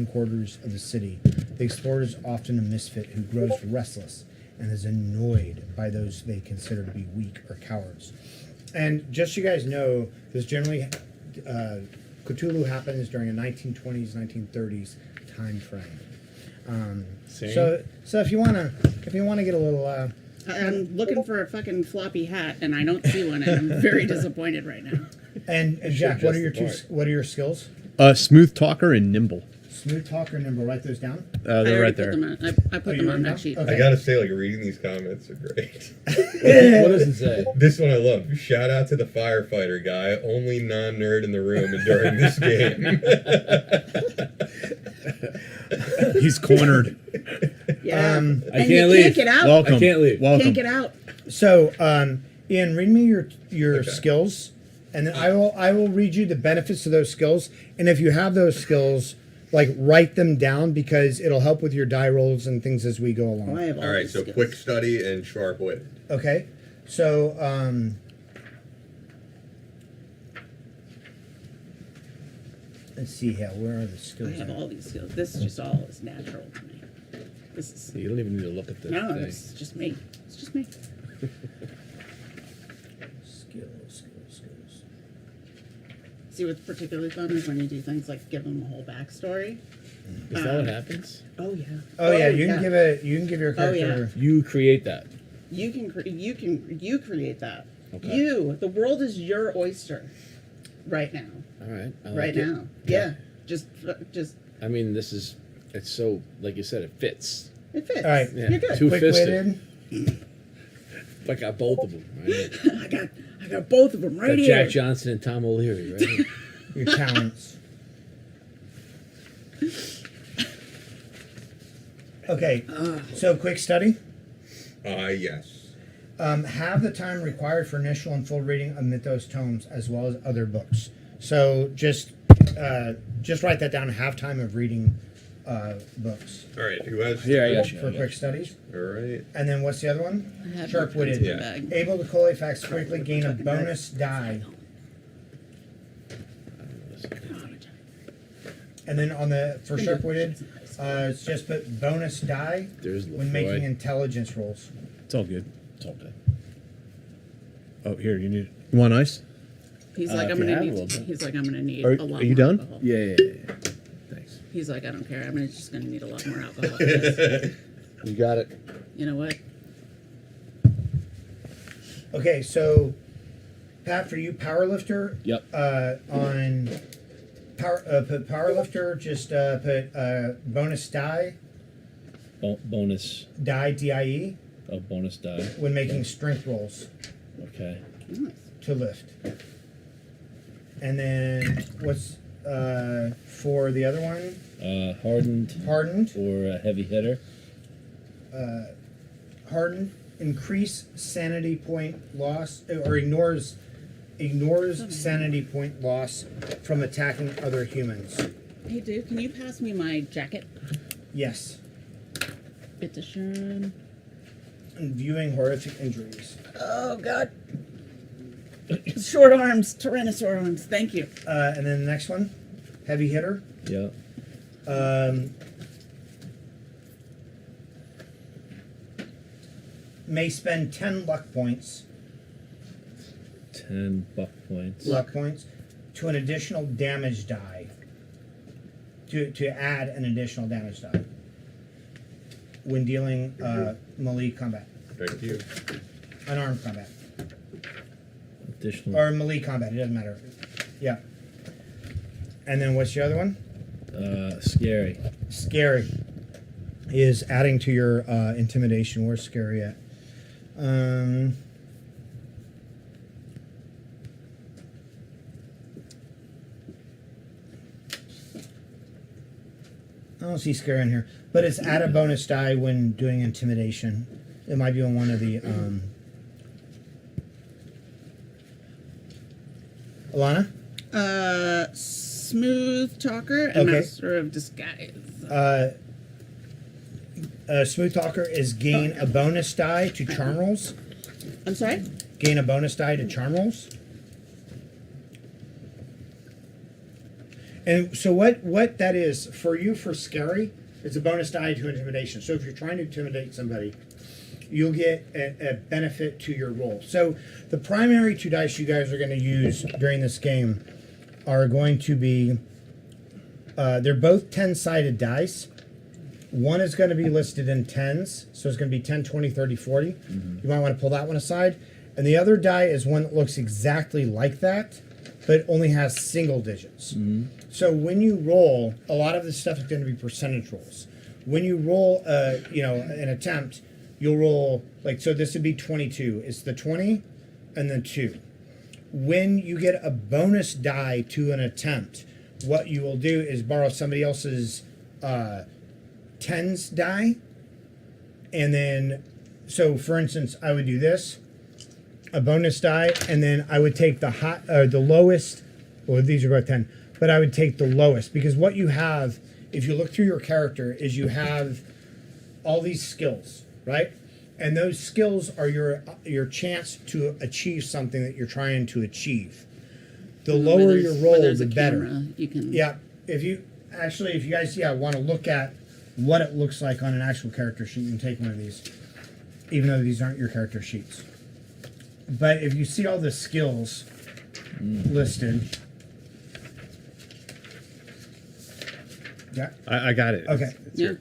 quarters of the city, the explorer is often a misfit who grows restless and is annoyed by those they consider to be weak or cowards. And just so you guys know, this generally Cthulhu happens during a 1920s, 1930s time frame. So if you wanna get a little, I'm looking for a fucking floppy hat, and I don't see one, and I'm very disappointed right now. And Jack, what are your skills? Smooth talker and nimble. Smooth talker, nimble. Write those down. They're right there. I put them on that sheet. Okay. I gotta say, like, reading these comments are great. What does it say? This one I love. Shout out to the firefighter guy, only non-nerd in the room during this game. He's cornered. Yeah. I can't leave. Can't get out. Welcome. I can't leave. Welcome. Can't get out. So, Ian, read me your skills, and then I will read you the benefits of those skills. And if you have those skills, like, write them down because it'll help with your die rolls and things as we go along. I have All right, these so skills. quick study and sharp wit. Okay. So, let's see here. Where are the I skills? have at? all these skills. This is just all is natural to me. This is You don't even need to look at this no, thing. it's just me. It's just me. Skills. See, what's particularly fun is when you do things like give them a whole backstory. Is that what happens? Oh yeah. Oh yeah, you can give your character. You create that. You can create that. Okay. You, the world is your oyster, right now. All right. I like Right it. now. Yeah. Just. I mean, it's so, like you said, it fits. It fits. All right. Yeah. You're good. Two-fisted. Quick-witted. I got both of them. Right? I got both of them right Got here. Jack Johnson and Tom O'Leary, right? Your talents. Okay, so quick study. Yes. Have the time required for initial and full reading of Mythos tomes as well as other books. So just write that down. Have time of reading books All right, who has... Here, I got you. for quick studies. All right. And then what's the other one? I have Sharp-witted. my Yeah. bag. Able to collate facts quickly, gain a bonus die. And then for sharp-witted, it's just put bonus die There's when Lefroy. making intelligence rolls. It's all good. It's okay. Oh, here, you want ice? He's if like, I'm you gonna have a need. little bit. He's like, I'm gonna need Are a lot. you more done? alcohol. Yeah. Thanks. He's like, I don't care. I'm just gonna need a lot more alcohol. For this. You got it. You know what? Okay, so Pat, for you, powerlifter. Yep. On put powerlifter, just put bonus die Bonus. die Bonus die. when making strength rolls Okay. Nice. to lift. And then what's for the other one? Hardened or a heavy hitter. Hardened, increase sanity point loss or ignores sanity point loss from attacking other humans. Hey, dude, can you pass me my jacket? Yes. Petition. And viewing horrific injuries. Oh God. Short arms, Tyrannosaur arms. Thank you. And then the next one, heavy hitter. Yeah. May spend 10 luck points. 10 buck points. Luck points to an additional damage die. To add an additional damage die when dealing melee combat. Thank you. Unarmed combat. Additional. Or melee combat, it doesn't matter. Yeah. And then what's the other one? Scary. Scary is adding to your intimidation. Where's scary at? I don't see scary in here, but it's add a bonus die when doing intimidation. It might be on one of the. Alana? Smooth talker and Okay. master of disguise. Smooth Talker is gain a bonus die to charm rolls. I'm sorry? Gain a bonus die to charm rolls. And so what that is for you for scary, it's a bonus die to intimidation. So if you're trying to intimidate somebody, you'll get a benefit to your roll. So the primary two dice you guys are going to use during this game are going to be, they're both 10-sided dice. One is going to be listed in tens, so it's going to be 10, 20, 30, 40. You might want to pull that one aside. And the other die is one that looks exactly like that, but only has single digits. So when you roll, a lot of this stuff is going to be percentage rolls. When you roll, an attempt, you'll roll, so this would be 22. It's the 20 and then 2. When you get a bonus die to an attempt, what you will do is borrow somebody else's tens die, and then, so for instance, I would do this, a bonus die, and then I would take the lowest, well, these are both 10, but I would take the lowest, because what you have, if you look through your character, is you have all these skills, right? And those skills are your chance to achieve something that you're trying to achieve. The lower your roll, the better. You can. Yeah. If you guys want to look at what it looks like on an actual character sheet, you can take one of these, even though these aren't your character sheets. But if you see all the skills listed, yeah, I got it. okay. Yeah.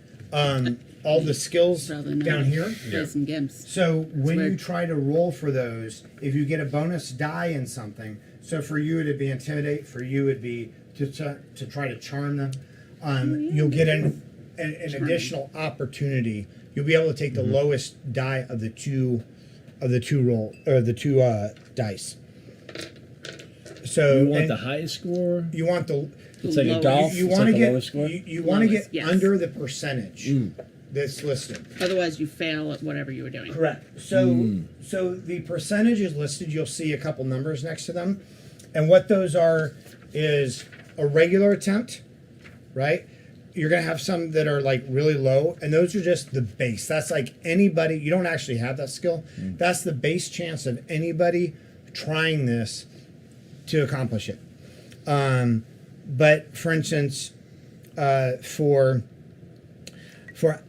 All the skills Rather than down here. play some games. So when you weird. try to roll for those, if you get a bonus die in something, so for you it'd be intimidate, for you it'd be to try to charm them. You'll get an additional opportunity. You'll be able to take the lowest die of the two dice. So You want the highest score? you want the It's like a lowest. golf. you it's want like to the get lowest score? you want to Lowest, get yes. under the percentage that's listed. Otherwise, you fail at whatever you were doing. Correct. So the percentage is listed. You'll see a couple numbers next to them, and what those are is a regular attempt, right? You're gonna have some that are like really low, and those are just the base. That's like anybody. You don't actually have that skill. That's the base chance of anybody trying this to accomplish it. But for instance, for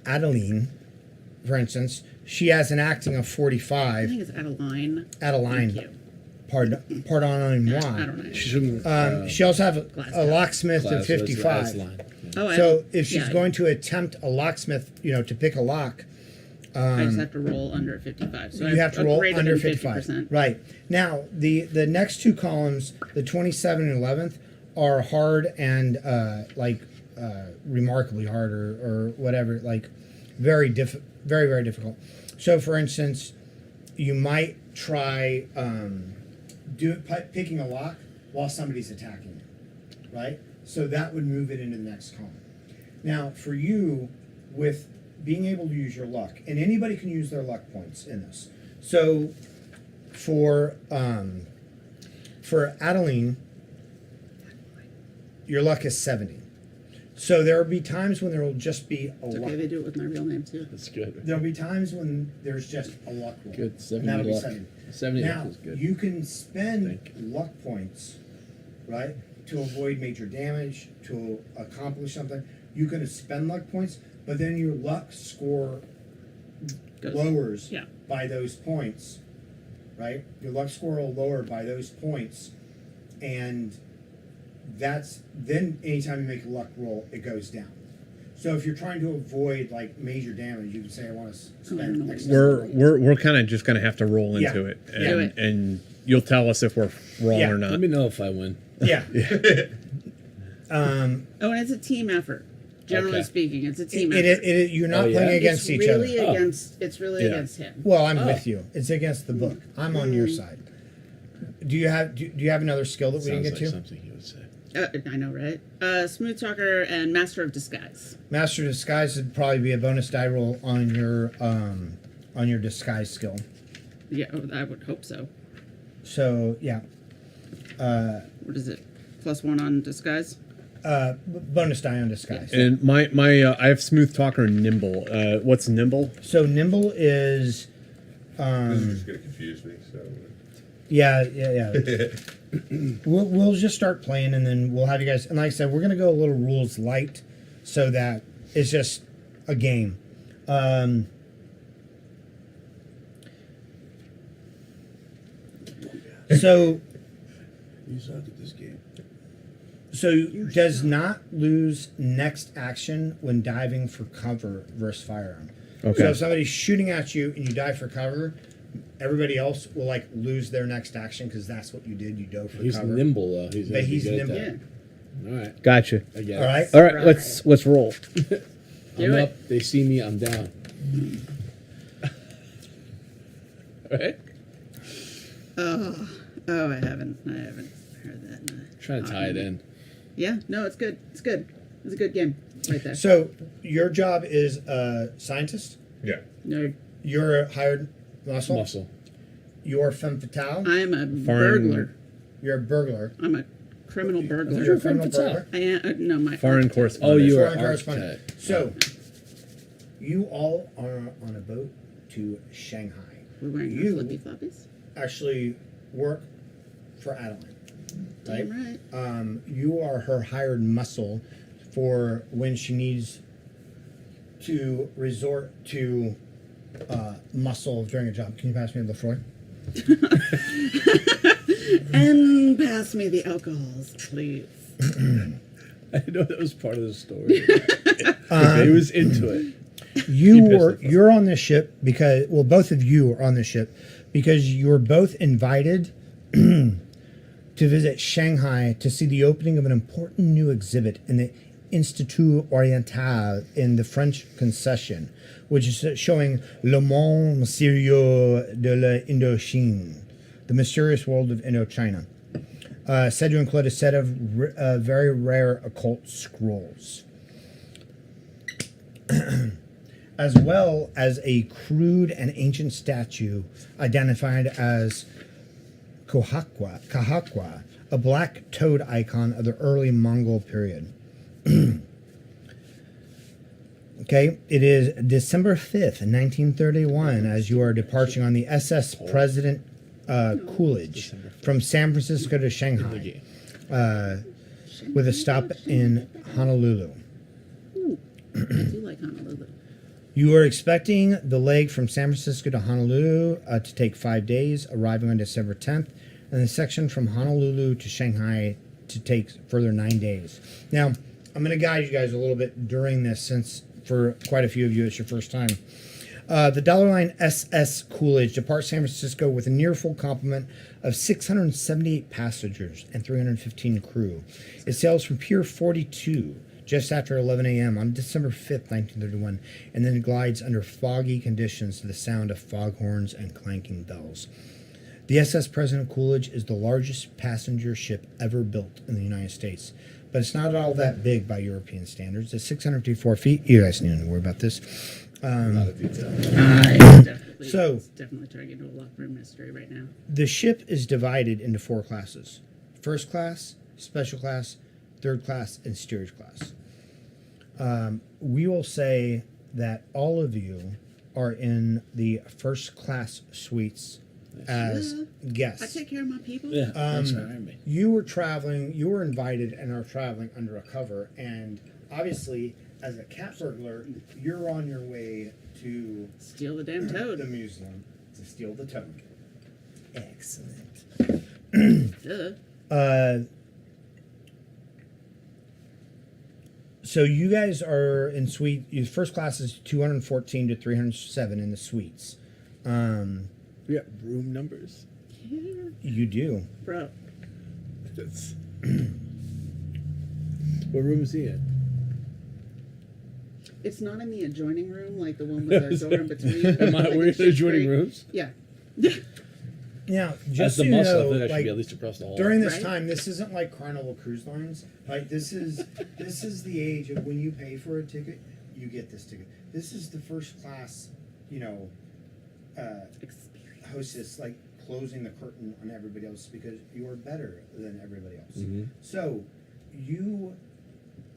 Adeline, for instance, she has an acting of I 45. think it's Adeline. Adeline. Thank you. Pardon-moi. Adeline. She also has a Glasgow. locksmith of 55. Oh, So if she's going to attempt a locksmith, to pick a lock, I just have to roll under 55. So you have to roll greater under than 55. 50%. Right. Now, the next two columns, the 27 and 11th, are hard and remarkably hard or whatever, very, very difficult. So, for instance, you might try picking a lock while somebody's attacking you, right? So that would move it into the next column. Now, for you, with being able to use your luck, and anybody can use their luck points in this. So, for Adeline, your luck is 70. So there will be times when there will just be a It's luck. okay, they do it with my real name too. That's good. There'll be times when there's just a luck roll. Good. And 70 that'll be luck. 70. 70 Now, luck is good. you can spend luck points, right, to avoid major damage, to accomplish something. You can spend luck points, but then your luck score lowers Yeah. by those points, right? Your luck score will lower by those points, and that's then anytime you make a luck roll, it goes down. So if you're trying to avoid like major damage, you can say I want to spend X number. We're kind of just gonna have to roll Yeah. into it, Yeah. Do it. and you'll tell us if we're wrong Yeah. or not. Let me know if I win. Yeah. Oh, and it's a team effort. Generally Okay. speaking, it's a team It, effort. you're not Oh, yeah? playing against it's each really other. against. It's really Yeah. against him. Well, I'm with you. It's against the book. I'm on your side. Do you have another skill that we didn't Sounds get like to? something you would say. I know, right? Smooth talker and master of disguise. Master of Disguise would probably be a bonus die roll on your disguise skill. Yeah, I would hope so. So yeah, What is it? +1 on disguise. bonus die on disguise. And my I have smooth talker and nimble. What's nimble? So nimble is, This is just gonna confuse me. So yeah. we'll just start playing, and then we'll have you guys. And like I said, we're gonna go a little rules light, so that it's just a game. So You suck at this game. So does not lose next action when diving for cover versus firearm. Okay. So if somebody's shooting at you and you dive for cover, everybody else will like lose their next action because that's what you did. You dove for He's cover. nimble though. But he's good at nimble. that. All right. Gotcha. I get All it. right. All right, let's roll. I'm Do it. up. They see me. I'm down. All right. Oh, I haven't heard that. No. Trying to tie it in. Yeah, no, it's good. It's good. It's a good game right there. So your job is a scientist. yeah. No, You're a hired muscle. Muscle. You're femme fatale. I am a Foreign- burglar. You're a burglar. I'm a criminal burglar. You're a criminal burglar. I am. No, my Foreign architect. correspondent. Oh, you are Foreign correspondent. architect. So you all are on a boat to Shanghai. We're wearing our You- flippy floppies. Actually work for Adeline. Damn right. You are her hired muscle for when she needs to resort to muscle during a job. Can you pass me the floor? And pass me the alcohols, please. I know that was part of the story. He was into it. You're on this ship because both of you are on this ship because you're both invited to visit Shanghai to see the opening of an important new exhibit in the Institut Oriental in the French Concession, which is showing Le Monde Mystérieux de l'Indochine, the mysterious world of Indochina, said to include a set of very rare occult scrolls, as well as a crude and ancient statue identified as Kahakwa, a black toad icon of the early Mongol period. Okay, it is December 5th, 1931, as you are departing on the SS President Coolidge from San Francisco to Shanghai, with a stop in Honolulu. I do like Honolulu. You are expecting the leg from San Francisco to Honolulu to take 5 days, arriving on December 10th, and the section from Honolulu to Shanghai to take further 9 days. Now, I'm going to guide you guys a little bit during this, since for quite a few of you it's your first time. The Dollar Line SS Coolidge departs San Francisco with a near full complement of 678 passengers and 315 crew. It sails from Pier 42 just after 11 a.m. on December 5th, 1931, and then glides under foggy conditions to the sound of foghorns and clanking bells. The SS President Coolidge is the largest passenger ship ever built in the United States, but it's not all that big by European standards. It's 654 feet. You guys need to worry about this. It's definitely turning into a locked room mystery right now. The ship is divided into 4 classes: first class, special class, third class, and steerage class. We will say that all of you are in the first class suites as guests. I take care of my people. Yeah, that's all right. You were invited and are traveling under a cover, and obviously, as a cat burglar, you're on your way to Steal the damn toad. the museum to steal the toad. Excellent. Duh. So you guys are in suite. Your first class is 214 to 307 in the suites. Yeah, room numbers. Yeah. You do. Bro. That's what room is he in? It's not in the adjoining room, like the one with the door in between. We're in the adjoining rooms? Yeah. Now, As just the so you muscle, know, I think I should like, be at least across the hall. during this Right? time, this isn't like Carnival Cruise Lines. Like this is the age of when you pay for a ticket, you get this ticket. This is the first class, Experience. hostess like closing the curtain on everybody else because you are better than everybody else. Mm-hmm. So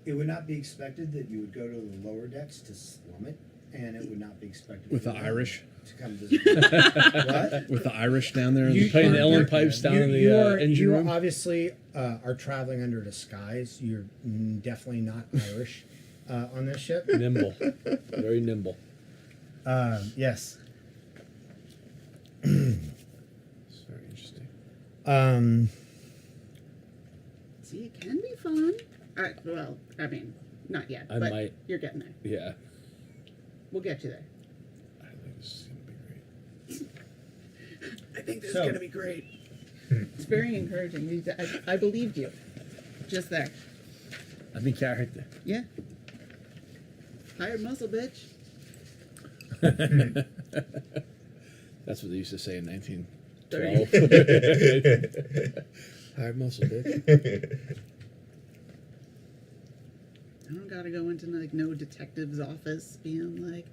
it would not be expected that you would go to the lower decks to slum it, and it would not be expected With for the you Irish? to come visit. What? With the Irish down there? You- Playing the you're- Ellen pipes down in the you engine room? obviously are traveling under disguise. You're definitely not Irish on this ship. Nimble. Very nimble. Yes. It's very interesting. See, it can be fun. Well, I mean, not yet. I but might. You're getting there. Yeah. We'll get you there. I think this is going to be great. I think this So- is going to be great. It's very encouraging. I believed you. Just there. I think character. Yeah. Hired muscle, bitch. That's what they used to say in 1912. Hired muscle, bitch. I don't gotta go into like no detective's office being like,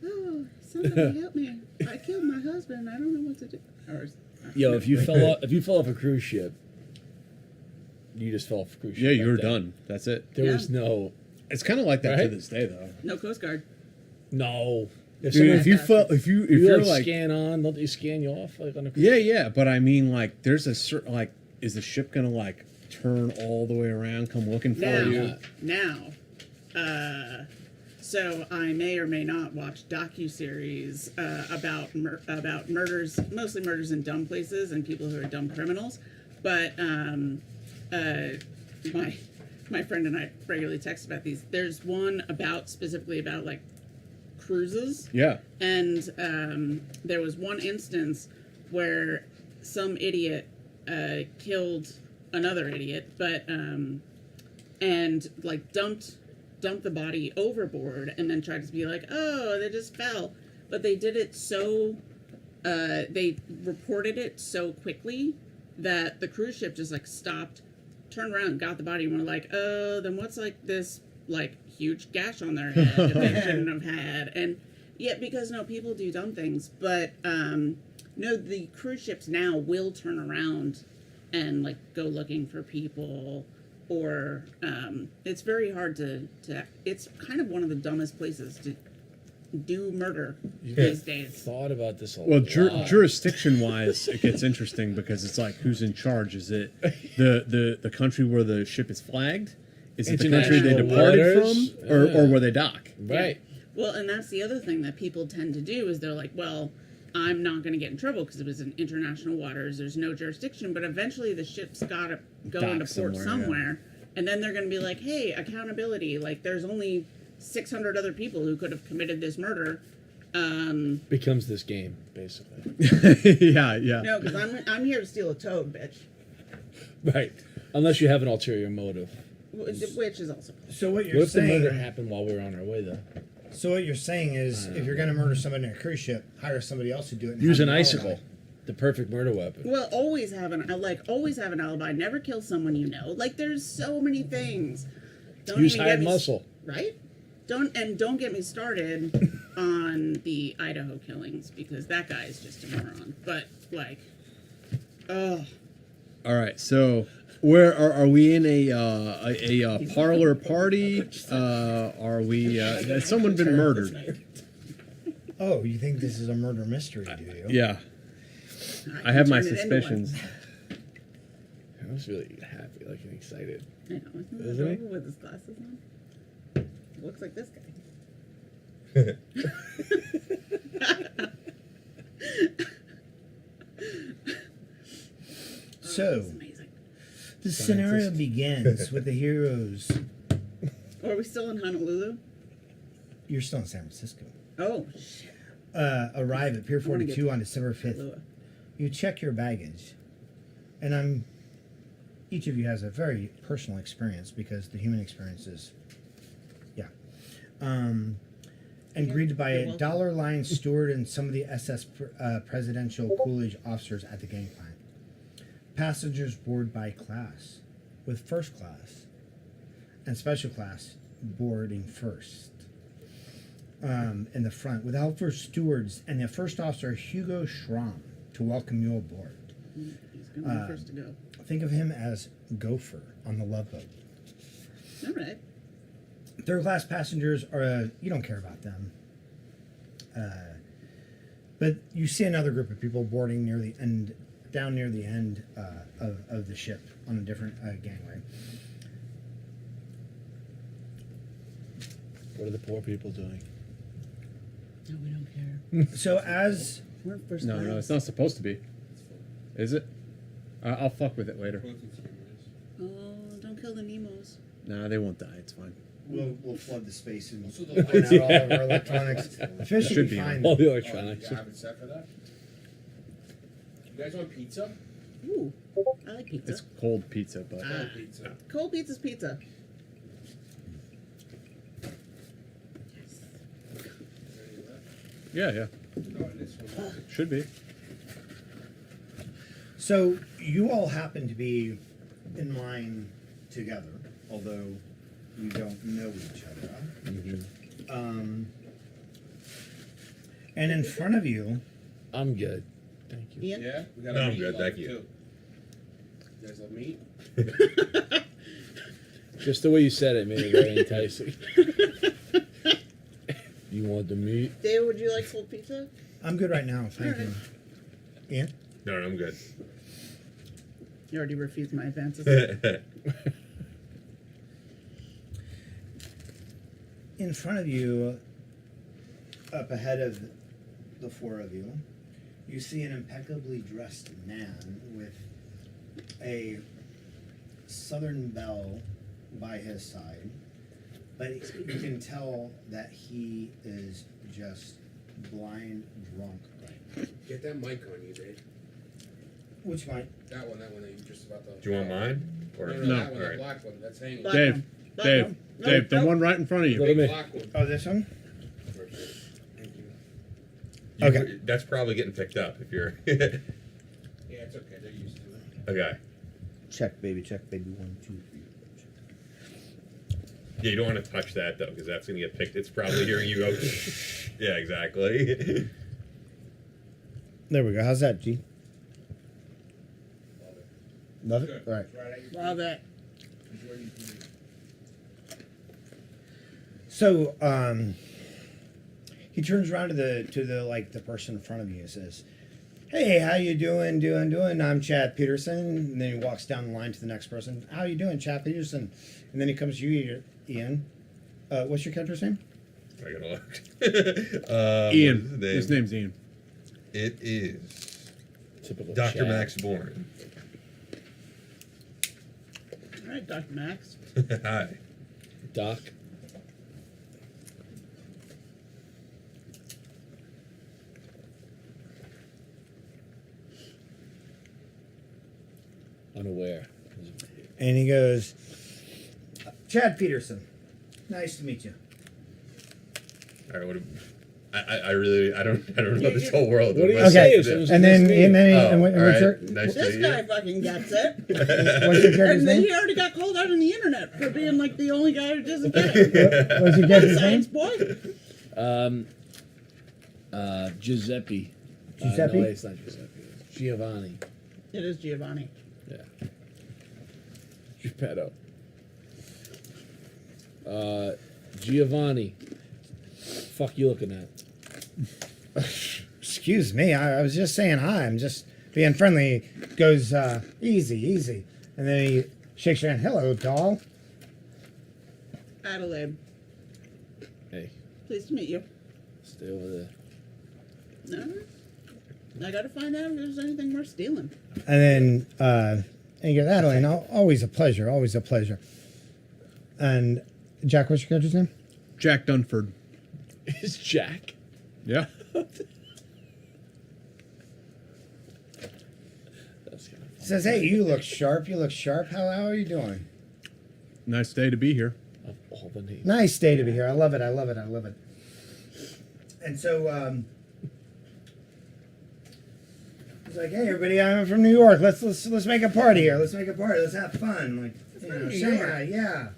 "Oh, somebody help me! I killed my husband. I don't know what to do." Or, Yo, if you fell off a cruise ship, you just fell off a cruise ship. Yeah, you right were there. done. That's it. There Yeah. was no. It's kind of like that to Right? this day, though. no Coast Guard. No. If Dude, someone, if you felt, if you're like like, scan on, don't they scan you off like on a cruise? yeah, but I mean, like, there's a certain, like, is the ship gonna like turn all the way around, come looking for you? Now, so I may or may not watch docuseries about murders, mostly murders in dumb places and people who are dumb criminals. But my friend and I regularly text about these. There's one specifically about like cruises. Yeah. And there was one instance where some idiot killed another idiot, but and like dumped the body overboard, and then tried to be like, oh, they just fell. But they did it so they reported it so quickly that the cruise ship just like stopped, turned around, got the body, and were like, oh, then what's like this like huge gash on their head that they shouldn't have had. And yeah, because no, people do dumb things, but no, the cruise ships now will turn around and like go looking for people, or it's very hard to it's kind of one of the dumbest places to do murder these days. Thought about this a Well, lot. jurisdiction-wise, it gets interesting because it's like, who's in charge? Is it the country where the ship is flagged? Is it the country they International departed waters? from, or where they dock? Right. Well, and that's the other thing that people tend to do is they're like, well, I'm not going to get in trouble because it was in international waters. There's no jurisdiction, but eventually the ship's got to go Dock into port somewhere, and then they're going to be like, hey, accountability. Like, there's only 600 other people who could have committed this murder. Becomes this game, basically. yeah. No, because I'm here to steal a toad, bitch. Right. Unless you have an ulterior motive. Which is also. So what What you're if the murder saying? happened while we were on our way, though? So what you're saying is, if you're going to murder somebody in a cruise ship, hire somebody else to do it. And Use have an alibi. icicle. The perfect murder weapon. Well, always have an alibi. Never kill someone you know. Like, there's so many things. Don't Use even hired get me muscle. Right? Don't get me started on the Idaho killings, because that guy is just a moron. But like, oh, All right, so where are we in a parlor party? Are we? Has someone been murdered? Oh, you think this is a murder mystery, do you? Yeah, I have my suspicions. I was really happy, like, and excited. I know. Isn't he? With his glasses on. Looks like this guy. So, Amazing. the scenario begins with the heroes. Oh, are we still in Honolulu? You're still in San Francisco. Oh, shit. Arrive at Pier I wanna get 42 on December 5th. Honolulu. You check your baggage, and each of you has a very personal experience because the human experience is, yeah. And greeted by You're a welcome. dollar line steward and some of the SS presidential Coolidge officers at the gangplank. Passengers board by class, with first class and special class boarding first. In the front, with Alpha stewards and the first officer Hugo Schramm to welcome you aboard. He's going to be first to go. Think of him as Gopher on the Love Boat. All right. Third class passengers are you don't care about them, but you see another group of people boarding near the end, down near the end of the ship on a different gangway. What are the poor people doing? No, we don't care. So as We're first No, class. it's not supposed to be. Is it? I'll fuck with it later. Oh, don't kill the Nemos. Nah, they won't die. It's fine. we'll flood the space and So burn the out all of our electronics. Fish Should will be be fine. All the You electronics. have it set for that? You guys want pizza? Ooh, I like pizza. It's cold pizza, but Ah. Pizza. Cold pizza's pizza. yeah, No, it is. should be. So you all happen to be in line together, although you don't know each other. And in front of you, I'm good. Thank you. Ian? Yeah? We got No, a I'm meat good, lover, thank you. too. You guys love meat? Just the way you said it made it very enticing. You want the meat? David, would you like cold pizza? I'm good right now, thank you. Ian? No, I'm good. You already refused my advances. In front of you, up ahead of the four of you, you see an impeccably dressed man with a Southern Belle by his side, but you can tell that he is just blind drunk right now. Get that mic on you, Dave. Which mic? That one that you just about to. Do you want mine? Or No, No. that one, Alright. that black one. That's hanging. Black Dave, one. Black Dave, one. No, Dave, the no. one right in front of you. Look at Big me. black one. Oh, this one? Thank you. Okay. That's probably getting picked up if you're. Yeah, it's okay. They're used to it. Okay. Check, baby. 1, 2, 3. Yeah, you don't want to touch that though, because that's gonna get picked. It's probably hearing you go. Yeah, exactly. There we go. How's that, G? Love it? Good. All right. Right at your Love it. Enjoy your food. So, he turns around to the person in front of you and says, "Hey, how you doing? I'm Chad Peterson." And then he walks down the line to the next person. "How you doing, Chad Peterson?" And then he comes to you, Ian. What's your character's name? I gotta look. Ian. What is His name's Ian. It is Typical Dr. Chad. Max Bourne. All right, Dr. Max. Hi. Doc. Unaware. And he goes, "Chad Peterson, nice to meet you." All right. I really I don't know this whole world. What do you What's say? up If to someone's this? And then, Nice to meet and then, Oh, and all what's your, right. Nice to This meet guy you. fucking gets it. what's your character's And then name? he already got called out on the internet for being like the only guy who doesn't get it. What's your character's name? Science boy. Giuseppe. Giuseppe? No, it's not Giuseppe. Giovanni. It is Giovanni. Yeah. Geppetto. Giovanni. Fuck you looking at? Excuse me, I was just saying hi. I'm just being friendly. Goes easy. And then he shakes your hand. Hello, doll. Adelaide, Hey, pleased to meet you. stay over there. No, I gotta find out if there's anything worth stealing. And then he goes, Adelaide, always a pleasure. And Jack, what's your character's name? Jack Dunford. Is Jack? Yeah. That's kind of He says, hey, you look sharp. How are you doing? Nice day to be here. of all the names. Nice day to be here. I love it. And so he's like, hey, everybody, I'm from New York. Let's make a party here. Let's have fun. Like, Shanghai, yeah.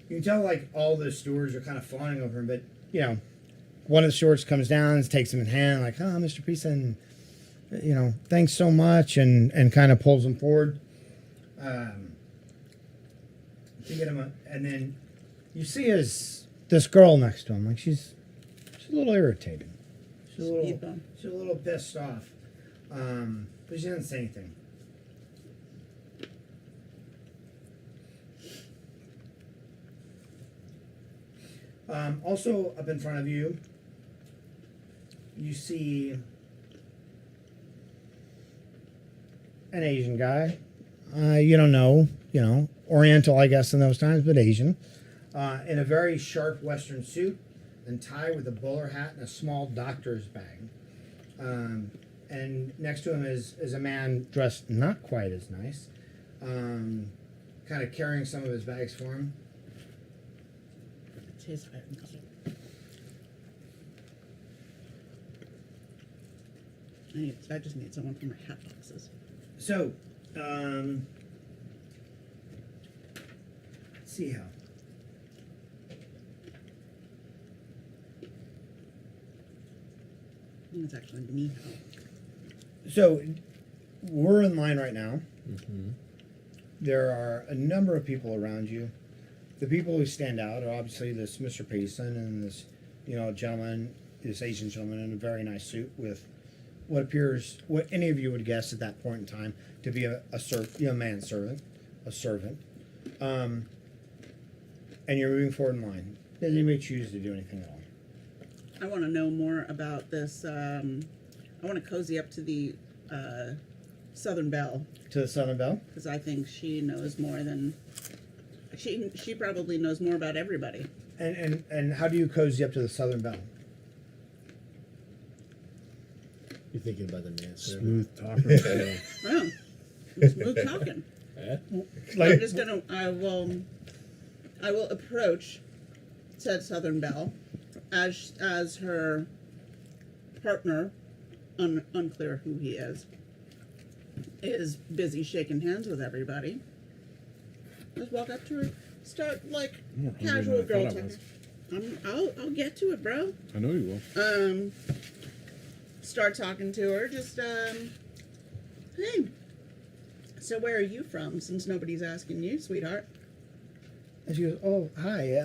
You can tell, like, all the stewards are kind of fawning over him, but, one of the stewards comes down and takes him in hand, like, oh, Mr. Peason, thanks so much, and kind of pulls him forward. To get him and then you see this girl next to him, like, she's a little irritated. She's a little pissed off. But she doesn't say anything. Also, up in front of you, you see an Asian guy. You don't know, Oriental, I guess, in those times, but Asian. In a very sharp Western suit and tie with a bowler hat and a small doctor's bag. And next to him is a man dressed not quite as nice, kind of carrying some of his bags for him. It's his bag. I just need someone for my hat boxes. So, let's see how. It's actually me. So, we're in line right now. Mm-hmm. There are a number of people around you. The people who stand out are obviously this Mr. Payson and this, gentleman, this Asian gentleman in a very nice suit with what any of you would guess at that point in time to be a manservant, a servant. And you're moving forward in line. Does anybody choose to do anything at all? I want to know more about this. I want to cozy up to the Southern Belle. To the Southern Belle? Because I think she knows more than... She probably knows more about everybody. And how do you cozy up to the Southern Belle? You're thinking about the man. Smooth talker. Oh, smooth talking. Yeah? I'm just gonna. I will approach said Southern Belle as her partner. Unclear who he is busy shaking hands with everybody. Just walk up to her, start like casual girl talking. I'll get to it, bro. I know you will. Start talking to her. Just hey. So where are you from? Since nobody's asking you, sweetheart. And she goes, oh, hi,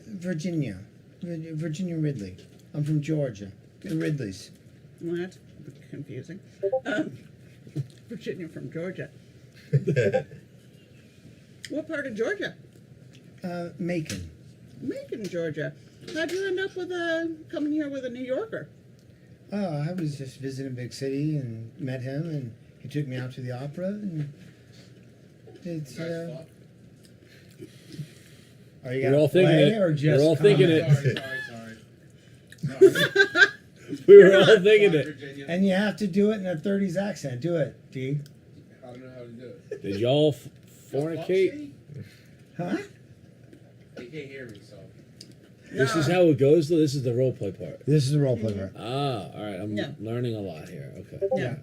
Virginia Ridley. I'm from Georgia. The Ridleys. Well, that's confusing. Virginia from Georgia. What part of Georgia? Macon. Macon, Georgia. How'd you end up with coming here with a New Yorker? Oh, I was just visiting a big city and met him, and he took me out to the opera, and it's. Are you We're all thinking it. Or just We're all thinking it. Sorry. We were all thinking it. Virginia. And you have to do it in a 30s accent. Do it, D. I don't know how to do it. Did y'all fornicate? Huh? They can't hear me, so. This is how it goes, though? This is the role play part. This is the role play part. Ah, all right. I'm Yeah. learning a lot here. Okay. Yeah.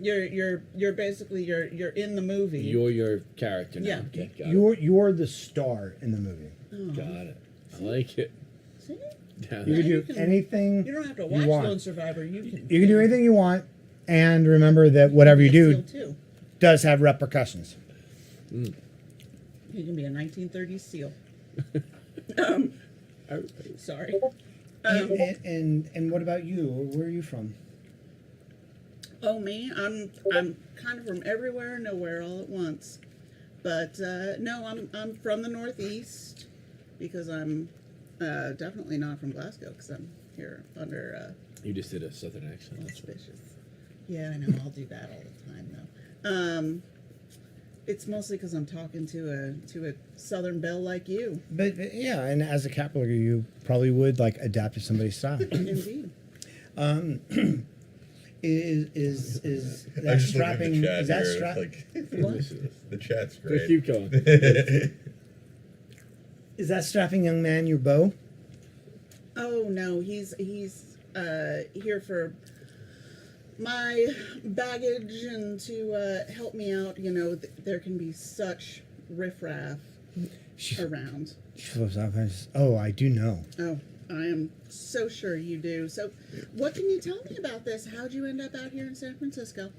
You're basically you're in the movie. You're your character now. Yeah. Okay, got You're the star in the movie. Oh. it. Got it. I like it. See? Yeah. You can do you can- anything You don't have to you watch want. Lone Survivor. You can do anything you want, And remember that whatever you do Seal too. does have repercussions. He can be a 1930s seal. Sorry. And what about you? Where are you from? Oh, me? I'm kind of from everywhere, nowhere, all at once. But no, I'm from the Northeast because I'm definitely not from Glasgow because I'm here under. You just did a southern accent. That's right. Auspicious. Yeah, I know. I'll do that all the time, though. It's mostly because I'm talking to a Southern belle like you. But yeah, and as a capital, you probably would like adapt to somebody's style. Indeed. Is I'm that just looking at strapping? the chat Is that here, strap? like, the chat's Just great. keep going. Is that strapping young man your bow? Oh no, he's here for my baggage and to help me out. You know, there can be such riffraff around. Oh, I do know. Oh, I am so sure you do. So, what can you tell me about this? How'd you end up out here in San Francisco?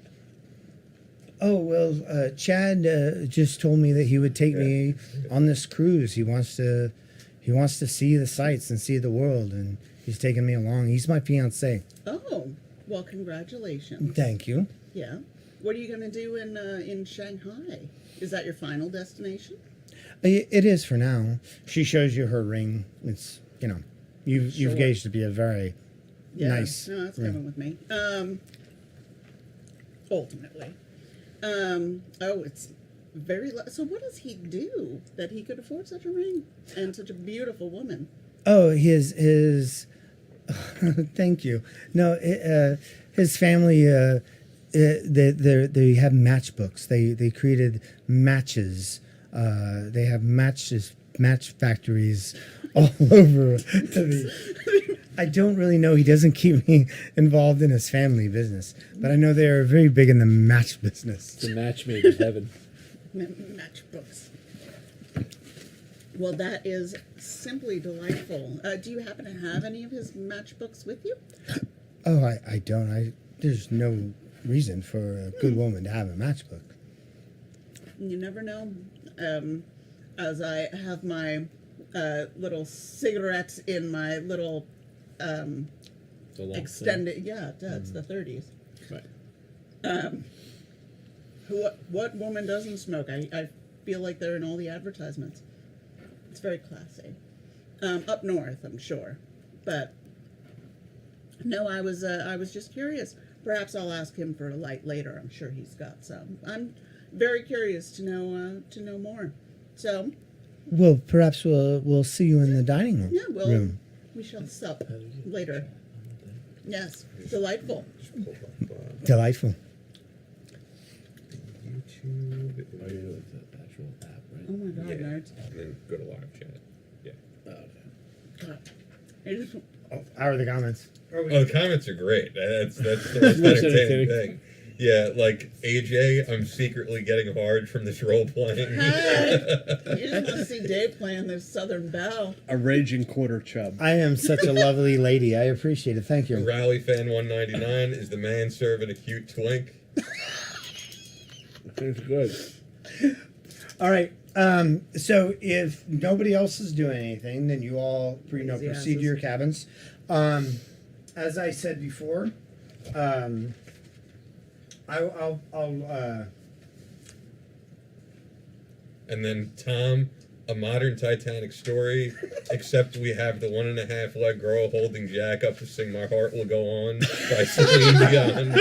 Oh well, Chad just told me that he would take me on this cruise. He wants to see the sights and see the world, and he's taking me along. He's my fiance. Oh, well, congratulations. Thank you. Yeah. What are you going to do in Shanghai? Is that your final destination? It is for now. She shows you her ring. It's you've Sure. gauged to be a very nice. No, that's ring. coming with me. Ultimately. Oh, it's very. So, what does he do that he could afford such a ring and such a beautiful woman? Oh, his. Thank you. No, his family. They have matchbooks. They created matches. They have match factories all over. I don't really know. He doesn't keep me involved in his family business, but I know they are very big in the match business. It's a match made in heaven. Matchbooks. Well, that is simply delightful. Do you happen to have any of his matchbooks with you? Oh, I don't. There's no reason for a good woman to have a matchbook. You never know. As I have my little cigarettes in my little extended, yeah, it's the 30s. Right. What woman doesn't smoke? I feel like they're in all the advertisements. It's very classy. Up north, I'm sure, but no, I was just curious. Perhaps I'll ask him for a light later. I'm sure he's got some. I'm very curious to know more. So, Well, perhaps we'll see you in the dining room. yeah, we shall sup later. Yes, delightful. Delightful. YouTube. Oh, you know, it's an actual app, right? Oh my God, Yeah. nerds. And then go to live chat. Yeah. Oh, okay. God. I just- How are the comments? Oh, the comments are great. That's the most entertaining thing. Yeah, like AJ, I'm secretly getting hard from this role playing. Hi. You just want to see Dave playing this Southern Belle. A raging quarter chub. I am such a lovely lady. I appreciate it. Thank you. Rally fan 199 is the man serving a cute twink. Things are good. All right. So if nobody else is doing anything, then you all proceed to your cabins. As I said before, I'll And then Tom, a modern Titanic story, except we have the 1.5 leg girl holding Jack up to sing "My Heart Will Go On" by Celine Dion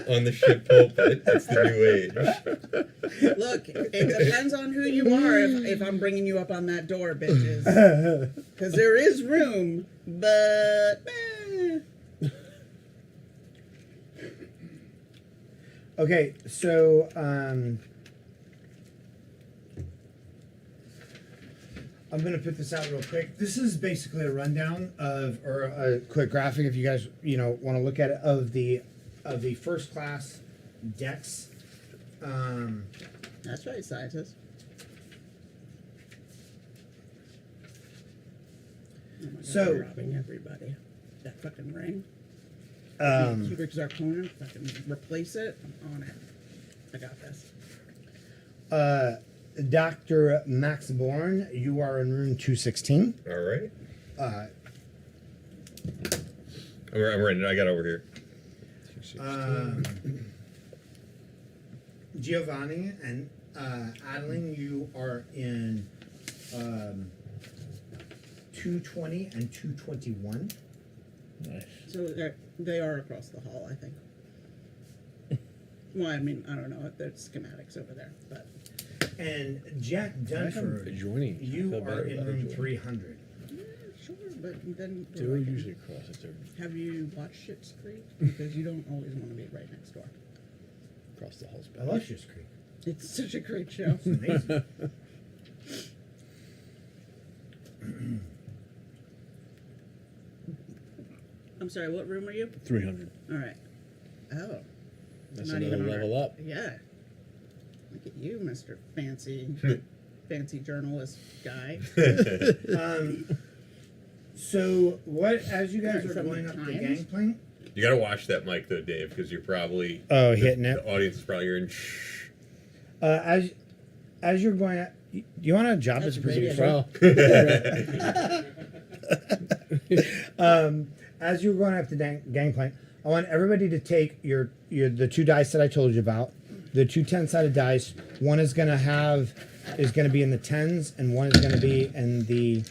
on the ship pulpit. It's the new age. Look, it depends on who you are if I'm bringing you up on that door, bitches. Because there is room, but... Okay, so I'm going to put this out real quick. This is basically a rundown or a quick graphic, if you guys want to look at it, of the first class decks. That's right, scientist. Oh my God, So- they're robbing everybody. That fucking ring. Cubic zirconia. If I can replace it, I'm on it. I got this. Dr. Max Bourne, you are in room 216. All right. Uh, I'm ready. I got over here. Giovanni and Adeline, you are in 220 and 221. Nice. So they are across the hall, I think. Well, I mean, I don't know. There's schematics over there, but. And Jack Dunford, Adjoining. you Feel are better in about room adjoining. 300. Yeah, sure, but then. They were usually across the third. Have you watched Schitt's Creek? Because you don't always want to be right next door. Across the hall's I back. love Schitt's Creek. It's such a great show. It's amazing. I'm sorry, what room are you? 300. All right. Oh. That's Not another even on level our- up. Yeah. Look at you, Mr. Fancy, fancy journalist guy. So, what, as you guys are From going the up the Times? gangplank? You gotta watch that mic though, Dave, because you're probably Hitting the audience is probably hearing. Shh. As you're going up, do you want a job as a That's producer? Well, As you're going up the gangplank, I want everybody to take your the two dice that I told you about. The two 10-sided dice. One is going to be in the tens, and one is going to be in the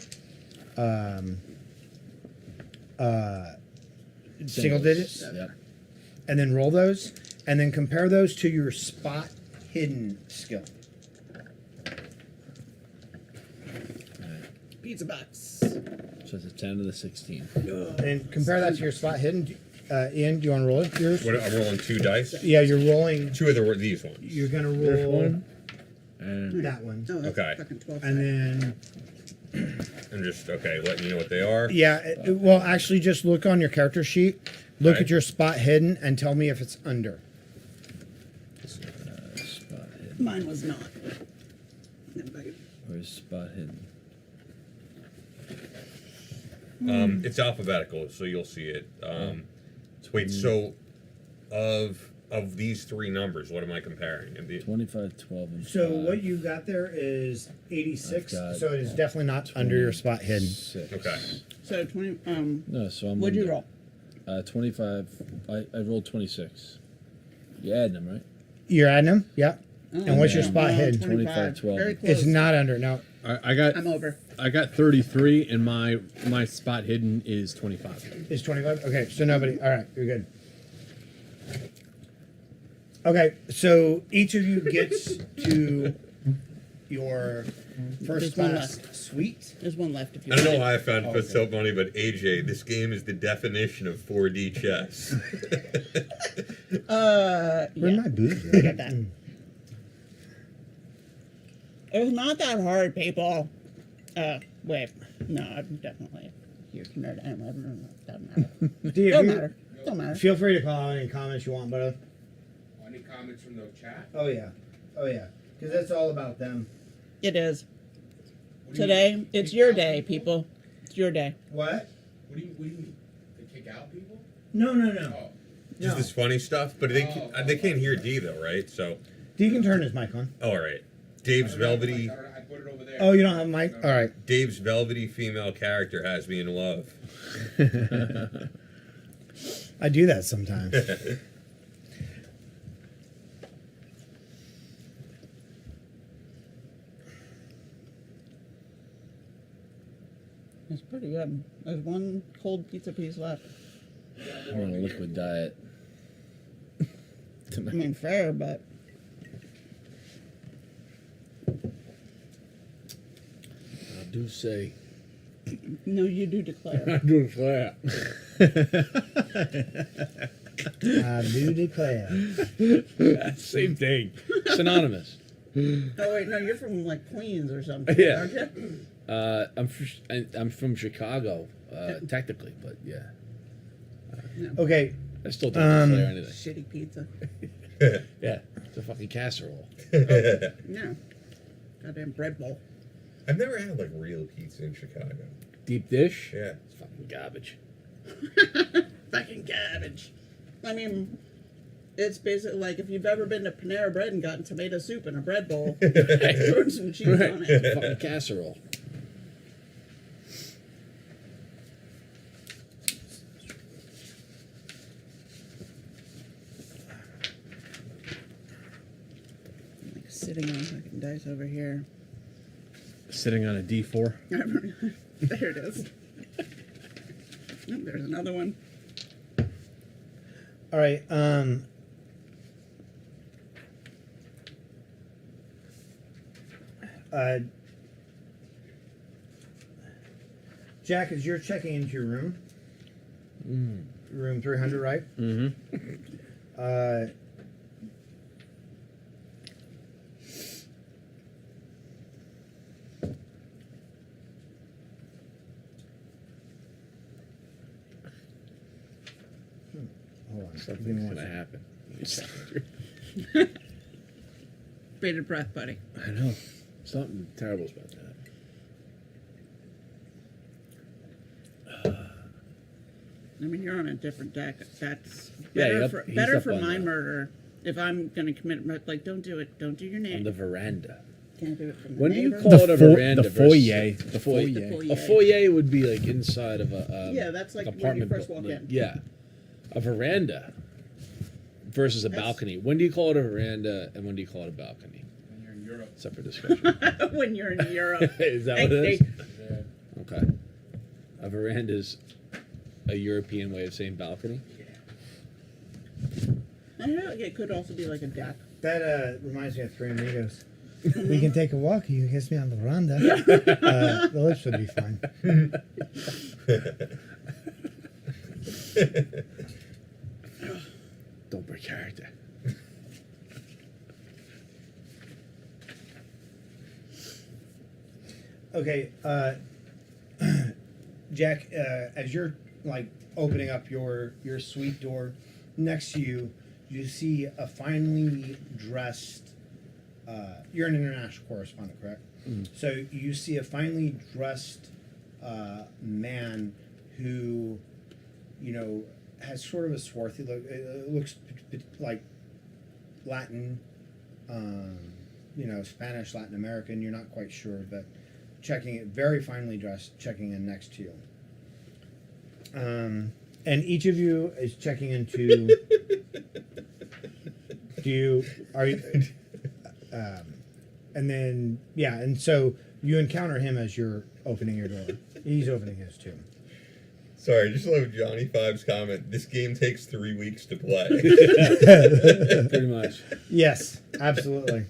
single digits. Yep. And then roll those, and then compare those to your spot hidden skill. Pizza box. So it's a 10 to the 16. And compare that to your spot hidden. Ian, do you want to roll it? Yours? What, I'm rolling two dice. Yeah, you're rolling. Two of these ones. You're gonna roll There's one. And that one, Oh, that's Okay. fucking 12. and then I'm just letting you know what they are. well, actually, just look on your character sheet. Look Okay. at your spot hidden and tell me if it's under. spot hidden. Mine was not. Where's spot hidden? It's alphabetical, so you'll see it. Wait, so of these three numbers, what am I comparing? 25, 12, and So 5. what you got there is 86. I've got So it is definitely not under your spot hidden. 6. Okay. So 20. No, so I'm. What'd you under. roll? 25. I rolled 26. You adding them, right? You're adding them, yeah. Oh, And what's your yeah. spot hidden? 25, 12. Very close. It's not under. No, I got I'm over. I got 33, and my spot hidden is 25. it's 25. Okay, so nobody. All right, you're good. Okay, so each of you gets to your first There's one class left. suite. There's one left if you I don't want know it. why I found it so funny, but AJ, this game is the definition of 4D chess. Where's Yeah. my boobs? I get that. It's not that hard, people. Wait. No, I'm definitely a huge nerd. I don't know. Doesn't matter. Do you- Don't matter. Don't matter. Feel free to call out any comments you want, but Any comments from the chat? oh yeah, because that's all about them. It is. What do you Today, mean? it's Kick your out day, people. It's your day. What? What do you mean? They kick out people? No. Oh. Just this funny stuff, but they can't hear D though, right? So, D can turn his mic on. all right. Dave's velvety, I put it over there. Oh, you don't have a mic? All right. Dave's velvety female character has me in love. I do that sometimes. It's pretty good. There's one cold pizza piece left. I'm on a liquid diet. I mean, fair, but I do say. no, you do declare. do declare. I do declare. Same thing. Synonymous. Oh wait, no, you're from like Queens or something, Yeah. aren't you? I'm from Chicago, technically, but yeah. Okay. I still don't declare anything. Shitty pizza. Yeah, it's a fucking casserole. No. Goddamn bread bowl. I've never had like real pizza in Chicago. Deep dish? Yeah. It's fucking garbage. Fucking garbage. I mean, it's basically like if you've ever been to Panera Bread and gotten tomato soup in a bread bowl, throwing some cheese on it. Fucking casserole. Like sitting on fucking dice over here. Sitting on a D4. There it is. There's another one. All right. Jack, as you're checking into your room, room 300, right? Hold on. Something's gonna happen. Bated breath, buddy. I know. Something terrible's about that. I mean, you're on a different deck. That's Yeah, better he's for up on my that. murder. If I'm going to commit, like, don't do it. Don't do your name. On the veranda. Can't do it from the When do you neighbor. call it a veranda? The versus- foyer. The foyer. The foyer. A foyer would be like inside of a Yeah, that's like when you apartment first building. walk in. Yeah, a veranda versus a balcony. When do you call it a veranda and when do you call it a balcony? When you're in Europe. Separate discussion. When you're in Europe. Is that what it is? Okay. A veranda is a European way of saying balcony. I feel like it could also be like a deck. That reminds me of Three Amigos. We can take a walk. You can kiss me on the veranda. The lips would be fine. Don't break character. Okay, Jack, as you're like opening up your suite door, next to you, you see a finely dressed. You're an international correspondent, correct? So you see a finely dressed man who, you know, has sort of a swarthy look. It looks like Latin, you know, Spanish, Latin American. You're not quite sure, but checking it, very finely dressed, checking in next to you. And each of you is checking into. And then, yeah, and so you encounter him as you're opening your door. He's opening his too. Sorry, just love Johnny Five's comment. This game takes 3 weeks to play. Pretty much. Yes, absolutely.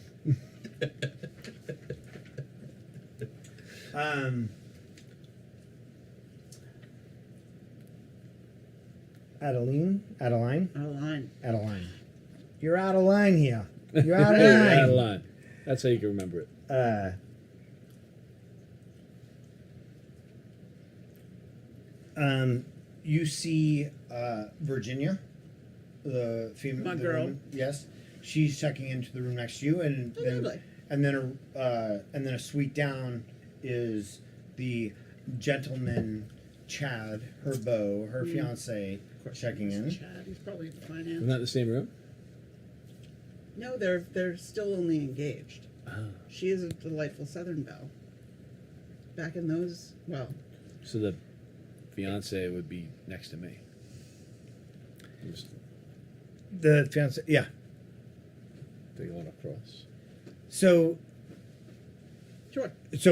Adeline. You're out of line here. You're out of line. Out of line. That's how you can remember it. You see Virginia, the female, My the girl. woman, yes, she's checking into the room next to you, and Lovely. then a suite down is the gentleman Chad, her beau, her fiance, checking in. Chad, he's probably at the finance. Isn't that the same room? No, they're still only engaged. Oh. She is a delightful Southern belle. Back in those, well, So the fiance would be next to me. Just The fiance, yeah. take one across. So sure.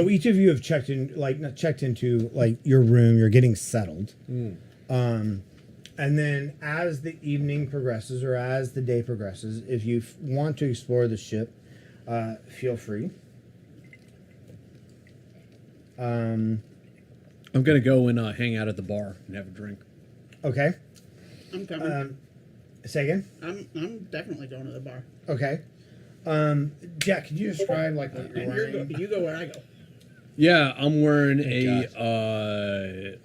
each of you have checked in, like not checked into like your room. You're getting settled. And then as the evening progresses or as the day progresses, if you want to explore the ship, feel free. I'm gonna go and hang out at the bar and have a drink. Okay. I'm coming. Say again. I'm definitely going to the bar. Okay. Jack, could you describe like what you're wearing? You go where I go. Yeah, I'm wearing a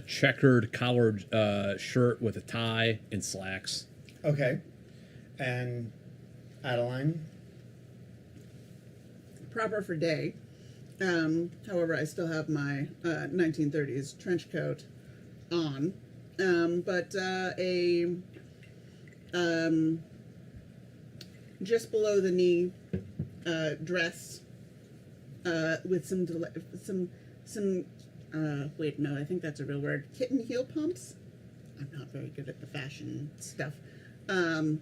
checkered collared shirt with a tie and slacks. Okay. And Adeline? Proper for day. However, I still have my 1930s trench coat on. But a just below the knee dress with some wait, no, I think that's a real word. Kitten heel pumps. I'm not very good at the fashion stuff. And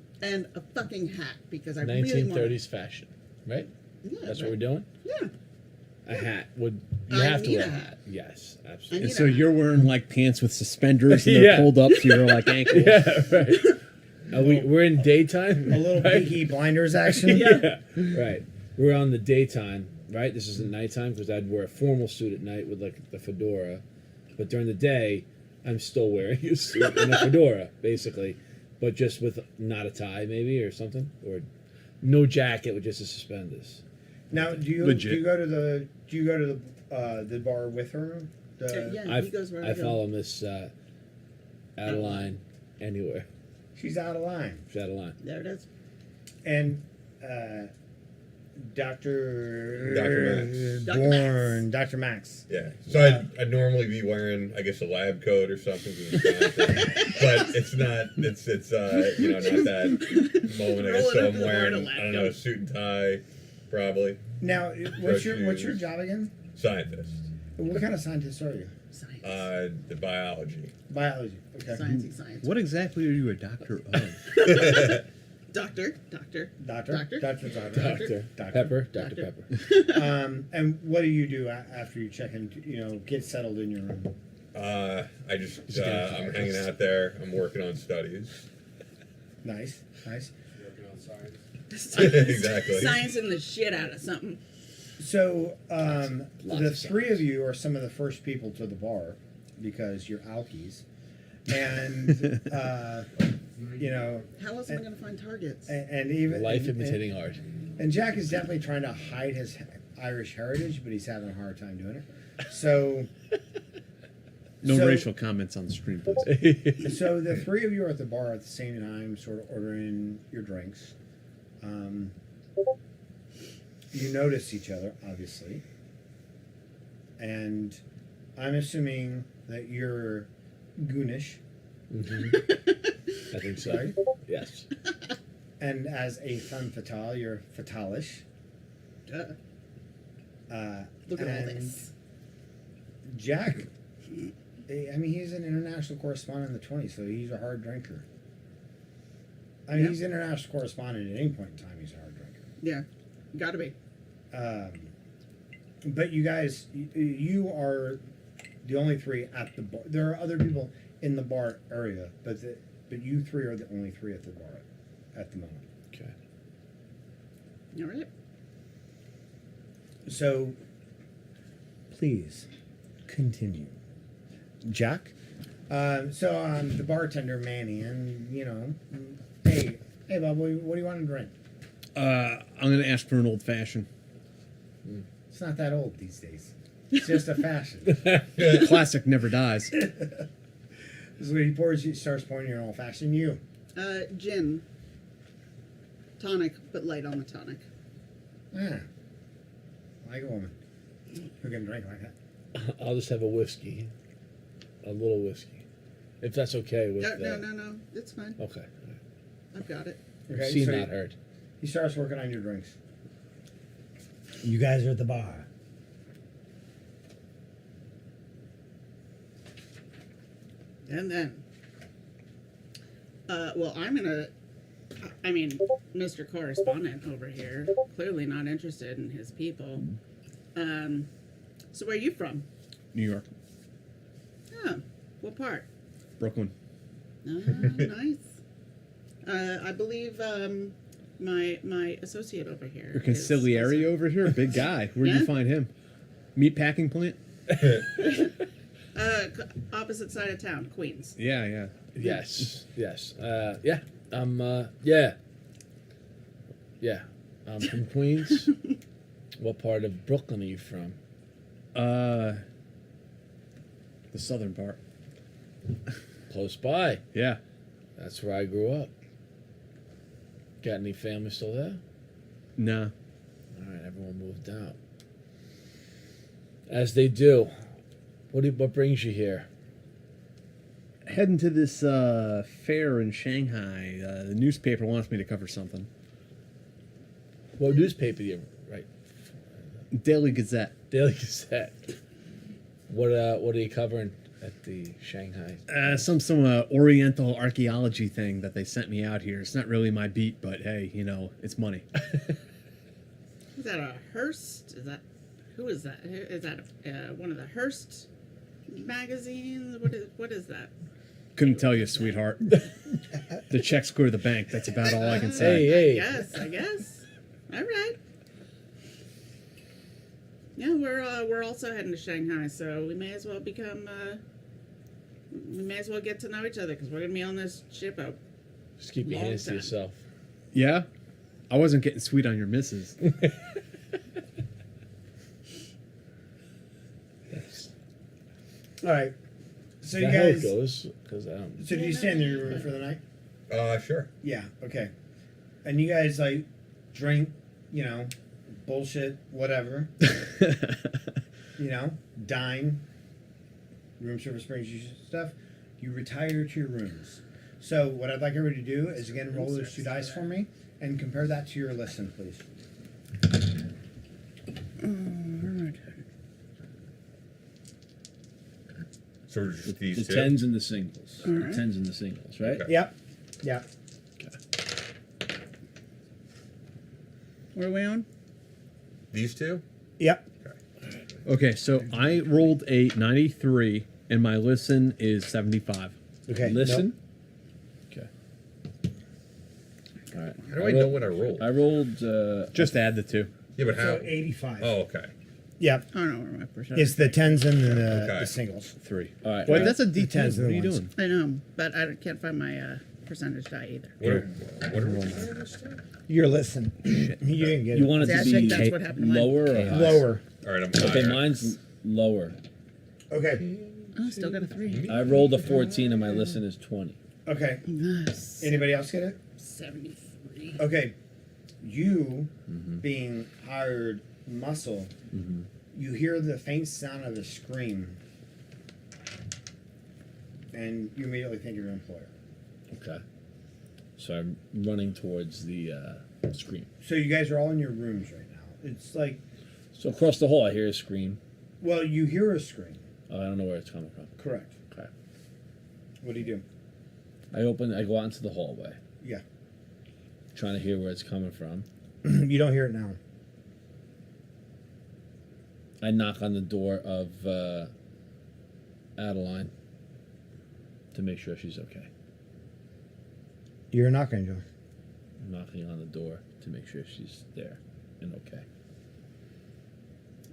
a fucking hat because I really want 1930s fashion, right? Yeah, That's what we're doing. Yeah. A hat would you I have to need wear a a hat. hat? Yes, I absolutely. need And a so hat. you're wearing like pants with suspenders and they're Yeah. pulled up to your like ankles. Yeah, right. We're in daytime. A little right? Peaky Blinders action. Yeah, right. We're on the daytime, right? This isn't nighttime because I'd wear a formal suit at night with like the fedora, but during the day, I'm still wearing a suit and a fedora, basically, but just with not a tie, maybe or something, or no jacket with just the suspenders. Now, do you go to the bar with her? Yeah, he goes where I I go. follow Miss Adeline anywhere. She's out of line. She's out of line. There it is. And Dr. Max. Bourne, Dr. Max. Yeah. So I'd normally be wearing, I guess, a lab coat or something, but it's not. It's not that moment. I guess so. I'm wearing, I don't know, a suit and tie, probably. Now, what's your job again? Scientist. What kind of scientist are you? Science. The biology. Biology. Okay. Science. What exactly are you a doctor of? Doctor. Doctor. Pepper. And what do you do after you check in? Get settled in your room. I just I'm hanging out there. I'm working on studies. Nice. Working on science. Exactly. Sciencing the shit out of something. So Lots the of three of you are some of the first people to the bar because you're alkies, and How else am I going to find targets? and even Life imitating art. And Jack is definitely trying to hide his Irish heritage, but he's having a hard time doing it. So No So- racial comments on the stream, please. So the three of you are at the bar at the same time, sort of ordering your drinks. You notice each other, obviously, and I'm assuming that you're goonish, I think so. right? Yes. And as a femme fatale, you're fatalish. Duh. Look at all and this. Jack, I mean, he's an international correspondent in the 20s, so he's a hard drinker. I mean, Yeah. he's an international correspondent at any point in time. He's a hard drinker. Yeah. Gotta be. But you guys, you are the only three at the bar. There are other people in the bar area, but you three are the only three at the bar at the moment. Okay. All right. So, please continue, Jack. The bartender Manny, and hey, Bob, what do you want to drink? I'm going to ask for an old fashioned. It's not that old these days. It's just a fashion. The classic never dies. So he starts pouring your old fashioned. You. Gin. Tonic, but light on the tonic. Yeah. Like a woman who can drink like that. I'll just have a whiskey. A little whiskey. If that's okay with No. It's fine. Okay. I've got it. Okay, See, so not heard. He starts working on your drinks. You guys are at the bar. And then, Mr. Correspondent over here, clearly not interested in his people. So where are you from? New York, Oh, what part? Brooklyn. Nice. I believe my associate over here. Your consigliere over here, big guy. Where'd Yeah? you find him? Meat packing plant? Opposite side of town, Queens. Yeah. Yes. Yeah. Yeah. I'm from Queens. What part of Brooklyn are you from? The southern part. Close by. Yeah. That's where I grew up. Got any family still there? Nah. All right, everyone moved out. As they do. What brings you here? heading to this fair in Shanghai. The newspaper wants me to cover something. What newspaper do you write? Daily Gazette. Daily Gazette. What are you covering at the Shanghai? Some Oriental archaeology thing that they sent me out here. It's not really my beat, but hey, it's money. Is that a Hearst? Who is that? Is that one of the Hearst magazines? What is that? Couldn't tell you, sweetheart. The checks go to the bank. That's about all I can say. Hey. I guess. All right. Yeah, we're also heading to Shanghai, so we may as well get to know each other because we're gonna be on this ship out. Just keep your hands to yourself. Yeah? I wasn't getting sweet on your missus. All right. So Is you that how it guys. goes? Because So do you stay in your room for the night? Sure. Yeah. Okay. And you guys like drink, bullshit, whatever. Dine. Room service brings you stuff. You retire to your rooms. So what I'd like everybody to do is again roll those 2 dice for me and compare that to your listen, please. So just these the two? tens and the singles. The tens and the singles, right? Okay. Yep. Yep. Where are we on? These two? Yep. Okay, so I rolled a 93, and my listen is 75. Okay. Listen. Okay. All right. How do I know what I rolled? I rolled. Just add the 2. Yeah, but how? So 85. Oh, okay. Yep. I don't know where my percent. It's the tens and the Okay. singles. 3. All right. Wait, that's a D10. Tens What and are you the ones. doing? I know, but I can't find my percentage die either. What are we Your listen. You didn't get You it. want it See, to I be think that's what happened to mine. lower or higher? Lower. All right, I'm Okay, higher. mine's lower. Okay. Oh, still got a 3. I rolled a 14 and my listen is 20. Okay. Yes. Anybody else get it? 73. Okay. You being hired muscle, you hear the faint sound of a scream, and you immediately think of your employer. Okay. So I'm running towards the screen. So you guys are all in your rooms right now. It's like, So across the hall, I hear a scream. well, you hear a scream. I don't know where it's coming from. Correct. Okay. What do you do? I go out into the hallway, Yeah. trying to hear where it's coming from. You don't hear it now. I knock on the door of Adeline to make sure she's okay. You're not going to do it. I'm knocking on the door to make sure she's there and okay.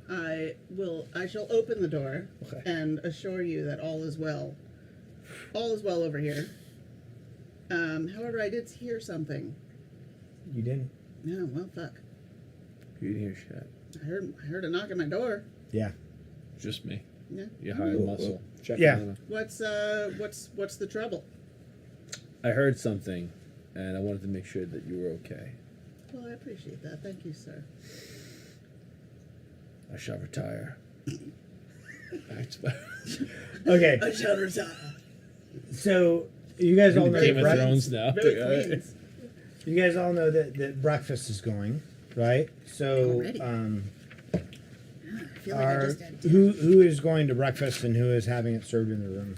I shall open the door Okay. and assure you that all is well. All is well over here. However, I did hear something. You didn't? No, well, fuck. You didn't hear shit. I heard a knock at my door. Yeah. Just me. Yeah. You hired muscle. Check Yeah. on her. What's the trouble? I heard something, and I wanted to make sure that you were okay. Well, I appreciate that. Thank you, sir. I shall retire. Okay. I shall retire. So you guys all know Game that of Thrones now. Very Queens. you guys all know that breakfast is going, right? So Already? I feel like I are just had who is going to breakfast and who is having it served in the room?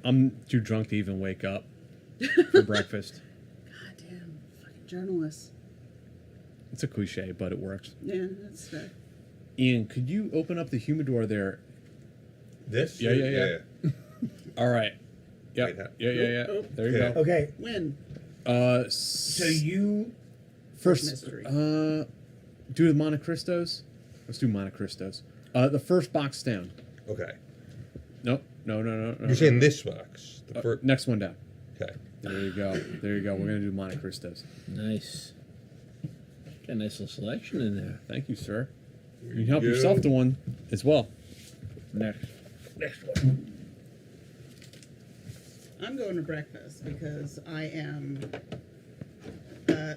I'm too drunk to even wake up for breakfast. goddamn fucking journalists. It's a cliche, but it works. Yeah, that's fair. Ian, could you open up the humidor there? This? Yeah. All right. Yeah. Wait, Yeah. Oh. There you Yeah. go. Okay. When? So you First, mystery. do the Monte Cristos. Let's do Monte Cristos. The first box down. Okay. No. You're saying this box? The first? Next one down. Okay. There you go. We're gonna do Monte Cristos. Nice. Got a nice little selection in there. Thank you, sir. You can help you go. yourself to one as well. Next. I'm going to breakfast because I am.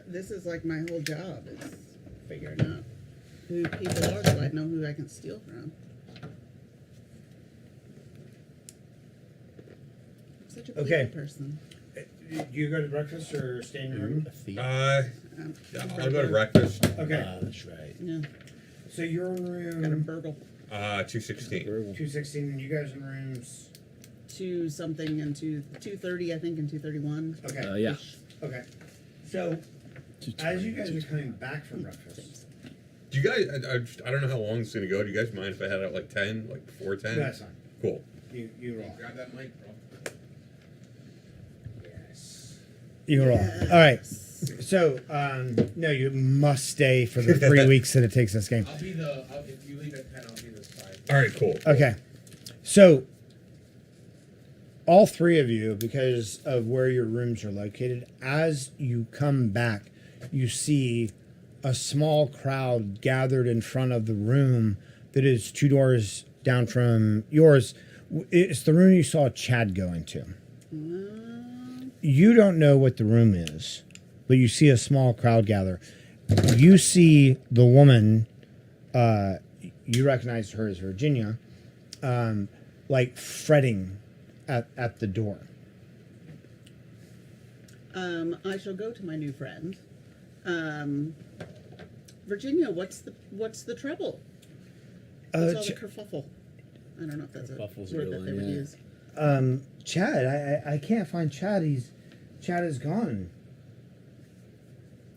This is like my whole job is figuring out who people are so I know who I can steal from. Okay. Person. Do you go to breakfast or stay in your room? I'll go to breakfast. Okay. That's right. Yeah. So you're in room Got a burgle. 216. 216, and you guys in rooms. 2 something and 2:30, I think, and 2:31. Okay. Yeah. Okay. So as you guys are coming back from breakfast, Do you guys? I don't know how long it's gonna go. Do you guys mind if I head out like 10, like before 10? that's fine. Cool. You roll. Grab that mic, bro. Yes. You roll. All right. So no, you must stay for the 3 weeks that it takes this game. I'll be if you leave at 10, I'll be the side. All right. Cool. Okay. So all three of you, because of where your rooms are located, as you come back, you see a small crowd gathered in front of the room that is 2 doors down from yours. It's the room you saw Chad go into. You don't know what the room is, but you see a small crowd gather. You see the woman, you recognize her as Virginia, like fretting at the door. I shall go to my new friend. Virginia, what's the trouble? What's all the kerfuffle? I don't know if that's Kerfuffle's a word a that good they one, would yeah. use. Chad, I can't find Chad. Chad is gone.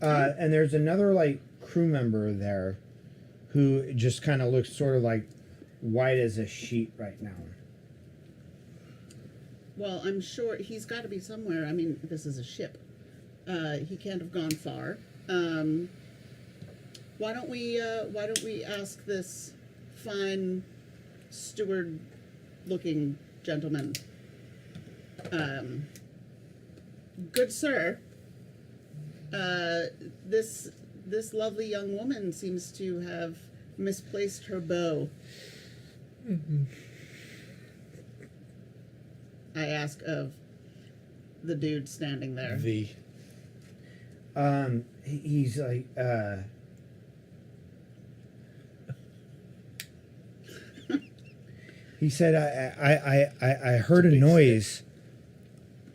And there's another like crew member there who just kind of looks sort of like white as a sheet right now. Well, I'm sure he's got to be somewhere. I mean, this is a ship. He can't have gone far. Why don't we ask this fine steward-looking gentleman, good sir, this lovely young woman seems to have misplaced her bow. I ask of the dude standing there. He's like, he said, I heard a noise.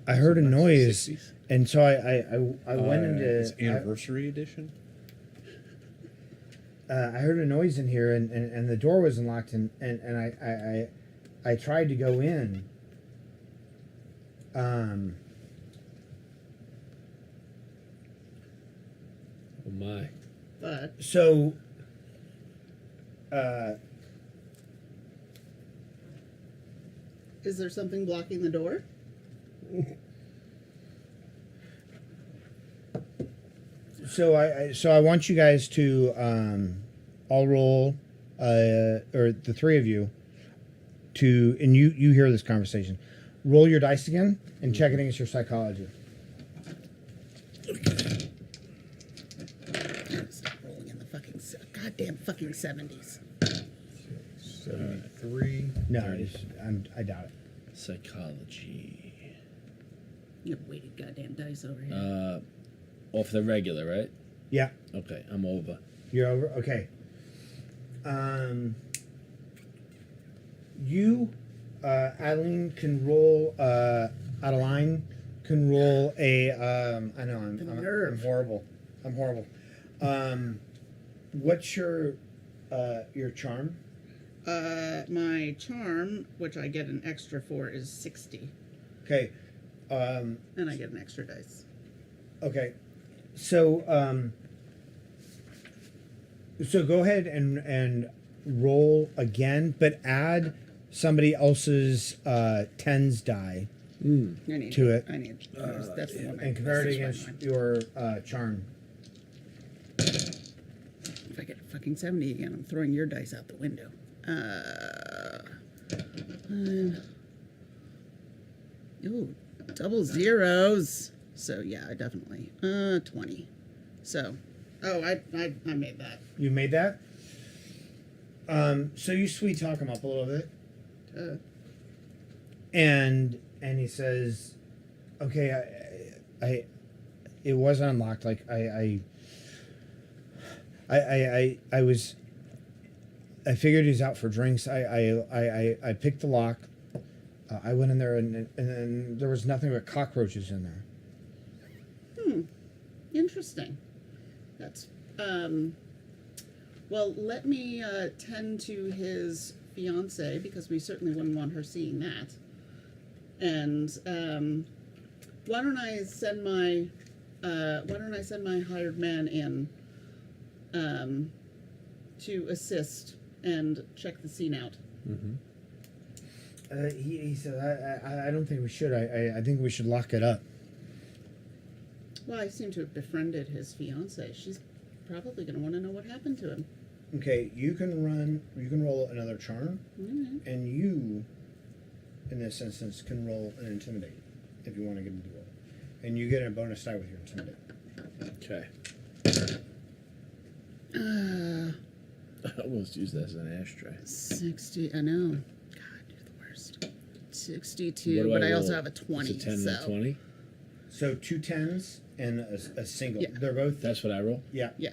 I heard a noise, and so I went into It's anniversary edition. I heard a noise in here, and the door wasn't locked, and I tried to go in. Oh my. But So, is there something blocking the door? so I want you guys to all roll, or the three of you, and you hear this conversation. Roll your dice again and check it against your psychology. Stop rolling in the goddamn fucking 70s. 73. No, I doubt it. Psychology. You have weighted goddamn dice over here. Off the regular, right? Yeah, Okay, I'm over. you're over. Okay. You, Adeline, can roll. Adeline can roll a. I know I'm horrible. I'm horrible. What's your charm? My charm, which I get an extra for, is 60, Okay. and I get an extra dice. Okay. So go ahead and roll again, but add somebody else's tens die I need to it. I need. That's the one. and compare it this is against mine. your charm. If I get a fucking 70 again, I'm throwing your dice out the window. Ooh, double zeros. So yeah, I definitely 20. So, I made that. You made that. So you sweet talk him up a little bit, and he says, "Okay, I it was unlocked. Like I figured he's out for drinks. I picked the lock, I went in there and there was nothing but cockroaches in there. Interesting. That's well, let me tend to his fiance because we certainly wouldn't want her seeing that. And why don't I send my hired man in to assist and check the scene out. He said, I don't think we should. I think we should lock it up. Well, I seem to have befriended his fiance. She's probably going to want to know what happened to him. Okay, you can roll another charm, and you, in this instance, can roll an intimidate if you want to get into roll. And you get a bonus die with your intimidate. Okay. I almost used that as an ashtray. 60, I know. God, you're the worst. 62, What do but I roll? also have a 20. It's a 10 so. and a 20? So 2 10s and a single. Yeah. They're both. That's what I roll? Yeah. Yeah.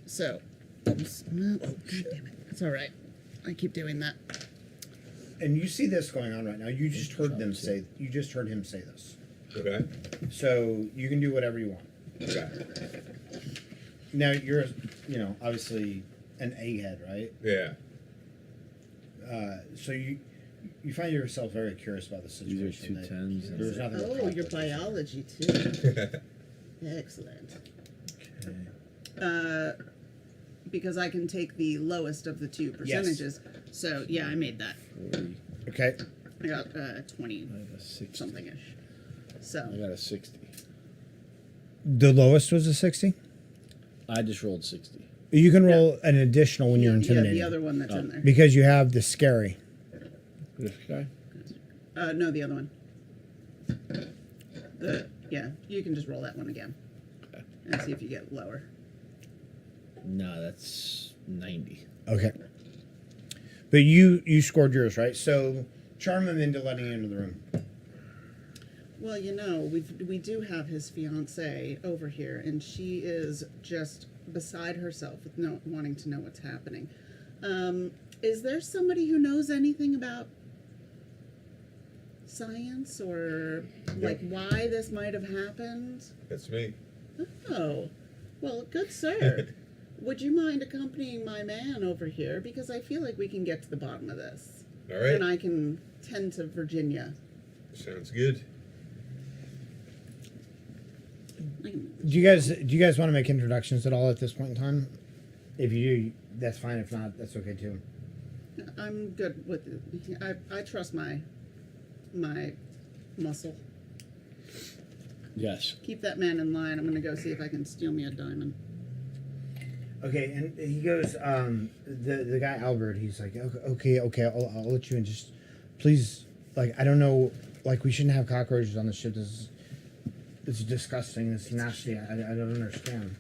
So, oops. Oh, God damn it. It's all right. I keep doing that. And you see this going on right now. You just heard them say. You just heard him say this. Okay. So you can do whatever you want. Okay. Now you're, obviously an A-head, right? Yeah. So you find yourself very curious about the These are situation. 2 10s. and- There's nothing. Oh, your biology, too. Excellent. Okay. Because I can take the lowest of the two percentages. So, yeah, I made that. 40. Okay. I got 20 I got a 60. something-ish. I So, got a 60. The lowest was a 60. I just rolled 60. You can roll an additional when you're yeah, intimidated. the other one that's in there. Because you have the scary. This guy? No, the other one. Yeah, you can just roll that one again. Okay. And see if you get lower. No, that's 90. Okay. But you scored yours, right? So charm him into letting you into the room. Well, we do have his fiance over here, and she is just beside herself with wanting to know what's happening. Is there somebody who knows anything about science or like why this might have happened? That's me. Oh, well, good sir. Would you mind accompanying my man over here? Because I feel like we can get to the bottom of this. All right. And I can tend to Virginia. Sounds good. Do you guys want to make introductions at all at this point in time? If you do, that's fine. If not, that's okay too. I'm good with it. I trust my muscle. Yes. Keep that man in line. I'm going to go see if I can steal me a diamond. Okay, and he goes. The guy Albert. He's like, okay. I'll let you in. Just please, I don't know. We shouldn't have cockroaches on the ship. It's disgusting. It's nasty. I don't understand.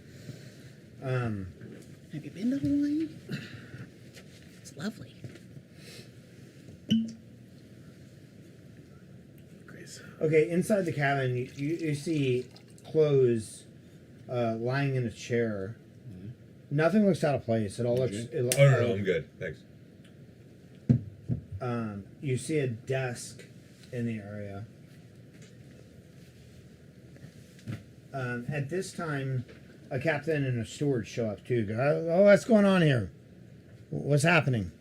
Have you been to Hawaii? It's lovely. Okay, inside the cabin, you see clothes lying in a chair. Nothing looks out of place. It all looks. No, I'm good. Thanks. You see a desk in the area. At this time, a captain and a steward show up too. Go, oh, what's going on here? What's happening?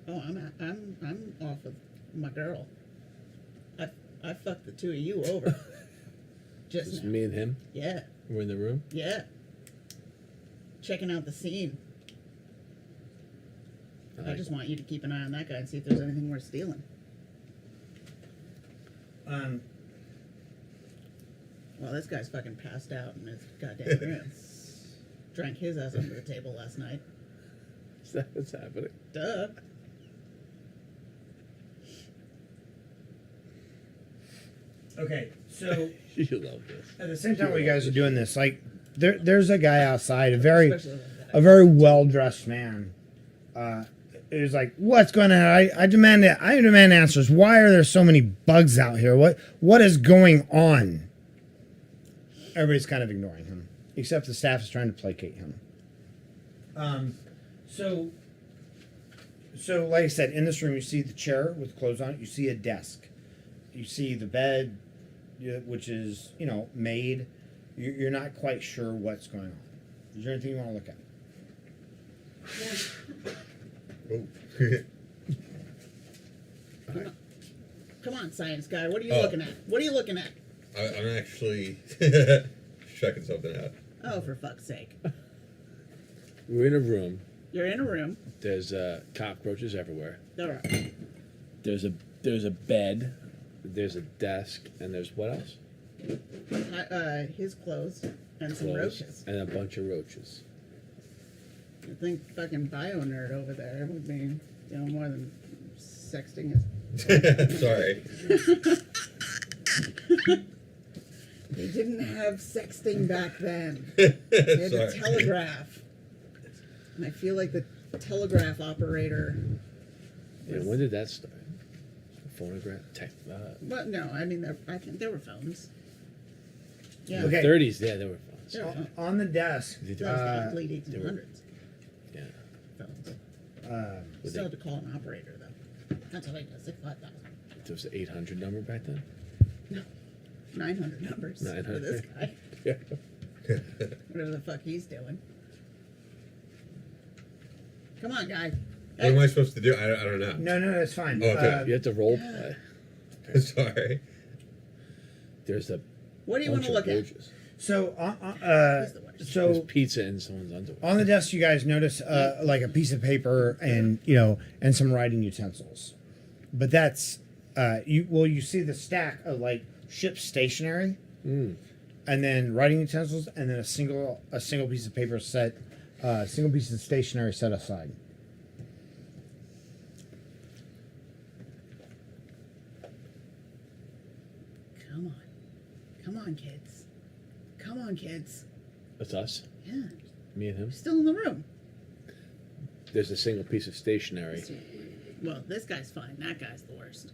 Oh, I'm off with my girl. I fucked the two of you over. Just now. me and him? Yeah. We're in the room? Yeah. Checking out the scene. I just want you to keep an eye on that guy and see if there's anything worth stealing. Well, this guy's fucking passed out in his goddamn room. Drank his ass under the table last night. Is that what's happening? Duh. Okay, so You love this. at the same time, when you guys are doing this, there's a guy outside, a very well dressed man. Who's like, what's going on? I demand answers. Why are there so many bugs out here? What is going on? Everybody's kind of ignoring him, except the staff is trying to placate him. So So, like I said, in this room, you see the chair with clothes on it. You see a desk. You see the bed, which is, made. You're not quite sure what's going on. Is there anything you want to look at? Come on, science guy. What are you looking at? What are you looking at? I'm actually checking something out. Oh, for fuck's sake. We're in a room. You're in a room. There's cockroaches everywhere. All right. There's a bed. There's a desk, and there's what else? His clothes and some Clothes roaches. and a bunch of roaches. I think fucking bio nerd over there would be more than sexting his. Sorry. They didn't have sexting back then. They had the telegraph. And I feel like the telegraph operator. Yeah, when did that start? Phonograph? But no, I mean, I think there were phones. Yeah. Okay. In the 30s, yeah, there were phones. There were phones. On the desk. That was the late 1800s. Yeah. Phones. Still had to call an operator, though. That's how I know, 65000. There was the 800 number back then? No. 900 numbers 900. for this guy. Yeah. Whatever the fuck he's doing. Come on, guy. What am I supposed to do? I don't know. No, it's fine. Oh, okay. You have to role play. Sorry. There's a What do you want to bunch look of at? roaches. So, There's so pizza in someone's underwear. on the desk, you guys notice like a piece of paper and and some writing utensils. But that's you see the stack of like ship stationery, and then writing utensils, and then a single piece of paper set, single piece of stationery set aside. Come on, kids. Come on, kids. It's us. Yeah, Me and him. still in the room. There's a single piece of stationery. Well, this guy's fine. That guy's the worst.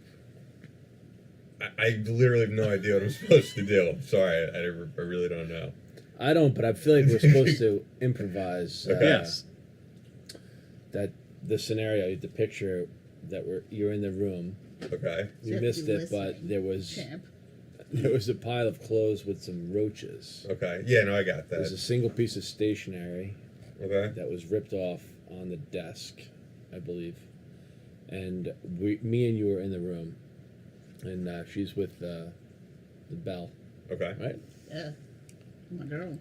I literally have no idea what I'm supposed to do. I'm sorry. I really don't know. I don't, but I feel like we're supposed to improvise. Yes. That the scenario, the picture that you're in the room. Okay. You Jeff, missed you it, but there was Champ. a pile of clothes with some roaches. Okay. Yeah, no, I got that. There's a single piece of stationery Okay. that was ripped off on the desk, I believe. And me and you were in the room, and she's with the bell, Okay. right? Yeah. My girl.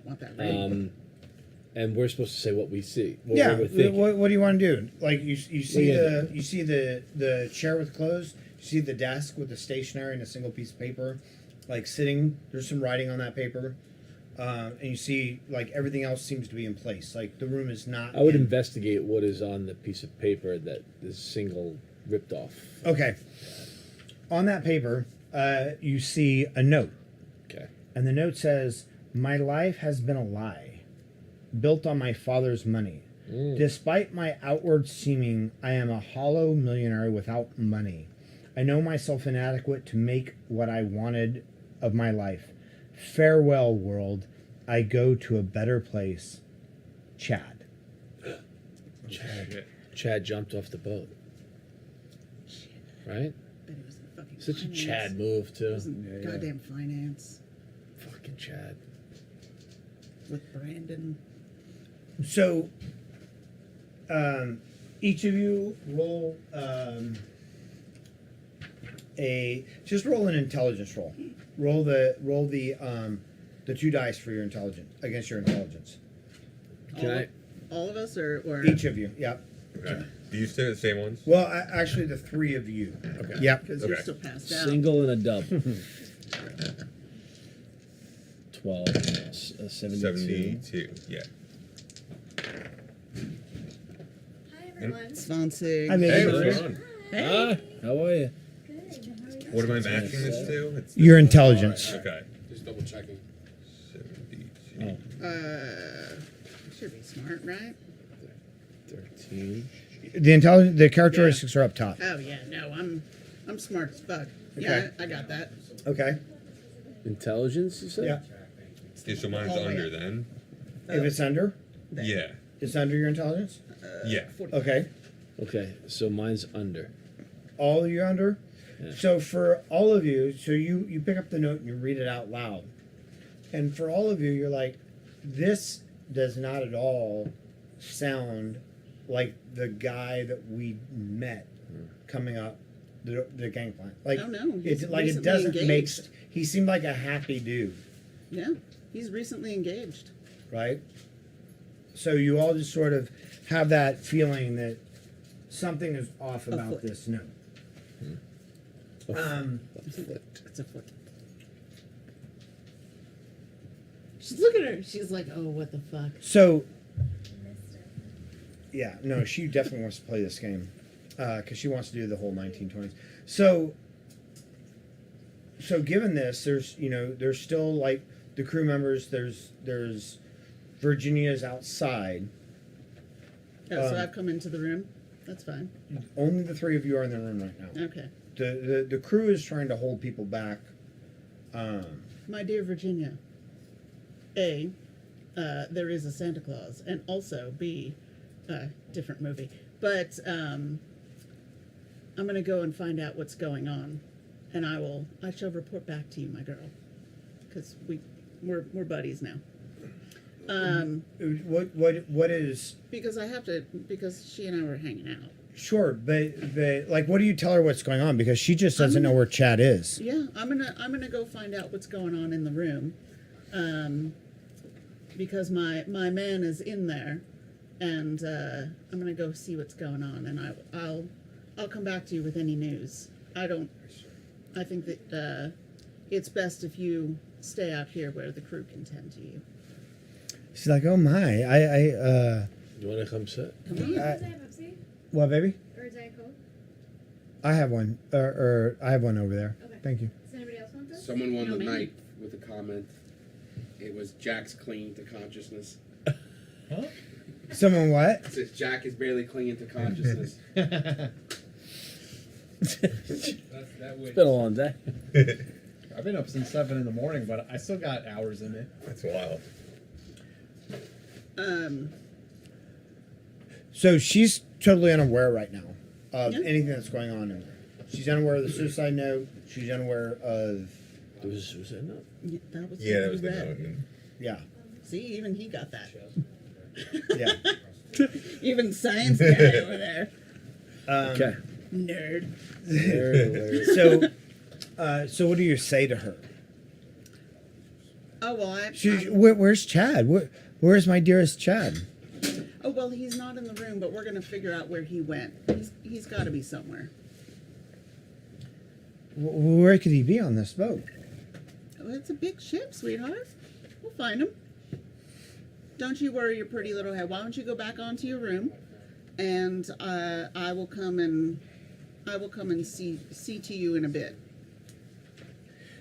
Want that ring? And we're supposed to say what we see. What Yeah. we're thinking. What do you want to do? Like you see Yeah. you see the chair with clothes. You see the desk with the stationery and a single piece of paper, like sitting. There's some writing on that paper, and you see like everything else seems to be in place. Like the room is not. I would investigate what is on the piece of paper that is single ripped off. Okay. On that paper, you see a note, Okay. and the note says, "My life has been a lie, built on my father's money. Despite my outward seeming, I am a hollow millionaire without money. I know myself inadequate to make what I wanted of my life. Farewell, world. I go to a better place. Chad." Chad jumped off the boat. Right? Bet it was in fucking Such a finance. Chad move, It too. was in goddamn finance Fucking Chad. with Brandon. So, each of you roll roll an intelligence roll. Roll the 2 dice for your intelligence against your intelligence. Can All of us or Each of you. Yep. Okay. Do you say the same ones? Well, actually, the 3 of you. Okay. Yep. because you're Okay. still passed I out. single and a double? 12, 72. 72. Yeah. Hi everyone. 20. I made Hey, it. what's going on? Hi, how are you? Good. How are you? What am I matching this to? It's Your intelligence. Okay. Just double checking. 72. Should be smart, right? 13. The characteristics are up top. Oh yeah, no, I'm smart as fuck. Yeah, I got that. Okay. Intelligence, you said? Yeah. Yeah, so mine's All the way under up. then. If it's under, There. Yeah. It's under your intelligence? Yeah. Okay. Okay, so mine's under. All of you under? Yeah. So for all of you, so you pick up the note and you read it out loud. And for all of you, you're like, this does not at all sound like the guy that we met coming up the gangplank. Like, Oh, no, he's it like it recently doesn't make. engaged. He seemed like a happy dude, Yeah, he's recently engaged. right? So you all just sort of have that feeling that something is off about Afoot. this note. It's a foot. Look at her. She's like, oh, what the fuck? So, yeah, no, she definitely wants to play this game because she wants to do the whole 1920s. So given this, there's still like the crew members. There's Virginia's outside. Oh, so I've come into the room. That's fine. Only the three of you are in the room right now. Okay. The crew is trying to hold people back. My dear Virginia, A, there is a Santa Claus, and also B, different movie. But I'm going to go and find out what's going on, and I shall report back to you, my girl, because we're buddies now. What is Because she and I were hanging out. sure, but like, what do you tell her what's going on? Because she just doesn't know where Chad is. Yeah, I'm gonna go find out what's going on in the room, because my man is in there, and I'm gonna go see what's going on, and I'll come back to you with any news. I think that it's best if you stay out here where the crew can tend to you. She's like, oh my, You want to come sit? Come Do you on. guys have Pepsi? what, baby? Or Diet Coke? I have one, or I have one over there. Okay. Thank you. Does anybody else want this? Someone won No, the man. night with a comment. It was Jack's clinging to consciousness. Someone what? It says Jack is barely clinging to consciousness. It's been a long day. I've been up since 7 in the morning, but I still got hours in it. That's wild. So she's totally unaware right now of Yeah. anything that's going on in there. She's unaware of the suicide note. She's unaware of, It was it not? Yeah, that was Yeah, that was the the red. note. yeah, See, even he got that. yeah. Even science guy over there. Okay. Nerd. So what do you say to her? Oh well, Where's Chad? Where's my dearest Chad? oh well, he's not in the room, but we're gonna figure out where he went. He's got to be somewhere. Where could he be on this boat? Oh, it's a big ship, sweetheart. We'll find him. Don't you worry your pretty little head. Why don't you go back onto your room, and I will come and see to you in a bit.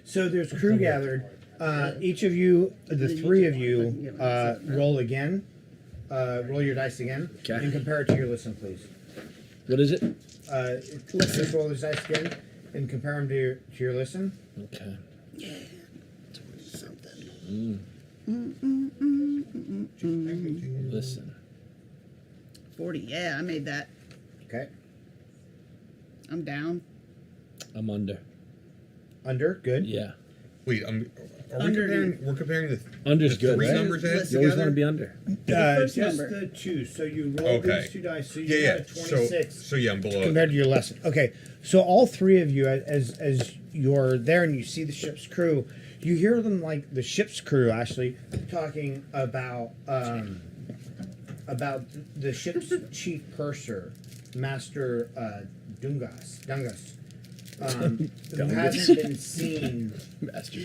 So there's crew gathered. Each of you, the three of you, roll again. Roll your dice again. Okay. And compare it to your listen, please. What is it? Let's roll this dice again and compare them to your listen. Okay. Something. Listen. 40. Yeah, I made that. Okay. I'm down. I'm under. Under. Good. Yeah. Wait, are we Underneath. comparing the Under's the good, three right? numbers Ed, Listen. You always together? want to be under. first just number. the two. So you roll Okay. these two dice. So you Yeah, got yeah. a So 26 yeah, I'm below. compared to your lesson. Okay. So all three of you, as you're there and you see the ship's crew, you hear them, like the ship's crew actually talking about the ship's chief purser, Master Dungas, who hasn't been seen. Master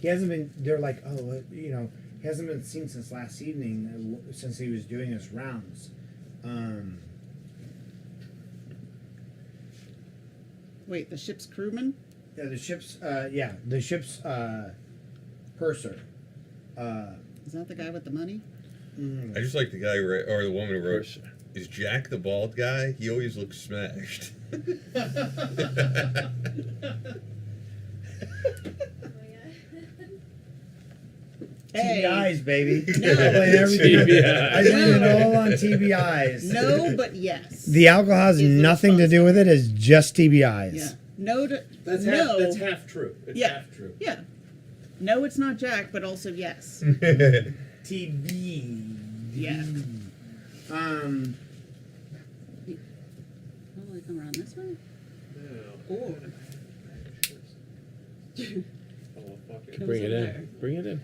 He hasn't been. They're like, oh, he hasn't been seen since last evening, since he was doing his rounds. Wait, the ship's crewman? Yeah, the ship's purser. Is that the guy with the money? I just like the guy or the woman who wrote. Is Jack the bald guy? He always looks smashed. Oh my god. Hey. TBIs, baby. No. I blame everything. TBIs. I blame it all on TBIs. No, but yes. The alcohol has Is nothing to do with it. It's just TBIs. Yeah. No to That's no. half. That's half true. It's Yeah. half true. Yeah. No, it's not Jack, but also yes. TB. Yeah. Um. Will I come around this way? Or Oh, fuck it. Goes Bring it in in. there. Bring it in.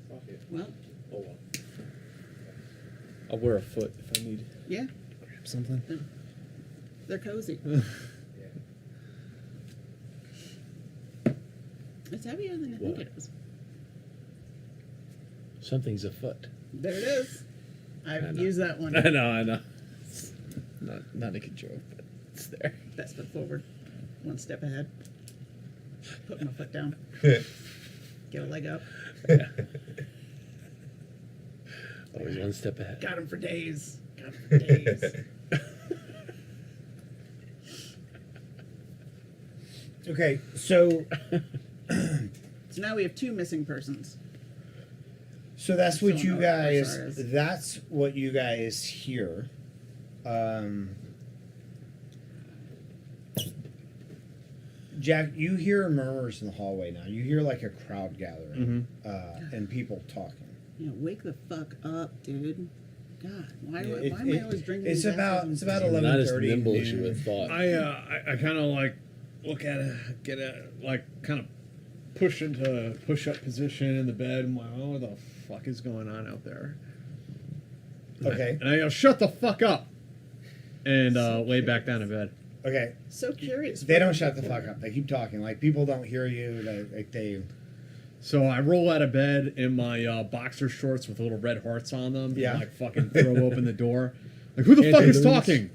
Fuck it. well, Oh well. I'll wear a foot if I need. yeah, Grab something. they're cozy. It's heavier than I think it is. Something's afoot. There it is. I I've know. used that one. I know. Not a good joke, but it's there. Best foot forward, one step ahead. Put my foot down. Get a leg up. Always one step ahead. Got him for days. Got him for days. Okay, so So now we have 2 missing persons. so that's what Don't you know what guys. Barsar is. That's what you guys hear. Jack, you hear murmurs in the hallway now. You hear like a crowd gathering and people talking. You know, wake the fuck up, dude. God, why am I always drinking? It's these about assholes? it's about Not as 11:30. nimble as you would have thought. I kind of like look at it, get it, like kind of push up position in the bed. I'm like, oh, what the fuck is going on out there? Okay. And I go, shut the fuck up, and lay back down in bed. Okay. So curious. They don't shut the fuck up. They keep talking. Like people don't hear you. They So I roll out of bed in my boxer shorts with little red hearts on them. Yeah. And, like fucking throw open the door. Like who the fuck is talking?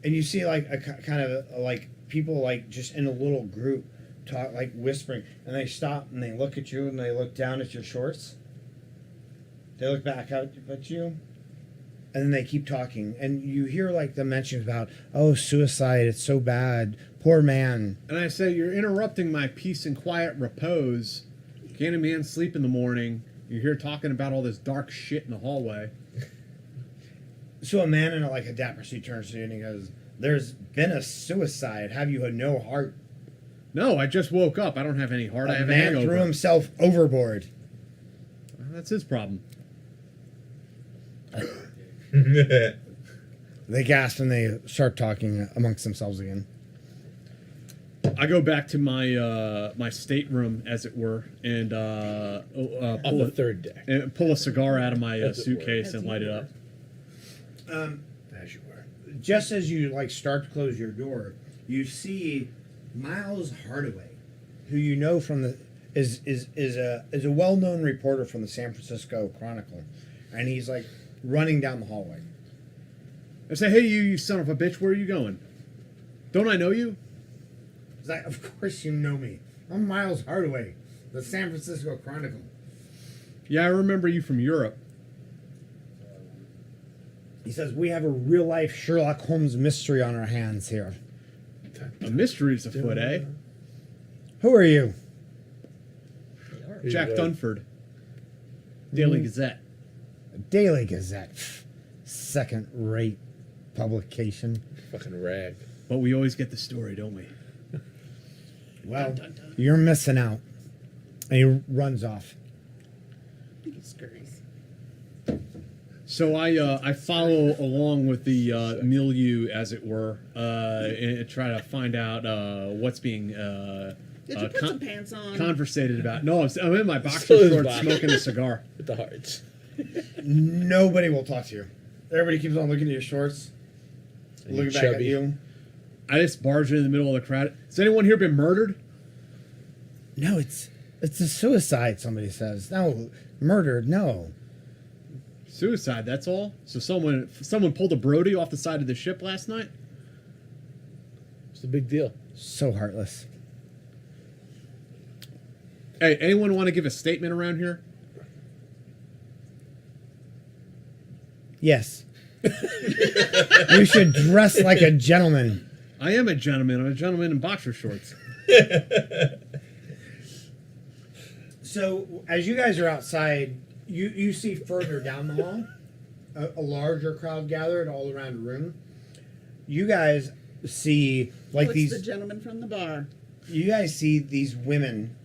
and you see like a kind of like people like just in a little group talk like whispering, and they stop and they look at you and they look down at your shorts. They look back out at you, and then they keep talking, and you hear like the mentions about, oh, suicide, it's so bad, poor man. And I say, you're interrupting my peace and quiet repose. Can't a man sleep in the morning? You're here talking about all this dark shit in the hallway. So a man in like a dapper suit turns to you and he goes, there's been a suicide. Have you no heart? No, I just woke up. I don't have any heart. I A have a man hangover. threw himself overboard. Well, that's his problem. They gasp and they start talking amongst themselves again. I go back to my my stateroom, as it were, and On pull the third day. and pull a cigar out of my As it suitcase were. and light it up. As you were. Just as you like start to close your door, you see Miles Hardaway, who you know from the is a well-known reporter from the San Francisco Chronicle, and he's like running down the hallway. I say, hey, you son of a bitch, where are you going? Don't I know you? He's like, of course you know me. I'm Miles Hardaway, the San Francisco Chronicle. Yeah, I remember you from Europe. He says, we have a real-life Sherlock Holmes mystery on our hands here. A mystery's afoot, eh? Who are you? Jack Dunford. Daily Gazette. Daily Gazette. Second-rate publication. Fucking rag. But we always get the story, don't we? Well, you're missing out. And he runs off. He scurries. So I follow along with the milieu, as it were, and try to find out what's being Did you put some pants on? conversated about. No, I'm in my boxer So is shorts Bob. smoking a cigar. With the hearts. Nobody will talk to you. Everybody keeps on looking at your shorts, And looking you're back at chubby. you. I just barge in the middle of the crowd. Has anyone here been murdered? No, it's a suicide, somebody says. No, murdered, no. Suicide, that's all? So someone pulled a Brody off the side of the ship last night? It's a big deal. So heartless. Hey, anyone want to give a statement around here? Yes. You should dress like a gentleman. I am a gentleman. I'm a gentleman in boxer shorts. So as you guys are outside, you see further down the hall a larger crowd gathered all around a room. You guys see like What's these. the gentleman from the bar? You guys see these women,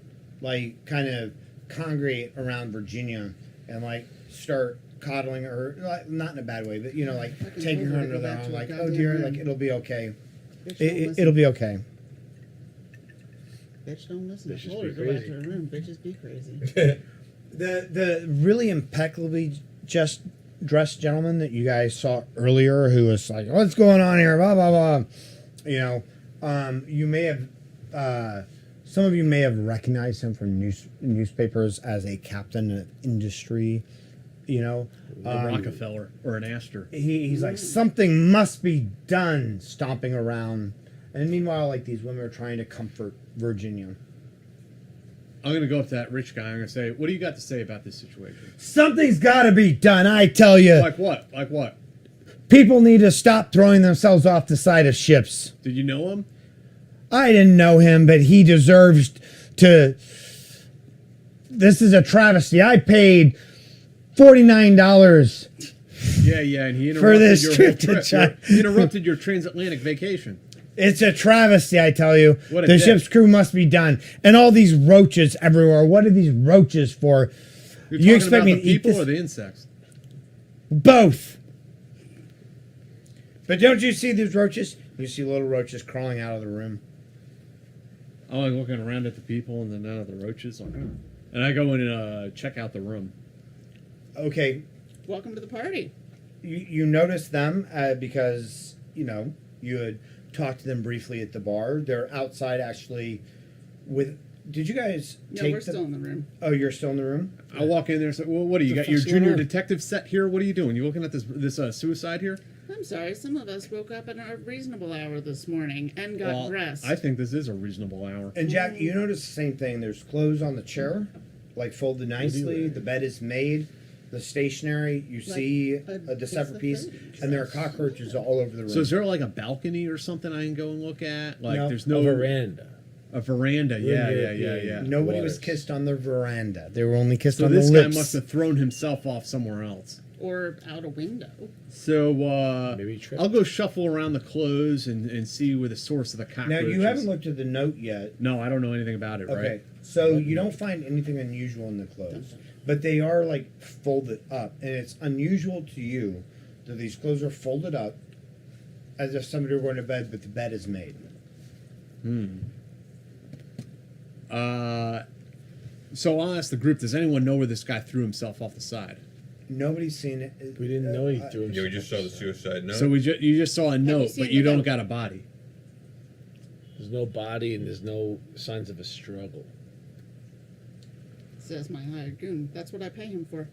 like kind of congregate around Virginia and like start coddling her, like, not in a bad way, but you know, like Fucking taking told her her to under go their back arm, to her like, oh goddamn dear, room. like it'll be okay. Bitch, don't listen. It'll be okay. Bitch, don't listen. Bitches I told her be to go back crazy. to her room. Bitches be crazy. The really impeccably just dressed gentleman that you guys saw earlier, who was like, "What's going on here?" Blah blah blah. You know, you may have, some of you may have recognized him from newspapers as a captain of industry. You know, A Rockefeller or an Astor. he's like, something must be done, stomping around. And meanwhile, like these women are trying to comfort Virginia. I'm gonna go up to that rich guy. I'm gonna say, "What do you got to say about this situation?" Something's got to be done, I tell you. Like what? Like what? People need to stop throwing themselves off the side of ships. Did you know him? I didn't know him, but he deserves to. This is a travesty. I paid $49. Yeah, and he interrupted For this your trip whole to China. He interrupted your transatlantic vacation. It's a travesty, I tell you. What a The dick. ship's crew must be done. And all these roaches everywhere. What are these roaches for? You're You talking expect about me the to eat people this? or the insects? Both. But don't you see these roaches? You see little roaches crawling out of the room. I'm like looking around at the people and then out of the roaches. Like, oh. And I go in and check out the room. Okay, Welcome to the party. you notice them because, you know, you had talked to them briefly at the bar. They're outside actually with... Did you guys No, take we're still in the room. Oh, you're still in the room? I walk in there and say, "Well, what do you The got? Your fuck's going junior on? detective set here? What are you doing? You looking at this suicide here?" I'm sorry, some of us woke up at a reasonable hour this morning and got Well, dressed. I think this is a reasonable hour. And Jack, you notice the same thing. There's clothes on the chair, like folded nicely. The bed is made. The stationery, you see the separate piece, and there are cockroaches all over the room. So is there like a balcony or something I can go and look at? Like No. there's no A veranda. A veranda, yeah. Nobody was kissed on the veranda. They were only kissed So on this the guy lips. must have thrown himself off somewhere else. or out a window. So Maybe he tripped. I'll go shuffle around the clothes and see where the source of the cockroach Now, you is. haven't looked at the note yet. No, I don't know anything about it, Okay, right? so you don't find anything unusual in the clothes, but they are like folded up, and it's unusual to you that these clothes are folded up as if somebody were going to bed, but the bed is made. So I'll ask the group, does anyone know where this guy threw himself off the side? Nobody's seen it. We didn't know he threw himself. Yeah, we just saw the suicide note. So you just saw a note, seen but you the don't note? got a body. There's no body and there's no signs of a struggle. Says my hired goon. That's what I pay him for.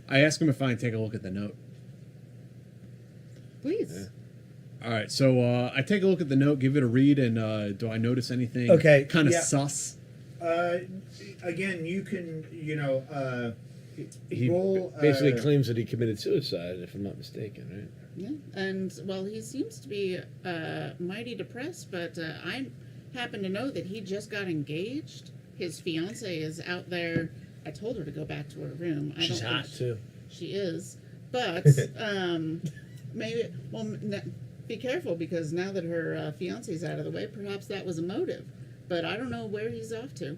I ask him if I can take a look at the note. Please. All right, so I take a look at the note, give it a read, and do I notice anything Okay, kind of yeah. sus? Again, you can, He roll. basically claims that he committed suicide, if I'm not mistaken, right? Yeah. And, well, he seems to be mighty depressed, but I happen to know that he just got engaged. His fiance is out there. I told her to go back to her room. She's I don't hot think too. She is. But maybe, well, be careful, because now that her fiance's out of the way, perhaps that was a motive. But I don't know where he's off to.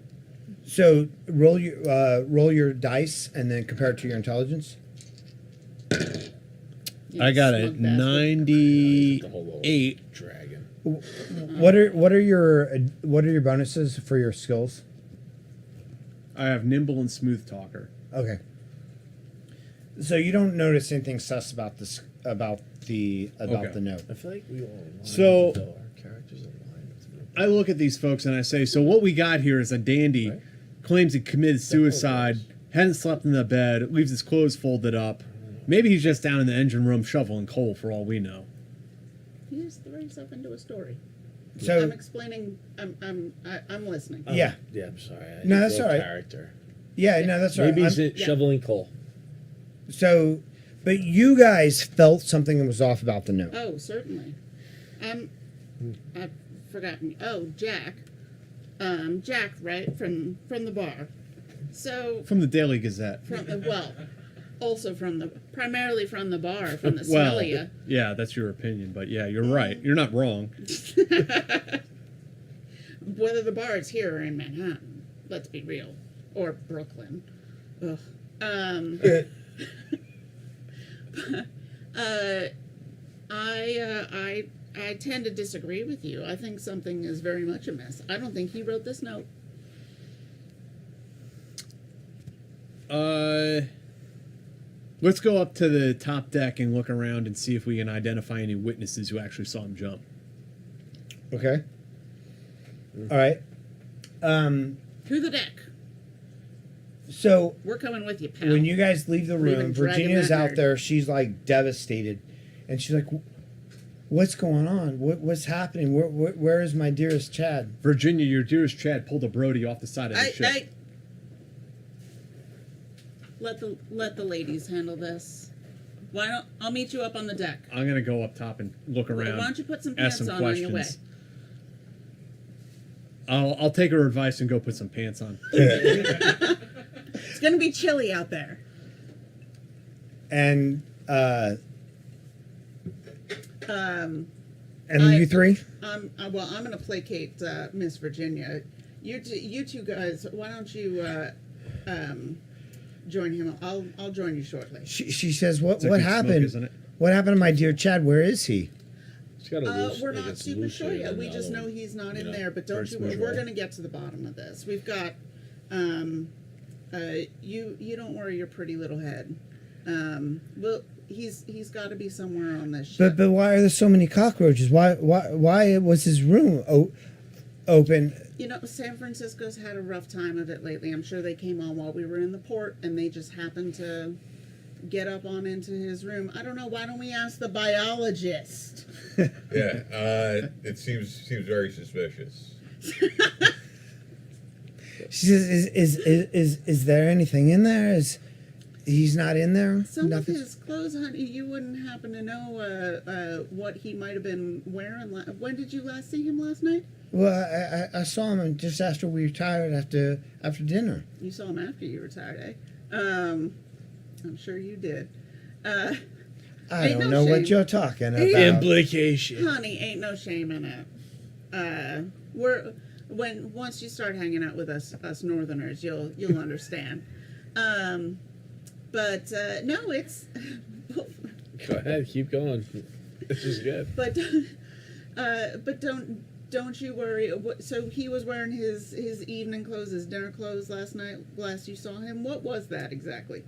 So roll your dice and then compare it to your intelligence. You I got a smug bastard. 98. Dragon. What are your bonuses for your skills? I have nimble and smooth talker. Okay. So you don't notice anything sus about this Okay. the note. I feel like we all aligned, So- though. Our characters aligned. I look at these folks and I say, so what we got here is a dandy, Right. claims he committed suicide, hadn't slept in the bed, leaves his clothes folded up. Maybe he's just down in the engine room shoveling coal for all we know. He just threw himself into a story. So I'm explaining. I'm listening. yeah, Yeah, I'm sorry. I No, didn't that's know all right. Character. yeah, no, that's right. Maybe he's I'm- shoveling coal. So, but you guys felt something was off about the note. Oh, certainly. I've forgotten. Oh, Jack. Jack, right from the bar. So From the Daily Gazette. also primarily from the bar, from the Well, smell of you. yeah, that's your opinion, but yeah, you're right. You're not wrong. Whether the bar is here or in Manhattan, let's be real, or Brooklyn. Ugh. I tend to disagree with you. I think something is very much amiss. I don't think he wrote this note. Let's go up to the top deck and look around and see if we can identify any witnesses who actually saw him jump. Okay. All right. To the deck. So We're coming with you, pal. when you guys leave the We're even room, dragging Virginia's that out nerd. there. She's like devastated, and she's like, "What's going on? What's happening? Where is my dearest Chad?" Virginia, your dearest Chad pulled a Brody off the side of the ship. Let the ladies handle this. Why don't I'll meet you up on the deck. I'm gonna go up top and look around. Why don't you put some ask pants some on your way? questions. I'll take her advice and go put some pants on. It's gonna be chilly out there. And And you three? I'm gonna placate Miss Virginia. You two guys, why don't you join him? I'll join you shortly. She says, "What It's a good happened? smoke, isn't it? What happened to my dear Chad? Where is he?" We're not super sure yet. We just know he's not in there. But don't you worry. We're gonna get to the bottom of this. We've got you don't worry your pretty little head. Well, he's got to be somewhere on this ship. But why are there so many cockroaches? Why was his room open? You know, San Francisco's had a rough time of it lately. I'm sure they came on while we were in the port, and they just happened to get up on into his room. I don't know. Why don't we ask the biologist? It seems very suspicious. She says, "Is there anything in there? He's not in there? Some Nothing?" of his clothes, honey. You wouldn't happen to know what he might have been wearing. When did you last see him last night? Well, I saw him just after we retired after dinner. You saw him after you retired, eh? I'm sure you did. I Ain't don't no know what shame. you're talking about. Implication. Honey, ain't no shame in it. Once you start hanging out with us Northerners, you'll understand. But no, it's. Go ahead, keep going. This is good. But don't you worry. So he was wearing his evening clothes, his dinner clothes last night. Last you saw him, what was that exactly?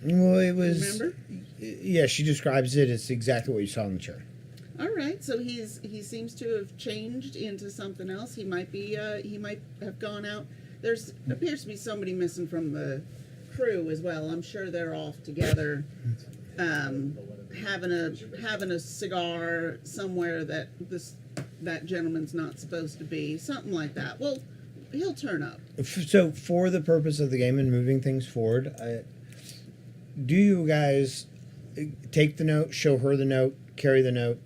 Well, it was. Remember? Yeah, she describes it. It's exactly what you saw in the chair. All right, so he seems to have changed into something else. He might have gone out. There's appears to be somebody missing from the crew as well. I'm sure they're off together, having a cigar somewhere that gentleman's not supposed to be. Something like that. Well, he'll turn up. So, for the purpose of the game and moving things forward, do you guys take the note, show her the note, carry the note?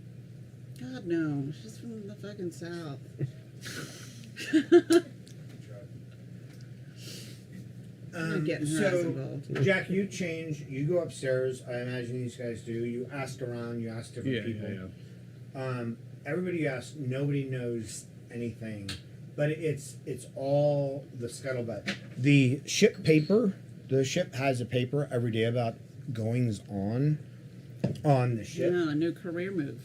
God no, she's from the fucking South. I'm not getting her ass involved. Jack, you change. You go upstairs. I imagine these guys do. You ask around. You ask different people. Everybody you ask, nobody knows anything, but it's all the scuttlebutt. The ship paper. The ship has a paper every day about goings on the ship. Yeah, a new career move.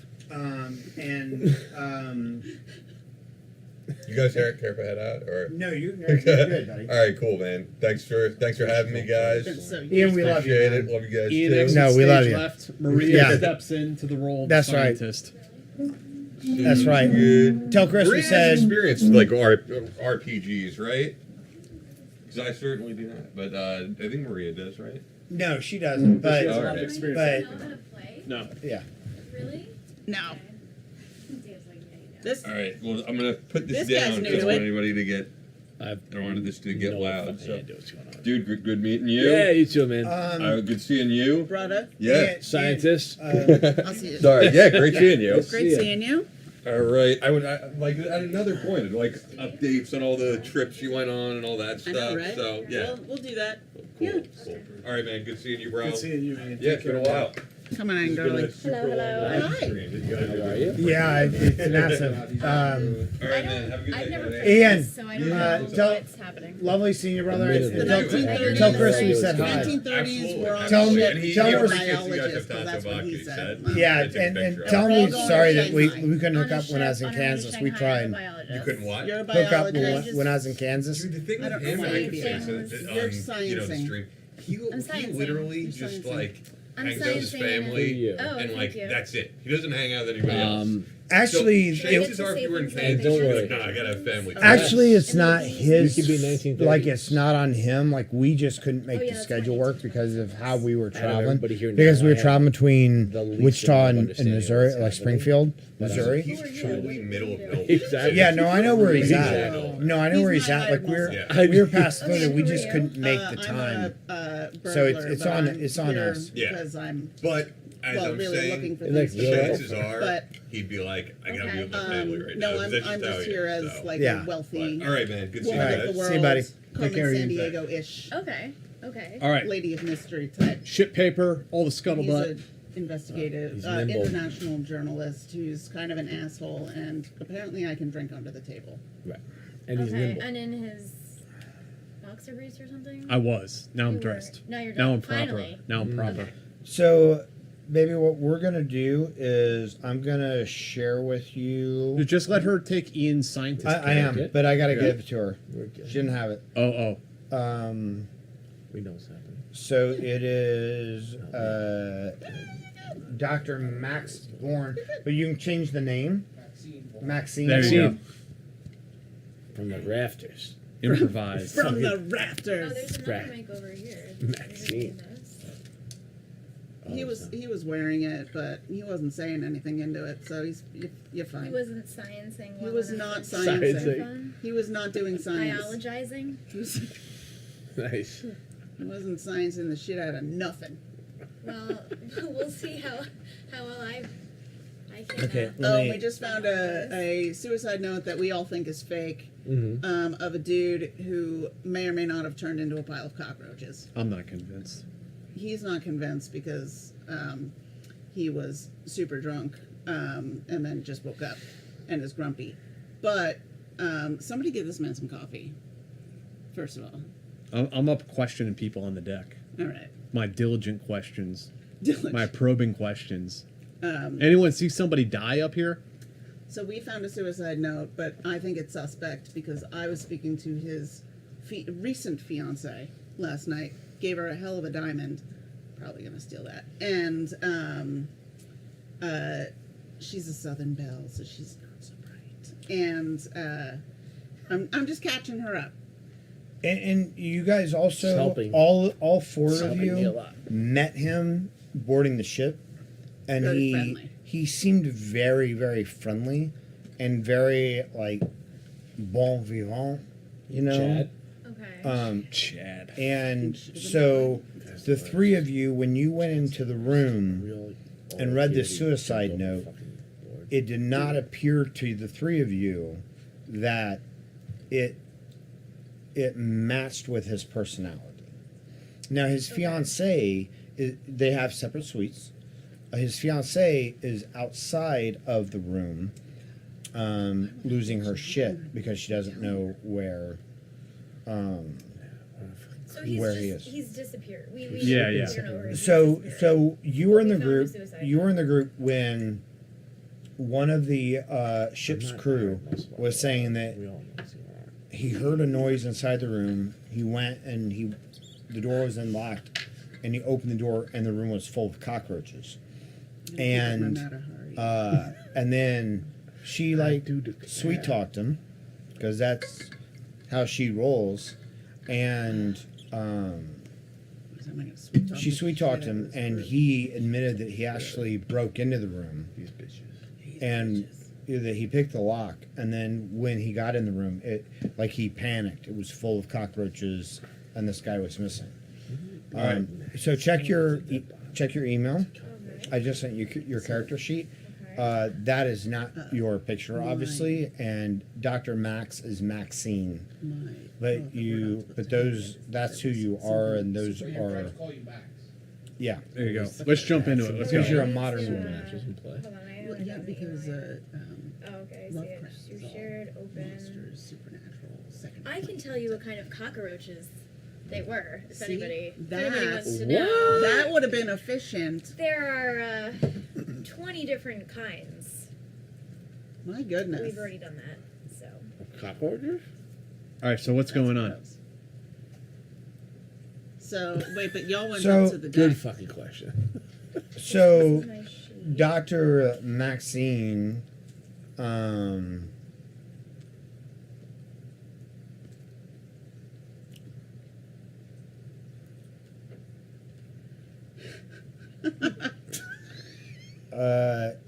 You guys care if I head out or? No, you're good, buddy. All right, cool, man. Thanks for having me, guys. Ian, we love you. Appreciate Man. it. Love you guys Ian too. exits No, we stage love you. left. Maria steps into the role of That's right. scientist. That's right. Good. Tell Chris we Maria said. has experience with like RPGs, right? Because I certainly do not. But I think Maria does, right? No, she doesn't. But She has a lot of Alright. experience. but Know how to play? No. yeah. Really? No. Dave's like, yeah, you know. This All right. Well, I'm gonna put this, This guy's down. new I don't to want it. anybody to get. I I don't want this to get loud. So. idea what's going on. Dude, good meeting you. Yeah, you too, man. Good seeing you. brother. Yeah. Scientist. I'll see you. Sorry. Yeah, great seeing you. Great seeing you. All right. Like at another point, like updates on all the trips you went on and all that I stuff. know, right? So yeah, We'll do that. cool. Yeah. Cool. All right, man. Good seeing you, bro. Good seeing you, man. Yeah, it's been a while. Come on in, darling. Hello. Hi. Yeah, it's massive. All right, man. Have a good I've day. never man. played Ian, this, so I don't know tell- what's happening. Lovely seeing you, brother. Yeah. The Tell 1930s. tell Chris we said hi. 1930s were on Tell the me- ship. And he tell They me were where- biologists, because that's what he said. Yeah, I took a and picture of tell it. me All going sorry to that we Shanghai. couldn't hook On a up when I was ship in on our way to Kansas. We Shanghai, try I'm a and biologist. You couldn't what? You're a hook up biologist. when I was in Kansas. Dude, the thing I with don't him, know I why could he say is. so, You're the sciencing. stream. He sciencing. literally You're just sciencing. like I'm hangs out with his sciencing. family, Oh, and thank like you. that's it. He doesn't hang out with anybody else. Actually, so, I get chances to are, if say you were in things like Kansas, Don't you'd be worry. like, no, I gotta have family. actually, it's And not then his. You could be 1930s. Like it's not on him. Like we just couldn't make Oh, yeah, the that's schedule fine. work because of how we were Out of traveling. everybody here now, Because we I were have traveling between the least Wichita amount of and understanding of Missouri, what's like happening. Springfield, But Missouri. He's truly middle of nowhere. Exactly. Yeah, no, I know where he's He's at. middle. No, I know He's where he's my at. Like hired we're muscle. we were past Okay, Cthulhu. We who just are couldn't make the I'm time. a So it's- burglar, it's but on- I'm it's on here us. Yeah. Because I'm But as well, I'm really saying, looking for Like, things the to do. chances are But he'd be like, I gotta be Okay. with my family right no, now. 'cause that's I'm how just he here is, as so. like Yeah. a wealthy But, all right, man. Good seeing you woman of guys. the world. See you, buddy. Carmen care of you. San Diego-ish Okay. Okay. All right. lady of mystery type. Ship paper, all the He's scuttlebutt. an investigative, He's nimble. international journalist who's kind of an asshole, and apparently I can drink under the table. Right. And he's Okay. nimble. And in his boxer briefs or something? I was. Now I'm You were- dressed. Now you're Now done. I'm proper. Finally. Now I'm proper. Okay. So, baby, what we're gonna do is I'm gonna share with you. Just let her take Ian's scientist. I am, Okay. but I gotta Yeah. give it to her. We're good. She didn't have it. Oh. We know what's happening. So it is Dr. Max Bourne, but you can change the name. Maxine. There you go. From the rafters. Improvised. From the Oh, rafters. there's another Right. mic over here. Maxine. He was wearing it, but he wasn't saying anything into it, so you're fine. He wasn't sciencing. He well was enough. not Sciencing. sciencing. Fun. He was not doing science. Biologizing. Nice. He wasn't sciencing the shit out of nothing. Well, we'll see how well I can. Okay. Oh, we just found a suicide note that we all think is fake of a dude who may or may not have turned into a pile of cockroaches. I'm not convinced. He's not convinced because he was super drunk and then just woke up and is grumpy. But somebody give this man some coffee, first of all. I'm up questioning people on the deck. All right. My diligent questions. Diligent. My probing questions. Anyone see somebody die up here? So we found a suicide note, but I think it's suspect because I was speaking to his recent fiance last night. Gave her a hell of a diamond. Probably gonna steal that. And she's a Southern belle, so she's not so bright. And I'm just catching her up. And you guys also helping. all four It's of helping me a you lot. met him boarding the ship, and Very friendly. he seemed very, very friendly and very like bon vivant, you know. Chad. Okay. Chad. And so the three of you, when you went into the room and read the suicide note, it did not appear to the three of you that it matched with his personality. Now his fiancée, they have separate suites. His fiancée is outside of the room, losing her shit because she doesn't know where. So he's where just, he is. He's disappeared. We Yeah, we yeah. don't know where he's So disappeared. you were in the We found group. a suicide You were in the note. group when one of the ship's crew was saying that he heard a noise inside the room. He went and the door was unlocked, and he opened the door and the room was full of cockroaches. And No matter how you- and then she like sweet talked him because that's how she rolls, and she sweet talked him, and he admitted that he actually broke into the room, and that he picked the lock, and then when he got in the room, it like he panicked. It was full of cockroaches, and this guy was missing. So check your email. Okay. I just sent you your character sheet. That is not your picture, obviously, and Dr. Max is Maxine. But that's who you are, and those are. Yeah. There you go. Let's jump into it. Let's go. Because you're a modern woman. Hold on, I Well, yeah, because oh, okay, I see it. You shared open. monsters, supernatural, second. I can tell you what kind of cockroaches they were, if See, anybody that- wants to know. That would have been efficient. There are 20 different kinds. My goodness. We've already done that, so. Cockroaches? All right. So what's going on? So wait, but y'all went So- up to the Good deck. fucking question. So, My sheet. Dr. Maxine,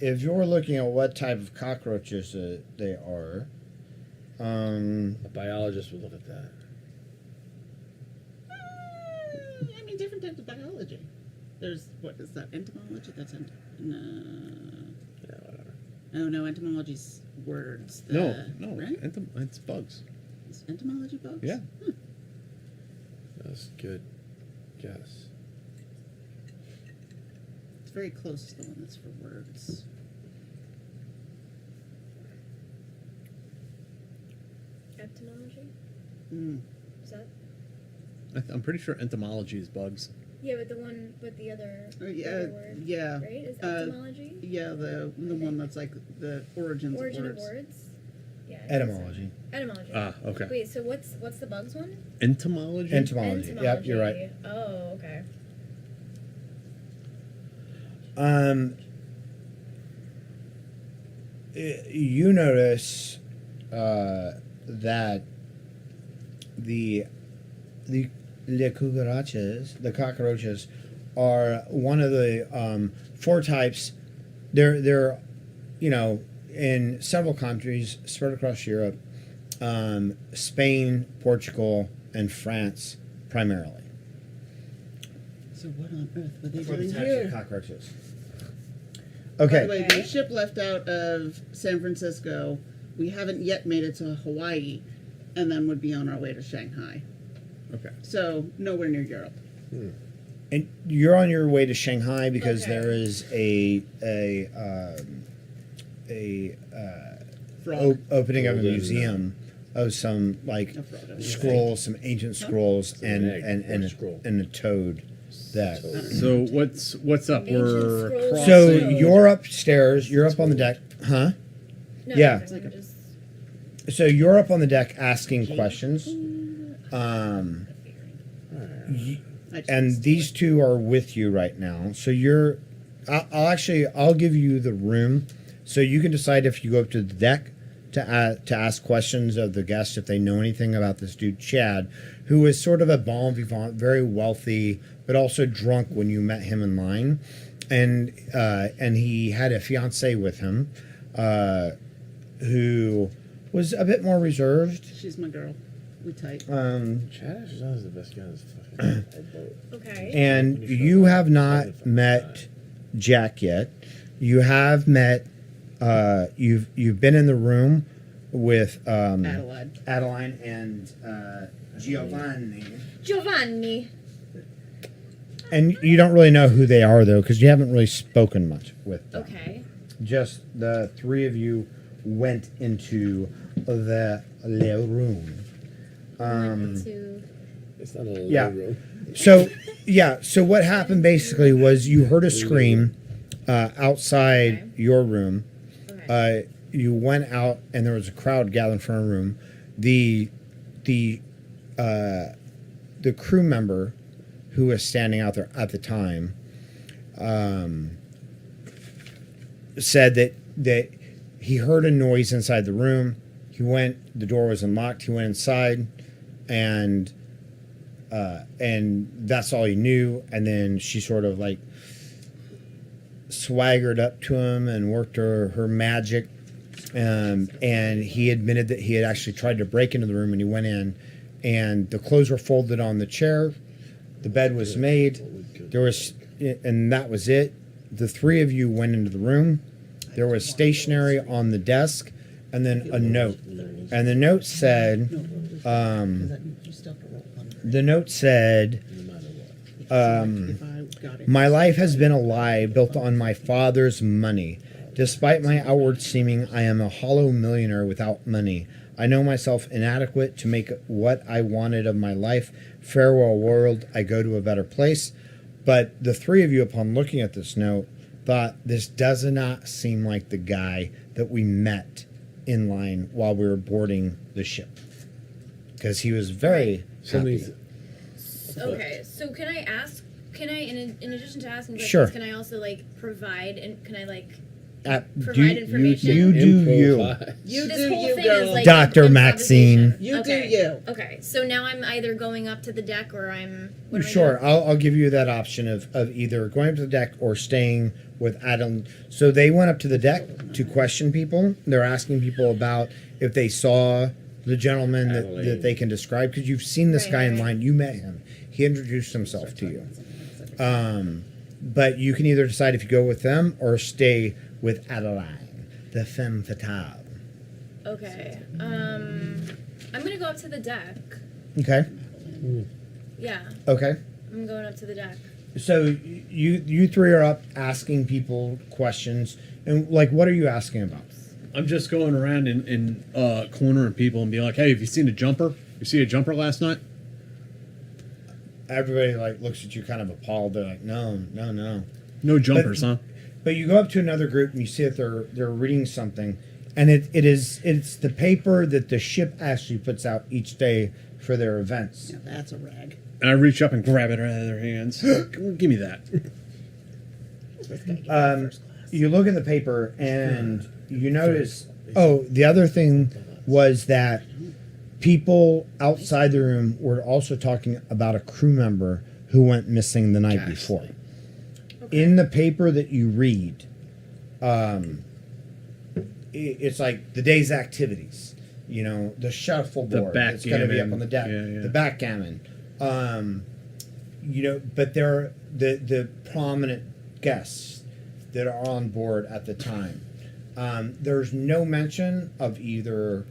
if you're looking at what type of cockroaches they are, A biologist would look at that. I mean, different types of biology. There's what is that? Entomology. That's no. Yeah, whatever. Oh no, entomology's words. No, Right? it's bugs. Is entomology bugs? Yeah. That's good guess. It's very close to the one that's for words. Entomology? Mm. Is that? I'm pretty sure entomology is bugs. Yeah, but the one with the other, Yeah, other word. yeah. Right? Is entomology? Yeah, the one that's like the origins Origin of of words. words? Yeah. I think etymology. so. Etymology. Ah, okay. Wait, so what's the bugs one? Entomology. Entomology. Yep, you're right. Oh, okay. You notice that the cockroaches are one of the 4 types. They're in several countries spread across Europe, Spain, Portugal, and France primarily. So what on earth were they For the doing types here? of cockroaches. By Okay. the way, the ship left out of San Francisco. We haven't yet made it to Hawaii, and then would be on our way to Shanghai. Okay. So nowhere near Europe. And you're on your way to Shanghai because Okay. there is a Frog. opening of a Golden, museum of some like A frog. scrolls, some ancient scrolls, It's an egg or a and scroll. a toad. That. So what's up? Ancient We're scrolls. crossing. So Crossing. you're upstairs. You're up on the deck, huh? No, Yeah. it's like just So you're up on the deck asking questions. And these two are with you right now. So I'll give you the room, so you can decide if you go up to the deck to ask questions of the guests if they know anything about this dude Chad, who is sort of a bon vivant, very wealthy, but also drunk when you met him in line, and he had a fiancée with him, who was a bit more reserved. She's my girl. We tight. Chad is the best guy in this fucking boat. okay. And you have not met Jack yet. You have met. You've been in the room with Adeline. and Giovanni. Giovanni. And you don't really know who they are though, because you haven't really spoken much with them. Okay. Just the 3 of you went into the little room. To It's not a Yeah. room. So what happened basically was you heard a scream outside your room. okay. You went out and there was a crowd gathered in front of the room. The crew member who was standing out there at the time said that he heard a noise inside the room. He went. The door was unlocked. He went inside, and that's all he knew. And then she sort of like swaggered up to him and worked her magic. And he admitted that he had actually tried to break into the room, and he went in, and the clothes were folded on the chair. The bed was made. There was, and that was it. The 3 of you went into the room. there was stationery on the desk, and then a note. And the note said, my life has been a lie built on my father's money. Despite my outward seeming, I am a hollow millionaire without money. I know myself inadequate to make what I wanted of my life. Farewell, world. I go to a better place. But the three of you, upon looking at this note, thought this does not seem like the guy that we met in line while we were boarding the ship. Because he was very happy. Okay, so can I ask? Can I, in addition to asking questions, Sure. can I also like provide and can I like Do provide information? you do you. This whole thing is like Dr. Maxine. You do you. Okay, so now I'm either going up to the deck or I'm. What am I Sure, doing? I'll give you that option of either going up to the deck or staying with Adam. So they went up to the deck to question people. They're asking people about if they saw the gentleman that they can describe, because you've seen this guy in line. You met him. He introduced himself to you. But you can either decide if you go with them or stay with Adeline, the femme fatale. Okay. I'm gonna go up to the deck. Okay. Yeah. Okay. I'm going up to the deck. So you three are up asking people questions, and like, what are you asking about? I'm just going around and cornering people and be like, hey, have you seen a jumper? You see a jumper last night? Everybody like looks at you kind of appalled. They're like, no. No jumpers, huh? But you go up to another group and you see that they're reading something, and it's the paper that the ship actually puts out each day for their events. Yeah, that's a rag. And I reach up and grab it out of their hands. Give me that. You look at the paper and you notice. Oh, the other thing was that people outside the room were also talking about a crew member who went missing the night before. In the paper that you read, it's like the day's activities. You know, the shuffleboard that's going to be up on the deck, the backgammon. You know, but they're the prominent guests that are on board at the time. There's no mention of either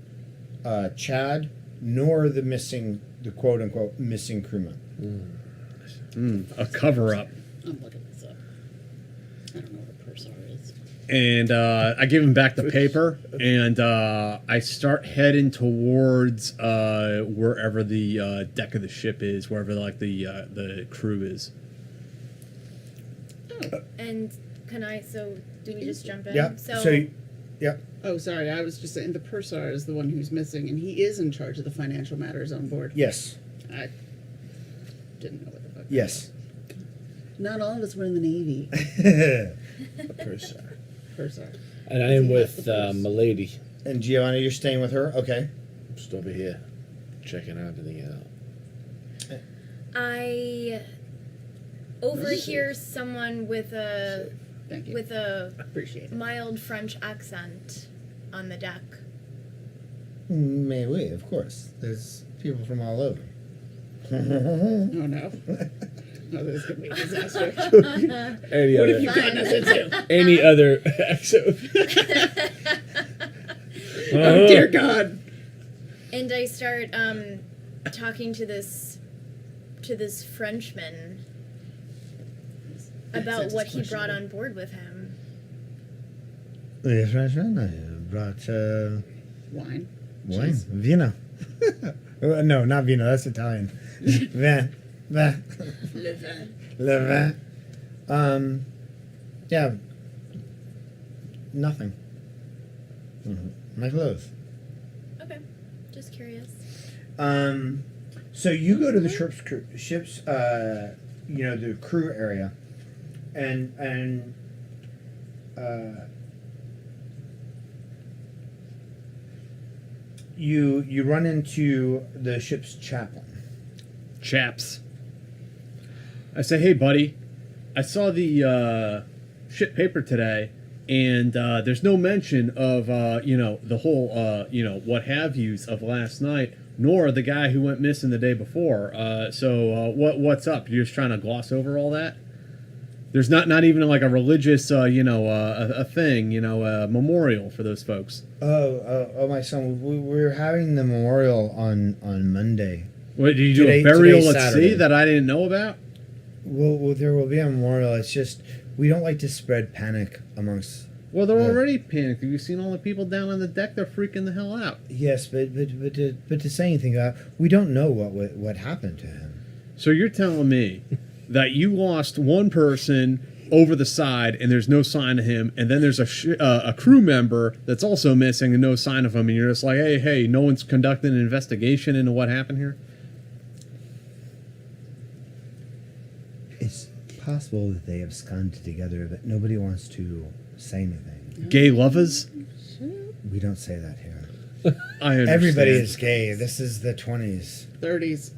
Chad nor the quote unquote missing crewman. A cover up. I'm looking this up. I don't know what a purser is. And I give him back the paper, and I start heading towards wherever the deck of the ship is, wherever like the crew is. Oh. And can I? So do we just jump in? Yeah. Yep. Oh, sorry. I was just saying the purser is the one who's missing, and he is in charge of the financial matters on board. Yes. I didn't know what the fuck. Yes. Not all of us were in the Navy. A purser. Purser. And I am with Milady. And Giovanna, you're staying with her? Okay. I'm just over here checking everything out. I overhear someone with a Appreciate it. mild French accent on the deck. Mais oui, of course. There's people from all over. Oh no. Oh, this is going to be a disaster. What have you gotten us into? Any other accent? Oh, dear God. And I start talking to this Frenchman about what he brought on board with him. The Frenchman, I brought Wine. wine. Vino. No, not vino. That's Italian. Vin. Le vin. Yeah. Nothing. My clothes. Okay, just curious. So you go to the ship's the crew area, and you run into the ship's chaplain. Chaps. I say, hey, buddy, I saw the ship paper today, and there's no mention of the whole what have yous of last night, nor the guy who went missing the day before. So what's up? You're just trying to gloss over all that? There's not even like a religious, a thing, a memorial for those folks. Oh, my son. We're having the memorial on Monday. What, did you do a burial at sea that I didn't know about? Well, there will be a memorial. It's just we don't like to spread panic amongst. Well, they're already panicked. Have you seen all the people down on the deck? They're freaking the hell out. Yes, but to say anything about, we don't know what happened to him. So you're telling me that you lost one person over the side and there's no sign of him, and then there's a crew member that's also missing and no sign of him, and you're just like, hey, no one's conducting an investigation into what happened here? It's possible that they absconded together, but nobody wants to say anything. Gay lovers? We don't say that here. I understand. Everybody is gay. This is the 20s. 30s.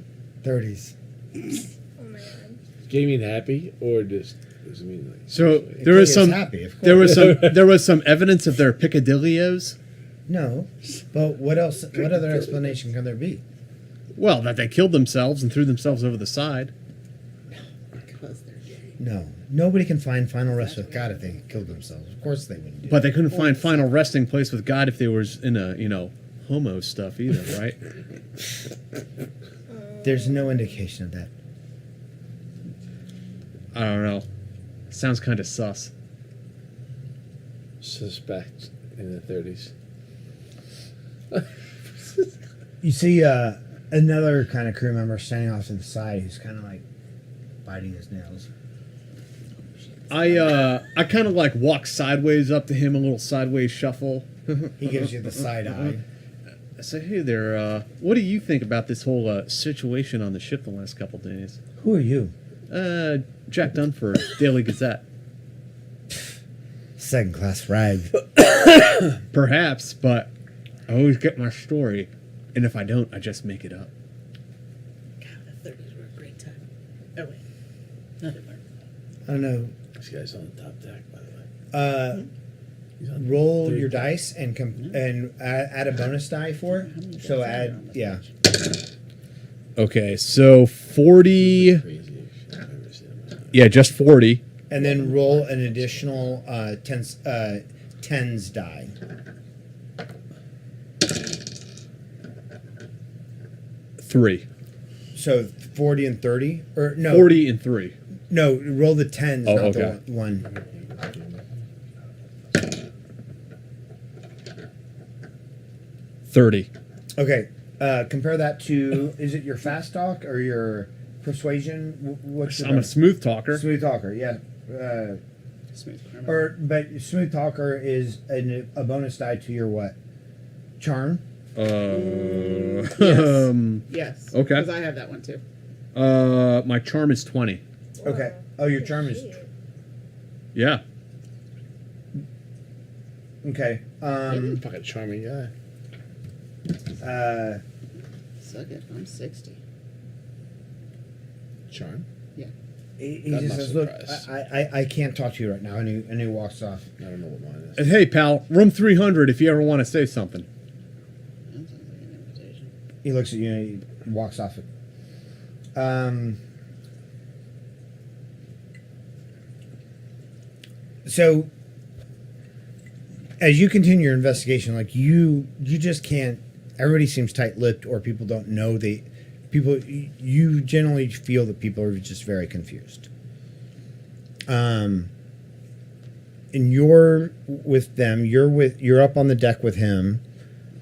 30s. Oh my god. Gay mean happy, or just does it mean like? So there was some happy, of course. there was some evidence of their picadillos. No, but what else? What other explanation can there be? Well, that they killed themselves and threw themselves over the side. Because they're gay. No, nobody can find final rest with God if they killed themselves. Of course they wouldn't do. But they couldn't find final resting place with God if they were in a homo stuff either, right? There's no indication of that. I don't know. Sounds kind of sus. Suspect in the 30s. You see another kind of crew member standing off to the side who's kind of like biting his nails. I kind of like walk sideways up to him, a little sideways shuffle. He gives you the side eye. I say, hey there, what do you think about this whole situation on the ship the last couple days? Who are you? Jack Dunford, Daily Gazette. Second class rag. Perhaps, but I always get my story, and if I don't, I just make it up. God, the 30s were a great time. Oh, wait. No, they weren't. I don't know. This guy's on the top deck, by the way. Roll your dice and add a bonus die for it. So add, yeah. Okay, so 40. Crazy. I've never seen him. Yeah, just 40. And then roll an additional tens die. Three. So 40 and 30? Or no. 40 and 3. No, roll the tens, Oh, not okay. the one. 30. Okay. Compare that to, is it your fast talk or your persuasion? What's your I'm a smooth talker. smooth talker, yeah. But smooth talker is a bonus die to your what? Charm? Yes. Yes. Okay. Because I have that one too. My charm is 20. Okay. Oh, your charm is... Yeah. Okay. You're a fucking charming guy. Suck it. I'm 60. Charm? Yeah. He That's just not says, look, surprised. I can't talk to you right now. And he walks off. I don't know what mine is. And hey, pal, room 300 if you ever want to say something. That sounds like an invitation. He looks at you and he walks off. So, as you continue your investigation, like you just can't. Everybody seems tight-lipped, or people don't know. You generally feel that people are just very confused. And you're with them. You're up on the deck with him.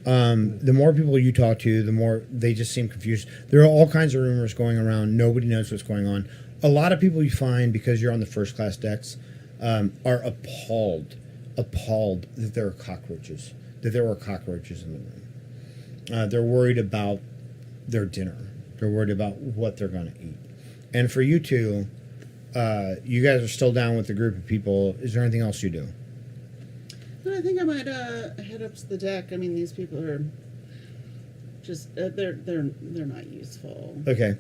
The more people you talk to, the more they just seem confused. There are all kinds of rumors going around. Nobody knows what's going on. A lot of people you find, because you're on the first class decks, are appalled that there are cockroaches. That there were cockroaches in the room. They're worried about their dinner. They're worried about what they're going to eat. And for you two, you guys are still down with the group of people. Is there anything else you do? But I think I might head up to the deck. I mean, these people are just they're not useful. Okay.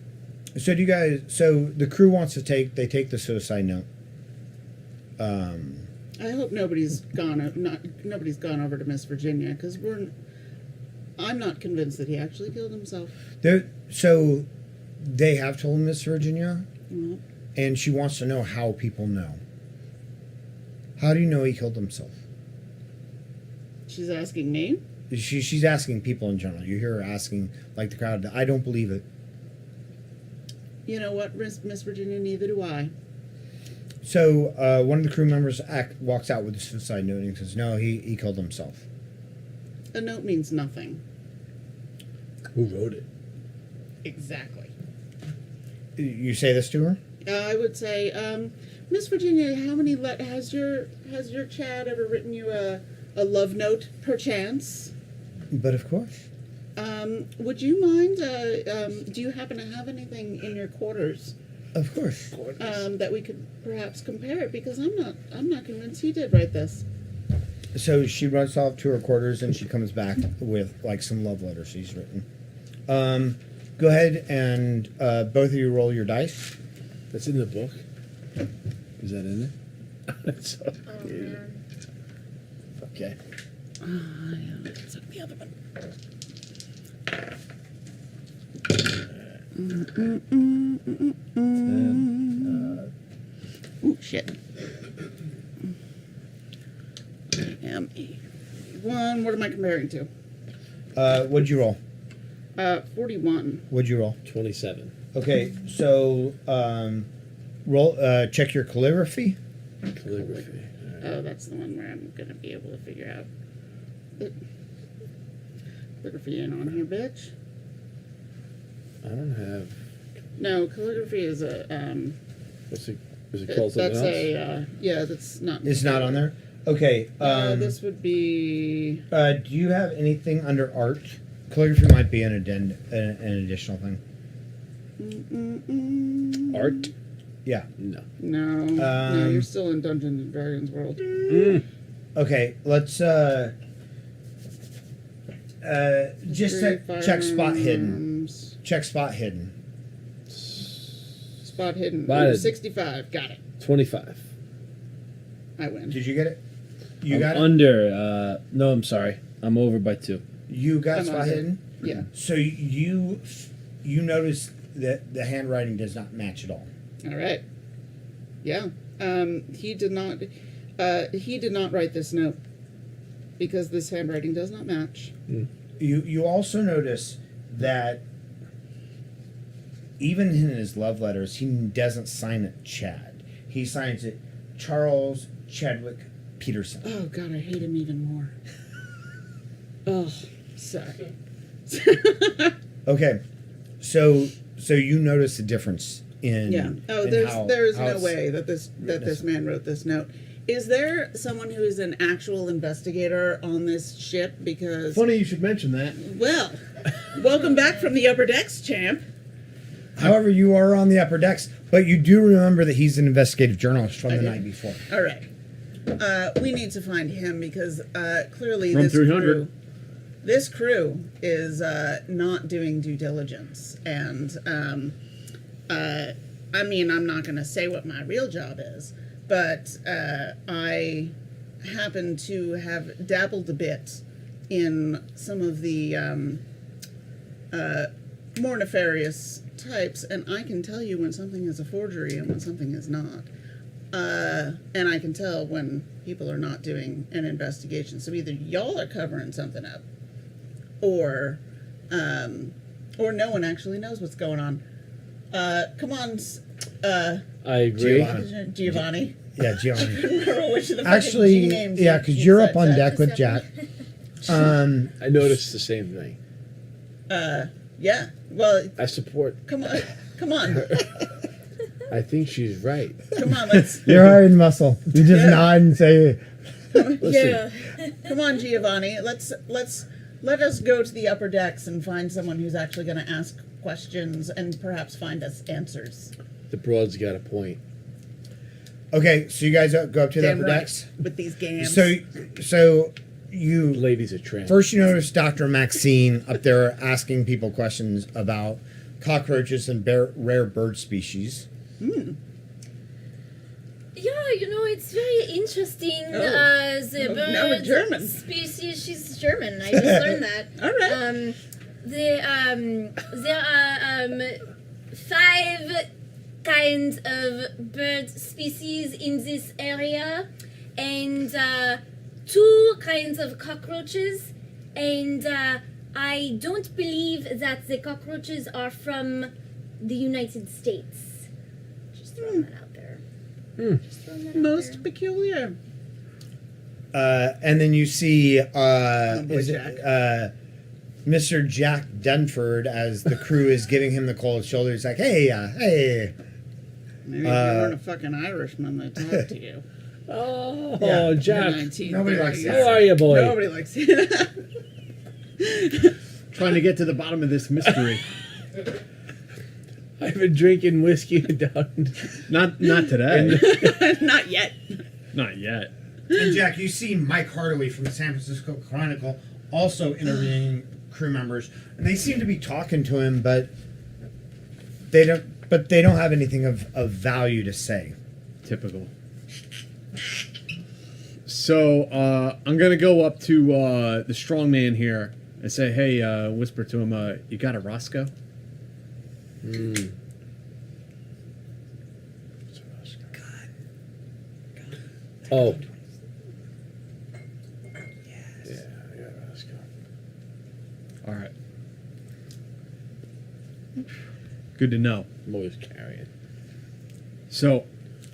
So do you guys? So the crew wants to take the suicide note. I hope nobody's gone over to Miss Virginia, because I'm not convinced that he actually killed himself. So they have told Miss Virginia, Mm-hmm. and she wants to know how people know. How do you know he killed himself? She's asking me. She's asking people in general. You hear her asking, like the crowd. I don't believe it. You know what, Miss Virginia? Neither do I. So one of the crew members walks out with a suicide note and says, "No, he killed himself." A note means nothing. Who wrote it? Exactly. You say this to her? I would say, Miss Virginia, how many has your Chad ever written you a love note, perchance? But of course. Would you mind? Do you happen to have anything in your quarters? Of course. That we could perhaps compare it, because I'm not convinced he did write this. So she runs off to her quarters and she comes back with like some love letters she's written. Go ahead and both of you roll your dice. That's in the book. Is that in it? Oh man. Okay. Yeah, took the other one. Ooh, shit. I am one. What am I comparing to? What'd you roll? 41. What'd you roll? 27. Okay, so roll. Check your calligraphy. Calligraphy. Oh, that's the one where I'm gonna be able to figure out. Calligraphy ain't on here, bitch. I don't have. No, calligraphy is a What's it? Is it called something that's else? yeah, that's not. It's not on there. Okay. This would be. Do you have anything under art? Calligraphy might be an additional thing. Art? Yeah. No. No, you're still in Dungeons and Dragons world. Okay, let's just check spot hidden. Check spot hidden. Spot hidden. Spot hidden. 65. Got it. 25. I win. Did you get it? You I'm got it? under. No, I'm sorry. I'm over by 2. You got I'm spot under. hidden? Yeah. So you notice that the handwriting does not match at all. All right. Yeah. He did not write this note because this handwriting does not match. You also notice that even in his love letters, he doesn't sign it Chad. He signs it Charles Chadwick Peterson. Oh God, I hate him even more. Oh, sorry. Okay, so you notice the difference in Yeah. Oh, in there is how no it's way that this man wrote this note. Is there someone who is an actual investigator on this ship? Because Funny you should mention that. well, welcome back from the upper decks, champ. However, you are on the upper decks, but you do remember that he's an investigative journalist from the night before. All right. We need to find him because clearly From 300. This crew is not doing due diligence. And I mean, I'm not going to say what my real job is, but I happen to have dabbled a bit in some of the more nefarious types, and I can tell you when something is a forgery and when something is not. And I can tell when people are not doing an investigation. So either y'all are covering something up, or no one actually knows what's going on. Come on, I agree. Giovanni. Yeah, Giovanni. I couldn't remember which of the Actually, fucking G names yeah, you because you're up said, on Jack. deck with Jack. I noticed the same thing. Yeah. Well, I support. come on. I think she's right. Come on, let's. You're hired muscle. You just nod and say, Listen, Come on, Giovanni. Let us go to the upper decks and find someone who's actually going to ask questions and perhaps find us answers. the broad's got a point. okay, so you guys go up to the Damn upper right. decks. With these games. So you Ladies are tramp. first you notice Dr. Maxine up there asking people questions about cockroaches and rare bird species. Yeah, it's very interesting. The now we're bird German. species. She's German. I just learned that. All right. There are 5 kinds of bird species in this area, and 2 kinds of cockroaches, and I don't believe that the cockroaches are from the United States. Just throwing that out there. Just throwing that out Most there. peculiar. And then you see boy Jack. Mr. Jack Denford as the crew is giving him the cold shoulder. He's like, hey. Maybe if you weren't a fucking Irishman that talked to you. Oh, Yeah. Jack. Nobody likes How that. are you, boy? Nobody likes it. Trying to get to the bottom of this mystery. I've been drinking whiskey down. Not today. Not yet. Not yet. And Jack, you see Mike Hardaway from the San Francisco Chronicle also interviewing crew members, and they seem to be talking to him, but they don't have anything of value to say. Typical. So I'm gonna go up to the strong man here and say, hey, whisper to him, you got a Roscoe? Oh. All right. Good to know. I'm always carrying. So,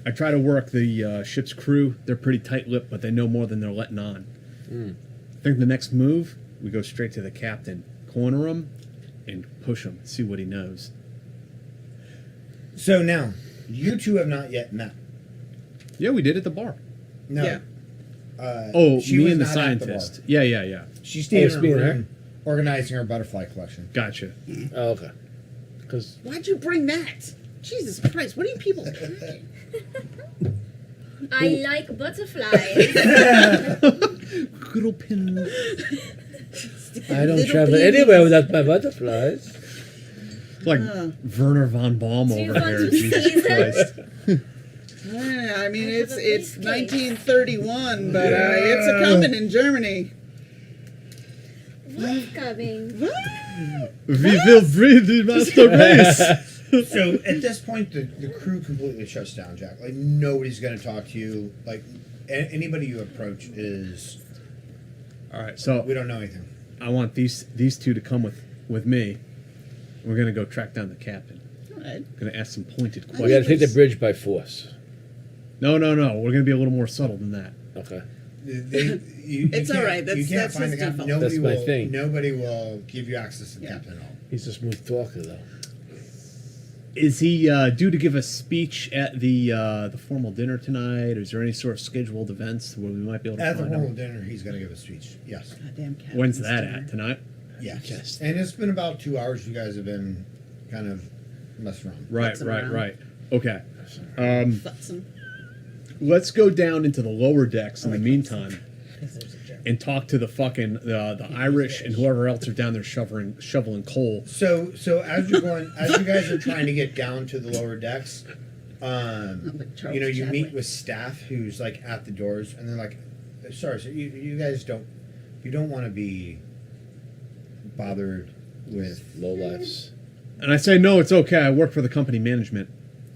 I try to work the ship's crew. They're pretty tight-lipped, but they know more than they're letting on. I think the next move, we go straight to the captain, corner him, and push him, see what he knows. So now, you two have not yet met. Yeah, we did at the bar. No. Yeah. She me was and the not at the bar. scientist. Yeah. She stayed Oh, in being her there? room organizing her butterfly collection. Gotcha. Oh, okay. Because Why'd you bring that? Jesus Christ, what are you people doing? I like butterflies. Little pin. I don't Little travel babies. anywhere without my butterflies. Like Werner von Baum Do you over want here. to Jesus see them? Christ. I mean, I have it's a it's briefcase. 1931, but it's a coming in Germany. What's coming? We will breed the master race. So at this point, the crew completely shuts down, Jack. Like, nobody's going to talk to you. Like, anybody you approach is, All right, so we don't know anything. I want these two to come with me. We're gonna go track down the captain. All right. Gonna ask some pointed We questions. got to take the bridge by force. No. We're gonna be a little more subtle than that. Okay. It's all right. You can't That's find the his captain. default. Nobody That's my will. thing. Nobody will give you access to the captain at all. He's a smooth talker, though. Is he due to give a speech at the formal dinner tonight? Or is there any sort of scheduled events where we might be able to At the find formal him? dinner, he's going to give a speech. Yes. Goddamn captain. When's that at? Tonight? Yes. Yes. And it's been about 2 hours. You guys have been kind of messing around. Right. around. Okay. Futzing. Let's go down into the lower decks in the meantime and talk to the fucking the Irish and whoever else are down there shoveling coal. So as you're going, as you guys are trying to get down to the lower decks, Like Charles you Chadwick. meet with staff who's like at the doors, and they're like, "Sorry, so you guys don't want to be bothered with." Low lives. And I say, no, it's okay. I work for the company management.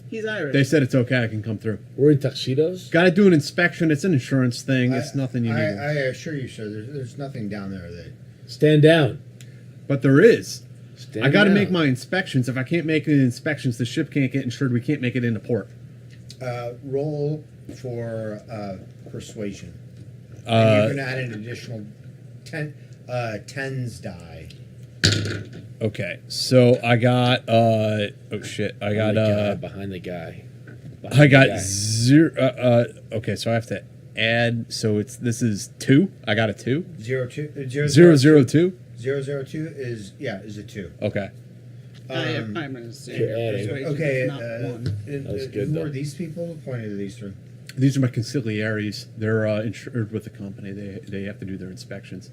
He's Irish. They said it's okay. I can come through. We're in tuxedos. Got to do an inspection. It's an insurance thing. It's nothing you I need. assure you, sir. There's nothing down there that. Stand down. But there is. Stand I got to down. make my inspections. If I can't make the inspections, the ship can't get insured. We can't make it into port. Roll for persuasion. And you're gonna add an additional 10s die. Okay, so I got oh shit, I got behind the guy. I got 0. Okay, so I have to add. So this is 2. I got a 2. 002. 002. 002 is a 2. Okay. I'm going to say You're adding. persuasion Okay. is not one. That's good, Who though. are these people? Pointed to these three. These are my conciliaries. They're insured with the company. They have to do their inspections.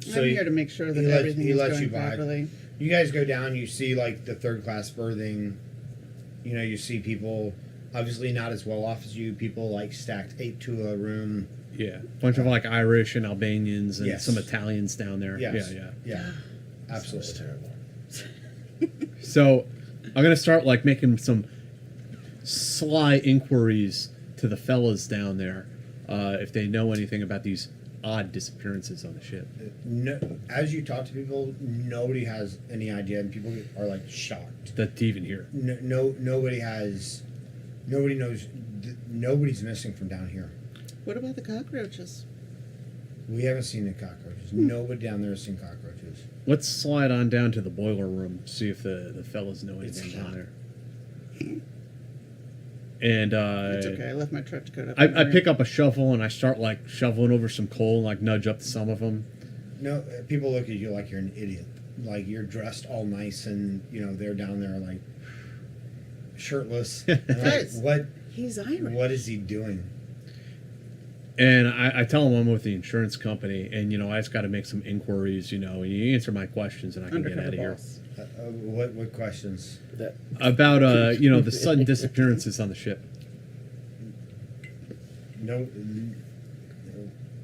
I'm here to make sure that he lets- everything he is lets going you by. properly. You guys go down. You see like the third class berthing. You see people obviously not as well off as you. People like stacked 8 to a room. Yeah, bunch of like Irish and Albanians and Yes. some Italians down there. Yes. Yeah. Absolutely. That's terrible. So I'm gonna start like making some sly inquiries to the fellas down there if they know anything about these odd disappearances on the ship. No, as you talk to people, nobody has any idea, and people are like shocked. That's even here. Nobody knows. Nobody's missing from down here. What about the cockroaches? We haven't seen the cockroaches. Nobody down there has seen cockroaches. Let's slide on down to the boiler room, see if the fellas know anything down there. And It's okay. I left my trench coat up. I pick up a shovel and I start like shoveling over some coal and like nudge up some of them. No, people look at you like you're an idiot. Like you're dressed all nice, and they're down there like shirtless. And Guys, what? He's Irish. What is he doing? And I tell them I'm with the insurance company, and I just got to make some inquiries. And you answer my questions, and I can get out of here. What questions? About the sudden disappearances on the ship. No.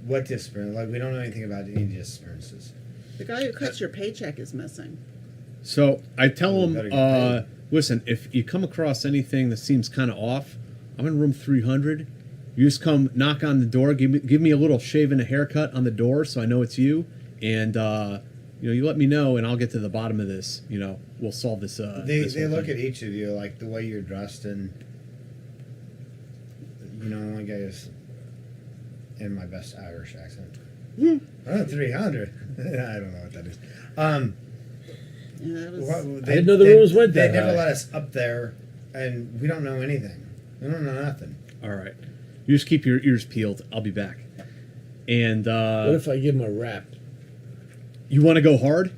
What disappearance? Like we don't know anything about any disappearances. The guy who cuts your paycheck is missing. So I tell better them, get paid. listen, if you come across anything that seems kind of off, I'm in room 300. You just come knock on the door, give me a little shave and a haircut on the door so I know it's you, and you let me know, and I'll get to the bottom of this. We'll solve this. They look at each of you like the way you're dressed, and I guess in my best Irish accent. 300. I don't know what that is. Yeah, that was, I didn't know the rooms went that They never high. let us up there, and we don't know anything. We don't know nothing. All right. You just keep your ears peeled. I'll be back. And What if I give him a rap? you want to go hard?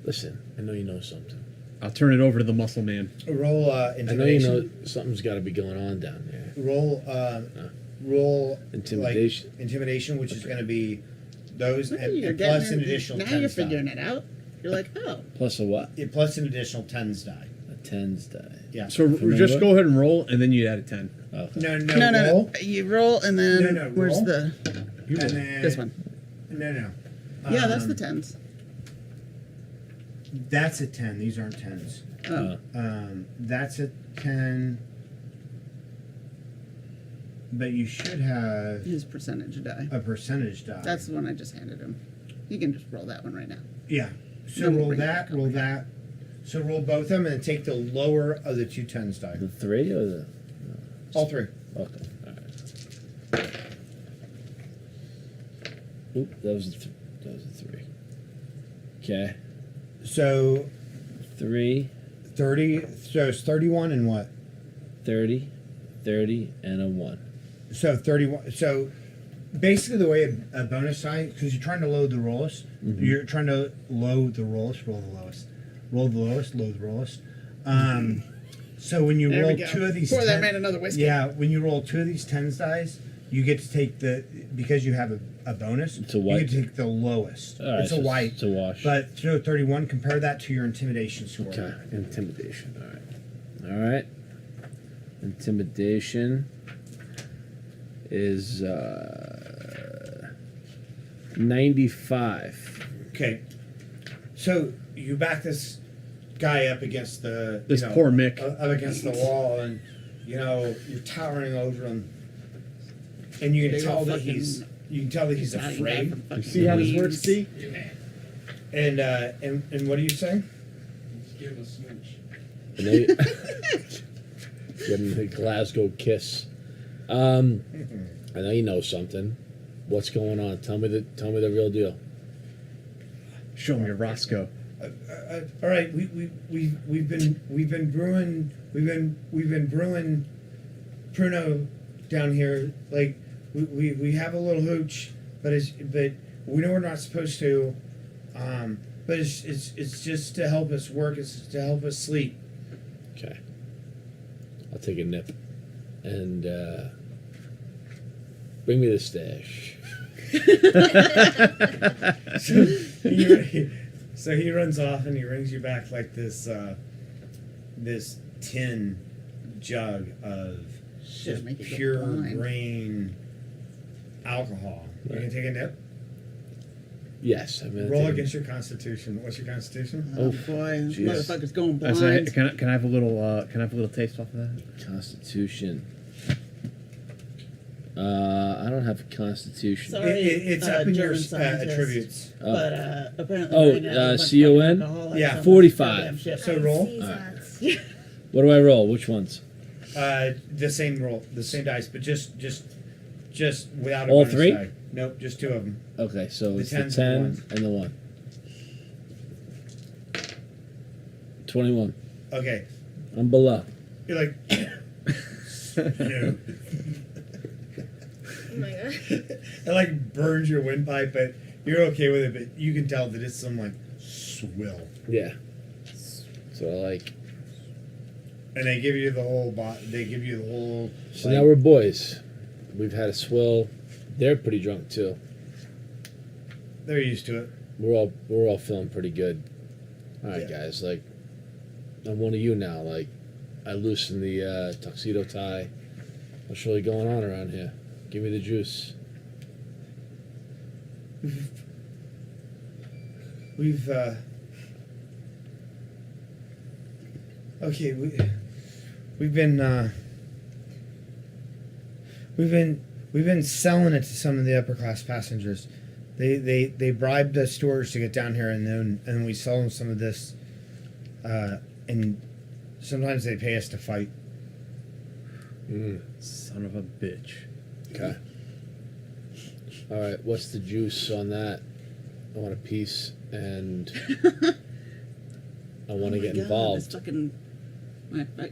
Listen, I know you know something. I'll turn it over to the muscle man. Roll I know you intimidation. know something's got to be going on down there. Roll Intimidation. like, intimidation, which is going to be those Ooh, and you're plus getting an it. additional Now 10 you're die. figuring it out. You're like, oh. Plus a what? Plus an additional 10s die. A tens die. Yeah. So just go ahead and roll, and then you add a 10. Okay. No. Roll. You roll and then No, where's roll. the And then, this one? No. Yeah, that's the tens. That's a 10. These aren't 10s. Oh. That's a 10. But you should have His percentage die. a percentage die. That's the one I just handed him. You can just roll that one right now. Yeah. So Then we'll roll bring it that, back roll up. that. So roll both of them and take the lower of the two 10s die. The three or the? All three. Okay. All right. Oop, that was a three. Okay. So 3, 30. So it's 31 and what? 30, 30, and a 1. So 31. So basically, the way a bonus die, because you're trying to load the lowest, you're trying to load the lowest, roll the lowest, roll the lowest, load the lowest. So when you There roll we go. two of these, Pour that man another whiskey. Yeah, when you roll two of these 10s dice, you get to take because you have a bonus. It's a You white. get to take the lowest. All right, it's a so white. it's a wash. But so 31. Compare that to your intimidation score. Okay. Intimidation. All right. All right. Intimidation is 95. Okay. So you back this guy up against the This poor Mick. up against the wall, and you're towering over him, and you can Big tell old that fucking he's Italian guy afraid. from fucking See how this works, Queens. D? And what do you say? Give him a smooch. And they give him the Glasgow kiss. I know you know something. What's going on? Tell me the real deal. Show me your Roscoe. All right, we've been brewing Pruno down here. Like we have a little hooch, but we know we're not supposed to. But it's just to help us work. It's to help us sleep. Okay. I'll take a nip and bring me the stash. So he runs off and he brings you back like this tin jug of just make it go pure blind. grain alcohol. You can take a nip. Yes. I mean, Roll against your constitution. What's your constitution? Oh boy, this jeez. motherfucker's going I blind. say, can I have a little taste off of that? Constitution. I don't have a constitution. Sorry, It's up in your German scientist. attributes. But apparently, Oh, right now, there's a bunch of CON? alcoholics Yeah. on this 45. goddamn ship. So roll. What do I roll? Which ones? The same roll, the same dice, but just without a All bonus three? die. Nope, just two of them. Okay, so The it's the 10s 10 and and the 1. 21. Okay, I'm below. you're like, no. Oh my god. It like burns your windpipe, but you're okay with it. But you can tell that it's some like swill, Yeah. So like. and they give you the whole They give you the whole. So now we're boys. We've had a swill. They're pretty drunk too. They're used to it. We're all feeling pretty good. All right, guys. Like, I'm one of you now. Like, I loosened the tuxedo tie. What's really going on around here? Give me the juice. We've okay. We've been selling it to some of the upper class passengers. They bribed the stores to get down here, and we sell them some of this. And sometimes they pay us to fight. Son of a bitch. Okay. All right. What's the juice on that? I want a piece, and I want to get This involved. fucking,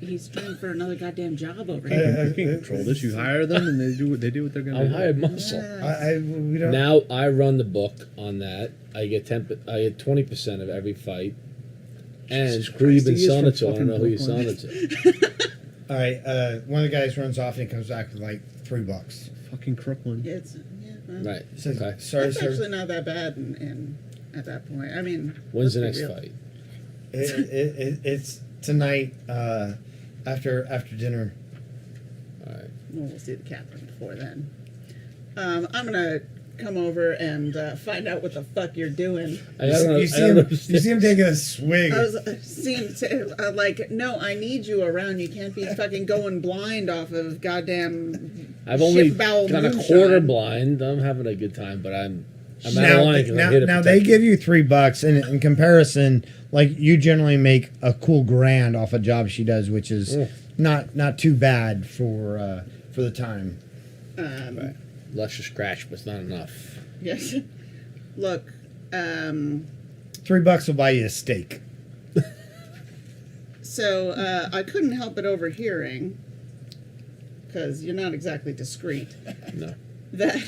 he's trying for another goddamn job over here. You can't control this. You hire them, and they do what they're gonna I'm do. hired muscle. We don't. Now I run the book on that. I get 20% of every fight. And who you been he is selling from it to? I don't know who you're selling it to. All right. One of the guys runs off and he comes back with like $3. Fucking Crooklyn. It's well, Right. Says, Okay. Sorry, That's sir. actually not that bad, and at that point, I mean, When's the let's next be real. fight? It's tonight after dinner. All right. Well, we'll see the captain before then. I'm gonna come over and find out what the fuck you're doing. You see him taking a swig. I was like, no, I need you around. You can't be fucking going blind off of goddamn. I've only ship bowel got a moonshine. quarter blind. I'm having a good time, but I'm out of line 'cause I'm here to Now they protect give you $3, and in comparison, like you generally make a cool grand off a job she does, which is not too bad for the time. Right. Less to scratch, but it's not enough. Yes. Look, $3 will buy you a steak. so I couldn't help it overhearing, because you're not exactly discreet. No. That.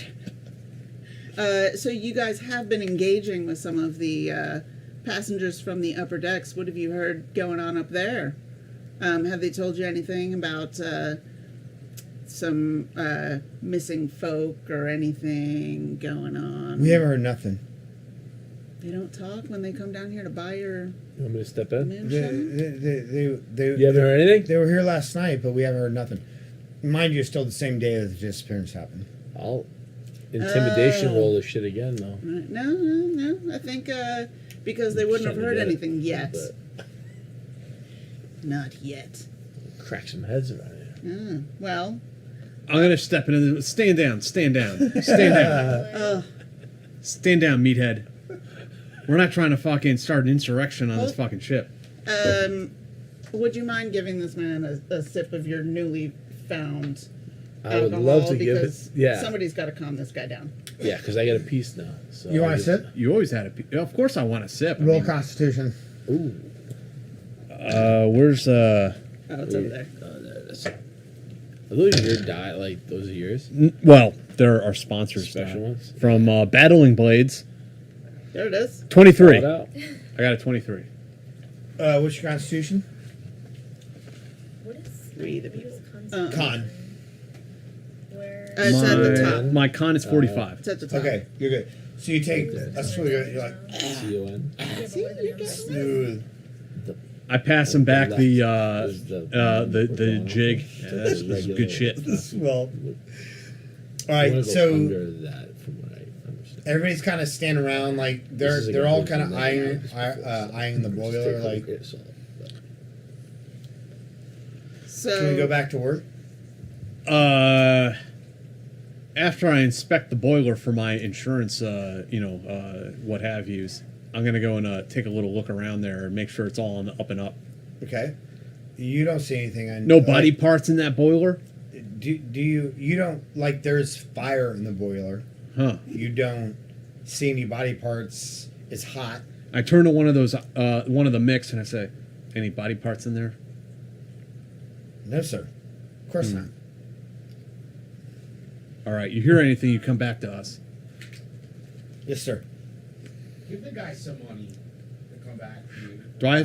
So you guys have been engaging with some of the passengers from the upper decks. What have you heard going on up there? Have they told you anything about some missing folk or anything going on? We haven't heard nothing. They don't talk when they come down here to buy your You want me to step in? moonshine? You haven't heard anything? They were here last night, but we haven't heard nothing. Mind you, it's still the same day that the disappearance happened. I'll intimidation roll this shit again, though. No. I think because they wouldn't have heard anything yet. Not yet. Crack some heads around here. Well, I'm gonna step in. Stand down. Stand down. Stand down. Stand down, meathead. We're not trying to fucking start an insurrection on this fucking ship. would you mind giving this man a sip of your newly found I would alcohol? love to give it. Because Yeah. somebody's got to calm this guy down. Yeah, because I get a piece now. So You want a sip? You always had a. Of course, I want a sip. Roll Constitution. Ooh. Where's Oh, it's over there. There it is. Are those your diet? Like those are yours? Well, there are sponsors. Special ones? From Battling Blades. There it is. 23. Call it out. I got a 23. What's your Constitution? What is Read the what people. is concept? Con. Where It's at the top. My con is 45. It's at the top. Okay, you're good. So you take. That's really good. You're like C-O-N. See, you're getting smooth. I pass him back the the jig. Yeah, that's good shit. Well. All I right. go So under that from what I understand. everybody's kind of standing around like they're all kind of eyeing the boiler like. So Can we go back to work? After I inspect the boiler for my insurance, what have yous, I'm gonna go and take a little look around there and make sure it's all on the up and up. Okay. You don't see anything. No body parts in that boiler? Do you don't like there's fire in the boiler? Huh. You don't see any body parts. It's hot. I turn to one of those, one of the mix, and I say, "Any body parts in there?" No, sir. Of course not. All right. You hear anything? You come back to us. Yes, sir. Give the guy some money to come back to you. Do I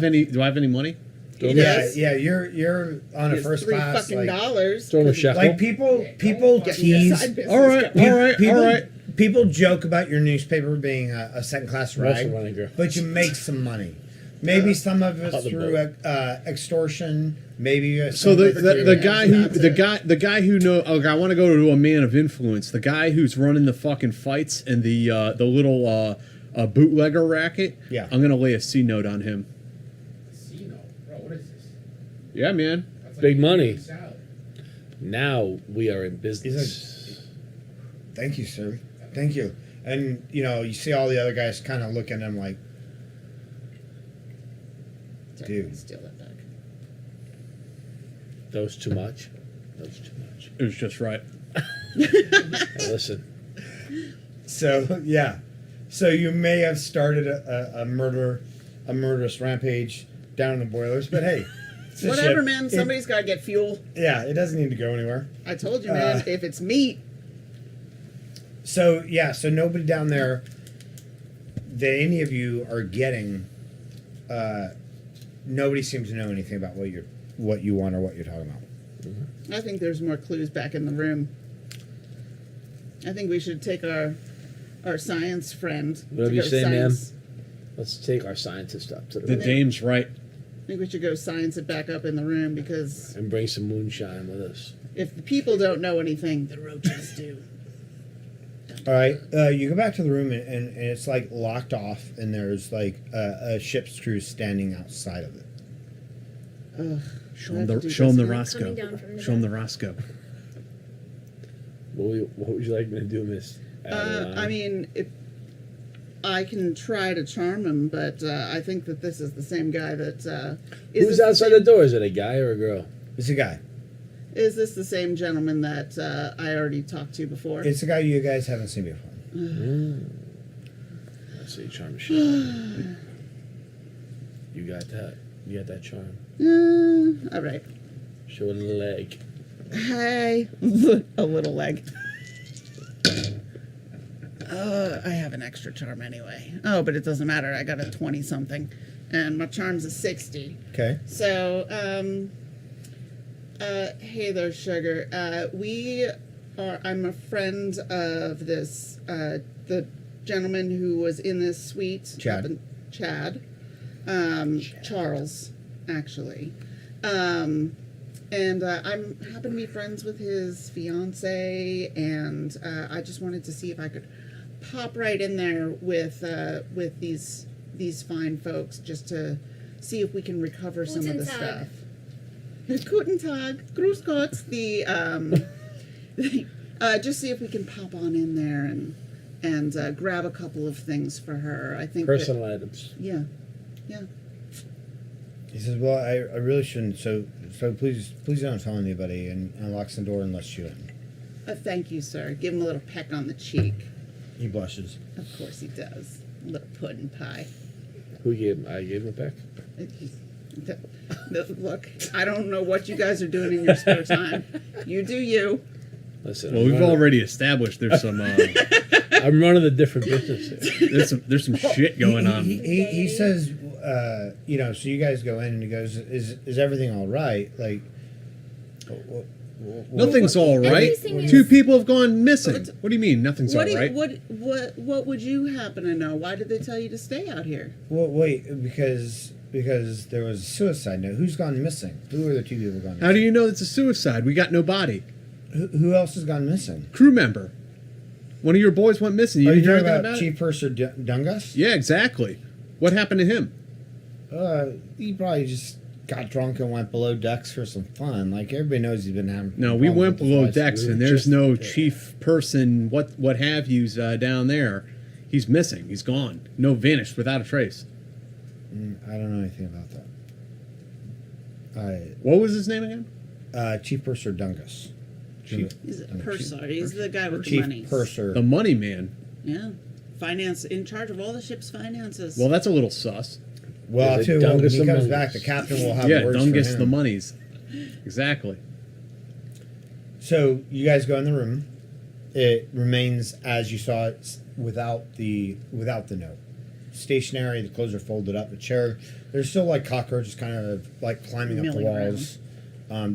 have any money? Yeah. You're on a first class. $3 Throw him a shekel. Like people tease. All right. People joke about your newspaper being a second class Russian rag, running girl. but you make some money. Maybe some of it's through extortion. Maybe So the guy who know. Okay, I want to go to a man of influence. The guy who's running the fucking fights and the little bootlegger racket. Yeah. I'm gonna lay a C note on him. Casino, bro. What is this? Yeah, man. That's Big a money. salad. Now we are in business. Thank you, sir. Thank you. And you see all the other guys kind of looking at him like, dude. Steal that back. That was too much. That was too much. It was just right. Hey, listen. So yeah, so you may have started a murderous rampage down in the boilers, but hey, it's a Whatever, ship. man. Somebody's got to get fuel. Yeah, it doesn't need to go anywhere. I told you, man. If it's meat, So yeah, so nobody down there that any of you are getting. Nobody seems to know anything about what you want or what you're talking about. I think there's more clues back in the room. I think we should take our science friend. Whatever to you go say, ma'am. science. Let's take our scientist up to The the dame's right. I think we should go science it back up in the room because and bring some moonshine with us. if the people don't know anything, the roaches do. All right, you go back to the room and it's like locked off, and there's like a ship's crew standing outside of it. Show him the Roscoe. Coming down from the Show him the Roscoe. What would you like me to do, miss? I mean, I can try to charm him, but I think that this is the same guy that. Who's outside the door? Is it a guy or a girl? It's a guy. Is this the same gentleman that I already talked to before? It's a guy you guys haven't seen before. Let's see, charm shit. You got that. You got that charm. All right. Show a little leg. Hey, a little leg. I have an extra charm anyway. Oh, but it doesn't matter. I got a 20-something, and my charm's a 60. Okay. So, hey there, sugar. I'm a friend of this, the gentleman who was in this suite. Chad. Charles, actually. And I'm happen to be friends with his fiance, and I just wanted to see if I could pop right in there with these fine folks just to see if we can recover some of the stuff. Guten Tag, Grüß Gott. Just see if we can pop on in there and grab a couple of things for her. I think Personal items. Yeah. He says, "Well, I really shouldn't. So please don't tell anybody." And locks the door and lets you in. Thank you, sir. Give him a little peck on the cheek. He blushes. Of course he does. A little pudding pie. Who gave him? I gave him a peck. Look, I don't know what you guys are doing in your spare time. You do you. Listen. Well, we've already established there's some. I'm running a different business here. There's some shit going on. He says, so you guys go in and he goes, "Is everything all right?" Like, Nothing's all right. Everything Two is- people have gone missing. What do you mean nothing's all right? What would you happen to know? Why did they tell you to stay out here? well, wait, because there was a suicide note. Who's gone missing? Who are the two people gone missing? How do you know it's a suicide? We got no body. Who else has gone missing? Crew member. One of your boys went missing. You Are you didn't hear talking anything about about Chief it? Purser Dungus? Yeah, exactly. What happened to him? He probably just got drunk and went below decks for some fun. Like everybody knows he's been having. No, we problems went with the below flies. decks, We were and there's just- no chief person, what have yous down there. He's missing. He's gone. No, vanished without a trace. I don't know anything about that. What was his name again? Chief Purser Dungus. He's a purser. He's the guy with the Chief money. Purser. The money man. Yeah. Finance, in charge of all the ship's finances. Well, that's a little sus. Well, Is it too, when Dungus he the comes Money? back, the captain will have Yeah, words for Dungus him. the monies. Exactly. So you guys go in the room. It remains as you saw it without the note. Stationary. The clothes are folded up. The chair. There's still like cockroaches, kind of like climbing up the Milling around. walls.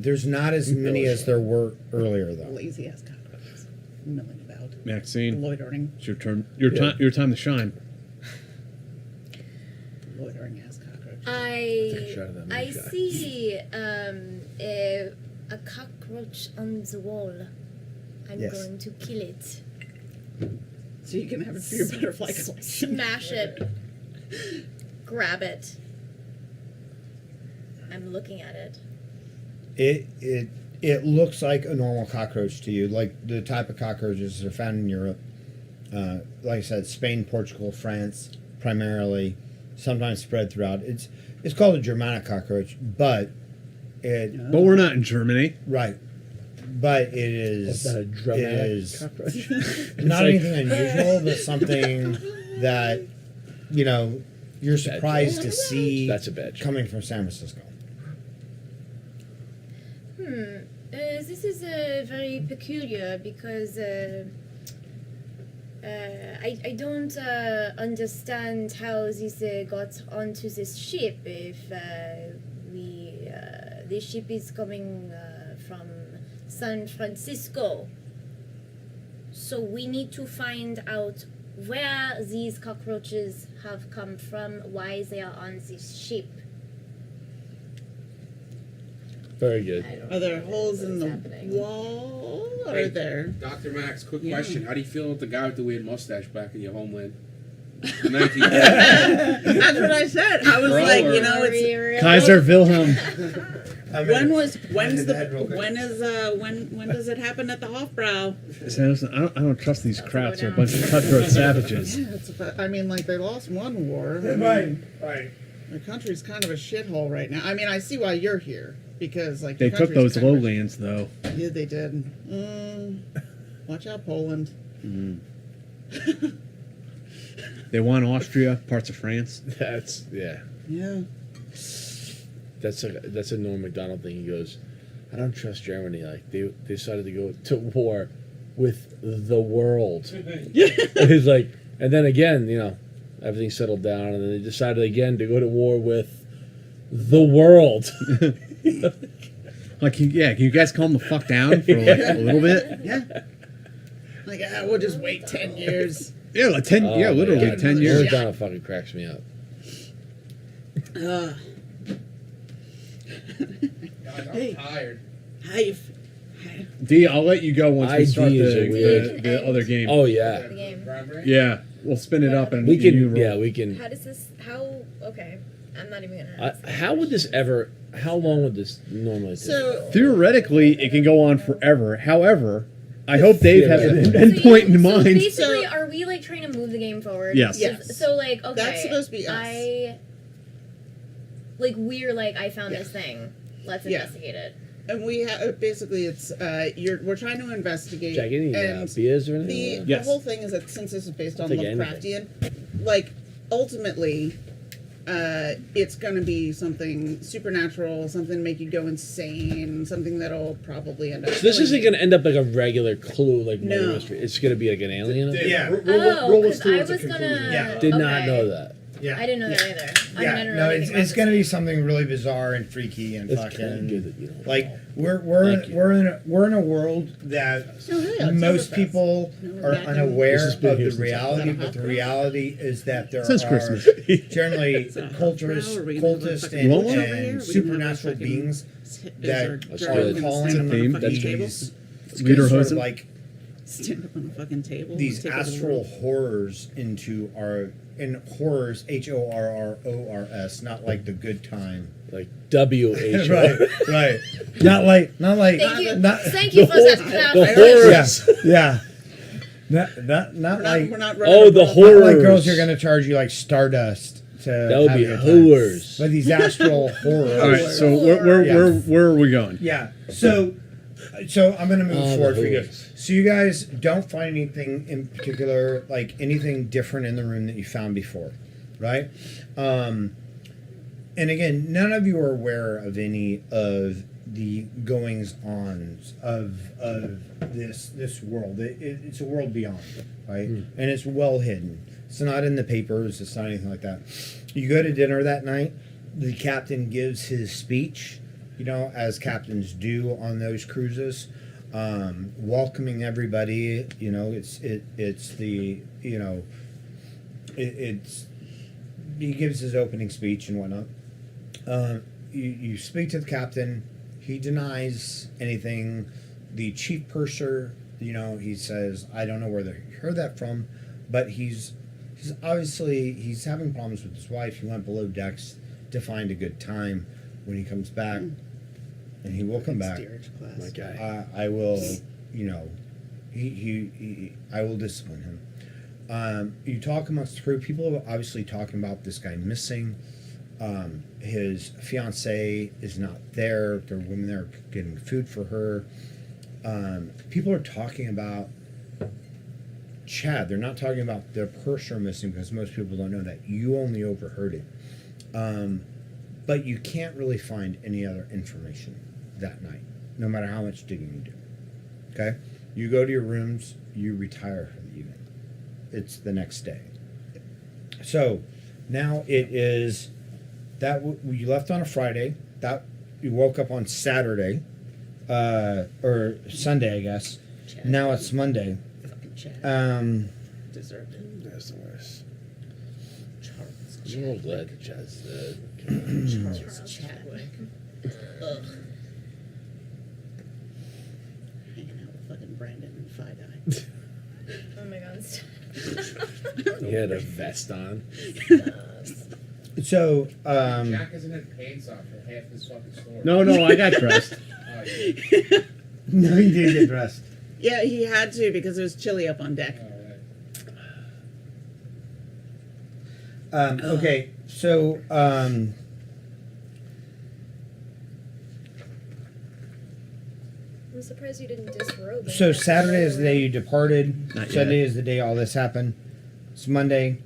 There's not as many as there were earlier, though. Lazy ass cockroaches. Milling about. Maxine, Loitering. it's your turn. Your time to shine. Loitering ass cockroaches. I see a cockroach on the wall. I'm Yes. going to kill it. So you can have it for your butterfly collection. Smash it. Grab it. I'm looking at it. It looks like a normal cockroach to you, like the type of cockroaches that are found in Europe. Like I said, Spain, Portugal, France, primarily, sometimes spread throughout. It's called a Germanic cockroach, but But we're not in Germany. right. But it is What's that, a it dramatic is cockroach? not like- anything unusual, but something that you're surprised to see That's a bad joke. coming from San Francisco. This is very peculiar because I don't understand how this got onto this ship. If the ship is coming from San Francisco, so we need to find out where these cockroaches have come from, why they are on this ship. Very good. Are there holes in the happening. wall? Or Hey, are there? Dr. Max, quick Yeah. question. How do you feel with the guy with the weird mustache back in your homeland? That's what I said. I was like, you know, Are it's we really? Kaiser Wilhelm. when does it happen at the Hofbrau? I don't trust these crafts. They're a bunch of cutthroat savages. Yeah, I mean, like they lost one war. Right. The country's kind of a shithole right now. I mean, I see why you're here because like They the took country's those kind of a- lowlands, though. Yeah, they did. Watch out, Poland. They won Austria, parts of France. That's Yeah. That's a Norm Macdonald thing. He goes, I don't trust Germany. Like they decided to go to war with the world. He's like, and then again, everything settled down, and then they decided again to go to war with the world. Like, can you guys calm the fuck down for like a little bit? Yeah. Like, we'll just wait 10 years. Yeah, like 10. Oh, yeah, my literally God. 10 Norm years. Macdonald fucking cracks me up. I'm tired. How you? D, I'll let you go once we ID start is a weird- the other game. Oh yeah, The game. Yeah, we'll spin it up and we you can. roll. Yeah, we can. How does this? How? Okay, I'm not even gonna ask. How would this ever? How long would this normally take? So Theoretically, it can go on forever. However, I hope Dave has an Theoretically. end point in So mind. basically, So- are we like trying to move the game forward? Yes. Yes. So like, okay, That's supposed to be us. We're like, I found this thing. Let's Yeah. investigate it. and we have basically it's we're trying to investigate. Jack, any and beers or the anything? Yes. the whole thing is that since this is based on Take Lovecraftian, like ultimately. It's going to be something supernatural, something to make you go insane, something that'll probably end up. So this killing isn't you. going to end up like a regular Clue, like No. murder mystery. It's going to be like an alien. Yeah. Oh, because I was gonna. Yeah. Did not okay. know that. Yeah. I didn't know that either. I Yeah, don't no, know it's anything about it's going to this be game. something really bizarre and freaky and It's kind of fucking good that you don't. like know. we're in a world that Oh, yeah, it's most Oktoberfest. people No, are back in- unaware This has of been the here since reality, October. but the reality is that there Since are Christmas. generally October, cultists, we can have a cultists fucking and, lunch over here, we can have a supernatural fucking- beings Is that our That's jar good. in the calling same them theme. fucking That's table? these Lederhosen. sort of like Stand up on a fucking table. these take over the astral world. horrors into our in horrors HORRORS, not like the good time. Like WHO. right. Not like Thank you. not Thank you for that clarification. yeah. Not like We're not Oh, the not horrors. like girls who are gonna charge you like Stardust to That would have be your time. whores. But these astral horrors. All right, so where are we going? Yeah. So I'm gonna move Oh, forward the for you hooves. guys. So you guys don't find anything in particular, like anything different in the room that you found before, right? And again, none of you are aware of any of the goings on of this world. It's a world beyond, right? And it's well hidden. It's not in the papers. It's not anything like that. You go to dinner that night. The captain gives his speech, as captains do on those cruises, welcoming everybody. He gives his opening speech and whatnot. You speak to the captain. He denies anything. The chief purser, he says, I don't know where they heard that from, but he's obviously having problems with his wife. He went below decks to find a good time when he comes back, and he will come back. My guy. I will, I will discipline him. You talk amongst the crew. People are obviously talking about this guy missing. His fiance is not there. There are women there getting food for her. People are talking about Chad. They're not talking about their purser missing because most people don't know that. You only overheard it. But you can't really find any other information that night, no matter how much digging you do. Okay? You go to your rooms, you retire for the evening. It's the next day. So now it is that you left on a Friday, that you woke up on Saturday, or Sunday, I guess. Chad. Now it's Monday. Fucking Chad. Deserved it. That's the worst. Charles You're all glad that Chad's dead. Charles Chadwick. Ugh. Hanging out with fucking Brandon and Fide-Eye. Oh my god. He had a vest on. So, Jack hasn't had pants on for half this fucking story. No, I got dressed. Oh, yeah. no, you did get dressed. Yeah, he had to because it was chilly up on deck. Okay, so I'm surprised you didn't disrobe. so Saturday is the day you departed. Not Sunday yet. is the day all this happened. It's Monday.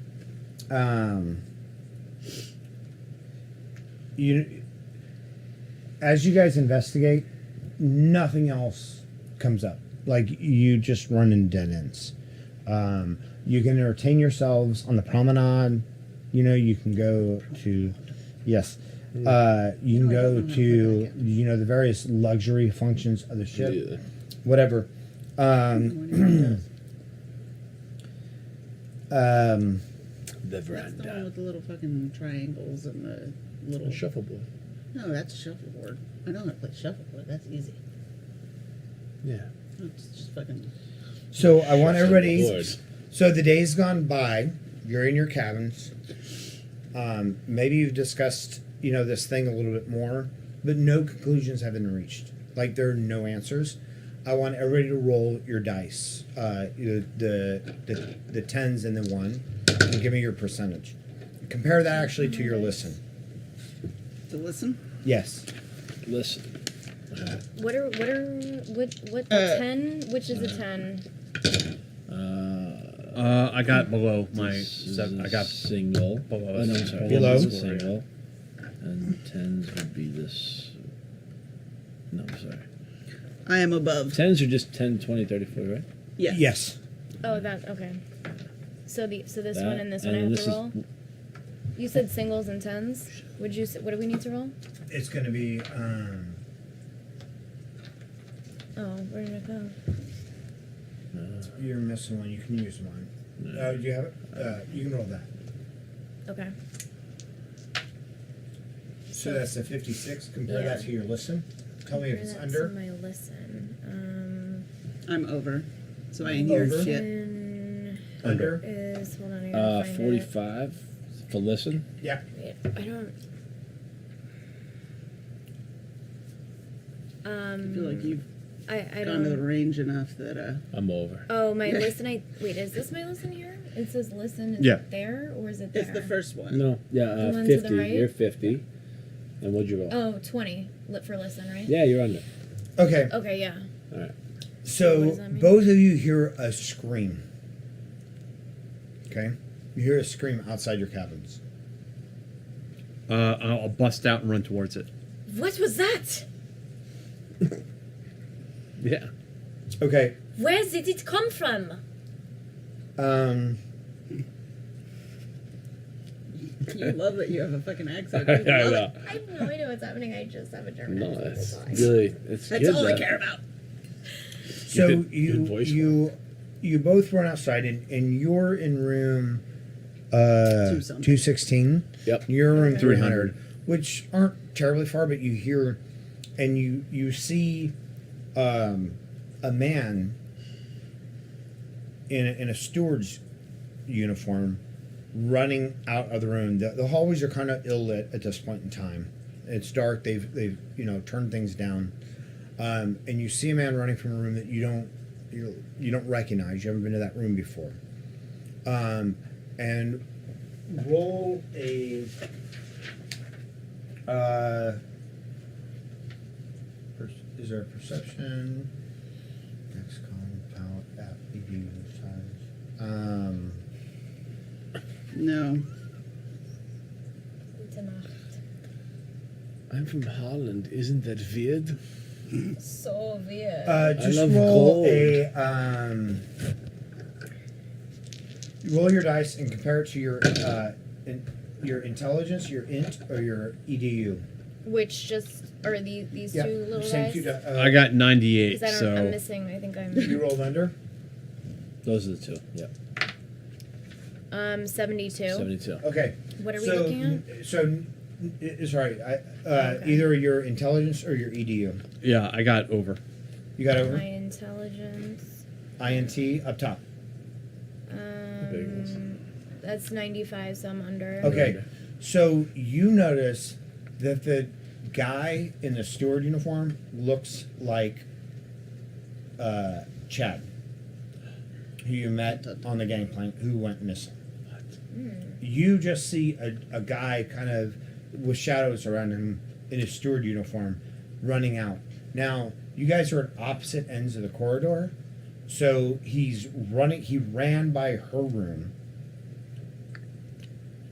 As you guys investigate, nothing else comes up. Like you just run in dead ends. You can entertain yourselves on the promenade. You can go to, yes. You can go to, the various luxury functions of the ship. Yeah. Whatever. The That's the one veranda. with the little fucking triangles and the little. Shuffleboard. No, that's shuffleboard. I know how to play shuffleboard. That's easy. Yeah. It's just fucking. So I want everybody. Shuffleboard. So the day's gone by. You're in your cabins. Maybe you've discussed, this thing a little bit more, but no conclusions have been reached. Like there are no answers. I want everybody to roll your dice, the tens and the 1, and give me your percentage. Compare that actually to your listen. To listen? Yes. Listen. What 10? Which is a 10? I got below my. I got single. below. Oh, no, I'm sorry. Below? This is single. And tens would be this. No, I'm sorry. I am above. Tens are just 10, 20, 30, 40, right? Yes. Yes. Oh, that okay. So this That, one and this one I and have this to is- roll. You said singles and tens. What do we need to roll? It's going to be. Oh, where did it go? You're missing one. You can use mine. You have it. You can roll that. Okay. So that's a 56. Compare Yeah. that to your listen. Tell me if Compare it's that under. to my listen. I'm over. So I didn't hear Over. shit. Under. Is hold on, I gotta find 45 for listen. Yeah. It. Wait, I don't. I feel like you've I gone to the don't. range enough that I'm over. Oh, my listen. Wait. Is this my listen here? It says listen. Is Yeah. it there or is it there? it's the first one. No, yeah, The one to the 50. right? You're 50. And what'd you roll? Oh, 20 lit for listen, right? Yeah, you're under. Okay. Okay, yeah. All right. What So does that mean? both of you hear a scream. Okay. You hear a scream outside your cabins. I'll bust out and run towards it. What was that? Yeah. Okay. Where did it come from? You love that you have a fucking accent. I You love know. it. I have no idea what's happening. I just have a German No, accent. it's That's all. really, it's That's good. all I that- care about. So Good- good voice you both run outside and you're in room Two something. 216. Yep. You're in room 300. 300, which aren't terribly far, but you hear and you see a man in a steward's uniform running out of the room. The hallways are kind of ill lit at this point in time. It's dark. They've turned things down, and you see a man running from a room that you don't recognize. You haven't been to that room before. And roll a. Is there a perception? XCOM, palette, app, ED, size. No. Gute Nacht. I'm from Holland. Isn't that weird? So weird. Just love roll gold. roll your dice and compare it to your intelligence, your int, or your edu. Which just are these Yep, two little same guys? two I got 98, Because so I'm missing. I think I'm You rolled under. Those are the two. Yeah. 72. 72. Okay. What are we so, looking at? Sorry. Okay. Either your intelligence or your edu. yeah, I got over. You got My over. intelligence. INT up top. That's 95, so I'm under. Okay. So you notice that the guy in the steward uniform looks like Chad, who you met on the gangplank, who went missing. You just see a guy kind of with shadows around him in his steward uniform running out. Now, you guys are at opposite ends of the corridor, so he's running. He ran by her room.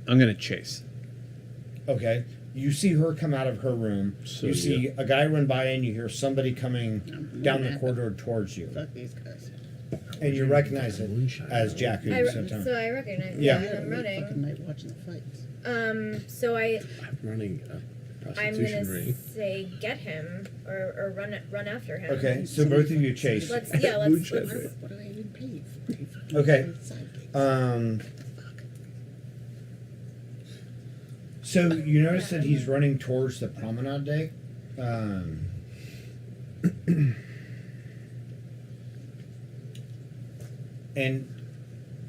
I'm gonna chase. Okay. You see her come out of her room. So, you see yeah. a guy run by, and you hear somebody coming down the corridor towards you, Fuck these guys. and you recognize it as Jack. Who you sent down. So I recognize. Yeah. Yeah, I'm Fucking running. night watching the fights. So I'm Running a gonna prostitution ring. say get him or run after him. Okay, so both of you chase. Let's. What do I even pay for? Okay. So you notice that he's running towards the promenade deck. And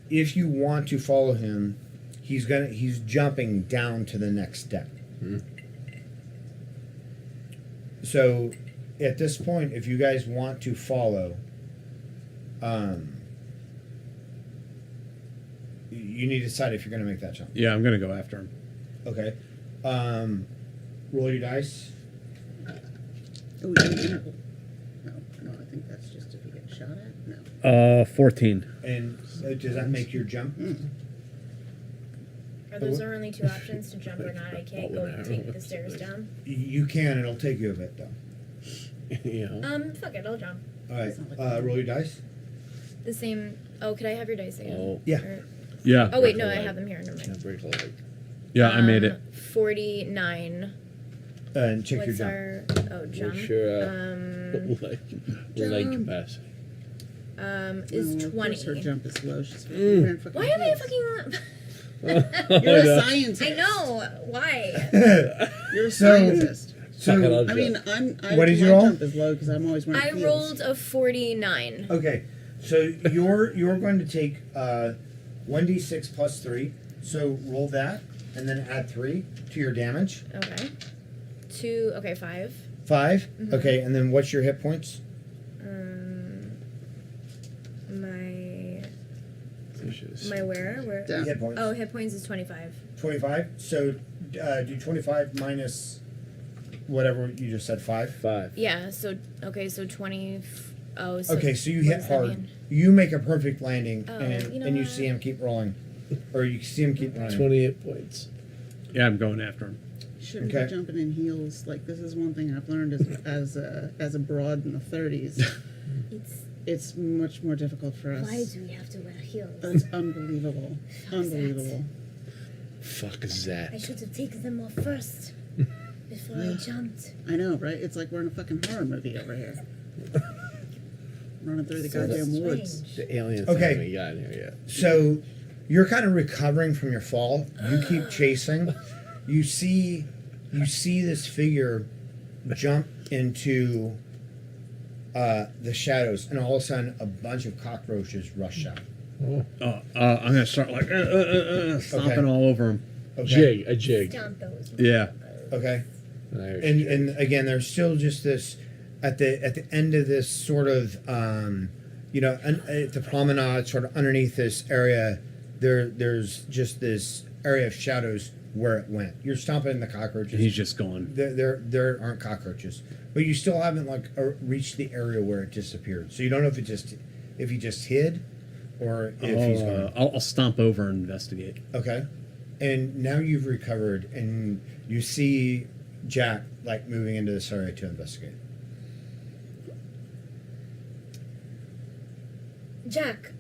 if you want to follow him, he's jumping down to the next deck. So at this point, if you guys want to follow, you need to decide if you're going to make that jump. Yeah, I'm gonna go after him. Okay. Roll your dice. Oh, no, I think that's just if you get shot at. No. 14. And does that make your jump? Are those our only two options to jump or not? I can't go take the stairs down. You can. It'll take you a bit, though. Yeah. Fuck it, I'll jump. All right. Roll your dice. The same. Oh, could I have your dice again? Oh. Yeah. Or- Yeah. Oh wait, no, I have them here. Never Yeah, mind. break a leg. Yeah, I made it. 49. And check your What's jump. our jump? What's your leg jump. capacity? Is No, of course 20. Her jump is low. She's fucking fucking Why am I kids. fucking? You're a scientist. I know. Why? You're a So- scientist. So I mean, What did you my roll? jump is low because I'm always wearing I heels. rolled a 49. okay. So you're going to take 1d6 plus 3. So roll that, and then add 3 to your damage. Okay. 5. 5. Mhm. Okay, and then what's your hit points? My where? Hit points. Oh, hit points is 25. 25. So do 25 minus whatever you just said. 5. Yeah. So 20. Oh. So Okay, so you what hit does that hard. mean? You make a perfect landing, Oh, and you know you what? see him keep rolling, or you see him keep running. 28 points. Yeah, I'm going after him. Shouldn't Okay. be jumping in heels. Like, this is one thing I've learned as a broad in the 30s. It's much more difficult for us. Why do we have to wear heels? It's unbelievable. Unbelievable. Fuck is that? I should have taken them off first before I jumped. I know, right? It's like we're in a fucking horror movie over here. Running through the So goddamn woods. The alien Okay. thing we got in here yet. So you're kind of recovering from your fall. You keep chasing. You see this figure jump into the shadows, and all of a sudden, a bunch of cockroaches rush out. I'm gonna start like stomping all over him. Okay. A jig. Stomp those. Yeah. Okay. An Irish And jig. and again, there's still just this at the end of this sort of at the promenade, sort of underneath this area, there's just this area of shadows where it went. You're stomping the cockroaches. He's just gone. There aren't cockroaches, but you still haven't reached the area where it disappeared. So you don't know if he just hid, or if he's gone. I'll stomp over and investigate. Okay. And now you've recovered, and you see Jack moving into this area to investigate. Jack,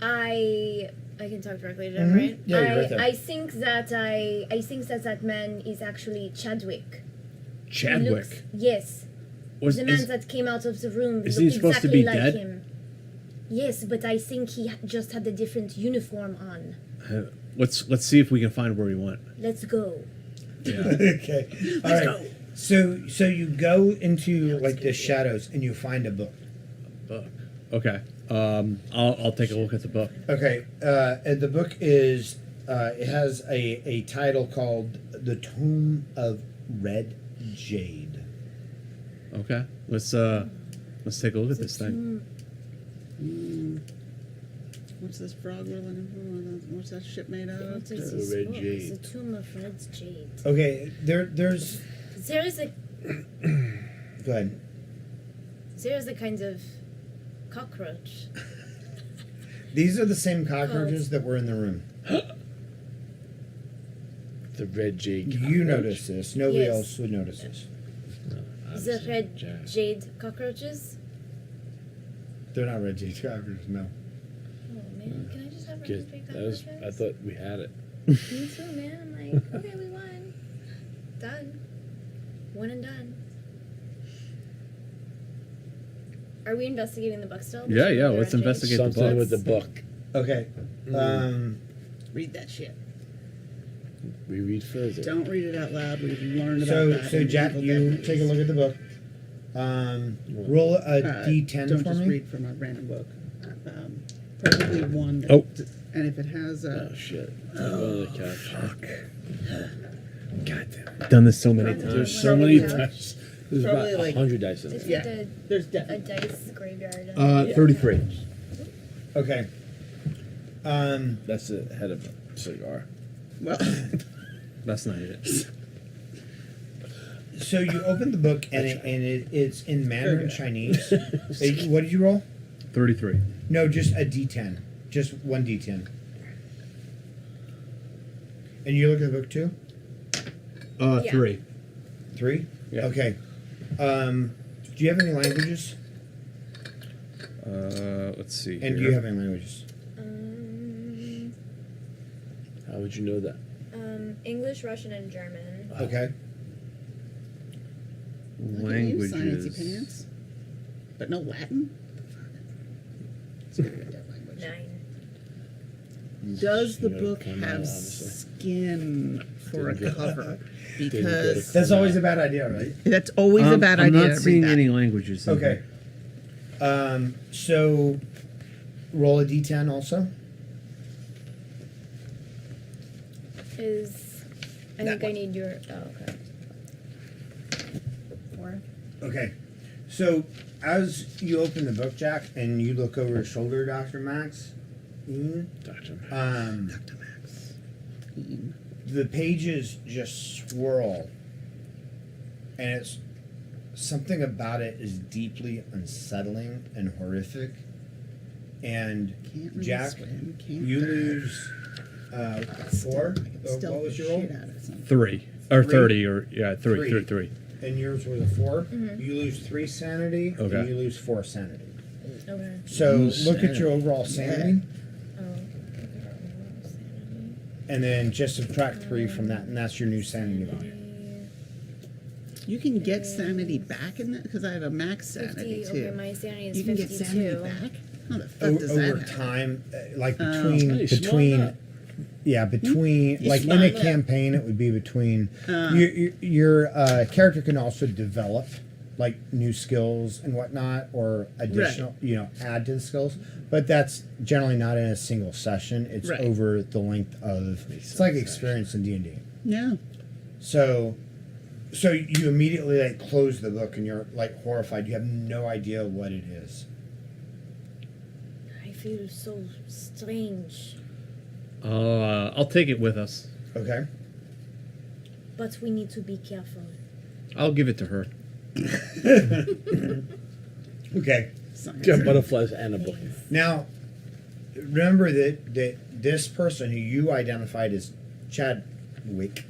I can talk directly to him, Mhm. right? Yeah, you're right there. I think that man is actually Chadwick. Chadwick. Looks, yes. The man that came out of the room Is looked he supposed to exactly be like dead? him. Yes, but I think he just had a different uniform on. Let's see if we can find where we went. Let's go. Okay. All right. go. So you go into the shadows, and you find a book. Book. Okay. I'll take a look at the book. Okay. And the book is it has a title called "The Tome of Red Jade." Okay. Let's take a look at this thing. What's this frog rolling in? What's that shit made out of? What is this Red book? Jade. The Tomb of Red Jade. Okay. There's. There is a Go ahead. kind of cockroach. These are the same cockroaches that were in the room. The red jade. You notice this. Nobody Yes. else would notice this. The red jade cockroaches. They're not red jade cockroaches. No. Oh man, can I just have red Good. jade That was. cockroaches? I thought we had it. Me too, man. I'm like, okay, we won. Done. One and done. Are we investigating the book still? Yeah, The yeah. Red Let's Jade? investigate the Something book. with the book. Okay. Read that shit. We read further. Don't read it out loud. We've learned about So that. in Jack, Evil you Dead take a look at the book. Roll a d10 don't for just me. read from a random book. Probably one. That, Oh. And if it has Oh shit. I'm on the couch. God damn. I've done this so many times. There's so many Probably dice. There's Probably about like- 100 dice in It's there. like there's a definitely dice graveyard. 33. Okay. That's the head of a cigar. well. That's not it. So you open the book and it's in Mandarin Okay. Chinese. What did you roll? 33. No, just a d10. Just one d10. And you look at the book too? Yeah. 3. 3? Yeah. Okay. Do you have any languages? Let's see. And do you have any languages? How would you know that? English, Russian, and German. Okay. Look at you, sciencey Languages. pants. But no Latin? It's a very dead language. 9. Does the You gotta book come out, have honestly. skin for a Didn't get- cover? Didn't Because That's always a bad idea, right? that's always a bad I'm idea. not to read seeing that. any languages. in Okay. here. So roll a d10 also. I think I need your. Oh, okay. 4. Okay. So as you open the book, Jack, and you look over your shoulder, Dr. Max, Dr. Max. The pages just swirl, and it's something about it is deeply unsettling and horrific. And Can't really Jack, swim, can't you dive. lose 4. What was your roll? 3 or 3? 30 or yeah, 3. And yours was a 4. You lose 3 sanity, Okay. and you lose 4 sanity. Okay. So Lose look at your sanity. overall sanity, Oh. and then just subtract 3 from that, and that's your new sanity value. You can get sanity back in that because I have a max sanity 50. too. Okay, my sanity is You can 52. get sanity back. How the fuck does that Over happen? time, like Oh. between Hey, smart between up. yeah between You like in smart a up. campaign it would be between your character can also develop like new skills and whatnot or additional add to the skills, but that's generally not in a single session. It's Right. over the length of it's like experience in D&D. Yeah. So you immediately like close the book and you're like horrified. You have no idea what it is. I feel so strange, I'll take it with us. Okay. but we need to be careful. I'll give it to her. Okay. Got butterflies and a book. Now, remember that this person who you identified as Chadwick,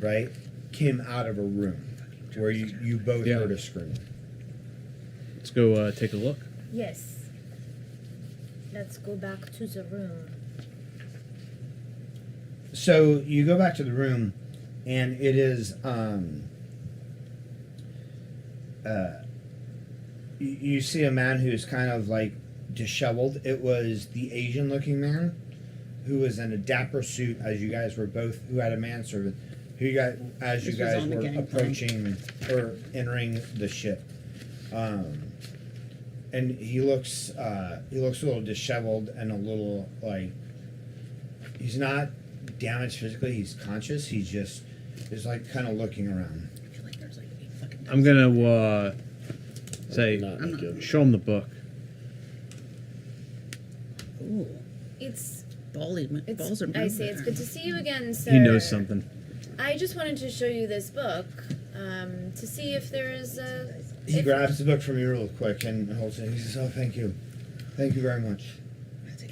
right, came out of a room where you both Yeah. heard a scream. Let's go take a look. Yes. Let's go back to the room. So you go back to the room, and it is you see a man who's kind of like disheveled. It was the Asian-looking man who was in a dapper suit, as you guys were both, who had a manservant, who you guys, as you This was guys on the were gangplank. approaching or entering the ship. And he looks a little disheveled and a little like he's not damaged physically. He's conscious. He's just is like kind of looking around. I feel like there's like 8 fucking I'm gonna say, Not good. show him the book. Ooh, It's balls are I say it's good to see you again, sir. He knows something. I just wanted to show you this book to see if there is a. He if- grabs the book from you real quick and holds it. He says, "Oh, thank you very much."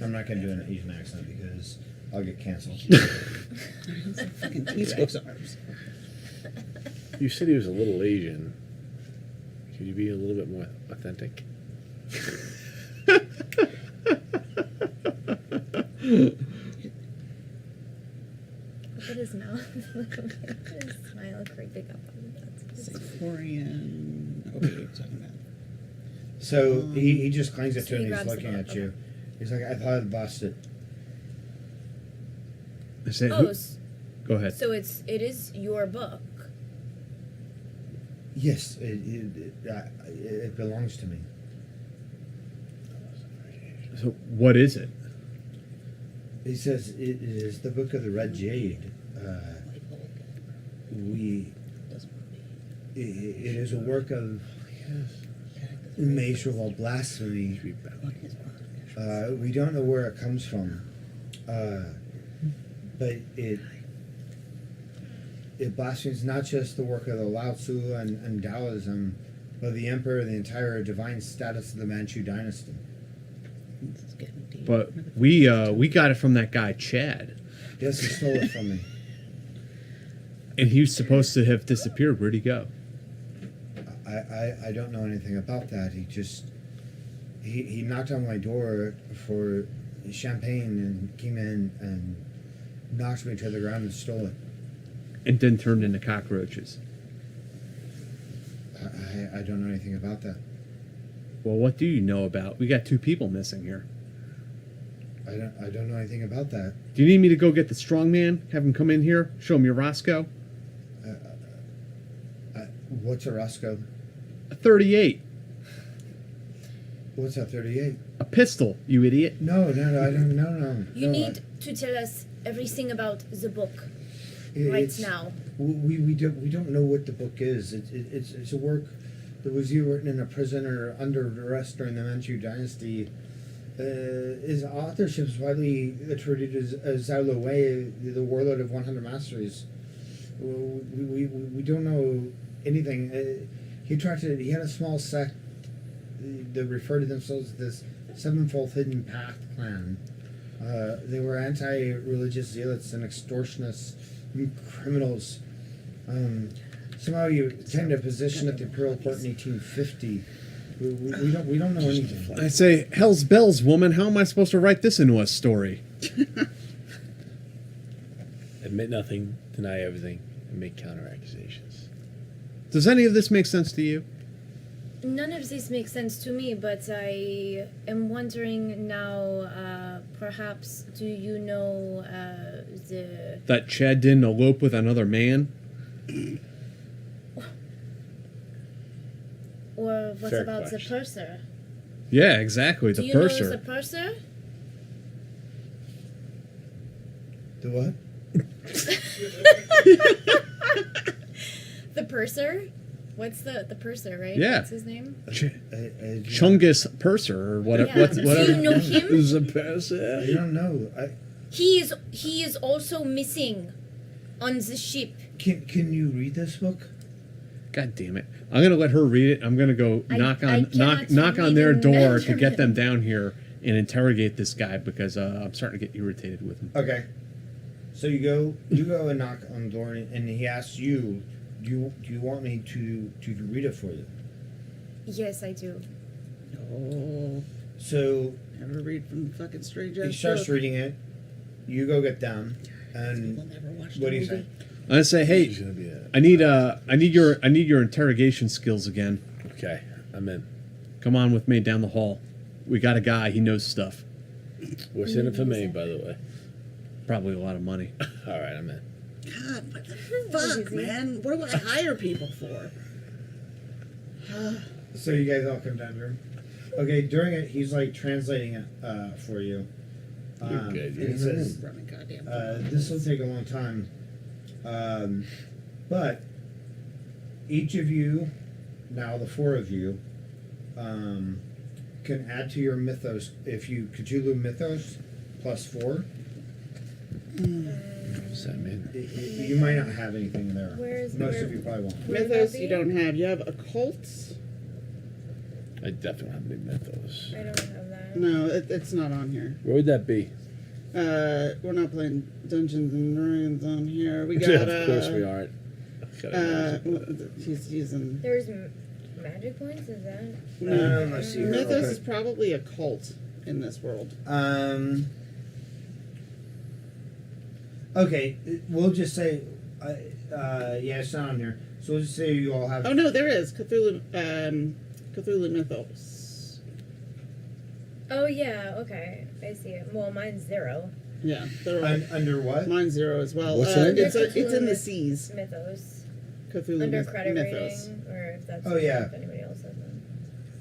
I'm not gonna do an Asian accent because I'll get canceled. fucking T-Rex arms. You said he was a little Asian. Could you be a little bit more authentic? Look at his mouth. Look at his smile creeping up on that. Singaporean. Okay, you're talking about. So he just clings it So to he him. He's grabs the looking book, at you. He's like, "I thought I'd bust it." I say, Oh, go ahead. so it is your book. Yes, it belongs to me. So what is it? He says it is the Book of the Red Jade. It is a work of immeasurable blasphemy. We don't know where it comes from, but it blasphemes not just the work of the Lao Tzu and Taoism, but the emperor, the entire divine status of the Manchu dynasty. It's getting deep. But we got it from that guy Chad, Yes, he stole it from me. and he was supposed to have disappeared. Where'd he go? I don't know anything about that. He just he knocked on my door for champagne and came in and knocked me to the ground and stole it. And then turned into cockroaches. I don't know anything about that. Well, what do you know about? We got 2 people missing here. I don't know anything about that. Do you need me to go get the strong man? Have him come in here? Show him your Roscoe? What's a Roscoe? A 38. What's that? 38. A pistol, you idiot. No, I don't. No. You need to tell us everything about the book right now. We don't know what the book is. It's a work that was either written in a prison or under arrest during the Manchu dynasty. His authorship is widely attributed as Zhao Wei, the warlord of 100 Masteries. We don't know anything. He had a small sect that referred to themselves as this Sevenfold Hidden Path clan. They were anti-religious zealots and extortionists and criminals. Somehow you attained a position at the Imperial Court in 1850. We don't know anything. I say, hell's bells, woman. How am I supposed to write this into a story? Admit nothing, deny everything, and make counter accusations. Does any of this make sense to you? None of this makes sense to me, but I am wondering now, perhaps, do you know That Chad didn't elope with another man? or what Fair about question. the purser? Yeah, exactly. Do The you purser. know the purser? The what? The purser? What's the purser, right? Yeah. What's his name? Chungus Purser or whatever. Yeah. whatever. Do you know him? Is a purser. I don't know. He is also missing on the ship. Can you read this book? God damn it! I'm gonna let her read it. I'm gonna go I knock cannot on read their in door to German. get them down here and interrogate this guy because I'm starting to get irritated with him. Okay. So you go and knock on the door, and he asks you, "Do you want me to read it for you?" Yes, I do. Oh, So never read from the fucking strange he ass starts book. reading it. You go get down, and We'll never watch what the do you movie. say? I say, hey, She's gonna be a... I need your interrogation skills again. Okay, I'm in. Come on with me down the hall. We got a guy. He knows stuff. What's in it for me, by the way? Probably a lot of money. All right, I'm in. God, what the fuck, man? What do I hire people for? So you guys all come down to him. Okay, during it, he's like translating it for you. You're good, And you're he says, Running goddamn. this will take a long time. But each of you, now the four of you, can add to your mythos. If you Cthulhu mythos +4, What's that mean? you might not have anything there. Where's Most where- of you probably won't. Where would Mythos that you be? don't have. You have occults. I definitely don't have any mythos. I don't have that. No, it's not on here. Where would that be? We're not playing Dungeons and Dragons on here. We got. Of course we aren't. He's using. There's magic points. Is that? Unless you Mythos is probably a cult in this world. Okay, we'll just say, yeah, it's not on here. So we'll just say you all have. Oh no, there is Cthulhu. Cthulhu Mythos. Oh yeah. Okay, I see it. Well, mine's 0. Yeah, they're all. Under what? Mine's 0 as well. What's in it? It's in the seas. Mythos. Cthulhu Under credit Mythos. rating, or if that's. Oh, yeah. If anybody else has one.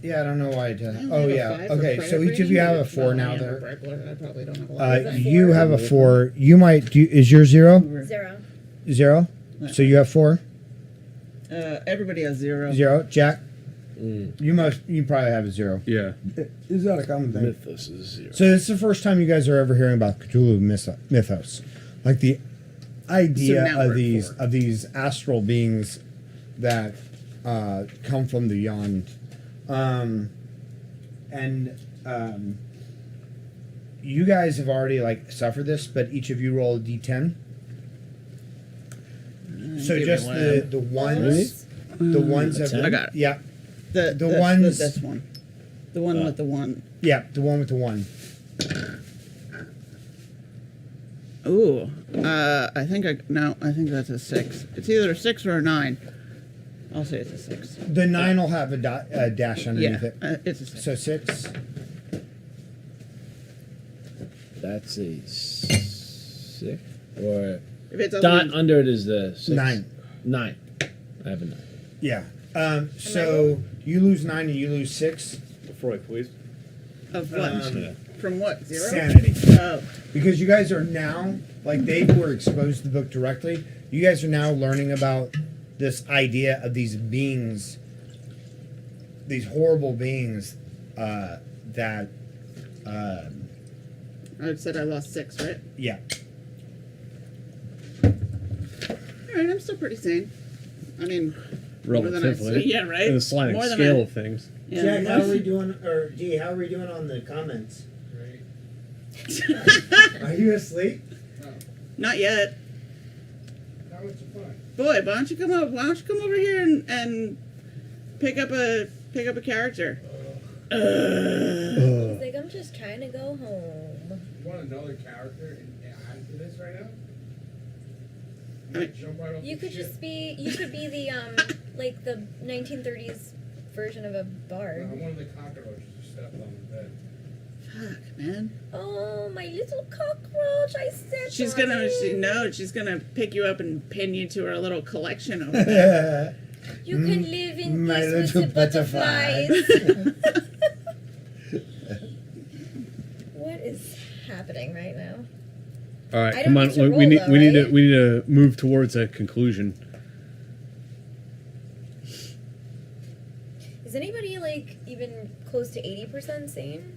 Yeah, I don't know why I did. I don't Oh have a yeah. 5 for Okay, credit so each of rating, you have but a 4 no, I now am a there. regular. I probably don't have a lot. Is that You 4? have a 4. You might do. Is your 0? 0. 0. So you have 4. Everybody has 0. 0. Jack. You probably have a 0. Yeah. Is that a common thing? Mythos is 0. So this is the first time you guys are ever hearing about Cthulhu mythos, like the idea now we're of these astral beings that come from the beyond, you guys have already like suffered this, but each of you roll a d10. So give just me the ones, the ones that I got it. yeah, The ones- This one. The one with the 1. yeah, the one with the 1. Ooh. I think that's a 6. It's either a 6 or a 9. I'll say it's a 6. The 9 will have a dash underneath it. It's a 6. So 6. That's a 6. Or If it doesn't, dot under it is the 6. 9. 9. I have a 9. Yeah. So you lose 9 and you lose 6. Freud, please. Of what? From what? 0? Sanity. Oh. Because you guys are now, like they were exposed to the book directly, you guys are now learning about this idea of these beings, these horrible beings that. I said I lost 6, right? Yeah. All right, I'm still pretty sane. I mean, more than I Relatively. see. Yeah, right. In the sliding More than scale I- of things. Yeah, Jack, more- how are we doing? Or G, how are we doing on the comments? Are you asleep? Not yet. Boy, why don't you come over? Why don't you come over here and pick up a character? He's like, I'm just trying to go home. You want another character and add to this right now? Jump right off You the could ship. just be, you could be the, like the 1930s version of a bard. I'm one of the cockroaches who stepped on the bed. Fuck, man. Oh, my little cockroach, I said She's gonna pick you up and pin you to her little collection over there. You can live in My peace with little the butterflies. What is happening right now? All right, I come don't on. need to we roll, need though, we need right? to we need to move towards a conclusion. Is anybody like even close to 80% sane?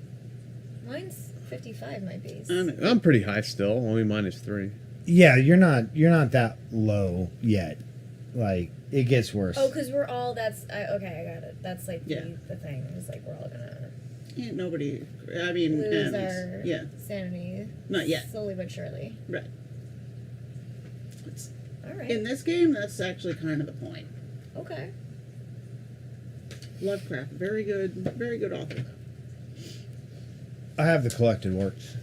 Mine's 55, my base. I'm pretty high still. Only -3. Yeah, you're not that low yet. Like it gets worse. Oh, because we're all, okay, I got it. That's like Yeah. the thing. It's like we're all gonna Ain't nobody. I mean, lose and- our yeah, sanity. Not yet. Slowly but surely. right. It's, All right. in this game, that's actually kind of the point. Okay. Lovecraft, very good author. I have the collected works.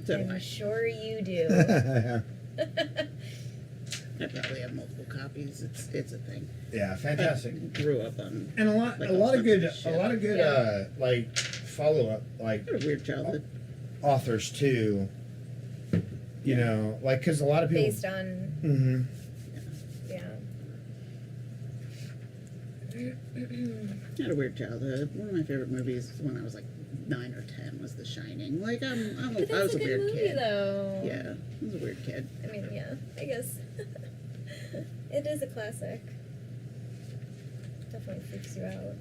So I'm sure you do. I probably have multiple copies. It's a thing. Yeah, fantastic. I grew up on And a lot like of all good sorts of like follow up like I had a weird childhood. authors too. You know, like because a lot of people. Based on, Mm-hmm. yeah. I had a weird childhood. One of my favorite movies when I was like 9 or 10 was The Shining. Like But I that's was a a good weird movie, kid. though. Yeah, I was a weird kid. I mean, yeah, I guess. It is a classic. Definitely freaks you out.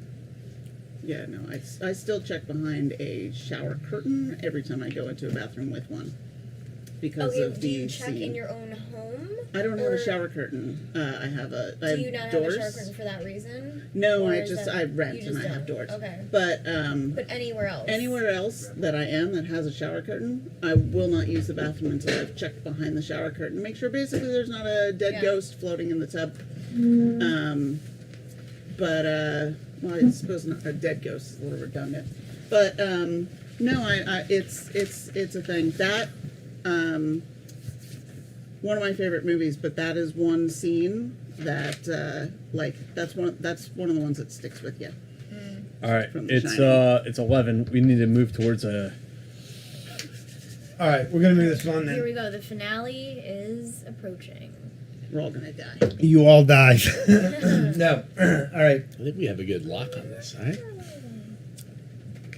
Yeah, no, I still check behind a shower curtain every time I go into a bathroom with one. Because Okay, of do you the check scene. in your own home? I don't have or a shower curtain. I have Do I you have not doors. have a shower curtain for that reason? No, Or I is just that- I rent you and just I have don't? doors. Okay. But Anywhere else? anywhere else that I am that has a shower curtain, I will not use the bathroom until I've checked behind the shower curtain. Make sure basically there's not a dead Yeah. ghost floating in the tub. Well, I suppose not, a dead ghost is a little redundant. But no, it's a thing. That one of my favorite movies, but that is one scene that that's one of the ones that sticks with you. All right, From The it's Shining. it's 11. We need to move towards a. All right, we're gonna move this on Here then. we go. The finale is approaching. We're all gonna die. You all died. No. All right. I think we have a good lock on this, right?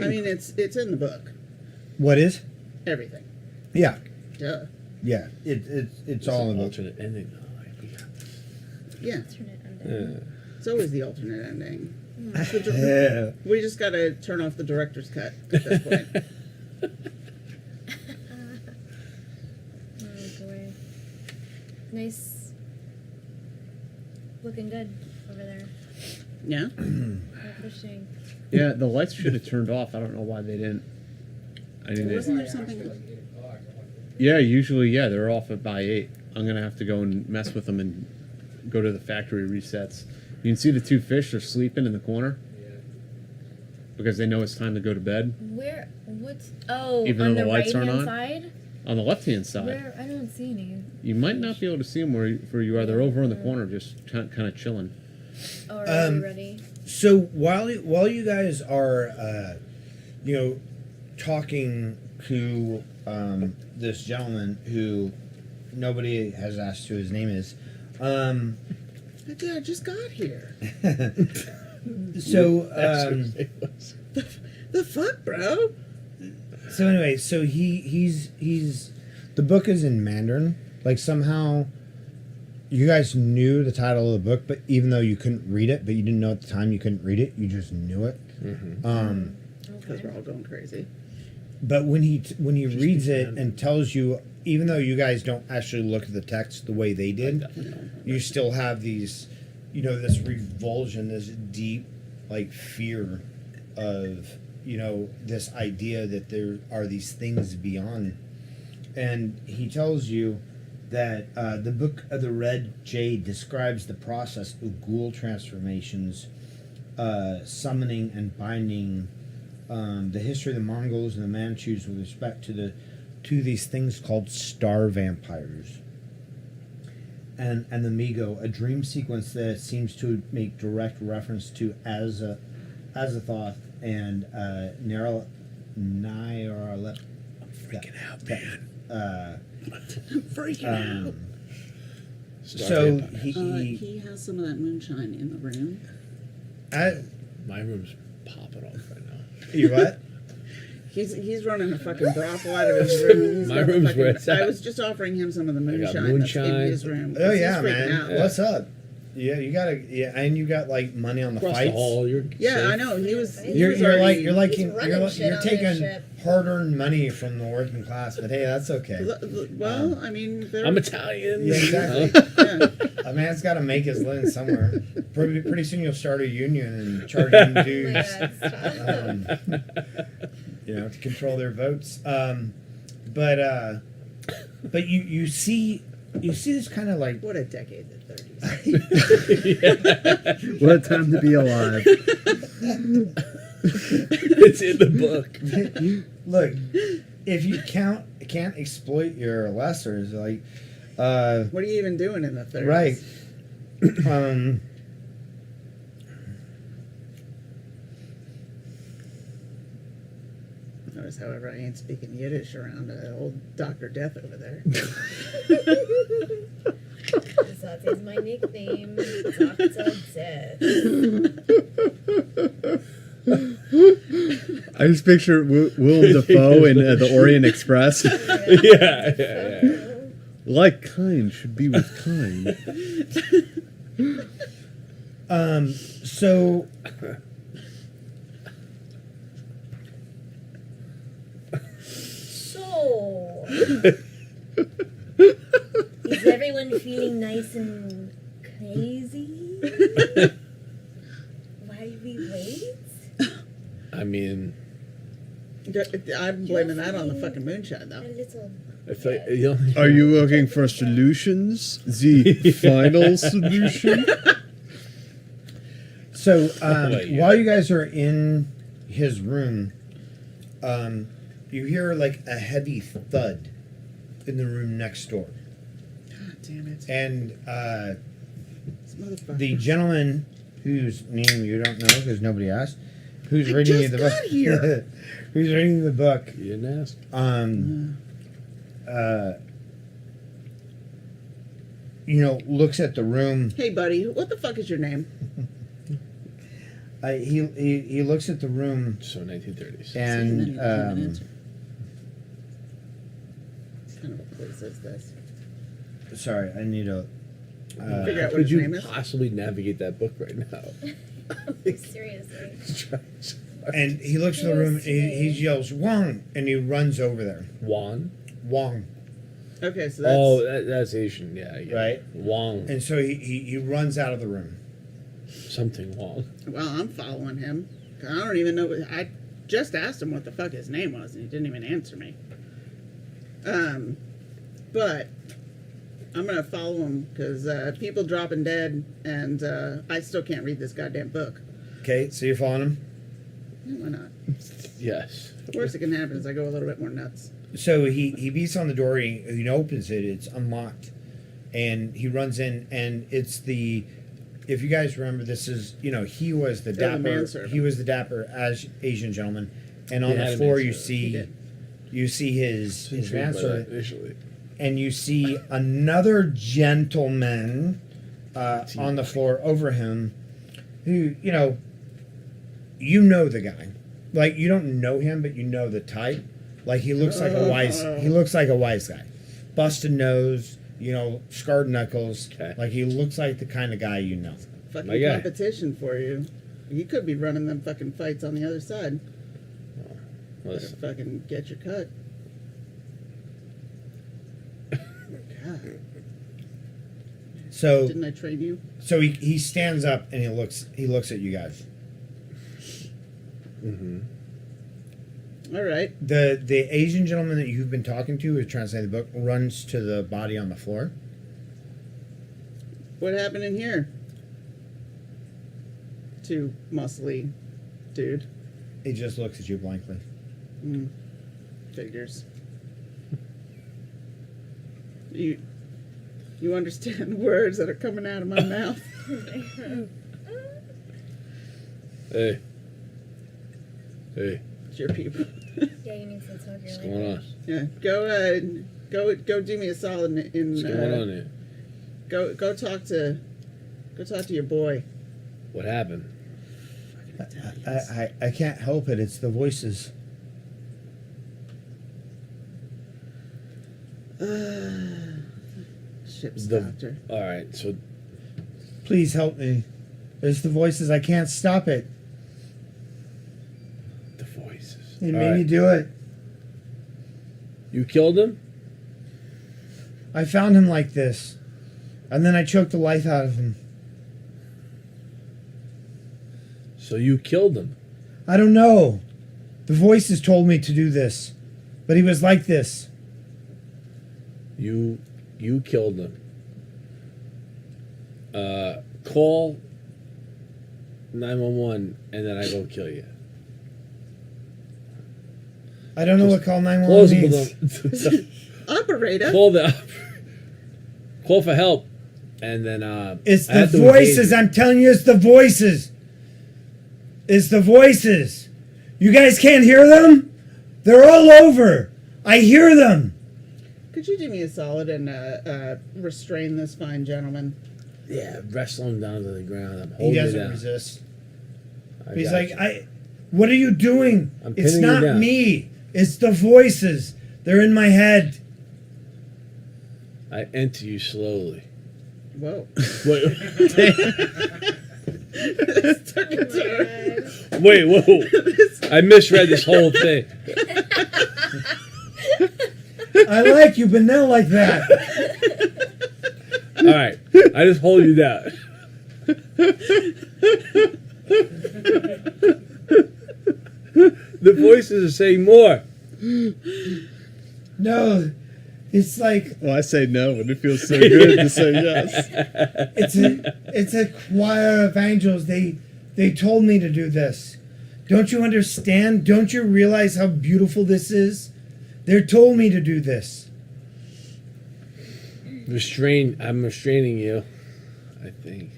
I mean, it's in the book. What is? Everything. Yeah. Duh. Yeah. It's all in the alternate ending. Though. Like, we got this. Yeah. Alternate ending. It's always the alternate ending. Yeah. We just gotta turn off the director's cut at this point. Oh boy. Nice. Looking good over there. Yeah. Fishing. Yeah, the lights should have turned off. I don't know why they didn't. I think Wasn't they. there something? Yeah, usually they're off at by 8. I'm gonna have to go and mess with them and go to the factory resets. You can see the 2 fish are sleeping in the corner because they know it's time to go to bed. Where? What's? Oh, Even on though the the lights right-hand aren't on? side. On the left-hand side, Where? I don't see any. you might not be able to see them where you are. They're over in the corner, just kind of chilling. Oh, are we ready? So while you guys are, talking to this gentleman who nobody has asked who his name is, Dude, I just got here. so The The fuck, bro? So anyway, so he's the book is in Mandarin. Like somehow you guys knew the title of the book, but even though you couldn't read it, but you didn't know at the time you couldn't read it, you just knew it. Because we're all going crazy. But when he reads it and tells you, even though you guys don't actually look at the text the way they did, you still have these, this revulsion, this deep, like, fear of, this idea that there are these things beyond. And he tells you that the Book of the Red Jade describes the process of ghoul transformations, summoning and binding, the history of the Mongols and the Manchus with respect to these things called star vampires, and the Migo, a dream sequence that seems to make direct reference to Azathoth and Nyarlathotep. I'm freaking out, man. I'm freaking out. So he has some of that moonshine in the room. My room's popping off right now. You what? He's running a fucking brothel out of his room. My room's where it's at. I was just offering him some of the moonshine, moonshine. that's in his room. Oh He's yeah, freaking man. out. What's up? Yeah, you gotta. Yeah, and you got like money on the Across fights. the hall, you're Yeah, safe. I know. He was. You're already- you're taking hard-earned money from the working class, but hey, that's okay. Well, I mean, I'm Italian. Yeah, exactly. Yeah. A man's got to make his living somewhere. Pretty soon you'll start a union and charge them dues, to control their votes. But you see this kind of like What a decade, the 30s. What a time to be alive. It's in the book. Look, if you can't exploit your lessers, like What are you even doing in the 30s? right. Notice, however, I ain't speaking Yiddish around old Dr. Death over there. That is my nickname, Dr. Death. I just picture Willem Dafoe in the Orient Express. yeah. Like kind should be with kind. So is everyone feeling nice and crazy while we wait? I mean, I'm blaming that on the fucking moonshine, though. A little. if I, Are you looking for solutions? The final solution? So while you guys are in his room, you hear like a heavy thud in the room next door. God damn it. And This motherfucker. the gentleman whose name you don't know because nobody asked, who's reading you the book? Here. Who's reading the book? you didn't ask. Looks at the room. Hey, buddy, what the fuck is your name? He looks at the room So 1930s. and What kind of a place is this? sorry, I need a. Figure out what Could his you name is. possibly navigate that book right now? Seriously. And he looks at the room. He yells Wong, and he runs over there. Juan? Wong, Okay, so that's. Oh, that's Asian. Yeah, I get right? it. Wong. And so he runs out of the room. Something Wong. Well, I'm following him. I don't even know. I just asked him what the fuck his name was, and he didn't even answer me. But I'm gonna follow him because people dropping dead, and I still can't read this goddamn book. Okay, so you're following him. Yeah, why not? Yes. The worst that can happen is I go a little bit more nuts. So he beats on the door. He opens it. It's unlocked, and he runs in, and it's the. If you guys remember, this is he was the They're the dapper. manservant. He was the dapper Asian gentleman, and on He had the a floor you manservant. see his manservant, Initially. and you see another gentleman on the floor over him, who you know the guy. like you don't know him, but you know the type. Like he looks like a wise. He looks like a wise guy, busted nose. You know, scarred knuckles. Okay. Like he looks like the kind of guy you know. Fucking My guy. competition for you. You could be running them fucking fights on the other side. Better Listen. fucking get your cut. God, So didn't I train you? so he stands up and he looks at you guys. All right. The Asian gentleman that you've been talking to, who's translating the book, runs to the body on the floor. What happened in here? Too muscly, dude. He just looks at you blankly. Figures. You understand words that are coming out of my mouth? Hey. Hey. It's your people. Yeah, you need to talk your What's language. going on? Yeah, go do me a solid in. What's going on here? Go talk to your boy. What happened? I can't help it. It's the voices. Ship's The- doctor. All right, so Please help me. It's the voices. I can't stop it. the voices. They All made me right. do it. You killed him? I found him like this, and then I choked the life out of him. So you killed him? I don't know. The voices told me to do this, but he was like this. You killed him. Call 911 and then I go kill you. I don't know what call 911 Plausible. means. Operator. Call for help, and then It's I the have to voices. engage I'm telling you, it's the voices. It's the voices. You guys can't hear them? They're all over. I hear them. Could you do me a solid and restrain this fine gentleman? you. Yeah, wrestle him down to the ground. I'm He holding you doesn't down. resist. I He's got like, you. what are you doing? I'm It's pinning you not down. me. It's the voices. They're in my head. I enter you slowly. Whoa. Wait, This took a turn. wait, whoa! I misread this whole thing. I like you, but not like that. All right, I just hold you down. The voices are saying more. No, it's like Well, I say no, and it feels so good to say yes. it's a choir of angels. They told me to do this. Don't you understand? Don't you realize how beautiful this is? They told me to do this. I'm restraining you. I think.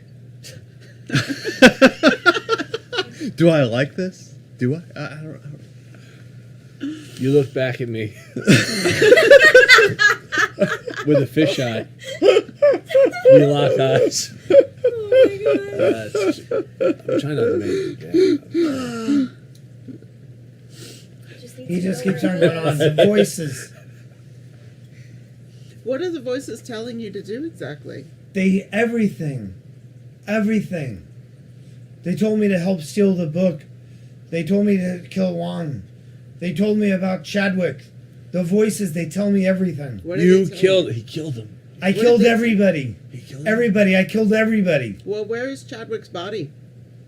Do I like this? Do I? I don't. You look back at me with a fisheye. We lock eyes. I'm trying not to make it again. He just keeps on going on. The voices. What are the voices telling you to do exactly? Everything. They told me to help steal the book. They told me to kill Juan. They told me about Chadwick. The voices, they tell me everything. He killed him. I killed everybody. He killed Everybody. I killed everybody. Well, where is Chadwick's body?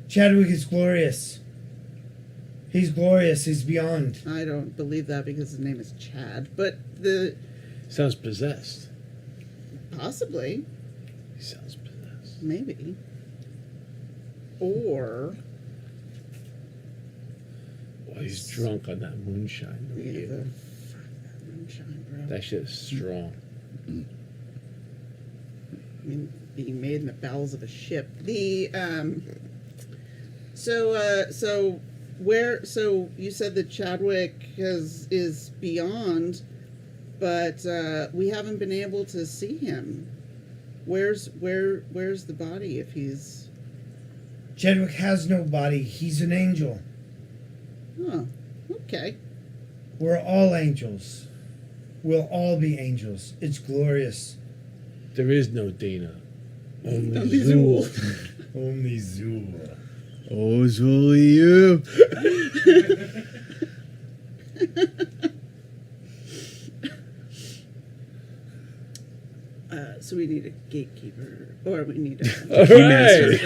Chadwick is glorious. He's glorious. He's beyond. I don't believe that because his name is Chad. But Sounds possessed. possibly, He sounds possessed. maybe, or Well, he's drunk on that moonshine. yeah, fuck that moonshine, bro. That shit is strong. I mean, being made in the bowels of a ship. So you said that Chadwick is beyond, but we haven't been able to see him. Where's the body if he's... Chadwick has no body. He's an angel. Huh. Okay. We're all angels. We'll all be angels. It's glorious. There is no Dana. Only Zool. Only Zool. Oh, Zool, you. So we need a gatekeeper, or we need a Master.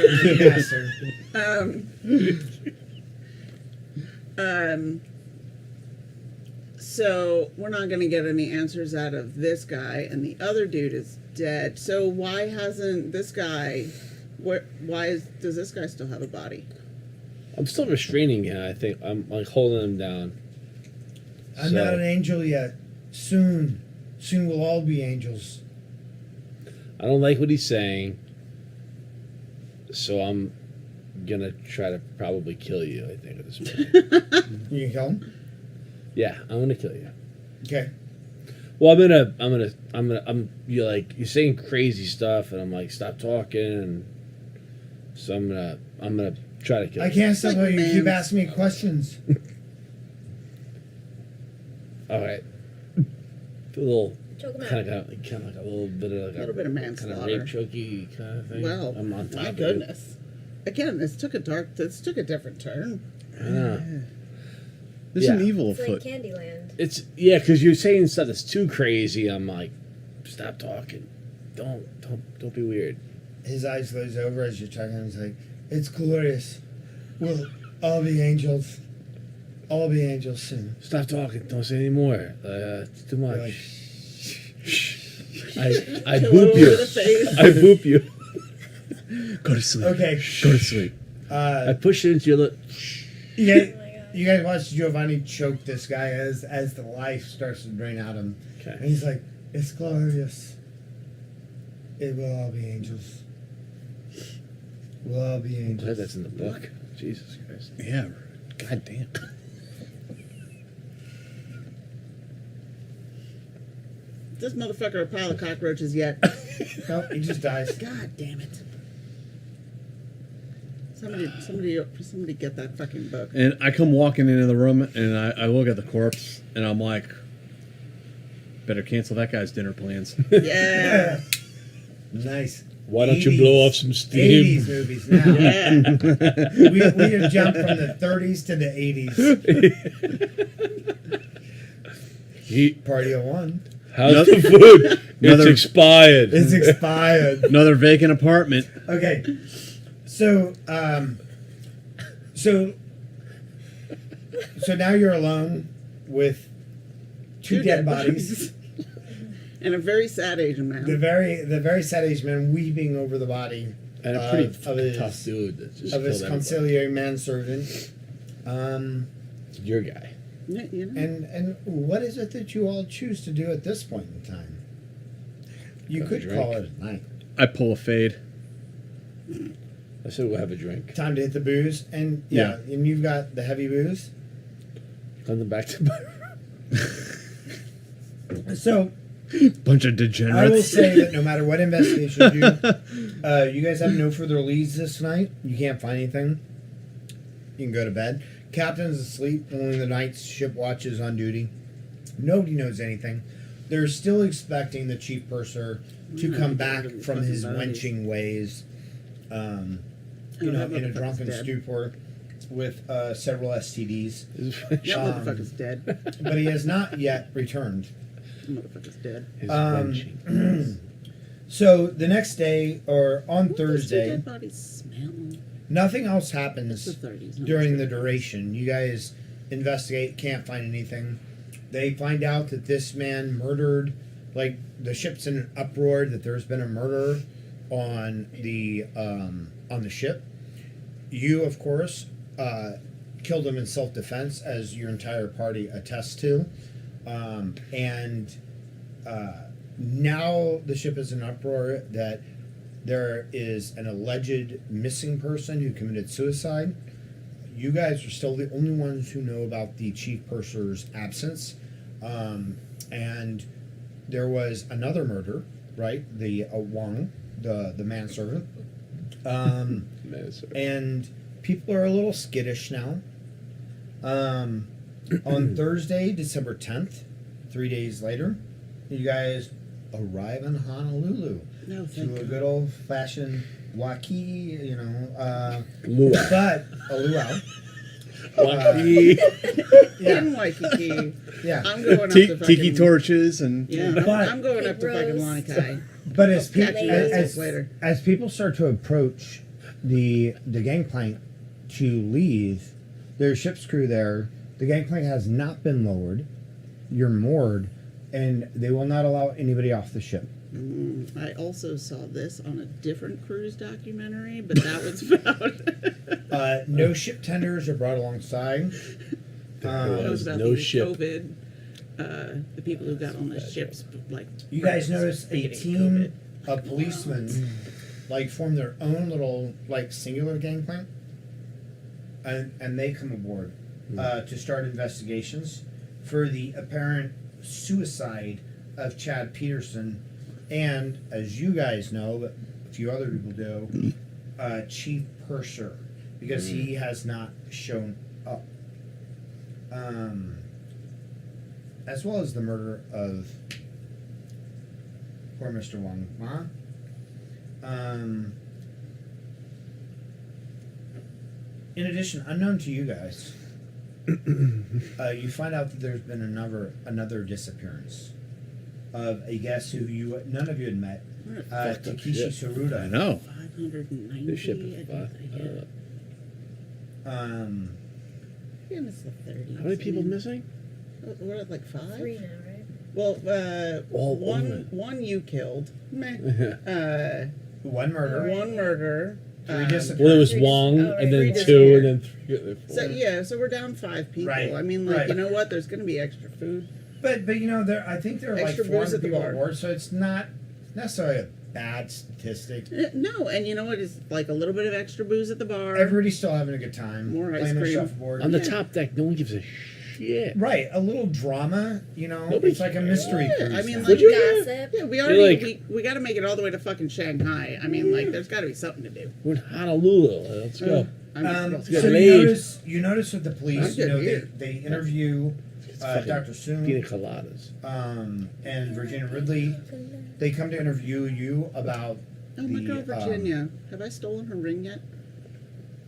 So we're not going to get any answers out of this guy, and the other dude is dead. So why hasn't this guy? Does this guy still have a body? I'm still restraining him. I think I'm like holding him down. I'm not an angel yet. Soon we'll all be angels. I don't like what he's saying, so I'm gonna try to probably kill you. I think at this point. You can kill him? Yeah, I'm gonna kill you. Okay. Well, you're saying crazy stuff, and I'm like, stop talking, and so I'm gonna try to kill you. I can't stop you. You keep asking me questions. All right. A little. Choke him out. Kind of like a little bit of A little bit of kind of manslaughter. rape chokey kind of thing. Well, I'm on top my of goodness. Again, this took a different turn. I know. There's an evil It's afoot. like Candyland. It's because you're saying stuff that's too crazy. I'm like, stop talking. Don't be weird. His eyes glaze over as you're talking. He's like, "It's glorious. We'll all be angels. All be angels soon." Stop talking. Don't say any more. It's too much. Like, I boop you. I boop you. Go to sleep. okay. Go to sleep. I push it into your lip. You guys watch Giovanni choke this guy as the life starts to drain out of him. Okay. And he's like, "It's glorious. It will all be angels. We'll all be I'm glad angels." that's in the book. Jesus Christ. Yeah. God damn. This motherfucker a pile of cockroaches yet. Nope, he just dies. God damn it. Somebody get that fucking book. And I come walking into the room and I look at the corpse and I'm like, better cancel that guy's dinner plans. Yeah. Nice. Why don't you blow off some steam? 80s movies now. Yeah. we have jumped from the 30s to the 80s. Party of one. How's the food? It's expired. It's expired. Another vacant apartment. Okay. So now you're alone with two dead bodies. And a very sad Asian man. The very sad Asian man weeping over the body And a pretty of his, tough dude that just of his killed everybody. conciliary manservant. Your guy. Yeah, you know. And what is it that you all choose to do at this point in time? You Have a could call drink. it a night. I pull a fade. I said we'll have a drink. Time to hit the booze, and and you've got the heavy booze. Come back to my So Bunch of I will degenerates. say that no matter what investigation you do, you guys have no further leads this night. You can't find anything. You can go to bed. Captain's asleep. Only the night ship watch is on duty. Nobody knows anything. They're still expecting the chief purser to come back from his wenching ways, in a drunken stupor with several STDs. That motherfucker's dead. But he has not yet returned. Motherfucker's dead. So the next day, or on What does Thursday, dead bodies smell? nothing else happens It's the 30s, no, during it's the the 30s. duration. You guys investigate, can't find anything. They find out that this man murdered, like the ship's in an uproar that there's been a murder on the ship. You, of course, killed him in self-defense, as your entire party attests to. Now the ship is in uproar that there is an alleged missing person who committed suicide. You guys are still the only ones who know about the chief purser's absence. And there was another murder, right? The Wang, the manservant. And people are a little skittish now. On Thursday, December 10th, 3 days later, you guys arrive in Honolulu No, to thank a God. good old fashioned Waikiki, Luau. but a luau. In Waikiki. Yeah. I'm going up to fucking... Tiki torches and Yeah, I'm going up to fucking Lankai. But as people Catch you guys later. as people start to approach the gangplank to leave, there's ship's crew there. The gangplank has not been lowered. You're moored, and they will not allow anybody off the ship. I also saw this on a different cruise documentary, but that was about... No ship tenders are brought alongside. That was about no the ship. COVID, the people who got on the ships, like... You guys notice a getting team of policemen form their own little singular gangplank, and they come aboard to start investigations for the apparent suicide of Chad Peterson, and as you guys know, but a few other people do, Chief Purser, because he has not shown up, as well as the murder of poor Mr. Wong Ma. In addition, unknown to you guys, you find out that there's been another disappearance of a guest who none of you had met, Takeshi Saruda. I know. 590. This ship is Yeah, it's the 30s. How many people missing? We're at like 5? 3 now, right? Well, All one you killed. Meh. One murder. One murder. Three disappearances. Well, there was Wong, Oh, right. and then Three 2, and then 3. So we're down 5 people. Right, I mean, right. you know what? There's going to be extra food. But I think there are Extra like 400 booze at the people bar. aboard, so it's not necessarily a bad statistic. No, and you know what? It's like a little bit of extra booze at the bar. Everybody's still having a good time. More ice playing their cream. shuffleboard. On the Yeah. top deck, no one gives a shit. Right, a little drama, Nobody it's like a mystery Yeah, cruise. I mean, now. like, Gossip. Yeah, we already like- we got to make it all the way to fucking Shanghai. I mean, like, there's got to be something to do. We're in Honolulu. Let's go. I'm So laid. you notice with the police, I'm good here. they interview fucking Dr. Soon Pina coladas. and Virginia Ridley. They come to interview you about Oh, my the, girl Virginia. Have I stolen her ring yet?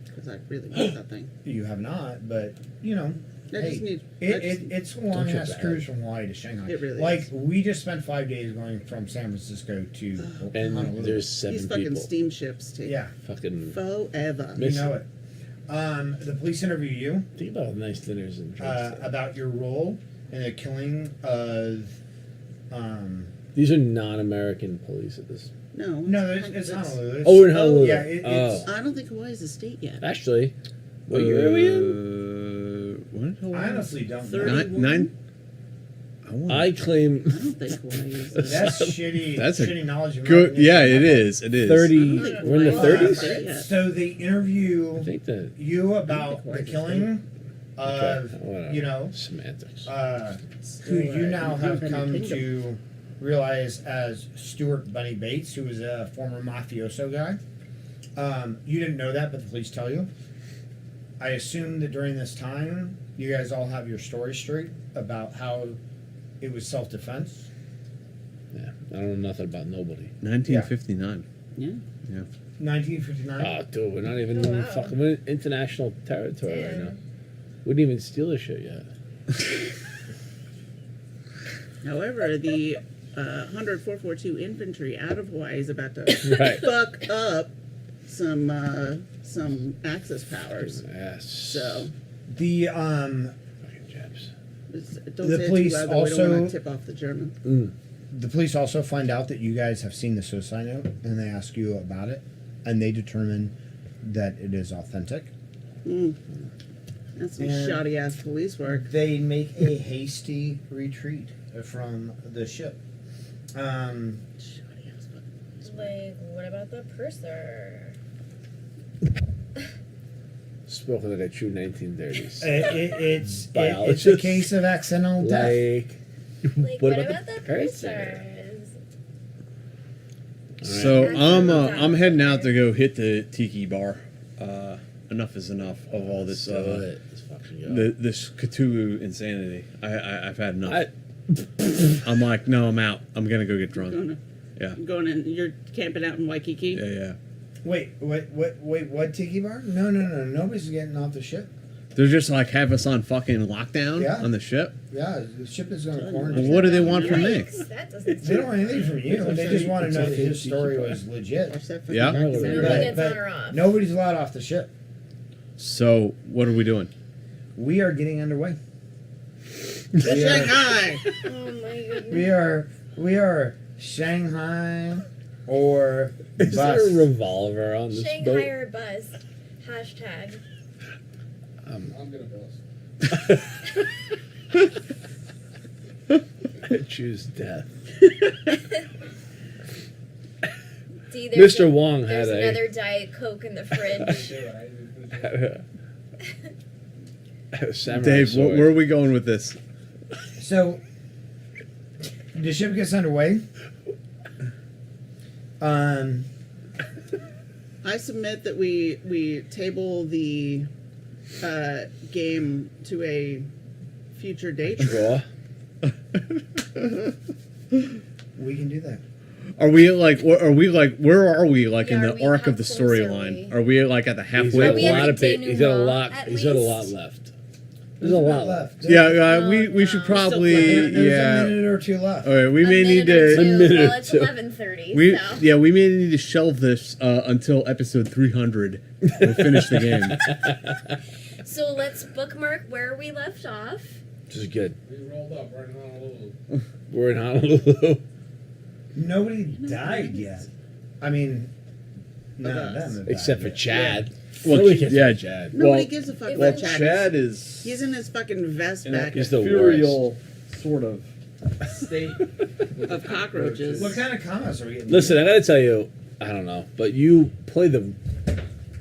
Because I really want that thing. You have not, but I just need. it's a long feel ass bad. cruise from Hawaii to Shanghai. It really like is. we just spent 5 days going from San Francisco to And Honolulu. there's 7 These fucking people. steamships take Yeah, Fucking. forever. you know it. The police interview you Think about the nice dinners and drinks. there. about your role in the killing of. These are non-American police at this. No, it's Honolulu. It's- Oh, we're in Honolulu. Yeah, it's. I don't think Hawaii's a state yet. Actually, what year are we in? I honestly don't know. 31? Nine. I claim I don't think Hawaii is. A That's shitty. That's a shitty knowledge. Of Good. American Yeah, history. it is. It is. 30. think We're in the Hawaii is 30s. Yeah. So they interview I think that. you about the Hawaii is killing of whatever. Semantics. who you now have independent come kingdom. to realize as Stuart Bunny Bates, who was a former mafioso guy. You didn't know that, but the police tell you. I assume that during this time, you guys all have your story straight about how it was self-defense. Yeah, I don't know nothing about nobody. 1959. Yeah. 1959. Oh, dude, we're not even Oh, in wow. fucking we're in international territory right now. We didn't even steal this shit yet. However, the 100 442 infantry out of Hawaii is about to Right. fuck up some Axis powers. Yes. So The Fucking Japs. don't The say police it too loud, though, we don't also- want to tip off the German. The police also find out that you guys have seen the suicide note, and they ask you about it, and they determine that it is authentic. That's some And- shoddy ass police work. They make a hasty retreat from the ship. Shoddy ass fucking Like, what about the purser? Spoken like a true 1930s. It's a Biologist. case of accidental death. Like, What what, about about the the purser? pursers? So Alright. I'm heading out to go hit the tiki bar. enough is enough of all this. Let's fucking go. This Cthulhu insanity. I've had enough. I'm like, no, I'm out. I'm gonna go get drunk. Going in. You're camping out in Waikiki. Yeah. Wait, what tiki bar? No, nobody's getting off the ship. They're just like have us on fucking lockdown Yeah. on the ship. Yeah, the ship is going to Well, quarantine. what do they want from me? That doesn't. They don't want anything from you. They just want to know that his story was legit. Yeah. Nobody gets on or off. Nobody's allowed off the ship. So what are we doing? We are getting underway. Shanghai. Oh my goodness. We are Shanghai or Is bus. there a revolver on this Shanghai boat? or bus. Hashtag. I'm gonna bust. I choose death. See, Mr. Wong had there's a- another Diet Coke in the fridge. Samurai Dave, sword. where are we going with this? So the ship gets underway. I submit that we table the game to a future date. Draw. We can do that. Are we like? Where are we like? Where are we like in Yeah, the arc of the how close are storyline? Are we like at the He's halfway got we a point? at lot of the He's got a denouement, lot. at He's got a lot least? left. There's a lot left. Yeah, Oh, we should no. probably There's a yeah. minute or two left. All right, we may need Or to. two. minute Well, or it's two. 11:30. We So. yeah, we may need to shelve this until episode 300. We'll finish the game. So let's bookmark where we left off. This is good. We rolled up right in Honolulu. We're in Honolulu. Nobody died yet. I mean, none of them have Except died for yet. Chad. Well, Nobody cares yeah, about Chad. Nobody gives a fuck if about we- Chad. Chad is He's in his fucking vest in a back He's the ethereal sort of state. of cockroaches. What kind of comments are we getting? Listen, I gotta tell you, I don't know, but you play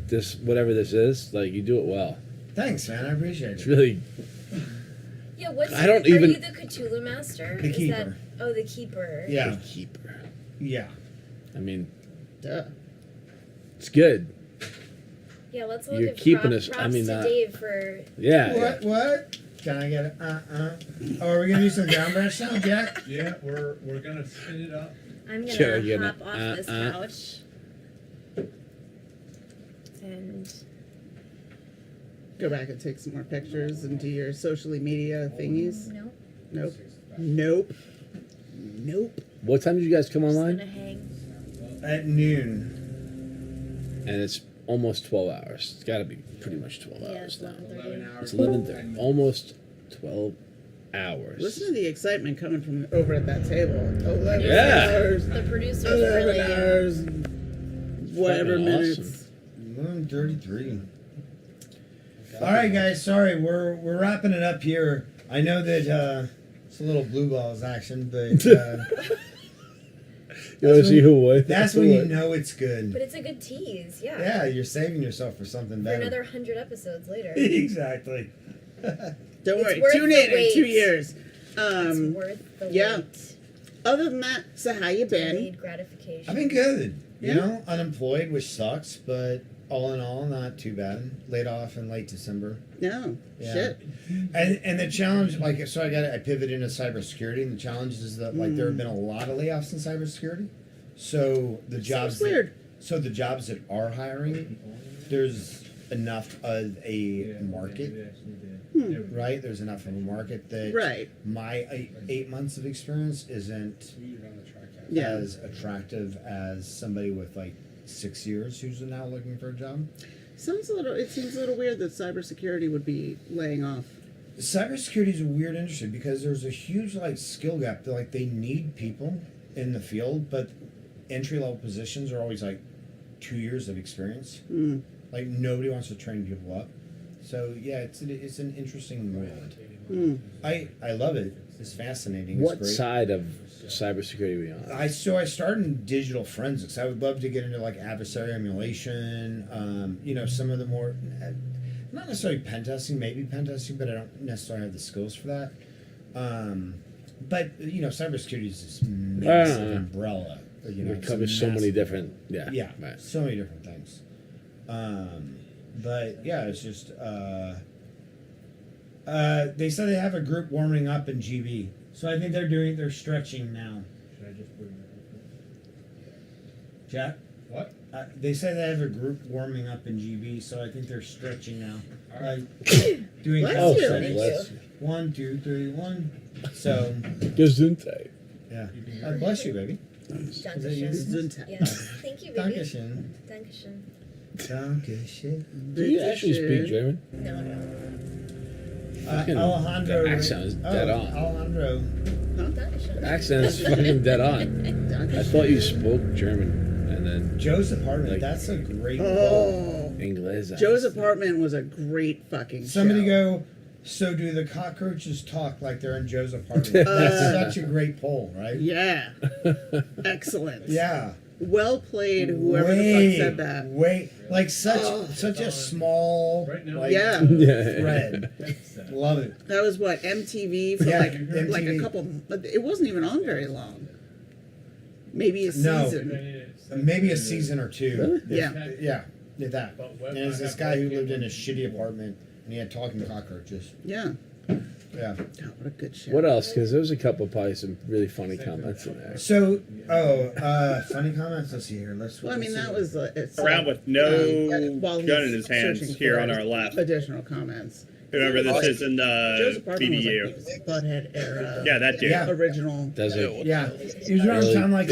this whatever this is, like you do it well. Thanks, man. I appreciate It's it. really Yeah, what's I don't are even- you the Cthulhu master? The Is keeper. That, the keeper. Yeah, keeper. yeah. I mean, Duh. it's good. Yeah, let's look You're at keeping props us- I mean, to Dave for Yeah. What? Can I get it? Oh, are we gonna do some ground brush now, Jack? Yeah, we're gonna spin it up. I'm Sure, gonna you're hop gonna- off this couch. And Go back and take some more pictures and do your socially media thingies. no, Nope. Nope. Nope. What time did you guys come just online? gonna hang. At noon. And it's almost 12 hours. It's got to be pretty much 12 Yeah, hours it's now. 11:30. It's 11:30. Almost 12 hours. Listen to the excitement coming from over at that table. 11 Yeah. hours. The producer's 11 really hours. Whatever Fucking minutes. awesome. 11:33. All right, guys. Sorry, we're wrapping it up here. I know that it's a little blue balls action, but You want to see who won? that's when you know it's good. But it's a good tease, yeah. Yeah, you're saving yourself for something For better. another 100 episodes later. Exactly. Don't It's worry. worth Tune the in wait. 2 years. It's worth the yeah. wait. Other than that, so how you been? Delayed gratification. I've been good. Yeah. You know, unemployed, which sucks, but all in all, not too bad. Laid off in late December. No. Yeah. Shit. And the challenge, like, so I pivoted into cybersecurity, and the challenge is that like there have been a lot of layoffs in cybersecurity. So the jobs Sounds weird. So the jobs that are hiring, there's enough of a market, right? There's enough of a market that Right. my 8 months of experience isn't Yeah. as attractive as somebody with like 6 years who's now looking for a job. It seems a little weird that cybersecurity would be laying off. Cybersecurity is a weird industry because there's a huge like skill gap. They're, like they need people in the field, but entry level positions are always like 2 years of experience. Mm. Like nobody wants to train people up. So yeah, it's an interesting world. Mm. I love it. It's fascinating. What it's great. side of cybersecurity are we on? I started in digital forensics. I would love to get into like adversary emulation. Some of the more not necessarily pen testing, maybe pen testing, but I don't necessarily have the skills for that. But cybersecurity is this massive umbrella. It covers so many different. Yeah. Yeah, Right. so many different things. But yeah, it's just they said they have a group warming up in GB, so I think they're stretching now. Should I just put it? Jack, what? They say they have a group warming up in GB, so I think they're stretching now. Like doing Bless you. bless you. 1, 2, 3, 1. So Gesundheit. yeah, bless you, baby. Dankeschön. Yes. Thank you, baby. Dankeschön. Dankeschön. Dankeschön. Do you actually speak German? No, no. Alejandro. The accent is dead on. Alejandro. Dankeschön. Accent is fucking dead on. I thought you spoke German and then Joe's apartment. Like- That's a great. English. Joe's apartment was a great fucking Somebody show. go. So do the cockroaches talk like they're in Joe's apartment? That's such a great poll, right? Yeah. Excellent. Yeah. Well played, whoever the fuck said that. Like such a small Yeah. thread. Love it. That was what, MTV for Yeah, like MTV. a couple, it wasn't even on very long. Maybe a season. No, maybe a season or two. Really? Yeah. Yeah, did that. And there's this guy who lived in a shitty apartment and he had talking cockroaches. Yeah. Yeah. Oh, what a good show. What else? Because there was a couple probably some really funny comments in there. So, funny comments. Let's see here. Well, I mean, that was it's around with no while gun in he's his hands searching here for on our left. Additional comments. Remember, this is in Joe's apartment was PDU. like Butthead era. Yeah, that dude. Yeah. Original. Does it? Yeah, it was around the time like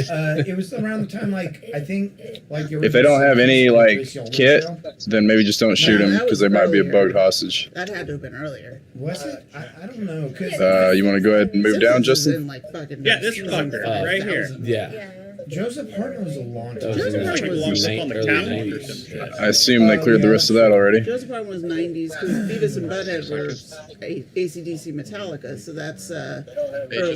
it was around the time like I think like If they don't have any like kit, then maybe just don't shoot No, them that because was they might be a earlier. bugged hostage. That had to have been earlier. Was it? I don't know. Cause You want to go ahead and move down, Simpsons is Justin? in, like, fucking Yeah, this season fucker, 5,000. right here. Yeah. Joe's apartment was a long time. Joe's apartment was Up on the early catwalk or 90s. some shit. I assume they cleared the rest of that already. Joe's apartment was 90s because Beavis and Butthead were AC/DC Metallica, so that's early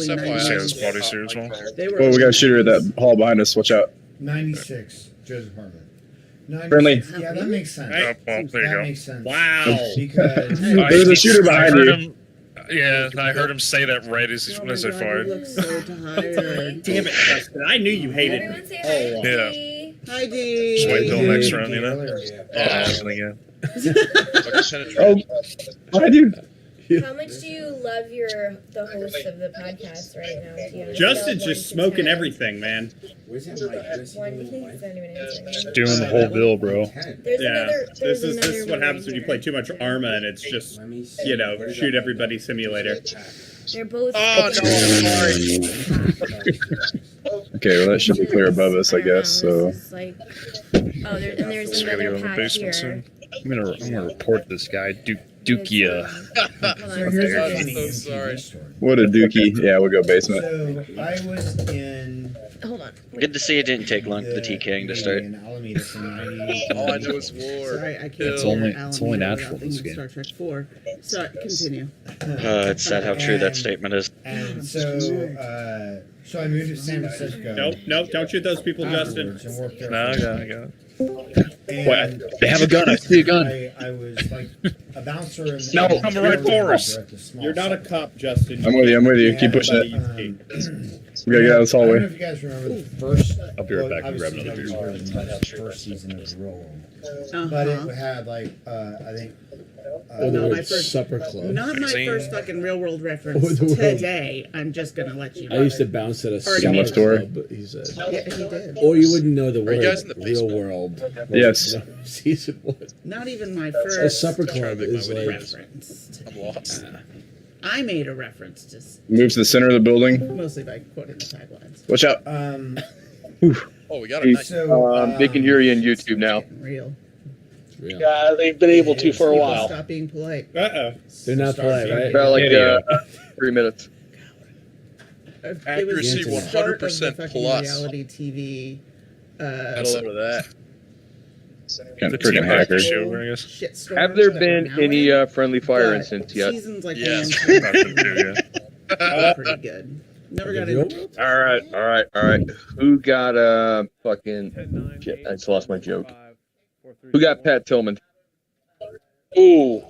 90s. They were. Oh, we got a shooter at that hall behind us. Watch out. 96. Joe's apartment. 96. Friendly. Yeah, that makes sense. Right. That makes sense. Wow. Because There's a shooter behind I heard you. him. Yeah, I heard him say that right as Oh I my said God, fired. you look so tired. Damn it, Justin. I knew you hated me. Everyone say all hi. along. Yeah. Hi, Dee. Just wait until Yeah, next yeah, round, you know? earlier. Oh, hi, dude. How much do you love the host of the podcast right now? Do you have a Justin's scale of just 1 to smoking 10? everything, man. Where's that mic? Where's he One, doing the he's mic? not even answering. Doing the whole bill, bro. There's Yeah. another. There's This another is what one happens when you here. play too much Arma and it's just, you know, shoot everybody simulator. They're both. Oh, no, I'm Okay, well that should be clear above us, I guess. So It's like, oh, there's Just gotta go another in the pack basement here. soon. I'm gonna report this guy, Dukia. Hold on. So here's a funny so sorry. MTV story. what a dookie. Yeah, we'll go basement. So I was in Hold on. Good to see it didn't take long for the TKing to start. in Alameda from 90. All I know is war. Sorry, I can't. It's hear only- Alan it's only Moore natural, without this thinking game. Star Trek 4. So continue. It's sad how true that statement is. And so I moved to San Francisco. Nope, don't shoot those people, Justin. afterwards and worked there No, I for- got it. And Wait, they have a gun. I see a gun. I was like a bouncer. In No, in- coming right for us. at the small You're not a site. cop, Justin. I'm with you. Keep pushing it. We gotta get out of this I don't know hallway. if you guys remember the first. I'll be right back and grab obviously another that beer. was the first season of the Real World, but it had like I think. Or the No, my word first- supper club. Not my Fancy. first fucking real world reference Or the world. today. I'm just gonna let you know. I used to bounce at a Already supper made it. club, he said. Yeah, he did. Or you wouldn't know the Are word you guys in the real basement? world. Yes. No, season 1. Not even my A first supper club is like... reference. I'm lost. I made a reference to Move to the center of the building. mostly by quoting the taglines. Watch out. Oh, we got a nice. They can hear you on YouTube now. Real. Yeah, they've been able to for a People while. Stop being polite. Uh-oh. They're not polite, right? About like 3 minutes. It was Accuracy the start of the 100% fucking plus. reality TV. Got a load of that. Kind The of freaking team hacker. show, I guess. Shitstorms Have there that been were now any in, friendly fire but incidents yet? Seasons like Yes. one, About them too, yeah. pretty good. Never got Real into world? All right. Who got fucking shit? I just lost my joke. Who got Pat Tillman? Ooh.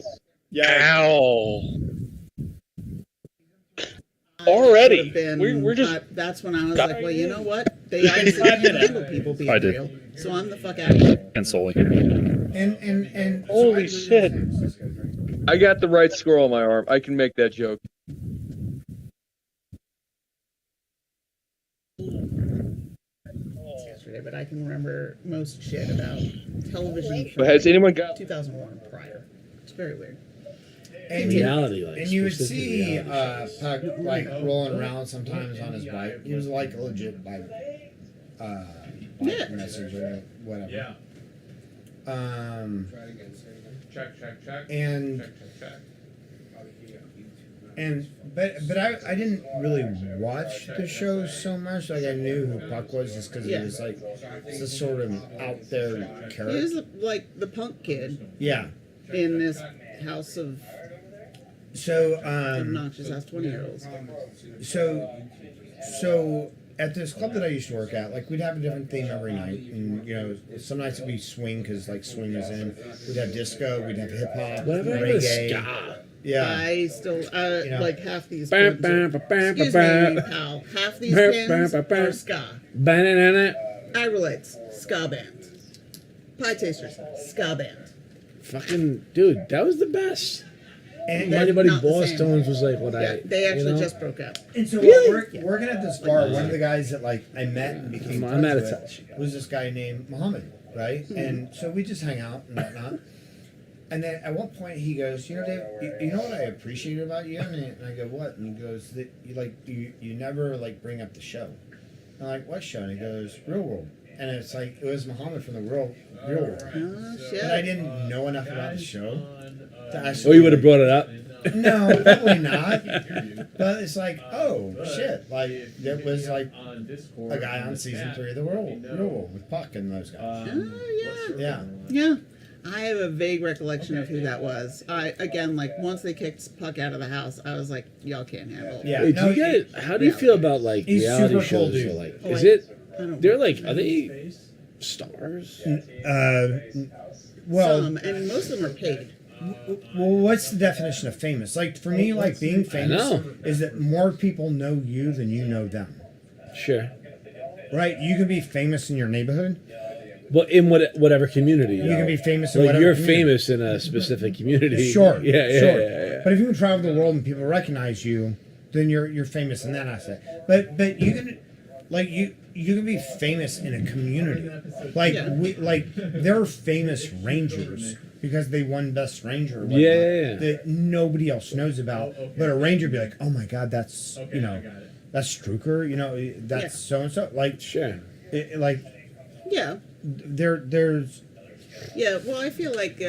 Yeah. Ow. Already. We're just. That's when I was like, well, you know what? They obviously can't handle people being I did. real. So I'm the fuck out of here. And Sully. And Holy shit! I got the right squirrel on my arm. I can make that joke. Yesterday, but I can remember most shit about television. But has anyone got 2001 prior? It's very weird. And Reality, like, and you would specific see reality Puck like rolling around sometimes on his bike. He was like a legit bike message or whatever. Yeah. Um, Try it again. Check. and Check. and but I didn't really watch the show so much. Like I knew who Puck was just because he was like this sort of out there character. He was like the punk kid. Yeah. In this house of so obnoxious ass 20-year-olds. So at this club that I used to work at, like we'd have a different theme every night, and you know, some nights it'd be swing because like swing was in. We'd have disco, we'd have hip hop, reggae. Ska? Yeah, I still you know. like half these. Excuse me, pal. Half these pins are ska. Aggrolates, ska band. Pie Tasters, ska band. Fucking dude, that was the best. And My buddy not the Boss same. Tones was like what They actually you know? just broke up. And so Really? working at this bar, one of the guys that like I met and became I'm out of friends with was this guy named Muhammad, right? Mm-hmm. And so we just hang out and whatnot. And then at one point he goes, you know, Dave, you know what I appreciate about you? And I go, what? And he goes, that you never like bring up the show. I'm like, what show? And he goes, Real World. And it's like it was Muhammad from the Real World. Oh shit! But I didn't know enough about the show to Oh, actually. you would have brought it up. No, probably not. But it's like, oh shit! Like there was like a guy on season 3 of the Real World with Puck and those guys. Oh yeah. Yeah. I have a vague recollection of who that was. Once they kicked Puck out of the house, I was like, y'all can't handle it. Yeah. Hey, do you get how do you feel about like He's reality super cool, shows? dude. Or, like, Oh, is I it? don't They're like, are they stars? Well, Some, and most of them are paid. well, what's the definition of famous? Like for me, like being famous know. is that more people know you than you know them. Sure. Right? You can be famous in your neighborhood. Well, in whatever community. You can be famous in like whatever you're community. famous in a specific community. Sure. Yeah. But if you can travel the world and people recognize you, then you're famous in that aspect. But you can, like you can be famous in a community. Like there are famous rangers because they won Best Ranger. Or whatnot, that nobody else knows about. But a ranger be like, oh my god, that's that's Strucker. You know, that's so and so. Like sure. Yeah. There's. Yeah. Well, I feel like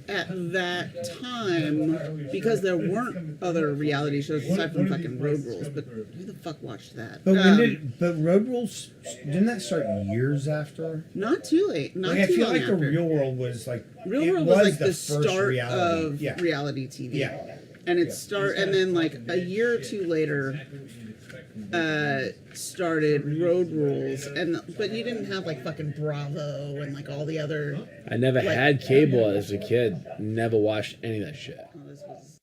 at that time, because there weren't other reality shows aside from fucking Road Rules, but who the fuck watched that? But Road Rules didn't that start years after? Not too late. Not Like, I too feel long like after. the Real World was like Real it World was like the first start reality. of reality TV. Yeah. And and then like a year or two later, started Road Rules, but you didn't have like fucking Bravo and like all the other. I never like, had cable as a kid. Never watched any of that shit. This was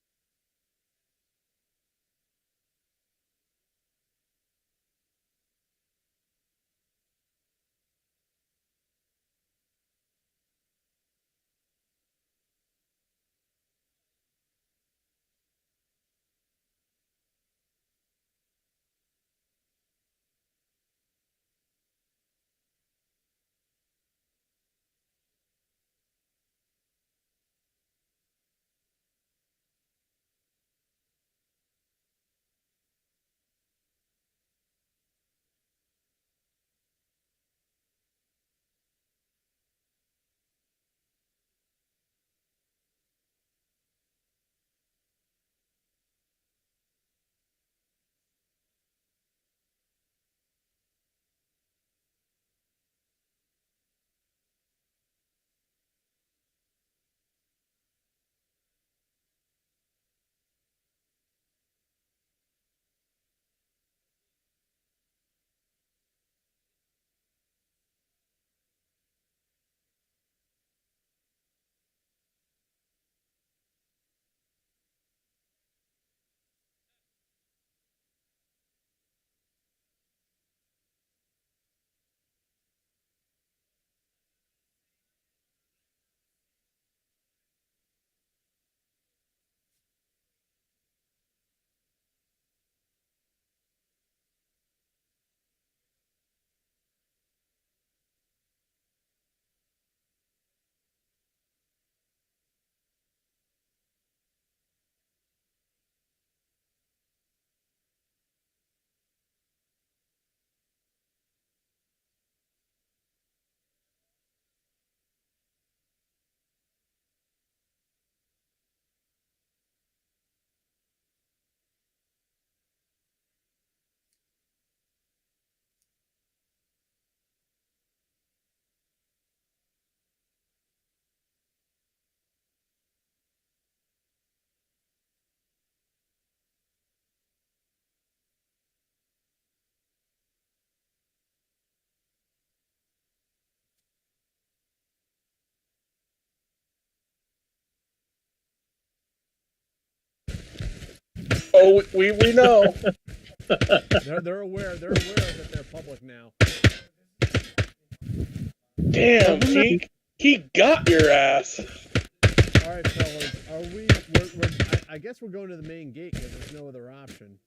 Oh, we know. They're aware that they're public now. Damn, he got your ass. All right, fellas, are we? I guess we're going to the main gate because there's no other option.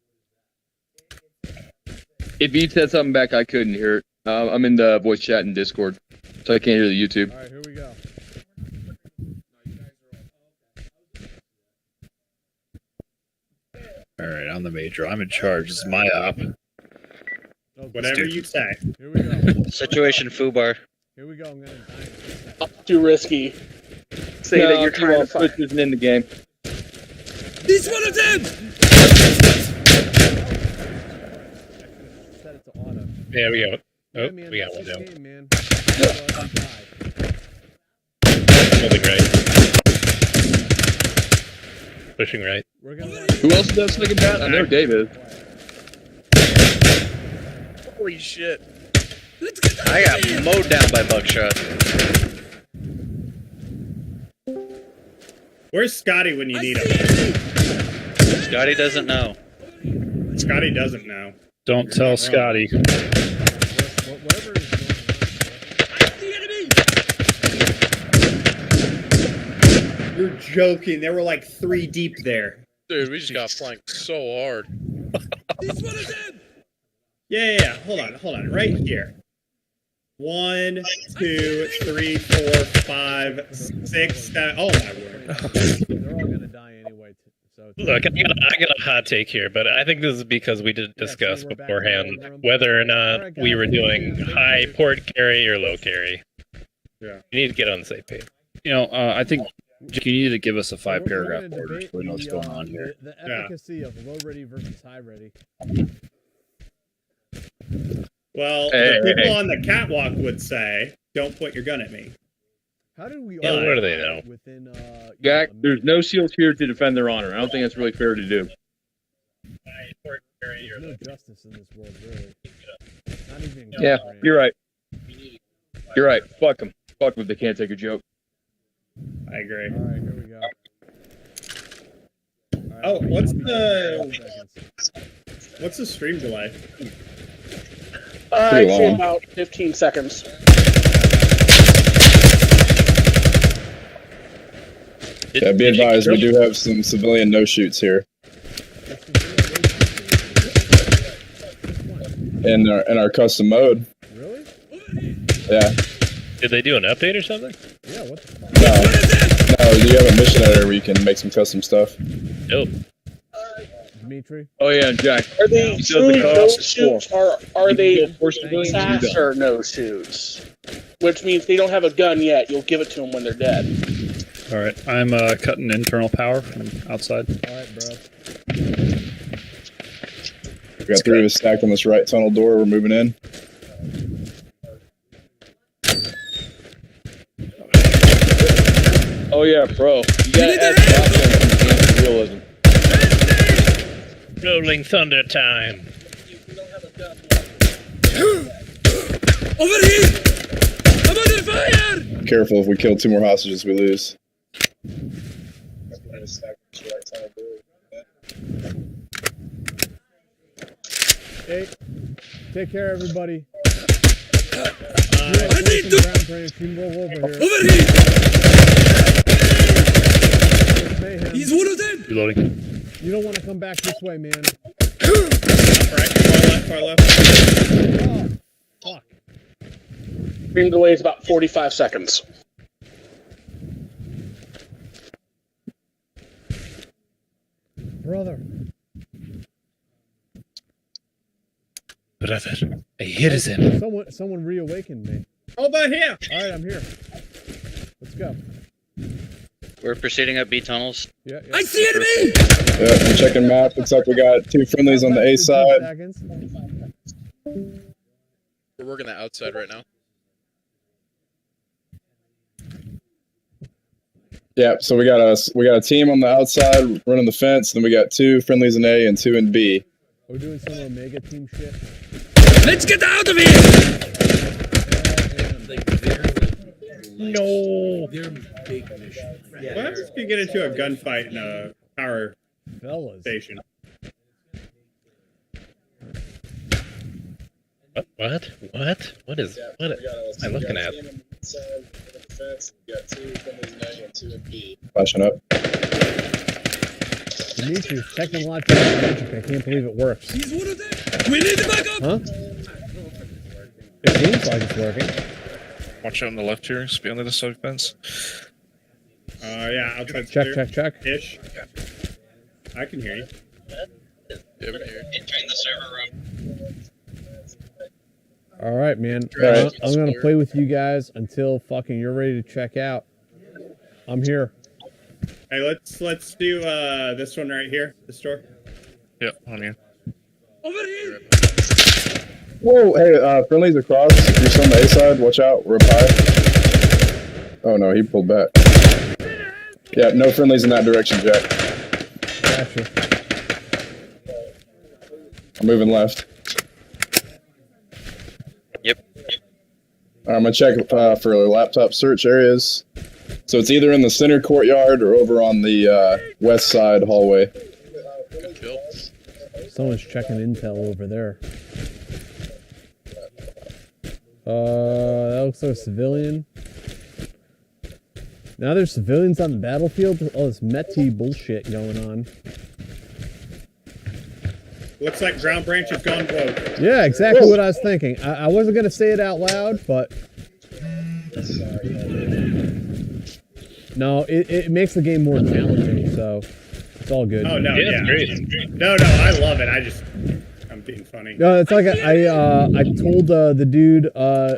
If you said something back, I couldn't hear it. I'm in the voice chat and Discord, so I can't hear the YouTube. All right, here we go. All right, I'm the major. I'm in charge. This is my op. Whatever you say. Here we go. Situation Fubar. Here we go. I'm gonna. Too risky. Say that you're trying to fight. Switch isn't in the game. He's one of them! Set it to auto. Yeah, we got. Oh, Yeah, man, we got that's one this down. game, man. Holding right. Pushing right. Who else does second bat? I know Dave is. Holy shit. I got mowed down by Buckshot. Where's Scotty when you need him? Scotty doesn't know. Scotty doesn't know. Don't tell Scotty. Whatever is You're joking. There were like 3 deep there. Dude, we just got flanked so hard. Yeah. Hold on. Right here. 1, 2, 3, 4, 5, 6, 7. Oh my word. They're all gonna die anyway. So Look, I got a hot take here, but I think this is because we didn't discuss beforehand whether or not we were doing high port carry or low carry. Yeah. You need to get on the same page. You know, I think you need to give us a we're 5-paragraph gonna order debate so we know what's the, going on here. The efficacy of low ready versus high ready. Well, Hey, the people hey. on the catwalk would say, "Don't point your gun at me." How do we? Yeah, all what do they know? Within, Jack, there's no SEALs here to defend their honor. I don't think that's really fair to do. There's no justice in this world, really. Not even. Yeah, government. you're right. You're right. Fuck them. Fuck them if they can't take a joke. I agree. All right, here we go. All right, Oh, what's I'll be the- 10 seconds. What's the stream delay? Pretty I'd say long. about 15 seconds. Yeah, be advised, we do have some civilian no-shoots here. In our custom mode. Really? Yeah. Did they do an update or something? Yeah. What the fuck? No, you have a mission editor where you can make some custom stuff. Dope. Dimitri? Oh yeah, Jack. Are they He true does the no cost shoots for. are You they can go force civilians to do fast that. or no shoots? Which means they don't have a gun yet. You'll give it to them when they're dead. All right, I'm cutting internal power from outside. All right, bro. We got 3 of us stacked on this right tunnel door. We're moving in. Oh yeah, bro. You gotta add some realism. Rolling thunder time. Over here! I'm under fire! Careful, if we kill 2 more hostages, we lose. Hey, take care, everybody. I need to. You can go over here. Over here! Mayhem. He's one of them! Reloading. You don't want to come back this way, man. Right, far left. Oh, fuck. Stream delay is about 45 seconds. Brother. Brother, a hit is in. Someone reawakened me. How about here? All right, I'm here. Let's go. We're proceeding up B tunnels. Yeah. I see enemy! Yeah, I'm checking map. Looks like we got 2 friendlies on the A side. We're working the outside right now. Yeah, so we got a team on the outside running the fence. Then we got 2 friendlies in A and 2 in B. We're doing some Omega team shit. Let's get out of here! No. They're big mission. What happens if you get into a gunfight in a power Fellas. station? What? What is? What am I looking at? Flashing up. Demetrius, technological magic. I can't believe it works. He's one of them. We need the backup. Huh? It seems like it's working. Watch out on the left here. Just be on the other side of the fence. Yeah, outside. Check. Ish. I can hear you. Yeah, we can hear you. Entering the server room. All right, man. Right. I'm gonna play with you guys until fucking you're ready to check out. I'm here. Hey, let's do this one right here. This door. Yeah, on you. Over here. Whoa, hey, friendlies across. You're still on the A side. Watch out. We're up high. Oh no, he pulled back. Yeah, no friendlies in that direction, Jack. Gotcha. I'm moving left. Yep. I'm gonna check for laptop search areas. So it's either in the center courtyard or over on the west side hallway. Good kill. Someone's checking intel over there. That looks like a civilian. Now there's civilians on the battlefield. All this Meti bullshit going on. Looks like Ground Branch has gone woke. Yeah, exactly what I was thinking. I wasn't gonna say it out loud, but no, it makes the game more challenging, so it's all good. Oh no, Yeah, yeah. it's great. No, I love it. I'm being funny. No, it's like I told the dude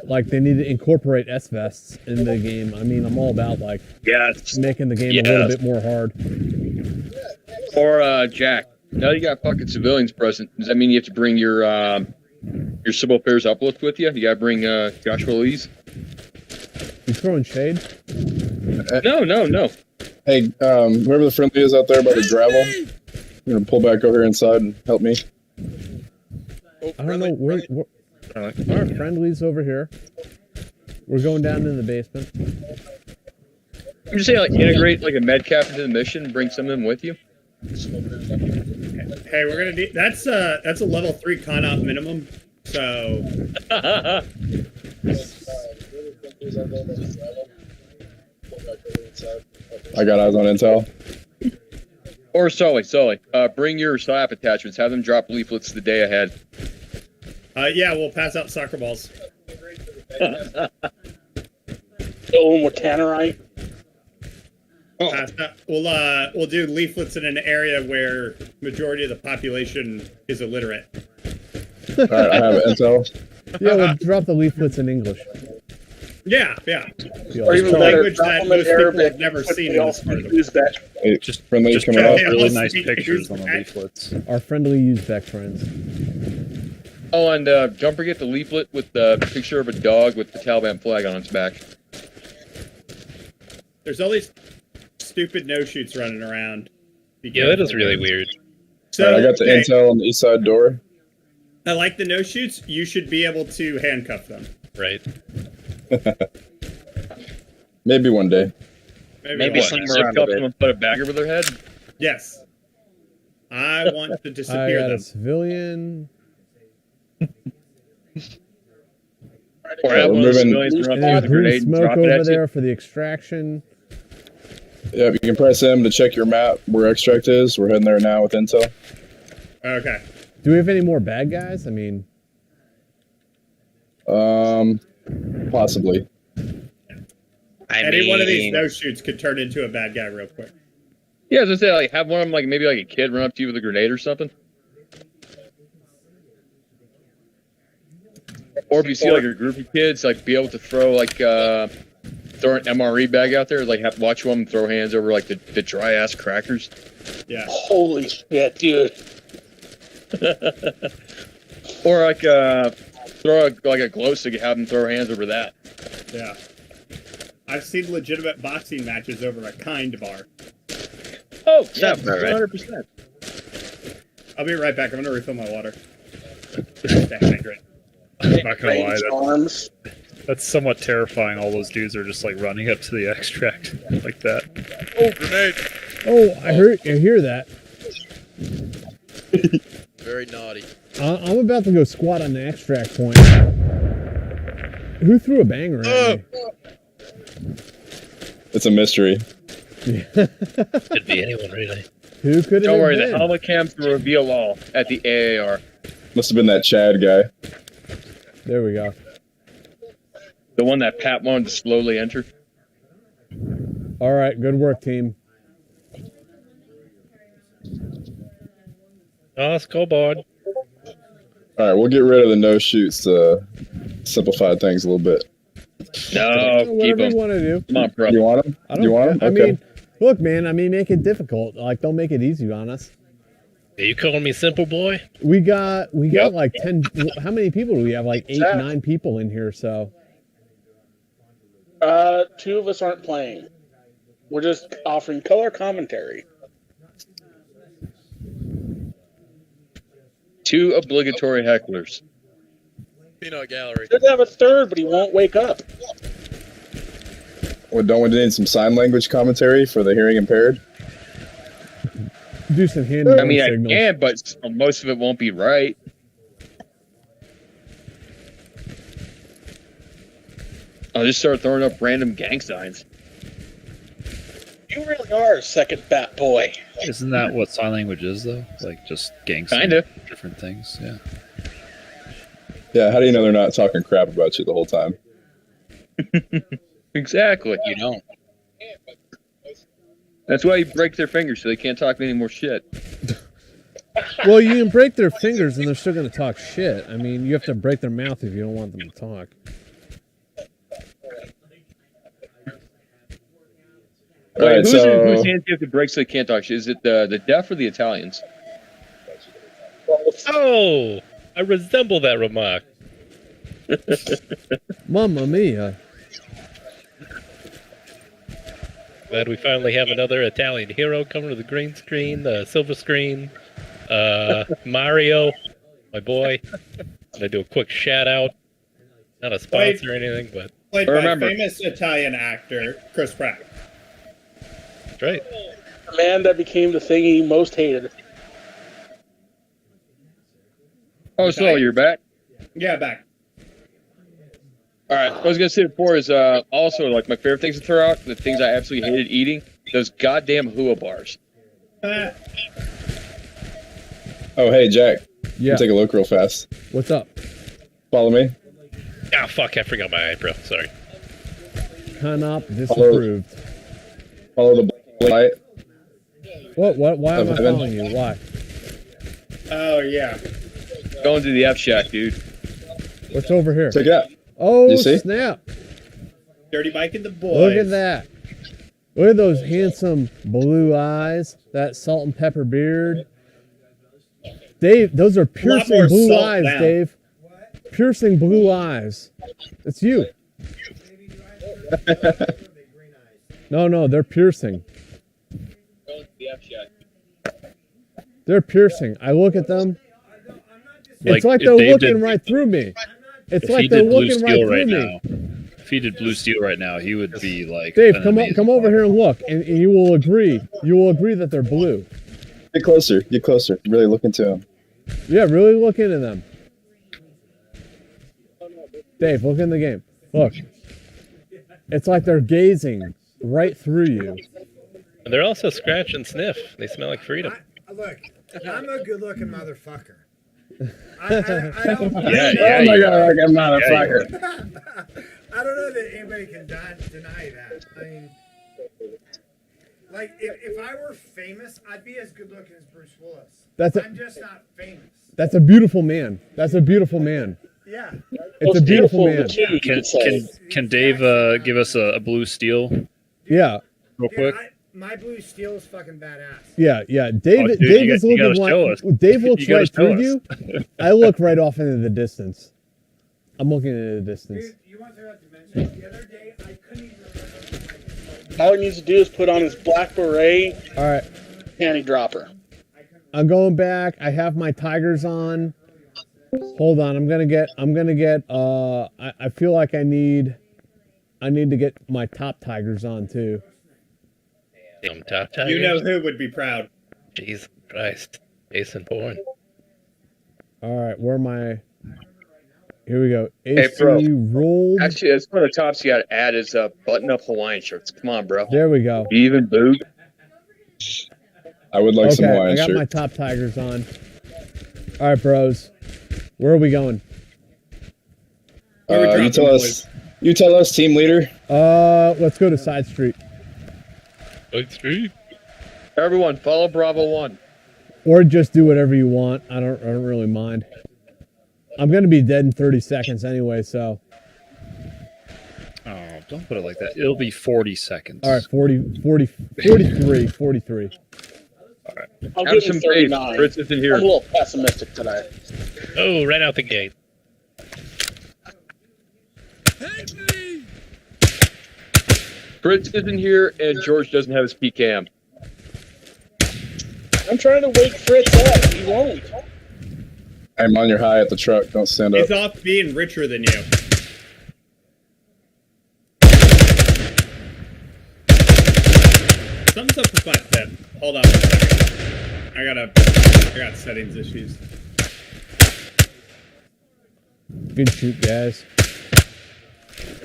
like they need to incorporate S-vests in the game. I mean, I'm all about like making the game a little bit more hard. Or Jack, now that you got fucking civilians present, does that mean you have to bring your civil affairs uplift with you? You gotta bring Joshua Lee's? You throwing shade? No. Hey, whoever the friendly is out there by the gravel, you're gonna pull back over here inside and help me. I don't know where our friendlies over here. We're going down in the basement. I'm just saying, like, integrate like a med cap into the mission and bring some of them with you. Hey, we're gonna do that's a level 3 con op minimum. So I got eyes on intel. Or Sully, bring your SIAP attachments. Have them drop leaflets the day ahead. yeah, we'll pass out soccer balls. Fill them with tannerite. We'll do leaflets in an area where majority of the population is illiterate. All right, I have intel. Yeah, we'll drop the leaflets in English. Yeah. Or even better, Language drop that them in most people Arabic. have never but seen they in also this part of the use that. Hey, Just friendlies coming drop up. it. really I'll nice speak pictures on the Uzbek. leaflets. Our friendly Uzbek friends. Oh, and don't forget the leaflet with the picture of a dog with the Taliban flag on its back. There's all these stupid no-shoots running around. Yeah, that is really weird. So All right, I got the intel on the east side door. I like the no-shoots. You should be able to handcuff them. Right. Maybe one day. Maybe sling them around and put a bag over their head. Yes. I want to I disappear got a them. civilian. Or have one of the civilians run And up there's with a green grenade and smoke drop it over at you. there for the extraction. Yeah, you can press M to check your map where extract is. We're heading there now with intel. Okay. Do we have any more bad guys? I mean, Possibly. Any one of these no-shoots could turn into a bad guy real quick. Yeah, as I say, like have one of them, like maybe like a kid run up to you with a grenade or something. Or if you see like a group of kids, like be able to throw like throw an MRE bag out there, like watch one throw hands over like the dry ass crackers. Yeah. Holy shit, dude. Or like throw like a glow stick and have them throw hands over that. Yeah. I've seen legitimate boxing matches over a kind bar. Oh, yeah, Sounds about right. 100%. I'll be right back. I'm gonna refill my water. Stay hydrated. I'm not gonna lie, Range that, arms. that's somewhat terrifying. All those dudes are just like running up to the extract like that. Oh, grenade! oh, I hear that. Very naughty. I'm about to go squat on the extract point. Who threw a banger at me? It's a mystery. Could be anyone, really. Who could it Don't have worry, been? the helmet cam's to reveal all at the AAR. Must have been that Chad guy. There we go. The one that Pat wanted to slowly enter. All right, good work, team. Oh, scoreboard. All right, we'll get rid of the no shoots to simplify things a little bit. No, keep Whatever them. you want to do. Come on, bro. You want them? I don't. You want them? I Okay. mean, look, man. I mean, make it difficult. Like, don't make it easy on us. Are you calling me simple boy? We got like 10. How many people do we have? Like 8, Yeah. 9 people in here. So 2 of us aren't playing. We're just offering color commentary. 2 obligatory hecklers. Peanut gallery. Should have a third, but he won't wake up. Well, don't we need some sign language commentary for the hearing impaired? do some hand I mean, signals. I can, but most of it won't be right. I'll just start throwing up random gang signs. You really are a second bat boy. Isn't that what sign language is, though? Like just gang signs, Kinda. different things. Yeah. Yeah, how do you know they're not talking crap about you the whole time? Exactly. You don't. That's why you break their fingers so they can't talk any more shit. Well, you can break their fingers and they're still going to talk shit. I mean, you have to break their mouth if you don't want them to talk. All right, whose so hands do you have to break so they can't talk shit? Is it the deaf or the Italians? Oh, I resemble that remark. Mamma mia. Glad we finally have another Italian hero coming to the green screen, the silver screen. Mario, my boy. Gonna do a quick shout out. Not a sponsor or anything, but Played remember. by famous Italian actor Chris Pratt. that's right. The man that became the thing he most hated. Oh, so you're back? Yeah, back. All right. What I was going to say before is also like my favorite things to throw out, the things I absolutely hated eating, those goddamn hua bars. Uh, oh, hey, Jack. Yeah. Take a look real fast. What's up? Follow me. Ah, fuck, I forgot my eyebrow. Sorry. Conop disapproved. Follow the light. What? Why am I Evan. following you? Why? oh yeah. Going to the F Shack, dude. What's over here? Check it out. Oh, You see? snap. Dirty Mike and the boys. Look at that. Look at those handsome blue eyes, that salt and pepper beard. Dave, those are piercing more blue salt eyes, now. Dave. Piercing blue eyes. It's you. No, they're piercing. Going to the F Shack. They're piercing. I look at them. It's like if they're Dave looking did- right through me. It's If like he they're did Blue looking right Steel through right me. now, if he did Blue Steel right now, he would be like. Dave, an come amazing over fighter. here and look, and you will agree. You will agree that they're blue. Get closer. Get closer. Really look into him. Yeah, really look into them. Dave, look in the game. Look. It's like they're gazing right through you. And they're also scratch and sniff. They smell like freedom. Look, I'm a good-looking motherfucker. I don't. Yeah, oh my you god, are. I'm not a Yeah, you fucker. I don't know that anybody can deny that. I mean, like, if I were famous, I'd be as good looking as Bruce Willis. I'm just not famous. That's a beautiful man. That's a beautiful man. Yeah. It's a beautiful man. Can Dave give us a Blue Steel Yeah. real quick? My blue steel is fucking badass. Yeah. Oh, Dave, dude, Dave you is gotta looking show right. us. Dave looks You gotta right show through us. you. I look right off into the distance. I'm looking into the distance. Dude, you want to talk about dimensions? The other day, I couldn't even remember. All he needs to do is put on his black beret, All right. panty dropper. I'm going back. I have my tigers on. Hold on. I'm gonna get. I feel like I need to get my top tigers on too. Damn top tigers. You know who would be proud? Jesus Christ. Jason Bourne. All right, where am I? Here we go. Hey, AC bro. rolled. Actually, that's one of the tops you got to add is button-up Hawaiian shirts. Come on, bro. There we go. You even boog? I would like some Okay, Hawaiian I got shirt. my top tigers on. All right, bros. Where are we going? You tell us. You tell us, team leader. Let's go to Side Street. Side Street. Everyone, follow Bravo 1. Or just do whatever you want. I don't really mind. I'm gonna be dead in 30 seconds anyway, so. Oh, don't put it like that. It'll be 40 seconds. All right, 43. All right. I'll Have give some him faith. 39. Fritz isn't here. I'm a little pessimistic today. Oh, right out the gate. Fritz isn't here, and George doesn't have his PCAM. I'm trying to wake Fritz up. He won't. I'm on your high at the truck. Don't stand up. He's off being richer than you. Something's up with my pip. Hold on a second. I got settings issues. Good shoot, guys.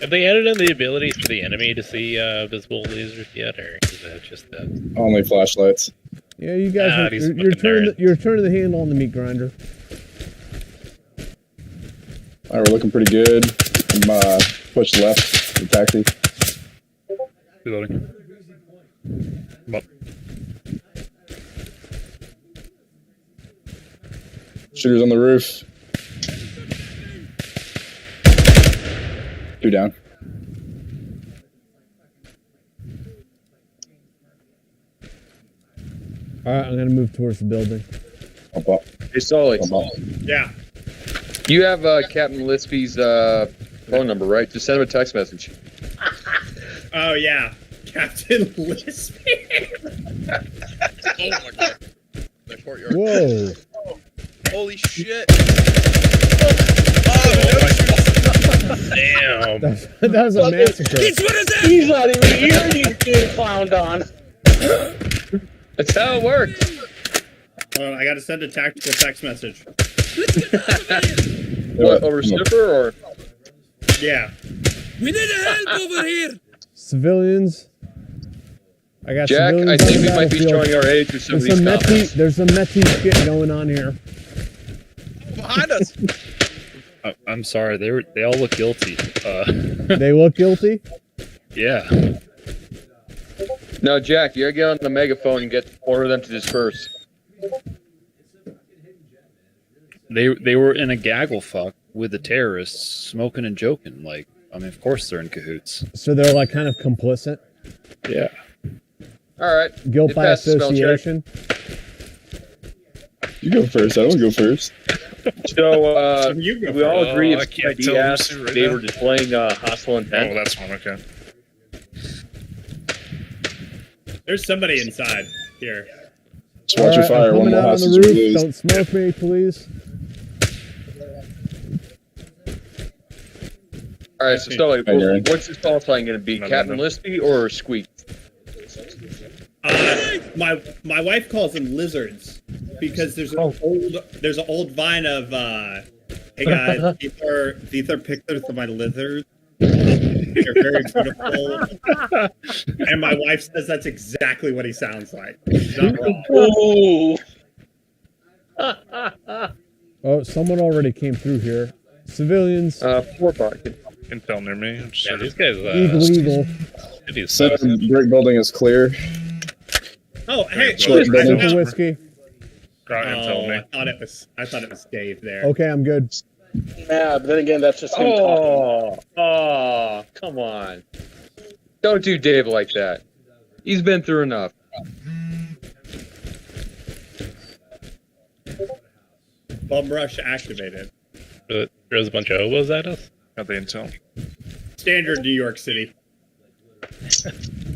Have they added in the ability for the enemy to see visible lasers yet, or is that just that? Only flashlights. Yeah, you guys, he's you're fucking you're turning the handle on the meat grinder. All right, we're looking pretty good. I'm push left. The taxi. Reloading. Come up. Shooters on the roof. 2 down. All right, I'm gonna move towards the building. Up, up. Hey, Sully. Yeah. You have Captain Lispy's phone number, right? Just send him a text message. Oh yeah, Captain Lispy. Oh my god. The courtyard. Whoa. Holy shit. Damn. That was a massacre. He's not even here. He's being clowned on. That's how it works. Hold on, I gotta send a tactical text message. What, over sniffer or? Yeah. We need help over here. Civilians. I got Jack, civilians I on think the we might be battlefield. showing our age with some of these There's comments. some Metis shit going on here. Behind us. I'm sorry. They all look guilty. They look guilty? Yeah. No, Jack, you gotta get on the megaphone and order them to disperse. They were in a gaggle fuck with the terrorists, smoking and joking. Like, I mean, of course they're in cahoots. So they're like kind of complicit? Yeah. All right. Guilt It by passed the spell check. association? You go first. I don't go first. So You go we all first. agree I if can't they tell asked them right they now. were displaying hostile intent. Oh, that's one. Okay. There's somebody inside here. Just watch your Alright, fire. I'm One coming more out on the hostage, roof. please. Don't smoke me, please. All right, so Sully, Hey, Aaron. what's this call sign going to be? No, Captain no. Lispy or Squeak? My wife calls them lizards because there's an old vine of hey guys, these are pictures of my lizards. They're very beautiful. And my wife says that's exactly what he sounds like. She's not wrong. Oh. Oh, someone already came through here. Civilians. 4 bar. Can tell near me. I'm just Yeah, sort these of- guys. Eagle. City's Center brick building is clear. Oh, hey, Short building. Triple whiskey. Got intel me. I thought it was Dave there. Okay, I'm good. Yeah, but then again, that's just him talking. Oh, come on. Don't do Dave like that. He's been through enough. Bum rush activated. There's a bunch of hobos at us. Got the intel. Standard New York City.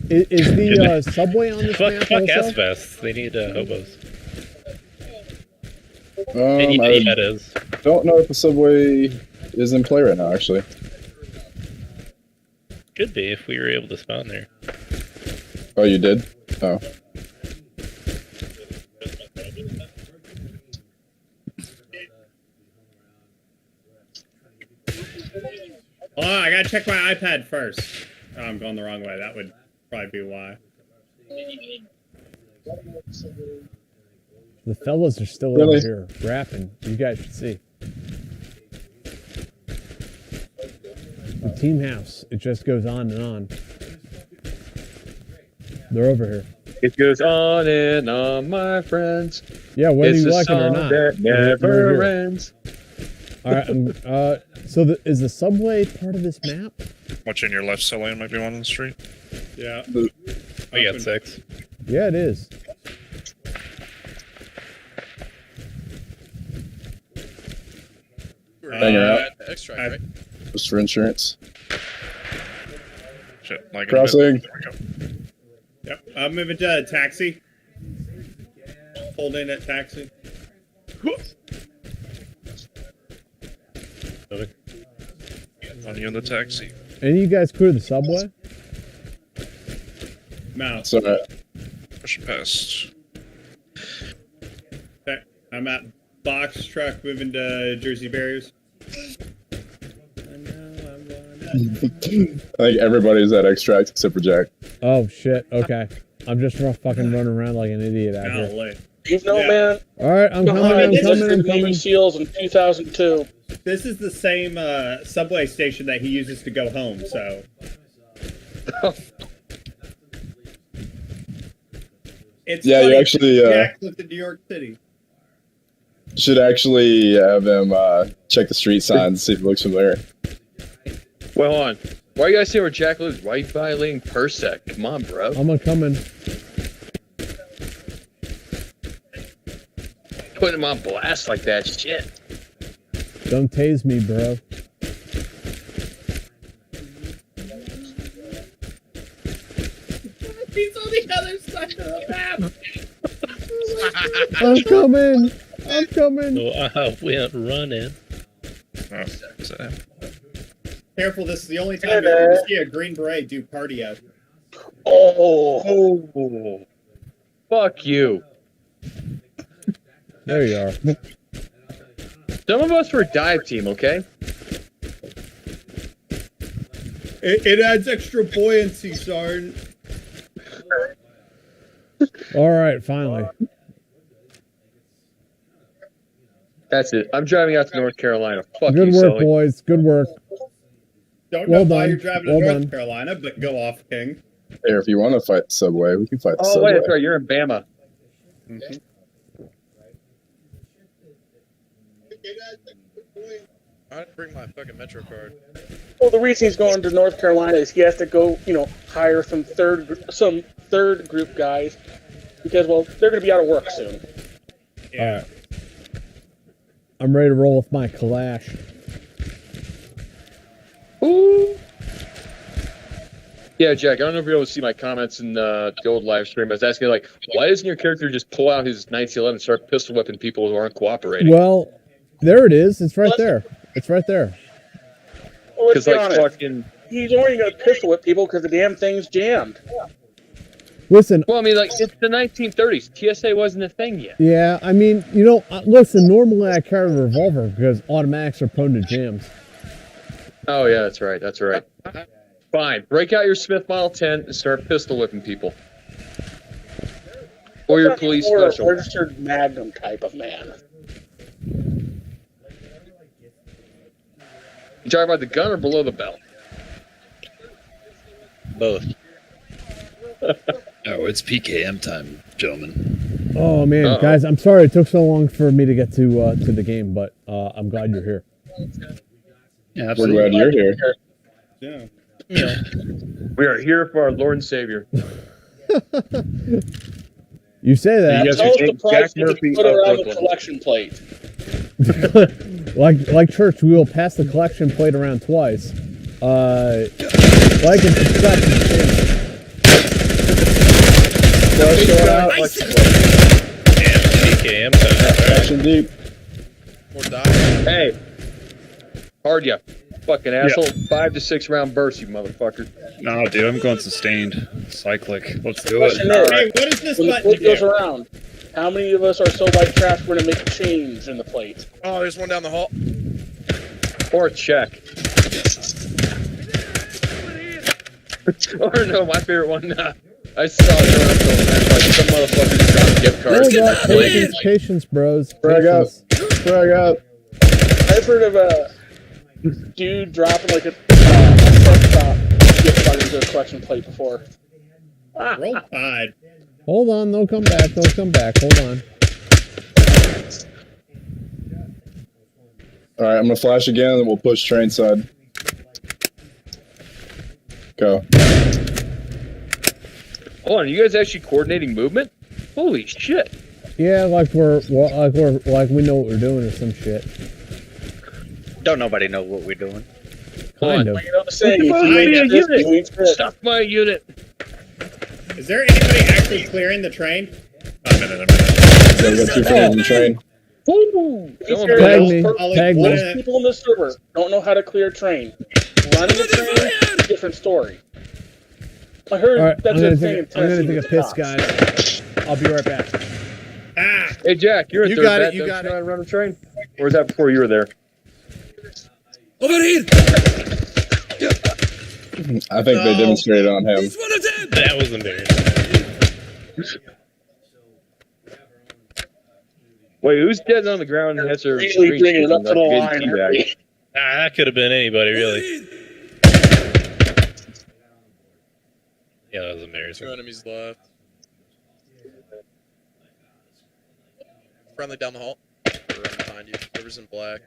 Is the subway on this Fuck map S also? Fest. They need hobos. They need I metas. don't know if the subway is in play right now, actually. Could be if we were able to spawn there. Oh, you did? Oh. gotta check my iPad first. Oh, I'm going the wrong way. That would probably be why. The fellas are still Really? over here rapping. You guys should see. The team house. It just goes on and on. They're over here. It goes on and on, my friends. Yeah, whether It's you a like it or song not. that We're never here. ends. All right. So is the subway part of this map? Watching your left side lane might be one on the street. Yeah. I got 6. Yeah, it is. Hanging out. Extract, right? Just for insurance. Shit, like Crossing. There we go. Yep. I'm moving to a taxi. Hold in at taxi. On you in the taxi. Any of you guys clear the subway? No. It's alright. Pushing past. Okay. I'm at box truck moving to Jersey Barriers. I think everybody's at extract except for Jack. Oh shit. Okay. I'm just fucking running around like an idiot out here. Golly. You know, man. All right, I'm coming. Navy SEALs in 2002. This is the same subway station that he uses to go home, so. It's Yeah, funny, you actually, Jack lived in New York City. Should actually have him check the street signs, see if it looks familiar. Well, hold on. Why are you guys saying where Jack lives? Why are you violating Persec? Come on, bro. I'm coming. Putting him on blast like that, shit. Don't tase me, bro. He's on the other side of the map. I'm coming. I'm coming. So I went running. Careful, this is the only time you're going to see a Green Beret do party out. Oh. Fuck you. There you are. Some of us were dive team, okay? It adds extra buoyancy, Sarn. All right, finally. That's it. I'm driving out to North Carolina. Fuck Good you, work, Sully. boys. Good work. Don't Well know why done. you're driving to Well North done. Carolina, but go off, King. Hey, if you want to fight the subway, we can fight the Oh, subway. wait, that's right. You're in Bama. I didn't bring my fucking Metro card. Well, the reason he's going to North Carolina is he has to go, hire some third group guys because, well, they're going to be out of work soon. All right. I'm ready to roll with my Kalash. Ooh. Yeah, Jack, I don't know if you're able to see my comments in the old live stream. I was asking, like, why doesn't your character just pull out his 1911 and start pistol whipping people who aren't cooperating? Well, there it is. It's right there. It's right there. Well, let's be like, honest. fucking... He's only going to pistol whip people because the damn thing's jammed. Listen. Well, I mean, like, it's the 1930s. TSA wasn't a thing yet. Yeah, I mean, listen, normally I carry a revolver because automatics are prone to jams. Oh, yeah, that's right. That's right. Fine. Break out your Smith Model 10 and start pistol whipping people. Or your police Or a special. registered Magnum type of man. You talking about the gun or below the belt? Both. Oh, it's PKM time, gentlemen. Oh man, Uh-oh. guys, I'm sorry it took so long for me to get to the game, but I'm glad you're here. Yeah, We're glad you're here. Yeah. We are here for our Lord and Savior. You say that. You guys Tell us the take price Jack you Murphy put of around the Brooklyn. collection plate. like church, we will pass the collection plate around twice. Like and subscribe to the channel. PKM time. Action deep. Hey, hard ya, fucking asshole. 5 to 6 round bursts, you motherfucker. No, dude, I'm going sustained. Cyclic. Let's do Question it. is, Hey, what is this when the button plate goes do? around, how many of us are so white trash we're going to make a change in the plate? Oh, there's one down the hall. Or a check. Or no, my favorite one. I saw it like some motherfuckers dropped gift cards. Hold up, patience, bros. Frag out. Patience. Frag out. I've heard of a dude dropping like a truck stop gift card into a collection plate before. Roll Tide. Hold on, they'll come back. They'll come back. Hold on. All right, I'm gonna flash again, and then we'll push train side. Go. Hold on, you guys actually coordinating movement? Holy shit! Yeah, like we know what we're doing or some shit. Don't nobody know what we're doing. Kind of. You know the saying, if you Stop ain't my this, you ain't unit! this. Stop my unit! Is there anybody actually clearing the train? Yeah, we got 2 friends on the train. Ooh, Tag me. Tag me. Most people in this server don't know how to clear a train. Running a train, different story. I heard All right, that's I'm a gonna thing in take Tennessee. a piss, guys. I'll be right back. Hey Jack, you're a You third got it, bat, you don't got know it. how to run a train? Or was that before you were there? Over here! I think they demonstrated on him. He's one of them! That was embarrassing. Wait, who's dead on the ground and has their Really screen bringing it up to the getting line. teabagged? That could have been anybody, really. Yeah, that was embarrassing. 2 enemies left. Friendly down the hall. Or right behind you. Whoever's in black.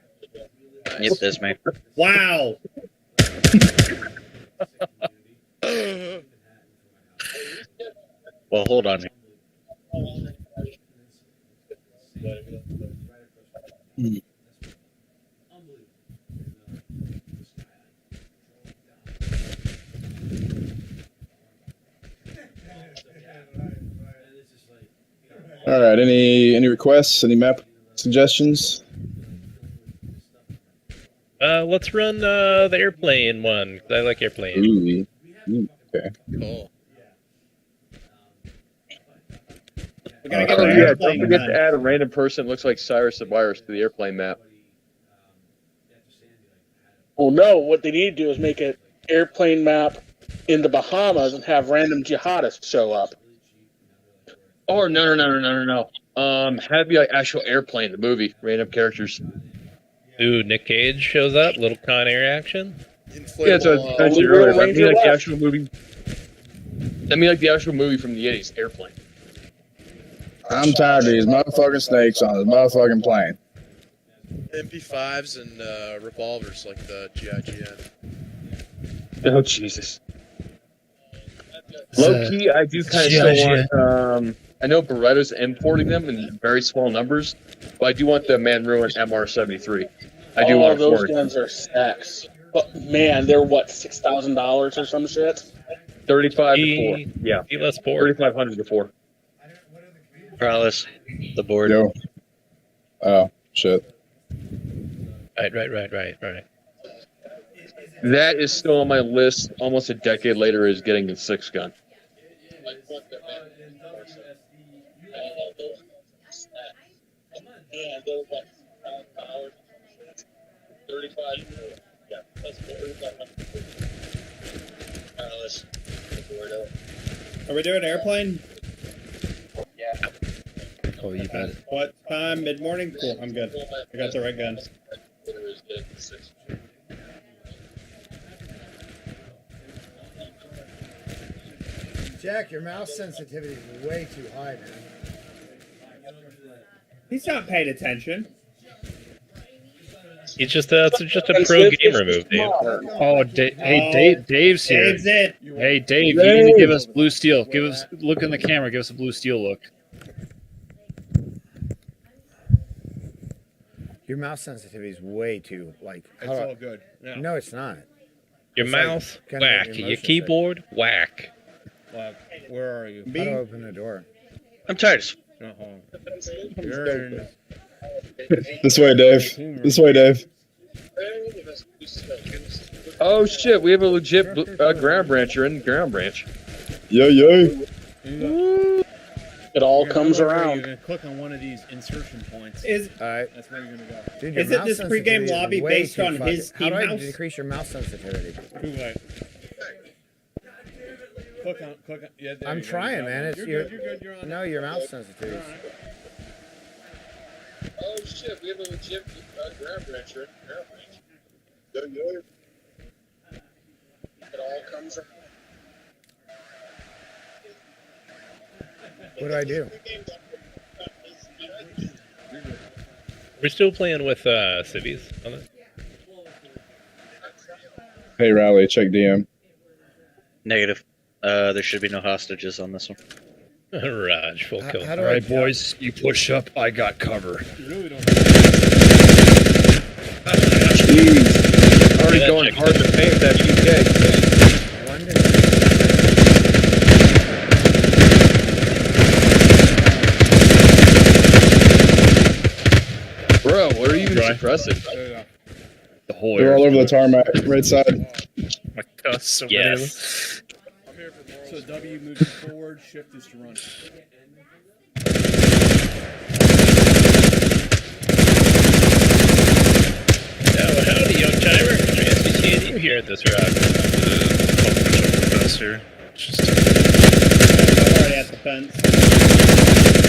Yep, that's me. Wow. Well, hold on. All right, any requests? Any map suggestions? Let's run the airplane one, 'cause I like airplane. Ooh, okay. Cool. We're gonna Oh, get yeah, the don't Don't airplane forget done. to add a random person that looks like Cyrus the Virus to the airplane map. Well, no, what they need to do is make an airplane map in the Bahamas and have random jihadists show up. Or no. Have you like actual airplane, the movie, random characters. Ooh, Nick Cage shows up, little Con Air action. Yeah, that's what I mentioned earlier. Let me like the actual movie. Let me like the actual movie from the '80s, Airplane. I'm tired of these motherfucking snakes on this motherfucking plane. MP5s and revolvers like the GIGN. Oh Jesus. Low key, I do kind of still want. I know Beretta's importing them in very small numbers, but I do want the Man Ruin MR73. I do All want those four. guns are stacks. But man, they're what, $6,000 or some shit? 35 to 4. Yeah. Less 4. 3,500 to 4. Prowess, the board. Yo. Oh shit. Right. That is still on my list. Almost a decade later, is getting the 6-gun. Are we doing airplane? Yeah. Oh, you bet. What time? Mid-morning? Cool, I'm good. I got the right gun. Jack, your mouse sensitivity is way too high, man. He's not paying attention. He's just it's just a pro gamer move, Dave. Oh, Dave's here. Dave's it. Hey, Dave, you need to give us blue steel. Give us look in the camera. Give us a blue steel look. Your mouse sensitivity is way too like. It's all good. Yeah. No, it's not. Your It's mouse like kinda whack. your Your motion keyboard whack. Where are you? How to open the door? I'm tired. You're in This way, Dave. This way, Dave. Oh shit, we have a legit ground brancher in ground branch. Yo. It all comes You're around. gonna click on one of these insertion points. Is All right. That's where you're gonna go. Dude, your Isn't mouse this sensitivity pregame is lobby way based too on fucking- his How do team I mouse? decrease your mouse sensitivity? Click on. Yeah, there I'm you go. trying, You got man. one. It's You're your good. You're good. You're on. no, your mouse sensitivity. Oh shit, we have a legit grab rancher. It all comes from. What do I do? We're still playing with cities on it. Hey, Rally, check DM. Negative. There should be no hostages on this one. Raj, full kill. how do All right, I- boys, you push up. I got cover. Jeez. Already going hard to paint that UK. Bro, what are you even suppressing? The whole They're all over the tarmac, right side. My God, so many of them. Yes. So W moves forward. Shift is to run. Oh, howdy, young timer. Nice to see you here at this ride.